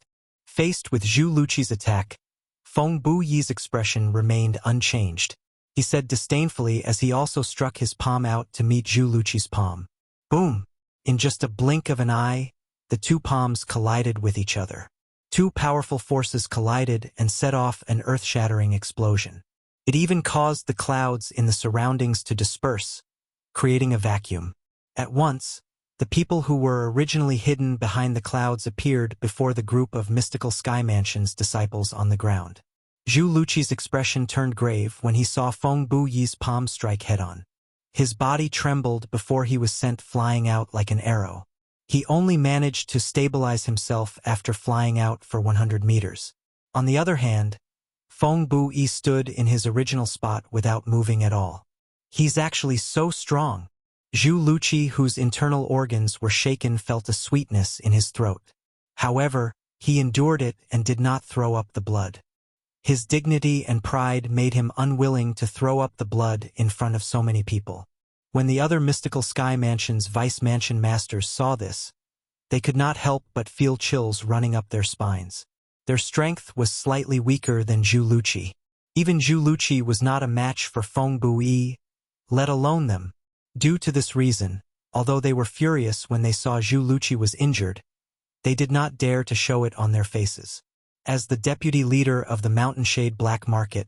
Faced with Zhu Luqi's attack, Feng Buyi's expression remained unchanged. He said disdainfully as he also struck his palm out to meet Zhu Luqi's palm. Boom! In just a blink of an eye, the 2 palms collided with each other. 2 powerful forces collided and set off an earth-shattering explosion. It even caused the clouds in the surroundings to disperse, creating a vacuum. At once, the people who were originally hidden behind the clouds appeared before the group of mystical sky mansion's disciples on the ground. Zhu Luqi's expression turned grave when he saw Feng Buyi's palm strike head-on. His body trembled before he was sent flying out like an arrow. He only managed to stabilize himself after flying out for 100 meters. On the other hand, Feng Buyi stood in his original spot without moving at all. He's actually so strong. Zhu Luqi, whose internal organs were shaken, felt a sweetness in his throat. However, he endured it and did not throw up the blood. His dignity and pride made him unwilling to throw up the blood in front of so many people. When the other mystical sky mansion's vice mansion masters saw this, they could not help but feel chills running up their spines. Their strength was slightly weaker than Zhu Luqi. Even Zhu Luqi was not a match for Feng Buyi, let alone them. Due to this reason, although they were furious when they saw Zhu Luqi was injured, they did not dare to show it on their faces. As the deputy leader of the Mountain Shade Black Market,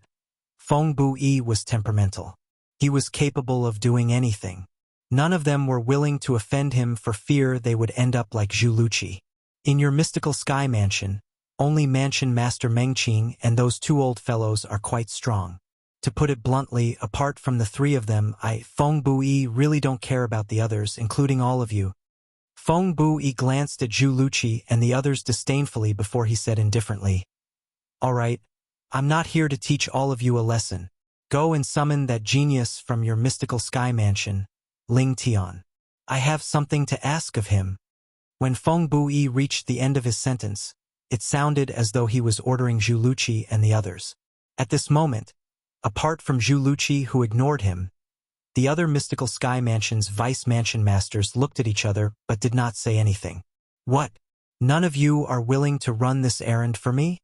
Feng Buyi was temperamental. He was capable of doing anything. None of them were willing to offend him for fear they would end up like Zhu Luqi. In your mystical sky mansion, only Mansion Master Mengqing and those two old fellows are quite strong. To put it bluntly, apart from the three of them, Feng Bui, really don't care about the others, including all of you. Feng Bui glanced at Zhu Luqi and the others disdainfully before he said indifferently, "All right, I'm not here to teach all of you a lesson. Go and summon that genius from your mystical sky mansion, Ling Tian. I have something to ask of him." When Feng Bui reached the end of his sentence, it sounded as though he was ordering Zhu Luqi and the others. At this moment, apart from Zhu Luqi who ignored him, the other mystical sky mansion's vice mansion masters looked at each other but did not say anything. "What? None of you are willing to run this errand for me?"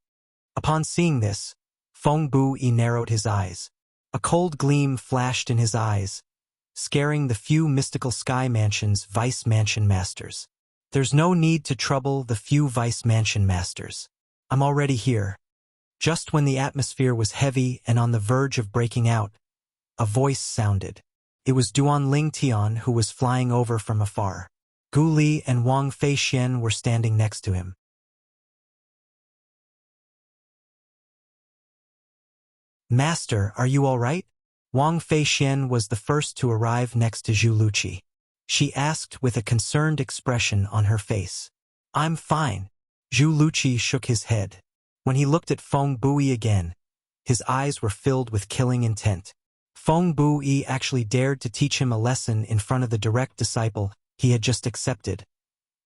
Upon seeing this, Feng Bui narrowed his eyes. A cold gleam flashed in his eyes, scaring the few mystical sky mansion's vice mansion masters. "There's no need to trouble the few vice mansion masters. I'm already here." Just when the atmosphere was heavy and on the verge of breaking out, a voice sounded. It was Duan Ling Tian who was flying over from afar. Gu Li and Wang Feixian were standing next to him. "Master, are you all right?" Wang Feixian was the first to arrive next to Zhu Luqi. She asked with a concerned expression on her face. "I'm fine." Zhu Luqi shook his head. When he looked at Feng Bui again, his eyes were filled with killing intent. Feng Bui actually dared to teach him a lesson in front of the direct disciple he had just accepted,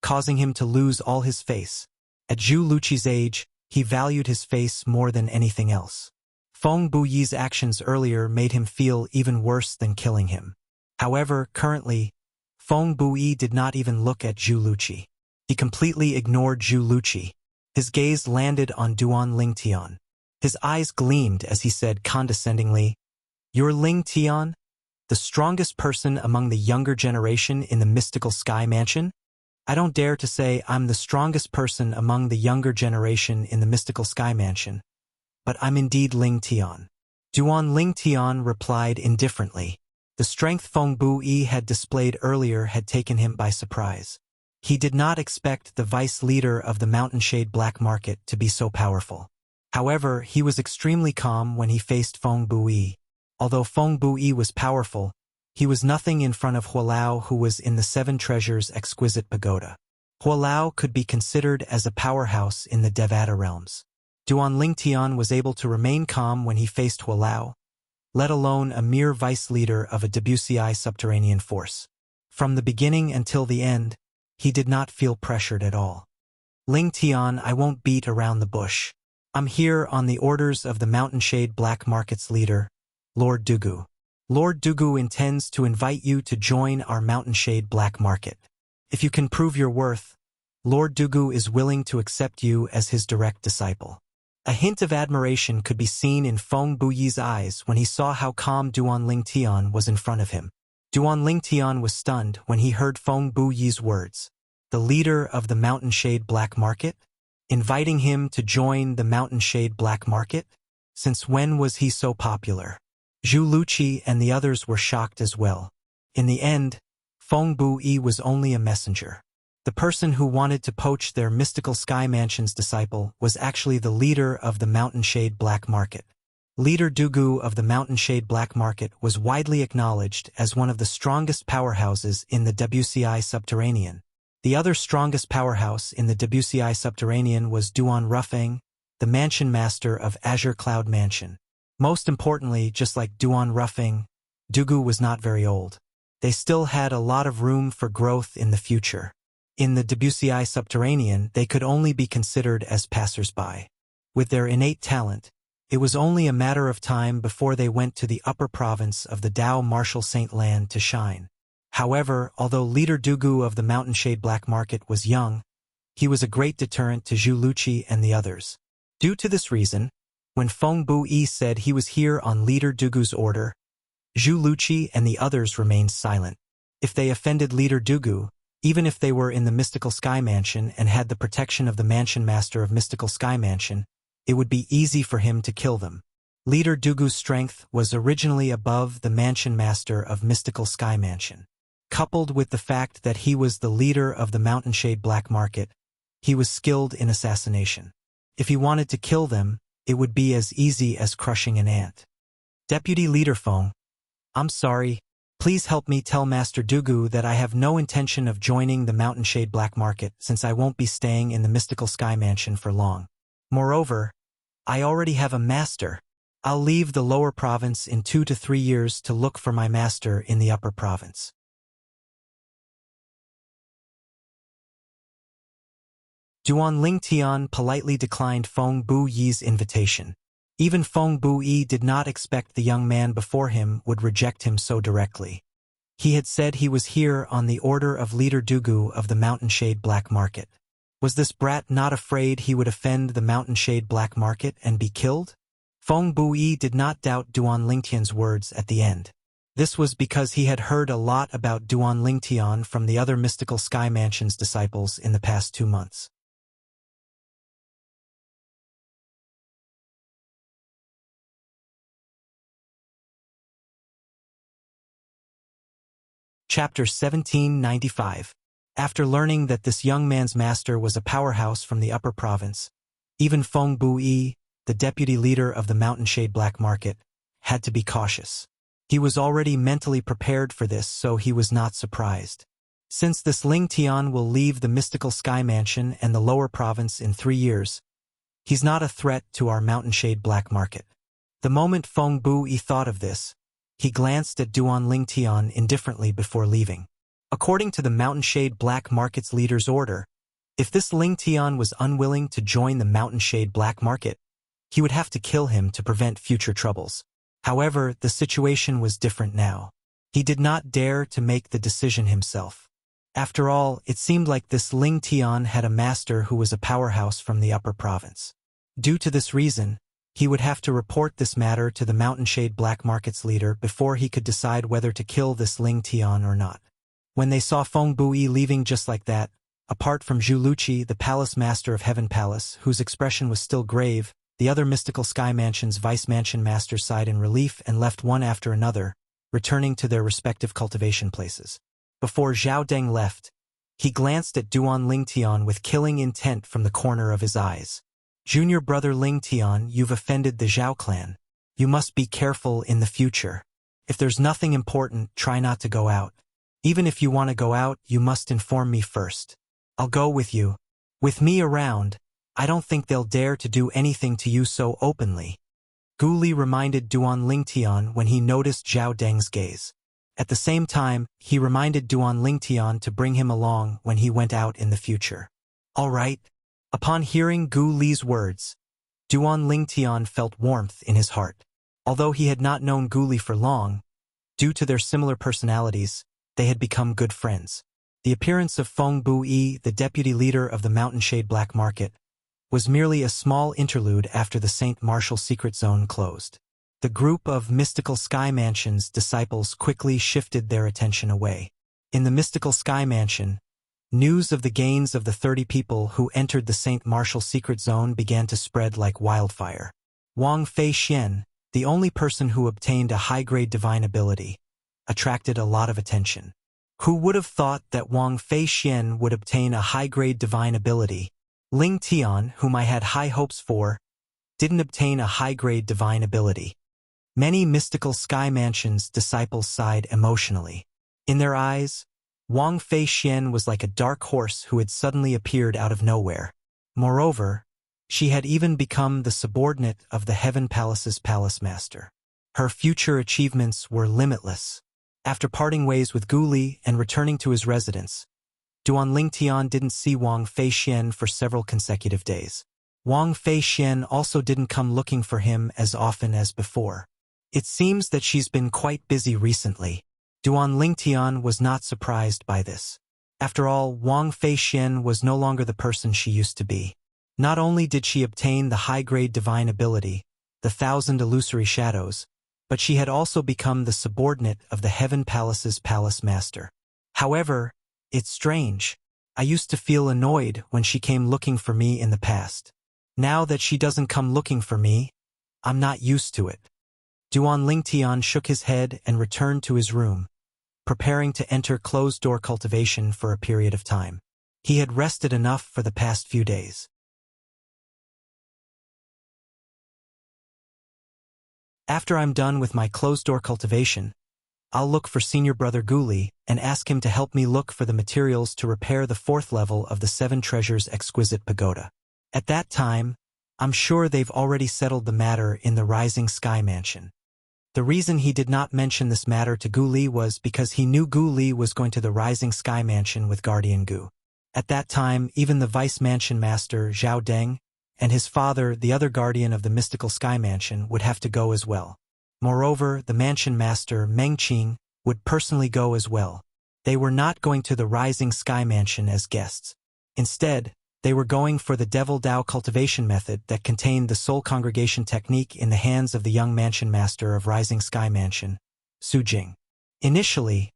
causing him to lose all his face. At Zhu Luqi's age, he valued his face more than anything else. Feng Bui's actions earlier made him feel even worse than killing him. However, currently, Feng Bui did not even look at Zhu Luqi. He completely ignored Zhu Luqi. His gaze landed on Duan Ling Tian. His eyes gleamed as he said condescendingly, "You're Ling Tian? The strongest person among the younger generation in the mystical sky mansion? I don't dare to say I'm the strongest person among the younger generation in the mystical sky mansion, but I'm indeed Ling Tian." Duan Ling Tian replied indifferently. The strength Feng Bui had displayed earlier had taken him by surprise. He did not expect the vice leader of the Mountain Shade Black Market to be so powerful. However, he was extremely calm when he faced Feng Bui. Although Feng Bui was powerful, he was nothing in front of Hualao, who was in the Seven Treasures exquisite pagoda. Hualao could be considered as a powerhouse in the Devata realms. Duan Ling Tian was able to remain calm when he faced Hualao, let alone a mere vice leader of a WCI subterranean force. From the beginning until the end, he did not feel pressured at all. "Ling Tian, I won't beat around the bush. I'm here on the orders of the Mountain Shade Black Market's leader, Lord Dugu. Lord Dugu intends to invite you to join our Mountain Shade Black Market. If you can prove your worth, Lord Dugu is willing to accept you as his direct disciple." A hint of admiration could be seen in Feng Bui's eyes when he saw how calm Duan Ling Tian was in front of him. Duan Ling Tian was stunned when he heard Feng Bui's words. The leader of the Mountain Shade Black Market? Inviting him to join the Mountain Shade Black Market? Since when was he so popular? Zhu Luqi and the others were shocked as well. In the end, Feng Bui was only a messenger. The person who wanted to poach their mystical sky mansion's disciple was actually the leader of the Mountain Shade Black Market. Leader Dugu of the Mountain Shade Black Market was widely acknowledged as one of the strongest powerhouses in the WCI Subterranean. The other strongest powerhouse in the WCI Subterranean was Duan Rufeng, the mansion master of Azure Cloud Mansion. Most importantly, just like Duan Rufeng, Dugu was not very old. They still had a lot of room for growth in the future. In the WCI Subterranean, they could only be considered as passers-by. With their innate talent, it was only a matter of time before they went to the upper province of the Dao Martial Saint Land to shine. However, although leader Dugu of the Mountain Shade Black Market was young, he was a great deterrent to Zhu Luqi and the others. Due to this reason, when Feng Bui said he was here on leader Dugu's order, Zhu Luqi and the others remained silent. If they offended leader Dugu, even if they were in the Mystical Sky Mansion and had the protection of the Mansion Master of Mystical Sky Mansion, it would be easy for him to kill them. Leader Dugu's strength was originally above the mansion master of Mystical Sky Mansion. Coupled with the fact that he was the leader of the Mountainshade Black Market, he was skilled in assassination. If he wanted to kill them, it would be as easy as crushing an ant. Deputy Leader Feng, I'm sorry. Please help me tell Master Dugu that I have no intention of joining the Mountainshade Black Market since I won't be staying in the Mystical Sky Mansion for long. Moreover, I already have a master. I'll leave the lower province in 2 to 3 years to look for my master in the upper province. Duan Lingtian politely declined Feng Bu Yi's invitation. Even Feng Bu Yi did not expect the young man before him would reject him so directly. He had said he was here on the order of Leader Dugu of the Mountainshade Black Market. Was this brat not afraid he would offend the Mountainshade Black Market and be killed? Feng Bu Yi did not doubt Duan Lingtian's words at the end. This was because he had heard a lot about Duan Lingtian from the other Mystical Sky Mansion's disciples in the past 2 months. Chapter 1795. After learning that this young man's master was a powerhouse from the upper province, even Feng Bu Yi, the deputy leader of the Mountainshade Black Market, had to be cautious. He was already mentally prepared for this, so he was not surprised. Since this Ling Tian will leave the Mystical Sky Mansion and the lower province in 3 years, he's not a threat to our Mountainshade Black Market. The moment Feng Bu Yi thought of this, he glanced at Duan Lingtian indifferently before leaving. According to the Mountainshade Black Market's leader's order, if this Lingtian was unwilling to join the Mountainshade Black Market, he would have to kill him to prevent future troubles. However, the situation was different now. He did not dare to make the decision himself. After all, it seemed like this Lingtian had a master who was a powerhouse from the upper province. Due to this reason, he would have to report this matter to the Mountainshade Black Market's leader before he could decide whether to kill this Ling Tian or not. When they saw Feng Bu Yi leaving just like that, apart from Zhu Luqi, the palace master of Heaven Palace, whose expression was still grave, the other Mystical Sky Mansion's vice-mansion masters sighed in relief and left one after another, returning to their respective cultivation places. Before Zhao Deng left, he glanced at Duan Lingtian with killing intent from the corner of his eyes. Junior brother Lingtian, you've offended the Zhao clan. You must be careful in the future. If there's nothing important, try not to go out. Even if you want to go out, you must inform me first. I'll go with you. With me around, I don't think they'll dare to do anything to you so openly. Gu Li reminded Duan Lingtian when he noticed Zhao Deng's gaze. At the same time, he reminded Duan Lingtian to bring him along when he went out in the future. All right. Upon hearing Gu Li's words, Duan Lingtian felt warmth in his heart. Although he had not known Gu Li for long, due to their similar personalities, they had become good friends. The appearance of Feng Bu Yi, the deputy leader of the Mountainshade Black Market, was merely a small interlude after the St. Martial secret zone closed. The group of Mystical Sky Mansion's disciples quickly shifted their attention away. In the Mystical Sky Mansion, news of the gains of the 30 people who entered the St. Martial secret zone began to spread like wildfire. Wang Fei Xian, the only person who obtained a high-grade divine ability, attracted a lot of attention. Who would have thought that Wang Fei Xian would obtain a high-grade divine ability? Ling Tian, whom I had high hopes for, didn't obtain a high-grade divine ability. Many Mystical Sky Mansion's disciples sighed emotionally. In their eyes, Wang Fei Xian was like a dark horse who had suddenly appeared out of nowhere. Moreover, she had even become the subordinate of the Heaven Palace's palace master. Her future achievements were limitless. After parting ways with Gu Li and returning to his residence, Duan Lingtian didn't see Wang Fei Xian for several consecutive days. Wang Fei Xian also didn't come looking for him as often as before. It seems that she's been quite busy recently. Duan Lingtian was not surprised by this. After all, Wang Fei Xian was no longer the person she used to be. Not only did she obtain the high-grade divine ability, the 1,000 illusory shadows, but she had also become the subordinate of the Heaven Palace's palace master. However, it's strange. I used to feel annoyed when she came looking for me in the past. Now that she doesn't come looking for me, I'm not used to it. Duan Lingtian shook his head and returned to his room, preparing to enter closed-door cultivation for a period of time. He had rested enough for the past few days. After I'm done with my closed-door cultivation, I'll look for Senior Brother Guli and ask him to help me look for the materials to repair the 4th level of the 7 Treasures Exquisite Pagoda. At that time, I'm sure they've already settled the matter in the Rising Sky Mansion. The reason he did not mention this matter to Gu Li was because he knew Gu Li was going to the Rising Sky Mansion with Guardian Gu. At that time, even the Vice Mansion Master, Zhao Deng, and his father, the other guardian of the Mystical Sky Mansion, would have to go as well. Moreover, the Mansion Master, Meng Qing, would personally go as well. They were not going to the Rising Sky Mansion as guests. Instead, they were going for the Devil Dao cultivation method that contained the soul congregation technique in the hands of the young Mansion Master of Rising Sky Mansion, Su Jing. Initially,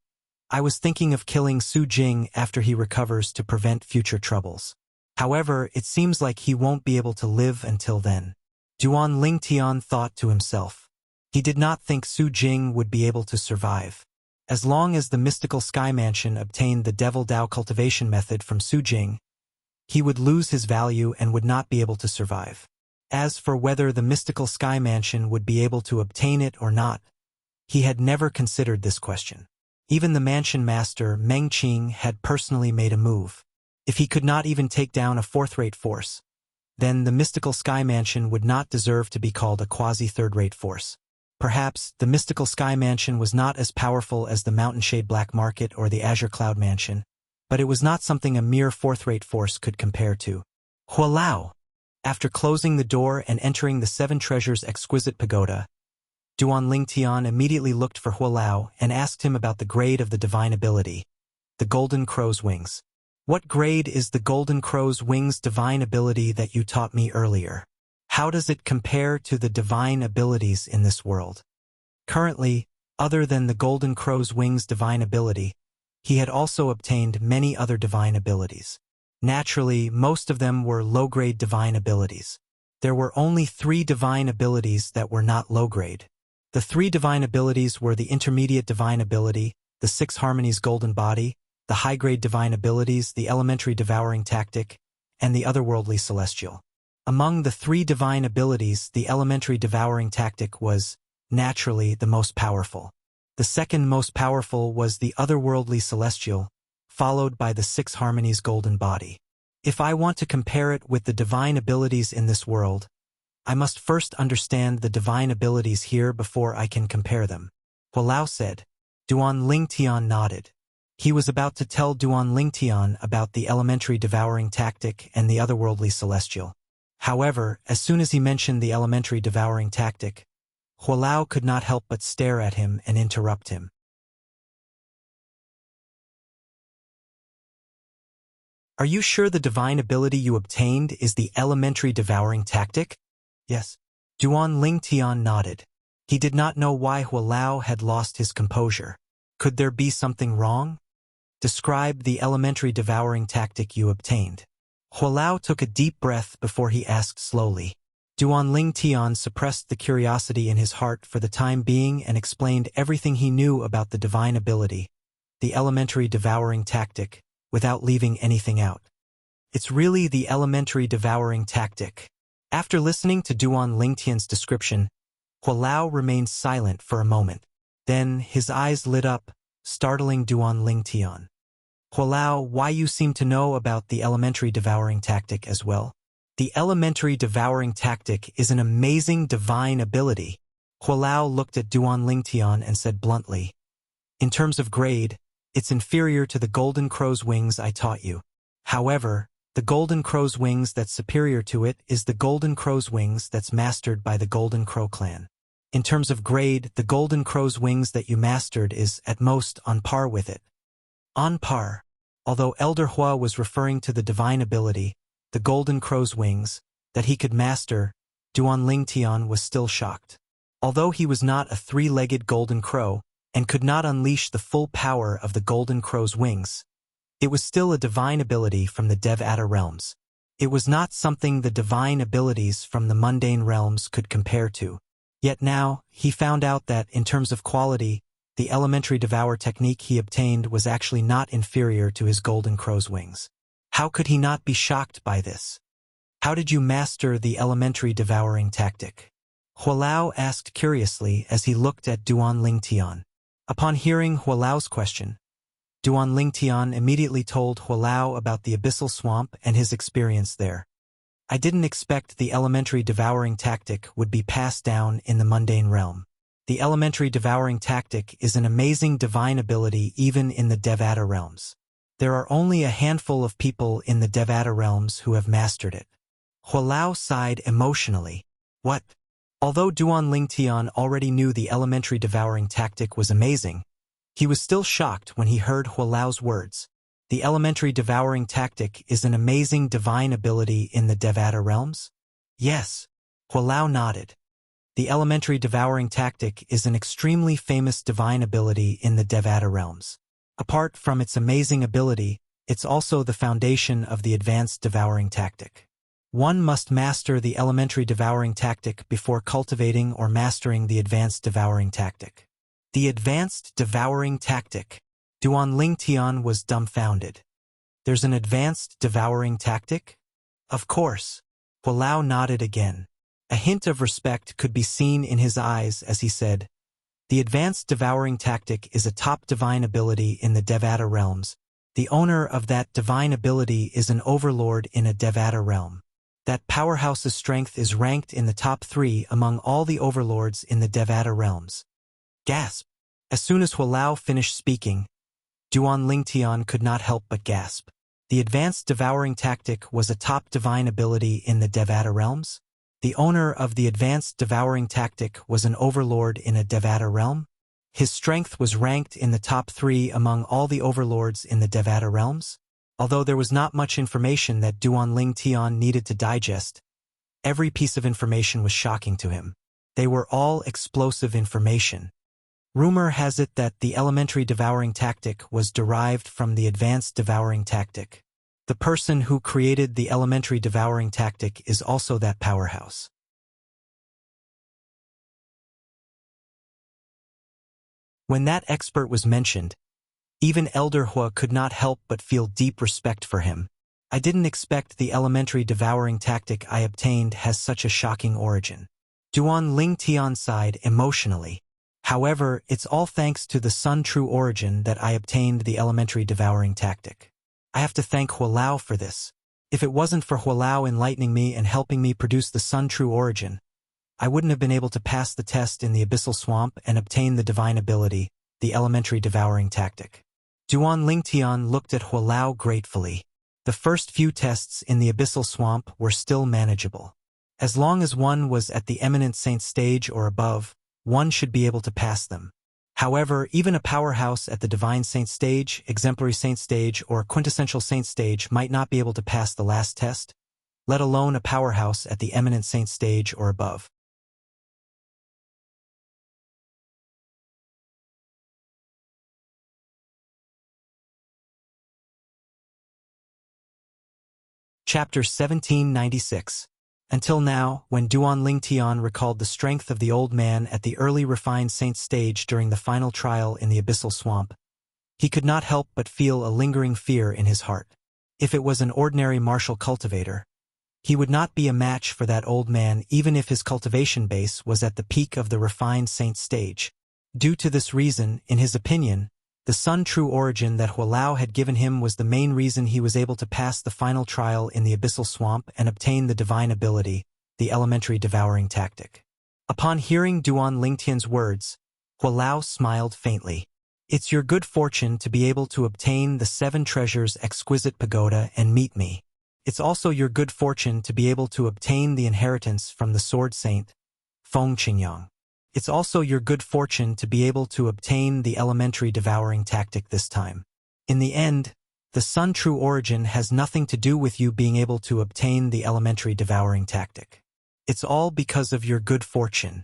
I was thinking of killing Su Jing after he recovers to prevent future troubles. However, it seems like he won't be able to live until then. Duan Lingtian thought to himself. He did not think Su Jing would be able to survive. As long as the Mystical Sky Mansion obtained the Devil Dao cultivation method from Su Jing, he would lose his value and would not be able to survive. As for whether the Mystical Sky Mansion would be able to obtain it or not, he had never considered this question. Even the Mansion Master, Meng Qing, had personally made a move. If he could not even take down a 4th-rate force, then the Mystical Sky Mansion would not deserve to be called a quasi-3rd-rate force. Perhaps the Mystical Sky Mansion was not as powerful as the Mountainshade Black Market or the Azure Cloud Mansion, but it was not something a mere 4th-rate force could compare to. Hualao! After closing the door and entering the 7 Treasures Exquisite Pagoda, Duan Lingtian immediately looked for Hualao and asked him about the grade of the divine ability, the Golden Crow's Wings. What grade is the Golden Crow's Wings divine ability that you taught me earlier? How does it compare to the divine abilities in this world? Currently, other than the Golden Crow's Wings divine ability, he had also obtained many other divine abilities. Naturally, most of them were low-grade divine abilities. There were only 3 divine abilities that were not low-grade. The 3 divine abilities were the Intermediate Divine Ability, the 6 Harmonies Golden Body, the high-grade divine abilities, the Elementary Devouring Tactic, and the Otherworldly Celestial. Among the 3 divine abilities, the Elementary Devouring Tactic was, naturally, the most powerful. The second most powerful was the Otherworldly Celestial, followed by the 6 Harmonies Golden Body. If I want to compare it with the divine abilities in this world, I must first understand the divine abilities here before I can compare them. Hualao said. Duan Lingtian nodded. He was about to tell Duan Lingtian about the Elementary Devouring Tactic and the Otherworldly Celestial. However, as soon as he mentioned the Elementary Devouring Tactic, Hualao could not help but stare at him and interrupt him. Are you sure the divine ability you obtained is the Elementary Devouring Tactic? Yes. Duan Lingtian nodded. He did not know why Hualao had lost his composure. Could there be something wrong? Describe the Elementary Devouring Tactic you obtained. Hualao took a deep breath before he asked slowly. Duan Lingtian suppressed the curiosity in his heart for the time being and explained everything he knew about the divine ability, the Elementary Devouring Tactic, without leaving anything out. It's really the Elementary Devouring Tactic. After listening to Duan Lingtian's description, Hualao remained silent for a moment. Then his eyes lit up, startling Duan Lingtian. Hualao, why you seem to know about the Elementary Devouring Tactic as well? The Elementary Devouring Tactic is an amazing divine ability. Hualao looked at Duan Lingtian and said bluntly. In terms of grade, it's inferior to the Golden Crow's Wings I taught you. However, the Golden Crow's Wings that's superior to it is the Golden Crow's Wings that's mastered by the Golden Crow clan. In terms of grade, the Golden Crow's Wings that you mastered is, at most, on par with it. On par. Although Elder Hua was referring to the divine ability, the Golden Crow's Wings, that he could master, Duan Lingtian was still shocked. Although he was not a 3-legged Golden Crow, and could not unleash the full power of the Golden Crow's Wings, it was still a divine ability from the Dev Atta realms. It was not something the divine abilities from the mundane realms could compare to. Yet now, he found out that, in terms of quality, the elementary devour technique he obtained was actually not inferior to his golden crow's wings. How could he not be shocked by this? How did you master the elementary devouring tactic? Hualao asked curiously as he looked at Duan Lingtian. Upon hearing Hualao's question, Duan Lingtian immediately told Hualao about the abyssal swamp and his experience there. I didn't expect the elementary devouring tactic would be passed down in the mundane realm. The elementary devouring tactic is an amazing divine ability even in the Devata realms. There are only a handful of people in the Devata realms who have mastered it. Hualao sighed emotionally. What? Although Duan Lingtian already knew the elementary devouring tactic was amazing, he was still shocked when he heard Hualao's words. The elementary devouring tactic is an amazing divine ability in the Devata realms? Yes. Hualao nodded. The elementary devouring tactic is an extremely famous divine ability in the Devata realms. Apart from its amazing ability, it's also the foundation of the advanced devouring tactic. One must master the elementary devouring tactic before cultivating or mastering the advanced devouring tactic. The advanced devouring tactic. Duan Lingtian was dumbfounded. There's an advanced devouring tactic? Of course. Hualao nodded again. A hint of respect could be seen in his eyes as he said, the advanced devouring tactic is a top divine ability in the Devata realms. The owner of that divine ability is an overlord in a Devata realm. That powerhouse's strength is ranked in the top 3 among all the overlords in the Devata realms. Gasp! As soon as Hualao finished speaking, Duan Lingtian could not help but gasp. The advanced devouring tactic was a top divine ability in the Devata realms? The owner of the advanced devouring tactic was an overlord in a Devata realm? His strength was ranked in the top 3 among all the overlords in the Devata realms? Although there was not much information that Duan Lingtian needed to digest, every piece of information was shocking to him. They were all explosive information. Rumor has it that the elementary devouring tactic was derived from the advanced devouring tactic. The person who created the elementary devouring tactic is also that powerhouse. When that expert was mentioned, even Elder Hua could not help but feel deep respect for him. I didn't expect the elementary devouring tactic I obtained has such a shocking origin. Duan Lingtian sighed emotionally. However, it's all thanks to the Sun True origin that I obtained the elementary devouring tactic. I have to thank Hualao for this. If it wasn't for Hualao enlightening me and helping me produce the Sun True origin, I wouldn't have been able to pass the test in the abyssal swamp and obtain the divine ability, the elementary devouring tactic. Duan Lingtian looked at Hualao gratefully. The first few tests in the abyssal swamp were still manageable. As long as one was at the eminent saint stage or above, one should be able to pass them. However, even a powerhouse at the divine saint stage, exemplary saint stage, or quintessential saint stage might not be able to pass the last test, let alone a powerhouse at the eminent saint stage or above. Chapter 1796. Until now, when Duan Lingtian recalled the strength of the old man at the early refined saint stage during the final trial in the abyssal swamp, he could not help but feel a lingering fear in his heart. If it was an ordinary martial cultivator, he would not be a match for that old man even if his cultivation base was at the peak of the refined saint stage. Due to this reason, in his opinion, the Sun True origin that Hualao had given him was the main reason he was able to pass the final trial in the abyssal swamp and obtain the divine ability, the elementary devouring tactic. Upon hearing Duan Lingtian's words, Hualao smiled faintly. It's your good fortune to be able to obtain the 7 treasures exquisite pagoda and meet me. It's also your good fortune to be able to obtain the inheritance from the sword saint, Feng Qingyang. It's also your good fortune to be able to obtain the elementary devouring tactic this time. In the end, the Sun True origin has nothing to do with you being able to obtain the elementary devouring tactic. It's all because of your good fortune.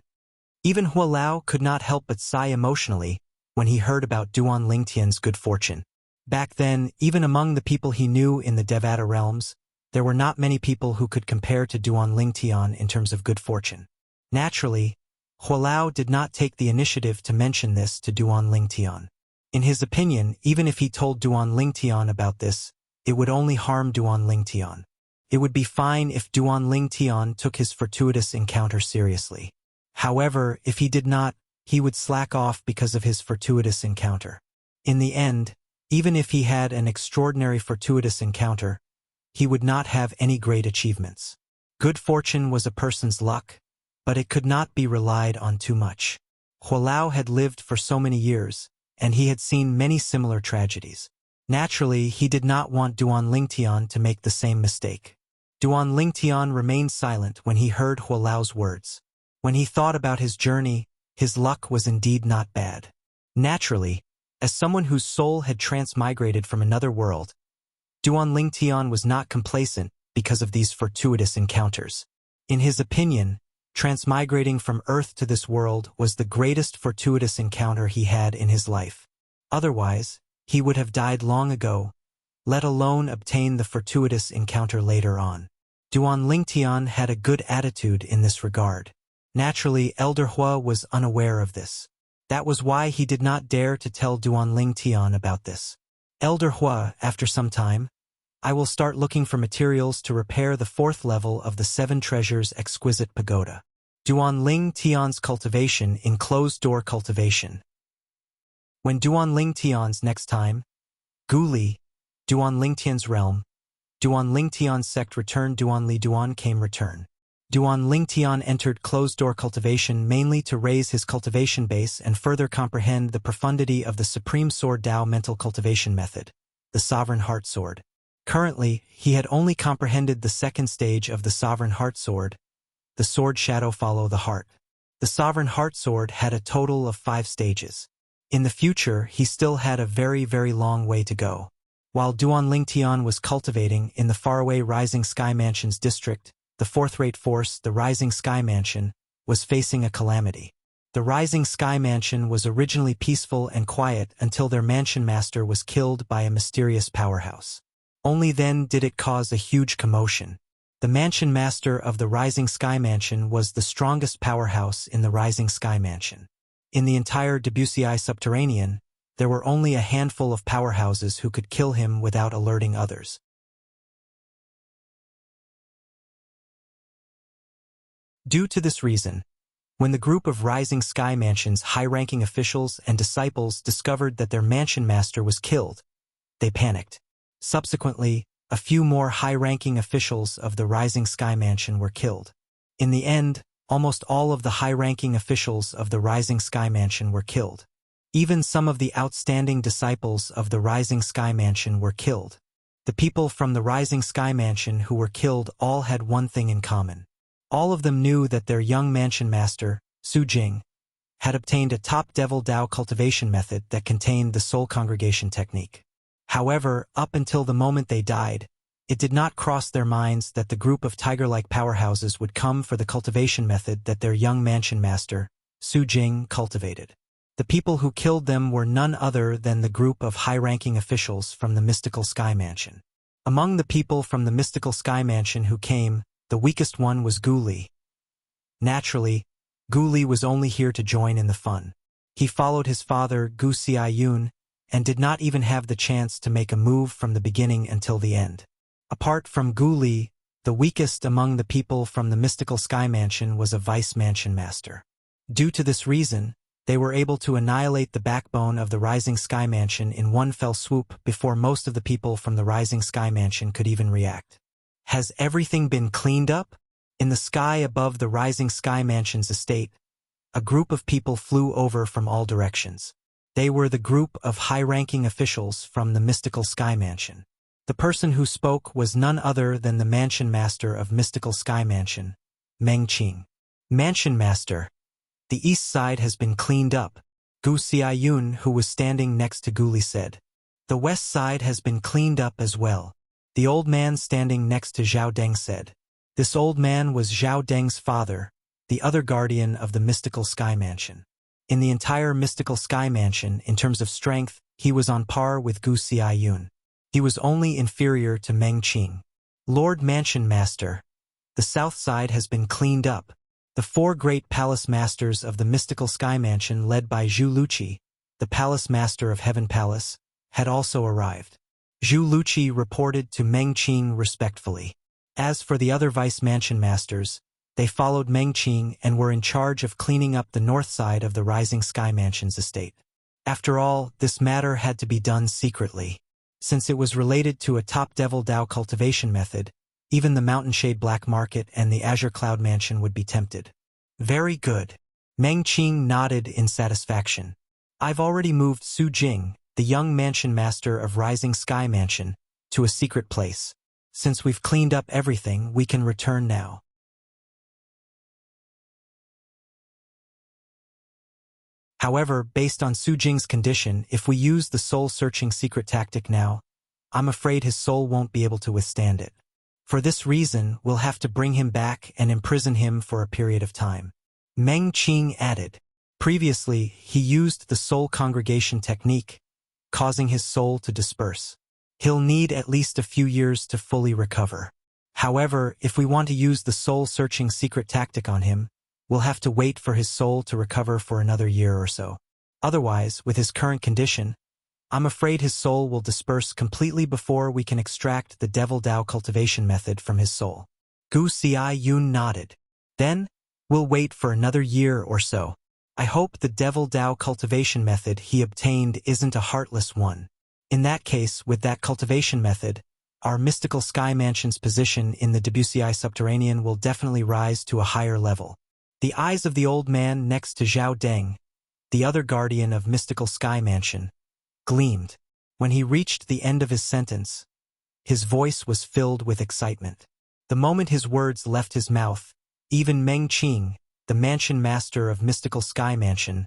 Even Hualao could not help but sigh emotionally when he heard about Duan Lingtian's good fortune. Back then, even among the people he knew in the Devata realms, there were not many people who could compare to Duan Lingtian in terms of good fortune. Naturally, Hualao did not take the initiative to mention this to Duan Lingtian. In his opinion, even if he told Duan Lingtian about this, it would only harm Duan Lingtian. It would be fine if Duan Lingtian took his fortuitous encounter seriously. However, if he did not, he would slack off because of his fortuitous encounter. In the end, even if he had an extraordinary fortuitous encounter, he would not have any great achievements. Good fortune was a person's luck, but it could not be relied on too much. Hualao had lived for so many years, and he had seen many similar tragedies. Naturally, he did not want Duan Lingtian to make the same mistake. Duan Lingtian remained silent when he heard Hualao's words. When he thought about his journey, his luck was indeed not bad. Naturally, as someone whose soul had transmigrated from another world, Duan Lingtian was not complacent because of these fortuitous encounters. In his opinion, transmigrating from Earth to this world was the greatest fortuitous encounter he had in his life. Otherwise, he would have died long ago, let alone obtain the fortuitous encounter later on. Duan Lingtian had a good attitude in this regard. Naturally, Elder Hua was unaware of this. That was why he did not dare to tell Duan Lingtian about this. Elder Hua, after some time, I will start looking for materials to repair the 4th level of the 7 Treasures Exquisite Pagoda. Duan Lingtian's cultivation in closed-door cultivation. When Duan Lingtian's next time, Guli, Duan Lingtian's realm, Duan Lingtian's sect returned. Duan Li Duan came return. Duan Lingtian entered closed-door cultivation mainly to raise his cultivation base and further comprehend the profundity of the Supreme Sword Dao mental cultivation method, the Sovereign Heart Sword. Currently, he had only comprehended the 2nd stage of the Sovereign Heart Sword, the Sword Shadow Follow the Heart. The Sovereign Heart Sword had a total of 5 stages. In the future, he still had a very, very long way to go. While Duan Lingtian was cultivating in the faraway Rising Sky Mansion's district, the 4th-rate force, the Rising Sky Mansion, was facing a calamity. The Rising Sky Mansion was originally peaceful and quiet until their mansion master was killed by a mysterious powerhouse. Only then did it cause a huge commotion. The mansion master of the Rising Sky Mansion was the strongest powerhouse in the Rising Sky Mansion. In the entire Debussy subterranean, there were only a handful of powerhouses who could kill him without alerting others. Due to this reason, when the group of Rising Sky Mansion's high-ranking officials and disciples discovered that their mansion master was killed, they panicked. Subsequently, a few more high-ranking officials of the Rising Sky Mansion were killed. In the end, almost all of the high-ranking officials of the Rising Sky Mansion were killed. Even some of the outstanding disciples of the Rising Sky Mansion were killed. The people from the Rising Sky Mansion who were killed all had one thing in common. All of them knew that their young mansion master, Su Jing, had obtained a top Devil Dao cultivation method that contained the Soul Congregation technique. However, up until the moment they died, it did not cross their minds that the group of tiger-like powerhouses would come for the cultivation method that their young mansion master, Su Jing, cultivated. The people who killed them were none other than the group of high-ranking officials from the Mystical Sky Mansion. Among the people from the Mystical Sky Mansion who came, the weakest one was Guli. Naturally, Guli was only here to join in the fun. He followed his father, Gu Xiayun, and did not even have the chance to make a move from the beginning until the end. Apart from Guli, the weakest among the people from the Mystical Sky Mansion was a Vice Mansion Master. Due to this reason, they were able to annihilate the backbone of the Rising Sky Mansion in one fell swoop before most of the people from the Rising Sky Mansion could even react. Has everything been cleaned up? In the sky above the Rising Sky Mansion's estate, a group of people flew over from all directions. They were the group of high-ranking officials from the Mystical Sky Mansion. The person who spoke was none other than the Mansion Master of Mystical Sky Mansion, Meng Qing. Mansion Master, the east side has been cleaned up, Gu Xiayun, who was standing next to Guli, said. The west side has been cleaned up as well, the old man standing next to Zhao Deng said. This old man was Zhao Deng's father, the other guardian of the Mystical Sky Mansion. In the entire Mystical Sky Mansion, in terms of strength, he was on par with Gu Xiayun. He was only inferior to Meng Qing. Lord Mansion Master, the south side has been cleaned up. The 4 great palace masters of the mystical sky mansion led by Zhu Luqi, the palace master of Heaven Palace, had also arrived. Zhu Luqi reported to Meng Qing respectfully. As for the other vice mansion masters, they followed Meng Qing and were in charge of cleaning up the north side of the Rising Sky Mansion's estate. After all, this matter had to be done secretly. Since it was related to a top Devil Dao cultivation method, even the Mountain Shade Black Market and the Azure Cloud Mansion would be tempted. Very good. Meng Qing nodded in satisfaction. I've already moved Su Jing, the young mansion master of Rising Sky Mansion, to a secret place. Since we've cleaned up everything, we can return now. However, based on Su Jing's condition, if we use the soul-searching secret tactic now, I'm afraid his soul won't be able to withstand it. For this reason, we'll have to bring him back and imprison him for a period of time. Meng Qing added. Previously, he used the soul congregation technique, causing his soul to disperse. He'll need at least a few years to fully recover. However, if we want to use the soul-searching secret tactic on him, we'll have to wait for his soul to recover for another year or so. Otherwise, with his current condition, I'm afraid his soul will disperse completely before we can extract the Devil Dao cultivation method from his soul. Gu Xiaoyun nodded. Then, we'll wait for another year or so. I hope the Devil Dao cultivation method he obtained isn't a heartless one. In that case, with that cultivation method, our mystical sky mansion's position in the WCI subterranean will definitely rise to a higher level. The eyes of the old man next to Zhao Deng, the other guardian of mystical sky mansion, gleamed. When he reached the end of his sentence, his voice was filled with excitement. The moment his words left his mouth, even Meng Qing, the mansion master of mystical sky mansion,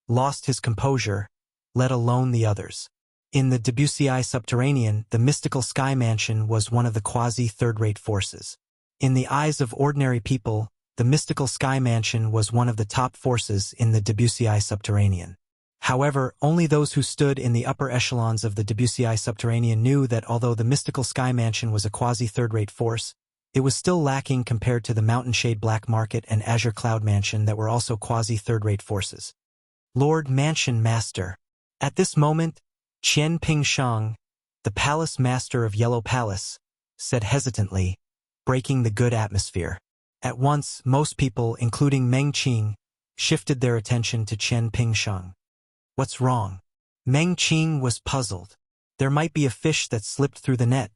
lost his composure, let alone the others. In the WCI subterranean, the mystical sky mansion was one of the quasi-third-rate forces. In the eyes of ordinary people, the mystical sky mansion was one of the top forces in the WCI subterranean. However, only those who stood in the upper echelons of the WCI subterranean knew that although the mystical sky mansion was a quasi-third-rate force, it was still lacking compared to the Mountain Shade Black Market and Azure Cloud Mansion that were also quasi-third-rate forces. Lord Mansion Master. At this moment, Qian Pingshang, the palace master of Yellow Palace, said hesitantly, breaking the good atmosphere. At once, most people, including Meng Qing, shifted their attention to Qian Pingshang. What's wrong? Meng Qing was puzzled. There might be a fish that slipped through the net.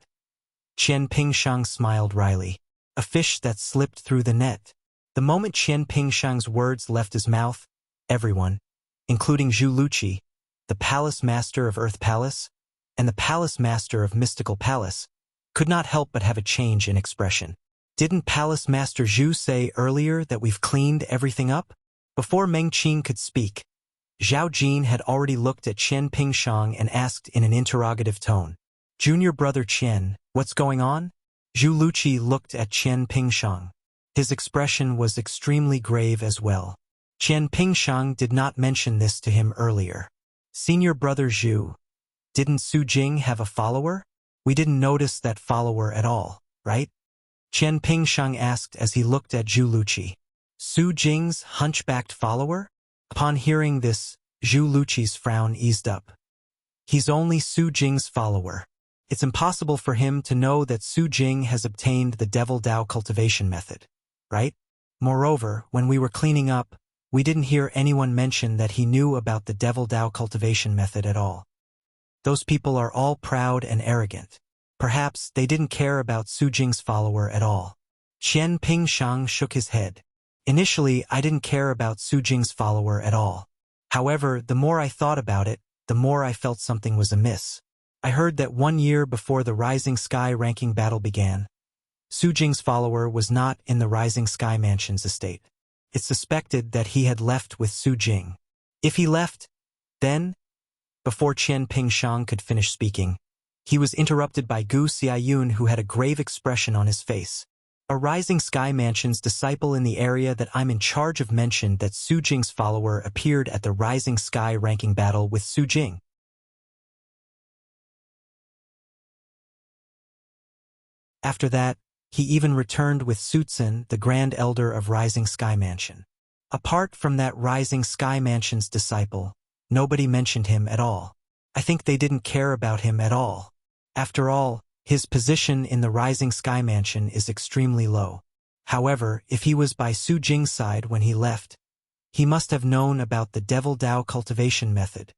Qian Pingshang smiled wryly. A fish that slipped through the net. The moment Qian Pingshang's words left his mouth, everyone, including Zhu Luqi, the palace master of Earth Palace, and the palace master of Mystical Palace, could not help but have a change in expression. Didn't Palace Master Zhu say earlier that we've cleaned everything up? Before Meng Qing could speak, Zhao Jin had already looked at Qian Pingshang and asked in an interrogative tone, Junior brother Qian, what's going on? Zhu Luqi looked at Qian Pingshang. His expression was extremely grave as well. Qian Pingshang did not mention this to him earlier. Senior brother Zhu, didn't Su Jing have a follower? We didn't notice that follower at all, right? Qian Pingshang asked as he looked at Zhu Luqi. Su Jing's hunchbacked follower? Upon hearing this, Zhu Luqi's frown eased up. He's only Su Jing's follower. It's impossible for him to know that Su Jing has obtained the Devil Dao cultivation method, right? Moreover, when we were cleaning up, we didn't hear anyone mention that he knew about the Devil Dao cultivation method at all. Those people are all proud and arrogant. Perhaps they didn't care about Su Jing's follower at all. Qian Pingshang shook his head. Initially, I didn't care about Su Jing's follower at all. However, the more I thought about it, the more I felt something was amiss. I heard that 1 year before the Rising Sky ranking battle began, Su Jing's follower was not in the Rising Sky Mansion's estate. It's suspected that he had left with Su Jing. If he left, then, before Qian Pingshang could finish speaking, he was interrupted by Gu Xiaoyun, who had a grave expression on his face. A Rising Sky Mansion's disciple in the area that I'm in charge of mentioned that Su Jing's follower appeared at the Rising Sky ranking battle with Su Jing. After that, he even returned with Sutsun, the Grand Elder of Rising Sky Mansion. Apart from that Rising Sky Mansion's disciple, nobody mentioned him at all. I think they didn't care about him at all. After all, his position in the Rising Sky Mansion is extremely low. However, if he was by Su Jing's side when he left, he must have known about the Devil Dao cultivation method.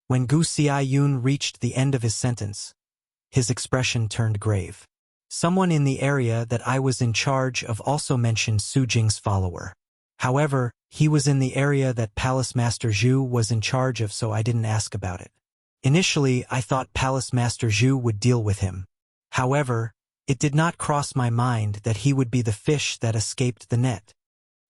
When Gu Xiaoyun reached the end of his sentence, his expression turned grave. Someone in the area that I was in charge of also mentioned Su Jing's follower. However, he was in the area that Palace Master Zhu was in charge of, so I didn't ask about it. Initially, I thought Palace Master Zhu would deal with him. However, it did not cross my mind that he would be the fish that escaped the net.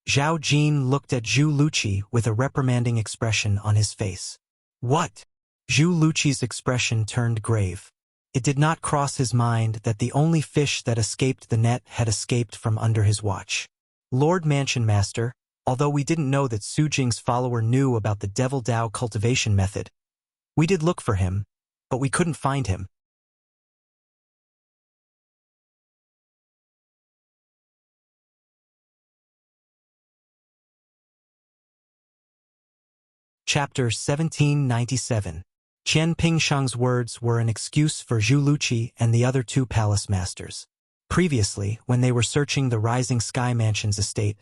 Zhao Jin looked at Zhu Luqi with a reprimanding expression on his face. What? Zhu Luqi's expression turned grave. It did not cross his mind that the only fish that escaped the net had escaped from under his watch. Lord Mansion Master, although we didn't know that Su Jing's follower knew about the Devil Dao cultivation method, we did look for him, but we couldn't find him. Chapter 1797. Qian Pingshang's words were an excuse for Zhu Luqi and the other two palace masters. Previously, when they were searching the Rising Sky Mansion's estate,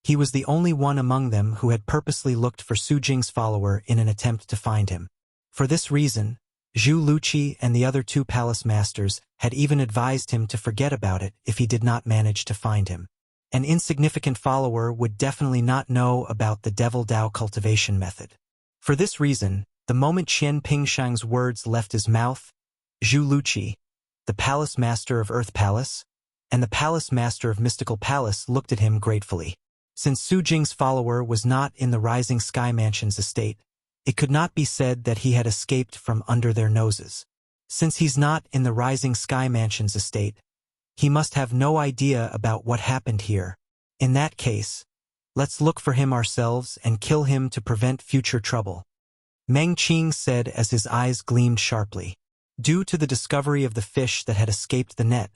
he was the only one among them who had purposely looked for Su Jing's follower in an attempt to find him. For this reason, Zhu Luqi and the other two palace masters had even advised him to forget about it if he did not manage to find him. An insignificant follower would definitely not know about the Devil Dao cultivation method. For this reason, the moment Qian Pingshang's words left his mouth, Zhu Luqi, the Palace Master of Earth Palace, and the Palace Master of Mystical Palace looked at him gratefully. Since Su Jing's follower was not in the Rising Sky Mansion's estate, it could not be said that he had escaped from under their noses. Since he's not in the Rising Sky Mansion's estate, he must have no idea about what happened here. In that case, let's look for him ourselves and kill him to prevent future trouble. Meng Qing said as his eyes gleamed sharply. Due to the discovery of the fish that had escaped the net,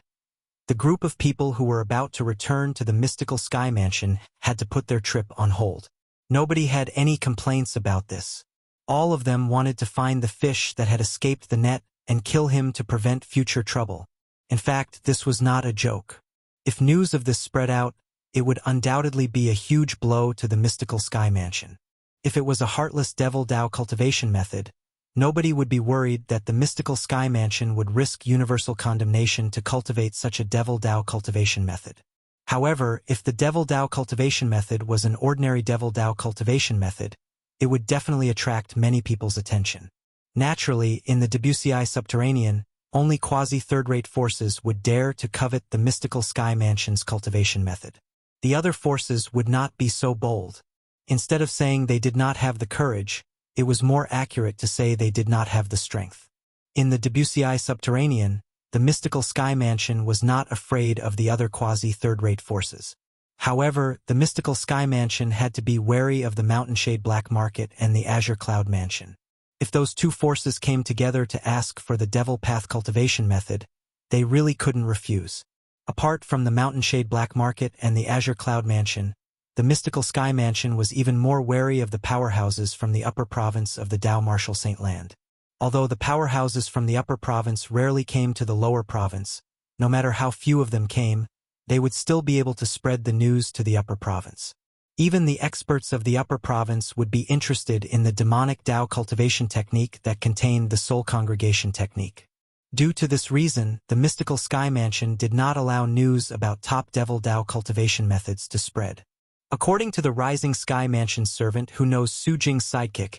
the group of people who were about to return to the Mystical Sky Mansion had to put their trip on hold. Nobody had any complaints about this. All of them wanted to find the fish that had escaped the net and kill him to prevent future trouble. In fact, this was not a joke. If news of this spread out, it would undoubtedly be a huge blow to the Mystical Sky Mansion. If it was a heartless Devil Dao cultivation method, nobody would be worried that the Mystical Sky Mansion would risk universal condemnation to cultivate such a Devil Dao cultivation method. However, if the Devil Dao cultivation method was an ordinary Devil Dao cultivation method, it would definitely attract many people's attention. Naturally, in the Debussy subterranean, only quasi-third-rate forces would dare to covet the Mystical Sky Mansion's cultivation method. The other forces would not be so bold. Instead of saying they did not have the courage, it was more accurate to say they did not have the strength. In the Debussy subterranean, the Mystical Sky Mansion was not afraid of the other quasi-third-rate forces. However, the Mystical Sky Mansion had to be wary of the Mountainshade Black Market and the Azure Cloud Mansion. If those two forces came together to ask for the Devil Path cultivation method, they really couldn't refuse. Apart from the Mountainshade Black Market and the Azure Cloud Mansion, the Mystical Sky Mansion was even more wary of the powerhouses from the upper province of the Dao Marshal Saint Land. Although the powerhouses from the upper province rarely came to the lower province, no matter how few of them came, they would still be able to spread the news to the upper province. Even the experts of the upper province would be interested in the demonic Dao cultivation technique that contained the soul congregation technique. Due to this reason, the Mystical Sky Mansion did not allow news about top Devil Dao cultivation methods to spread. According to the Rising Sky Mansion's servant who knows Su Jing's sidekick,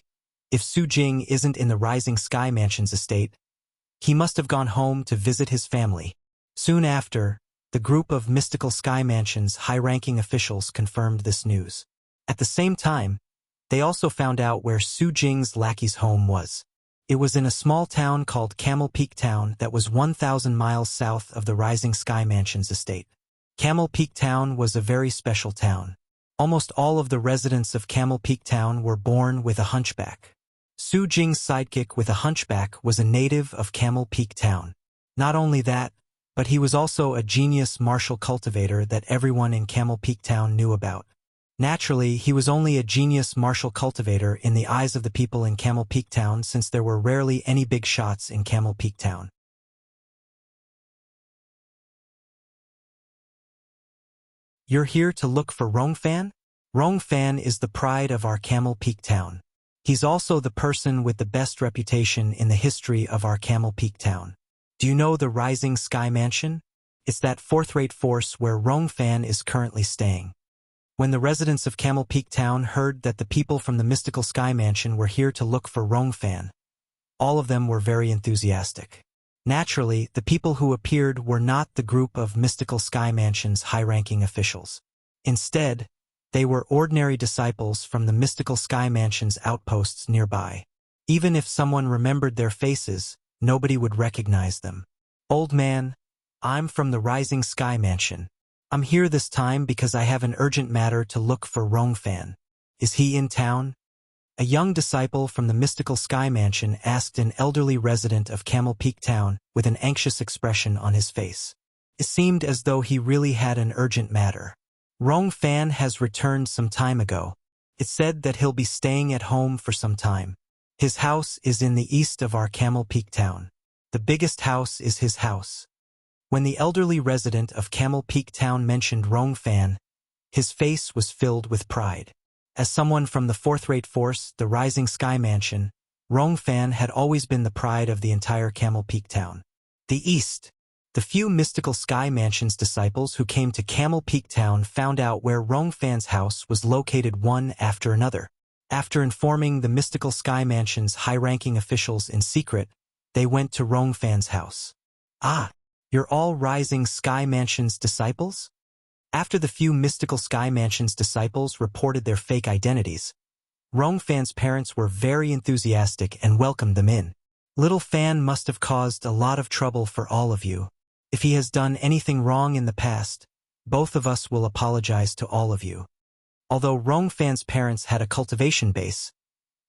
if Su Jing isn't in the Rising Sky Mansion's estate, he must have gone home to visit his family. Soon after, the group of Mystical Sky Mansion's high-ranking officials confirmed this news. At the same time, they also found out where Su Jing's lackey's home was. It was in a small town called Camel Peak Town that was 1,000 miles south of the Rising Sky Mansion's estate. Camel Peak Town was a very special town. Almost all of the residents of Camel Peak Town were born with a hunchback. Su Jing's sidekick with a hunchback was a native of Camel Peak Town. Not only that, But he was also a genius martial cultivator that everyone in Camel Peak Town knew about. Naturally, he was only a genius martial cultivator in the eyes of the people in Camel Peak Town, since there were rarely any big shots in Camel Peak Town. You're here to look for Rongfan? Rongfan is the pride of our Camel Peak Town. He's also the person with the best reputation in the history of our Camel Peak Town. Do you know the Rising Sky Mansion? It's that fourth-rate force where Rongfan is currently staying. When the residents of Camel Peak Town heard that the people from the mystical Sky Mansion were here to look for Rongfan, all of them were very enthusiastic. Naturally, the people who appeared were not the group of mystical Sky Mansion's high-ranking officials. Instead, they were ordinary disciples from the mystical Sky Mansion's outposts nearby. Even if someone remembered their faces, nobody would recognize them. "Old man, I'm from the Rising Sky Mansion. I'm here this time because I have an urgent matter to look for Rongfan. Is he in town?" A young disciple from the mystical Sky Mansion asked an elderly resident of Camel Peak Town with an anxious expression on his face. It seemed as though he really had an urgent matter. "Rongfan has returned some time ago. It's said that he'll be staying at home for some time. His house is in the east of our Camel Peak Town. The biggest house is his house." When the elderly resident of Camel Peak Town mentioned Rongfan, his face was filled with pride. As someone from the fourth-rate force, the Rising Sky Mansion, Rongfan had always been the pride of the entire Camel Peak Town. The East. The few mystical Sky Mansion's disciples who came to Camel Peak Town found out where Rongfan's house was located one after another. After informing the mystical Sky Mansion's high-ranking officials in secret, they went to Rongfan's house. "Ah, you're all Rising Sky Mansion's disciples?" After the few mystical Sky Mansion's disciples reported their fake identities, Rongfan's parents were very enthusiastic and welcomed them in. "Little Fan must have caused a lot of trouble for all of you. If he has done anything wrong in the past, both of us will apologize to all of you." Although Rongfan's parents had a cultivation base,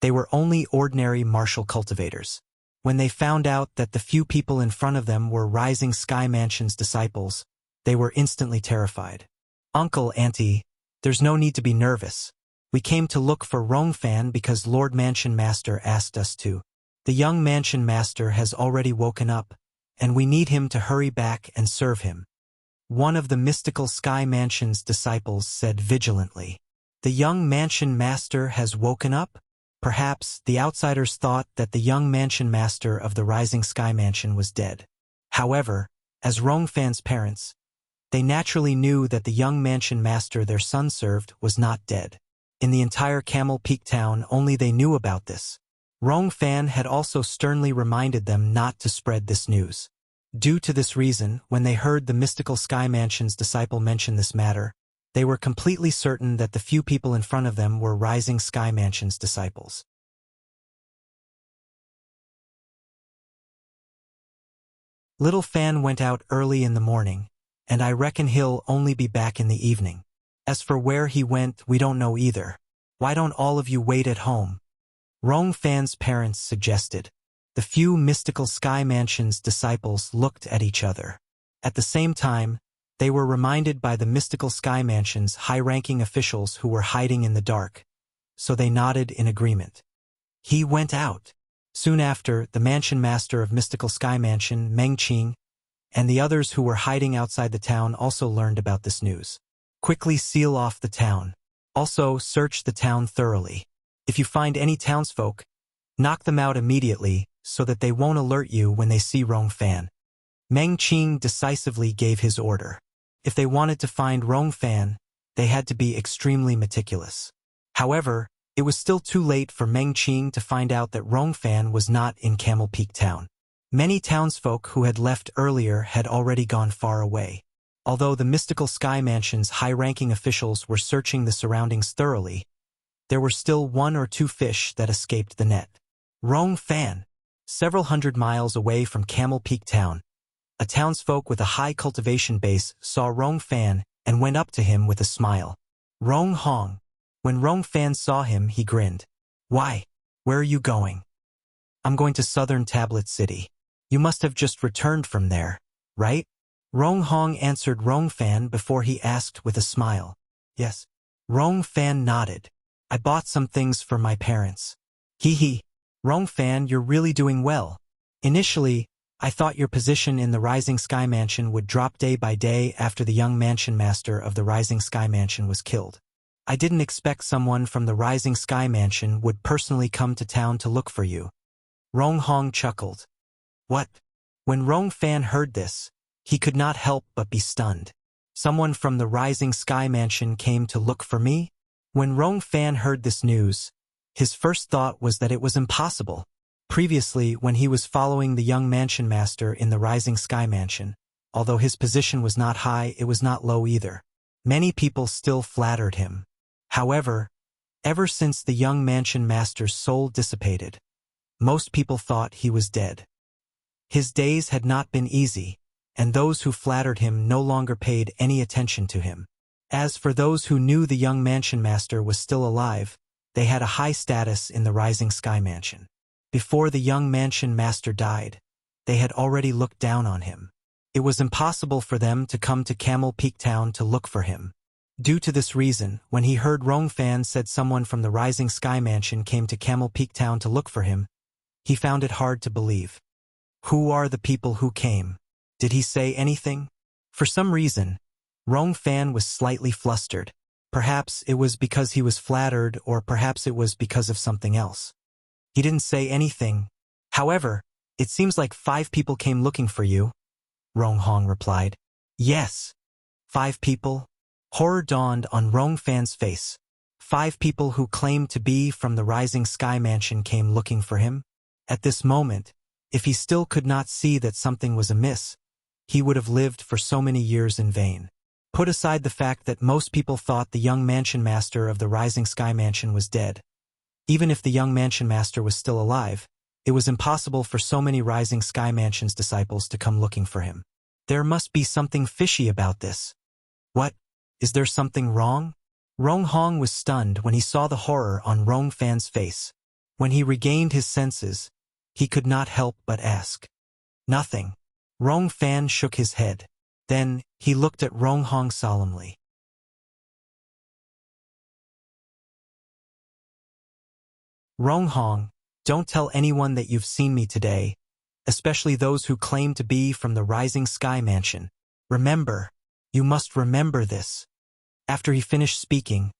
they were only ordinary martial cultivators. When they found out that the few people in front of them were Rising Sky Mansion's disciples, they were instantly terrified. "Uncle, Auntie, there's no need to be nervous. We came to look for Rongfan because Lord Mansion Master asked us to. The young Mansion Master has already woken up, and we need him to hurry back and serve him," one of the mystical Sky Mansion's disciples said vigilantly. "The young Mansion Master has woken up?" Perhaps the outsiders thought that the young Mansion Master of the Rising Sky Mansion was dead. However, as Rongfan's parents, they naturally knew that the young Mansion Master their son served was not dead. In the entire Camel Peak Town, only they knew about this. Rongfan had also sternly reminded them not to spread this news. Due to this reason, when they heard the mystical Sky Mansion's disciple mention this matter, they were completely certain that the few people in front of them were Rising Sky Mansion's disciples. Little Fan went out early in the morning, and I reckon he'll only be back in the evening. As for where he went, we don't know either. Why don't all of you wait at home?" Rongfan's parents suggested. The few mystical Sky Mansion's disciples looked at each other. At the same time, they were reminded by the mystical Sky Mansion's high-ranking officials who were hiding in the dark, so they nodded in agreement. He went out. Soon after, the Mansion Master of Mystical Sky Mansion, Meng Qing, and the others who were hiding outside the town also learned about this news. "Quickly seal off the town. Also, search the town thoroughly. If you find any townsfolk, knock them out immediately so that they won't alert you when they see Rongfan." Meng Qing decisively gave his order. If they wanted to find Rongfan, they had to be extremely meticulous. However, it was still too late for Meng Qing to find out that Rongfan was not in Camel Peak Town. Many townsfolk who had left earlier had already gone far away. Although the mystical Sky Mansion's high-ranking officials were searching the surroundings thoroughly, there were still one or two fish that escaped the net. Rongfan! Several hundred miles away from Camel Peak Town, a townsfolk with a high cultivation base saw Rongfan and went up to him with a smile. "Rong Hong." When Rongfan saw him, he grinned. "Why? Where are you going?" "I'm going to Southern Tablet City. You must have just returned from there, right?" Rong Hong answered Rong Fan before he asked with a smile. Yes. Rong Fan nodded. I bought some things for my parents. Hee hee. Rong Fan, you're really doing well. Initially, I thought your position in the Rising Sky Mansion would drop day by day after the young mansion master of the Rising Sky Mansion was killed. I didn't expect someone from the Rising Sky Mansion would personally come to town to look for you. Rong Hong chuckled. What? When Rong Fan heard this, he could not help but be stunned. Someone from the Rising Sky Mansion came to look for me? When Rong Fan heard this news, his first thought was that it was impossible. Previously, when he was following the young mansion master in the Rising Sky Mansion, although his position was not high, it was not low either. Many people still flattered him. However, ever since the young mansion master's soul dissipated, most people thought he was dead. His days had not been easy, and those who flattered him no longer paid any attention to him. As for those who knew the young mansion master was still alive, they had a high status in the Rising Sky Mansion. Before the young mansion master died, they had already looked down on him. It was impossible for them to come to Camel Peak Town to look for him. Due to this reason, when he heard Rong Fan said someone from the Rising Sky Mansion came to Camel Peak Town to look for him, he found it hard to believe. Who are the people who came? Did he say anything? For some reason, Rong Fan was slightly flustered. Perhaps it was because he was flattered, or perhaps it was because of something else. He didn't say anything. However, it seems like 5 people came looking for you, Rong Hong replied. Yes. 5 people? Horror dawned on Rong Fan's face. 5 people who claimed to be from the Rising Sky Mansion came looking for him? At this moment, if he still could not see that something was amiss, he would have lived for so many years in vain. Put aside the fact that most people thought the young mansion master of the Rising Sky Mansion was dead. Even if the young mansion master was still alive, it was impossible for so many Rising Sky Mansion's disciples to come looking for him. There must be something fishy about this. What? Is there something wrong? Rong Hong was stunned when he saw the horror on Rong Fan's face. When he regained his senses, he could not help but ask. Nothing. Rong Fan shook his head. Then, he looked at Rong Hong solemnly. Rong Hong, don't tell anyone that you've seen me today, especially those who claim to be from the Rising Sky Mansion. Remember, you must remember this. After he finished speaking,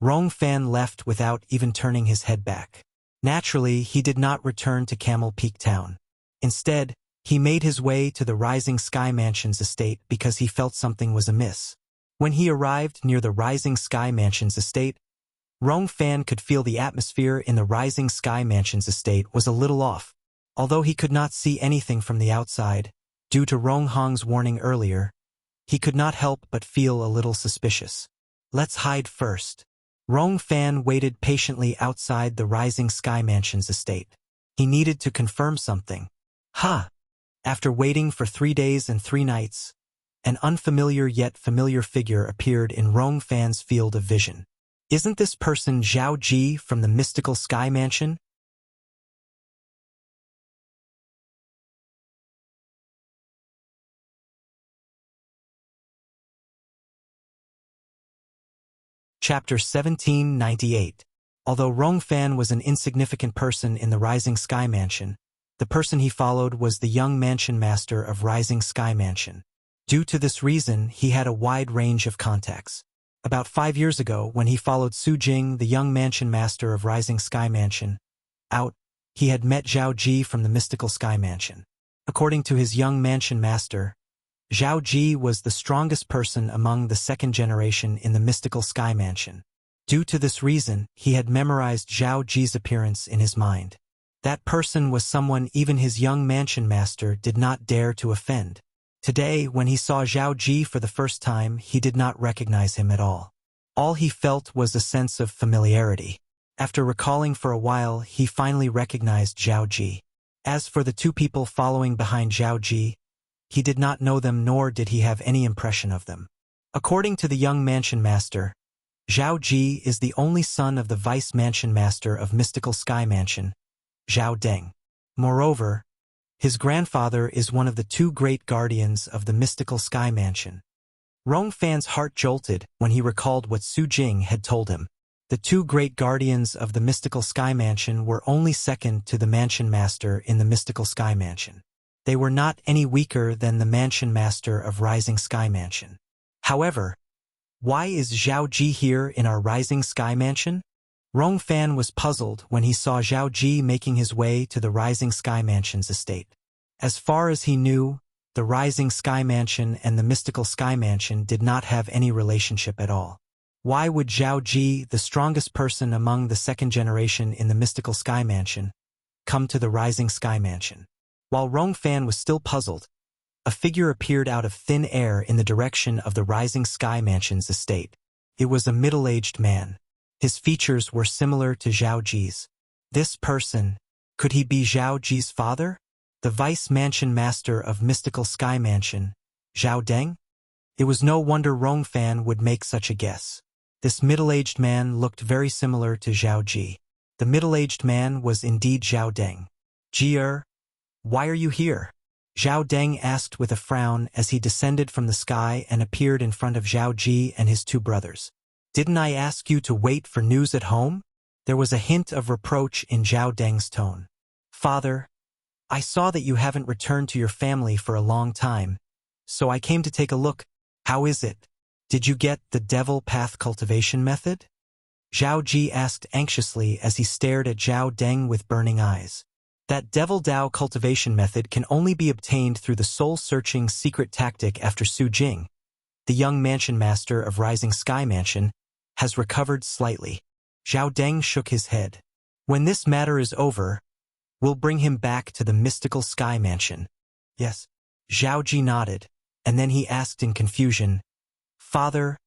Rong Fan left without even turning his head back. Naturally, he did not return to Camel Peak Town. Instead, he made his way to the Rising Sky Mansion's estate because he felt something was amiss. When he arrived near the Rising Sky Mansion's estate, Rong Fan could feel the atmosphere in the Rising Sky Mansion's estate was a little off. Although he could not see anything from the outside, due to Rong Hong's warning earlier, he could not help but feel a little suspicious. Let's hide first. Rong Fan waited patiently outside the Rising Sky Mansion's estate. He needed to confirm something. After waiting for 3 days and 3 nights, an unfamiliar yet familiar figure appeared in Rong Fan's field of vision. Isn't this person Zhao Ji from the mystical Sky Mansion? Chapter 1798. Although Rong Fan was an insignificant person in the Rising Sky Mansion, the person he followed was the young mansion master of Rising Sky Mansion. Due to this reason, he had a wide range of contacts. About 5 years ago, when he followed Su Jing, the young mansion master of Rising Sky Mansion, out, he had met Zhao Ji from the mystical Sky Mansion. According to his young mansion master, Zhao Ji was the strongest person among the 2nd generation in the mystical Sky Mansion. Due to this reason, he had memorized Zhao Ji's appearance in his mind. That person was someone even his young mansion master did not dare to offend. Today, when he saw Zhao Ji for the first time, he did not recognize him at all. All he felt was a sense of familiarity. After recalling for a while, he finally recognized Zhao Ji. As for the 2 people following behind Zhao Ji, he did not know them nor did he have any impression of them. According to the young mansion master, Zhao Ji is the only son of the vice mansion master of mystical Sky Mansion, Zhao Deng. Moreover, His grandfather is one of the two great guardians of the mystical sky mansion. Rong Fan's heart jolted when he recalled what Su Jing had told him. The two great guardians of the mystical sky mansion were only second to the mansion master in the mystical sky mansion. They were not any weaker than the mansion master of Rising Sky Mansion. However, why is Zhao Ji here in our Rising Sky Mansion? Rong Fan was puzzled when he saw Zhao Ji making his way to the Rising Sky Mansion's estate. As far as he knew, the Rising Sky Mansion and the Mystical Sky Mansion did not have any relationship at all. Why would Zhao Ji, the strongest person among the second generation in the Mystical Sky Mansion, come to the Rising Sky Mansion? While Rong Fan was still puzzled, a figure appeared out of thin air in the direction of the Rising Sky Mansion's estate. It was a middle-aged man. His features were similar to Zhao Ji's. This person, could he be Zhao Ji's father? The Vice Mansion Master of Mystical Sky Mansion, Zhao Deng? It was no wonder Rong Fan would make such a guess. This middle-aged man looked very similar to Zhao Ji. The middle-aged man was indeed Zhao Deng. Ji, why are you here? Zhao Deng asked with a frown as he descended from the sky and appeared in front of Zhao Ji and his two brothers. Didn't I ask you to wait for news at home? There was a hint of reproach in Zhao Deng's tone. Father, I saw that you haven't returned to your family for a long time, so I came to take a look. How is it? Did you get the devil path cultivation method? Zhao Ji asked anxiously as he stared at Zhao Deng with burning eyes. That devil Dao cultivation method can only be obtained through the soul-searching secret tactic after Su Jing, the young mansion master of Rising Sky Mansion, has recovered slightly. Zhao Deng shook his head. When this matter is over, we'll bring him back to the mystical Sky Mansion. Yes. Zhao Ji nodded, and then he asked in confusion, Father,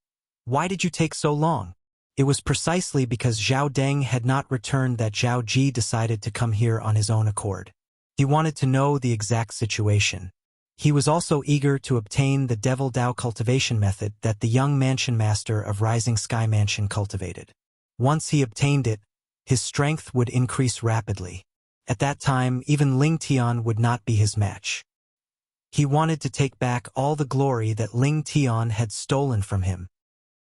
why did you take so long? It was precisely because Zhao Deng had not returned that Zhao Ji decided to come here on his own accord. He wanted to know the exact situation. He was also eager to obtain the Devil Dao cultivation method that the young mansion master of Rising Sky Mansion cultivated. Once he obtained it, his strength would increase rapidly. At that time, even Ling Tian would not be his match. He wanted to take back all the glory that Ling Tian had stolen from him.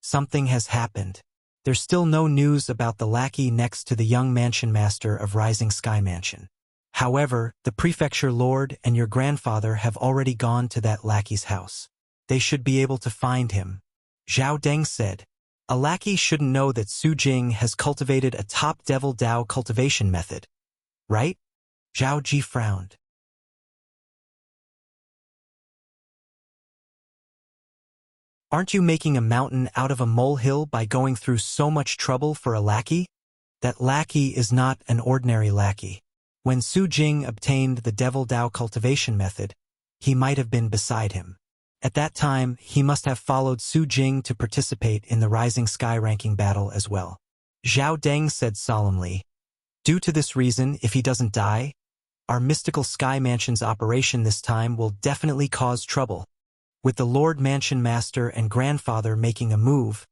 Something has happened. There's still no news about the lackey next to the young mansion master of Rising Sky Mansion. However, the prefecture lord and your grandfather have already gone to that lackey's house. They should be able to find him. Zhao Deng said, a lackey shouldn't know that Su Jing has cultivated a top Devil Dao cultivation method, right? Zhao Ji frowned. Aren't you making a mountain out of a molehill by going through so much trouble for a lackey? That lackey is not an ordinary lackey. When Su Jing obtained the Devil Dao cultivation method, he might have been beside him. At that time, he must have followed Su Jing to participate in the Rising Sky ranking battle as well. Zhao Deng said solemnly, due to this reason, if he doesn't die, our mystical Sky Mansion's operation this time will definitely cause trouble. With the Lord Mansion Master and grandfather making a move,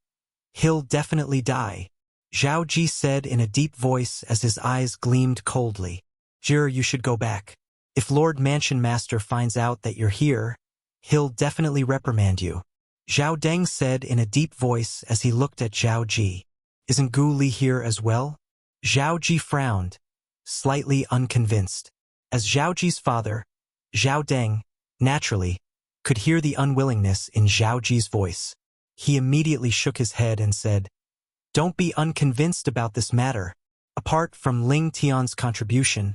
he'll definitely die. Zhao Ji said in a deep voice as his eyes gleamed coldly. Jir, you should go back. If Lord Mansion Master finds out that you're here, he'll definitely reprimand you. Zhao Deng said in a deep voice as he looked at Zhao Ji. Isn't Gu Li here as well? Zhao Ji frowned, slightly unconvinced. As Zhao Ji's father, Zhao Deng, naturally, could hear the unwillingness in Zhao Ji's voice. He immediately shook his head and said, don't be unconvinced about this matter. Apart from Ling Tian's contribution,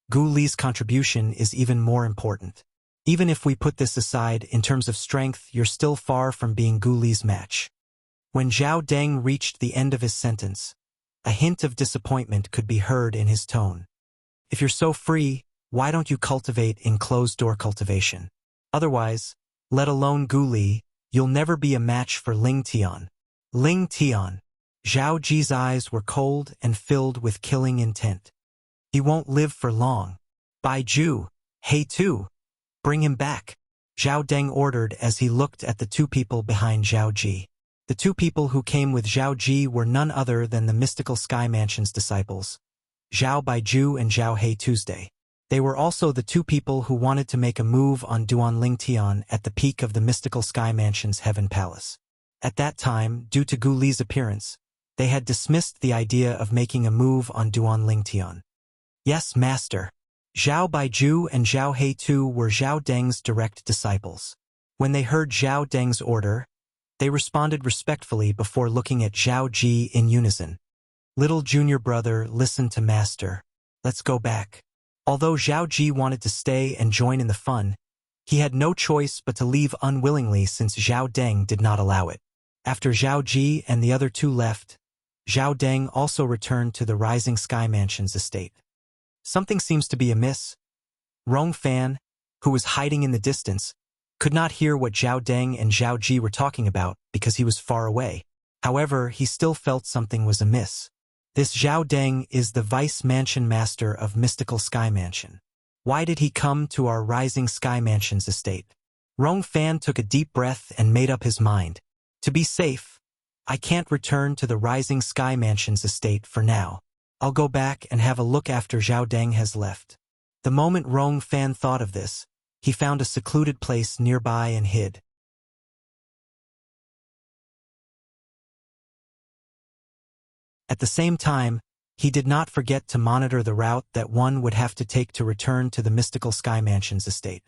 Gu Li's contribution is even more important. Even if we put this aside, in terms of strength, you're still far from being Gu Li's match. When Zhao Deng reached the end of his sentence, a hint of disappointment could be heard in his tone. If you're so free, why don't you cultivate in closed-door cultivation? Otherwise, let alone Gu Li, you'll never be a match for Ling Tian. Ling Tian. Zhao Ji's eyes were cold and filled with killing intent. He won't live for long. Bai Ju, He Tu, bring him back. Zhao Deng ordered as he looked at the two people behind Zhao Ji. The two people who came with Zhao Ji were none other than the mystical Sky Mansion's disciples, Zhao Baiju and Zhao He Tuesday. They were also the two people who wanted to make a move on Duanling Tian at the peak of the mystical Sky Mansion's Heaven Palace. At that time, due to Gu Li's appearance, they had dismissed the idea of making a move on Duanling Tian. Yes, master. Zhao Baiju and Zhao Heitu were Zhao Deng's direct disciples. When they heard Zhao Deng's order, they responded respectfully before looking at Zhao Ji in unison. Little junior brother, listen to master. Let's go back. Although Zhao Ji wanted to stay and join in the fun, he had no choice but to leave unwillingly since Zhao Deng did not allow it. After Zhao Ji and the other two left, Zhao Deng also returned to the Rising Sky Mansion's estate. Something seems to be amiss. Rong Fan, who was hiding in the distance, could not hear what Zhao Deng and Zhao Ji were talking about because he was far away. However, he still felt something was amiss. This Zhao Deng is the Vice Mansion Master of Mystical Sky Mansion. Why did he come to our Rising Sky Mansion's estate? Rong Fan took a deep breath and made up his mind. To be safe, I can't return to the Rising Sky Mansion's estate for now. I'll go back and have a look after Zhao Deng has left. The moment Rong Fan thought of this, he found a secluded place nearby and hid. At the same time, he did not forget to monitor the route that one would have to take to return to the Mystical Sky Mansion's estate.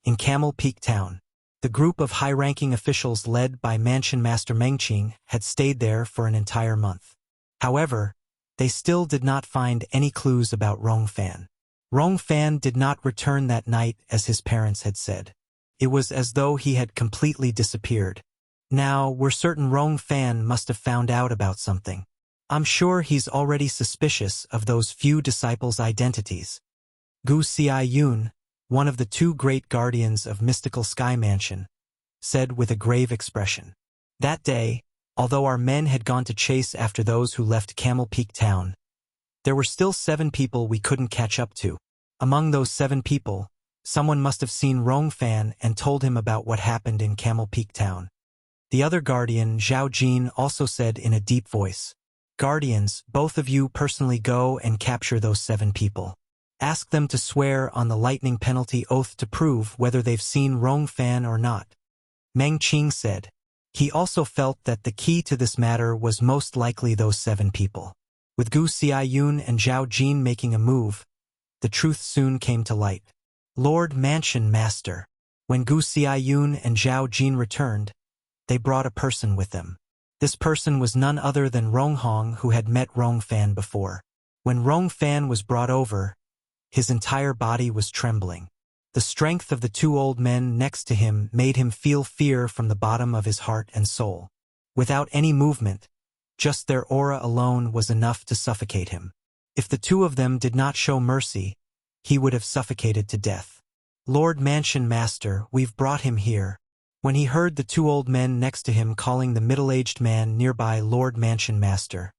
In Camel Peak Town, the group of high-ranking officials led by Mansion Master Mengqing had stayed there for an entire month. However, they still did not find any clues about Rong Fan. Rong Fan did not return that night as his parents had said. It was as though he had completely disappeared. Now, we're certain Rong Fan must have found out about something. I'm sure he's already suspicious of those few disciples' identities. Gu Xiaiyun, one of the two great guardians of Mystical Sky Mansion, said with a grave expression. That day, although our men had gone to chase after those who left Camel Peak Town, there were still 7 people we couldn't catch up to. Among those 7 people, someone must have seen Rong Fan and told him about what happened in Camel Peak Town. The other guardian, Zhao Jin, also said in a deep voice, Guardians, both of you personally go and capture those 7 people. Ask them to swear on the lightning penalty oath to prove whether they've seen Rong Fan or not. Meng Qing said. He also felt that the key to this matter was most likely those 7 people. With Gu Xiaiyun and Zhao Jin making a move, the truth soon came to light. Lord Mansion Master. When Gu Xiaiyun and Zhao Jin returned, they brought a person with them. This person was none other than Rong Hong, who had met Rong Fan before. When Rong Fan was brought over, his entire body was trembling. The strength of the 2 old men next to him made him feel fear from the bottom of his heart and soul. Without any movement, just their aura alone was enough to suffocate him. If the 2 of them did not show mercy, he would have suffocated to death. Lord Mansion Master, we've brought him here. When he heard the 2 old men next to him calling the middle-aged man nearby Lord Mansion Master,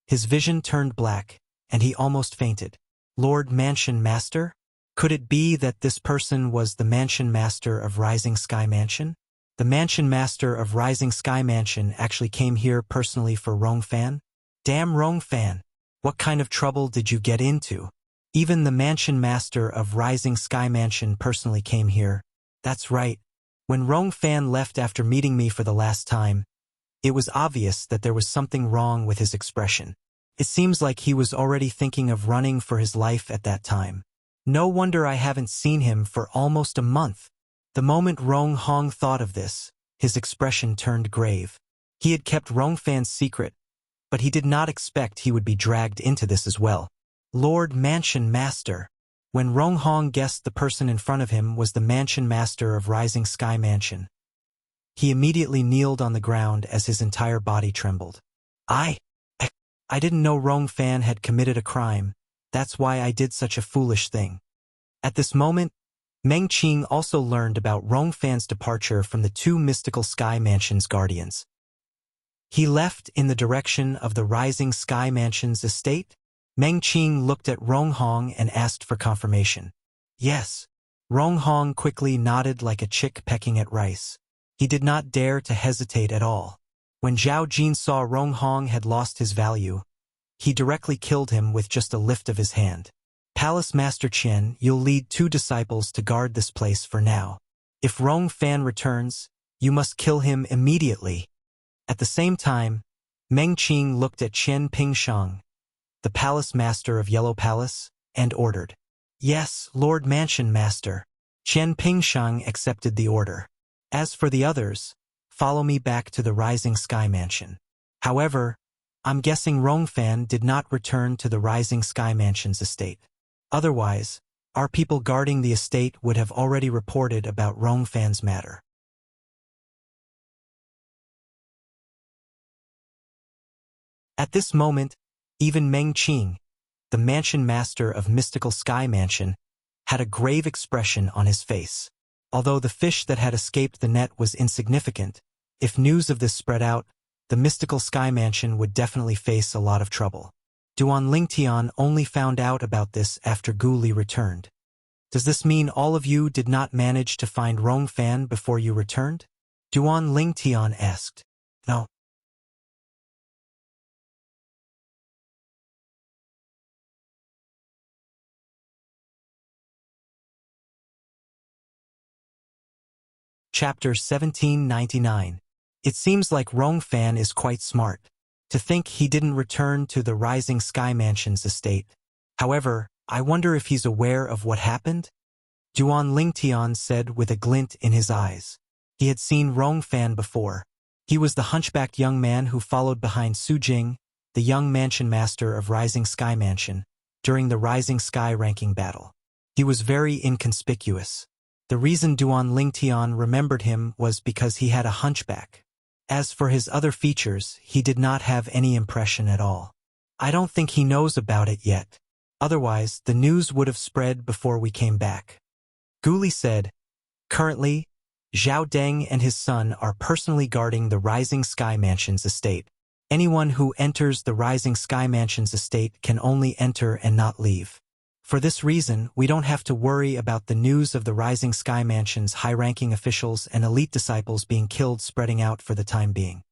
his vision turned black, and he almost fainted. Lord Mansion Master? Could it be that this person was the Mansion Master of Rising Sky Mansion? The Mansion Master of Rising Sky Mansion actually came here personally for Rong Fan? Damn Rong Fan! What kind of trouble did you get into? Even the Mansion Master of Rising Sky Mansion personally came here. That's right. When Rong Fan left after meeting me for the last time, it was obvious that there was something wrong with his expression. It seems like he was already thinking of running for his life at that time. No wonder I haven't seen him for almost a month. The moment Rong Hong thought of this, his expression turned grave. He had kept Rong Fan's secret, but he did not expect he would be dragged into this as well. Lord Mansion Master. When Rong Hong guessed the person in front of him was the Mansion Master of Rising Sky Mansion, he immediately kneeled on the ground as his entire body trembled. I didn't know Rong Fan had committed a crime. That's why I did such a foolish thing. At this moment, Meng Qing also learned about Rong Fan's departure from the 2 Mystical Sky Mansion's guardians. He left in the direction of the Rising Sky Mansion's estate? Meng Qing looked at Rong Hong and asked for confirmation. Yes. Rong Hong quickly nodded like a chick pecking at rice. He did not dare to hesitate at all. When Zhao Jin saw Rong Hong had lost his value, he directly killed him with just a lift of his hand. Palace Master Qian, you'll lead 2 disciples to guard this place for now. If Rong Fan returns, you must kill him immediately. At the same time, Meng Qing looked at Qian Pingshang, the Palace Master of Yellow Palace, and ordered. Yes, Lord Mansion Master. Qian Pingshang accepted the order. As for the others, follow me back to the Rising Sky Mansion. However, I'm guessing Rongfan did not return to the Rising Sky Mansion's estate. Otherwise, our people guarding the estate would have already reported about Rongfan's matter. At this moment, even Meng Qing, the mansion master of Mystical Sky Mansion, had a grave expression on his face. Although the fish that had escaped the net was insignificant, if news of this spread out, the Mystical Sky Mansion would definitely face a lot of trouble. Duan Lingtian only found out about this after Gu Li returned. Does this mean all of you did not manage to find Rongfan before you returned? Duan Lingtian asked. No. Chapter 1799. It seems like Rongfan is quite smart. To think he didn't return to the Rising Sky Mansion's estate. However, I wonder if he's aware of what happened? Duan Lingtian said with a glint in his eyes. He had seen Rongfan before. He was the hunchbacked young man who followed behind Su Jing, the young mansion master of Rising Sky Mansion, during the Rising Sky ranking battle. He was very inconspicuous. The reason Duan Lingtian remembered him was because he had a hunchback. As for his other features, he did not have any impression at all. I don't think he knows about it yet. Otherwise, the news would have spread before we came back. Gu Li said, currently, Zhao Deng and his son are personally guarding the Rising Sky Mansion's estate. Anyone who enters the Rising Sky Mansion's estate can only enter and not leave. For this reason, we don't have to worry about the news of the Rising Sky Mansion's high-ranking officials and elite disciples being killed spreading out for the time being.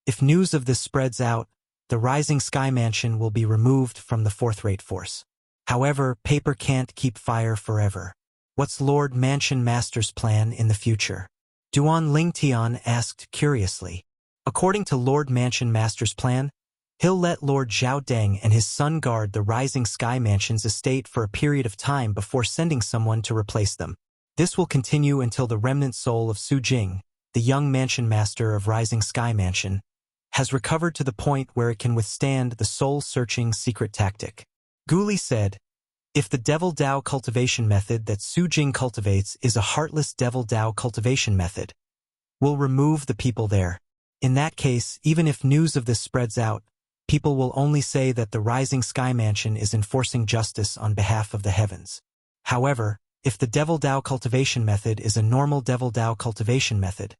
If news of this spreads out, the Rising Sky Mansion will be removed from the fourth-rate force. However, paper can't keep fire forever. What's Lord Mansion Master's plan in the future? Duan Lingtian asked curiously. According to Lord Mansion Master's plan, he'll let Lord Zhao Deng and his son guard the Rising Sky Mansion's estate for a period of time before sending someone to replace them. This will continue until the remnant soul of Su Jing, the young mansion master of Rising Sky Mansion, has recovered to the point where it can withstand the soul-searching secret tactic. Gu Li said, if the Devil Dao cultivation method that Su Jing cultivates is a heartless Devil Dao cultivation method, we'll remove the people there. In that case, even if news of this spreads out, people will only say that the Rising Sky Mansion is enforcing justice on behalf of the heavens. However, if the Devil Dao cultivation method is a normal Devil Dao cultivation method,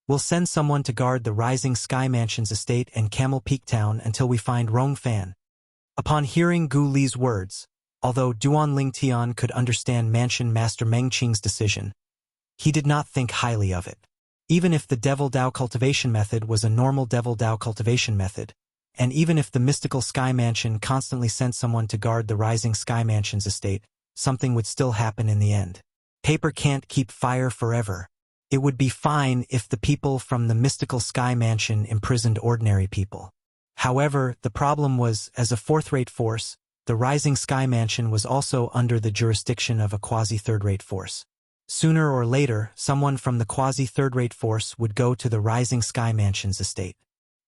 we'll send someone to guard the Rising Sky Mansion's estate and Camel Peak Town until we find Rongfan. Upon hearing Gu Li's words, although Duan Lingtian could understand Mansion Master Meng Qing's decision, he did not think highly of it. Even if the Devil Dao cultivation method was a normal Devil Dao cultivation method, and even if the Mystical Sky Mansion constantly sent someone to guard the Rising Sky Mansion's estate, something would still happen in the end. Paper can't keep fire forever. It would be fine if the people from the Mystical Sky Mansion imprisoned ordinary people. However, the problem was, as a fourth-rate force, the Rising Sky Mansion was also under the jurisdiction of a quasi-third-rate force. Sooner or later, someone from the quasi-third-rate force would go to the Rising Sky Mansion's estate.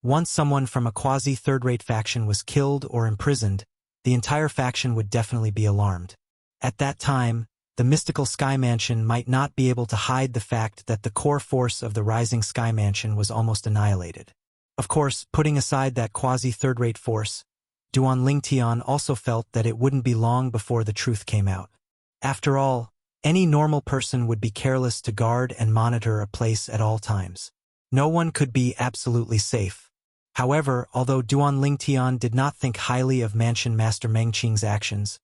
Once someone from a quasi-third-rate faction was killed or imprisoned, the entire faction would definitely be alarmed. At that time, the Mystical Sky Mansion might not be able to hide the fact that the core force of the Rising Sky Mansion was almost annihilated. Of course, putting aside that quasi-third-rate force, Duan Lingtian also felt that it wouldn't be long before the truth came out. After all, any normal person would be careless to guard and monitor a place at all times. No one could be absolutely safe. However, although Duan Lingtian did not think highly of Mansion Master Meng Qing's actions,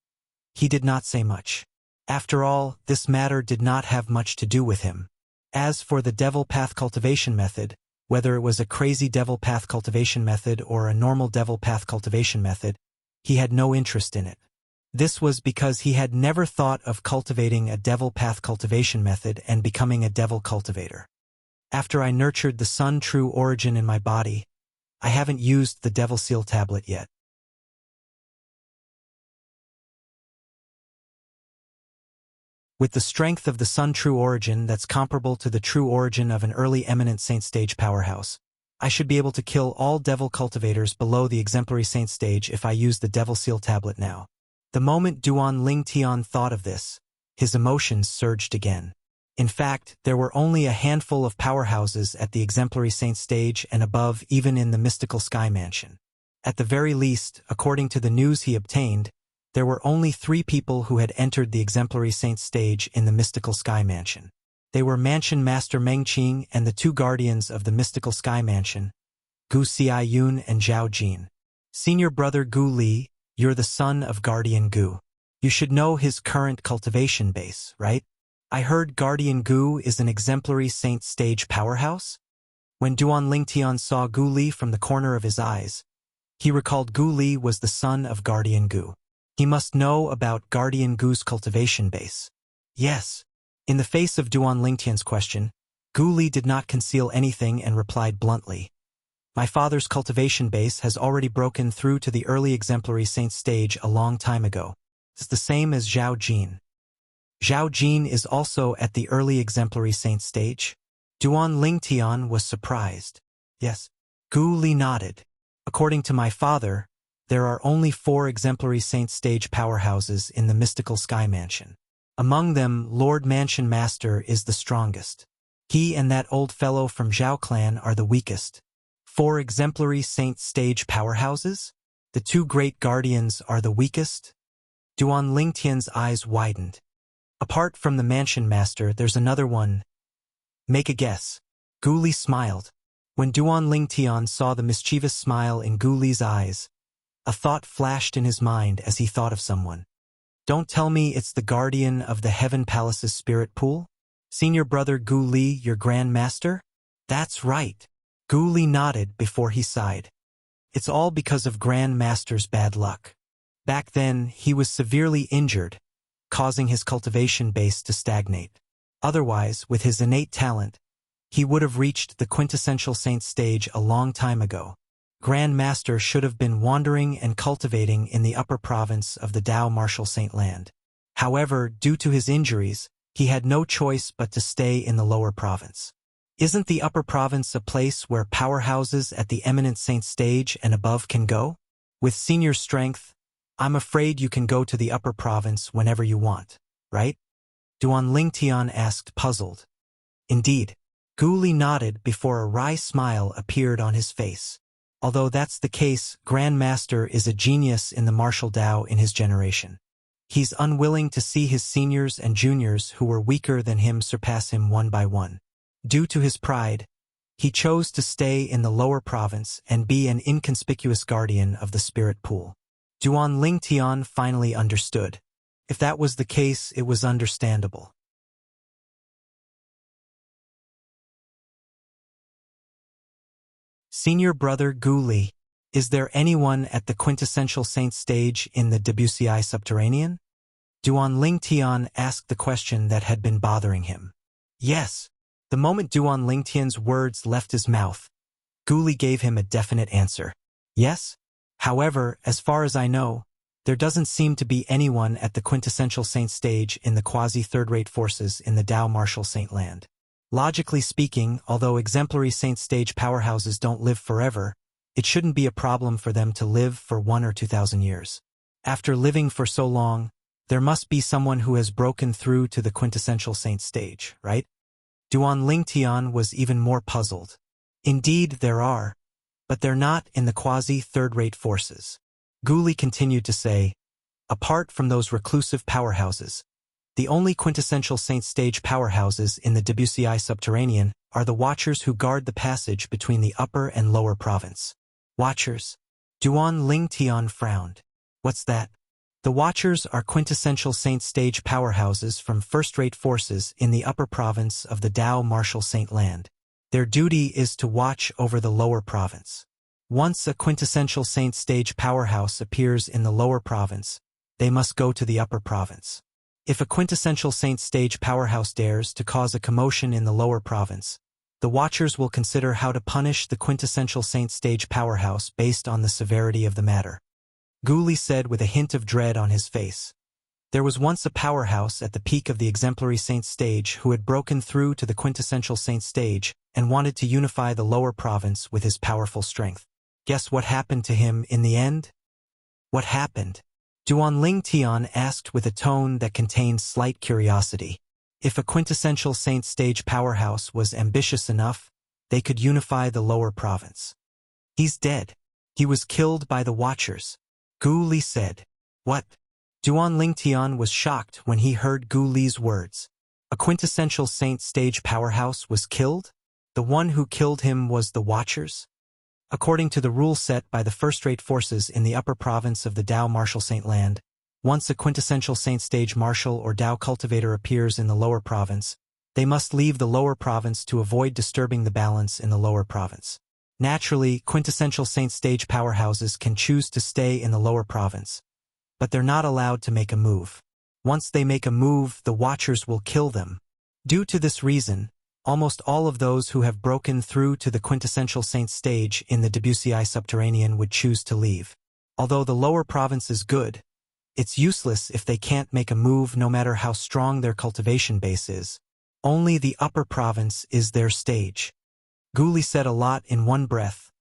he did not say much. After all, this matter did not have much to do with him. As for the Devil Path cultivation method, whether it was a crazy Devil Path cultivation method or a normal Devil Path cultivation method, he had no interest in it. This was because he had never thought of cultivating a devil path cultivation method and becoming a devil cultivator. After I nurtured the Sun True Origin in my body, I haven't used the Devil Seal tablet yet. With the strength of the Sun True Origin that's comparable to the true origin of an early eminent saint stage powerhouse, I should be able to kill all devil cultivators below the exemplary saint stage if I use the Devil Seal tablet now. The moment Duan Ling Tian thought of this, his emotions surged again. In fact, there were only a handful of powerhouses at the exemplary saint stage and above, even in the mystical sky mansion. At the very least, according to the news he obtained, there were only 3 people who had entered the exemplary saint stage in the mystical sky mansion. They were Mansion Master Meng Qing and the 2 guardians of the mystical sky mansion, Gu Xiaiyun and Zhao Jin. Senior brother Gu Li, you're the son of Guardian Gu. You should know his current cultivation base, right? I heard Guardian Gu is an exemplary saint stage powerhouse? When Duan Lingtian saw Gu Li from the corner of his eyes, he recalled Gu Li was the son of Guardian Gu. He must know about Guardian Gu's cultivation base. Yes. In the face of Duan Lingtian's question, Gu Li did not conceal anything and replied bluntly, my father's cultivation base has already broken through to the early exemplary saint stage a long time ago. It's the same as Zhao Jin. Zhao Jin is also at the early exemplary saint stage? Duan Lingtian was surprised. Yes. Gu Li nodded. According to my father, there are only 4 exemplary saint stage powerhouses in the mystical sky mansion. Among them, Lord Mansion Master is the strongest. He and that old fellow from Zhao clan are the weakest. 4 exemplary saint stage powerhouses? The 2 great guardians are the weakest? Duan Lingtian's eyes widened. Apart from the Mansion Master, there's another one. Make a guess. Gu Li smiled. When Duan Lingtian saw the mischievous smile in Gu Li's eyes, a thought flashed in his mind as he thought of someone. Don't tell me it's the guardian of the Heaven Palace's spirit pool? Senior brother Gu Li, your Grand Master? That's right. Gu Li nodded before he sighed. It's all because of Grand Master's bad luck. Back then, he was severely injured, causing his cultivation base to stagnate. Otherwise, with his innate talent, he would have reached the quintessential saint stage a long time ago. Grand Master should have been wandering and cultivating in the upper province of the Dao Martial Saint Land. However, due to his injuries, he had no choice but to stay in the lower province. Isn't the upper province a place where powerhouses at the eminent saint stage and above can go? With senior strength, I'm afraid you can go to the upper province whenever you want, right? Duan Lingtian asked, puzzled. Indeed. Gu Li nodded before a wry smile appeared on his face. Although that's the case, Grand Master is a genius in the martial Dao in his generation. He's unwilling to see his seniors and juniors who were weaker than him surpass him one by one. Due to his pride, he chose to stay in the lower province and be an inconspicuous guardian of the spirit pool. Duan Lingtian finally understood. If that was the case, it was understandable. Senior brother Gu Li, is there anyone at the quintessential saint stage in the Debussy subterranean? Duan Lingtian asked the question that had been bothering him. Yes. The moment Duan Lingtian's words left his mouth, Gu Li gave him a definite answer. Yes? However, as far as I know, there doesn't seem to be anyone at the quintessential saint stage in the quasi-third-rate forces in the Dao Martial Saint Land. Logically speaking, although exemplary saint stage powerhouses don't live forever, it shouldn't be a problem for them to live for 1 or 2,000 years. After living for so long, there must be someone who has broken through to the quintessential saint stage, right? Duan Lingtian was even more puzzled. Indeed, there are, but they're not in the quasi-third-rate forces. Gu Li continued to say, apart from those reclusive powerhouses, the only quintessential saint stage powerhouses in the Debussy subterranean are the Watchers who guard the passage between the upper and lower province. Watchers? Duan Lingtian frowned. What's that? The Watchers are quintessential saint stage powerhouses from first-rate forces in the upper province of the Dao Martial Saint Land. Their duty is to watch over the lower province. Once a quintessential saint stage powerhouse appears in the lower province, they must go to the upper province. If a quintessential Saint Stage powerhouse dares to cause a commotion in the lower province, the Watchers will consider how to punish the quintessential Saint Stage powerhouse based on the severity of the matter. Gu Li said with a hint of dread on his face. There was once a powerhouse at the peak of the exemplary Saint Stage who had broken through to the quintessential Saint Stage and wanted to unify the lower province with his powerful strength. Guess what happened to him in the end? What happened? Duan Ling Tian asked with a tone that contained slight curiosity. If a quintessential Saint Stage powerhouse was ambitious enough, they could unify the lower province. He's dead. He was killed by the Watchers. Gu Li said. What? Duan Ling Tian was shocked when he heard Gu Li's words. A quintessential Saint Stage powerhouse was killed? The one who killed him was the Watchers? According to the rule set by the first-rate forces in the upper province of the Dao Martial Saint Land, once a quintessential Saint Stage martial or Dao cultivator appears in the lower province, they must leave the lower province to avoid disturbing the balance in the lower province. Naturally, quintessential Saint Stage powerhouses can choose to stay in the lower province, but they're not allowed to make a move. Once they make a move, the Watchers will kill them. Due to this reason, almost all of those who have broken through to the quintessential Saint Stage in the Wuxia subterranean would choose to leave. Although the lower province is good, it's useless if they can't make a move no matter how strong their cultivation base is. Only the upper province is their stage. Gu Li said a lot in one breath,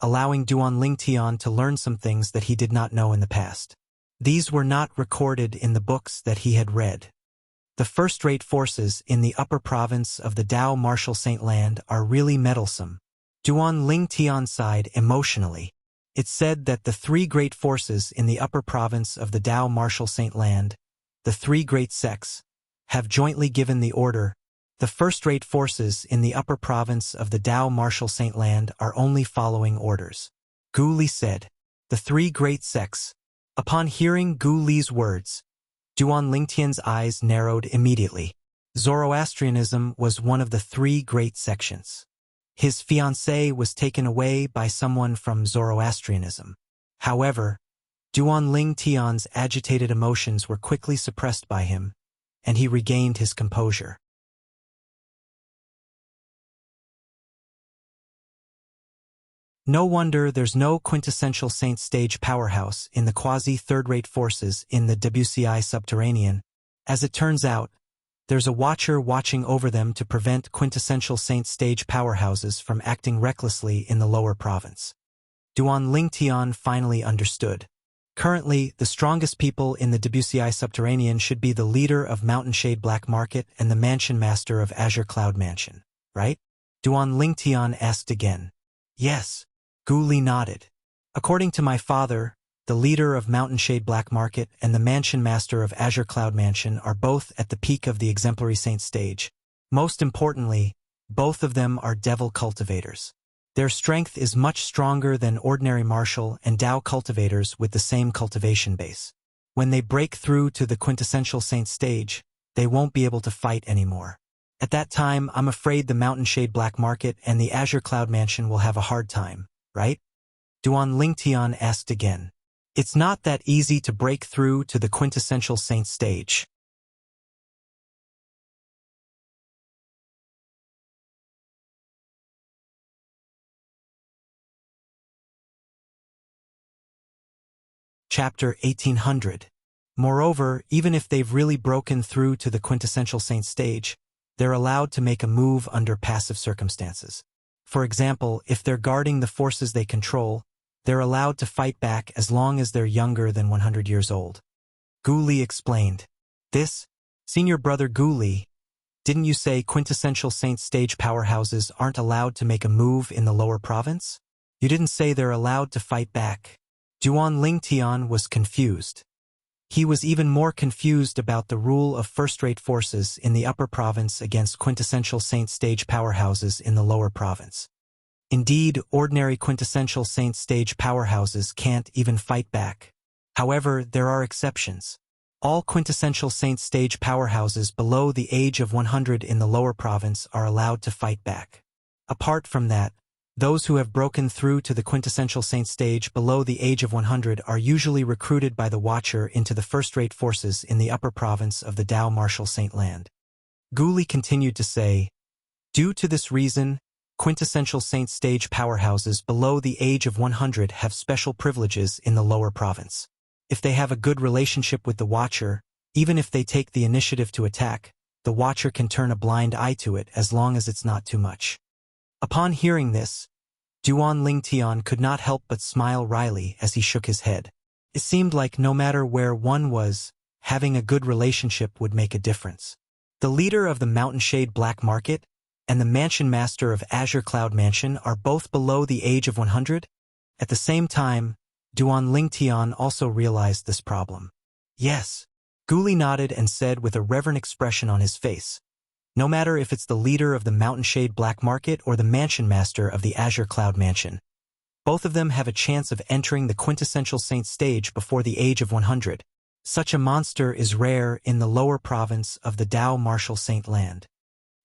allowing Duan Ling Tian to learn some things that he did not know in the past. These were not recorded in the books that he had read. The first-rate forces in the upper province of the Dao Martial Saint Land are really meddlesome. Duan Ling Tian sighed emotionally. It said that the three great forces in the upper province of the Dao Martial Saint Land, the three great sects, have jointly given the order. The first-rate forces in the upper province of the Dao Martial Saint Land are only following orders. Gu Li said. The three great sects. Upon hearing Gu Li's words, Duan Lingtian's eyes narrowed immediately. Zoroastrianism was one of the three great sections. His fiancée was taken away by someone from Zoroastrianism. However, Duan Ling Tian's agitated emotions were quickly suppressed by him, and he regained his composure. No wonder there's no quintessential Saint Stage powerhouse in the quasi-third-rate forces in the Wuxia subterranean. As it turns out, there's a Watcher watching over them to prevent quintessential Saint Stage powerhouses from acting recklessly in the lower province. Duan Ling Tian finally understood. Currently, the strongest people in the Wuxia subterranean should be the leader of Mountain Shade Black Market and the mansion master of Azure Cloud Mansion, right? Duan Ling Tian asked again. Yes. Gu Li nodded. According to my father, the leader of Mountain Shade Black Market and the mansion master of Azure Cloud Mansion are both at the peak of the exemplary Saint Stage. Most importantly, both of them are devil cultivators. Their strength is much stronger than ordinary martial and Dao cultivators with the same cultivation base. When they break through to the quintessential Saint Stage, they won't be able to fight anymore. At that time, I'm afraid the Mountain Shade Black Market and the Azure Cloud Mansion will have a hard time, right? Duan Ling Tian asked again. It's not that easy to break through to the quintessential Saint Stage. Chapter 1800. Moreover, even if they've really broken through to the quintessential Saint Stage, they're allowed to make a move under passive circumstances. For example, if they're guarding the forces they control, they're allowed to fight back as long as they're younger than 100 years old. Gu Li explained. This? Senior brother Gu Li, didn't you say quintessential Saint Stage powerhouses aren't allowed to make a move in the lower province? You didn't say they're allowed to fight back. Duan Ling Tian was confused. He was even more confused about the rule of first-rate forces in the upper province against quintessential Saint Stage powerhouses in the lower province. Indeed, ordinary quintessential Saint Stage powerhouses can't even fight back. However, there are exceptions. All quintessential Saint Stage powerhouses below the age of 100 in the lower province are allowed to fight back. Apart from that, Those who have broken through to the quintessential saint stage below the age of 100 are usually recruited by the Watcher into the first-rate forces in the upper province of the Dao Martial Saint Land. Gu Li continued to say, due to this reason, quintessential saint stage powerhouses below the age of 100 have special privileges in the lower province. If they have a good relationship with the Watcher, even if they take the initiative to attack, the Watcher can turn a blind eye to it as long as it's not too much. Upon hearing this, Duan Lingtian could not help but smile wryly as he shook his head. It seemed like no matter where one was, having a good relationship would make a difference. The leader of the Mountain Shade Black Market and the Mansion Master of Azure Cloud Mansion are both below the age of 100? At the same time, Duan Lingtian also realized this problem. Yes. Gu Li nodded and said with a reverent expression on his face, no matter if it's the leader of the Mountain Shade Black Market or the Mansion Master of the Azure Cloud Mansion, both of them have a chance of entering the quintessential saint stage before the age of 100. Such a monster is rare in the lower province of the Dao Martial Saint Land.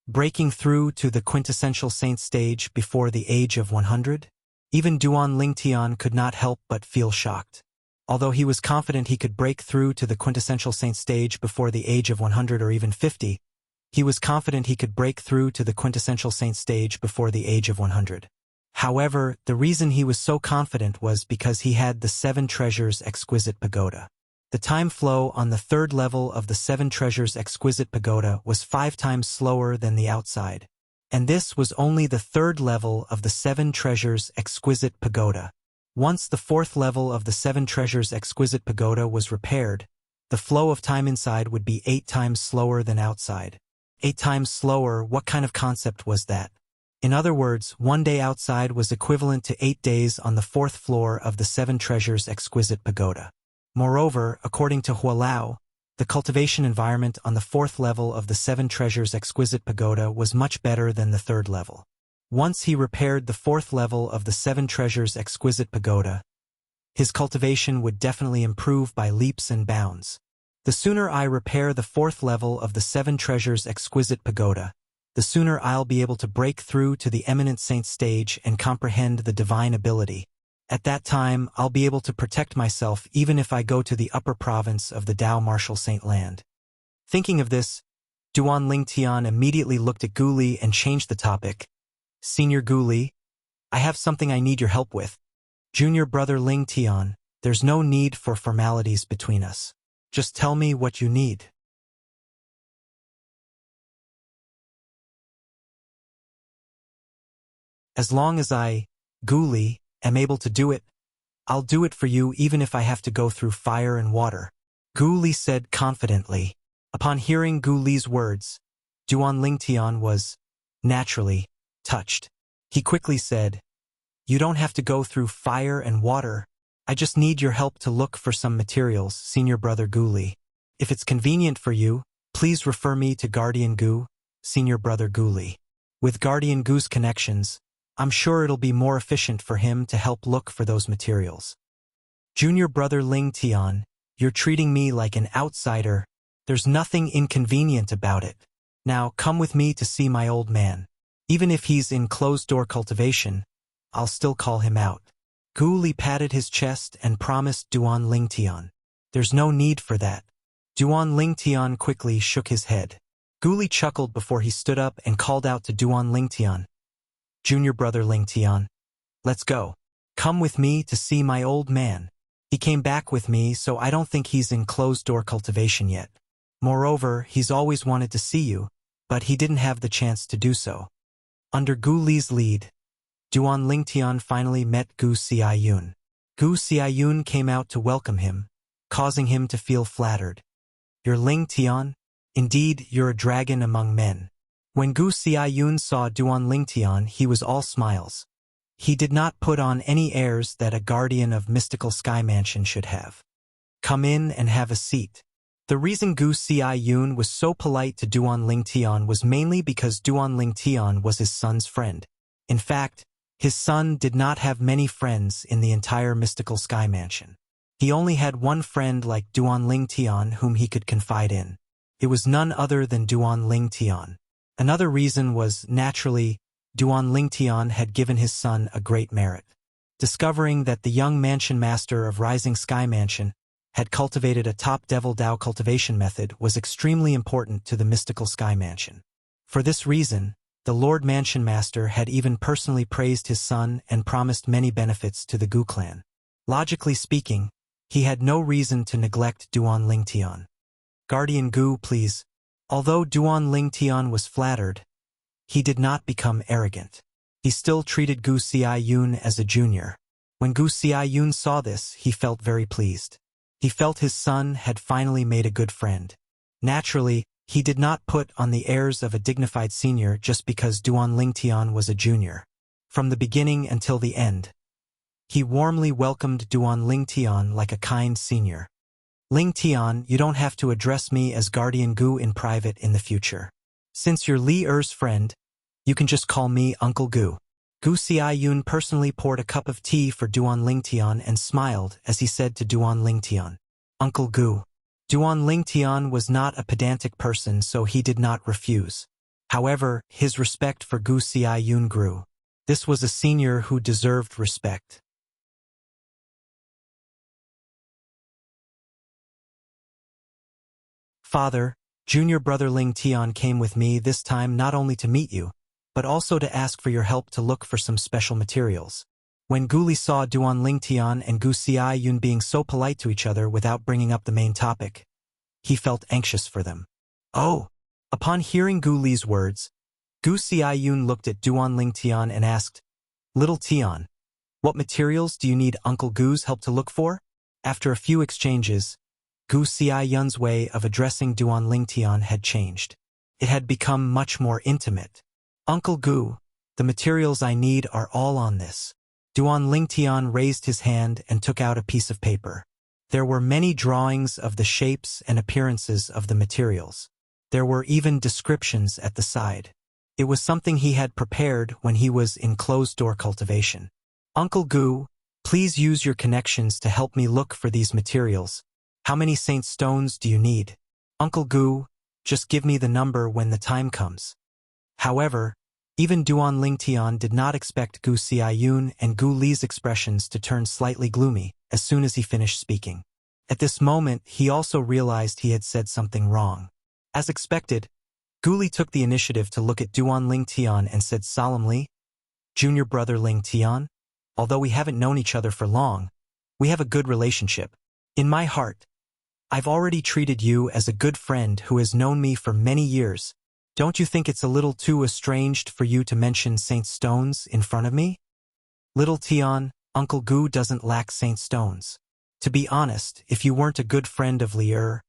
Breaking through to the quintessential saint stage before the age of 100? Even Duan Lingtian could not help but feel shocked. Although he was confident he could break through to the quintessential saint stage before the age of 100 or even 50, he was confident he could break through to the quintessential saint stage before the age of 100. However, the reason he was so confident was because he had the 7 Treasures Exquisite Pagoda. The time flow on the 3rd level of the 7 Treasures Exquisite Pagoda was 5 times slower than the outside. And this was only the 3rd level of the 7 Treasures Exquisite Pagoda. Once the 4th level of the 7 Treasures Exquisite Pagoda was repaired, the flow of time inside would be 8 times slower than outside. 8 times slower, what kind of concept was that? In other words, 1 day outside was equivalent to 8 days on the 4th floor of the 7 Treasures Exquisite Pagoda. Moreover, according to Hualao, the cultivation environment on the 4th level of the 7 Treasures Exquisite Pagoda was much better than the 3rd level. Once he repaired the 4th level of the 7 Treasures Exquisite Pagoda, his cultivation would definitely improve by leaps and bounds. The sooner I repair the 4th level of the 7 Treasures Exquisite Pagoda, the sooner I'll be able to break through to the Eminent Saint stage and comprehend the divine ability. At that time, I'll be able to protect myself even if I go to the upper province of the Dao Martial Saint Land. Thinking of this, Duan Lingtian immediately looked at Gu Li and changed the topic. Senior Gu Li, I have something I need your help with. Junior brother Lingtian, there's no need for formalities between us. Just tell me what you need. As long as I, Gu Li, am able to do it, I'll do it for you even if I have to go through fire and water, Gu Li said confidently. Upon hearing Gu Li's words, Duan Lingtian was, naturally, touched. He quickly said, you don't have to go through fire and water. I just need your help to look for some materials, Senior Brother Gu Li. If it's convenient for you, please refer me to Guardian Gu, Senior Brother Gu Li. With Guardian Gu's connections, I'm sure it'll be more efficient for him to help look for those materials. Junior Brother Lingtian, you're treating me like an outsider. There's nothing inconvenient about it. Now come with me to see my old man. Even if he's in closed-door cultivation, I'll still call him out. Gu Li patted his chest and promised Duan Lingtian. There's no need for that. Duan Lingtian quickly shook his head. Gu Li chuckled before he stood up and called out to Duan Lingtian. Junior Brother Lingtian, let's go. Come with me to see my old man. He came back with me, so I don't think he's in closed-door cultivation yet. Moreover, he's always wanted to see you, but he didn't have the chance to do so. Under Gu Li's lead, Duan Lingtian finally met Gu Xiaoyun. Gu Xiaoyun came out to welcome him, causing him to feel flattered. You're Lingtian? Indeed, you're a dragon among men. When Gu Xiaoyun saw Duan Lingtian, he was all smiles. He did not put on any airs that a guardian of mystical sky mansion should have. Come in and have a seat. The reason Gu Xiaoyun was so polite to Duan Lingtian was mainly because Duan Lingtian was his son's friend. In fact, his son did not have many friends in the entire mystical sky mansion. He only had one friend like Duan Lingtian whom he could confide in. It was none other than Duan Lingtian. Another reason was, naturally, Duan Lingtian had given his son a great merit. Discovering that the young mansion master of Rising Sky Mansion had cultivated a top Devil Dao cultivation method was extremely important to the mystical Sky Mansion. For this reason, the Lord Mansion Master had even personally praised his son and promised many benefits to the Gu clan. Logically speaking, he had no reason to neglect Duan Lingtian. Guardian Gu, please. Although Duan Lingtian was flattered, he did not become arrogant. He still treated Gu Xiaoyun as a junior. When Gu Xiaoyun saw this, he felt very pleased. He felt his son had finally made a good friend. Naturally, he did not put on the airs of a dignified senior just because Duan Lingtian was a junior. From the beginning until the end, he warmly welcomed Duan Lingtian like a kind senior. Lingtian, you don't have to address me as Guardian Gu in private in the future. Since you're Li Er's friend, you can just call me Uncle Gu. Gu Xiaoyun personally poured a cup of tea for Duan Lingtian and smiled as he said to Duan Lingtian, Uncle Gu. Duan Lingtian was not a pedantic person, so he did not refuse. However, his respect for Gu Xiaoyun grew. This was a senior who deserved respect. Father, junior brother Lingtian came with me this time not only to meet you, but also to ask for your help to look for some special materials. When Gu Li saw Duan Lingtian and Gu Xiaoyun being so polite to each other without bringing up the main topic, he felt anxious for them. Oh! Upon hearing Gu Li's words, Gu Xiaoyun looked at Duan Lingtian and asked, Little Tian, what materials do you need Uncle Gu's help to look for? After a few exchanges, Gu Xiaoyun's way of addressing Duan Lingtian had changed. It had become much more intimate. Uncle Gu, the materials I need are all on this. Duan Lingtian raised his hand and took out a piece of paper. There were many drawings of the shapes and appearances of the materials. There were even descriptions at the side. It was something he had prepared when he was in closed-door cultivation. Uncle Gu, please use your connections to help me look for these materials. How many saint stones do you need? Uncle Gu, just give me the number when the time comes. However, even Duan Lingtian did not expect Gu Xiaoyun and Gu Li's expressions to turn slightly gloomy as soon as he finished speaking. At this moment, he also realized he had said something wrong. As expected, Gu Li took the initiative to look at Duan Lingtian and said solemnly, Junior brother Lingtian, although we haven't known each other for long, we have a good relationship. In my heart, I've already treated you as a good friend who has known me for many years. Don't you think it's a little too estranged for you to mention Saint Stones in front of me? Little Tian, Uncle Gu doesn't lack Saint Stones. To be honest, if you weren't a good friend of Li Er,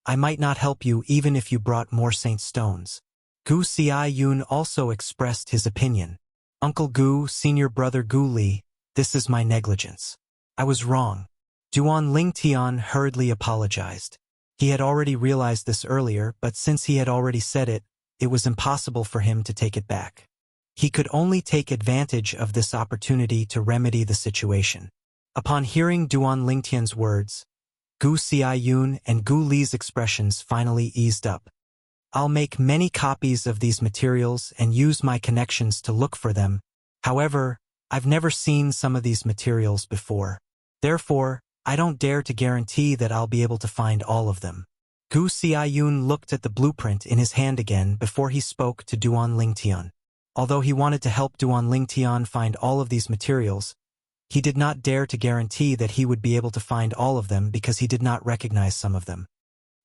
I might not help you even if you brought more Saint Stones. Gu Xiaoyun also expressed his opinion. Uncle Gu, senior brother Gu Li, this is my negligence. I was wrong. Duan Lingtian hurriedly apologized. He had already realized this earlier, but since he had already said it, it was impossible for him to take it back. He could only take advantage of this opportunity to remedy the situation. Upon hearing Duan Lingtian's words, Gu Xiaoyun and Gu Li's expressions finally eased up. I'll make many copies of these materials and use my connections to look for them. However, I've never seen some of these materials before. Therefore, I don't dare to guarantee that I'll be able to find all of them. Gu Xiaoyun looked at the blueprint in his hand again before he spoke to Duan Lingtian. Although he wanted to help Duan Lingtian find all of these materials, he did not dare to guarantee that he would be able to find all of them because he did not recognize some of them.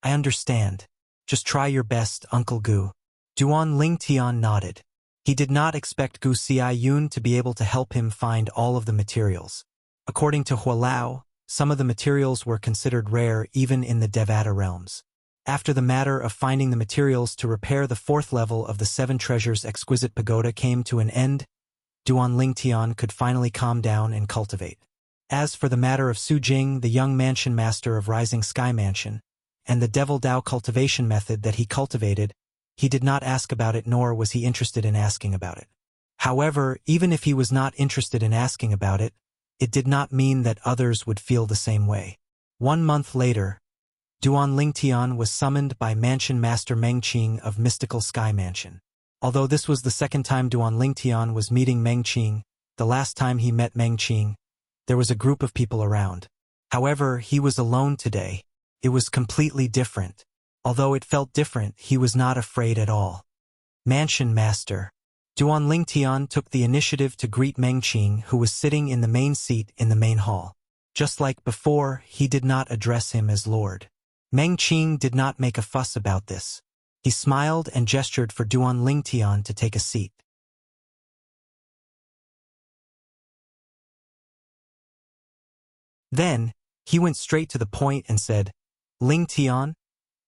I understand. Just try your best, Uncle Gu. Duan Lingtian nodded. He did not expect Gu Xiaoyun to be able to help him find all of the materials. According to Hualao, some of the materials were considered rare even in the Devata realms. After the matter of finding the materials to repair the 4th level of the 7 Treasures Exquisite Pagoda came to an end, Duan Lingtian could finally calm down and cultivate. As for the matter of Su Jing, the young mansion master of Rising Sky Mansion, and the Devil Dao cultivation method that he cultivated, he did not ask about it nor was he interested in asking about it. However, even if he was not interested in asking about it, it did not mean that others would feel the same way. 1 month later, Duan Lingtian was summoned by Mansion Master Meng Qing of Mystical Sky Mansion. Although this was the second time Duan Lingtian was meeting Meng Qing, the last time he met Meng Qing, there was a group of people around. However, he was alone today. It was completely different. Although it felt different, he was not afraid at all. Mansion Master. Duan Lingtian took the initiative to greet Meng Qing, who was sitting in the main seat in the main hall. Just like before, he did not address him as Lord. Meng Qing did not make a fuss about this. He smiled and gestured for Duan Lingtian to take a seat. Then, he went straight to the point and said, Lingtian,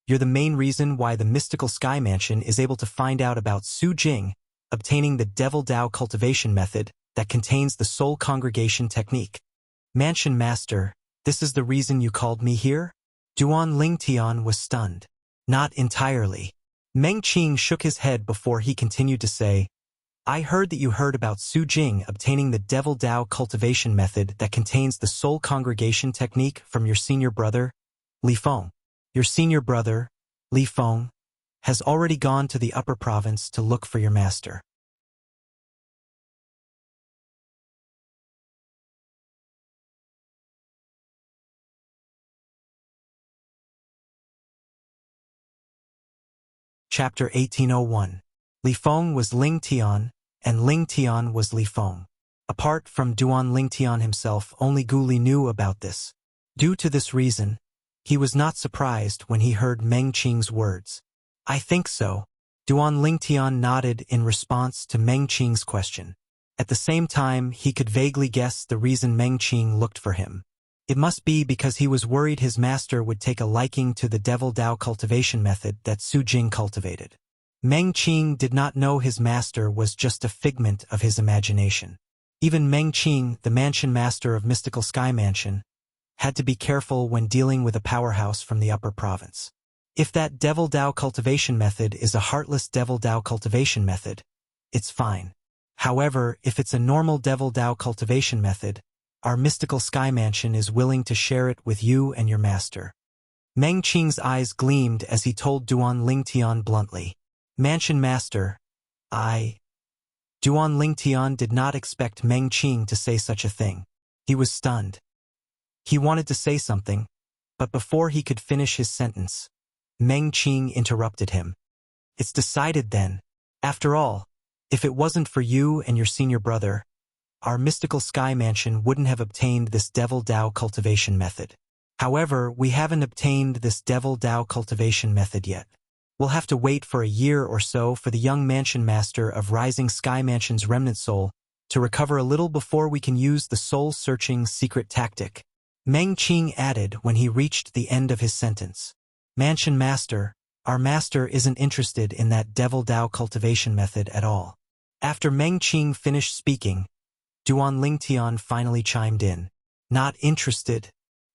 you're the main reason why the mystical Sky Mansion is able to find out about Su Jing obtaining the Devil Dao cultivation method that contains the Soul Congregation technique. Mansion Master, this is the reason you called me here? Duan Lingtian was stunned. Not entirely. Meng Qing shook his head before he continued to say, I heard that you heard about Su Jing obtaining the Devil Dao cultivation method that contains the Soul Congregation technique from your senior brother, Li Feng. Your senior brother, Li Feng, has already gone to the upper province to look for your master. Chapter 1801. Li Feng was Ling Tian, and Ling Tian was Li Feng. Apart from Duan Lingtian himself, only Gu Li knew about this. Due to this reason, he was not surprised when he heard Meng Qing's words. I think so. Duan Lingtian nodded in response to Meng Qing's question. At the same time, he could vaguely guess the reason Meng Qing looked for him. It must be because he was worried his master would take a liking to the Devil Dao cultivation method that Su Jing cultivated. Meng Qing did not know his master was just a figment of his imagination. Even Meng Qing, the mansion master of Mystical Sky Mansion, had to be careful when dealing with a powerhouse from the upper province. If that Devil Dao cultivation method is a heartless Devil Dao cultivation method, it's fine. However, if it's a normal Devil Dao cultivation method, our Mystical Sky Mansion is willing to share it with you and your master. Meng Qing's eyes gleamed as he told Duan Lingtian bluntly. Mansion Master, Duan Lingtian did not expect Meng Qing to say such a thing. He was stunned. He wanted to say something, but before he could finish his sentence, Meng Qing interrupted him. It's decided then. After all, if it wasn't for you and your senior brother, our Mystical Sky Mansion wouldn't have obtained this Devil Dao cultivation method. However, we haven't obtained this Devil Dao cultivation method yet. We'll have to wait for a year or so for the young Mansion Master of Rising Sky Mansion's remnant soul to recover a little before we can use the soul-searching secret tactic. Meng Qing added when he reached the end of his sentence. Mansion Master, our master isn't interested in that Devil Dao cultivation method at all. After Meng Qing finished speaking, Duan Lingtian finally chimed in. Not interested?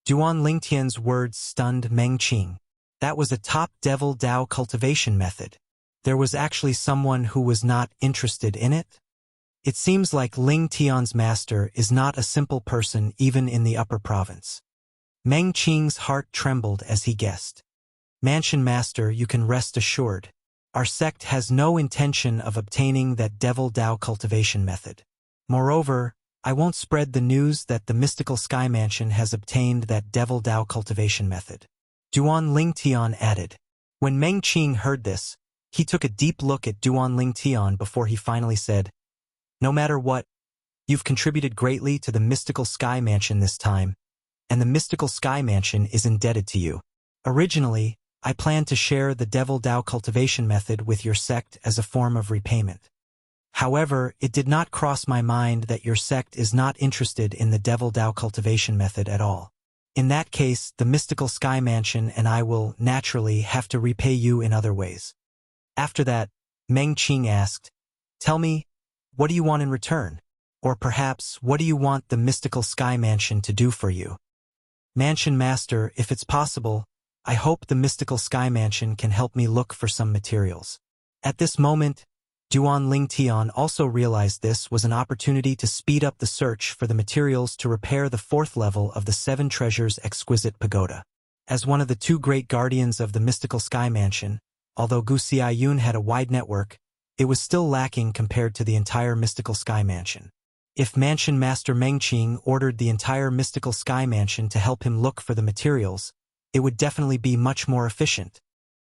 Duan Lingtian's words stunned Meng Qing. That was a top Devil Dao cultivation method. There was actually someone who was not interested in it? It seems like Ling Tian's master is not a simple person even in the upper province. Meng Qing's heart trembled as he guessed. Mansion Master, you can rest assured. Our sect has no intention of obtaining that Devil Dao cultivation method. Moreover, I won't spread the news that the Mystical Sky Mansion has obtained that Devil Dao cultivation method. Duan Lingtian added. When Meng Qing heard this, he took a deep look at Duan Lingtian before he finally said, No matter what, you've contributed greatly to the Mystical Sky Mansion this time, and the Mystical Sky Mansion is indebted to you. Originally, I planned to share the Devil Dao cultivation method with your sect as a form of repayment. However, it did not cross my mind that your sect is not interested in the Devil Dao cultivation method at all. In that case, the Mystical Sky Mansion and I will, naturally, have to repay you in other ways. After that, Meng Qing asked, Tell me, what do you want in return? Or perhaps, what do you want the Mystical Sky Mansion to do for you? Mansion Master, if it's possible, I hope the Mystical Sky Mansion can help me look for some materials. At this moment, Duan Lingtian also realized this was an opportunity to speed up the search for the materials to repair the 4th level of the 7 Treasures Exquisite Pagoda. As one of the 2 great guardians of the Mystical Sky Mansion, although Gu Xiaoyun had a wide network, It was still lacking compared to the entire mystical sky mansion. If Mansion Master Mengqing ordered the entire mystical sky mansion to help him look for the materials, it would definitely be much more efficient.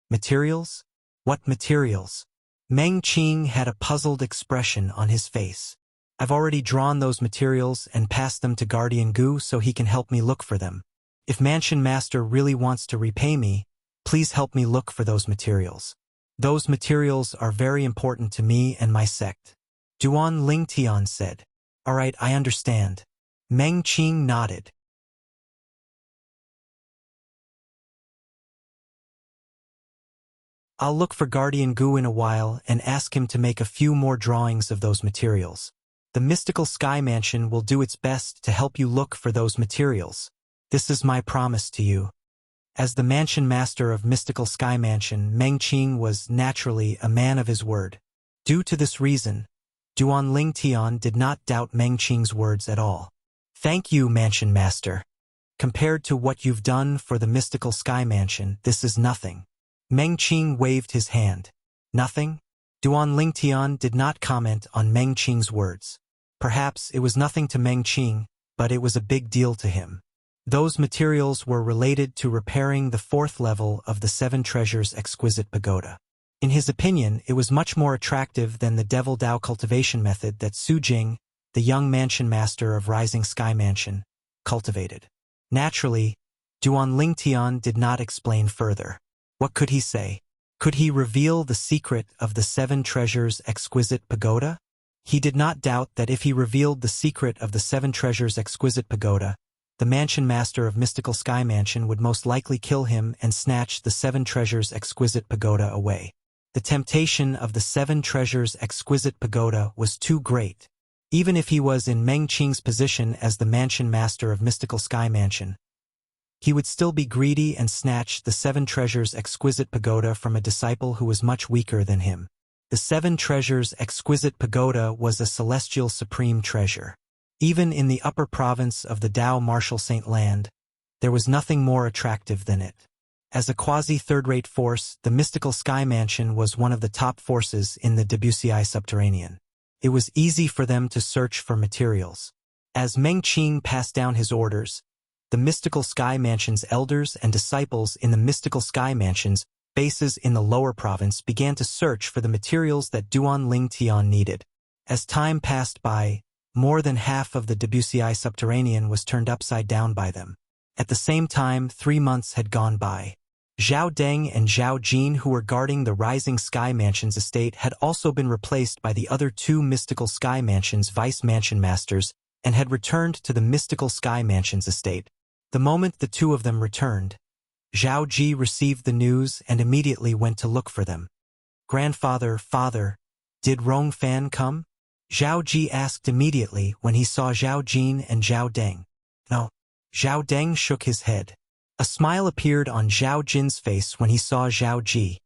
Materials? What materials? Mengqing had a puzzled expression on his face. I've already drawn those materials and passed them to Guardian Gu so he can help me look for them. If Mansion Master really wants to repay me, please help me look for those materials. Those materials are very important to me and my sect. Duan Lingtian said. All right, I understand. Mengqing nodded. I'll look for Guardian Gu in a while and ask him to make a few more drawings of those materials. The mystical sky mansion will do its best to help you look for those materials. This is my promise to you. As the mansion master of mystical sky mansion, Mengqing was naturally a man of his word. Due to this reason, Duan Lingtian did not doubt Mengqing's words at all. Thank you, Mansion Master. Compared to what you've done for the mystical sky mansion, this is nothing. Mengqing waved his hand. Nothing? Duan Lingtian did not comment on Mengqing's words. Perhaps it was nothing to Mengqing, but it was a big deal to him. Those materials were related to repairing the 4th level of the 7 Treasures Exquisite Pagoda. In his opinion, it was much more attractive than the Devil Dao cultivation method that Su Jing, the young mansion master of Rising Sky Mansion, cultivated. Naturally, Duan Lingtian did not explain further. What could he say? Could he reveal the secret of the 7 Treasures Exquisite Pagoda? He did not doubt that if he revealed the secret of the 7 Treasures Exquisite Pagoda, the mansion master of Mystical Sky Mansion would most likely kill him and snatch the 7 Treasures Exquisite Pagoda away. The temptation of the 7 Treasures Exquisite Pagoda was too great. Even if he was in Mengqing's position as the mansion master of Mystical Sky Mansion, he would still be greedy and snatch the 7 Treasures Exquisite Pagoda from a disciple who was much weaker than him. The 7 Treasures Exquisite Pagoda was a celestial supreme treasure. Even in the upper province of the Dao Martial Saint Land, there was nothing more attractive than it. As a quasi-third-rate force, the Mystical Sky Mansion was one of the top forces in the Wuxia subterranean. It was easy for them to search for materials. As Mengqing passed down his orders, the Mystical Sky Mansion's elders and disciples in the Mystical Sky Mansion's bases in the lower province began to search for the materials that Duan Lingtian needed. As time passed by, more than half of the Wuxia subterranean was turned upside down by them. At the same time, 3 months had gone by. Zhao Deng and Zhao Jin, who were guarding the Rising Sky Mansion's estate, had also been replaced by the other 2 Mystical Sky Mansion's vice mansion masters and had returned to the Mystical Sky Mansion's estate. The moment the 2 of them returned, Zhao Ji received the news and immediately went to look for them. Grandfather, father, did Rong Fan come? Zhao Ji asked immediately when he saw Zhao Jin and Zhao Deng. No. Zhao Deng shook his head. A smile appeared on Zhao Jin's face when he saw Zhao Ji.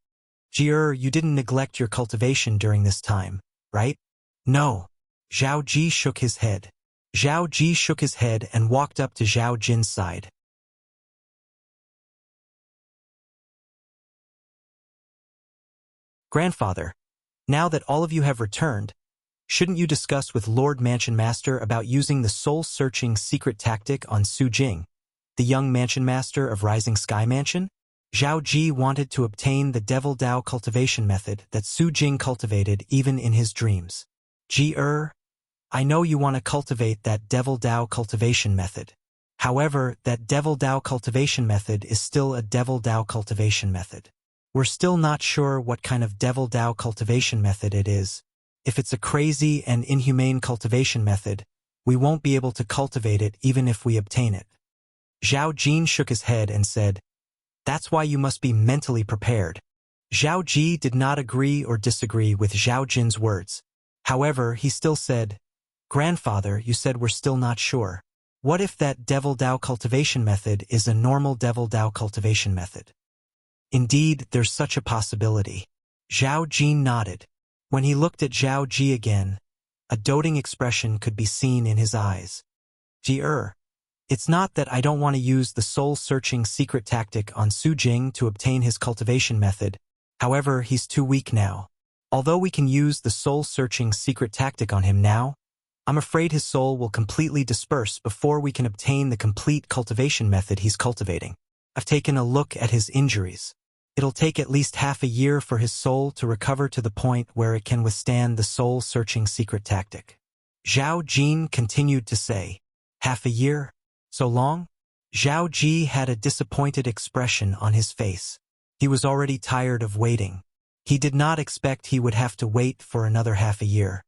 Ji, you didn't neglect your cultivation during this time, right? No. Zhao Ji shook his head. Zhao Ji shook his head and walked up to Zhao Jin's side. Grandfather, now that all of you have returned, shouldn't you discuss with Lord Mansion Master about using the soul-searching secret tactic on Su Jing, the young Mansion Master of Rising Sky Mansion? Zhao Ji wanted to obtain the Devil Dao cultivation method that Su Jing cultivated even in his dreams. Ji, I know you want to cultivate that Devil Dao cultivation method. However, that Devil Dao cultivation method is still a Devil Dao cultivation method. We're still not sure what kind of Devil Dao cultivation method it is. If it's a crazy and inhumane cultivation method, we won't be able to cultivate it even if we obtain it. Zhao Jin shook his head and said, That's why you must be mentally prepared. Zhao Ji did not agree or disagree with Zhao Jin's words. However, he still said, Grandfather, you said we're still not sure. What if that Devil Dao cultivation method is a normal Devil Dao cultivation method? Indeed, there's such a possibility. Zhao Jin nodded. When he looked at Zhao Ji again, a doting expression could be seen in his eyes. Ji, it's not that I don't want to use the soul-searching secret tactic on Su Jing to obtain his cultivation method. However, he's too weak now. Although we can use the soul-searching secret tactic on him now, I'm afraid his soul will completely disperse before we can obtain the complete cultivation method he's cultivating. I've taken a look at his injuries. It'll take at least half a year for his soul to recover to the point where it can withstand the soul-searching secret tactic. Zhao Jin continued to say, "Half a year? So long?" Zhao Ji had a disappointed expression on his face. He was already tired of waiting. He did not expect he would have to wait for another half a year.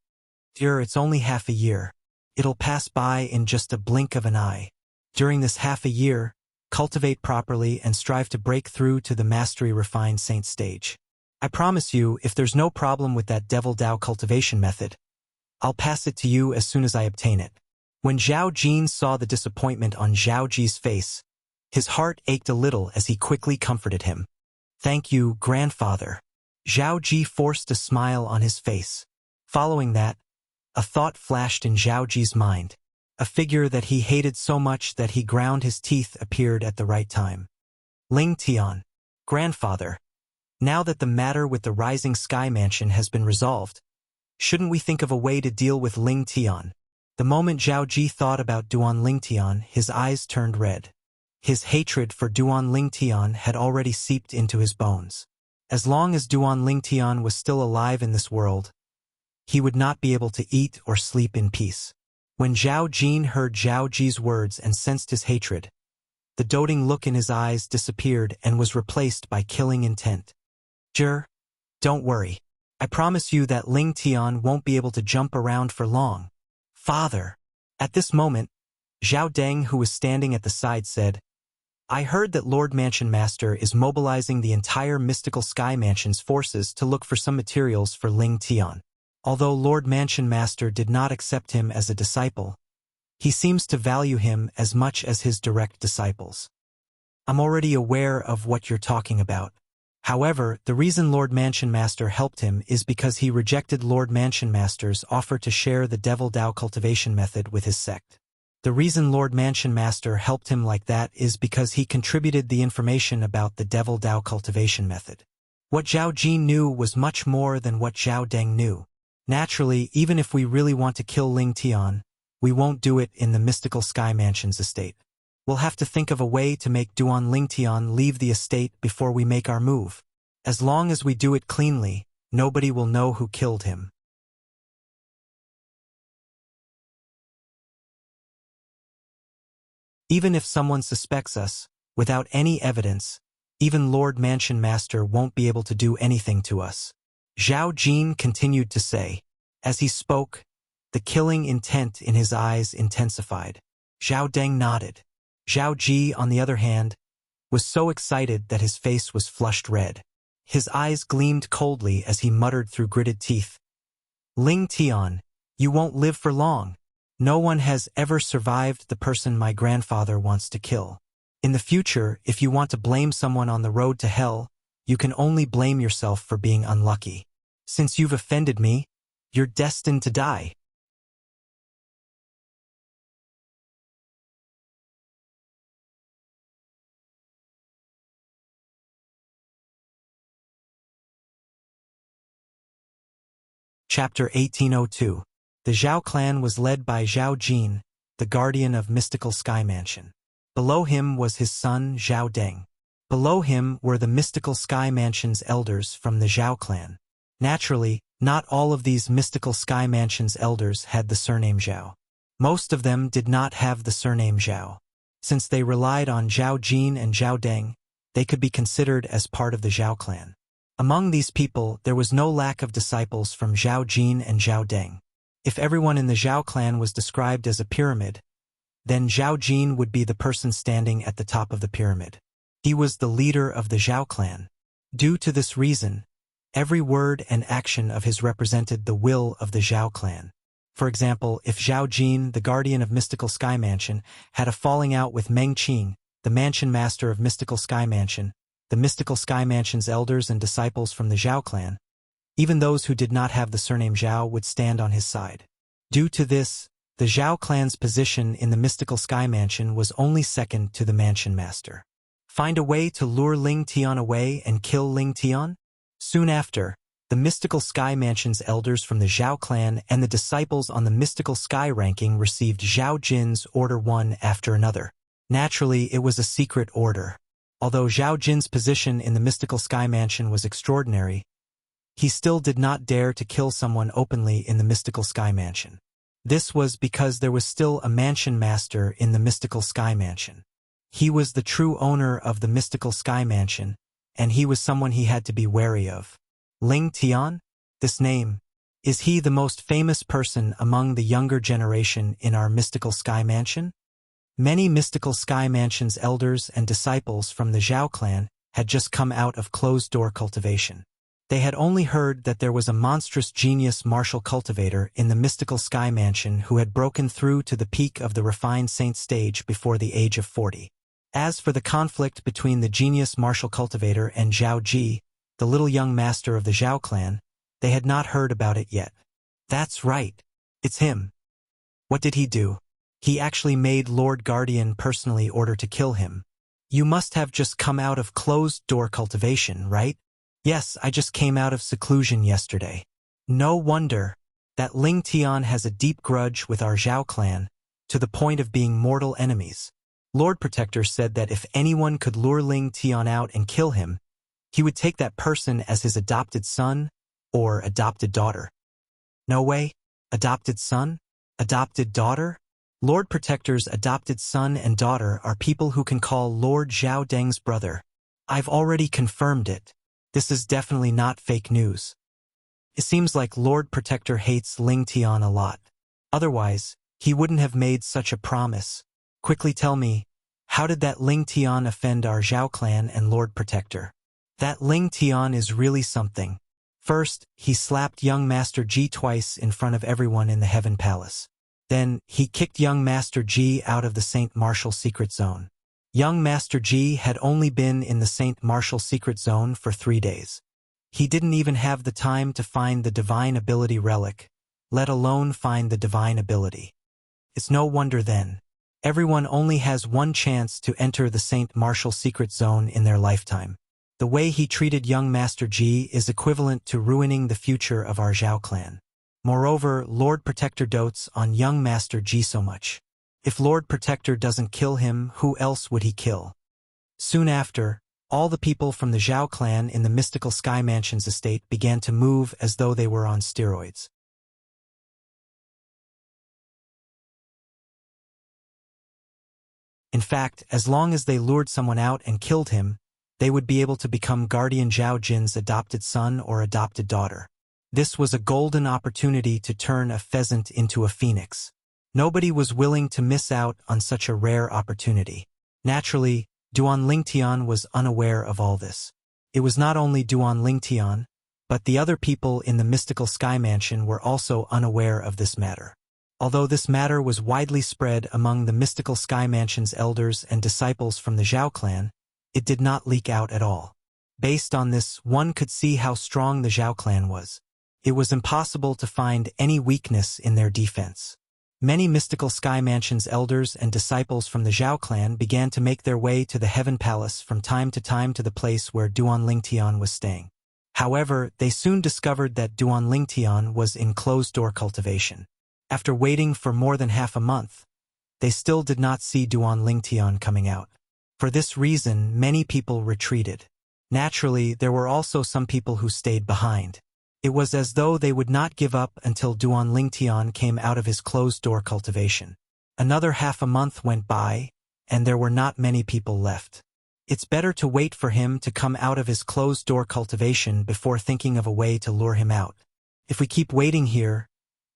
"Dear, it's only half a year. It'll pass by in just a blink of an eye. During this half a year, cultivate properly and strive to break through to the mastery-refined saint stage. I promise you, if there's no problem with that Devil Dao cultivation method, I'll pass it to you as soon as I obtain it." When Zhao Jin saw the disappointment on Zhao Ji's face, his heart ached a little as he quickly comforted him. "Thank you, grandfather." Zhao Ji forced a smile on his face. Following that, a thought flashed in Zhao Ji's mind. A figure that he hated so much that he ground his teeth appeared at the right time. Ling Tian. "Grandfather, now that the matter with the Rising Sky Mansion has been resolved, shouldn't we think of a way to deal with Ling Tian?" The moment Zhao Ji thought about Duan Ling Tian, his eyes turned red. His hatred for Duan Ling Tian had already seeped into his bones. As long as Duan Ling Tian was still alive in this world, he would not be able to eat or sleep in peace. When Zhao Jin heard Zhao Ji's words and sensed his hatred, the doting look in his eyes disappeared and was replaced by killing intent. Don't worry. I promise you that Ling Tian won't be able to jump around for long. Father." At this moment, Zhao Deng, who was standing at the side, said, "I heard that Lord Mansion Master is mobilizing the entire Mystical Sky Mansion's forces to look for some materials for Ling Tian. Although Lord Mansion Master did not accept him as a disciple, he seems to value him as much as his direct disciples. I'm already aware of what you're talking about. However, the reason Lord Mansion Master helped him is because he rejected Lord Mansion Master's offer to share the Devil Dao cultivation method with his sect. The reason Lord Mansion Master helped him like that is because he contributed the information about the Devil Dao cultivation method. What Zhao Jin knew was much more than what Zhao Deng knew. Naturally, even if we really want to kill Ling Tian, we won't do it in the Mystical Sky Mansion's estate. We'll have to think of a way to make Duan Ling Tian leave the estate before we make our move. As long as we do it cleanly, nobody will know who killed him. Even if someone suspects us, without any evidence, even Lord Mansion Master won't be able to do anything to us." Zhao Jin continued to say. As he spoke, the killing intent in his eyes intensified. Zhao Deng nodded. Zhao Ji, on the other hand, was so excited that his face was flushed red. His eyes gleamed coldly as he muttered through gritted teeth, "Ling Tian, you won't live for long. No one has ever survived the person my grandfather wants to kill. In the future, if you want to blame someone on the road to hell, you can only blame yourself for being unlucky. Since you've offended me, you're destined to die." Chapter 1802. The Zhao clan was led by Zhao Jin, the guardian of Mystical Sky Mansion. Below him was his son Zhao Deng. Below him were the Mystical Sky Mansion's elders from the Zhao clan. Naturally, not all of these Mystical Sky Mansion's elders had the surname Zhao. Most of them did not have the surname Zhao. Since they relied on Zhao Jin and Zhao Deng, they could be considered as part of the Zhao clan. Among these people, there was no lack of disciples from Zhao Jin and Zhao Deng. If everyone in the Zhao clan was described as a pyramid, then Zhao Jin would be the person standing at the top of the pyramid. He was the leader of the Zhao clan. Due to this reason, every word and action of his represented the will of the Zhao clan. For example, if Zhao Jin, the guardian of Mystical Sky Mansion, had a falling out with Meng Qing, the Mansion Master of Mystical Sky Mansion, the Mystical Sky Mansion's elders and disciples from the Zhao clan, even those who did not have the surname Zhao would stand on his side. Due to this, the Zhao clan's position in the Mystical Sky Mansion was only second to the Mansion Master. Find a way to lure Ling Tian away and kill Ling Tian? Soon after, the Mystical Sky Mansion's elders from the Zhao clan and the disciples on the Mystical Sky ranking received Zhao Jin's order one after another. Naturally, it was a secret order. Although Zhao Jin's position in the Mystical Sky Mansion was extraordinary, he still did not dare to kill someone openly in the Mystical Sky Mansion. This was because there was still a mansion master in the Mystical Sky Mansion. He was the true owner of the Mystical Sky Mansion, and he was someone he had to be wary of. Ling Tian? This name. Is he the most famous person among the younger generation in our Mystical Sky Mansion? Many Mystical Sky Mansion's elders and disciples from the Zhao clan had just come out of closed-door cultivation. They had only heard that there was a monstrous genius martial cultivator in the Mystical Sky Mansion who had broken through to the peak of the refined saint stage before the age of 40. As for the conflict between the genius martial cultivator and Zhao Ji, the little young master of the Zhao clan, they had not heard about it yet. That's right. It's him. What did he do? He actually made Lord Guardian personally order to kill him. You must have just come out of closed-door cultivation, right? Yes, I just came out of seclusion yesterday. No wonder that Ling Tian has a deep grudge with our Zhao clan, to the point of being mortal enemies. Lord Protector said that if anyone could lure Ling Tian out and kill him, he would take that person as his adopted son or adopted daughter. No way? Adopted son? Adopted daughter? Lord Protector's adopted son and daughter are people who can call Lord Zhao Deng's brother. I've already confirmed it. This is definitely not fake news. It seems like Lord Protector hates Ling Tian a lot. Otherwise, he wouldn't have made such a promise. Quickly tell me, how did that Ling Tian offend our Zhao clan and Lord Protector? That Ling Tian is really something. First, he slapped young Master Ji twice in front of everyone in the Heaven Palace. Then, he kicked young Master Ji out of the Saint Martial Secret Zone. Young Master Ji had only been in the Saint Martial Secret Zone for 3 days. He didn't even have the time to find the Divine Ability Relic, let alone find the Divine Ability. It's no wonder then. Everyone only has one chance to enter the Saint Martial Secret Zone in their lifetime. The way he treated young Master Ji is equivalent to ruining the future of our Zhao clan. Moreover, Lord Protector dotes on young Master Ji so much. If Lord Protector doesn't kill him, who else would he kill? Soon after, all the people from the Zhao clan in the Mystical Sky Mansion's estate began to move as though they were on steroids. In fact, as long as they lured someone out and killed him, they would be able to become Guardian Zhao Jin's adopted son or adopted daughter. This was a golden opportunity to turn a pheasant into a phoenix. Nobody was willing to miss out on such a rare opportunity. Naturally, Duan Lingtian was unaware of all this. It was not only Duan Lingtian, but the other people in the Mystical Sky Mansion were also unaware of this matter. Although this matter was widely spread among the Mystical Sky Mansion's elders and disciples from the Zhao clan, it did not leak out at all. Based on this, one could see how strong the Zhao clan was. It was impossible to find any weakness in their defense. Many Mystical Sky Mansion's elders and disciples from the Zhao clan began to make their way to the Heaven Palace from time to time to the place where Duan Lingtian was staying. However, they soon discovered that Duan Lingtian was in closed-door cultivation. After waiting for more than half a month, they still did not see Duan Lingtian coming out. For this reason, many people retreated. Naturally, there were also some people who stayed behind. It was as though they would not give up until Duan Lingtian came out of his closed-door cultivation. Another half a month went by, and there were not many people left. It's better to wait for him to come out of his closed-door cultivation before thinking of a way to lure him out. If we keep waiting here,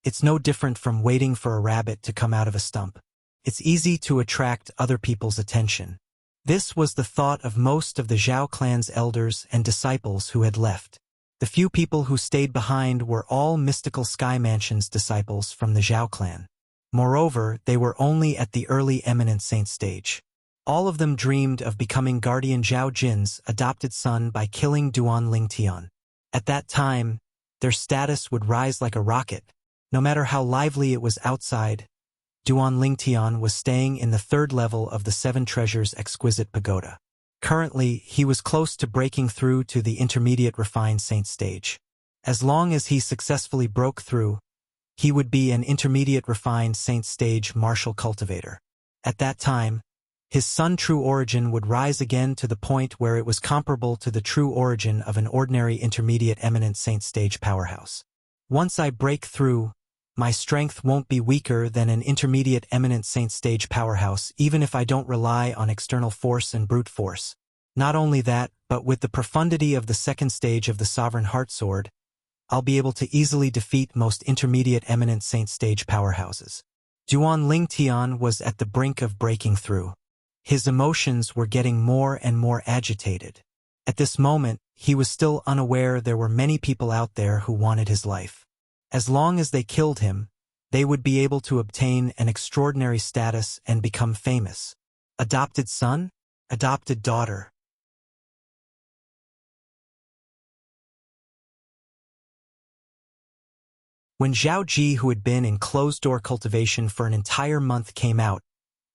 it's no different from waiting for a rabbit to come out of a stump. It's easy to attract other people's attention. This was the thought of most of the Zhao clan's elders and disciples who had left. The few people who stayed behind were all Mystical Sky Mansion's disciples from the Zhao clan. Moreover, they were only at the early eminent saint stage. All of them dreamed of becoming Guardian Zhao Jin's adopted son by killing Duan Lingtian. At that time, their status would rise like a rocket. No matter how lively it was outside, Duan Lingtian was staying in the 3rd level of the 7 Treasures Exquisite Pagoda. Currently, he was close to breaking through to the intermediate refined saint stage. As long as he successfully broke through, he would be an intermediate refined saint stage martial cultivator. At that time, his Sun true origin would rise again to the point where it was comparable to the true origin of an ordinary intermediate eminent saint stage powerhouse. Once I break through, my strength won't be weaker than an intermediate eminent saint stage powerhouse, even if I don't rely on external force and brute force. Not only that, but with the profundity of the second stage of the Sovereign Heart Sword, I'll be able to easily defeat most intermediate eminent saint stage powerhouses. Duan Ling Tian was at the brink of breaking through. His emotions were getting more and more agitated. At this moment, he was still unaware there were many people out there who wanted his life. As long as they killed him, they would be able to obtain an extraordinary status and become famous. Adopted son? Adopted daughter? When Zhao Ji, who had been in closed-door cultivation for an entire month, came out,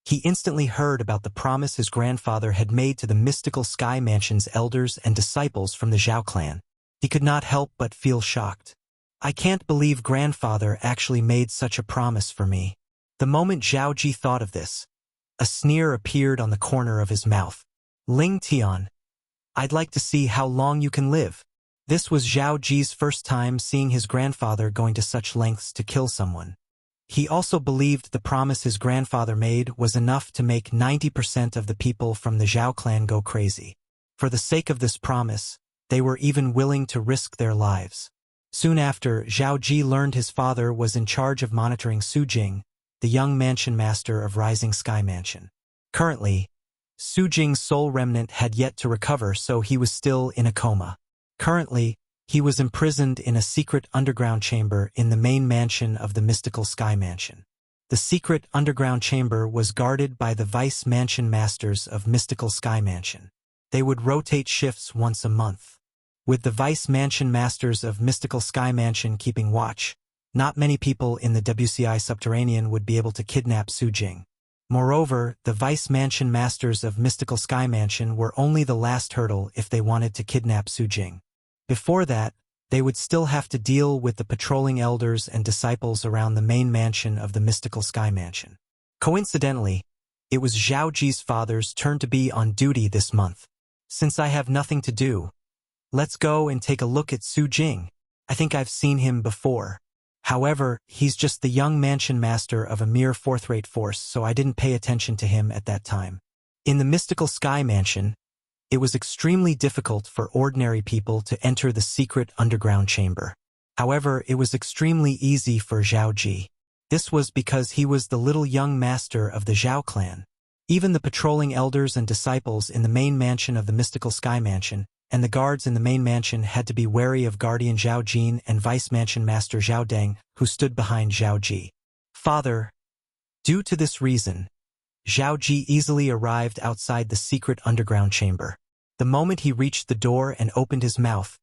he instantly heard about the promise his grandfather had made to the mystical Sky Mansion's elders and disciples from the Zhao clan. He could not help but feel shocked. I can't believe grandfather actually made such a promise for me. The moment Zhao Ji thought of this, a sneer appeared on the corner of his mouth. Ling Tian, I'd like to see how long you can live. This was Zhao Ji's first time seeing his grandfather going to such lengths to kill someone. He also believed the promise his grandfather made was enough to make 90% of the people from the Zhao clan go crazy. For the sake of this promise, they were even willing to risk their lives. Soon after, Zhao Ji learned his father was in charge of monitoring Su Jing, the young mansion master of Rising Sky Mansion. Currently, Su Jing's soul remnant had yet to recover, so he was still in a coma. Currently, he was imprisoned in a secret underground chamber in the main mansion of the mystical Sky Mansion. The secret underground chamber was guarded by the vice mansion masters of mystical Sky Mansion. They would rotate shifts once a month. With the vice mansion masters of mystical Sky Mansion keeping watch, not many people in the WCI subterranean would be able to kidnap Su Jing. Moreover, the vice mansion masters of mystical Sky Mansion were only the last hurdle if they wanted to kidnap Su Jing. Before that, they would still have to deal with the patrolling elders and disciples around the main mansion of the mystical Sky Mansion. Coincidentally, it was Zhao Ji's father's turn to be on duty this month. Since I have nothing to do, let's go and take a look at Su Jing. I think I've seen him before. However, he's just the young mansion master of a mere fourth-rate force, so I didn't pay attention to him at that time. In the mystical Sky Mansion, it was extremely difficult for ordinary people to enter the secret underground chamber. However, it was extremely easy for Zhao Ji. This was because he was the little young master of the Zhao clan. Even the patrolling elders and disciples in the main mansion of the mystical Sky Mansion and the guards in the main mansion had to be wary of Guardian Zhao Jin and Vice Mansion Master Zhao Deng, who stood behind Zhao Ji. Father, due to this reason, Zhao Ji easily arrived outside the secret underground chamber. The moment he reached the door and opened his mouth,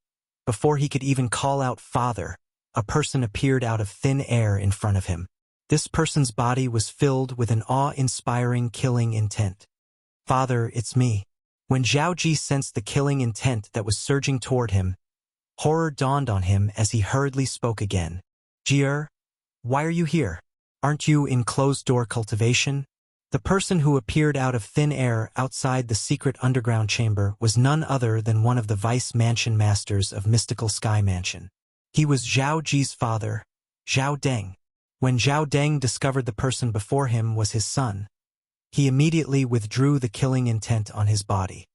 before he could even call out father, a person appeared out of thin air in front of him. This person's body was filled with an awe-inspiring killing intent. Father, it's me. When Zhao Ji sensed the killing intent that was surging toward him, horror dawned on him as he hurriedly spoke again. Jier, why are you here? Aren't you in closed-door cultivation? The person who appeared out of thin air outside the secret underground chamber was none other than one of the vice mansion masters of mystical Sky Mansion. He was Zhao Ji's father, Zhao Deng. When Zhao Deng discovered the person before him was his son, he immediately withdrew the killing intent on his body.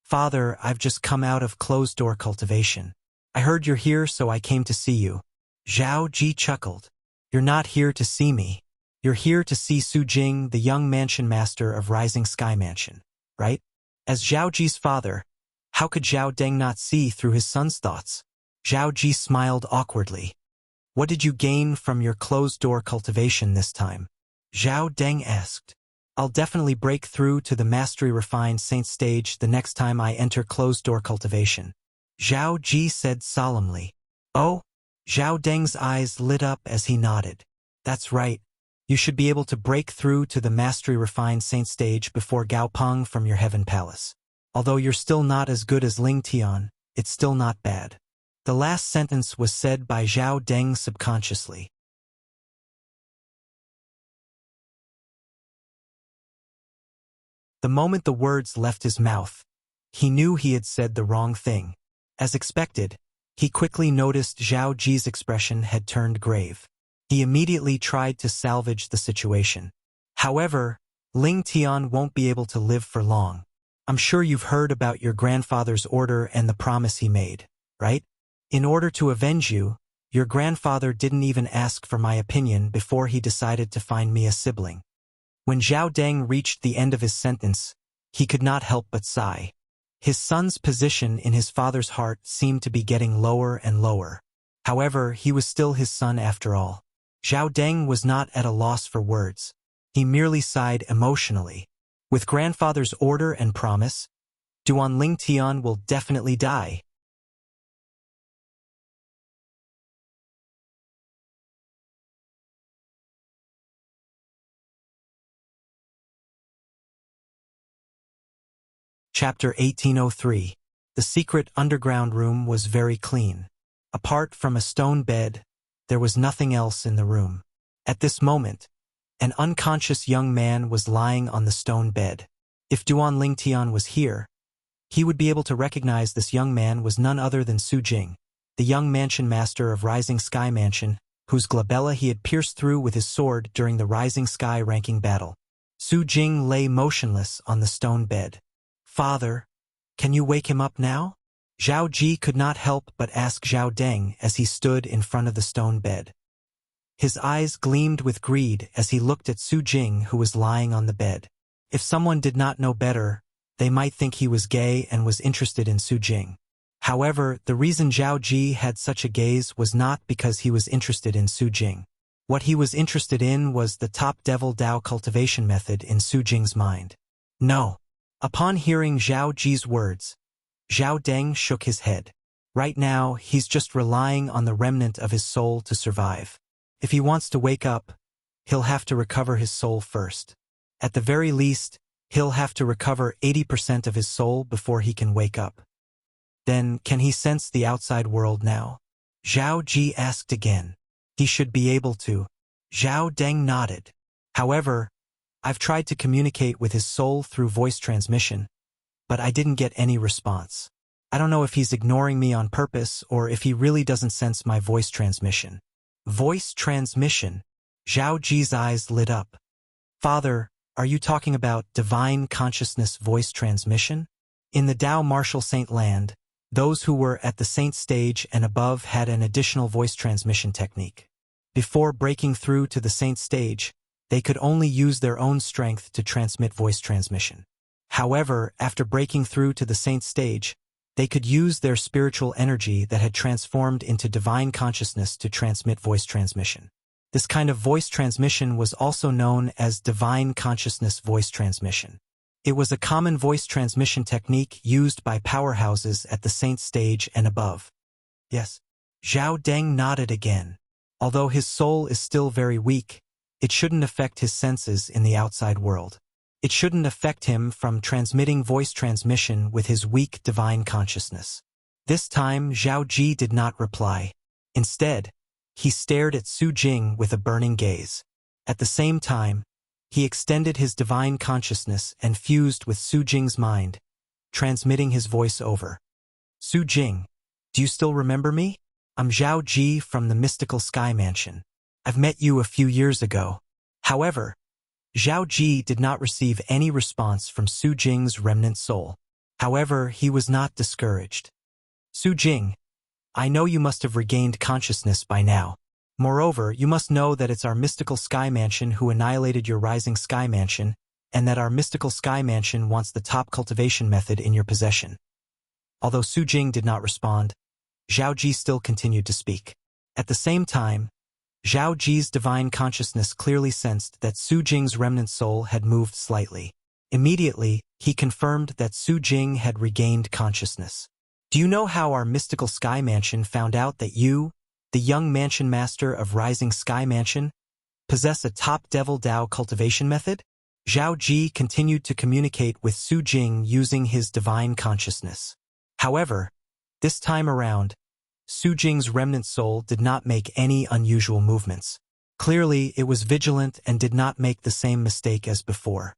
Father, I've just come out of closed-door cultivation. I heard you're here, so I came to see you. Zhao Ji chuckled. You're not here to see me. You're here to see Su Jing, the young mansion master of Rising Sky Mansion, right? As Zhao Ji's father, how could Zhao Deng not see through his son's thoughts? Zhao Ji smiled awkwardly. What did you gain from your closed-door cultivation this time? Zhao Deng asked. I'll definitely break through to the mastery-refined saint stage the next time I enter closed-door cultivation. Zhao Ji said solemnly. Oh? Zhao Deng's eyes lit up as he nodded. That's right. You should be able to break through to the mastery-refined saint stage before Gao Peng from your heaven palace. Although you're still not as good as Ling Tian, it's still not bad. The last sentence was said by Zhao Deng subconsciously. The moment the words left his mouth, he knew he had said the wrong thing. As expected, he quickly noticed Zhao Ji's expression had turned grave. He immediately tried to salvage the situation. However, Ling Tian won't be able to live for long. I'm sure you've heard about your grandfather's order and the promise he made, right? In order to avenge you, your grandfather didn't even ask for my opinion before he decided to find me a sibling. When Zhao Deng reached the end of his sentence, he could not help but sigh. His son's position in his father's heart seemed to be getting lower and lower. However, he was still his son after all. Zhao Deng was not at a loss for words. He merely sighed emotionally. With grandfather's order and promise, Duan Ling Tian will definitely die. Chapter 1803. The secret underground room was very clean. Apart from a stone bed, there was nothing else in the room. At this moment, an unconscious young man was lying on the stone bed. If Duan Ling Tian was here, he would be able to recognize this young man was none other than Su Jing, the young mansion master of Rising Sky Mansion, whose glabella he had pierced through with his sword during the Rising Sky ranking battle. Su Jing lay motionless on the stone bed. "Father, can you wake him up now?" Zhao Ji could not help but ask Zhao Deng as he stood in front of the stone bed. His eyes gleamed with greed as he looked at Su Jing, who was lying on the bed. If someone did not know better, they might think he was gay and was interested in Su Jing. However, the reason Zhao Ji had such a gaze was not because he was interested in Su Jing. What he was interested in was the top devil Dao cultivation method in Su Jing's mind. No. Upon hearing Zhao Ji's words, Zhao Deng shook his head. Right now, he's just relying on the remnant of his soul to survive. If he wants to wake up, he'll have to recover his soul first. At the very least, he'll have to recover 80% of his soul before he can wake up. Then, can he sense the outside world now? Zhao Ji asked again. He should be able to. Zhao Deng nodded. However, I've tried to communicate with his soul through voice transmission, but I didn't get any response. I don't know if he's ignoring me on purpose or if he really doesn't sense my voice transmission. Voice transmission? Zhao Ji's eyes lit up. Father, are you talking about divine consciousness voice transmission? In the Dao Martial Saint land, those who were at the saint stage and above had an additional voice transmission technique. Before breaking through to the saint stage, they could only use their own strength to transmit voice transmission. However, after breaking through to the saint stage, they could use their spiritual energy that had transformed into divine consciousness to transmit voice transmission. This kind of voice transmission was also known as divine consciousness voice transmission. It was a common voice transmission technique used by powerhouses at the saint stage and above. Yes. Zhao Deng nodded again. Although his soul is still very weak, it shouldn't affect his senses in the outside world. It shouldn't affect him from transmitting voice transmission with his weak divine consciousness. This time, Zhao Ji did not reply. Instead, he stared at Su Jing with a burning gaze. At the same time, he extended his divine consciousness and fused with Su Jing's mind, transmitting his voice over. Su Jing, do you still remember me? I'm Zhao Ji from the Mystical Sky Mansion. I've met you a few years ago. However, Zhao Ji did not receive any response from Su Jing's remnant soul. However, he was not discouraged. Su Jing, I know you must have regained consciousness by now. Moreover, you must know that it's our Mystical Sky Mansion who annihilated your Rising Sky Mansion, and that our Mystical Sky Mansion wants the top cultivation method in your possession. Although Su Jing did not respond, Zhao Ji still continued to speak. At the same time, Zhao Ji's divine consciousness clearly sensed that Su Jing's remnant soul had moved slightly. Immediately, he confirmed that Su Jing had regained consciousness. Do you know how our Mystical Sky Mansion found out that you, the young mansion master of Rising Sky Mansion, possess a top devil Dao cultivation method? Zhao Ji continued to communicate with Su Jing using his divine consciousness. However, this time around, Su Jing's remnant soul did not make any unusual movements. Clearly, it was vigilant and did not make the same mistake as before.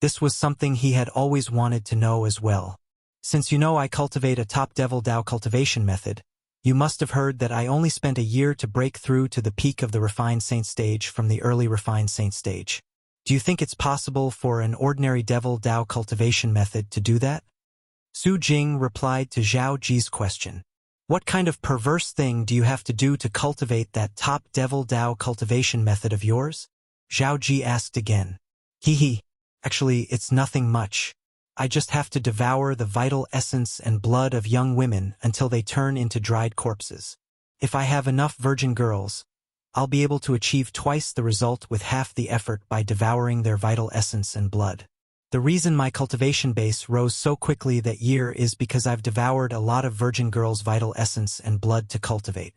This was something he had always wanted to know as well. Since you know I cultivate a top devil Dao cultivation method, you must have heard that I only spent a year to break through to the peak of the refined saint stage from the early refined saint stage. Do you think it's possible for an ordinary devil Dao cultivation method to do that? Su Jing replied to Zhao Ji's question. What kind of perverse thing do you have to do to cultivate that top devil Dao cultivation method of yours? Zhao Ji asked again. Hee. Actually, it's nothing much. I just have to devour the vital essence and blood of young women until they turn into dried corpses. If I have enough virgin girls, I'll be able to achieve twice the result with half the effort by devouring their vital essence and blood. The reason my cultivation base rose so quickly that year is because I've devoured a lot of virgin girls' vital essence and blood to cultivate.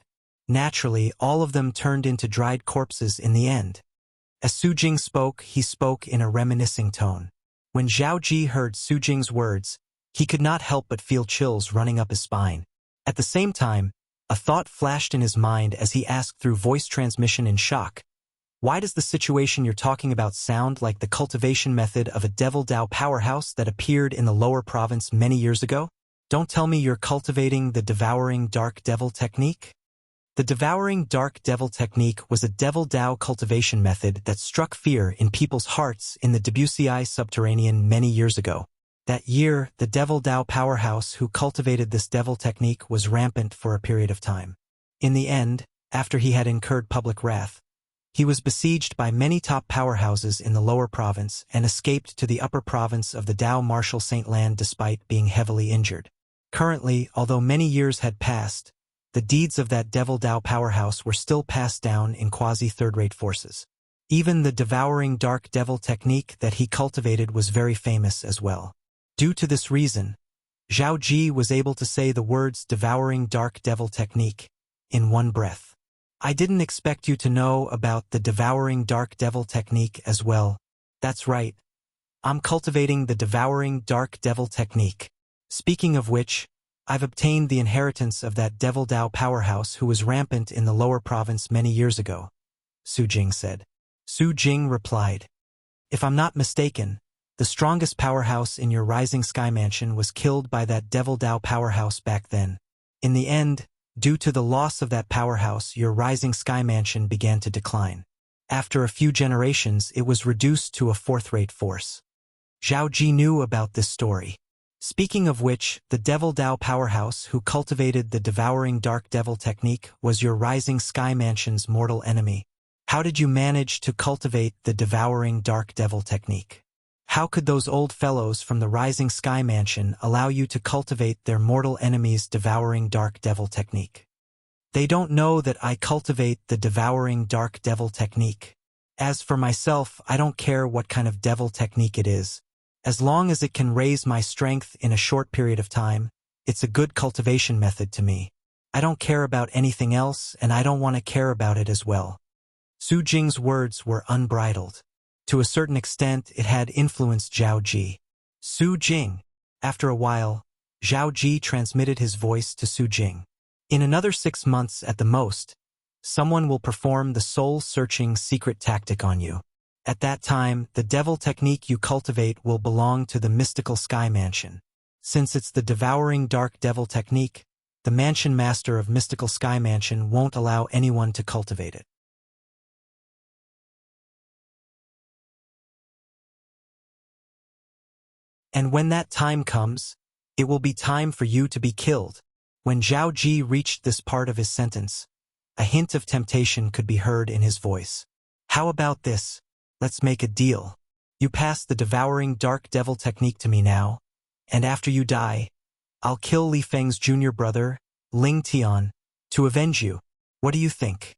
Naturally, all of them turned into dried corpses in the end. As Su Jing spoke, he spoke in a reminiscing tone. When Zhao Ji heard Su Jing's words, he could not help but feel chills running up his spine. At the same time, a thought flashed in his mind as he asked through voice transmission in shock. Why does the situation you're talking about sound like the cultivation method of a devil Dao powerhouse that appeared in the lower province many years ago? Don't tell me you're cultivating the devouring dark devil technique? The devouring dark devil technique was a devil Dao cultivation method that struck fear in people's hearts in the Wuxia subterranean many years ago. That year, the devil Dao powerhouse who cultivated this devil technique was rampant for a period of time. In the end, after he had incurred public wrath, he was besieged by many top powerhouses in the lower province and escaped to the upper province of the Dao Martial Saint Land despite being heavily injured. Currently, although many years had passed, the deeds of that devil Dao powerhouse were still passed down in quasi-third-rate forces. Even the devouring dark devil technique that he cultivated was very famous as well. Due to this reason, Zhao Ji was able to say the words devouring dark devil technique in one breath. I didn't expect you to know about the devouring dark devil technique as well. That's right. I'm cultivating the devouring dark devil technique. Speaking of which, I've obtained the inheritance of that devil Dao powerhouse who was rampant in the lower province many years ago, Su Jing said. Su Jing replied, If I'm not mistaken, the strongest powerhouse in your Rising Sky Mansion was killed by that devil Dao powerhouse back then. In the end, due to the loss of that powerhouse, your Rising Sky Mansion began to decline. After a few generations, it was reduced to a fourth-rate force. Zhao Ji knew about this story. Speaking of which, the devil Dao powerhouse who cultivated the devouring dark devil technique was your Rising Sky Mansion's mortal enemy. How did you manage to cultivate the devouring dark devil technique? How could those old fellows from the Rising Sky Mansion allow you to cultivate their mortal enemy's devouring dark devil technique? They don't know that I cultivate the devouring dark devil technique. As for myself, I don't care what kind of devil technique it is. As long as it can raise my strength in a short period of time, it's a good cultivation method to me. I don't care about anything else, and I don't want to care about it as well. Su Jing's words were unbridled. To a certain extent, it had influenced Zhao Ji. Su Jing. After a while, Zhao Ji transmitted his voice to Su Jing. In another 6 months at the most, someone will perform the soul-searching secret tactic on you. At that time, the devil technique you cultivate will belong to the mystical Sky Mansion. Since it's the devouring dark devil technique, the mansion master of mystical Sky Mansion won't allow anyone to cultivate it. And when that time comes, it will be time for you to be killed. When Zhao Ji reached this part of his sentence, a hint of temptation could be heard in his voice. How about this? Let's make a deal. You pass the devouring dark devil technique to me now, and after you die, I'll kill Li Feng's junior brother, Ling Tian, to avenge you. What do you think?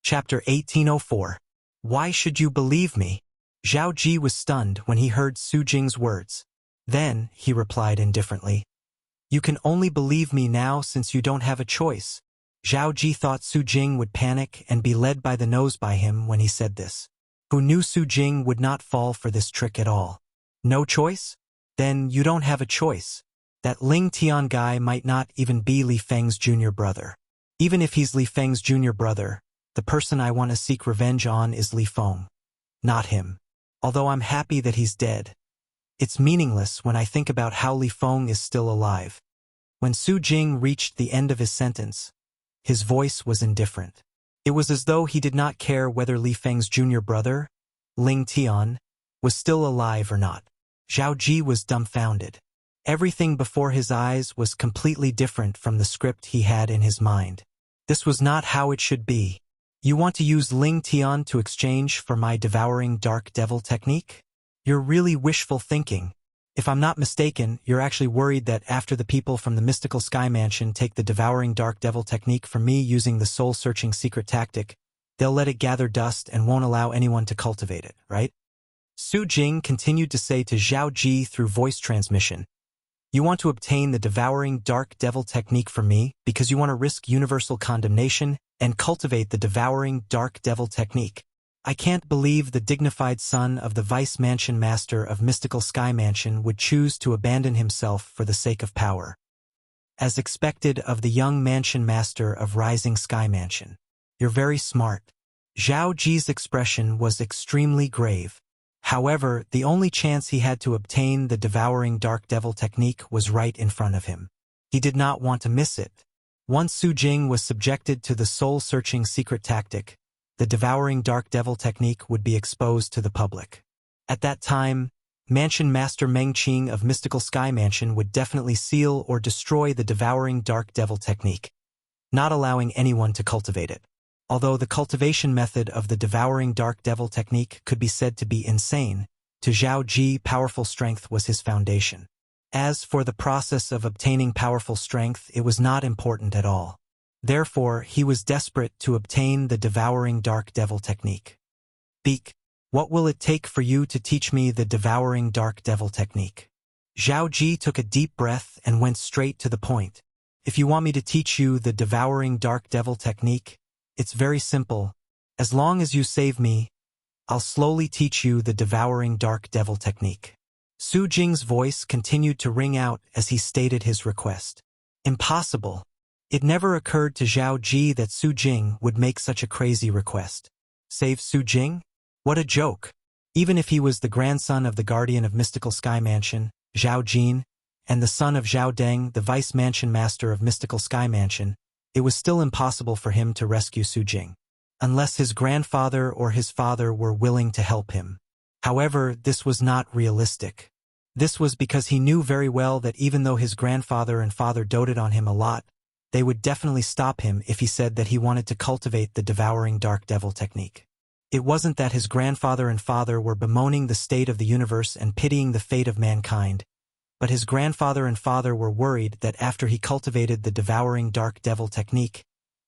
Chapter 1804. Why should you believe me? Zhao Ji was stunned when he heard Su Jing's words. Then, he replied indifferently, "You can only believe me now since you don't have a choice." Zhao Ji thought Su Jing would panic and be led by the nose by him when he said this. Who knew Su Jing would not fall for this trick at all? No choice? Then you don't have a choice. That Ling Tian guy might not even be Li Feng's junior brother. Even if he's Li Feng's junior brother, the person I want to seek revenge on is Li Feng. Not him. Although I'm happy that he's dead. It's meaningless when I think about how Li Feng is still alive. When Su Jing reached the end of his sentence, his voice was indifferent. It was as though he did not care whether Li Feng's junior brother, Ling Tian, was still alive or not. Zhao Ji was dumbfounded. Everything before his eyes was completely different from the script he had in his mind. This was not how it should be. You want to use Ling Tian to exchange for my devouring dark devil technique? You're really wishful thinking. If I'm not mistaken, you're actually worried that after the people from the mystical sky mansion take the devouring dark devil technique from me using the soul-searching secret tactic, they'll let it gather dust and won't allow anyone to cultivate it, right? Su Jing continued to say to Zhao Ji through voice transmission, "You want to obtain the devouring dark devil technique from me because you want to risk universal condemnation and cultivate the devouring dark devil technique. I can't believe the dignified son of the Vice Mansion Master of Mystical Sky Mansion would choose to abandon himself for the sake of power. As expected of the young Mansion Master of Rising Sky Mansion. You're very smart." Zhao Ji's expression was extremely grave. However, the only chance he had to obtain the devouring dark devil technique was right in front of him. He did not want to miss it. Once Su Jing was subjected to the soul-searching secret tactic, the devouring dark devil technique would be exposed to the public. At that time, Mansion Master Meng Qing of Mystical Sky Mansion would definitely seal or destroy the devouring dark devil technique, not allowing anyone to cultivate it. Although the cultivation method of the devouring dark devil technique could be said to be insane, to Zhao Ji powerful strength was his foundation. As for the process of obtaining powerful strength, it was not important at all. Therefore, he was desperate to obtain the devouring dark devil technique. "Beak, what will it take for you to teach me the devouring dark devil technique?" Zhao Ji took a deep breath and went straight to the point. "If you want me to teach you the devouring dark devil technique, it's very simple. As long as you save me, I'll slowly teach you the devouring dark devil technique." Su Jing's voice continued to ring out as he stated his request. Impossible. It never occurred to Zhao Ji that Su Jing would make such a crazy request. Save Su Jing? What a joke. Even if he was the grandson of the guardian of Mystical Sky Mansion, Zhao Jin, and the son of Zhao Deng, the Vice Mansion Master of Mystical Sky Mansion, it was still impossible for him to rescue Su Jing, unless his grandfather or his father were willing to help him. However, this was not realistic. This was because he knew very well that even though his grandfather and father doted on him a lot, they would definitely stop him if he said that he wanted to cultivate the devouring dark devil technique. It wasn't that his grandfather and father were bemoaning the state of the universe and pitying the fate of mankind, but his grandfather and father were worried that after he cultivated the devouring dark devil technique,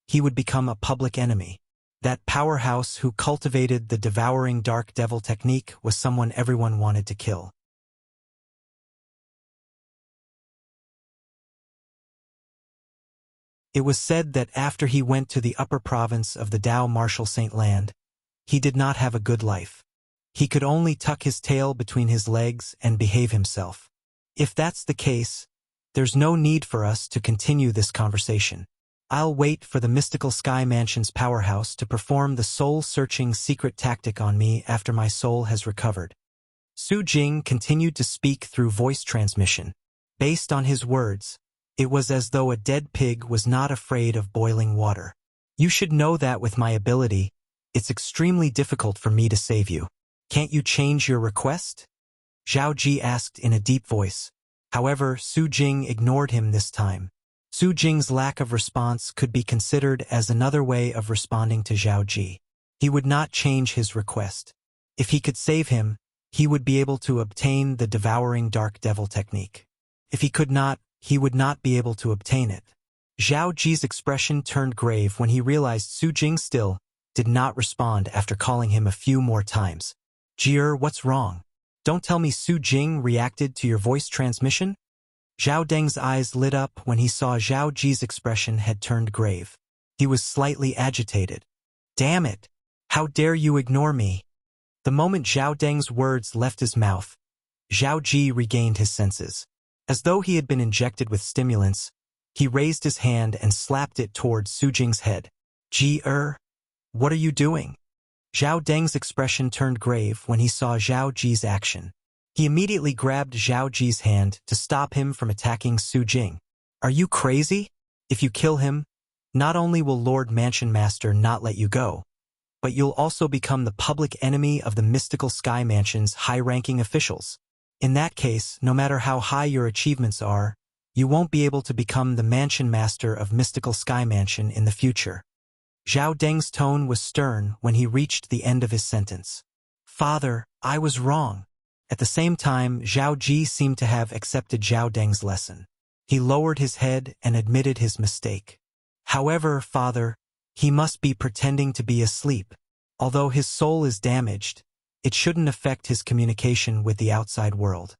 he would become a public enemy. That powerhouse who cultivated the devouring dark devil technique was someone everyone wanted to kill. It was said that after he went to the upper province of the Dao Martial Saint Land, he did not have a good life. He could only tuck his tail between his legs and behave himself. If that's the case, there's no need for us to continue this conversation. I'll wait for the Mystical Sky Mansion's powerhouse to perform the soul-searching secret tactic on me after my soul has recovered. Su Jing continued to speak through voice transmission. Based on his words, it was as though a dead pig was not afraid of boiling water. You should know that with my ability, it's extremely difficult for me to save you. Can't you change your request? Zhao Ji asked in a deep voice. However, Su Jing ignored him this time. Su Jing's lack of response could be considered as another way of responding to Zhao Ji. He would not change his request. If he could save him, he would be able to obtain the devouring dark devil technique. If he could not, he would not be able to obtain it. Zhao Ji's expression turned grave when he realized Su Jing still did not respond after calling him a few more times. Jier, what's wrong? Don't tell me Su Jing reacted to your voice transmission? Zhao Deng's eyes lit up when he saw Zhao Ji's expression had turned grave. He was slightly agitated. Damn it! How dare you ignore me? The moment Zhao Deng's words left his mouth, Zhao Ji regained his senses. As though he had been injected with stimulants, he raised his hand and slapped it towards Su Jing's head. Ji-er, what are you doing? Zhao Deng's expression turned grave when he saw Zhao Ji's action. He immediately grabbed Zhao Ji's hand to stop him from attacking Su Jing. Are you crazy? If you kill him, not only will Lord Mansion Master not let you go, but you'll also become the public enemy of the Mystical Sky Mansion's high-ranking officials. In that case, no matter how high your achievements are, you won't be able to become the Mansion Master of Mystical Sky Mansion in the future. Zhao Deng's tone was stern when he reached the end of his sentence. Father, I was wrong. At the same time, Zhao Ji seemed to have accepted Zhao Deng's lesson. He lowered his head and admitted his mistake. However, Father, he must be pretending to be asleep. Although his soul is damaged, it shouldn't affect his communication with the outside world.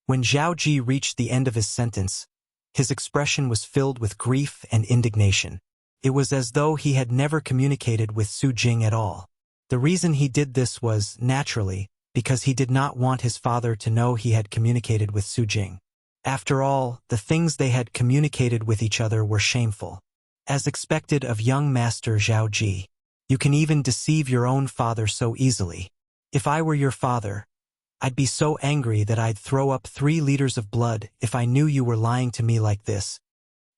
When Zhao Ji reached the end of his sentence, his expression was filled with grief and indignation. It was as though he had never communicated with Su Jing at all. The reason he did this was, naturally, because he did not want his father to know he had communicated with Su Jing. After all, the things they had communicated with each other were shameful. As expected of young Master Zhao Ji, you can even deceive your own father so easily. If I were your father, I'd be so angry that I'd throw up 3 liters of blood if I knew you were lying to me like this.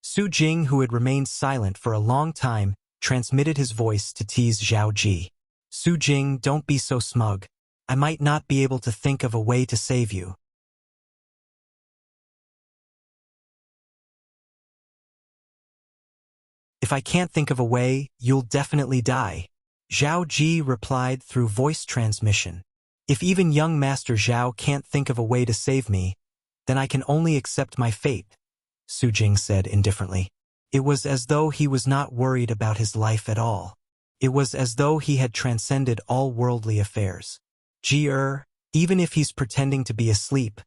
Su Jing, who had remained silent for a long time, transmitted his voice to tease Zhao Ji. Su Jing, don't be so smug. I might not be able to think of a way to save you. If I can't think of a way, you'll definitely die. Zhao Ji replied through voice transmission. If even young Master Zhao can't think of a way to save me, then I can only accept my fate, Su Jing said indifferently. It was as though he was not worried about his life at all. It was as though he had transcended all worldly affairs. Ji-er, even if he's pretending to be asleep,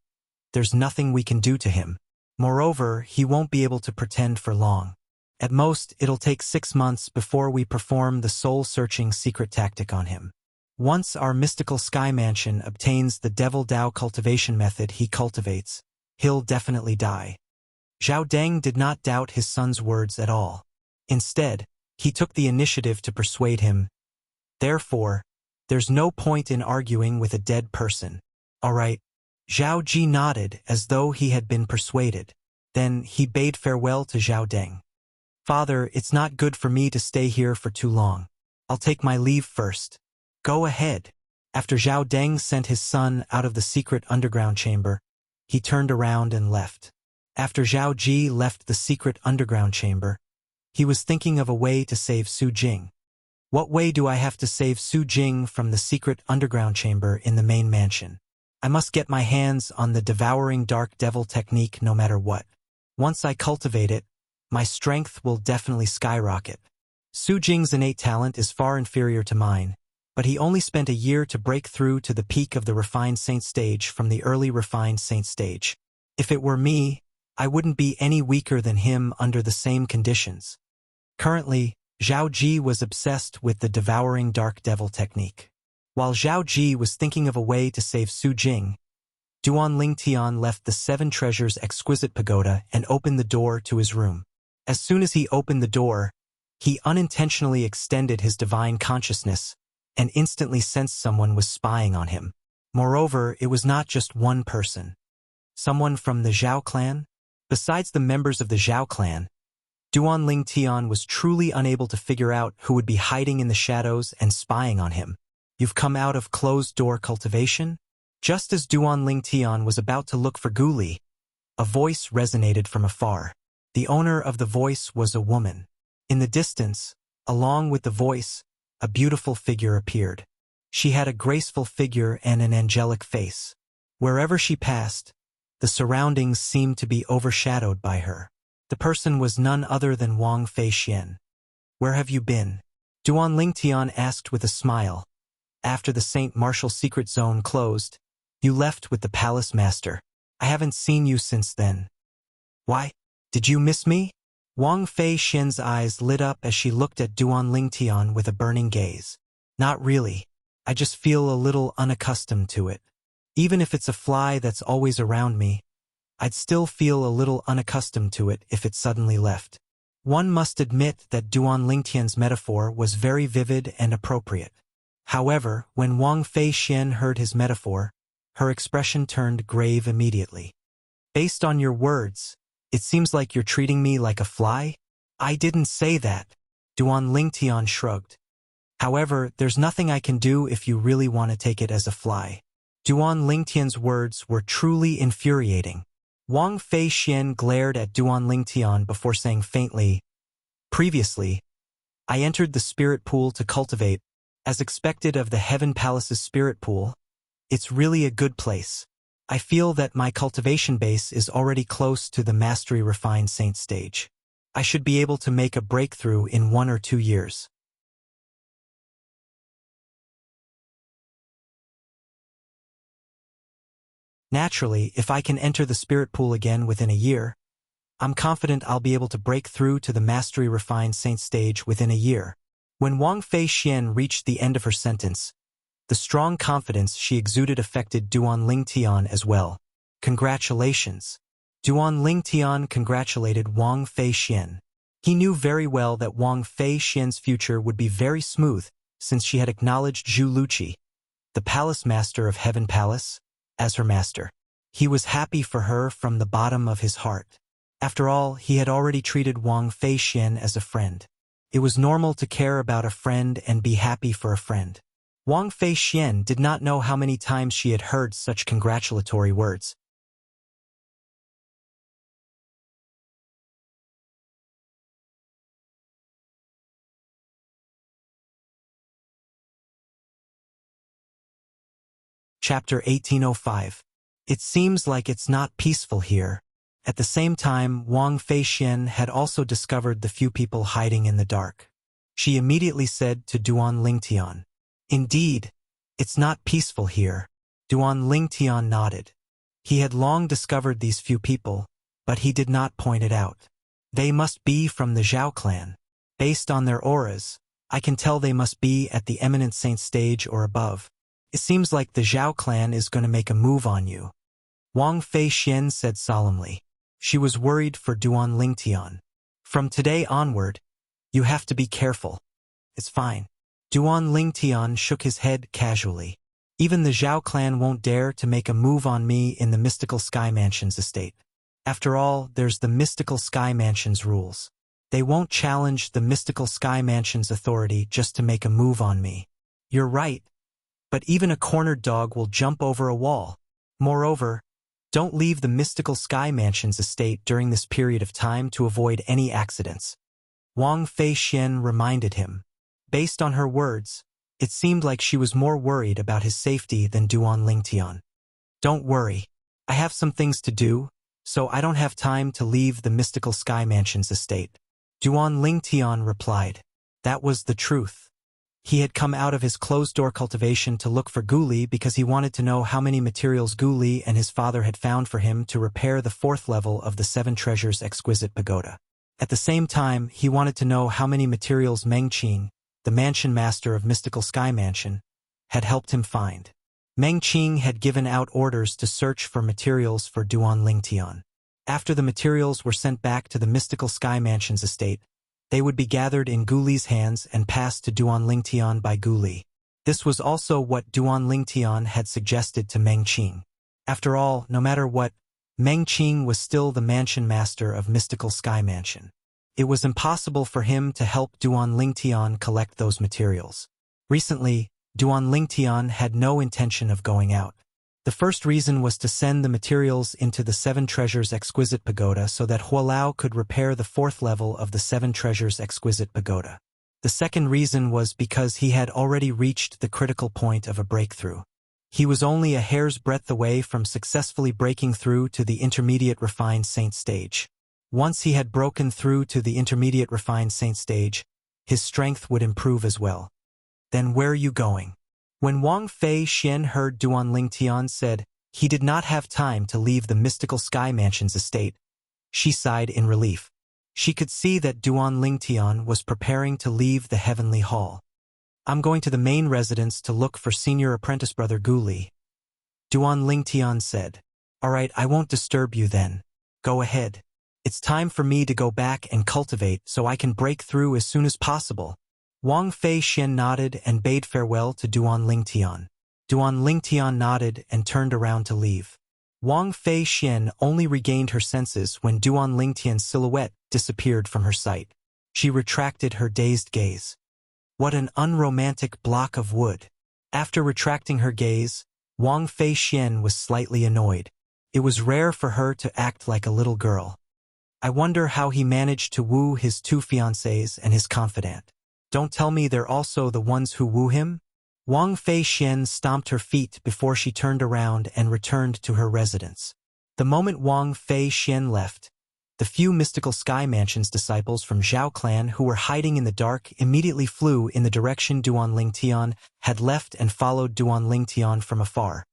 there's nothing we can do to him. Moreover, he won't be able to pretend for long. At most, it'll take 6 months before we perform the soul-searching secret tactic on him. Once our Mystical Sky Mansion obtains the Devil Dao cultivation method he cultivates, he'll definitely die. Zhao Deng did not doubt his son's words at all. Instead, he took the initiative to persuade him. Therefore, there's no point in arguing with a dead person. All right. Zhao Ji nodded as though he had been persuaded. Then he bade farewell to Zhao Deng. Father, it's not good for me to stay here for too long. I'll take my leave first. Go ahead. After Zhao Deng sent his son out of the secret underground chamber, he turned around and left. After Zhao Ji left the secret underground chamber, he was thinking of a way to save Su Jing. What way do I have to save Su Jing from the secret underground chamber in the main mansion? I must get my hands on the devouring dark devil technique no matter what. Once I cultivate it, my strength will definitely skyrocket. Su Jing's innate talent is far inferior to mine, but he only spent a year to break through to the peak of the refined saint stage from the early refined saint stage. If it were me, I wouldn't be any weaker than him under the same conditions. Currently, Zhao Ji was obsessed with the devouring dark devil technique. While Zhao Ji was thinking of a way to save Su Jing, Duan Ling Tian left the 7 Treasures exquisite pagoda and opened the door to his room. As soon as he opened the door, he unintentionally extended his divine consciousness and instantly sensed someone was spying on him. Moreover, it was not just one person. Someone from the Zhao clan? Besides the members of the Zhao clan, Duan Ling Tian was truly unable to figure out who would be hiding in the shadows and spying on him. You've come out of closed-door cultivation? Just as Duan Ling Tian was about to look for Guli, a voice resonated from afar. The owner of the voice was a woman. In the distance, along with the voice, a beautiful figure appeared. She had a graceful figure and an angelic face. Wherever she passed, the surroundings seemed to be overshadowed by her. The person was none other than Wang Fei Xian. Where have you been? Duan Ling Tian asked with a smile, After the Saint Martial secret zone closed, you left with the palace master. I haven't seen you since then. Why? Did you miss me? Wang Fei Xian's eyes lit up as she looked at Duan Lingtian with a burning gaze. Not really. I just feel a little unaccustomed to it. Even if it's a fly that's always around me, I'd still feel a little unaccustomed to it if it suddenly left. One must admit that Duan Lingtian's metaphor was very vivid and appropriate. However, when Wang Fei Xian heard his metaphor, her expression turned grave immediately. Based on your words, it seems like you're treating me like a fly? I didn't say that. Duan Lingtian shrugged. However, there's nothing I can do if you really want to take it as a fly. Duan Lingtian's words were truly infuriating. Wang Fei Xian glared at Duan Lingtian before saying faintly, "Previously, I entered the spirit pool to cultivate, as expected of the Heaven Palace's spirit pool. It's really a good place. I feel that my cultivation base is already close to the Mastery Refined Saint stage. I should be able to make a breakthrough in 1 or 2 years. Naturally, if I can enter the spirit pool again within a year, I'm confident I'll be able to break through to the Mastery Refined Saint stage within a year." When Wang Fei Xian reached the end of her sentence, the strong confidence she exuded affected Duan Lingtian as well. "Congratulations." Duan Lingtian congratulated Wang Fei Xian. He knew very well that Wang Fei Xian's future would be very smooth since she had acknowledged Zhu Luqi, the palace master of Heaven Palace, as her master. He was happy for her from the bottom of his heart. After all, he had already treated Wang Fei Xian as a friend. It was normal to care about a friend and be happy for a friend. Wang Fei Xian did not know how many times she had heard such congratulatory words. Chapter 1805. It seems like it's not peaceful here. At the same time, Wang Fei Xian had also discovered the few people hiding in the dark. She immediately said to Duan Lingtian, "Indeed, it's not peaceful here." Duan Lingtian nodded. He had long discovered these few people, but he did not point it out. They must be from the Zhao clan. Based on their auras, I can tell they must be at the Eminent Saint stage or above. It seems like the Zhao clan is going to make a move on you. Wang Fei Xian said solemnly. She was worried for Duan Lingtian. "From today onward, you have to be careful." "It's fine." Duan Lingtian shook his head casually. "Even the Zhao clan won't dare to make a move on me in the Mystical Sky Mansion's estate. After all, there's the Mystical Sky Mansion's rules. They won't challenge the Mystical Sky Mansion's authority just to make a move on me." "You're right. But even a cornered dog will jump over a wall. Moreover, don't leave the Mystical Sky Mansion's estate during this period of time to avoid any accidents." Wang Fei Xian reminded him. Based on her words, it seemed like she was more worried about his safety than Duan Lingtian. "Don't worry. I have some things to do, so I don't have time to leave the Mystical Sky Mansion's estate." Duan Lingtian replied. That was the truth. He had come out of his closed-door cultivation to look for Guli because he wanted to know how many materials Guli and his father had found for him to repair the 4th level of the 7 Treasures Exquisite Pagoda. At the same time, he wanted to know how many materials Meng Qing, the mansion master of Mystical Sky Mansion, had helped him find. Meng Qing had given out orders to search for materials for Duan Lingtian. After the materials were sent back to the Mystical Sky Mansion's estate, they would be gathered in Guli's hands and passed to Duan Lingtian by Guli. This was also what Duan Lingtian had suggested to Meng Qing. After all, no matter what, Meng Qing was still the mansion master of Mystical Sky Mansion. It was impossible for him to help Duan Lingtian collect those materials. Recently, Duan Lingtian had no intention of going out. The first reason was to send the materials into the 7 Treasures Exquisite Pagoda so that Hualao could repair the 4th level of the 7 Treasures Exquisite Pagoda. The second reason was because he had already reached the critical point of a breakthrough. He was only a hair's breadth away from successfully breaking through to the Intermediate Refined Saint stage. Once he had broken through to the Intermediate Refined Saint stage, his strength would improve as well. "Then where are you going?" When Wang Fei Xian heard Duan Lingtian said he did not have time to leave the mystical Sky Mansion's estate, she sighed in relief. She could see that Duan Lingtian was preparing to leave the heavenly hall. I'm going to the main residence to look for senior apprentice brother Gu Li. Duan Lingtian said. All right, I won't disturb you then. Go ahead. It's time for me to go back and cultivate so I can break through as soon as possible. Wang Fei Xian nodded and bade farewell to Duan Lingtian. Duan Lingtian nodded and turned around to leave. Wang Fei Xian only regained her senses when Duan Lingtian's silhouette disappeared from her sight. She retracted her dazed gaze. What an unromantic block of wood. After retracting her gaze, Wang Fei Xian was slightly annoyed. It was rare for her to act like a little girl. I wonder how he managed to woo his two fiancés and his confidant. Don't tell me they're also the ones who woo him? Wang Fei Xian stomped her feet before she turned around and returned to her residence. The moment Wang Fei Xian left, the few mystical Sky Mansion's disciples from Zhao clan who were hiding in the dark immediately flew in the direction Duan Lingtian had left and followed Duan Lingtian from afar.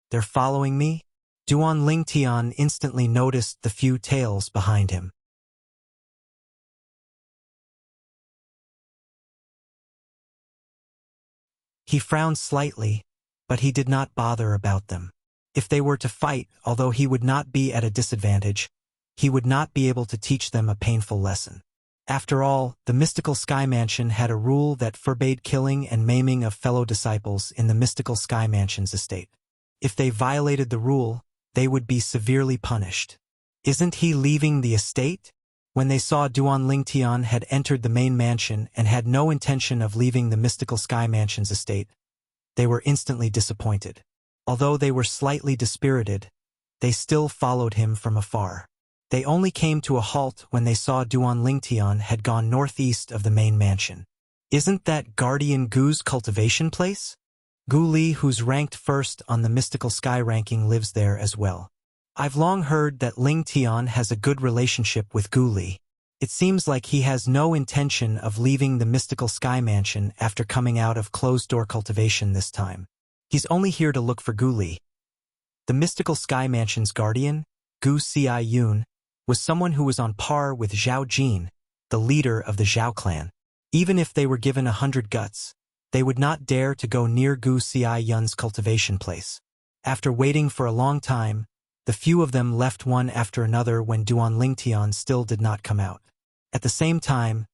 They're following me? Duan Lingtian instantly noticed the few tails behind him. He frowned slightly, but he did not bother about them. If they were to fight, although he would not be at a disadvantage, he would not be able to teach them a painful lesson. After all, the mystical Sky Mansion had a rule that forbade killing and maiming of fellow disciples in the mystical Sky Mansion's estate. If they violated the rule, they would be severely punished. Isn't he leaving the estate? When they saw Duan Lingtian had entered the main mansion and had no intention of leaving the mystical Sky Mansion's estate, they were instantly disappointed. Although they were slightly dispirited, they still followed him from afar. They only came to a halt when they saw Duan Lingtian had gone northeast of the main mansion. Isn't that Guardian Gu's cultivation place? Gu Li, who's ranked first on the mystical sky ranking, lives there as well. I've long heard that Lingtian has a good relationship with Gu Li. It seems like he has no intention of leaving the mystical Sky Mansion after coming out of closed-door cultivation this time. He's only here to look for Gu Li. The mystical Sky Mansion's guardian, Gu Yun, was someone who was on par with Zhao Jin, the leader of the Zhao clan. Even if they were given 100 guts, they would not dare to go near Gu Yun's cultivation place. After waiting for a long time, the few of them left one after another when Duan Lingtian still did not come out. At the same time,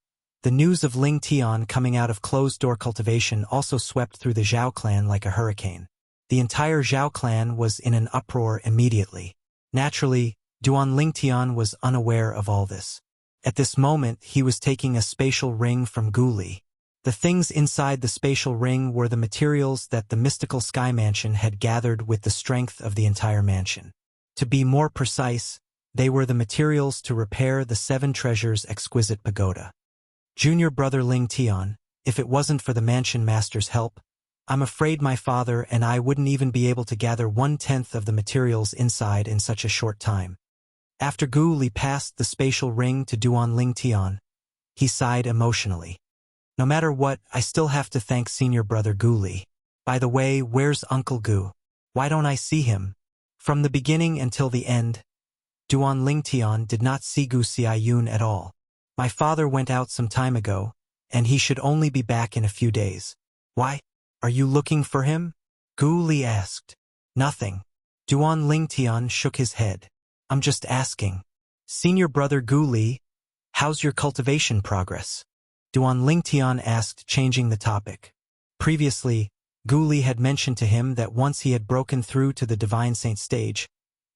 the news of Lingtian coming out of closed-door cultivation also swept through the Zhao clan like a hurricane. The entire Zhao clan was in an uproar immediately. Naturally, Duan Lingtian was unaware of all this. At this moment, he was taking a spatial ring from Gu Li. The things inside the spatial ring were the materials that the mystical Sky Mansion had gathered with the strength of the entire mansion. To be more precise, they were the materials to repair the 7 treasures' exquisite pagoda. Junior brother Lingtian, if it wasn't for the mansion master's help, I'm afraid my father and I wouldn't even be able to gather 1/10 of the materials inside in such a short time. After Gu Li passed the spatial ring to Duan Lingtian, he sighed emotionally. No matter what, I still have to thank senior brother Gu Li. By the way, where's Uncle Gu? Why don't I see him? From the beginning until the end, Duan Lingtian did not see Gu Yun at all. My father went out some time ago, and he should only be back in a few days. Why? Are you looking for him? Gu Li asked. Nothing. Duan Lingtian shook his head. I'm just asking. Senior brother Gu Li, how's your cultivation progress? Duan Lingtian asked, changing the topic. Previously, Gu Li had mentioned to him that once he had broken through to the Divine Saint stage,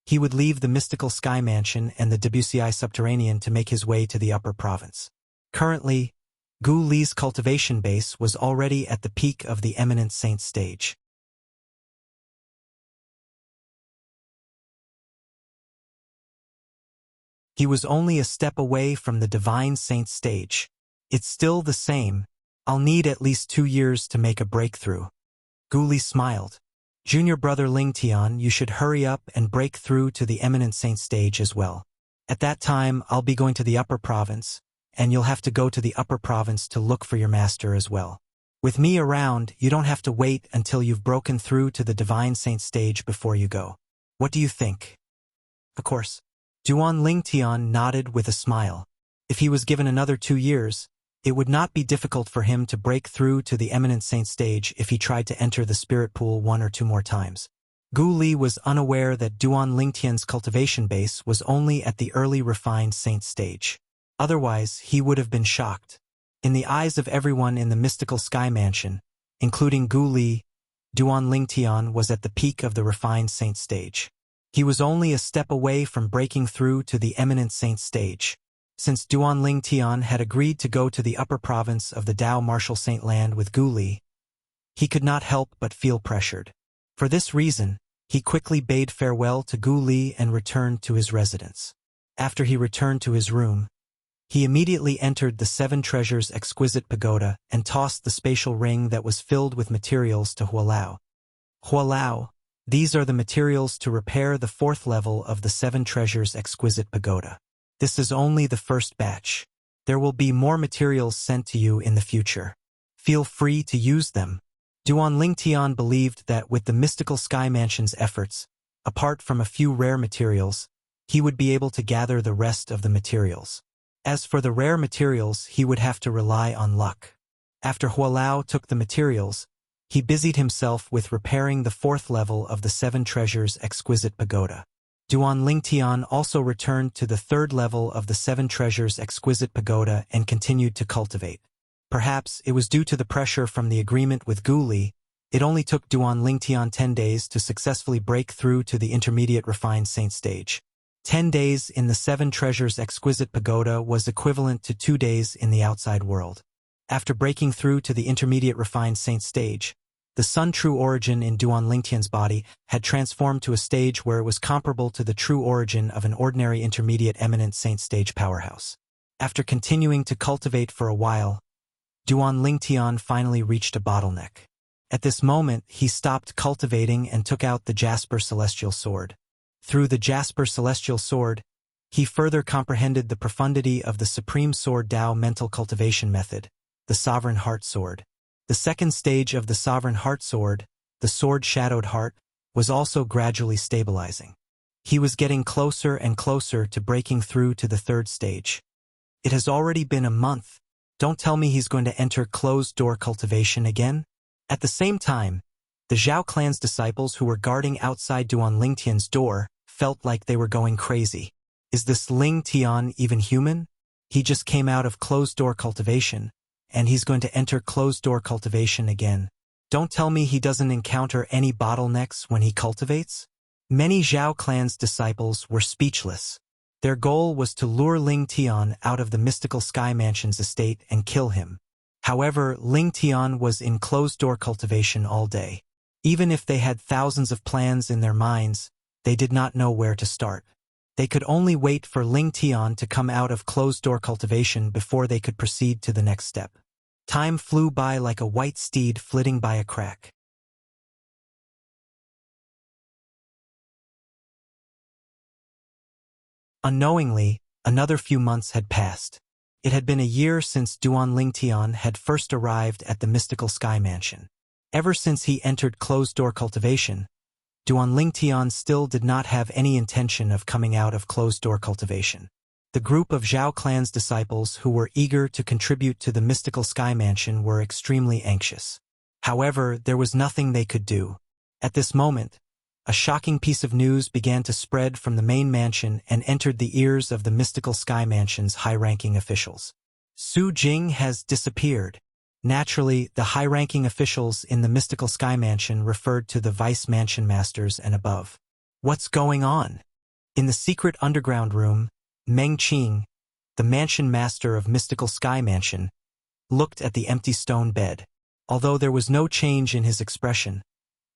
he would leave the mystical Sky Mansion and the WCI Subterranean to make his way to the upper province. Currently, Gu Li's cultivation base was already at the peak of the Eminent Saint stage. He was only a step away from the Divine Saint stage. It's still the same. I'll need at least 2 years to make a breakthrough. Gu Li smiled. Junior brother Lingtian, you should hurry up and break through to the Eminent Saint stage as well. At that time, I'll be going to the upper province, and you'll have to go to the upper province to look for your master as well. With me around, you don't have to wait until you've broken through to the Divine Saint stage before you go. What do you think? Of course. Duan Lingtian nodded with a smile. If he was given another 2 years, it would not be difficult for him to break through to the eminent saint stage if he tried to enter the spirit pool 1 or 2 more times. Gu Li was unaware that Duan Lingtian's cultivation base was only at the early refined saint stage. Otherwise, he would have been shocked. In the eyes of everyone in the mystical sky mansion, including Gu Li, Duan Lingtian was at the peak of the refined saint stage. He was only a step away from breaking through to the eminent saint stage. Since Duan Lingtian had agreed to go to the upper province of the Dao Martial Saint Land with Gu Li, he could not help but feel pressured. For this reason, he quickly bade farewell to Gu Li and returned to his residence. After he returned to his room, he immediately entered the 7 Treasures exquisite pagoda and tossed the spatial ring that was filled with materials to Hualao. Hualao, these are the materials to repair the 4th level of the 7 Treasures exquisite pagoda. This is only the first batch. There will be more materials sent to you in the future. Feel free to use them. Duan Lingtian believed that with the mystical sky mansion's efforts, apart from a few rare materials, he would be able to gather the rest of the materials. As for the rare materials, he would have to rely on luck. After Hualao took the materials, he busied himself with repairing the 4th level of the 7 Treasures exquisite pagoda. Duan Lingtian also returned to the 3rd level of the 7 Treasures exquisite pagoda and continued to cultivate. Perhaps it was due to the pressure from the agreement with Gu Li. It only took Duan Lingtian 10 days to successfully break through to the intermediate refined saint stage. 10 days in the 7 Treasures exquisite pagoda was equivalent to 2 days in the outside world. After breaking through to the intermediate refined saint stage, the Sun true origin in Duan Lingtian's body had transformed to a stage where it was comparable to the true origin of an ordinary intermediate eminent saint stage powerhouse. After continuing to cultivate for a while, Duan Lingtian finally reached a bottleneck. At this moment, he stopped cultivating and took out the Jasper Celestial Sword. Through the Jasper Celestial Sword, he further comprehended the profundity of the Supreme Sword Tao mental cultivation method, the Sovereign Heart Sword. The second stage of the Sovereign Heart Sword, the Sword Shadowed Heart, was also gradually stabilizing. He was getting closer and closer to breaking through to the 3rd stage. It has already been a month. Don't tell me he's going to enter closed-door cultivation again? At the same time, the Zhao clan's disciples who were guarding outside Duan Lingtian's door felt like they were going crazy. Is this Ling Tian even human? He just came out of closed-door cultivation, and he's going to enter closed-door cultivation again. Don't tell me he doesn't encounter any bottlenecks when he cultivates? Many Zhao clan's disciples were speechless. Their goal was to lure Ling Tian out of the mystical sky mansion's estate and kill him. However, Ling Tian was in closed-door cultivation all day. Even if they had thousands of plans in their minds, they did not know where to start. They could only wait for Ling Tian to come out of closed-door cultivation before they could proceed to the next step. Time flew by like a white steed flitting by a crack. Unknowingly, another few months had passed. It had been a year since Duan Lingtian had first arrived at the mystical sky mansion. Ever since he entered closed-door cultivation, Duan Lingtian still did not have any intention of coming out of closed-door cultivation. The group of Zhao clan's disciples who were eager to contribute to the mystical sky mansion were extremely anxious. However, there was nothing they could do. At this moment, a shocking piece of news began to spread from the main mansion and entered the ears of the mystical sky mansion's high-ranking officials. Su Jing has disappeared. Naturally, the high-ranking officials in the mystical sky mansion referred to the vice mansion masters and above. What's going on? In the secret underground room, Meng Qing, the mansion master of mystical sky mansion, looked at the empty stone bed. Although there was no change in his expression,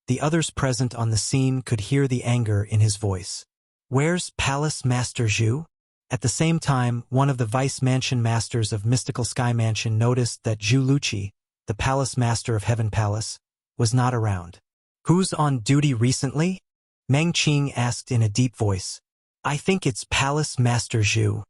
the others present on the scene could hear the anger in his voice. Where's Palace Master Zhu? At the same time, one of the vice mansion masters of mystical sky mansion noticed that Zhu Luqi, the palace master of Heaven Palace, was not around. Who's on duty recently? Meng Qing asked in a deep voice. I think it's Palace Master Zhu.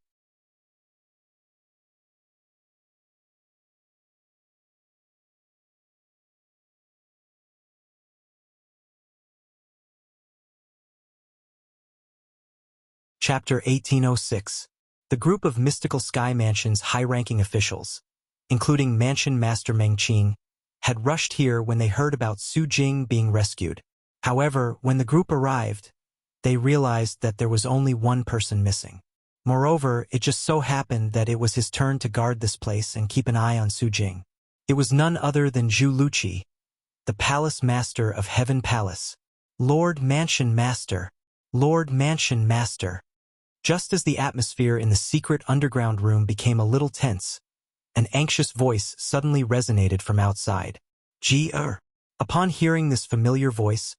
Chapter 1806. The group of mystical Sky Mansion's high-ranking officials, including Mansion Master Meng Qing, had rushed here when they heard about Su Jing being rescued. However, when the group arrived, they realized that there was only one person missing. Moreover, it just so happened that it was his turn to guard this place and keep an eye on Su Jing. It was none other than Zhu Luqi, the Palace Master of Heaven Palace. Lord Mansion Master. Lord Mansion Master. Just as the atmosphere in the secret underground room became a little tense, an anxious voice suddenly resonated from outside. Ji-er. Upon hearing this familiar voice,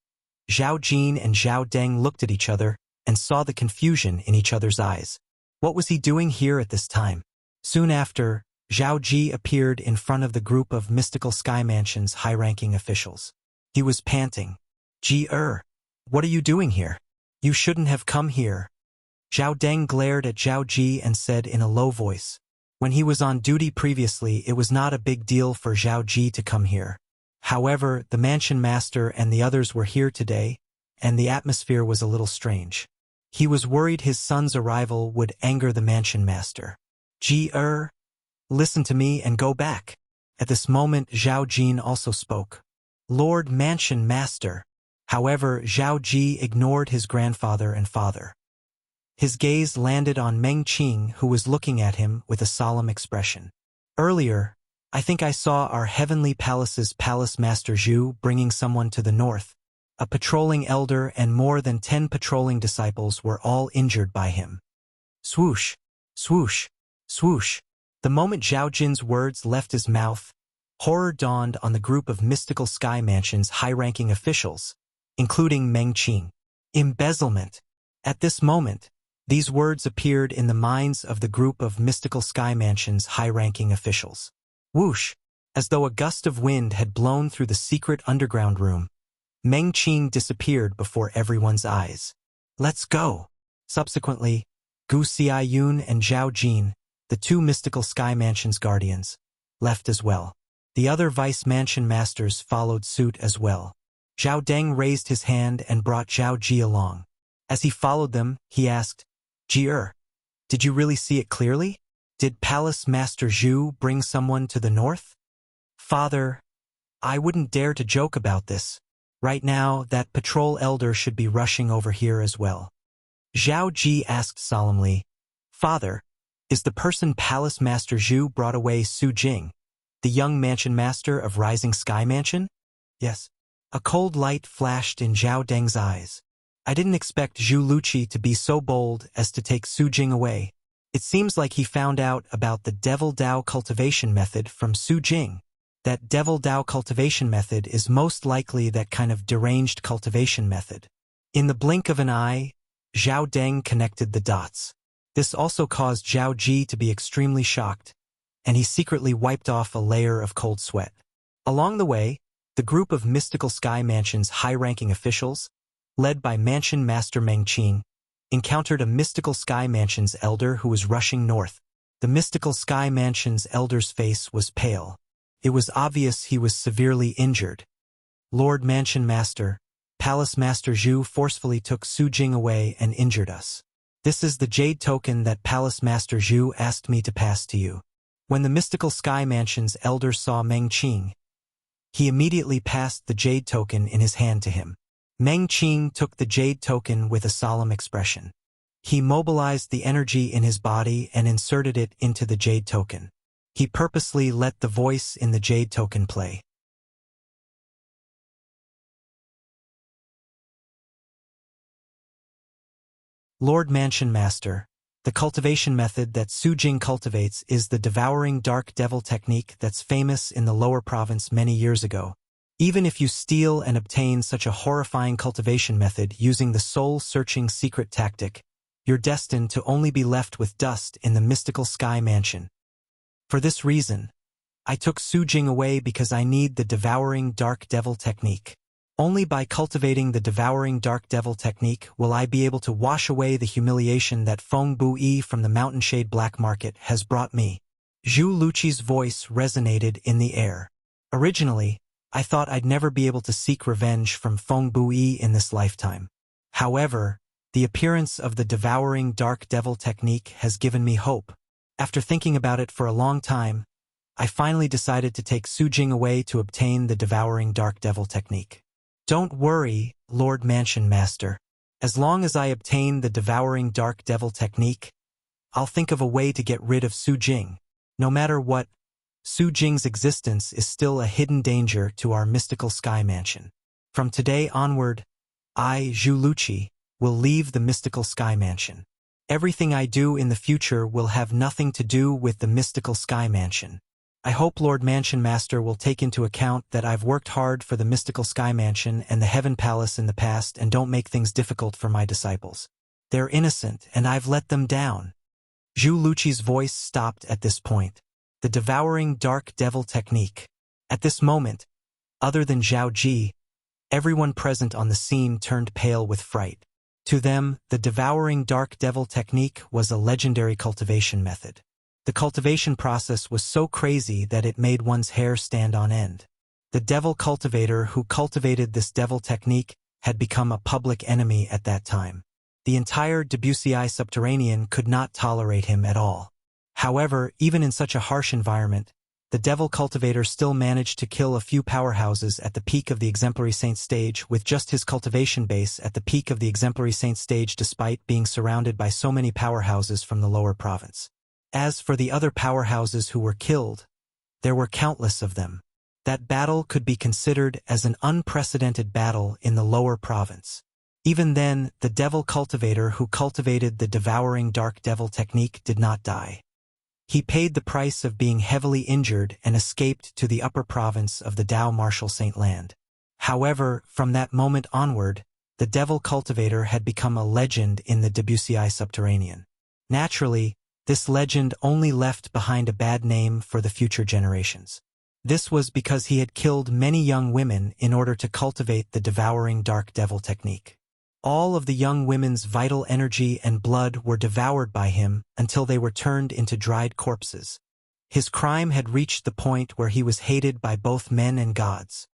Zhao Jin and Zhao Deng looked at each other and saw the confusion in each other's eyes. What was he doing here at this time? Soon after, Zhao Ji appeared in front of the group of mystical Sky Mansion's high-ranking officials. He was panting. Ji-er. What are you doing here? You shouldn't have come here. Zhao Deng glared at Zhao Ji and said in a low voice. When he was on duty previously, it was not a big deal for Zhao Ji to come here. However, the Mansion Master and the others were here today, and the atmosphere was a little strange. He was worried his son's arrival would anger the Mansion Master. Ji-er, listen to me and go back. At this moment, Zhao Jin also spoke. Lord Mansion Master. However, Zhao Ji ignored his grandfather and father. His gaze landed on Meng Qing, who was looking at him with a solemn expression. Earlier, I think I saw our Heavenly Palace's Palace Master Zhu bringing someone to the north. A patrolling elder and more than 10 patrolling disciples were all injured by him. Swoosh, swoosh, swoosh. The moment Zhao Jin's words left his mouth, horror dawned on the group of mystical Sky Mansion's high-ranking officials, including Meng Qing. Embezzlement. At this moment, these words appeared in the minds of the group of mystical Sky Mansion's high-ranking officials. Whoosh! As though a gust of wind had blown through the secret underground room, Meng Qing disappeared before everyone's eyes. Let's go! Subsequently, Gu Xiaoyun and Zhao Jin, the two mystical Sky Mansion's guardians, left as well. The other Vice Mansion Masters followed suit as well. Zhao Deng raised his hand and brought Zhao Ji along. As he followed them, he asked, Ji-er, did you really see it clearly? Did Palace Master Zhu bring someone to the north? Father, I wouldn't dare to joke about this. Right now, that patrol elder should be rushing over here as well. Zhao Ji asked solemnly, Father, is the person Palace Master Zhu brought away Su Jing, the young Mansion Master of Rising Sky Mansion? Yes. A cold light flashed in Zhao Deng's eyes. I didn't expect Zhu Luqi to be so bold as to take Su Jing away. It seems like he found out about the Devil Dao cultivation method from Su Jing. That Devil Dao cultivation method is most likely that kind of deranged cultivation method. In the blink of an eye, Zhao Deng connected the dots. This also caused Zhao Ji to be extremely shocked, and he secretly wiped off a layer of cold sweat. Along the way, the group of mystical Sky Mansion's high-ranking officials, led by Mansion Master Meng Qing, encountered a mystical Sky Mansion's elder who was rushing north. The mystical Sky Mansion's elder's face was pale. It was obvious he was severely injured. Lord Mansion Master, Palace Master Zhu forcefully took Su Jing away and injured us. This is the jade token that Palace Master Zhu asked me to pass to you. When the mystical Sky Mansion's elder saw Meng Qing, he immediately passed the jade token in his hand to him. Meng Qing took the jade token with a solemn expression. He mobilized the energy in his body and inserted it into the jade token. He purposely let the voice in the jade token play. Lord Mansion Master, the cultivation method that Su Jing cultivates is the devouring dark devil technique that's famous in the lower province many years ago. Even if you steal and obtain such a horrifying cultivation method using the soul-searching secret tactic, you're destined to only be left with dust in the mystical Sky Mansion. For this reason, I took Su Jing away because I need the devouring dark devil technique. Only by cultivating the devouring dark devil technique will I be able to wash away the humiliation that Feng Bui from the Mountain Shade Black Market has brought me. Zhu Luqi's voice resonated in the air. Originally, I thought I'd never be able to seek revenge from Feng Bui in this lifetime. However, The appearance of the devouring dark devil technique has given me hope. After thinking about it for a long time, I finally decided to take Su Jing away to obtain the devouring dark devil technique. Don't worry, Lord Mansion Master. As long as I obtain the devouring dark devil technique, I'll think of a way to get rid of Su Jing. No matter what, Su Jing's existence is still a hidden danger to our mystical sky mansion. From today onward, I, Zhu Luqi, will leave the mystical sky mansion. Everything I do in the future will have nothing to do with the mystical sky mansion. I hope Lord Mansion Master will take into account that I've worked hard for the mystical sky mansion and the heaven palace in the past and don't make things difficult for my disciples. They're innocent and I've let them down. Zhu Luqi's voice stopped at this point. The devouring dark devil technique. At this moment, other than Zhao Ji, everyone present on the scene turned pale with fright. To them, the devouring dark devil technique was a legendary cultivation method. The cultivation process was so crazy that it made one's hair stand on end. The devil cultivator who cultivated this devil technique had become a public enemy at that time. The entire Debussy subterranean could not tolerate him at all. However, even in such a harsh environment, the devil cultivator still managed to kill a few powerhouses at the peak of the exemplary saint stage with just his cultivation base at the peak of the exemplary saint stage despite being surrounded by so many powerhouses from the lower province. As for the other powerhouses who were killed, there were countless of them. That battle could be considered as an unprecedented battle in the lower province. Even then, the devil cultivator who cultivated the devouring dark devil technique did not die. He paid the price of being heavily injured and escaped to the upper province of the Dao Martial Saint Land. However, from that moment onward, the devil cultivator had become a legend in the Debussy subterranean. Naturally, this legend only left behind a bad name for the future generations. This was because he had killed many young women in order to cultivate the devouring dark devil technique. All of the young women's vital energy and blood were devoured by him until they were turned into dried corpses. His crime had reached the point where he was hated by both men and gods.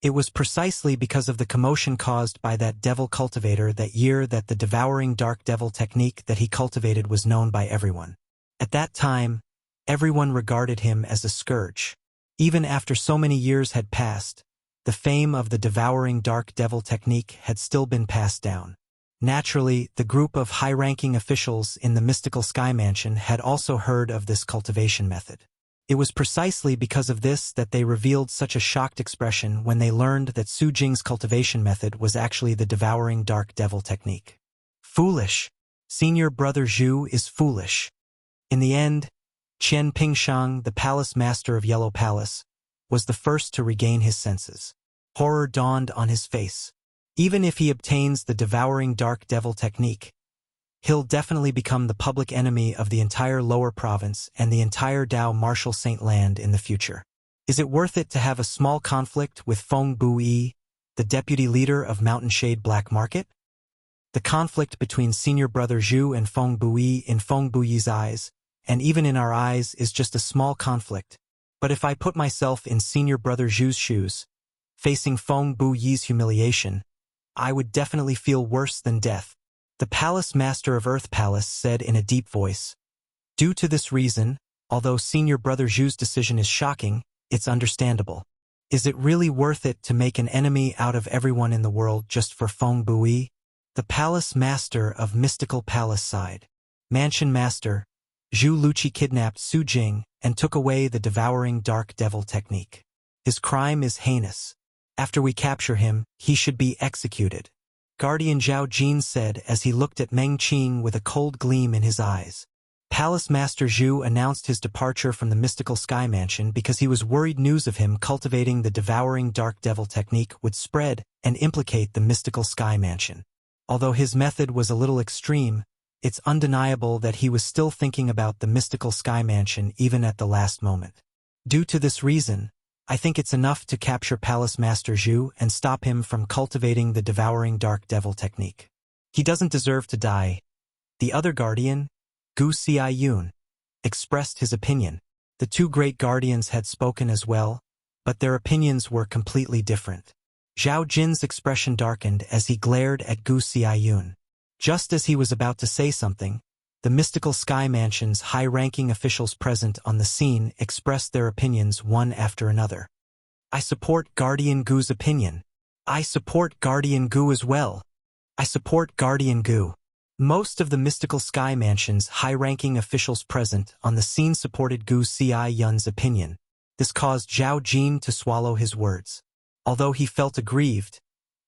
It was precisely because of the commotion caused by that devil cultivator that year that the devouring dark devil technique that he cultivated was known by everyone. At that time, everyone regarded him as a scourge. Even after so many years had passed, the fame of the devouring dark devil technique had still been passed down. Naturally, the group of high-ranking officials in the mystical sky mansion had also heard of this cultivation method. It was precisely because of this that they revealed such a shocked expression when they learned that Su Jing's cultivation method was actually the devouring dark devil technique. Foolish. Senior brother Zhu is foolish. In the end, Qian Pingshang, the palace master of Yellow Palace, was the first to regain his senses. Horror dawned on his face. Even if he obtains the devouring dark devil technique, he'll definitely become the public enemy of the entire lower province and the entire Dao Martial Saint Land in the future. Is it worth it to have a small conflict with Feng Buyi, the deputy leader of Mountain Shade Black Market? The conflict between senior brother Zhu and Feng Buyi in Feng Buyi's eyes, and even in our eyes, is just a small conflict. But if I put myself in senior brother Zhu's shoes, facing Feng Buyi's humiliation, I would definitely feel worse than death. The palace master of Earth Palace said in a deep voice. Due to this reason, although senior brother Zhu's decision is shocking, it's understandable. Is it really worth it to make an enemy out of everyone in the world just for Feng Buyi? The palace master of Mystical Palace sighed. Mansion master, Zhu Luqi kidnapped Su Jing and took away the devouring dark devil technique. His crime is heinous. After we capture him, he should be executed. Guardian Zhao Jin said as he looked at Meng Qing with a cold gleam in his eyes. Palace Master Zhu announced his departure from the mystical sky mansion because he was worried news of him cultivating the devouring dark devil technique would spread and implicate the mystical sky mansion. Although his method was a little extreme, it's undeniable that he was still thinking about the mystical sky mansion even at the last moment. Due to this reason, I think it's enough to capture Palace Master Zhu and stop him from cultivating the devouring dark devil technique. He doesn't deserve to die. The other guardian, Gu Xiaiyun, expressed his opinion. The two great guardians had spoken as well, but their opinions were completely different. Zhao Jin's expression darkened as he glared at Gu Xiaoyun. Just as he was about to say something, the mystical Sky Mansion's high-ranking officials present on the scene expressed their opinions one after another. I support Guardian Gu's opinion. I support Guardian Gu as well. I support Guardian Gu. Most of the mystical Sky Mansion's high-ranking officials present on the scene supported Gu Xiaoyun's opinion. This caused Zhao Jin to swallow his words. Although he felt aggrieved,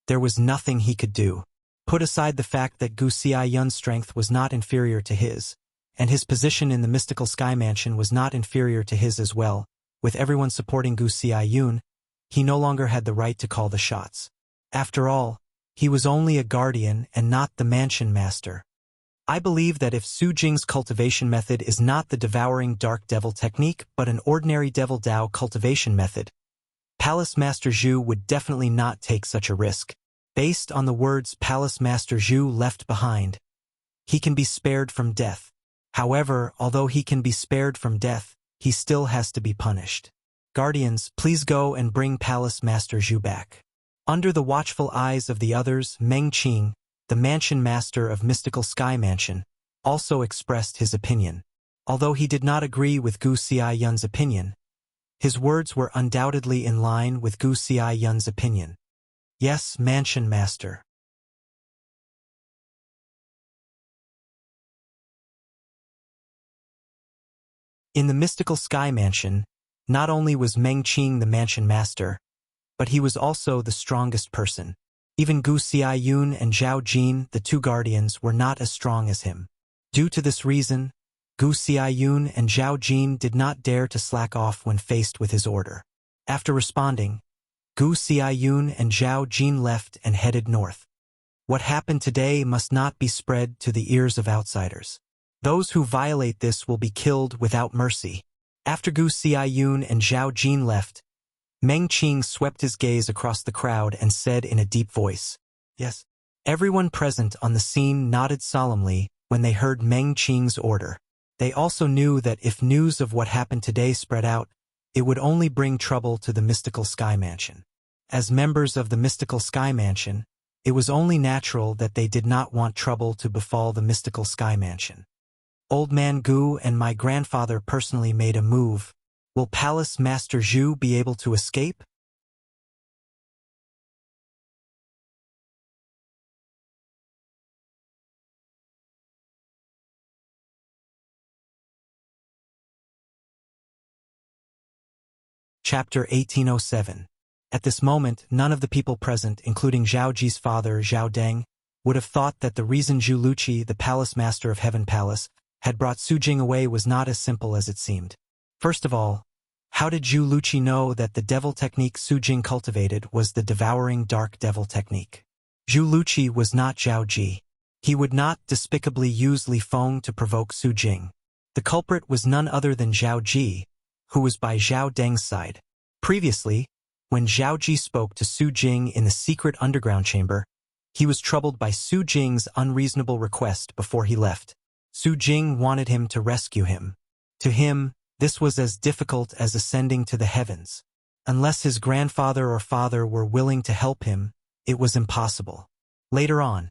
there was nothing he could do. Put aside the fact that Gu Xiaoyun's strength was not inferior to his, and his position in the mystical Sky Mansion was not inferior to his as well, with everyone supporting Gu Xiaoyun, he no longer had the right to call the shots. After all, he was only a guardian and not the mansion master. I believe that if Su Jing's cultivation method is not the devouring dark devil technique but an ordinary devil Dao cultivation method, Palace Master Zhu would definitely not take such a risk. Based on the words Palace Master Zhu left behind, he can be spared from death. However, although he can be spared from death, he still has to be punished. Guardians, please go and bring Palace Master Zhu back. Under the watchful eyes of the others, Meng Qing, the mansion master of Mystical Sky Mansion, also expressed his opinion. Although he did not agree with Gu Xiaoyun's opinion, his words were undoubtedly in line with Gu Xiaoyun's opinion. Yes, mansion master. In the Mystical Sky Mansion, not only was Meng Qing the mansion master, but he was also the strongest person. Even Gu Xiaoyun and Zhao Jin, the two guardians, were not as strong as him. Due to this reason, Gu Xiaoyun and Zhao Jin did not dare to slack off when faced with his order. After responding, Gu Xiaoyun and Zhao Jin left and headed north. What happened today must not be spread to the ears of outsiders. Those who violate this will be killed without mercy. After Gu Xiaoyun and Zhao Jin left, Meng Qing swept his gaze across the crowd and said in a deep voice, "Yes." Everyone present on the scene nodded solemnly when they heard Meng Qing's order. They also knew that if news of what happened today spread out, it would only bring trouble to the Mystical Sky Mansion. As members of the Mystical Sky Mansion, it was only natural that they did not want trouble to befall the Mystical Sky Mansion. Old Man Gu and my grandfather personally made a move. Will Palace Master Zhu be able to escape? Chapter 1807. At this moment, none of the people present, including Zhao Ji's father, Zhao Deng, would have thought that the reason Zhu Luqi, the palace master of Heaven Palace, had brought Su Jing away was not as simple as it seemed. First of all, how did Zhu Luqi know that the devil technique Su Jing cultivated was the devouring dark devil technique? Zhu Luqi was not Zhao Ji. He would not despicably use Li Feng to provoke Su Jing. The culprit was none other than Zhao Ji, who was by Zhao Deng's side. Previously, when Zhao Ji spoke to Su Jing in the secret underground chamber, he was troubled by Su Jing's unreasonable request before he left. Su Jing wanted him to rescue him. To him, this was as difficult as ascending to the heavens. Unless his grandfather or father were willing to help him, it was impossible. Later on,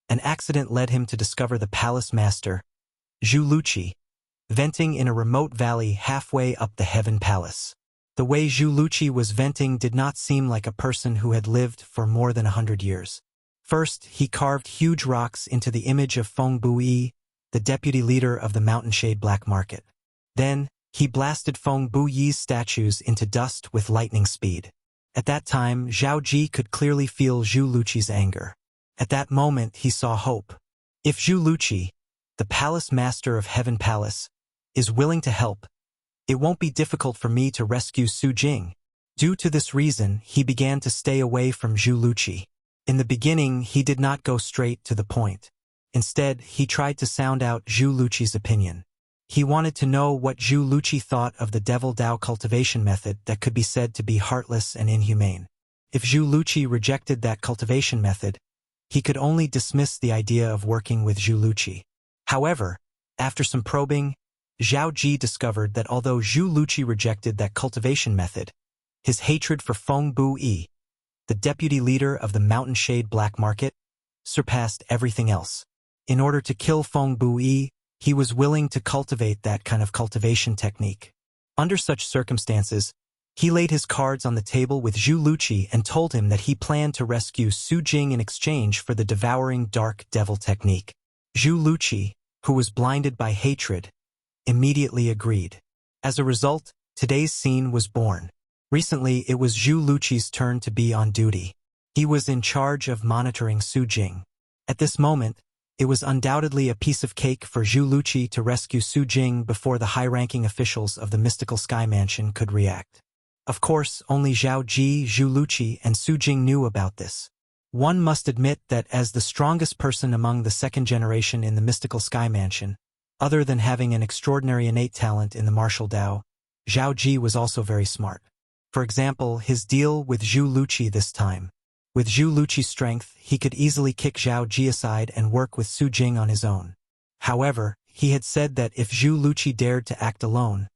an accident led him to discover the palace master, Zhu Luqi, venting in a remote valley halfway up the Heaven Palace. The way Zhu Luqi was venting did not seem like a person who had lived for more than 100 years. First, he carved huge rocks into the image of Feng Buyi, the deputy leader of the Mountainshade Black Market. Then, he blasted Feng Buyi's statues into dust with lightning speed. At that time, Zhao Ji could clearly feel Zhu Luqi's anger. At that moment, he saw hope. If Zhu Luqi, the palace master of Heaven Palace, is willing to help, it won't be difficult for me to rescue Su Jing. Due to this reason, he began to stay away from Zhu Luqi. In the beginning, he did not go straight to the point. Instead, he tried to sound out Zhu Luqi's opinion. He wanted to know what Zhu Luqi thought of the Devil Dao cultivation method that could be said to be heartless and inhumane. If Zhu Luqi rejected that cultivation method, he could only dismiss the idea of working with Zhu Luqi. However, after some probing, Zhao Ji discovered that although Zhu Luqi rejected that cultivation method, His hatred for Feng Bui, the deputy leader of the Mountain Shade Black Market, surpassed everything else. In order to kill Feng Bui, he was willing to cultivate that kind of cultivation technique. Under such circumstances, he laid his cards on the table with Zhu Luqi and told him that he planned to rescue Su Jing in exchange for the devouring dark devil technique. Zhu Luqi, who was blinded by hatred, immediately agreed. As a result, today's scene was born. Recently, it was Zhu Luqi's turn to be on duty. He was in charge of monitoring Su Jing. At this moment, it was undoubtedly a piece of cake for Zhu Luqi to rescue Su Jing before the high-ranking officials of the mystical Sky Mansion could react. Of course, only Zhao Ji, Zhu Luqi, and Su Jing knew about this. One must admit that as the strongest person among the second generation in the mystical Sky Mansion, other than having an extraordinary innate talent in the martial Dao, Zhao Ji was also very smart. For example, his deal with Zhu Luqi this time. With Zhu Luqi's strength, he could easily kick Zhao Ji aside and work with Su Jing on his own. However, he had said that if Zhu Luqi dared to act alone,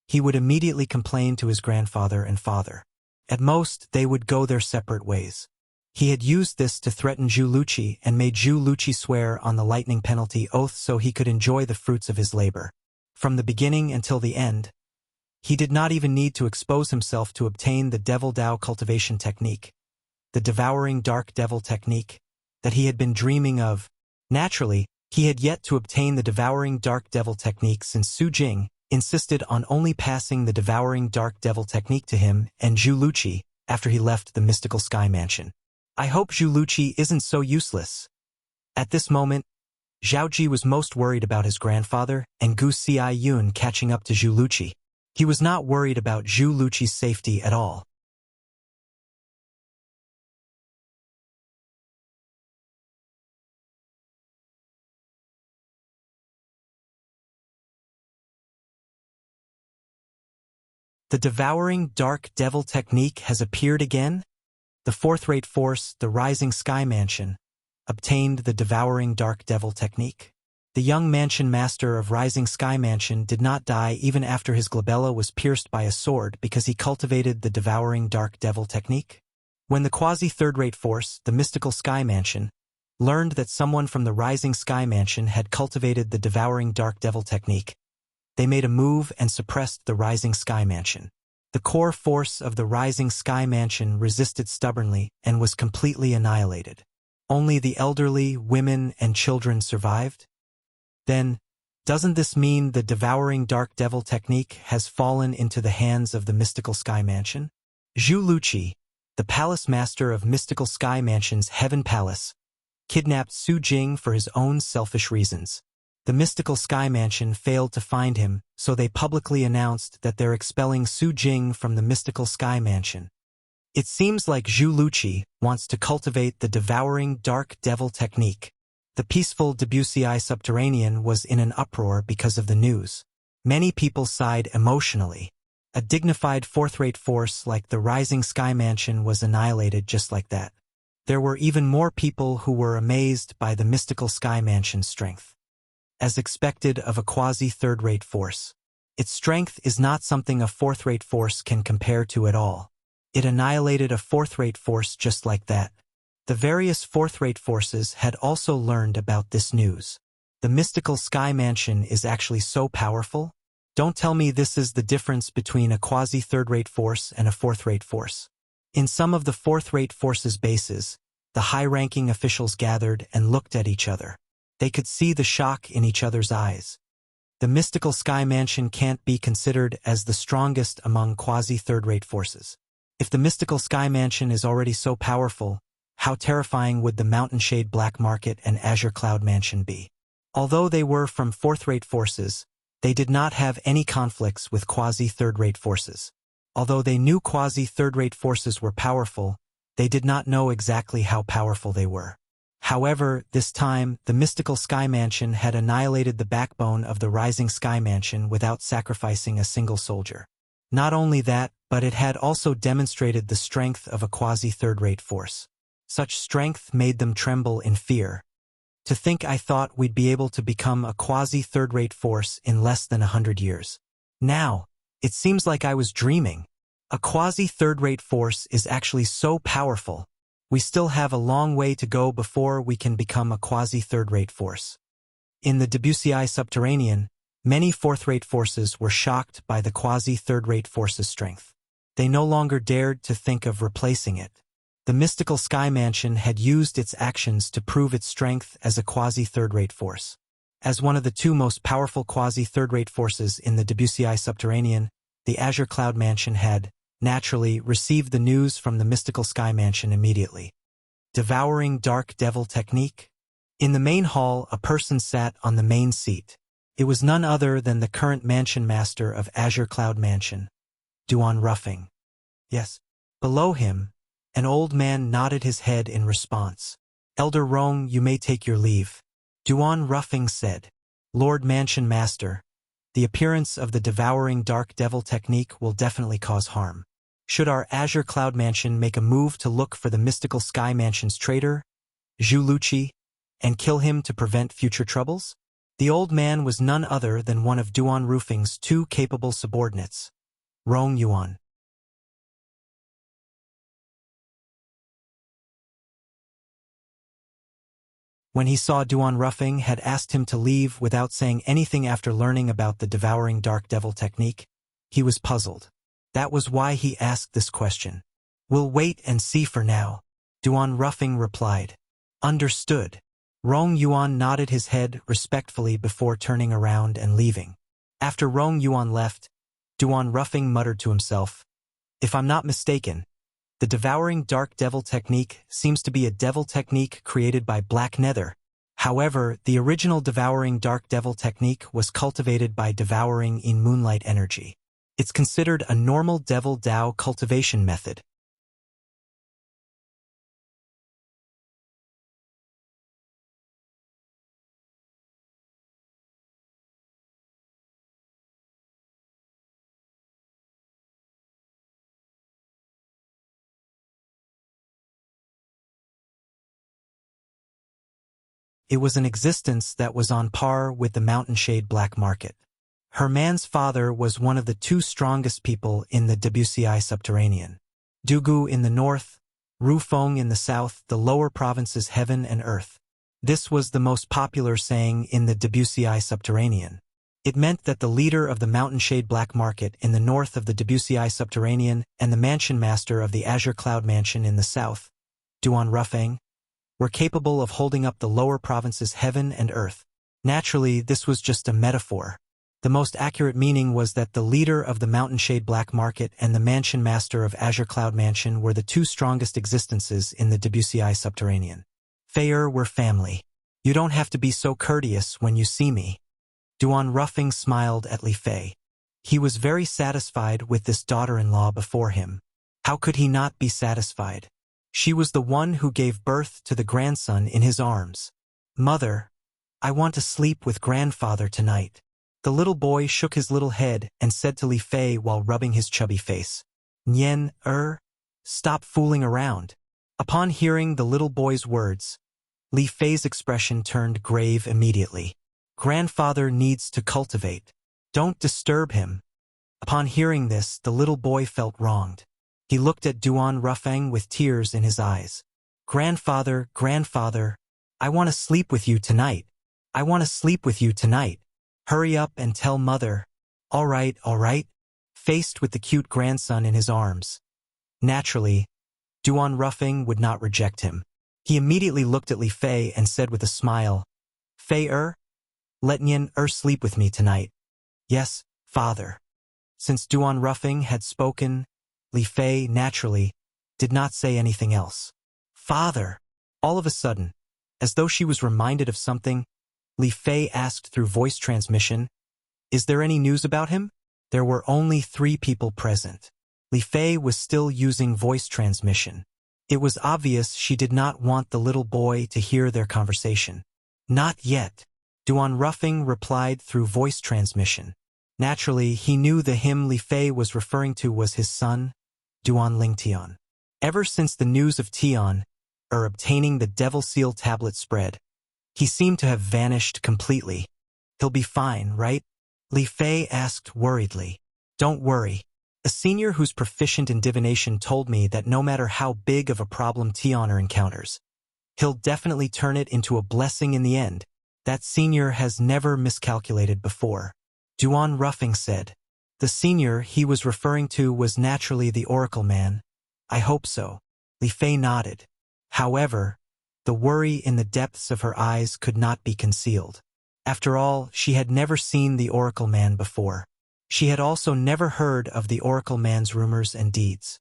he would immediately complain to his grandfather and father. At most, they would go their separate ways. He had used this to threaten Zhu Luqi and made Zhu Luqi swear on the lightning penalty oath so he could enjoy the fruits of his labor. From the beginning until the end, he did not even need to expose himself to obtain the Devil Dao cultivation technique, the devouring dark devil technique, that he had been dreaming of. Naturally, he had yet to obtain the devouring dark devil technique since Su Jing insisted on only passing the devouring dark devil technique to him and Zhu Luqi after he left the mystical Sky Mansion. I hope Zhu Luqi isn't so useless. At this moment, Zhao Ji was most worried about his grandfather and Gu Xiaiyun catching up to Zhu Luqi. He was not worried about Zhu Luqi's safety at all. The devouring dark devil technique has appeared again? The fourth-rate force, the Rising Sky Mansion, obtained the devouring dark devil technique. The young mansion master of Rising Sky Mansion did not die even after his glabella was pierced by a sword because he cultivated the devouring dark devil technique. When the quasi-third-rate force, the mystical Sky Mansion, learned that someone from the Rising Sky Mansion had cultivated the devouring dark devil technique, they made a move and suppressed the Rising Sky Mansion. The core force of the Rising Sky Mansion resisted stubbornly and was completely annihilated. Only the elderly, women, and children survived? Then, doesn't this mean the devouring dark devil technique has fallen into the hands of the mystical Sky Mansion? Zhu Luqi, the palace master of mystical Sky Mansion's Heaven Palace, kidnapped Su Jing for his own selfish reasons. The mystical Sky Mansion failed to find him, so they publicly announced that they're expelling Su Jing from the mystical Sky Mansion. It seems like Zhu Luqi wants to cultivate the devouring dark devil technique. The peaceful Debussy subterranean was in an uproar because of the news. Many people sighed emotionally. A dignified fourth-rate force like the Rising Sky Mansion was annihilated just like that. There were even more people who were amazed by the mystical Sky Mansion's strength. As expected of a quasi-third-rate force, its strength is not something a fourth-rate force can compare to at all. It annihilated a fourth-rate force just like that. The various fourth-rate forces had also learned about this news. The mystical Sky Mansion is actually so powerful? Don't tell me this is the difference between a quasi-third-rate force and a fourth-rate force. In some of the fourth-rate forces' bases, the high-ranking officials gathered and looked at each other. They could see the shock in each other's eyes. The mystical Sky Mansion can't be considered as the strongest among quasi-third-rate forces. If the mystical Sky Mansion is already so powerful, how terrifying would the Mountain Shade Black Market and Azure Cloud Mansion be? Although they were from fourth-rate forces, they did not have any conflicts with quasi-third-rate forces. Although they knew quasi-third-rate forces were powerful, they did not know exactly how powerful they were. However, this time, the mystical Sky Mansion had annihilated the backbone of the Rising Sky Mansion without sacrificing a single soldier. Not only that, but it had also demonstrated the strength of a quasi-third-rate force. Such strength made them tremble in fear. To think I thought we'd be able to become a quasi-third-rate force in less than 100 years. Now, it seems like I was dreaming. A quasi-third-rate force is actually so powerful, we still have a long way to go before we can become a quasi-third-rate force. In the Debussyi subterranean, many fourth-rate forces were shocked by the quasi-third-rate force's strength. They no longer dared to think of replacing it. The mystical Sky Mansion had used its actions to prove its strength as a quasi-third-rate force. As one of the two most powerful quasi-third-rate forces in the Debussyi subterranean, the Azure Cloud Mansion had, naturally, received the news from the mystical Sky Mansion immediately. Devouring Dark Devil Technique? In the main hall, a person sat on the main seat. It was none other than the current mansion master of Azure Cloud Mansion, Duan Ruffing. Yes. Below him, an old man nodded his head in response. Elder Rong, you may take your leave. Duan Ruffing said. Lord Mansion Master, the appearance of the Devouring Dark Devil Technique will definitely cause harm. Should our Azure Cloud Mansion make a move to look for the mystical Sky Mansion's traitor, Zhu Luqi, and kill him to prevent future troubles? The old man was none other than one of Duan Ruffing's two capable subordinates, Rong Yuan. When he saw Duan Ruffing had asked him to leave without saying anything after learning about the Devouring Dark Devil Technique, he was puzzled. That was why he asked this question. We'll wait and see for now, Duan Ruffing replied. Understood. Rong Yuan nodded his head respectfully before turning around and leaving. After Rong Yuan left, Duan Ruffing muttered to himself, if I'm not mistaken, the Devouring Dark Devil Technique seems to be a devil technique created by Black Nether. However, the original Devouring Dark Devil Technique was cultivated by devouring in moonlight energy. It's considered a normal Devil Dao cultivation method. It was an existence that was on par with the Mountainshade black market. Her man's father was one of the two strongest people in the Debussyi subterranean. Dugu in the north, Rufeng in the south, the lower provinces heaven and earth. This was the most popular saying in the Debussyi subterranean. It meant that the leader of the Mountainshade black market in the north of the Debussyi subterranean and the mansion master of the Azure Cloud Mansion in the south, Duan Ruffeng, were capable of holding up the lower provinces heaven and earth. Naturally, this was just a metaphor. The most accurate meaning was that the leader of the Mountainshade Black Market and the mansion master of Azure Cloud Mansion were the two strongest existences in the Debussyi subterranean. Fei were family. You don't have to be so courteous when you see me. Duan Ruffing smiled at Li Fei. He was very satisfied with this daughter-in-law before him. How could he not be satisfied? She was the one who gave birth to the grandson in his arms. Mother, I want to sleep with grandfather tonight. The little boy shook his little head and said to Li Fei while rubbing his chubby face. Nian, stop fooling around. Upon hearing the little boy's words, Li Fei's expression turned grave immediately. Grandfather needs to cultivate. Don't disturb him. Upon hearing this, the little boy felt wronged. He looked at Duan Ruffing with tears in his eyes. Grandfather, I want to sleep with you tonight. I want to sleep with you tonight. Hurry up and tell mother. All right. Faced with the cute grandson in his arms. Naturally, Duan Ruffing would not reject him. He immediately looked at Li Fei and said with a smile, Fei let Nian sleep with me tonight. Yes, father. Since Duan Ruffing had spoken, Li Fei, naturally, did not say anything else. Father! All of a sudden, as though she was reminded of something, Li Fei asked through voice transmission, Is there any news about him? There were only 3 people present. Li Fei was still using voice transmission. It was obvious she did not want the little boy to hear their conversation. Not yet. Duan Ruffing replied through voice transmission. Naturally, he knew the him Li Fei was referring to was his son, Duan Lingtian. Ever since the news of Tian, obtaining the Devil Seal tablet spread, he seemed to have vanished completely. He'll be fine, right? Li Fei asked worriedly. Don't worry. A senior who's proficient in divination told me that no matter how big of a problem Tianer encounters, he'll definitely turn it into a blessing in the end. That senior has never miscalculated before. Duan Ruffing said. The senior he was referring to was naturally the Oracle man. I hope so. Li Fei nodded. However, the worry in the depths of her eyes could not be concealed. After all, she had never seen the Oracle man before. She had also never heard of the Oracle man's rumors and deeds.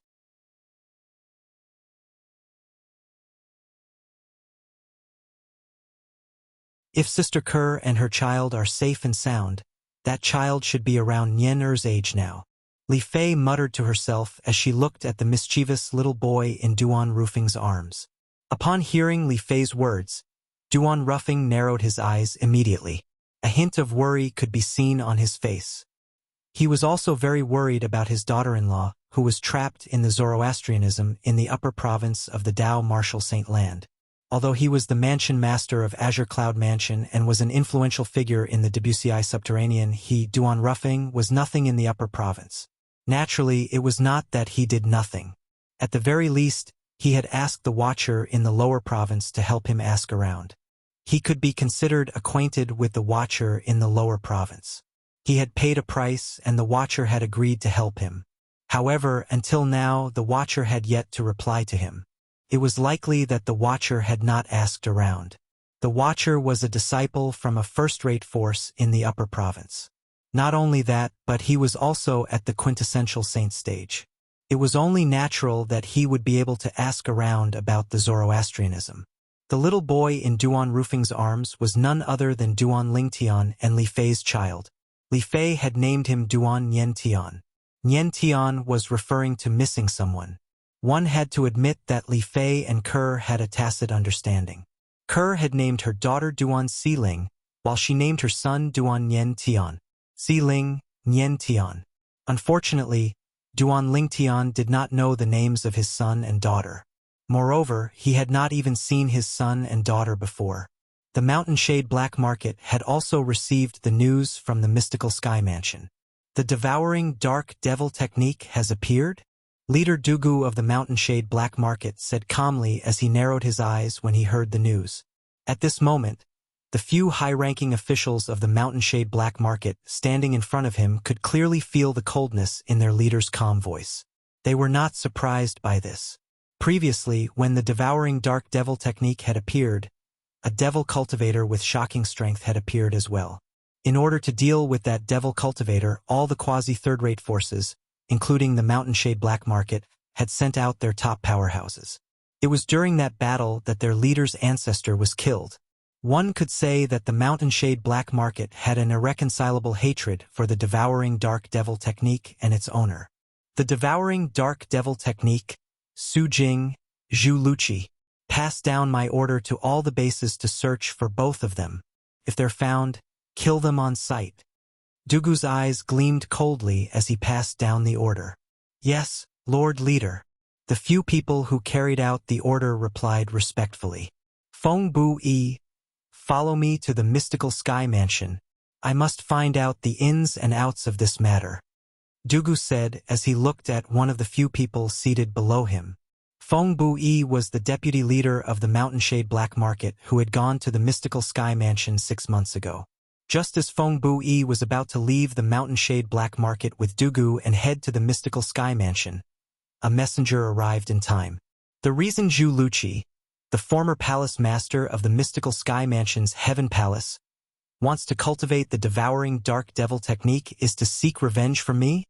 If Sister Kerr and her child are safe and sound, that child should be around Nian Er's age now. Li Fei muttered to herself as she looked at the mischievous little boy in Duan Ruffing's arms. Upon hearing Li Fei's words, Duan Ruffing narrowed his eyes immediately. A hint of worry could be seen on his face. He was also very worried about his daughter-in-law, who was trapped in the Zoroastrianism in the upper province of the Tao Martial Saint Land. Although he was the mansion master of Azure Cloud Mansion and was an influential figure in the Debussy Subterranean, Duan Ruffing, was nothing in the upper province. Naturally, it was not that he did nothing. At the very least, he had asked the Watcher in the lower province to help him ask around. He could be considered acquainted with the Watcher in the lower province. He had paid a price and the Watcher had agreed to help him. However, until now, the Watcher had yet to reply to him. It was likely that the Watcher had not asked around. The Watcher was a disciple from a first-rate force in the upper province. Not only that, but he was also at the quintessential saint stage. It was only natural that he would be able to ask around about the Zoroastrianism. The little boy in Duan Ruffing's arms was none other than Duan Lingtian and Li Fei's child. Li Fei had named him Duan Niantian. Niantian was referring to missing someone. One had to admit that Li Fei and Kerr had a tacit understanding. Kerr had named her daughter Duan Xiling, while she named her son Duan Niantian. Xiling, Niantian. Unfortunately, Duan Lingtian did not know the names of his son and daughter. Moreover, he had not even seen his son and daughter before. The Mountain Shade Black Market had also received the news from the mystical Sky Mansion. The devouring dark devil technique has appeared? Leader Dugu of the Mountain Shade Black Market said calmly as he narrowed his eyes when he heard the news. At this moment, the few high-ranking officials of the Mountain Shade Black Market standing in front of him could clearly feel the coldness in their leader's calm voice. They were not surprised by this. Previously, when the devouring dark devil technique had appeared, a devil cultivator with shocking strength had appeared as well. In order to deal with that devil cultivator, all the quasi-third-rate forces, including the Mountain Shade Black Market, had sent out their top powerhouses. It was during that battle that their leader's ancestor was killed. One could say that the Mountain Shade Black Market had an irreconcilable hatred for the devouring dark devil technique and its owner. The devouring dark devil technique, Su Jing, Zhu Luqi, passed down my order to all the bases to search for both of them. If they're found, kill them on sight. Dugu's eyes gleamed coldly as he passed down the order. Yes, Lord Leader. The few people who carried out the order replied respectfully. Feng Bu Yi, follow me to the mystical Sky Mansion. I must find out the ins and outs of this matter. Dugu said as he looked at one of the few people seated below him. Feng Bu Yi was the deputy leader of the Mountain Shade Black Market who had gone to the mystical Sky Mansion 6 months ago. Just as Feng Bu Yi was about to leave the Mountain Shade Black Market with Dugu and head to the mystical Sky Mansion, a messenger arrived in time. The reason Zhu Luqi, the former palace master of the mystical Sky Mansion's Heaven Palace, wants to cultivate the devouring dark devil technique is to seek revenge for me?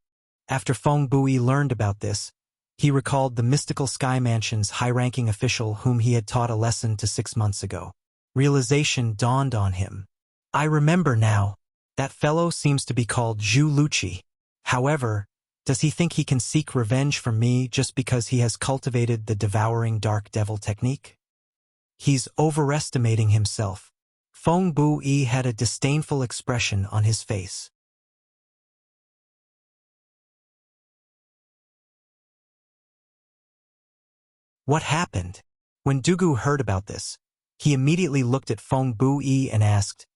After Feng Bu Yi learned about this, he recalled the mystical Sky Mansion's high-ranking official whom he had taught a lesson to 6 months ago. Realization dawned on him. I remember now. That fellow seems to be called Zhu Luqi. However, does he think he can seek revenge from me just because he has cultivated the devouring dark devil technique? He's overestimating himself. Feng Bu Yi had a disdainful expression on his face. What happened? When Dugu heard about this, he immediately looked at Feng Bu Yi and asked,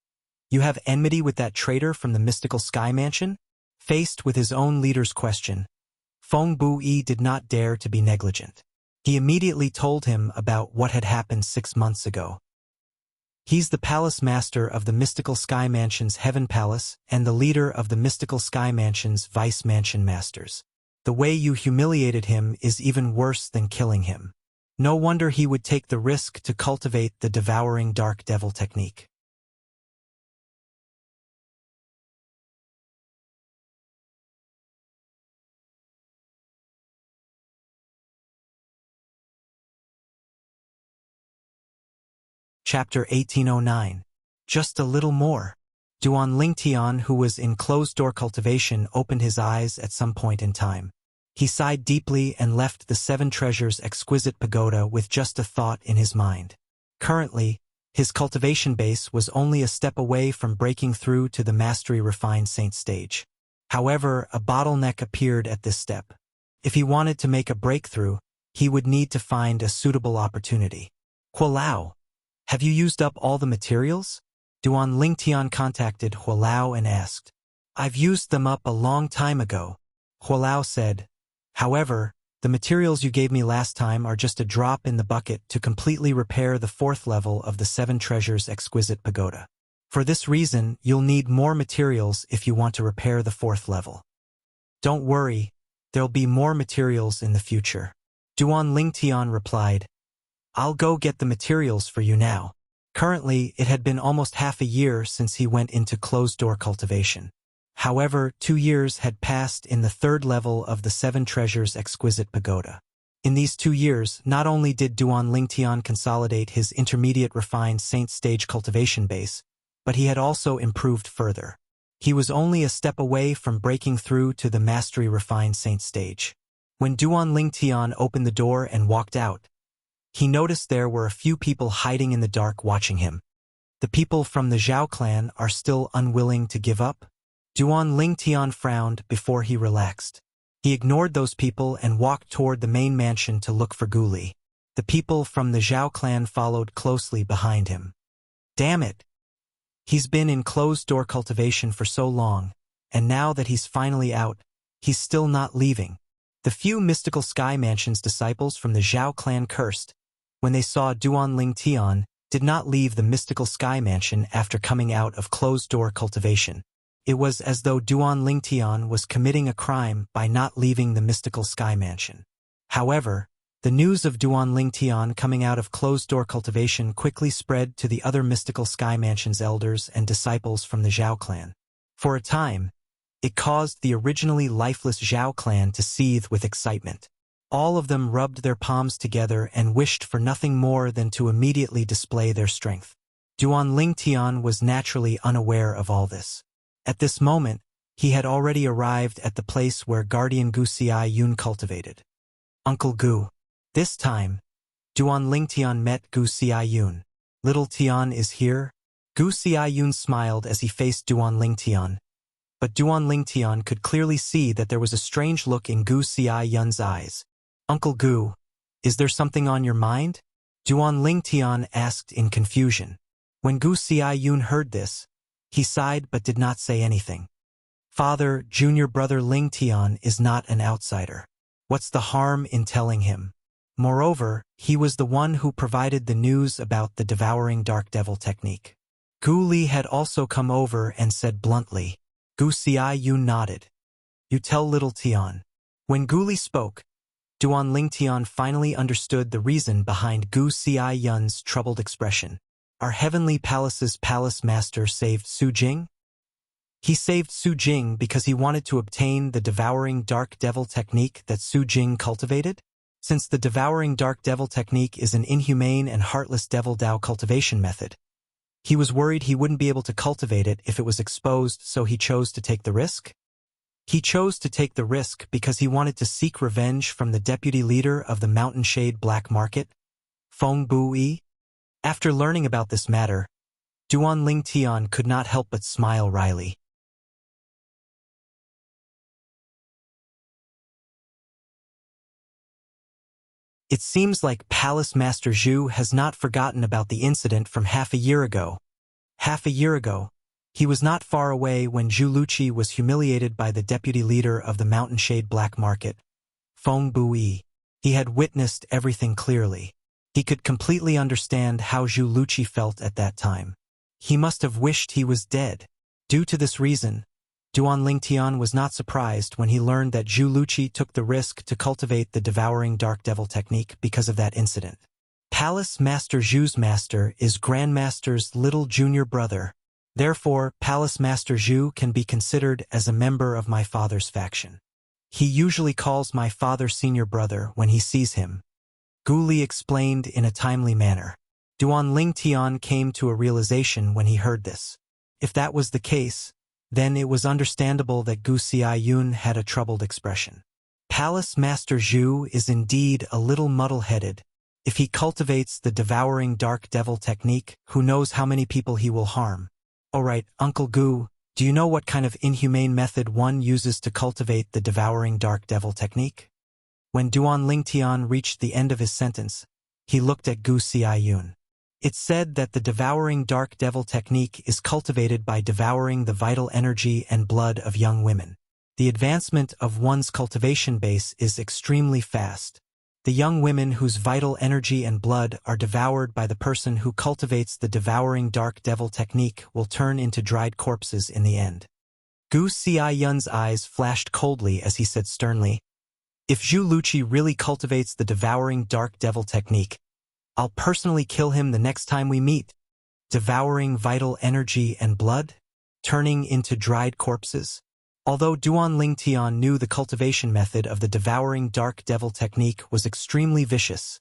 You have enmity with that traitor from the mystical Sky Mansion? Faced with his own leader's question, Feng Bui did not dare to be negligent. He immediately told him about what had happened 6 months ago. He's the palace master of the Mystical Sky Mansion's Heaven Palace and the leader of the Mystical Sky Mansion's Vice Mansion Masters. The way you humiliated him is even worse than killing him. No wonder he would take the risk to cultivate the devouring dark devil technique. Chapter 1809. Just a little more. Duan Lingtian, who was in closed-door cultivation, opened his eyes at some point in time. He sighed deeply and left the Seven Treasures' exquisite pagoda with just a thought in his mind. Currently, his cultivation base was only a step away from breaking through to the mastery-refined saint stage. However, a bottleneck appeared at this step. If he wanted to make a breakthrough, he would need to find a suitable opportunity. Hualao, have you used up all the materials? Duan Lingtian contacted Hualao and asked. I've used them up a long time ago, Hualao said. However, the materials you gave me last time are just a drop in the bucket to completely repair the 4th level of the Seven Treasures' exquisite pagoda. For this reason, you'll need more materials if you want to repair the 4th level. Don't worry, there'll be more materials in the future. Duan Lingtian replied. I'll go get the materials for you now. Currently, it had been almost half a year since he went into closed-door cultivation. However, 2 years had passed in the 3rd level of the Seven Treasures' exquisite pagoda. In these 2 years, not only did Duan Lingtian consolidate his intermediate refined saint stage cultivation base, but he had also improved further. He was only a step away from breaking through to the mastery refined saint stage. When Duan Lingtian opened the door and walked out, he noticed there were a few people hiding in the dark watching him. The people from the Zhao clan are still unwilling to give up? Duan Lingtian frowned before he relaxed. He ignored those people and walked toward the main mansion to look for Guli. The people from the Zhao clan followed closely behind him. Damn it! He's been in closed-door cultivation for so long, and now that he's finally out, he's still not leaving. The few Mystical Sky Mansion's disciples from the Zhao clan cursed when they saw Duan Lingtian did not leave the Mystical Sky Mansion after coming out of closed-door cultivation. It was as though Duan Lingtian was committing a crime by not leaving the Mystical Sky Mansion. However, the news of Duan Lingtian coming out of closed-door cultivation quickly spread to the other Mystical Sky Mansion's elders and disciples from the Zhao clan. For a time, it caused the originally lifeless Zhao clan to seethe with excitement. All of them rubbed their palms together and wished for nothing more than to immediately display their strength. Duan Lingtian was naturally unaware of all this. At this moment, he had already arrived at the place where Guardian Gu Xiayun cultivated. Uncle Gu. This time, Duan Lingtian met Gu Xiayun. Little Tian is here? Gu Xiayun smiled as he faced Duan Lingtian. But Duan Lingtian could clearly see that there was a strange look in Gu Xiayun's eyes. Uncle Gu, is there something on your mind? Duan Lingtian asked in confusion. When Gu Xiayun heard this, he sighed but did not say anything. Father, junior brother Lingtian is not an outsider. What's the harm in telling him? Moreover, he was the one who provided the news about the devouring dark devil technique. Gu Li had also come over and said bluntly. Gu Xiayun nodded. You tell little Tian. When Gu Li spoke, Duan Lingtian finally understood the reason behind Gu Xiayun's troubled expression. Our Heavenly Palace's palace master saved Su Jing? He saved Su Jing because he wanted to obtain the devouring dark devil technique that Su Jing cultivated? Since the devouring dark devil technique is an inhumane and heartless devil Dao cultivation method, he was worried he wouldn't be able to cultivate it if it was exposed, so he chose to take the risk? He chose to take the risk because he wanted to seek revenge from the deputy leader of the Mountain Shade Black Market, Feng Bui. After learning about this matter, Duan Lingtian could not help but smile wryly. It seems like Palace Master Zhu has not forgotten about the incident from half a year ago. Half a year ago, he was not far away when Zhu Luqi was humiliated by the deputy leader of the Mountain Shade Black Market, Feng Bui. He had witnessed everything clearly. He could completely understand how Zhu Luqi felt at that time. He must have wished he was dead. Due to this reason, Duan Lingtian was not surprised when he learned that Zhu Luqi took the risk to cultivate the devouring dark devil technique because of that incident. Palace Master Zhu's master is Grandmaster's little junior brother. Therefore, Palace Master Zhu can be considered as a member of my father's faction. He usually calls my father senior brother when he sees him. Gu Li explained in a timely manner. Duan Lingtian came to a realization when he heard this. If that was the case, then it was understandable that Gu Xiaoyun had a troubled expression. Palace Master Zhu is indeed a little muddle-headed. If he cultivates the devouring dark devil technique, who knows how many people he will harm. Alright, Uncle Gu, do you know what kind of inhumane method one uses to cultivate the devouring dark devil technique? When Duan Lingtian reached the end of his sentence, he looked at Gu Xiaoyun. It's said that the devouring dark devil technique is cultivated by devouring the vital energy and blood of young women. The advancement of one's cultivation base is extremely fast. The young women whose vital energy and blood are devoured by the person who cultivates the devouring dark devil technique will turn into dried corpses in the end. Gu Xiaoyun's eyes flashed coldly as he said sternly, "If Zhu Luqi really cultivates the devouring dark devil technique, I'll personally kill him the next time we meet." Devouring vital energy and blood? Turning into dried corpses? Although Duan Lingtian knew the cultivation method of the devouring dark devil technique was extremely vicious,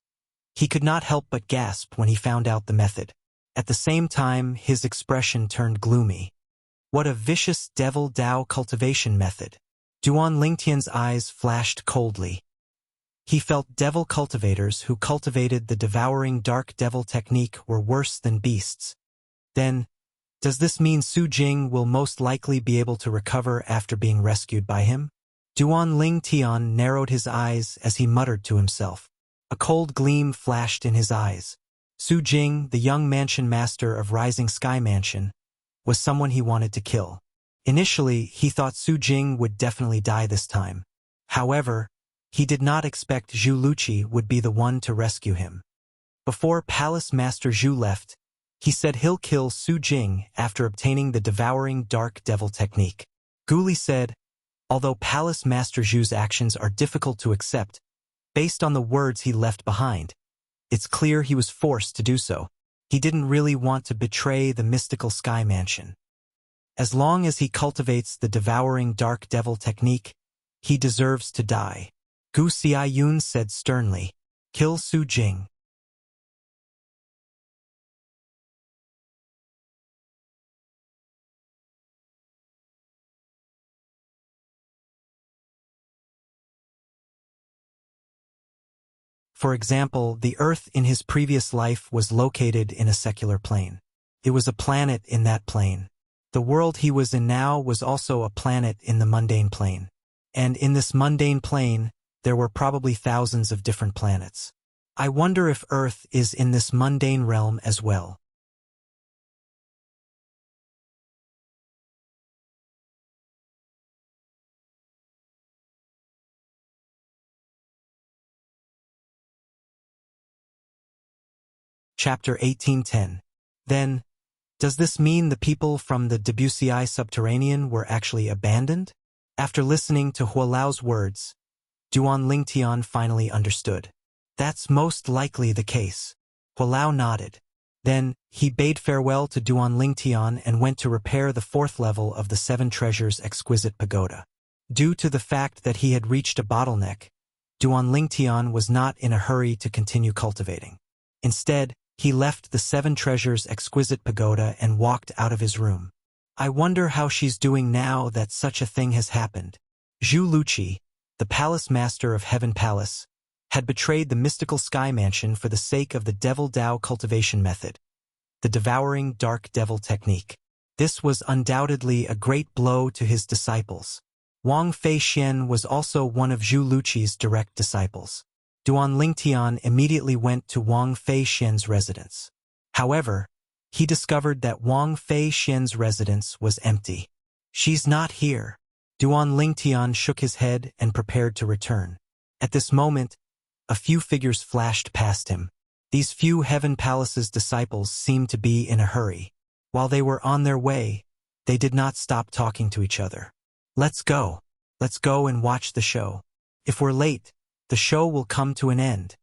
he could not help but gasp when he found out the method. At the same time, his expression turned gloomy. What a vicious devil Dao cultivation method! Duan Lingtian's eyes flashed coldly. He felt devil cultivators who cultivated the devouring dark devil technique were worse than beasts. Then, does this mean Su Jing will most likely be able to recover after being rescued by him? Duan Lingtian narrowed his eyes as he muttered to himself. A cold gleam flashed in his eyes. Su Jing, the young mansion master of Rising Sky Mansion, was someone he wanted to kill. Initially, he thought Su Jing would definitely die this time. However, he did not expect Zhu Luqi would be the one to rescue him. Before Palace Master Zhu left, he said he'll kill Su Jing after obtaining the devouring dark devil technique. Gu Li said, although Palace Master Zhu's actions are difficult to accept, based on the words he left behind, it's clear he was forced to do so. He didn't really want to betray the mystical Sky Mansion. As long as he cultivates the devouring dark devil technique, he deserves to die. Gu Xiaoyun said sternly, "Kill Su Jing." For example, the Earth in his previous life was located in a secular plane. It was a planet in that plane. The world he was in now was also a planet in the mundane plane. And in this mundane plane, there were probably thousands of different planets. I wonder if Earth is in this mundane realm as well. Chapter 1810. Then, does this mean the people from the Debussy subterranean were actually abandoned? After listening to Hualao's words, Duan Lingtian finally understood. That's most likely the case. Hualao nodded. Then, he bade farewell to Duan Lingtian and went to repair the 4th level of the 7 Treasures Exquisite Pagoda. Due to the fact that he had reached a bottleneck, Duan Lingtian was not in a hurry to continue cultivating. Instead, he left the 7 Treasures Exquisite Pagoda and walked out of his room. I wonder how she's doing now that such a thing has happened. Zhu Luqi, the palace master of Heaven Palace, had betrayed the mystical Sky Mansion for the sake of the Devil Dao cultivation method, the devouring dark devil technique. This was undoubtedly a great blow to his disciples. Wang Fei Xian was also one of Zhu Luqi's direct disciples. Duan Lingtian immediately went to Wang Fei Xian's residence. However, he discovered that Wang Fei Xian's residence was empty. She's not here. Duan Lingtian shook his head and prepared to return. At this moment, a few figures flashed past him. These few Heaven Palace's disciples seemed to be in a hurry. While they were on their way, they did not stop talking to each other. Let's go. Let's go and watch the show. If we're late, the show will come to an end.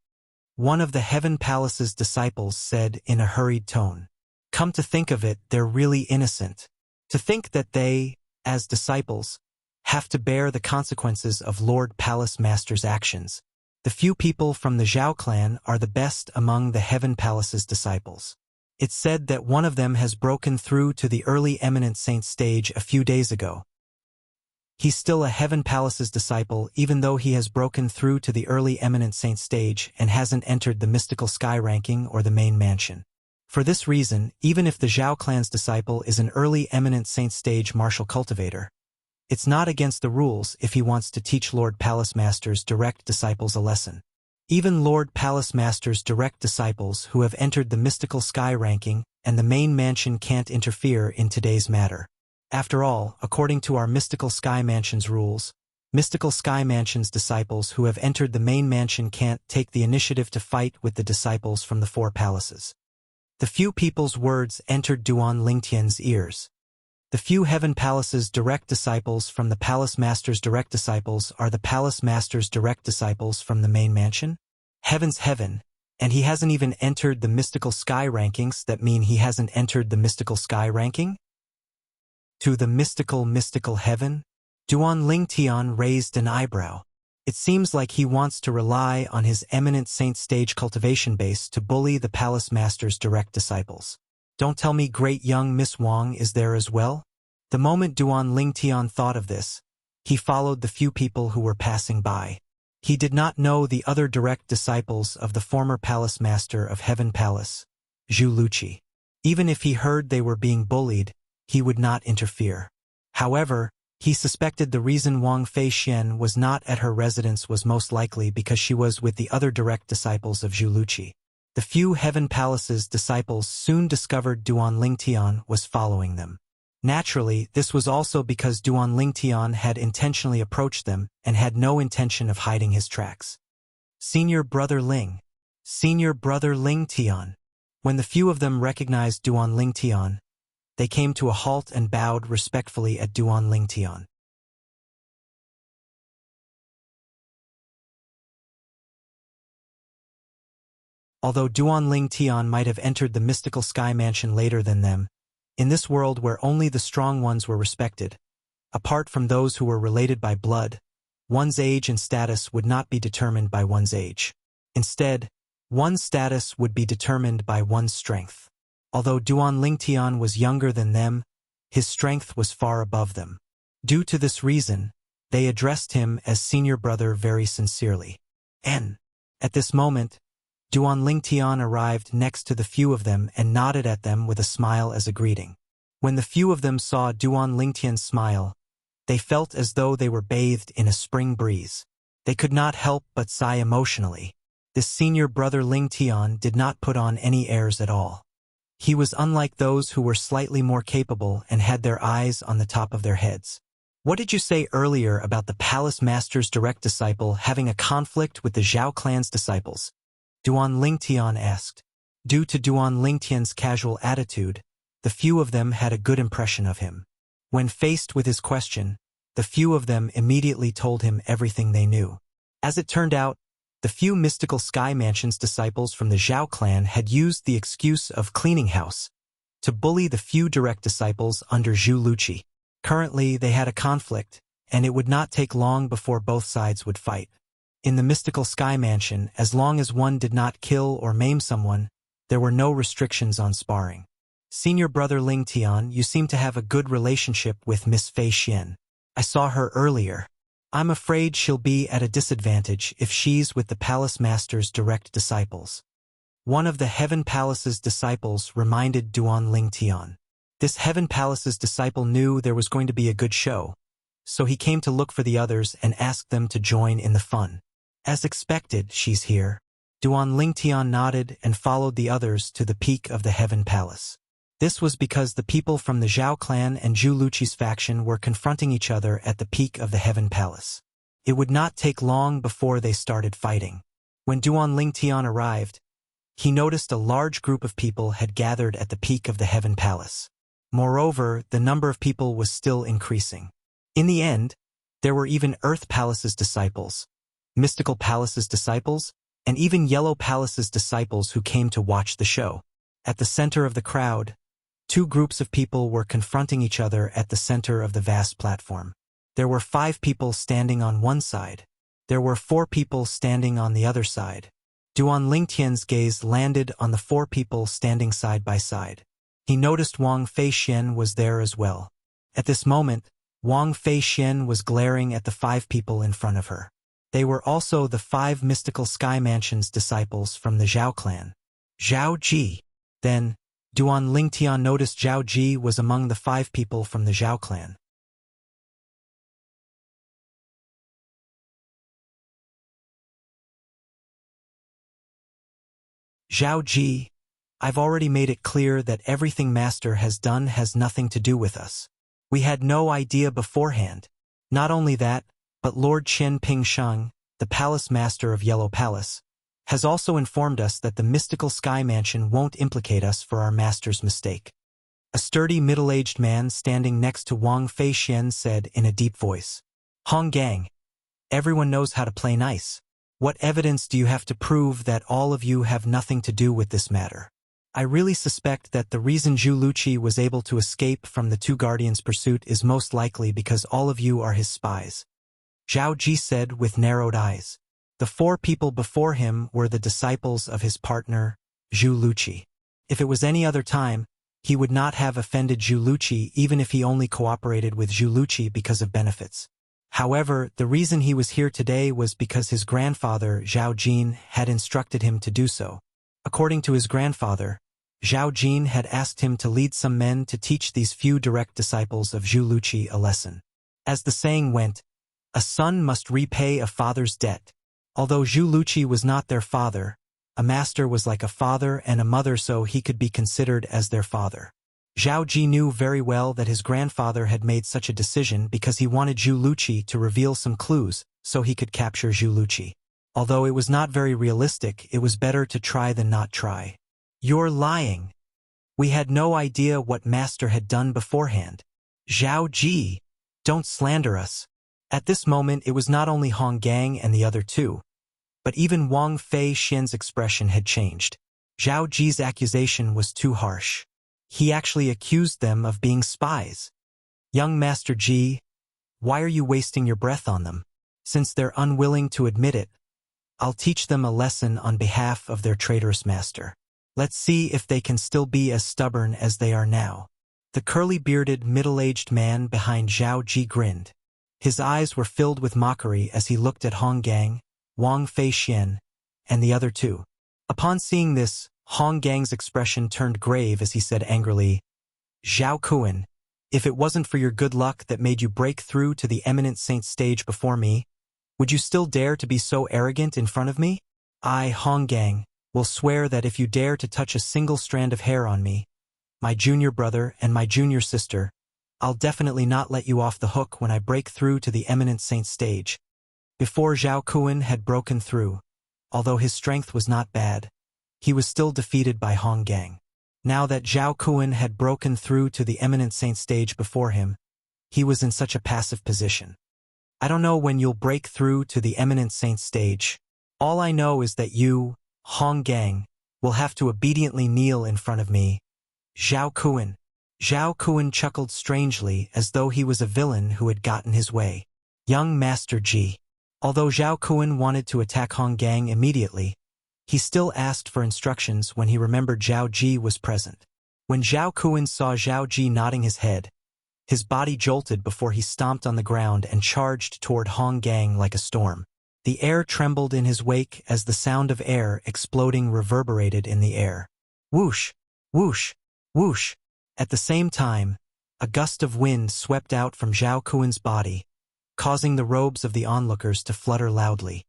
One of the Heaven Palace's disciples said in a hurried tone. Come to think of it, they're really innocent. To think that they, as disciples, have to bear the consequences of Lord Palace Master's actions. The few people from the Zhao clan are the best among the Heaven Palace's disciples. It's said that one of them has broken through to the early eminent saint stage a few days ago. He's still a Heaven Palace's disciple even though he has broken through to the early eminent saint stage and hasn't entered the mystical sky ranking or the main mansion. For this reason, even if the Zhao clan's disciple is an early eminent saint stage martial cultivator, it's not against the rules if he wants to teach Lord Palace Master's direct disciples a lesson. Even Lord Palace Master's direct disciples who have entered the mystical sky ranking and the main mansion can't interfere in today's matter. After all, according to our mystical sky mansion's rules, mystical sky mansion's disciples who have entered the main mansion can't take the initiative to fight with the disciples from the four palaces. The few people's words entered Duan Lingtian's ears. The few Heaven Palace's direct disciples from the Palace Master's direct disciples are the Palace Master's direct disciples from the main mansion? Heaven's heaven, and he hasn't even entered the mystical sky rankings that mean he hasn't entered the mystical sky ranking? To the mystical heaven? Duan Lingtian raised an eyebrow. It seems like he wants to rely on his eminent saint stage cultivation base to bully the Palace Master's direct disciples. Don't tell me great young Miss Wang is there as well? The moment Duan Lingtian thought of this, he followed the few people who were passing by. He did not know the other direct disciples of the former Palace Master of Heaven Palace, Zhu Luqi. Even if he heard they were being bullied, he would not interfere. However, he suspected the reason Wang Feixian was not at her residence was most likely because she was with the other direct disciples of Zhu Luqi. The few Heaven Palace's disciples soon discovered Duan Lingtian was following them. Naturally, this was also because Duan Lingtian had intentionally approached them and had no intention of hiding his tracks. Senior Brother Ling. Senior Brother Lingtian. When the few of them recognized Duan Lingtian, they came to a halt and bowed respectfully at Duan Lingtian. Although Duan Lingtian might have entered the mystical sky mansion later than them, in this world where only the strong ones were respected, apart from those who were related by blood, one's age and status would not be determined by one's age. Instead, one's status would be determined by one's strength. Although Duan Lingtian was younger than them, his strength was far above them. Due to this reason, they addressed him as senior brother very sincerely. At this moment, Duan Lingtian arrived next to the few of them and nodded at them with a smile as a greeting. When the few of them saw Duan Lingtian's smile, they felt as though they were bathed in a spring breeze. They could not help but sigh emotionally. This senior brother Lingtian did not put on any airs at all. He was unlike those who were slightly more capable and had their eyes on the top of their heads. What did you say earlier about the Palace Master's direct disciple having a conflict with the Zhao clan's disciples? Duan Lingtian asked. Due to Duan Lingtian's casual attitude, the few of them had a good impression of him. When faced with his question, the few of them immediately told him everything they knew. As it turned out, the few mystical Sky Mansion's disciples from the Zhao clan had used the excuse of cleaning house to bully the few direct disciples under Zhu Luqi. Currently, they had a conflict, and it would not take long before both sides would fight. In the mystical Sky Mansion, as long as one did not kill or maim someone, there were no restrictions on sparring. Senior brother Lingtian, you seem to have a good relationship with Miss Fei Xian. I saw her earlier. I'm afraid she'll be at a disadvantage if she's with the Palace Master's direct disciples. One of the Heaven Palace's disciples reminded Duan Lingtian. This Heaven Palace's disciple knew there was going to be a good show, so he came to look for the others and asked them to join in the fun. As expected, she's here. Duan Lingtian nodded and followed the others to the peak of the Heaven Palace. This was because the people from the Zhao clan and Zhu Luqi's faction were confronting each other at the peak of the Heaven Palace. It would not take long before they started fighting. When Duan Lingtian arrived, he noticed a large group of people had gathered at the peak of the Heaven Palace. Moreover, the number of people was still increasing. In the end, there were even Earth Palace's disciples, Mystical Palace's disciples, and even Yellow Palace's disciples who came to watch the show. At the center of the crowd, two groups of people were confronting each other at the center of the vast platform. There were 5 people standing on one side. There were 4 people standing on the other side. Duan Lingtian's gaze landed on the 4 people standing side by side. He noticed Wang Feixian was there as well. At this moment, Wang Feixian was glaring at the 5 people in front of her. They were also the 5 mystical Sky Mansion's disciples from the Zhao clan. Zhao Ji. Then, Duan Lingtian noticed Zhao Ji was among the 5 people from the Zhao clan. Zhao Ji, I've already made it clear that everything Master has done has nothing to do with us. We had no idea beforehand. Not only that, but Lord Chen Pingsheng, the Palace Master of Yellow Palace, has also informed us that the mystical Sky Mansion won't implicate us for our Master's mistake. A sturdy middle-aged man standing next to Wang Feixian said in a deep voice, Hong Gang, everyone knows how to play nice. What evidence do you have to prove that all of you have nothing to do with this matter? I really suspect that the reason Zhu Luqi was able to escape from the 2 guardians' pursuit is most likely because all of you are his spies. Zhao Ji said with narrowed eyes. The 4 people before him were the disciples of his partner, Zhu Luqi. If it was any other time, he would not have offended Zhu Luqi even if he only cooperated with Zhu Luqi because of benefits. However, the reason he was here today was because his grandfather, Zhao Jin, had instructed him to do so. According to his grandfather, Zhao Jin had asked him to lead some men to teach these few direct disciples of Zhu Luqi a lesson. As the saying went, a son must repay a father's debt. Although Zhu Luqi was not their father, a master was like a father and a mother, so he could be considered as their father. Zhao Ji knew very well that his grandfather had made such a decision because he wanted Zhu Luqi to reveal some clues so he could capture Zhu Luqi. Although it was not very realistic, it was better to try than not try. You're lying. We had no idea what Master had done beforehand. Zhao Ji, don't slander us. At this moment it was not only Hong Gang and the other 2, but even Wang Feixian's expression had changed. Zhao Ji's accusation was too harsh. He actually accused them of being spies. Young Master Ji, why are you wasting your breath on them? Since they're unwilling to admit it, I'll teach them a lesson on behalf of their traitorous master. Let's see if they can still be as stubborn as they are now. The curly-bearded, middle-aged man behind Zhao Ji grinned. His eyes were filled with mockery as he looked at Hong Gang, Wang Feixian, and the other 2. Upon seeing this, Hong Gang's expression turned grave as he said angrily, Zhao Kuan, if it wasn't for your good luck that made you break through to the eminent saint stage before me, would you still dare to be so arrogant in front of me? I, Hong Gang, will swear that if you dare to touch a single strand of hair on me, my junior brother and my junior sister, I'll definitely not let you off the hook when I break through to the eminent saint stage. Before Zhao Kuan had broken through, although his strength was not bad, he was still defeated by Hong Gang. Now that Zhao Kuan had broken through to the eminent saint stage before him, he was in such a passive position. I don't know when you'll break through to the eminent saint stage. All I know is that you, Hong Gang, will have to obediently kneel in front of me. Zhao Kuan. Zhao Kuan chuckled strangely as though he was a villain who had gotten his way. Young Master Ji. Although Zhao Kuan wanted to attack Hong Gang immediately, he still asked for instructions when he remembered Zhao Ji was present. When Zhao Kuan saw Zhao Ji nodding his head, his body jolted before he stomped on the ground and charged toward Hong Gang like a storm. The air trembled in his wake as the sound of air exploding reverberated in the air. Whoosh! Whoosh! Whoosh! At the same time, a gust of wind swept out from Zhao Kuan's body, causing the robes of the onlookers to flutter loudly.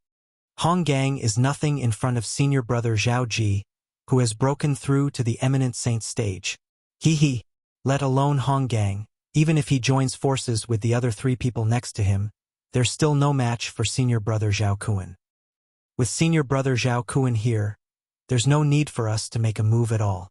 Hong Gang is nothing in front of senior brother Zhao Ji, who has broken through to the eminent saint stage. He, let alone Hong Gang, even if he joins forces with the other 3 people next to him, there's still no match for senior brother Zhao Kun. With senior brother Zhao Kun here, there's no need for us to make a move at all.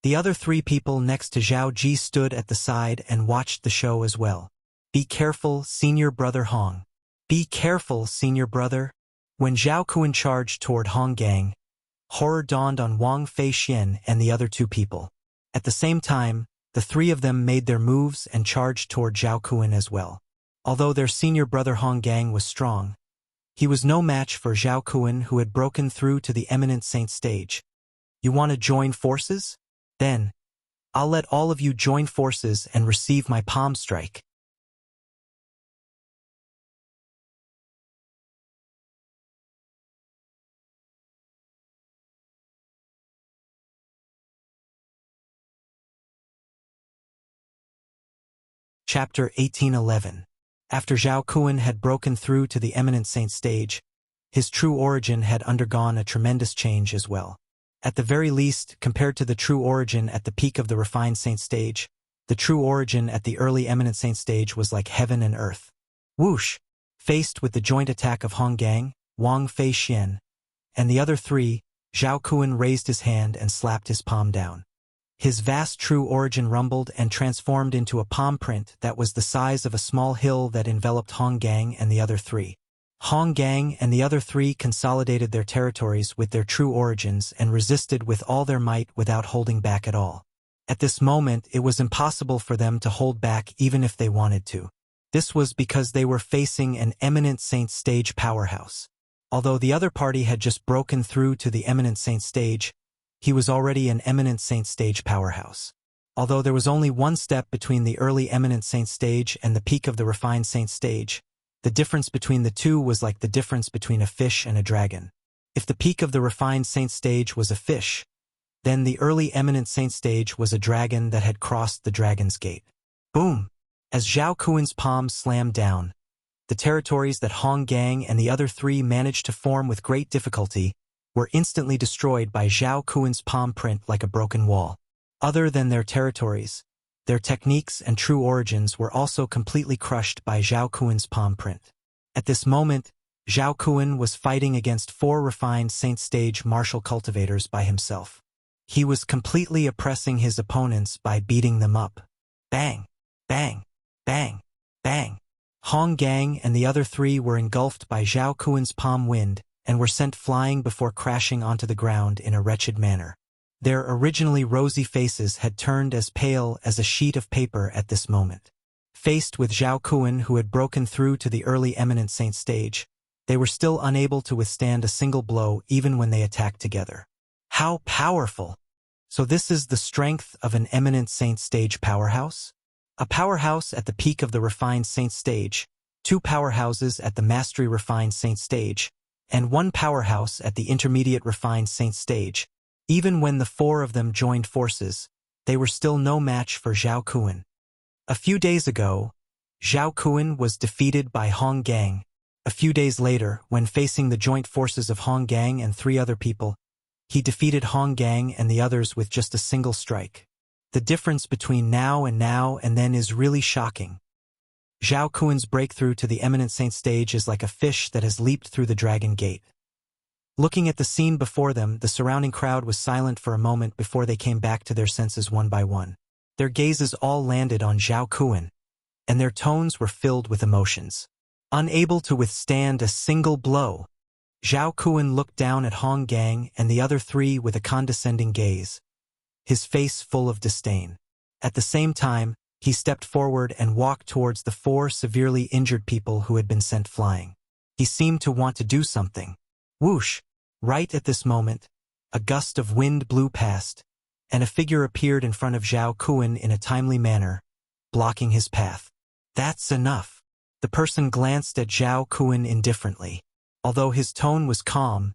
The other three people next to Zhao Ji stood at the side and watched the show as well. Be careful, senior brother Hong. Be careful, senior brother. When Zhao Kun charged toward Hong Gang, horror dawned on Wang Feixian and the other two people. At the same time, the three of them made their moves and charged toward Zhao Kun as well. Although their senior brother Hong Gang was strong, he was no match for Zhao Kun, who had broken through to the eminent saint stage. You want to join forces? Then, I'll let all of you join forces and receive my palm strike. Chapter 1811. After Zhao Kun had broken through to the eminent saint stage, his true origin had undergone a tremendous change as well. At the very least, compared to the true origin at the peak of the refined saint stage, the true origin at the early eminent saint stage was like heaven and earth. Whoosh! Faced with the joint attack of Hong Gang, Wang Feixian, and the other three, Zhao Kun raised his hand and slapped his palm down. His vast true origin rumbled and transformed into a palm print that was the size of a small hill that enveloped Hong Gang and the other three. Hong Gang and the other three consolidated their territories with their true origins and resisted with all their might without holding back at all. At this moment, it was impossible for them to hold back even if they wanted to. This was because they were facing an eminent saint stage powerhouse. Although the other party had just broken through to the eminent saint stage, he was already an eminent saint stage powerhouse. Although there was only one step between the early eminent saint stage and the peak of the refined saint stage, the difference between the two was like the difference between a fish and a dragon. If the peak of the refined saint stage was a fish, then the early eminent saint stage was a dragon that had crossed the dragon's gate. Boom! As Zhao Kun's palm slammed down, the territories that Hong Gang and the other three managed to form with great difficulty were instantly destroyed by Zhao Kun's palm print like a broken wall. Other than their territories, their techniques and true origins were also completely crushed by Zhao Kun's palm print. At this moment, Zhao Kun was fighting against 4 refined saint stage martial cultivators by himself. He was completely oppressing his opponents by beating them up. Bang! Bang! Bang! Bang! Hong Gang and the other 3 were engulfed by Zhao Kun's palm wind and were sent flying before crashing onto the ground in a wretched manner. Their originally rosy faces had turned as pale as a sheet of paper at this moment. Faced with Zhao Kun, who had broken through to the early eminent saint stage, they were still unable to withstand a single blow even when they attacked together. How powerful! So this is the strength of an eminent saint stage powerhouse? A powerhouse at the peak of the refined saint stage, 2 powerhouses at the mastery refined saint stage, and 1 powerhouse at the intermediate refined saint stage. Even when the 4 of them joined forces, they were still no match for Zhao Kun. A few days ago, Zhao Kun was defeated by Hong Gang. A few days later, when facing the joint forces of Hong Gang and 3 other people, he defeated Hong Gang and the others with just a single strike. The difference between now and then is really shocking. Zhao Kun's breakthrough to the eminent saint stage is like a fish that has leaped through the dragon gate. Looking at the scene before them, the surrounding crowd was silent for a moment before they came back to their senses one by one. Their gazes all landed on Zhao Kun, and their tones were filled with emotions. Unable to withstand a single blow, Zhao Kun looked down at Hong Gang and the other 3 with a condescending gaze, his face full of disdain. At the same time, he stepped forward and walked towards the 4 severely injured people who had been sent flying. He seemed to want to do something. Whoosh! Right at this moment, a gust of wind blew past, and a figure appeared in front of Zhao Kun in a timely manner, blocking his path. That's enough. The person glanced at Zhao Kun indifferently. Although his tone was calm,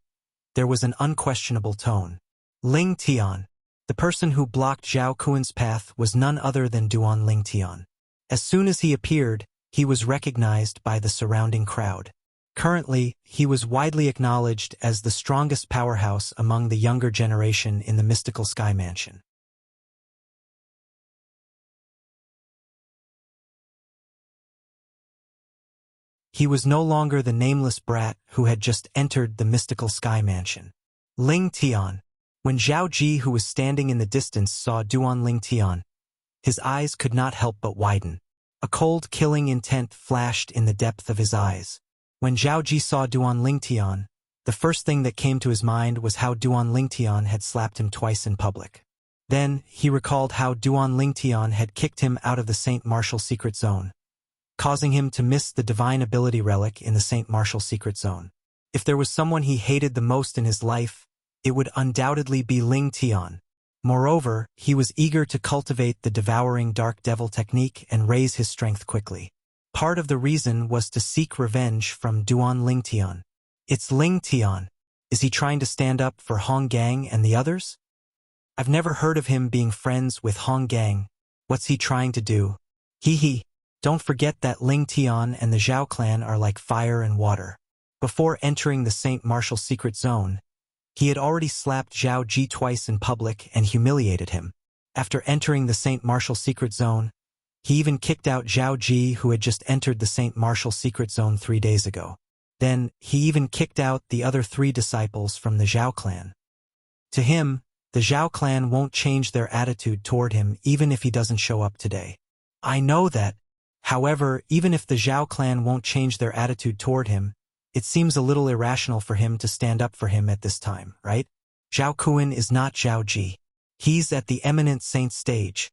there was an unquestionable tone. Ling Tian. The person who blocked Zhao Kun's path was none other than Duan Ling Tian. As soon as he appeared, he was recognized by the surrounding crowd. Currently, he was widely acknowledged as the strongest powerhouse among the younger generation in the mystical Sky Mansion. He was no longer the nameless brat who had just entered the mystical sky mansion. Ling Tian. When Zhao Ji, who was standing in the distance, saw Duan Ling Tian, his eyes could not help but widen. A cold, killing intent flashed in the depth of his eyes. When Zhao Ji saw Duan Ling Tian, the first thing that came to his mind was how Duan Ling Tian had slapped him twice in public. Then, he recalled how Duan Ling Tian had kicked him out of the Saint Martial Secret Zone, causing him to miss the divine ability relic in the Saint Martial Secret Zone. If there was someone he hated the most in his life, it would undoubtedly be Ling Tian. Moreover, he was eager to cultivate the devouring dark devil technique and raise his strength quickly. Part of the reason was to seek revenge from Duan Ling Tian. It's Ling Tian. Is he trying to stand up for Hong Gang and the others? I've never heard of him being friends with Hong Gang. What's he trying to do? Hee. Don't forget that Ling Tian and the Zhao clan are like fire and water. Before entering the Saint Martial Secret Zone, he had already slapped Zhao Ji twice in public and humiliated him. After entering the Saint Martial Secret Zone, he even kicked out Zhao Ji, who had just entered the Saint Martial Secret Zone 3 days ago. Then, he even kicked out the other 3 disciples from the Zhao clan. To him, the Zhao clan won't change their attitude toward him even if he doesn't show up today. I know that. However, even if the Zhao clan won't change their attitude toward him, it seems a little irrational for him to stand up for him at this time, right? Zhao Kuan is not Zhao Ji. He's at the eminent saint stage.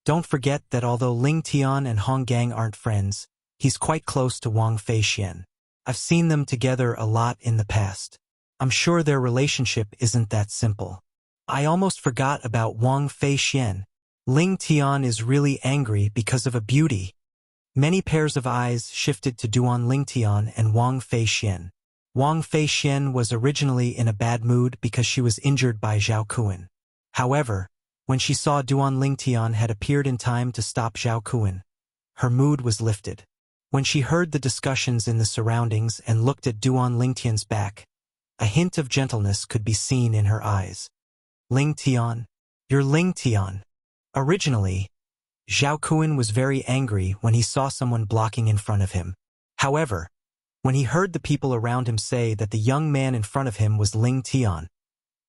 Don't forget that although Ling Tian and Hong Gang aren't friends, he's quite close to Wang Feixian. I've seen them together a lot in the past. I'm sure their relationship isn't that simple. I almost forgot about Wang Feixian. Ling Tian is really angry because of a beauty. Many pairs of eyes shifted to Duan Ling Tian and Wang Feixian. Wang Feixian was originally in a bad mood because she was injured by Zhao Kuan. However, when she saw Duan Ling Tian had appeared in time to stop Zhao Kuan, her mood was lifted. When she heard the discussions in the surroundings and looked at Duan Ling Tian's back, a hint of gentleness could be seen in her eyes. Ling Tian, you're Ling Tian. Originally, Zhao Kuan was very angry when he saw someone blocking in front of him. However, when he heard the people around him say that the young man in front of him was Ling Tian,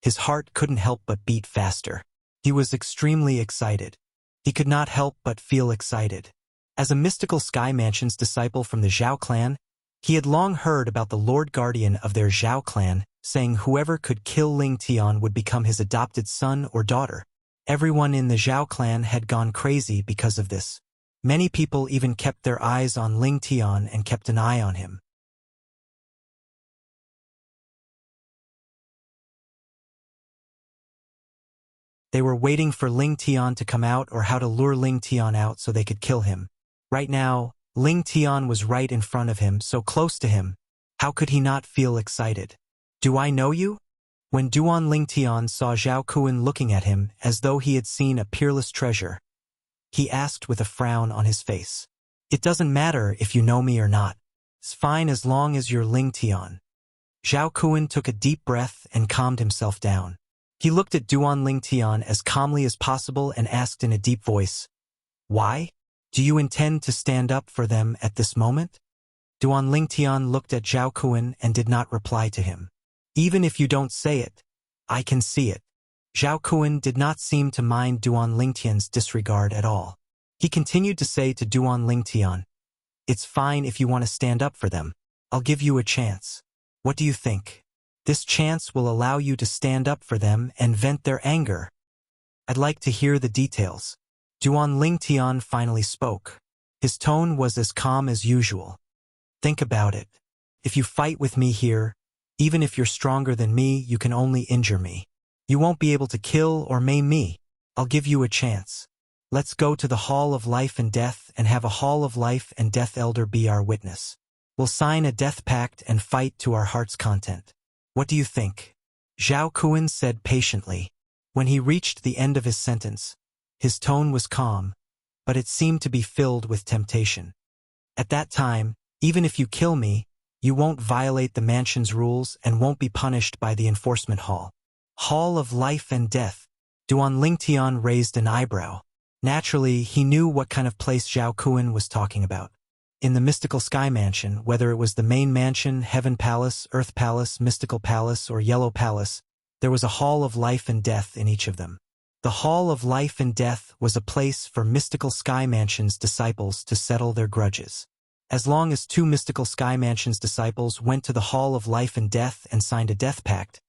his heart couldn't help but beat faster. He was extremely excited. He could not help but feel excited. As a mystical Sky Mansion's disciple from the Zhao clan, he had long heard about the Lord Guardian of their Zhao clan, saying whoever could kill Ling Tian would become his adopted son or daughter. Everyone in the Zhao clan had gone crazy because of this. Many people even kept their eyes on Ling Tian and kept an eye on him. They were waiting for Ling Tian to come out or how to lure Ling Tian out so they could kill him. Right now, Ling Tian was right in front of him, so close to him. How could he not feel excited? Do I know you? When Duan Ling Tian saw Zhao Kuan looking at him as though he had seen a peerless treasure, he asked with a frown on his face. It doesn't matter if you know me or not. It's fine as long as you're Ling Tian. Zhao Kuan took a deep breath and calmed himself down. He looked at Duan Ling Tian as calmly as possible and asked in a deep voice, "Why? Do you intend to stand up for them at this moment?" Duan Ling Tian looked at Zhao Kuan and did not reply to him. "Even if you don't say it, I can see it." Zhao Kuan did not seem to mind Duan Ling Tian's disregard at all. He continued to say to Duan Ling Tian, "It's fine if you want to stand up for them. I'll give you a chance. What do you think? This chance will allow you to stand up for them and vent their anger. I'd like to hear the details." Duan Ling Tian finally spoke. His tone was as calm as usual. "Think about it. If you fight with me here, even if you're stronger than me, you can only injure me. You won't be able to kill or maim me. I'll give you a chance. Let's go to the Hall of Life and Death and have a Hall of Life and Death elder be our witness. We'll sign a death pact and fight to our heart's content. What do you think?" Zhao Kuan said patiently. When he reached the end of his sentence, his tone was calm, but it seemed to be filled with temptation. "At that time, even if you kill me, you won't violate the mansion's rules and won't be punished by the enforcement hall." Hall of Life and Death. Duan Ling Tian raised an eyebrow. Naturally, he knew what kind of place Zhao Kuan was talking about. In the mystical sky mansion, whether it was the main mansion, heaven palace, earth palace, mystical palace, or yellow palace, there was a hall of life and death in each of them. The hall of life and death was a place for mystical sky mansion's disciples to settle their grudges. As long as two mystical sky mansion's disciples went to the hall of life and death and signed a death pact,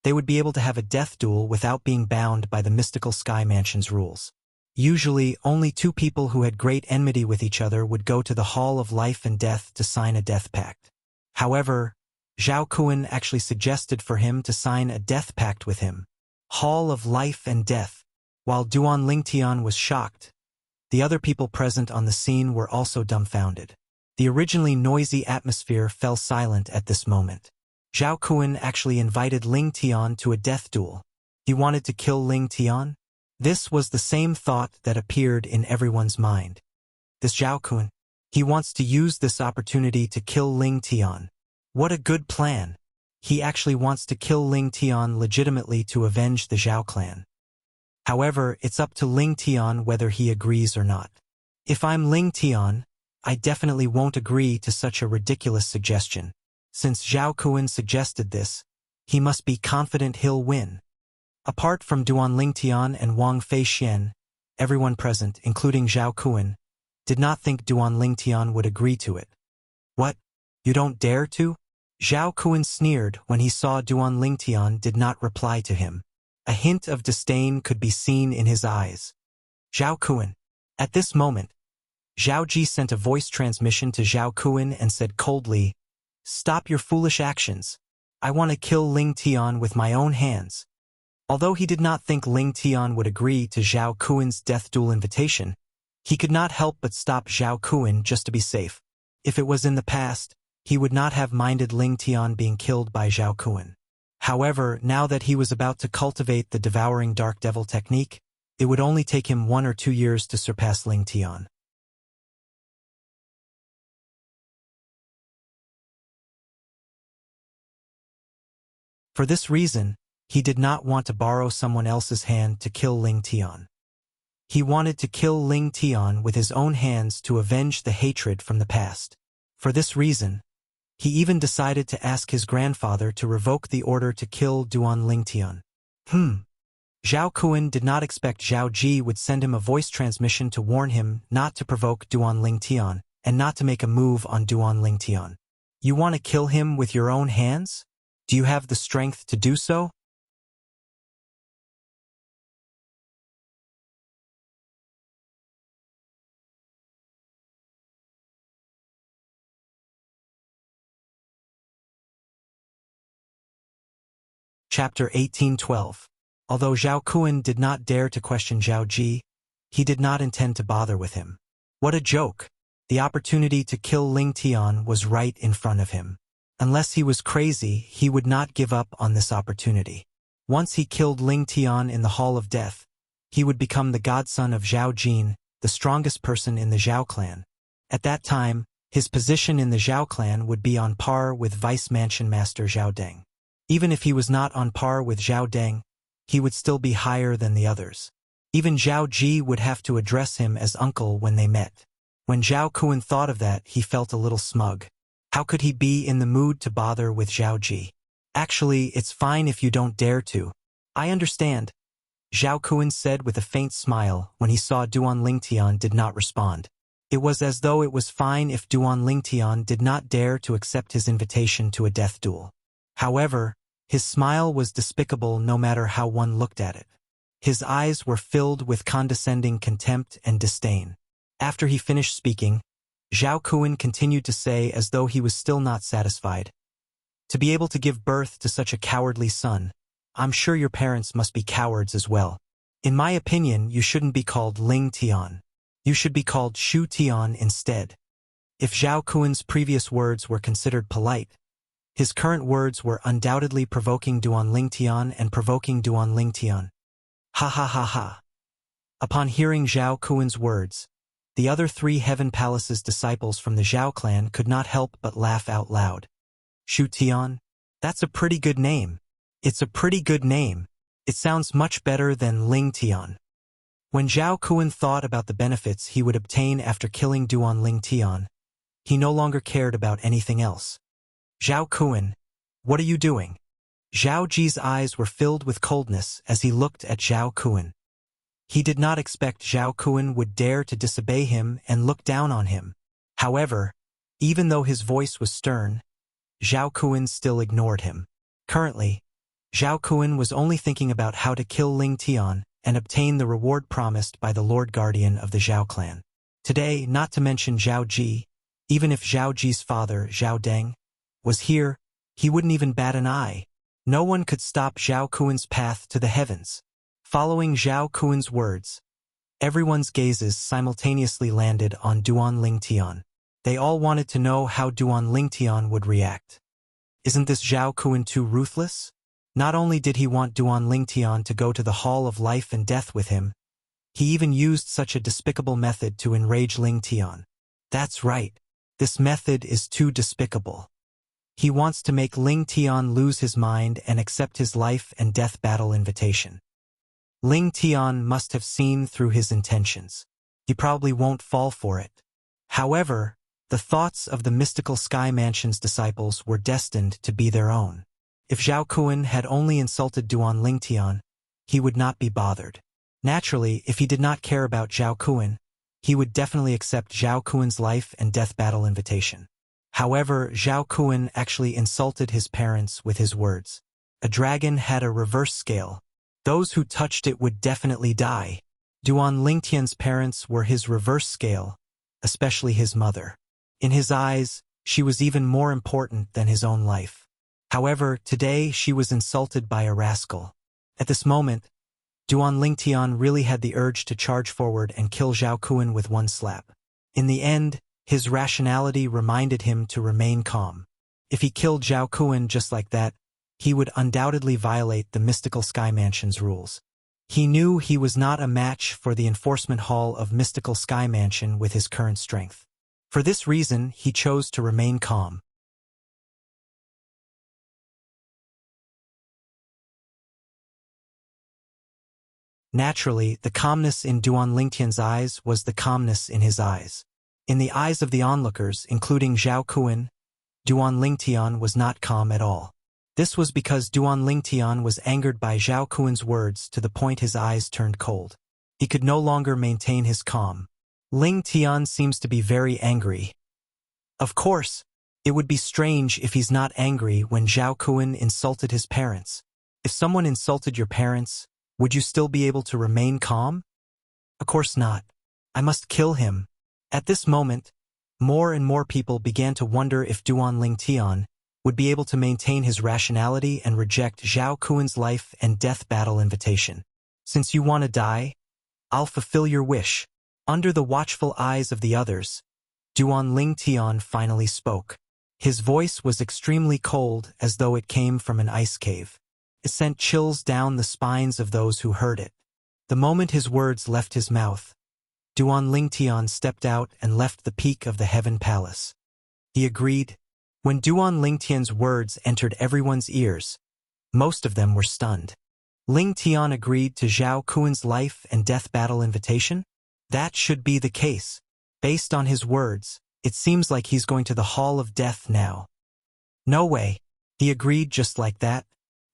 they would be able to have a death duel without being bound by the mystical sky mansion's rules. Usually, only two people who had great enmity with each other would go to the hall of life and death to sign a death pact. However, Zhao Kun actually suggested for him to sign a death pact with him. Hall of life and death. While Duan Lingtian was shocked, the other people present on the scene were also dumbfounded. The originally noisy atmosphere fell silent at this moment. Zhao Kun actually invited Ling Tian to a death duel. He wanted to kill Ling Tian? This was the same thought that appeared in everyone's mind. This Zhao Kun, he wants to use this opportunity to kill Ling Tian. What a good plan. He actually wants to kill Ling Tian legitimately to avenge the Zhao clan. However, it's up to Ling Tian whether he agrees or not. If I'm Ling Tian, I definitely won't agree to such a ridiculous suggestion. Since Zhao Kun suggested this, he must be confident he'll win. Apart from Duan Lingtian and Wang Feixian, everyone present, including Zhao Kun, did not think Duan Lingtian would agree to it. What? You don't dare to? Zhao Kun sneered when he saw Duan Lingtian did not reply to him. A hint of disdain could be seen in his eyes. Zhao Kun. At this moment, Zhao Ji sent a voice transmission to Zhao Kun and said coldly, "Stop your foolish actions. I want to kill Ling Tian with my own hands." Although he did not think Ling Tian would agree to Zhao Kun's death duel invitation, he could not help but stop Zhao Kun just to be safe. If it was in the past, he would not have minded Ling Tian being killed by Zhao Kun. However, now that he was about to cultivate the devouring dark devil technique, it would only take him 1 or 2 years to surpass Ling Tian. For this reason, he did not want to borrow someone else's hand to kill Ling Tian. He wanted to kill Ling Tian with his own hands to avenge the hatred from the past. For this reason, he even decided to ask his grandfather to revoke the order to kill Duan Lingtian. Zhao Kun did not expect Zhao Ji would send him a voice transmission to warn him not to provoke Duan Lingtian and not to make a move on Duan Lingtian. You want to kill him with your own hands? Do you have the strength to do so? Chapter 1812. Although Zhao Kun did not dare to question Zhao Ji, he did not intend to bother with him. What a joke! The opportunity to kill Ling Tian was right in front of him. Unless he was crazy, he would not give up on this opportunity. Once he killed Ling Tian in the Hall of Death, he would become the godson of Zhao Jin, the strongest person in the Zhao clan. At that time, his position in the Zhao clan would be on par with Vice Mansion Master Zhao Deng. Even if he was not on par with Zhao Deng, he would still be higher than the others. Even Zhao Ji would have to address him as uncle when they met. When Zhao Kun thought of that, he felt a little smug. How could he be in the mood to bother with Zhao Ji? Actually, it's fine if you don't dare to. I understand, Zhao Kun said with a faint smile when he saw Duan Lingtian did not respond. It was as though it was fine if Duan Lingtian did not dare to accept his invitation to a death duel. However, his smile was despicable no matter how one looked at it. His eyes were filled with condescending contempt and disdain. After he finished speaking, Zhao Kun continued to say as though he was still not satisfied. To be able to give birth to such a cowardly son, I'm sure your parents must be cowards as well. In my opinion, you shouldn't be called Ling Tian. You should be called Shu Tian instead. If Zhao Kun's previous words were considered polite, his current words were undoubtedly provoking Duan Lingtian and provoking Duan Lingtian. Ha ha ha ha. Upon hearing Zhao Kun's words, the other 3 Heaven Palace's disciples from the Zhao clan could not help but laugh out loud. Shu Tian? That's a pretty good name. It's a pretty good name. It sounds much better than Ling Tian. When Zhao Kun thought about the benefits he would obtain after killing Duan Lingtian, He no longer cared about anything else. Zhao Kun, what are you doing? Zhao Ji's eyes were filled with coldness as he looked at Zhao Kun. He did not expect Zhao Kun would dare to disobey him and look down on him. However, even though his voice was stern, Zhao Kun still ignored him. Currently, Zhao Kun was only thinking about how to kill Ling Tian and obtain the reward promised by the Lord Guardian of the Zhao clan. Today, not to mention Zhao Ji, even if Zhao Ji's father, Zhao Deng, was here, he wouldn't even bat an eye. No one could stop Zhao Kun's path to the heavens. Following Zhao Kun's words, everyone's gazes simultaneously landed on Duan Ling Tian. They all wanted to know how Duan Ling Tian would react. Isn't this Zhao Kun too ruthless? Not only did he want Duan Ling Tian to go to the Hall of Life and Death with him, he even used such a despicable method to enrage Ling Tian. That's right. This method is too despicable. He wants to make Ling Tian lose his mind and accept his life and death battle invitation. Ling Tian must have seen through his intentions. He probably won't fall for it. However, the thoughts of the mystical Sky Mansion's disciples were destined to be their own. If Zhao Kun had only insulted Duan Ling Tian, he would not be bothered. Naturally, if he did not care about Zhao Kun, he would definitely accept Zhao Kun's life and death battle invitation. However, Zhao Kun actually insulted his parents with his words. A dragon had a reverse scale. Those who touched it would definitely die. Duan Ling Tian's parents were his reverse scale, especially his mother. In his eyes, she was even more important than his own life. However, today she was insulted by a rascal. At this moment, Duan Ling Tian really had the urge to charge forward and kill Zhao Kun with one slap. In the end, his rationality reminded him to remain calm. If he killed Zhao Kun just like that, he would undoubtedly violate the Mystical Sky Mansion's rules. He knew he was not a match for the Enforcement Hall of Mystical Sky Mansion with his current strength. For this reason, he chose to remain calm. Naturally, the calmness in Duan Ling Tian's eyes was the calmness in his eyes. In the eyes of the onlookers, including Zhao Kun, Duan Ling Tian was not calm at all. This was because Duan Ling Tian was angered by Zhao Kun's words to the point his eyes turned cold. He could no longer maintain his calm. Ling Tian seems to be very angry. Of course, it would be strange if he's not angry when Zhao Kun insulted his parents. If someone insulted your parents, would you still be able to remain calm? Of course not. I must kill him. At this moment, more and more people began to wonder if Duan Ling Tian would be able to maintain his rationality and reject Zhao Kun's life and death battle invitation. Since you want to die, I'll fulfill your wish. Under the watchful eyes of the others, Duan Ling Tian finally spoke. His voice was extremely cold, as though it came from an ice cave. It sent chills down the spines of those who heard it. The moment his words left his mouth, Duan Ling Tian stepped out and left the peak of the Heaven Palace. He agreed. When Duan Ling Tian's words entered everyone's ears, most of them were stunned. Ling Tian agreed to Zhao Kun's life and death battle invitation? That should be the case. Based on his words, it seems like he's going to the Hall of Death now. No way. He agreed just like that?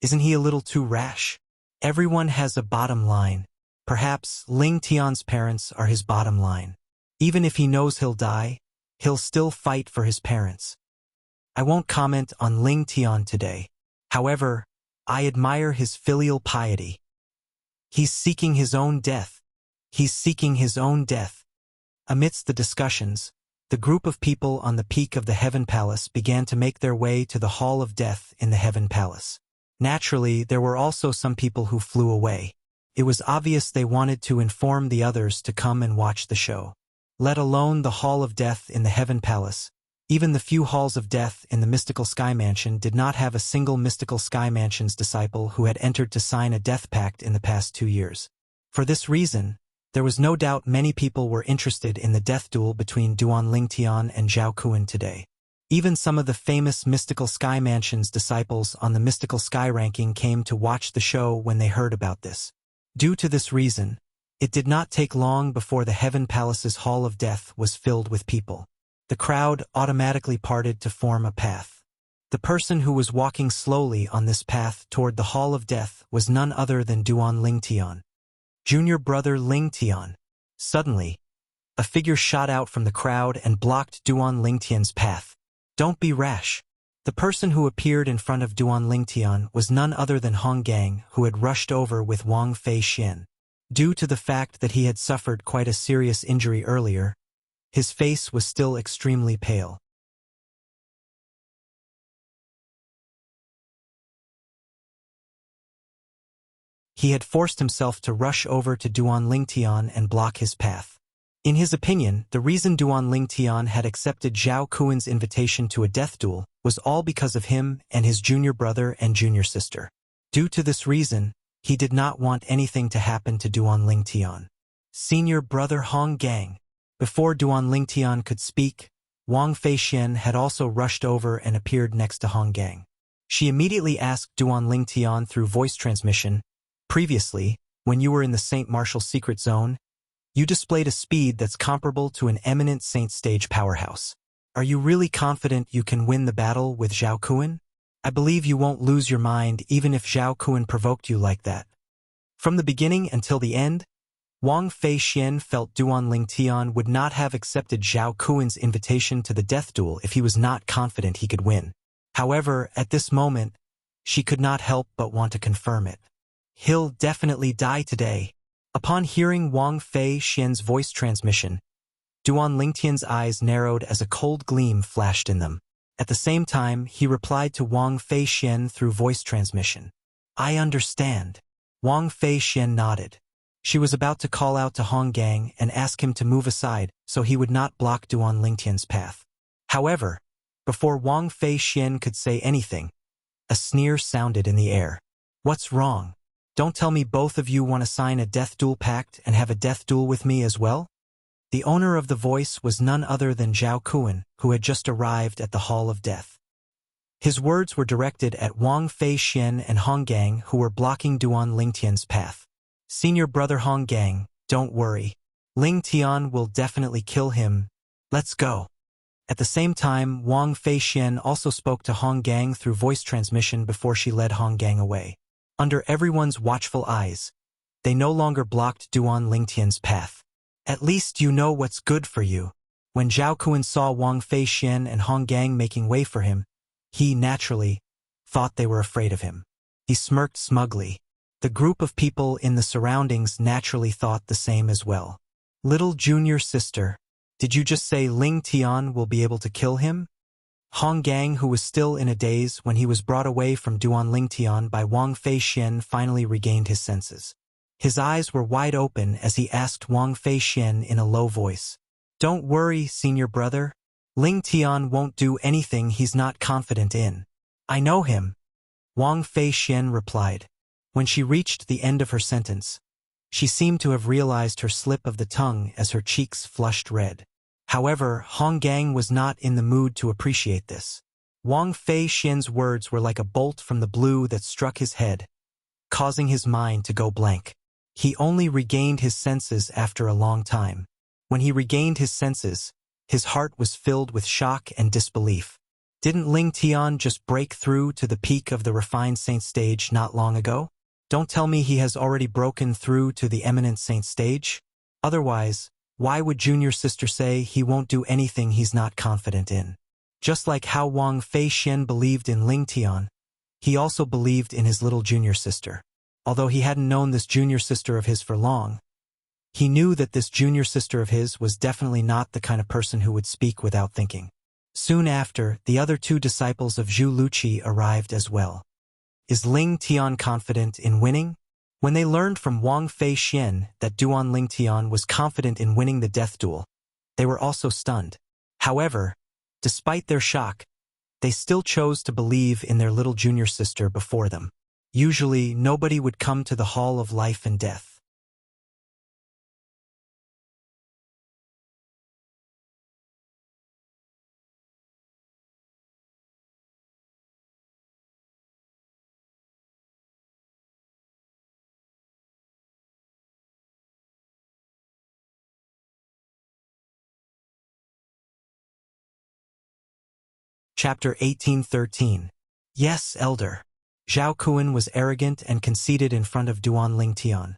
Isn't he a little too rash? Everyone has a bottom line. Perhaps Ling Tian's parents are his bottom line. Even if he knows he'll die, he'll still fight for his parents. I won't comment on Ling Tian today. However, I admire his filial piety. He's seeking his own death. He's seeking his own death. Amidst the discussions, the group of people on the peak of the Heaven Palace began to make their way to the Hall of Death in the Heaven Palace. Naturally, there were also some people who flew away. It was obvious they wanted to inform the others to come and watch the show. Let alone the Hall of Death in the Heaven Palace. Even the few halls of death in the Mystical Sky Mansion did not have a single Mystical Sky Mansion's disciple who had entered to sign a death pact in the past 2 years. For this reason, there was no doubt many people were interested in the death duel between Duan Ling Tian and Zhao Kun today. Even some of the famous Mystical Sky Mansion's disciples on the Mystical Sky ranking came to watch the show when they heard about this. Due to this reason, it did not take long before the Heaven Palace's Hall of Death was filled with people. The crowd automatically parted to form a path. The person who was walking slowly on this path toward the Hall of Death was none other than Duan Lingtian, junior brother Lingtian. Suddenly, a figure shot out from the crowd and blocked Duan Lingtian's path. Don't be rash. The person who appeared in front of Duan Lingtian was none other than Hong Gang, who had rushed over with Wang Fei Xian. Due to the fact that he had suffered quite a serious injury earlier, his face was still extremely pale. He had forced himself to rush over to Duan Lingtian and block his path. In his opinion, the reason Duan Lingtian had accepted Zhao Kuan's invitation to a death duel was all because of him and his junior brother and junior sister. Due to this reason, he did not want anything to happen to Duan Lingtian. Senior brother Hong Gang. Before Duan Lingtian could speak, Wang Fei Xian had also rushed over and appeared next to Hong Gang. She immediately asked Duan Lingtian through voice transmission, "Previously, when you were in the Saint Martial secret zone, you displayed a speed that's comparable to an eminent Saint stage powerhouse. Are you really confident you can win the battle with Zhao Kuan? I believe you won't lose your mind even if Zhao Kuan provoked you like that." From the beginning until the end, Wang Fei Xian felt Duan Lingtian would not have accepted Zhao Kuan's invitation to the death duel if he was not confident he could win. However, at this moment, she could not help but want to confirm it. "He'll definitely die today." Upon hearing Wang Fei Xian's voice transmission, Duan Lingtian's eyes narrowed as a cold gleam flashed in them. At the same time, he replied to Wang Fei Xian through voice transmission. "I understand." Wang Fei Xian nodded. She was about to call out to Hong Gang and ask him to move aside so he would not block Duan Lingtian's path. However, before Wang Fei Xian could say anything, a sneer sounded in the air. "What's wrong? Don't tell me both of you want to sign a death duel pact and have a death duel with me as well?" The owner of the voice was none other than Zhao Kuan, who had just arrived at the Hall of Death. His words were directed at Wang Fei Xian and Hong Gang, who were blocking Duan Lingtian's path. "Senior brother Hong Gang, don't worry. Lingtian will definitely kill him. Let's go." At the same time, Wang Fei Xian also spoke to Hong Gang through voice transmission before she led Hong Gang away. Under everyone's watchful eyes, they no longer blocked Duan Lingtian's path. "At least you know what's good for you." When Zhao Kuan saw Wang Fei Xian and Hong Gang making way for him, he, naturally, thought they were afraid of him. He smirked smugly. The group of people in the surroundings naturally thought the same as well. "Little junior sister, did you just say Lingtian will be able to kill him?" Hong Gang, who was still in a daze when he was brought away from Duan Lingtian by Wang Fei Xian, finally regained his senses. His eyes were wide open as he asked Wang Fei Xian in a low voice, "Don't worry, senior brother. Lingtian won't do anything he's not confident in. I know him." Wang Fei Xian replied. When she reached the end of her sentence, she seemed to have realized her slip of the tongue as her cheeks flushed red. However, Hong Gang was not in the mood to appreciate this. Wang Fei Xian's words were like a bolt from the blue that struck his head, causing his mind to go blank. He only regained his senses after a long time. When he regained his senses, his heart was filled with shock and disbelief. Didn't Lingtian just break through to the peak of the refined saint stage not long ago? Don't tell me he has already broken through to the eminent saint stage? Otherwise, why would junior sister say he won't do anything he's not confident in? Just like how Wang Fei Xian believed in Lingtian, he also believed in his little junior sister. Although he hadn't known this junior sister of his for long, he knew that this junior sister of his was definitely not the kind of person who would speak without thinking. Soon after, the other two disciples of Zhu Luqi arrived as well. Is Lingtian confident in winning? When they learned from Wang Fei Xian that Duan Lingtian was confident in winning the death duel, they were also stunned. However, despite their shock, they still chose to believe in their little junior sister before them. Usually, nobody would come to the Hall of Life and Death. Chapter 1813. Yes, Elder. Zhao Kun was arrogant and conceited in front of Duan Lingtian.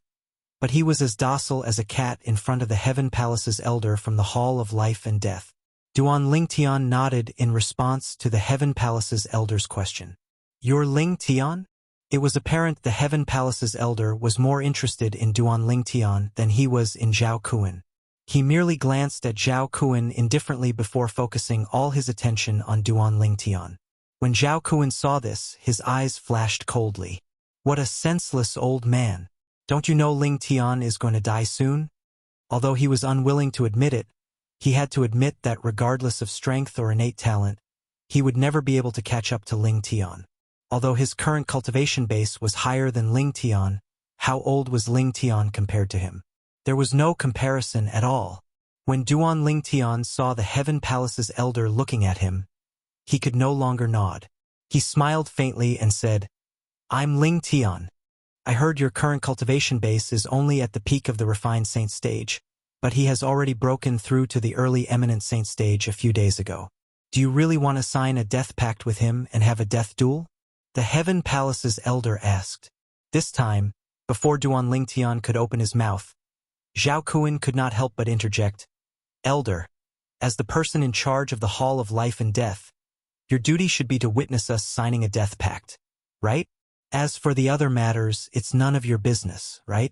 But he was as docile as a cat in front of the Heaven Palace's elder from the Hall of Life and Death. Duan Lingtian nodded in response to the Heaven Palace's elder's question. You're Lingtian? It was apparent the Heaven Palace's elder was more interested in Duan Lingtian than he was in Zhao Kun. He merely glanced at Zhao Kun indifferently before focusing all his attention on Duan Lingtian. When Zhao Kun saw this, his eyes flashed coldly. What a senseless old man. Don't you know Lingtian is going to die soon? Although he was unwilling to admit it, he had to admit that regardless of strength or innate talent, he would never be able to catch up to Lingtian. Although his current cultivation base was higher than Lingtian, how old was Lingtian compared to him? There was no comparison at all. When Duan Lingtian saw the Heaven Palace's elder looking at him, he could no longer nod. He smiled faintly and said, I'm Lingtian. I heard your current cultivation base is only at the peak of the refined saint stage, but he has already broken through to the early eminent saint stage a few days ago. Do you really want to sign a death pact with him and have a death duel? The Heaven Palace's elder asked. This time, before Duan Lingtian could open his mouth, Zhao Kun could not help but interject. Elder, as the person in charge of the Hall of Life and Death, your duty should be to witness us signing a death pact, right? As for the other matters, it's none of your business, right?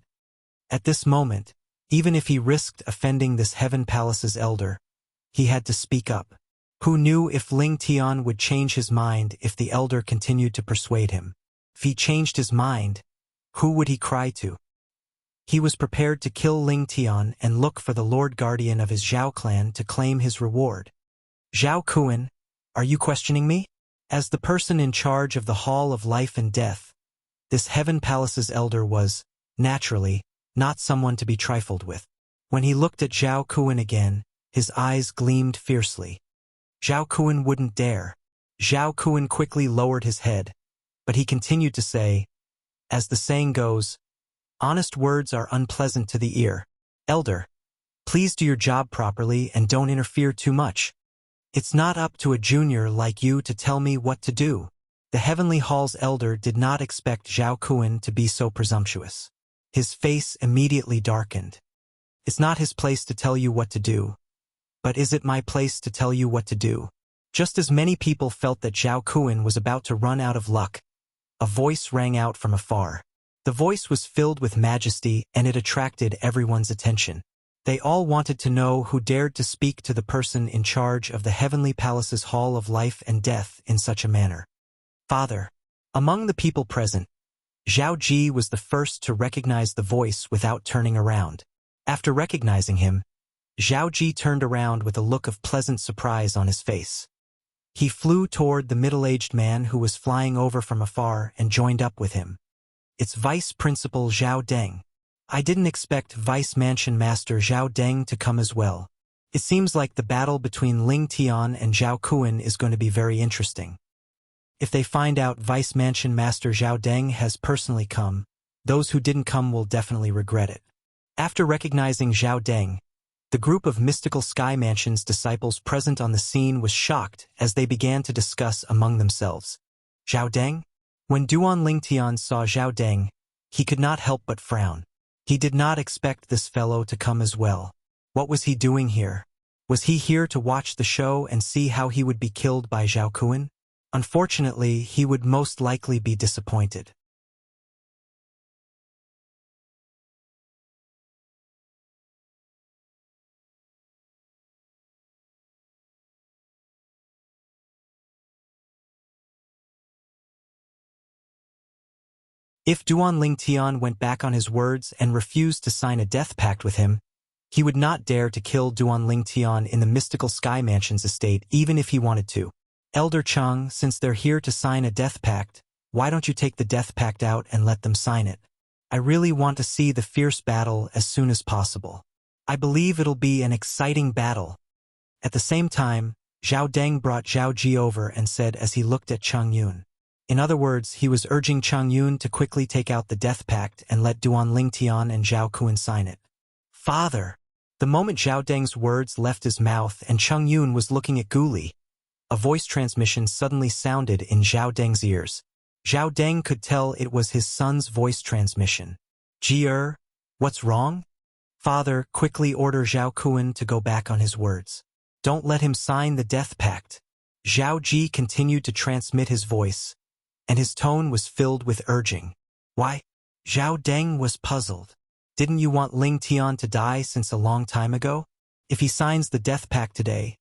At this moment, even if he risked offending this Heaven Palace's elder, he had to speak up. Who knew if Lingtian would change his mind if the elder continued to persuade him? If he changed his mind, who would he cry to? He was prepared to kill Lingtian and look for the Lord Guardian of his Zhao clan to claim his reward. Zhao Kun, are you questioning me? As the person in charge of the Hall of Life and Death, this Heaven Palace's elder was, naturally, not someone to be trifled with. When he looked at Zhao Kun again, his eyes gleamed fiercely. Zhao Kun wouldn't dare. Zhao Kun quickly lowered his head, but he continued to say, as the saying goes, honest words are unpleasant to the ear. Elder, please do your job properly and don't interfere too much. It's not up to a junior like you to tell me what to do. The Heavenly Hall's elder did not expect Zhao Kun to be so presumptuous. His face immediately darkened. It's not his place to tell you what to do. But is it my place to tell you what to do? Just as many people felt that Zhao Kun was about to run out of luck, a voice rang out from afar. The voice was filled with majesty and it attracted everyone's attention. They all wanted to know who dared to speak to the person in charge of the Heavenly Palace's Hall of Life and Death in such a manner. Father. Among the people present, Zhao Ji was the first to recognize the voice without turning around. After recognizing him, Zhao Ji turned around with a look of pleasant surprise on his face. He flew toward the middle-aged man who was flying over from afar and joined up with him. It's Vice Principal Zhao Deng. I didn't expect Vice Mansion Master Zhao Deng to come as well. It seems like the battle between Lingtian and Zhao Kun is going to be very interesting. If they find out Vice Mansion Master Zhao Deng has personally come, those who didn't come will definitely regret it. After recognizing Zhao Deng, the group of Mystical Sky Mansion's disciples present on the scene was shocked as they began to discuss among themselves. Zhao Deng? When Duan Lingtian saw Zhao Deng, he could not help but frown. He did not expect this fellow to come as well. What was he doing here? Was he here to watch the show and see how he would be killed by Zhao Kun? Unfortunately, he would most likely be disappointed. If Duan Lingtian went back on his words and refused to sign a death pact with him, he would not dare to kill Duan Lingtian in the Mystical Sky Mansion's estate even if he wanted to. Elder Chang, since they're here to sign a death pact, why don't you take the death pact out and let them sign it? I really want to see the fierce battle as soon as possible. I believe it'll be an exciting battle. At the same time, Zhao Deng brought Zhao Ji over and said as he looked at Chang Yun. In other words, he was urging Chang Yun to quickly take out the death pact and let Duan Lingtian and Zhao Kun sign it. Father! The moment Zhao Deng's words left his mouth and Chang Yun was looking at Guli, A voice transmission suddenly sounded in Zhao Deng's ears. Zhao Deng could tell it was his son's voice transmission. "Ji, what's wrong?" "Father, quickly order Zhao Kun to go back on his words. Don't let him sign the death pact." Zhao Ji continued to transmit his voice, and his tone was filled with urging. "Why?" Zhao Deng was puzzled. "Didn't you want Ling Tian to die since a long time ago? If he signs the death pact today,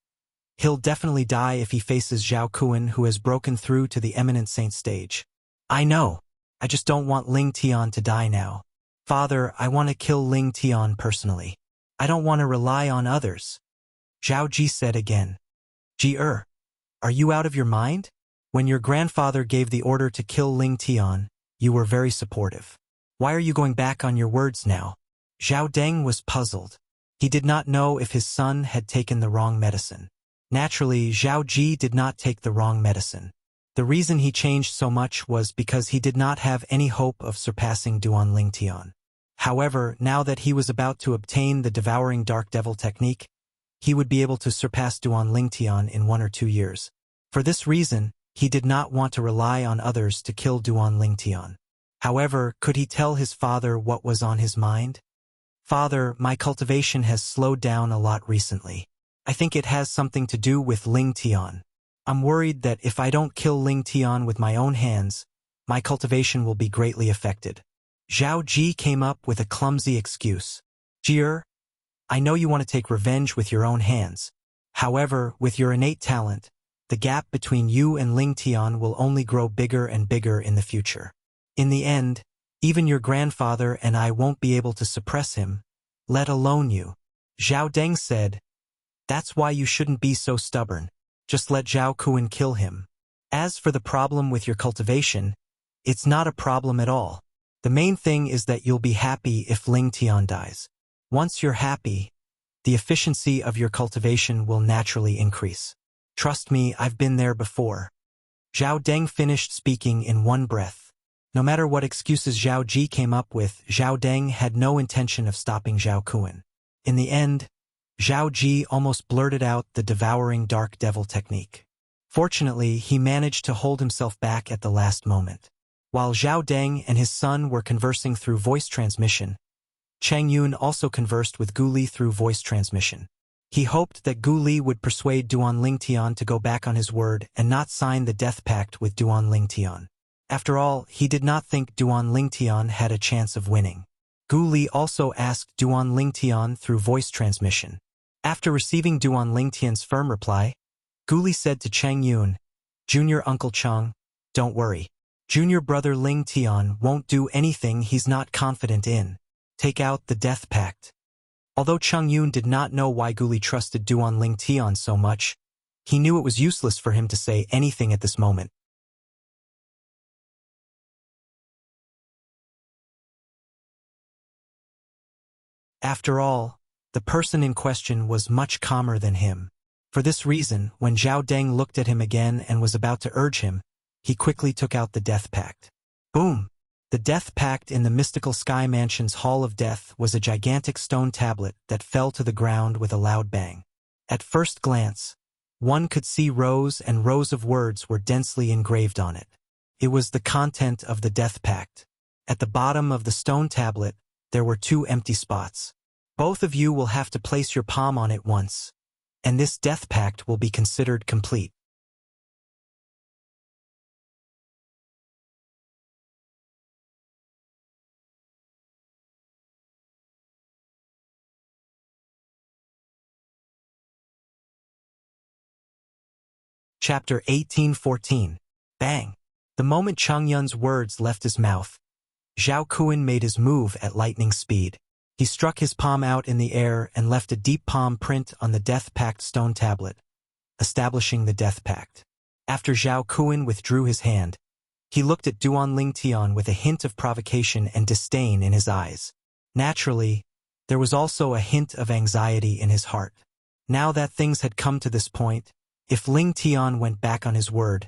he'll definitely die if he faces Zhao Kun, who has broken through to the eminent saint stage." "I know. I just don't want Ling Tian to die now. Father, I want to kill Ling Tian personally. I don't want to rely on others." Zhao Ji said again. "Ji, are you out of your mind? When your grandfather gave the order to kill Ling Tian, you were very supportive. Why are you going back on your words now?" Zhao Deng was puzzled. He did not know if his son had taken the wrong medicine. Naturally, Zhao Ji did not take the wrong medicine. The reason he changed so much was because he did not have any hope of surpassing Duan Ling Tian. However, now that he was about to obtain the devouring dark devil technique, he would be able to surpass Duan Ling Tian in 1 or 2 years. For this reason, he did not want to rely on others to kill Duan Ling Tian. However, could he tell his father what was on his mind? "Father, my cultivation has slowed down a lot recently. I think it has something to do with Ling Tian. I'm worried that if I don't kill Ling Tian with my own hands, my cultivation will be greatly affected." Zhao Ji came up with a clumsy excuse. "Ji, I know you want to take revenge with your own hands. However, with your innate talent, the gap between you and Ling Tian will only grow bigger and bigger in the future. In the end, even your grandfather and I won't be able to suppress him, let alone you." Zhao Deng said, "That's why you shouldn't be so stubborn. Just let Zhao Kun kill him. As for the problem with your cultivation, it's not a problem at all. The main thing is that you'll be happy if Ling Tian dies. Once you're happy, the efficiency of your cultivation will naturally increase. Trust me, I've been there before." Zhao Deng finished speaking in one breath. No matter what excuses Zhao Ji came up with, Zhao Deng had no intention of stopping Zhao Kun. In the end, Zhao Ji almost blurted out the devouring dark devil technique. Fortunately, he managed to hold himself back at the last moment. While Zhao Deng and his son were conversing through voice transmission, Chang Yun also conversed with Gu Li through voice transmission. He hoped that Gu Li would persuade Duan Ling Tian to go back on his word and not sign the death pact with Duan Ling Tian. After all, he did not think Duan Ling Tian had a chance of winning. Gu Li also asked Duan Ling Tian through voice transmission. After receiving Duan Ling Tian's firm reply, Gu Li said to Chang Yun, "Junior Uncle Chang, don't worry. Junior brother Ling Tian won't do anything he's not confident in. Take out the death pact." Although Chang Yun did not know why Gu Li trusted Duan Ling Tian so much, he knew it was useless for him to say anything at this moment. After all, the person in question was much calmer than him. For this reason, when Zhao Deng looked at him again and was about to urge him, he quickly took out the death pact. Boom! The death pact in the mystical sky mansion's Hall of Death was a gigantic stone tablet that fell to the ground with a loud bang. At first glance, one could see rows and rows of words were densely engraved on it. It was the content of the death pact. At the bottom of the stone tablet, there were 2 empty spots. Both of you will have to place your palm on it once, and this death pact will be considered complete. Chapter 1814. Bang! The moment Chang Yun's words left his mouth, Zhao Kun made his move at lightning speed. He struck his palm out in the air and left a deep palm print on the death pact stone tablet, establishing the death pact. After Zhao Kun withdrew his hand, he looked at Duan Ling Tian with a hint of provocation and disdain in his eyes. Naturally, there was also a hint of anxiety in his heart. Now that things had come to this point, if Ling Tian went back on his word,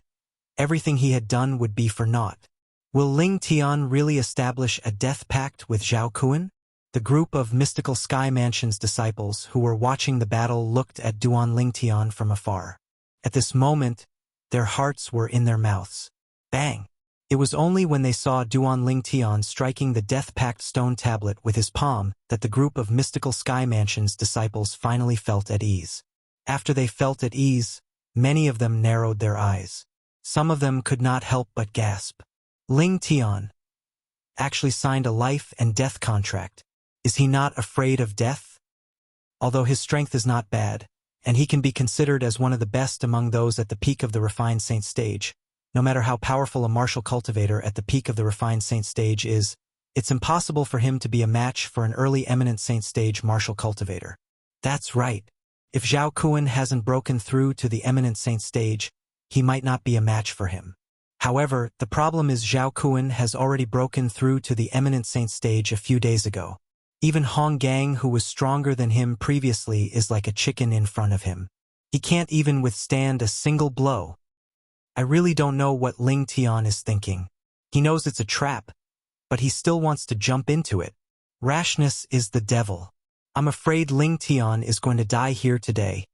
everything he had done would be for naught. Will Ling Tian really establish a death pact with Zhao Kun? The group of mystical Sky Mansion's disciples who were watching the battle looked at Duan Ling Tian from afar. At this moment, their hearts were in their mouths. Bang! It was only when they saw Duan Lingtian striking the death-pact stone tablet with his palm that the group of mystical Sky Mansion's disciples finally felt at ease. After they felt at ease, many of them narrowed their eyes. Some of them could not help but gasp. Lingtian actually signed a life and death contract. Is he not afraid of death? Although his strength is not bad, and he can be considered as one of the best among those at the peak of the refined saint stage, no matter how powerful a martial cultivator at the peak of the refined saint stage is, it's impossible for him to be a match for an early eminent saint stage martial cultivator. That's right. If Zhao Kun hasn't broken through to the eminent saint stage, he might not be a match for him. However, the problem is Zhao Kun has already broken through to the eminent saint stage a few days ago. Even Hong Gang, who was stronger than him previously, is like a chicken in front of him. He can't even withstand a single blow. I really don't know what Ling Tian is thinking. He knows it's a trap, but he still wants to jump into it. Rashness is the devil. I'm afraid Ling Tian is going to die here today.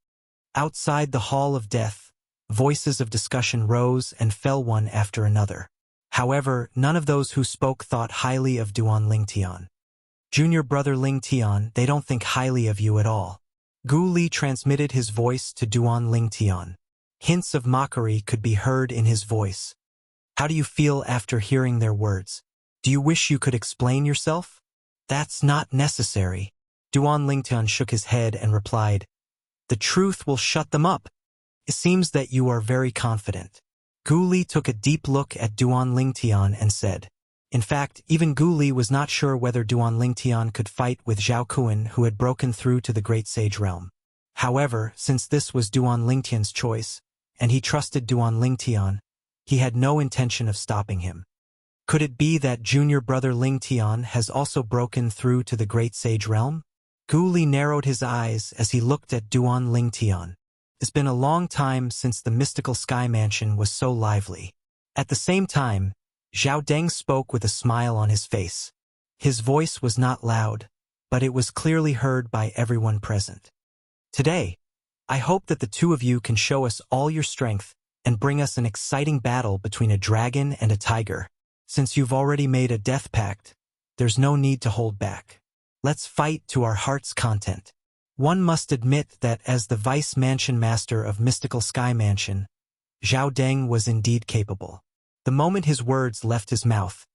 Outside the Hall of Death, voices of discussion rose and fell one after another. However, none of those who spoke thought highly of Duan Lingtian. Junior brother Lingtian, they don't think highly of you at all. Gu Li transmitted his voice to Duan Lingtian. Hints of mockery could be heard in his voice. How do you feel after hearing their words? Do you wish you could explain yourself? That's not necessary. Duan Lingtian shook his head and replied, The truth will shut them up. It seems that you are very confident. Gu Li took a deep look at Duan Lingtian and said, In fact, even Gu Li was not sure whether Duan Lingtian could fight with Zhao Kun, who had broken through to the Great Sage Realm. However, since this was Duan Lingtian's choice, and he trusted Duan Lingtian, he had no intention of stopping him. Could it be that junior brother Lingtian has also broken through to the Great Sage Realm? Gu Li narrowed his eyes as he looked at Duan Lingtian. It's been a long time since the mystical Sky Mansion was so lively. At the same time, Zhao Deng spoke with a smile on his face. His voice was not loud, but it was clearly heard by everyone present. Today, I hope that the two of you can show us all your strength and bring us an exciting battle between a dragon and a tiger. Since you've already made a death pact, there's no need to hold back. Let's fight to our heart's content. One must admit that as the Vice Mansion Master of Mystical Sky Mansion, Zhao Deng was indeed capable. The moment his words left his mouth,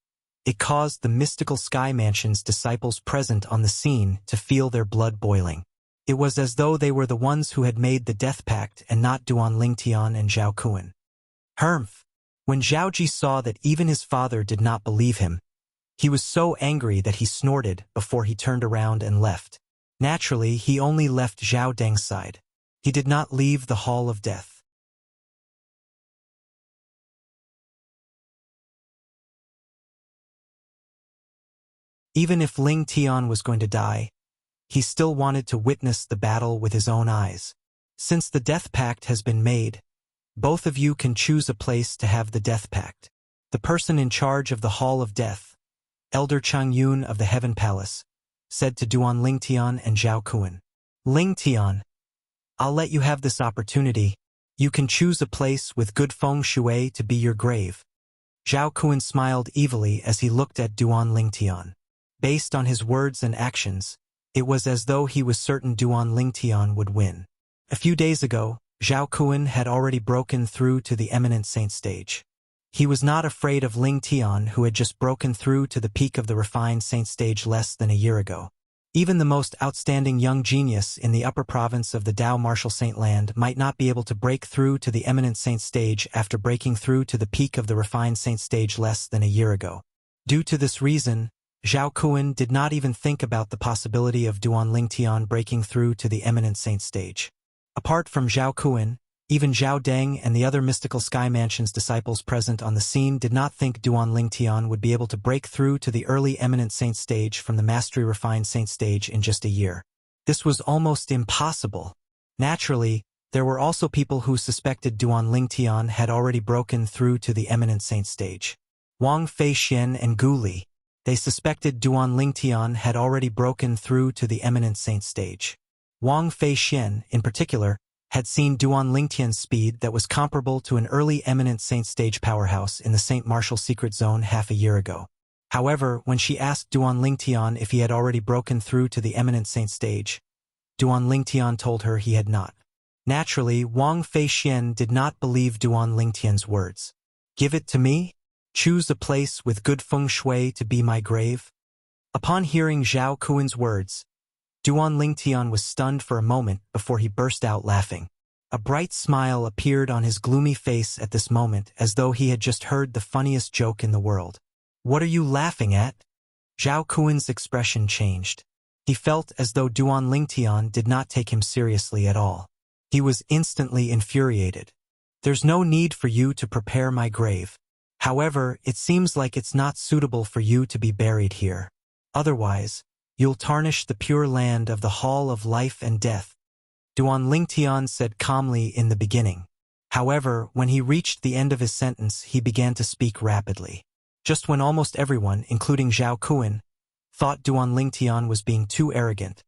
it caused the Mystical Sky Mansion's disciples present on the scene to feel their blood boiling. It was as though they were the ones who had made the death pact and not Duan Lingtian and Zhao Kun. Humph! When Zhao Ji saw that even his father did not believe him, he was so angry that he snorted before he turned around and left. Naturally, he only left Zhao Deng's side. He did not leave the Hall of Death. Even if Ling Tian was going to die, he still wanted to witness the battle with his own eyes. Since the death pact has been made, both of you can choose a place to have the death pact. The person in charge of the Hall of Death, Elder Chang Yun of the Heaven Palace, said to Duan Lingtian and Zhao Kun. Lingtian, I'll let you have this opportunity. You can choose a place with good feng shui to be your grave. Zhao Kun smiled evilly as he looked at Duan Lingtian. Based on his words and actions, it was as though he was certain Duan Lingtian would win. A few days ago, Zhao Kun had already broken through to the eminent saint stage. He was not afraid of Ling Tian, who had just broken through to the peak of the refined saint stage less than a year ago. Even the most outstanding young genius in the upper province of the Dao Martial Saint Land might not be able to break through to the eminent saint stage after breaking through to the peak of the refined saint stage less than a year ago. Due to this reason, Zhao Kun did not even think about the possibility of Duan Lingtian breaking through to the eminent saint stage. Apart from Zhao Kun, even Zhao Deng and the other Mystical Sky Mansion's disciples present on the scene did not think Duan Lingtian would be able to break through to the early eminent saint stage from the mastery refined saint stage in just a year. This was almost impossible. Naturally, there were also people who suspected Duan Lingtian had already broken through to the eminent saint stage. Wang Feixian and Gu Li, they suspected Duan Lingtian had already broken through to the eminent saint stage. Wang Feixian, in particular, had seen Duan Lingtian's speed that was comparable to an early Eminent Saint stage powerhouse in the Saint Martial Secret Zone half a year ago. However, when she asked Duan Lingtian if he had already broken through to the Eminent Saint stage, Duan Lingtian told her he had not. Naturally, Wang Feixian did not believe Duan Lingtian's words. Give it to me? Choose a place with good feng shui to be my grave? Upon hearing Zhao Kuan's words, Duan Lingtian was stunned for a moment before he burst out laughing. A bright smile appeared on his gloomy face at this moment, as though he had just heard the funniest joke in the world. What are you laughing at? Zhao Kuan's expression changed. He felt as though Duan Lingtian did not take him seriously at all. He was instantly infuriated. There's no need for you to prepare my grave. However, it seems like it's not suitable for you to be buried here. Otherwise, you'll tarnish the pure land of the Hall of Life and Death, Duan Lingtian said calmly in the beginning. However, when he reached the end of his sentence, he began to speak rapidly. Just when almost everyone, including Zhao Kuan, thought Duan Lingtian was being too arrogant,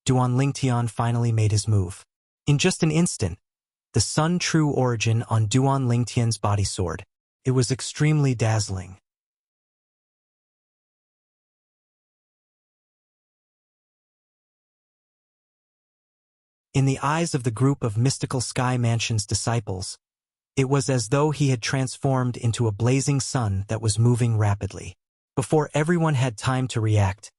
Duan Lingtian finally made his move. In just an instant, the Sun True Origin on Duan Lingtian's body soared. It was extremely dazzling. In the eyes of the group of Mystical Sky Mansion's disciples, it was as though he had transformed into a blazing sun that was moving rapidly. Before everyone had time to react,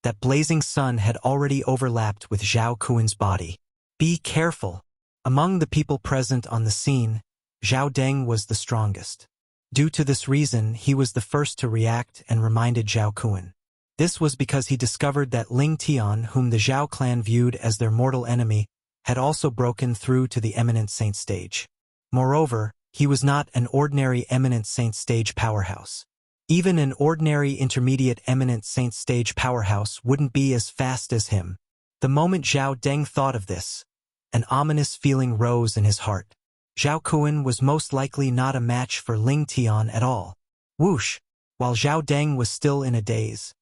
that blazing sun had already overlapped with Zhao Kuan's body. Be careful. Among the people present on the scene, Zhao Deng was the strongest. Due to this reason, he was the first to react and reminded Zhao Kuan. This was because he discovered that Ling Tian, whom the Zhao clan viewed as their mortal enemy, had also broken through to the Eminent Saint stage. Moreover, he was not an ordinary Eminent Saint stage powerhouse. Even an ordinary intermediate Eminent Saint stage powerhouse wouldn't be as fast as him. The moment Zhao Deng thought of this, an ominous feeling rose in his heart. Zhao Kuan was most likely not a match for Ling Tian at all. Whoosh! While Zhao Deng was still in a daze,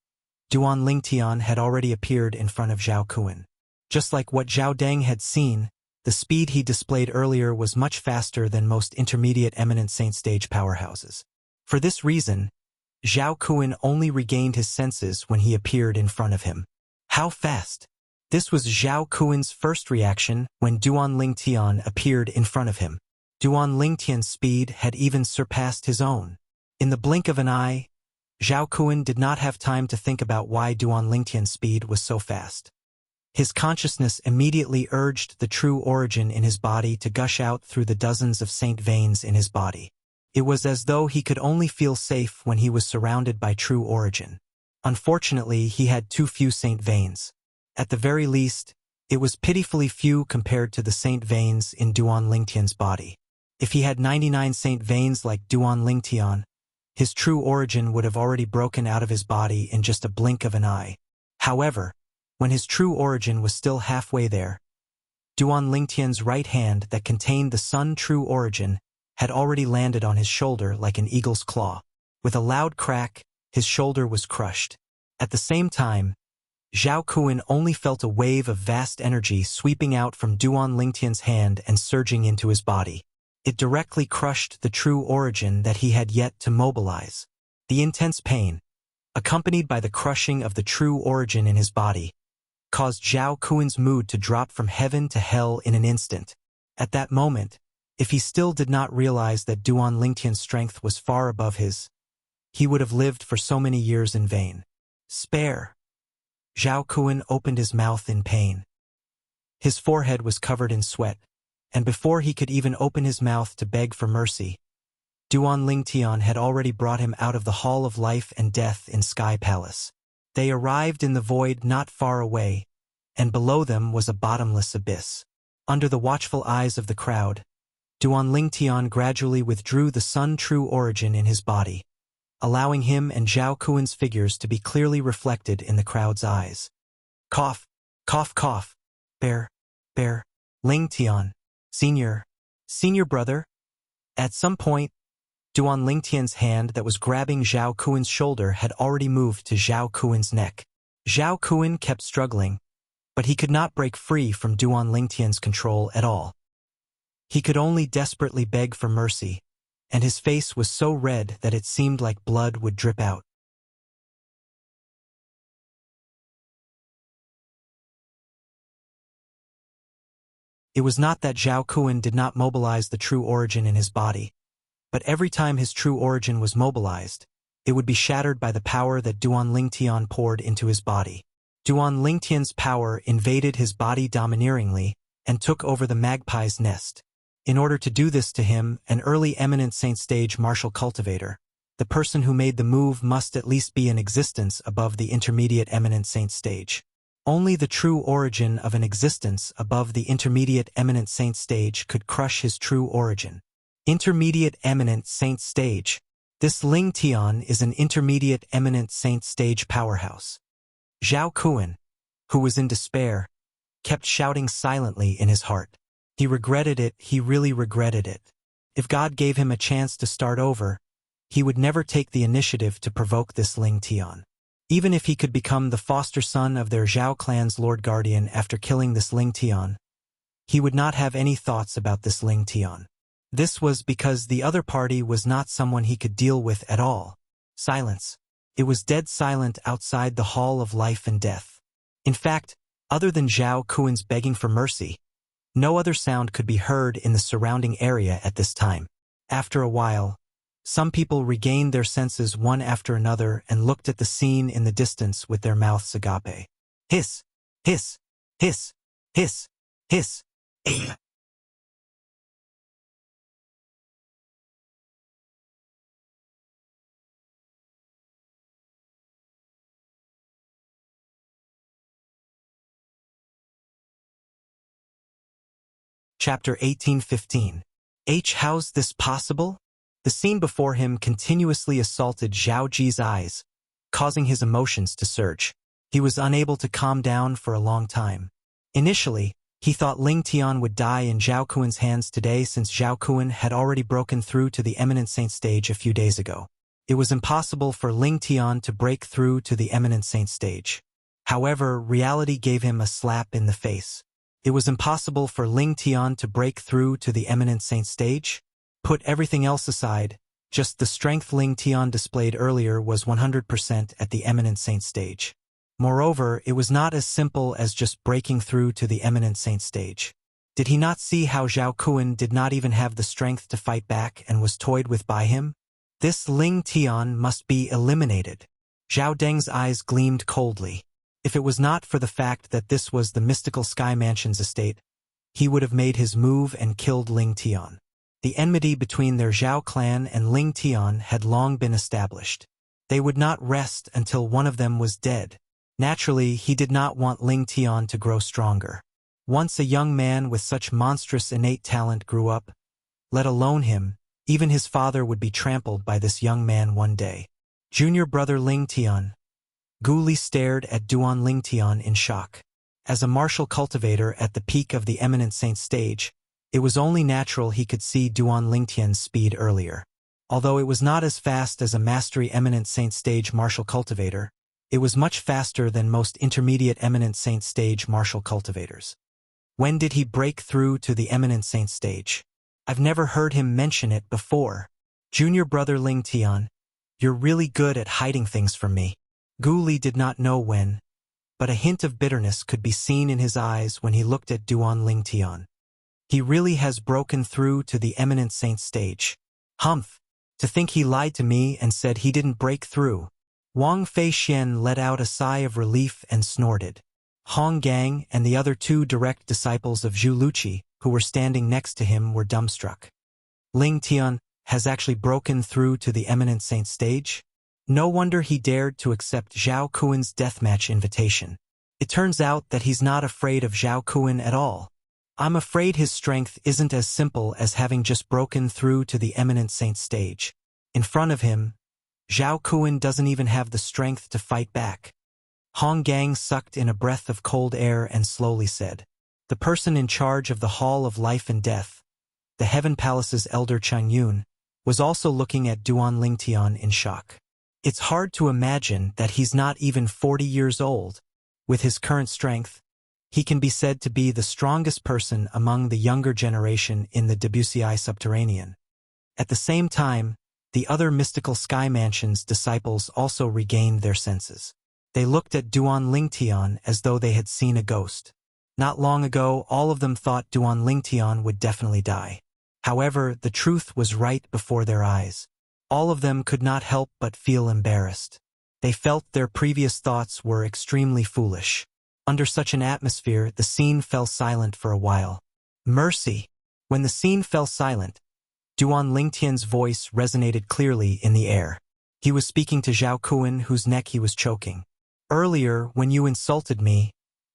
Duan Lingtian had already appeared in front of Zhao Kuan. Just like what Zhao Deng had seen, the speed he displayed earlier was much faster than most intermediate Eminent Saint stage powerhouses. For this reason, Zhao Kuan only regained his senses when he appeared in front of him. How fast? This was Zhao Kuan's first reaction when Duan Lingtian appeared in front of him. Duan Lingtian's speed had even surpassed his own. In the blink of an eye, Zhao Kuan did not have time to think about why Duan Lingtian's speed was so fast. His consciousness immediately urged the true origin in his body to gush out through the dozens of saint veins in his body. It was as though he could only feel safe when he was surrounded by true origin. Unfortunately, he had too few saint veins. At the very least, it was pitifully few compared to the saint veins in Duan Lingtian's body. If he had 99 saint veins like Duan Lingtian, his true origin would have already broken out of his body in just a blink of an eye. However, when his true origin was still halfway there, Duan Lingtian's right hand that contained the Sun True Origin had already landed on his shoulder like an eagle's claw. With a loud crack, his shoulder was crushed. At the same time, Zhao Kuan only felt a wave of vast energy sweeping out from Duan Lingtian's hand and surging into his body. It directly crushed the true origin that he had yet to mobilize. The intense pain, accompanied by the crushing of the true origin in his body, caused Zhao Kuan's mood to drop from heaven to hell in an instant. At that moment, if he still did not realize that Duan Lingtian's strength was far above his, he would have lived for so many years in vain. Spare! Zhao Kuan opened his mouth in pain. His forehead was covered in sweat, and before he could even open his mouth to beg for mercy, Duan Lingtian had already brought him out of the Hall of Life and Death in Sky Palace. They arrived in the void not far away, and below them was a bottomless abyss. Under the watchful eyes of the crowd, Duan Lingtian gradually withdrew the Sun True Origin in his body, allowing him and Zhao Kuan's figures to be clearly reflected in the crowd's eyes. Cough, cough, cough. Bear, Lingtian, senior brother. At some point, Duan Lingtian's hand that was grabbing Zhao Kuan's shoulder had already moved to Zhao Kuan's neck. Zhao Kuan kept struggling, but he could not break free from Duan Lingtian's control at all. He could only desperately beg for mercy, and his face was so red that it seemed like blood would drip out. It was not that Zhao Kun did not mobilize the true origin in his body, but every time his true origin was mobilized, it would be shattered by the power that Duan Lingtian poured into his body. Duan Lingtian's power invaded his body domineeringly and took over the magpie's nest. In order to do this to him, an early eminent saint stage martial cultivator, the person who made the move must at least be in existence above the intermediate eminent saint stage. Only the true origin of an existence above the intermediate eminent saint stage could crush his true origin. Intermediate eminent saint stage. This Ling Tian is an intermediate eminent saint stage powerhouse. Zhao Kun, who was in despair, kept shouting silently in his heart. He regretted it, he really regretted it. If God gave him a chance to start over, he would never take the initiative to provoke this Ling Tian. Even if he could become the foster son of their Zhao clan's Lord Guardian after killing this Ling Tian, he would not have any thoughts about this Ling Tian. This was because the other party was not someone he could deal with at all. Silence. It was dead silent outside the Hall of Life and Death. In fact, other than Zhao Kun's begging for mercy, no other sound could be heard in the surrounding area at this time. After a while, some people regained their senses one after another and looked at the scene in the distance with their mouths agape. Hiss! Hiss! Hiss! Hiss! Hiss! Chapter 18:15. How's this possible? The scene before him continuously assaulted Zhao Ji's eyes, causing his emotions to surge. He was unable to calm down for a long time. Initially, he thought Ling Tian would die in Zhao Kun's hands today since Zhao Kun had already broken through to the eminent saint stage a few days ago. It was impossible for Ling Tian to break through to the eminent saint stage. However, reality gave him a slap in the face. It was impossible for Ling Tian to break through to the eminent saint stage. Put everything else aside, just the strength Ling Tian displayed earlier was 100% at the eminent saint stage. Moreover, it was not as simple as just breaking through to the eminent saint stage. Did he not see how Zhao Kun did not even have the strength to fight back and was toyed with by him? This Ling Tian must be eliminated. Zhao Deng's eyes gleamed coldly. If it was not for the fact that this was the mystical Sky Mansion's estate, he would have made his move and killed Ling Tian. The enmity between their Zhao clan and Ling Tian had long been established. They would not rest until one of them was dead. Naturally, he did not want Ling Tian to grow stronger. Once a young man with such monstrous innate talent grew up, let alone him, even his father would be trampled by this young man one day. Junior brother Ling Tian. Gu Li stared at Duan Lingtian in shock. As a martial cultivator at the peak of the eminent saint stage, it was only natural he could see Duan Lingtian's speed earlier. Although it was not as fast as a mastery eminent saint stage martial cultivator, it was much faster than most intermediate eminent saint stage martial cultivators. When did he break through to the eminent saint stage? I've never heard him mention it before. Junior brother Lingtian, you're really good at hiding things from me. Gu Li did not know when, but a hint of bitterness could be seen in his eyes when he looked at Duan Lingtian. He really has broken through to the eminent saint stage. Humph! To think he lied to me and said he didn't break through. Wang Feixian let out a sigh of relief and snorted. Hong Gang and the other two direct disciples of Zhu Luqi, who were standing next to him, were dumbstruck. Ling Tian has actually broken through to the eminent saint stage? No wonder he dared to accept Zhao Kun's deathmatch invitation. It turns out that he's not afraid of Zhao Kun at all. I'm afraid his strength isn't as simple as having just broken through to the eminent saint stage. In front of him, Zhao Kun doesn't even have the strength to fight back. Hong Gang sucked in a breath of cold air and slowly said, the person in charge of the Hall of Life and Death, the Heaven Palace's elder Chang Yun, was also looking at Duan Lingtian in shock. It's hard to imagine that he's not even 40 years old. With his current strength, He can be said to be the strongest person among the younger generation in the Wuxia subterranean. At the same time, the other mystical Sky Mansion's disciples also regained their senses. They looked at Duan Lingtian as though they had seen a ghost. Not long ago, all of them thought Duan Lingtian would definitely die. However, the truth was right before their eyes. All of them could not help but feel embarrassed. They felt their previous thoughts were extremely foolish. Under such an atmosphere, the scene fell silent for a while. Mercy! When the scene fell silent, Duan Lingtian's voice resonated clearly in the air. He was speaking to Zhao Kun, whose neck he was choking. Earlier, when you insulted me,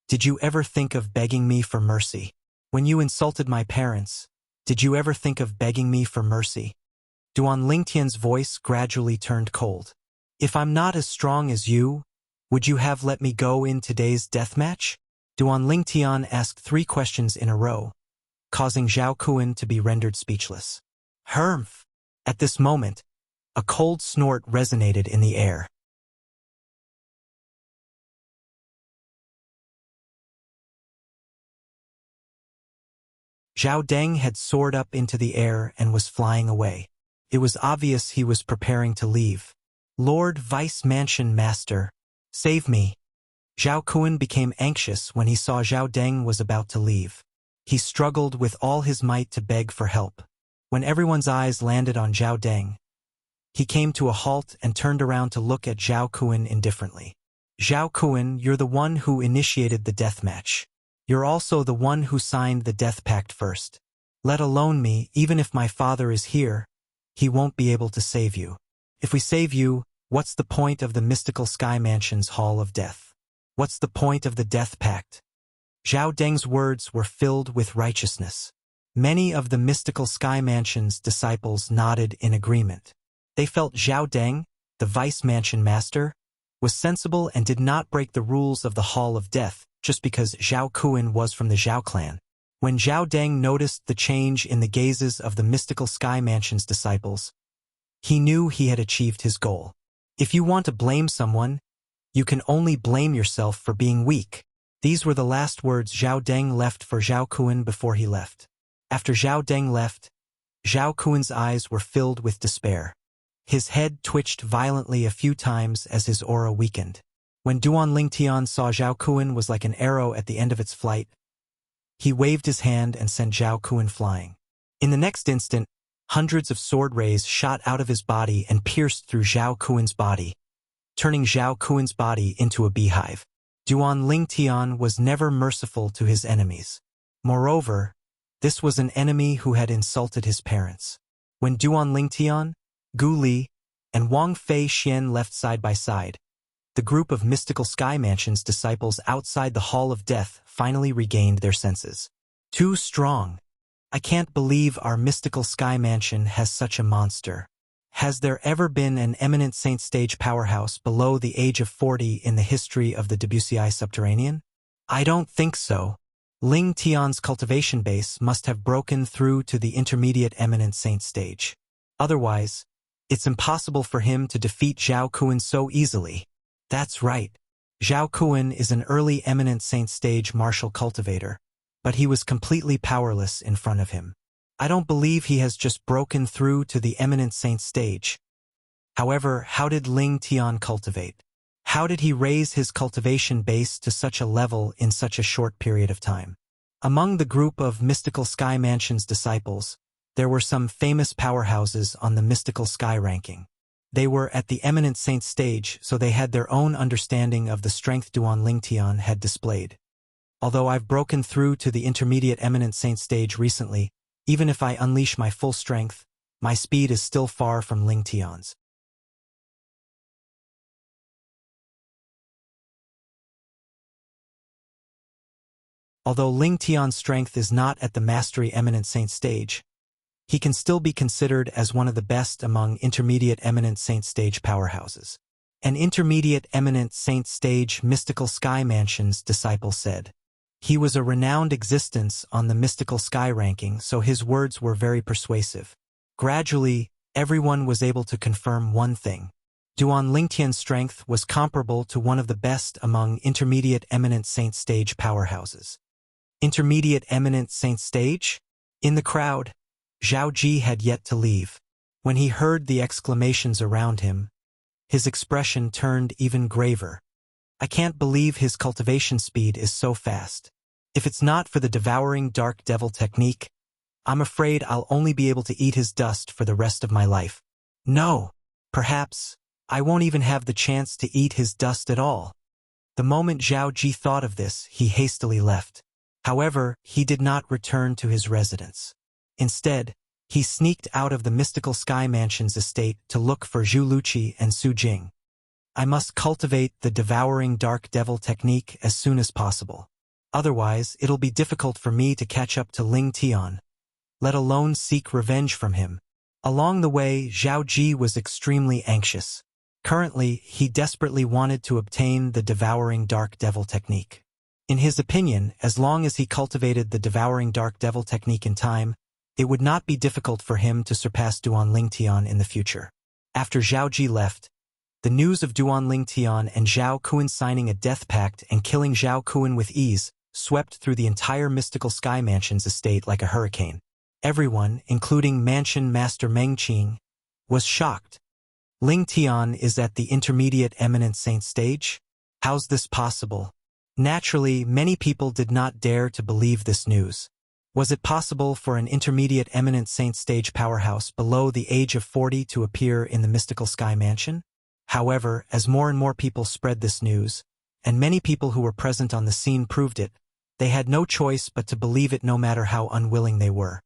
did you ever think of begging me for mercy? When you insulted my parents, did you ever think of begging me for mercy? Duan Lingtian's voice gradually turned cold. If I'm not as strong as you, would you have let me go in today's deathmatch? Duan Lingtian asked 3 questions in a row, causing Zhao Kun to be rendered speechless. Humph! At this moment, a cold snort resonated in the air. Zhao Deng had soared up into the air and was flying away. It was obvious he was preparing to leave. Lord Vice Mansion Master, save me. Zhao Kun became anxious when he saw Zhao Deng was about to leave. He struggled with all his might to beg for help. When everyone's eyes landed on Zhao Deng, he came to a halt and turned around to look at Zhao Kun indifferently. Zhao Kun, you're the one who initiated the death match. You're also the one who signed the death pact first. Let alone me, even if my father is here, he won't be able to save you. If we save you, what's the point of the mystical Sky Mansion's Hall of Death? What's the point of the death pact? Zhao Deng's words were filled with righteousness. Many of the mystical Sky Mansion's disciples nodded in agreement. They felt Zhao Deng, the Vice Mansion Master, was sensible and did not break the rules of the Hall of Death just because Zhao Kun was from the Zhao clan. When Zhao Deng noticed the change in the gazes of the mystical Sky Mansion's disciples, he knew he had achieved his goal. If you want to blame someone, you can only blame yourself for being weak. These were the last words Zhao Deng left for Zhao Kun before he left. After Zhao Deng left, Zhao Kun's eyes were filled with despair. His head twitched violently a few times as his aura weakened. When Duan Lingtian saw Zhao Kun was like an arrow at the end of its flight, he waved his hand and sent Zhao Kun flying. In the next instant, hundreds of sword rays shot out of his body and pierced through Zhao Kun's body, turning Zhao Kun's body into a beehive. Duan Lingtian was never merciful to his enemies. Moreover, this was an enemy who had insulted his parents. When Duan Lingtian, Gu Li, and Wang Fei Xian left side by side, the group of mystical Sky Mansion's disciples outside the Hall of Death finally regained their senses. Too strong. I can't believe our mystical Sky Mansion has such a monster. Has there ever been an eminent saint stage powerhouse below the age of 40 in the history of the Wuxia subterranean? I don't think so. Ling Tian's cultivation base must have broken through to the intermediate eminent saint stage. Otherwise, it's impossible for him to defeat Zhao Kun so easily. That's right. Zhao Kun is an early eminent saint stage martial cultivator, but he was completely powerless in front of him. I don't believe he has just broken through to the eminent saint stage. However, how did Ling Tian cultivate? How did he raise his cultivation base to such a level in such a short period of time? Among the group of mystical Sky Mansion's disciples, there were some famous powerhouses on the mystical sky ranking. They were at the eminent saint stage, so they had their own understanding of the strength Duan Lingtian had displayed. Although I've broken through to the intermediate eminent saint stage recently, even if I unleash my full strength, my speed is still far from Ling Tian's. Although Ling Tian's strength is not at the mastery eminent saint stage, he can still be considered as one of the best among intermediate eminent saint stage powerhouses. An intermediate eminent saint stage mystical Sky Mansion's disciple said. He was a renowned existence on the mystical sky ranking, so his words were very persuasive. Gradually, everyone was able to confirm one thing. Duan Lingtian's strength was comparable to one of the best among intermediate eminent saint stage powerhouses. Intermediate eminent saint stage? In the crowd, Zhao Ji had yet to leave. When he heard the exclamations around him, his expression turned even graver. I can't believe his cultivation speed is so fast. If it's not for the devouring dark devil technique, I'm afraid I'll only be able to eat his dust for the rest of my life. No, perhaps I won't even have the chance to eat his dust at all. The moment Zhao Ji thought of this, he hastily left. However, he did not return to his residence. Instead, he sneaked out of the mystical Sky Mansion's estate to look for Zhu Luqi and Su Jing. I must cultivate the devouring dark devil technique as soon as possible. Otherwise, it'll be difficult for me to catch up to Ling Tian, let alone seek revenge from him. Along the way, Zhao Ji was extremely anxious. Currently, he desperately wanted to obtain the devouring dark devil technique. In his opinion, as long as he cultivated the devouring dark devil technique in time, it would not be difficult for him to surpass Duan Lingtian in the future. After Zhao Ji left, the news of Duan Lingtian and Zhao Kuan signing a death pact and killing Zhao Kuan with ease swept through the entire mystical Sky Mansion's estate like a hurricane. Everyone, including Mansion Master Meng Qing, was shocked. Ling Tian is at the intermediate eminent saint stage? How's this possible? Naturally, many people did not dare to believe this news. Was it possible for an intermediate eminent saint stage powerhouse below the age of 40 to appear in the mystical Sky Mansion? However, as more and more people spread this news, and many people who were present on the scene proved it, they had no choice but to believe it no matter how unwilling they were.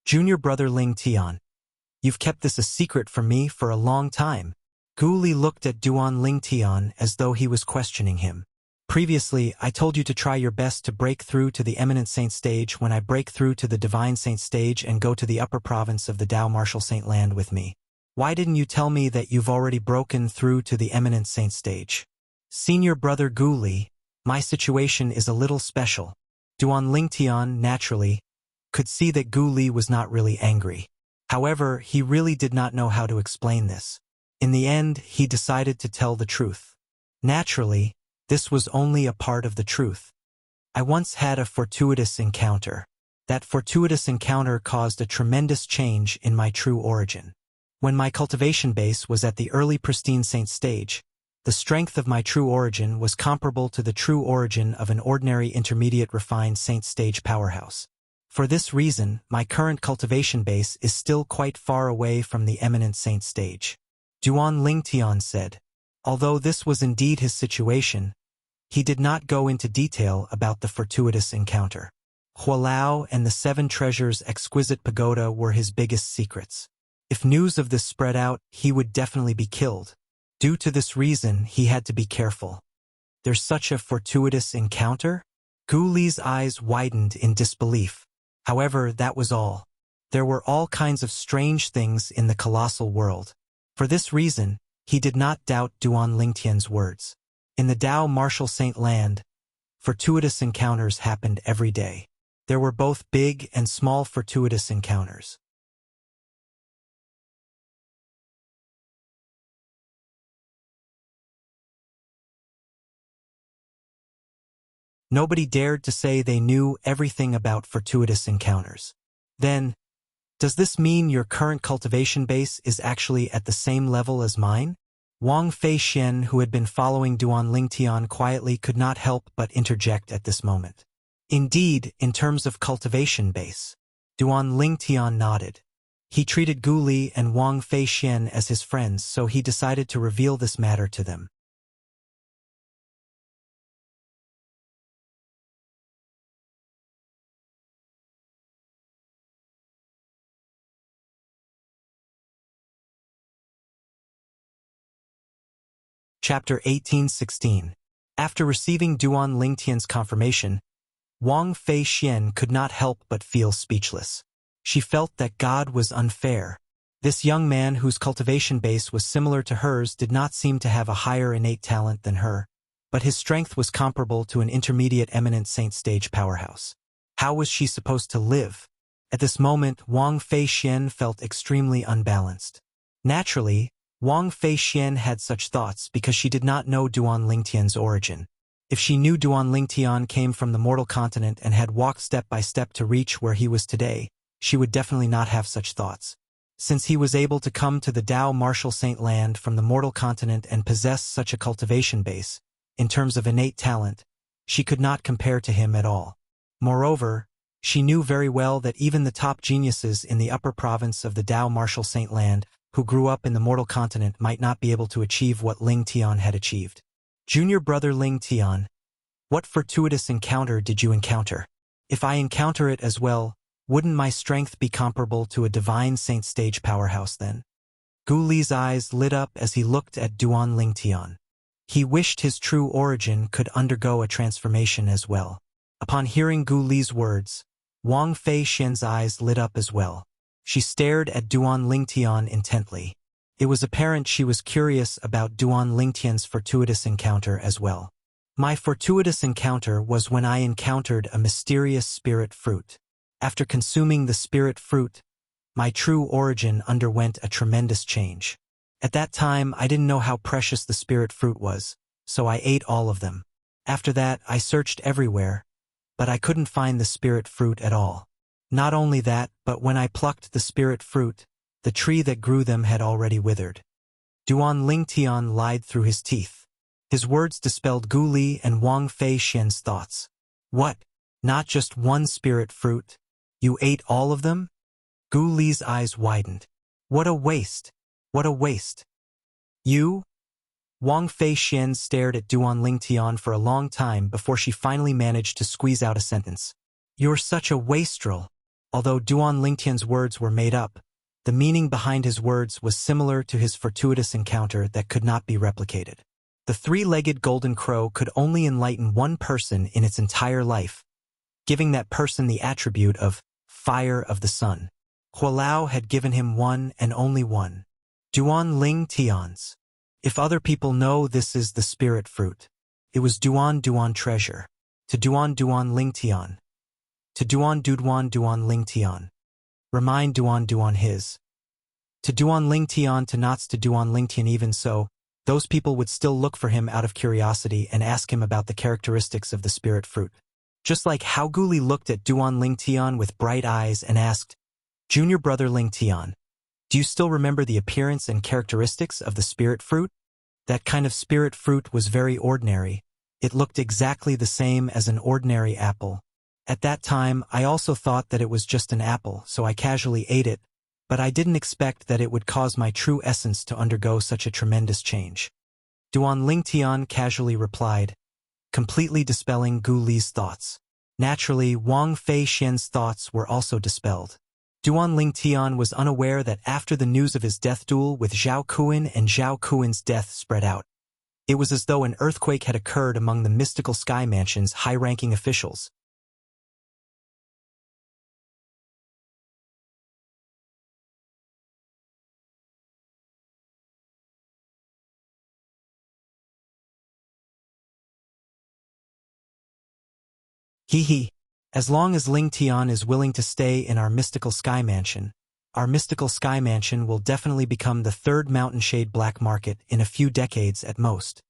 Junior brother Ling Tian, you've kept this a secret from me for a long time. Gu Li looked at Duan Lingtian as though he was questioning him. Previously, I told you to try your best to break through to the eminent saint stage when I break through to the divine saint stage and go to the upper province of the Tao Martial Saint Land with me. Why didn't you tell me that you've already broken through to the eminent saint stage? Senior brother Gu Li, my situation is a little special. Duan Lingtian, naturally, could see that Gu Li was not really angry. However, he really did not know how to explain this. In the end, he decided to tell the truth. Naturally, this was only a part of the truth. I once had a fortuitous encounter. That fortuitous encounter caused a tremendous change in my true origin. When my cultivation base was at the early pristine saint stage, the strength of my true origin was comparable to the true origin of an ordinary intermediate refined saint stage powerhouse. For this reason, my current cultivation base is still quite far away from the eminent saint stage. Duan Lingtian said. Although this was indeed his situation, he did not go into detail about the fortuitous encounter. Hualao and the 7 treasures exquisite pagoda were his biggest secrets. If news of this spread out, he would definitely be killed. Due to this reason, he had to be careful. There's such a fortuitous encounter? Gu Li's eyes widened in disbelief. However, that was all. There were all kinds of strange things in the colossal world. For this reason, he did not doubt Duan Lingtian's words. In the Tao Martial Saint Land, fortuitous encounters happened every day. There were both big and small fortuitous encounters. Nobody dared to say they knew everything about fortuitous encounters. Then, does this mean your current cultivation base is actually at the same level as mine? Wang Feixian, who had been following Duan Lingtian quietly, could not help but interject at this moment. Indeed, in terms of cultivation base, Duan Lingtian nodded. He treated Gu Li and Wang Feixian as his friends, so he decided to reveal this matter to them. Chapter 1816. After receiving Duan Lingtian's confirmation, Wang Feixian could not help but feel speechless. She felt that God was unfair. This young man whose cultivation base was similar to hers did not seem to have a higher innate talent than her, but his strength was comparable to an intermediate eminent saint stage powerhouse. How was she supposed to live? At this moment, Wang Feixian felt extremely unbalanced. Naturally, Wang Feixian had such thoughts because she did not know Duan Lingtian's origin. If she knew Duan Lingtian came from the mortal continent and had walked step by step to reach where he was today, she would definitely not have such thoughts. Since he was able to come to the Dao Martial Saint land from the mortal continent and possess such a cultivation base, in terms of innate talent, she could not compare to him at all. Moreover, she knew very well that even the top geniuses in the upper province of the Dao Martial Saint land, who grew up in the mortal continent, might not be able to achieve what Ling Tian had achieved. Junior brother Ling Tian, what fortuitous encounter did you encounter? If I encounter it as well, wouldn't my strength be comparable to a divine saint stage powerhouse then? Gu Li's eyes lit up as he looked at Duan Lingtian. He wished his true origin could undergo a transformation as well. Upon hearing Gu Li's words, Wang Feixian's eyes lit up as well. She stared at Duan Lingtian intently. It was apparent she was curious about Duan Lingtian's fortuitous encounter as well. My fortuitous encounter was when I encountered a mysterious spirit fruit. After consuming the spirit fruit, my true origin underwent a tremendous change. At that time, I didn't know how precious the spirit fruit was, so I ate all of them. After that, I searched everywhere, but I couldn't find the spirit fruit at all. Not only that, but when I plucked the spirit fruit, the tree that grew them had already withered. Duan Lingtian lied through his teeth. His words dispelled Gu Li and Wang Feixian's thoughts. What? Not just one spirit fruit? You ate all of them? Gu Li's eyes widened. What a waste! What a waste! You? Wang Feixian stared at Duan Lingtian for a long time before she finally managed to squeeze out a sentence. You're such a wastrel. Although Duan Lingtian's words were made up, the meaning behind his words was similar to his fortuitous encounter that could not be replicated. The three-legged golden crow could only enlighten one person in its entire life, giving that person the attribute of fire of the sun. Hualao had given him one and only one. Duan Lingtian's. If other people know this is the spirit fruit, it was Duan treasure. To Duan Lingtian. To Duan Lingtian. Remind Duan his. To Duan Lingtian to Knots to Duan Lingtian. Even so, those people would still look for him out of curiosity and ask him about the characteristics of the spirit fruit. Just like how Gu Li looked at Duan Lingtian with bright eyes and asked, Junior brother Lingtian, do you still remember the appearance and characteristics of the spirit fruit? That kind of spirit fruit was very ordinary. It looked exactly the same as an ordinary apple. At that time, I also thought that it was just an apple, so I casually ate it, but I didn't expect that it would cause my true essence to undergo such a tremendous change. Duan Lingtian casually replied, completely dispelling Gu Li's thoughts. Naturally, Wang Feixian's thoughts were also dispelled. Duan Lingtian was unaware that after the news of his death duel with Zhao Kuan and Zhao Kuan's death spread out, it was as though an earthquake had occurred among the mystical Sky Mansion's high-ranking officials. Hee. As long as Lingtian is willing to stay in our mystical Sky Mansion, our mystical Sky Mansion will definitely become the third Mountain Shade Black Market in a few decades at most.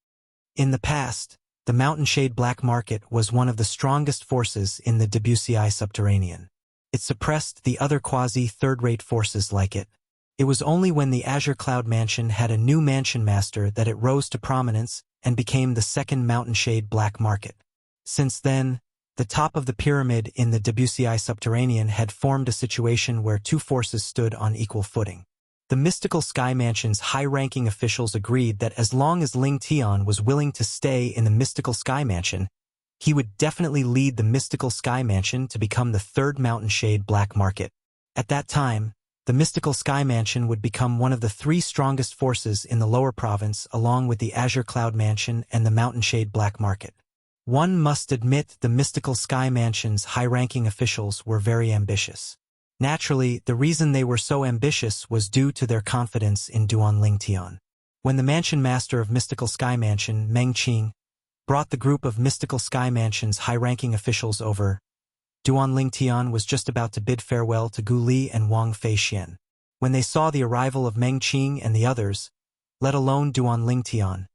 In the past, the Mountain Shade Black Market was one of the strongest forces in the Debussy subterranean. It suppressed the other quasi-third-rate forces like it. It was only when the Azure Cloud Mansion had a new mansion master that it rose to prominence and became the second Mountain Shade Black Market. Since then, the top of the pyramid in the Debussy subterranean had formed a situation where two forces stood on equal footing. The mystical Sky Mansion's high-ranking officials agreed that as long as Lingtian was willing to stay in the mystical Sky Mansion, he would definitely lead the mystical Sky Mansion to become the third Mountain Shade Black Market. At that time, the mystical Sky Mansion would become one of the three strongest forces in the lower province along with the Azure Cloud Mansion and the Mountain Shade Black Market. One must admit the mystical Sky Mansion's high-ranking officials were very ambitious. Naturally, the reason they were so ambitious was due to their confidence in Duan Lingtian. When the mansion master of mystical Sky Mansion, Meng Qing, brought the group of mystical Sky Mansion's high-ranking officials over, Duan Lingtian was just about to bid farewell to Gu Li and Wang Feixian. When they saw the arrival of Meng Qing and the others, let alone Duan Lingtian.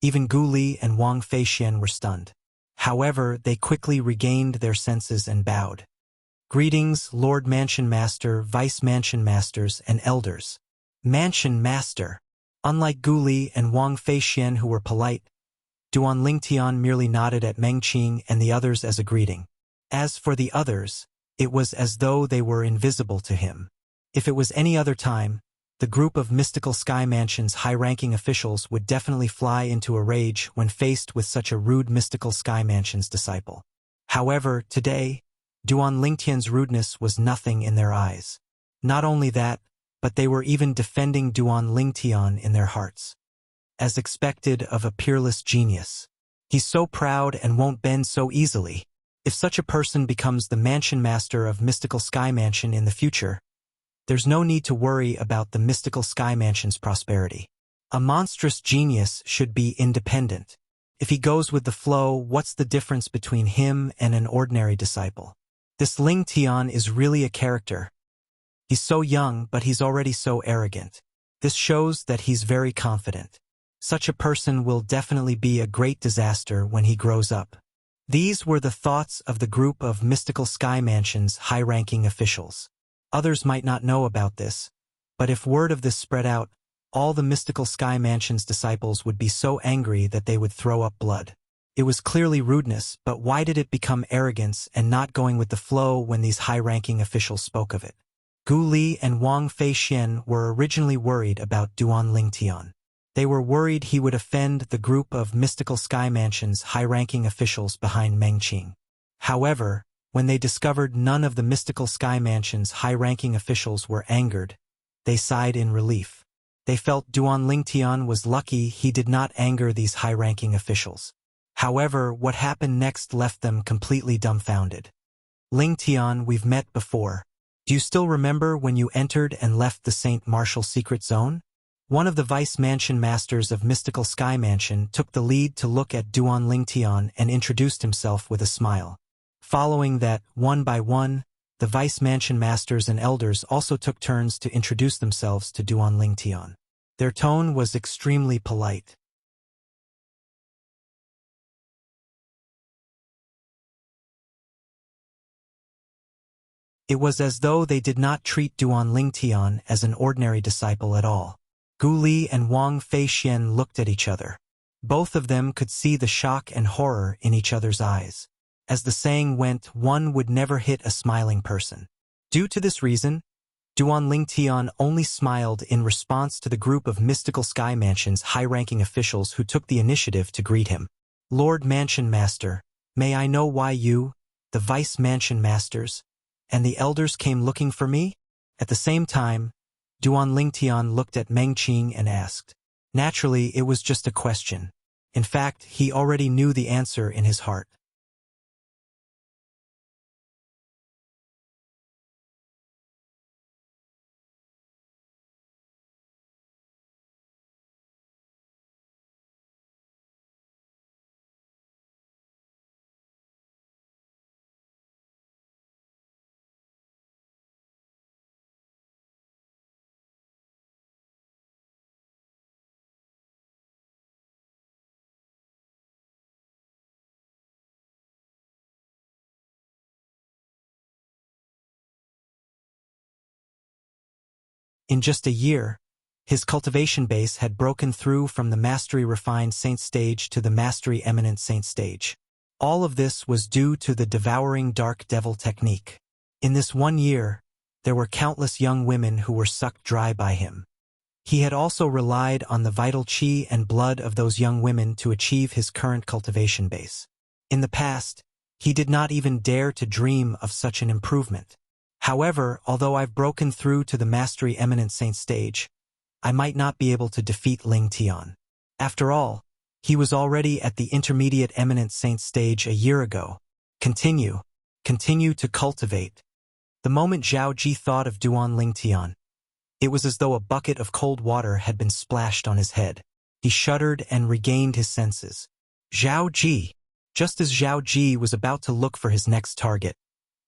Even Gu Li and Wang Feixian were stunned. However, they quickly regained their senses and bowed. Greetings, Lord Mansion Master, Vice Mansion Masters, and Elders. Mansion Master. Unlike Gu Li and Wang Feixian, who were polite, Duan Lingtian merely nodded at Meng Qing and the others as a greeting. As for the others, it was as though they were invisible to him. If it was any other time, the group of Mystical Sky Mansion's high-ranking officials would definitely fly into a rage when faced with such a rude Mystical Sky Mansion's disciple. However, today, Duan Lingtian's rudeness was nothing in their eyes. Not only that, but they were even defending Duan Lingtian in their hearts. As expected of a peerless genius. He's so proud and won't bend so easily. If such a person becomes the Mansion Master of Mystical Sky Mansion in the future, there's no need to worry about the Mystical Sky Mansion's prosperity. A monstrous genius should be independent. If he goes with the flow, what's the difference between him and an ordinary disciple? This Ling Tian is really a character. He's so young, but he's already so arrogant. This shows that he's very confident. Such a person will definitely be a great disaster when he grows up. These were the thoughts of the group of Mystical Sky Mansion's high-ranking officials. Others might not know about this, but if word of this spread out, all the Mystical Sky Mansion's disciples would be so angry that they would throw up blood. It was clearly rudeness, but why did it become arrogance and not going with the flow when these high-ranking officials spoke of it? Gu Li and Wang Feixian were originally worried about Duan Lingtian. They were worried he would offend the group of Mystical Sky Mansion's high-ranking officials behind Meng Qing. However, when they discovered none of the Mystical Sky Mansion's high-ranking officials were angered, they sighed in relief. They felt Duan Lingtian was lucky he did not anger these high-ranking officials. However, what happened next left them completely dumbfounded. Lingtian, we've met before. Do you still remember when you entered and left the Saint Martial Secret Zone? One of the Vice Mansion Masters of Mystical Sky Mansion took the lead to look at Duan Lingtian and introduced himself with a smile. Following that, one by one, the Vice Mansion Masters and Elders also took turns to introduce themselves to Duan Lingtian. Their tone was extremely polite. It was as though they did not treat Duan Lingtian as an ordinary disciple at all. Gu Li and Wang Feixian looked at each other. Both of them could see the shock and horror in each other's eyes. As the saying went, one would never hit a smiling person. Due to this reason, Duan Lingtian only smiled in response to the group of Mystical Sky Mansion's high-ranking officials who took the initiative to greet him. Lord Mansion Master, may I know why you, the Vice Mansion Masters, and the Elders came looking for me? At the same time, Duan Lingtian looked at Meng Qing and asked. Naturally, it was just a question. In fact, he already knew the answer in his heart. In just a year, his cultivation base had broken through from the Mastery Refined Saint stage to the Mastery Eminent Saint stage. All of this was due to the Devouring Dark Devil technique. In this 1 year, there were countless young women who were sucked dry by him. He had also relied on the vital qi and blood of those young women to achieve his current cultivation base. In the past, he did not even dare to dream of such an improvement. However, although I've broken through to the Mastery Eminent Saint stage, I might not be able to defeat Ling Tian. After all, he was already at the Intermediate Eminent Saint stage a year ago. Continue to cultivate. The moment Zhao Ji thought of Duan Ling Tian, it was as though a bucket of cold water had been splashed on his head. He shuddered and regained his senses. Zhao Ji! Just as Zhao Ji was about to look for his next target,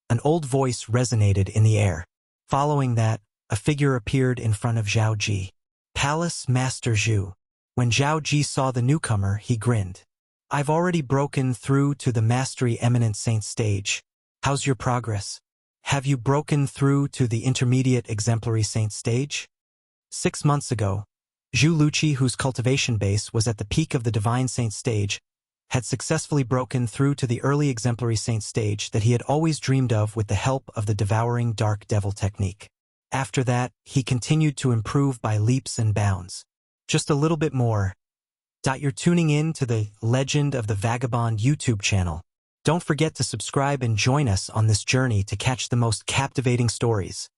an old voice resonated in the air. Following that, a figure appeared in front of Zhao Ji. Palace Master Zhu. When Zhao Ji saw the newcomer, he grinned. I've already broken through to the Mastery Eminent Saint stage. How's your progress? Have you broken through to the Intermediate Exemplary Saint stage? 6 months ago, Zhu Luqi, whose cultivation base was at the peak of the Divine Saint stage, had successfully broken through to the early Exemplary Saint stage that he had always dreamed of with the help of the Devouring Dark Devil technique. After that, he continued to improve by leaps and bounds. Just a little bit more. You're tuning in to the Legend of the Vagabond YouTube channel. Don't forget to subscribe and join us on this journey to catch the most captivating stories.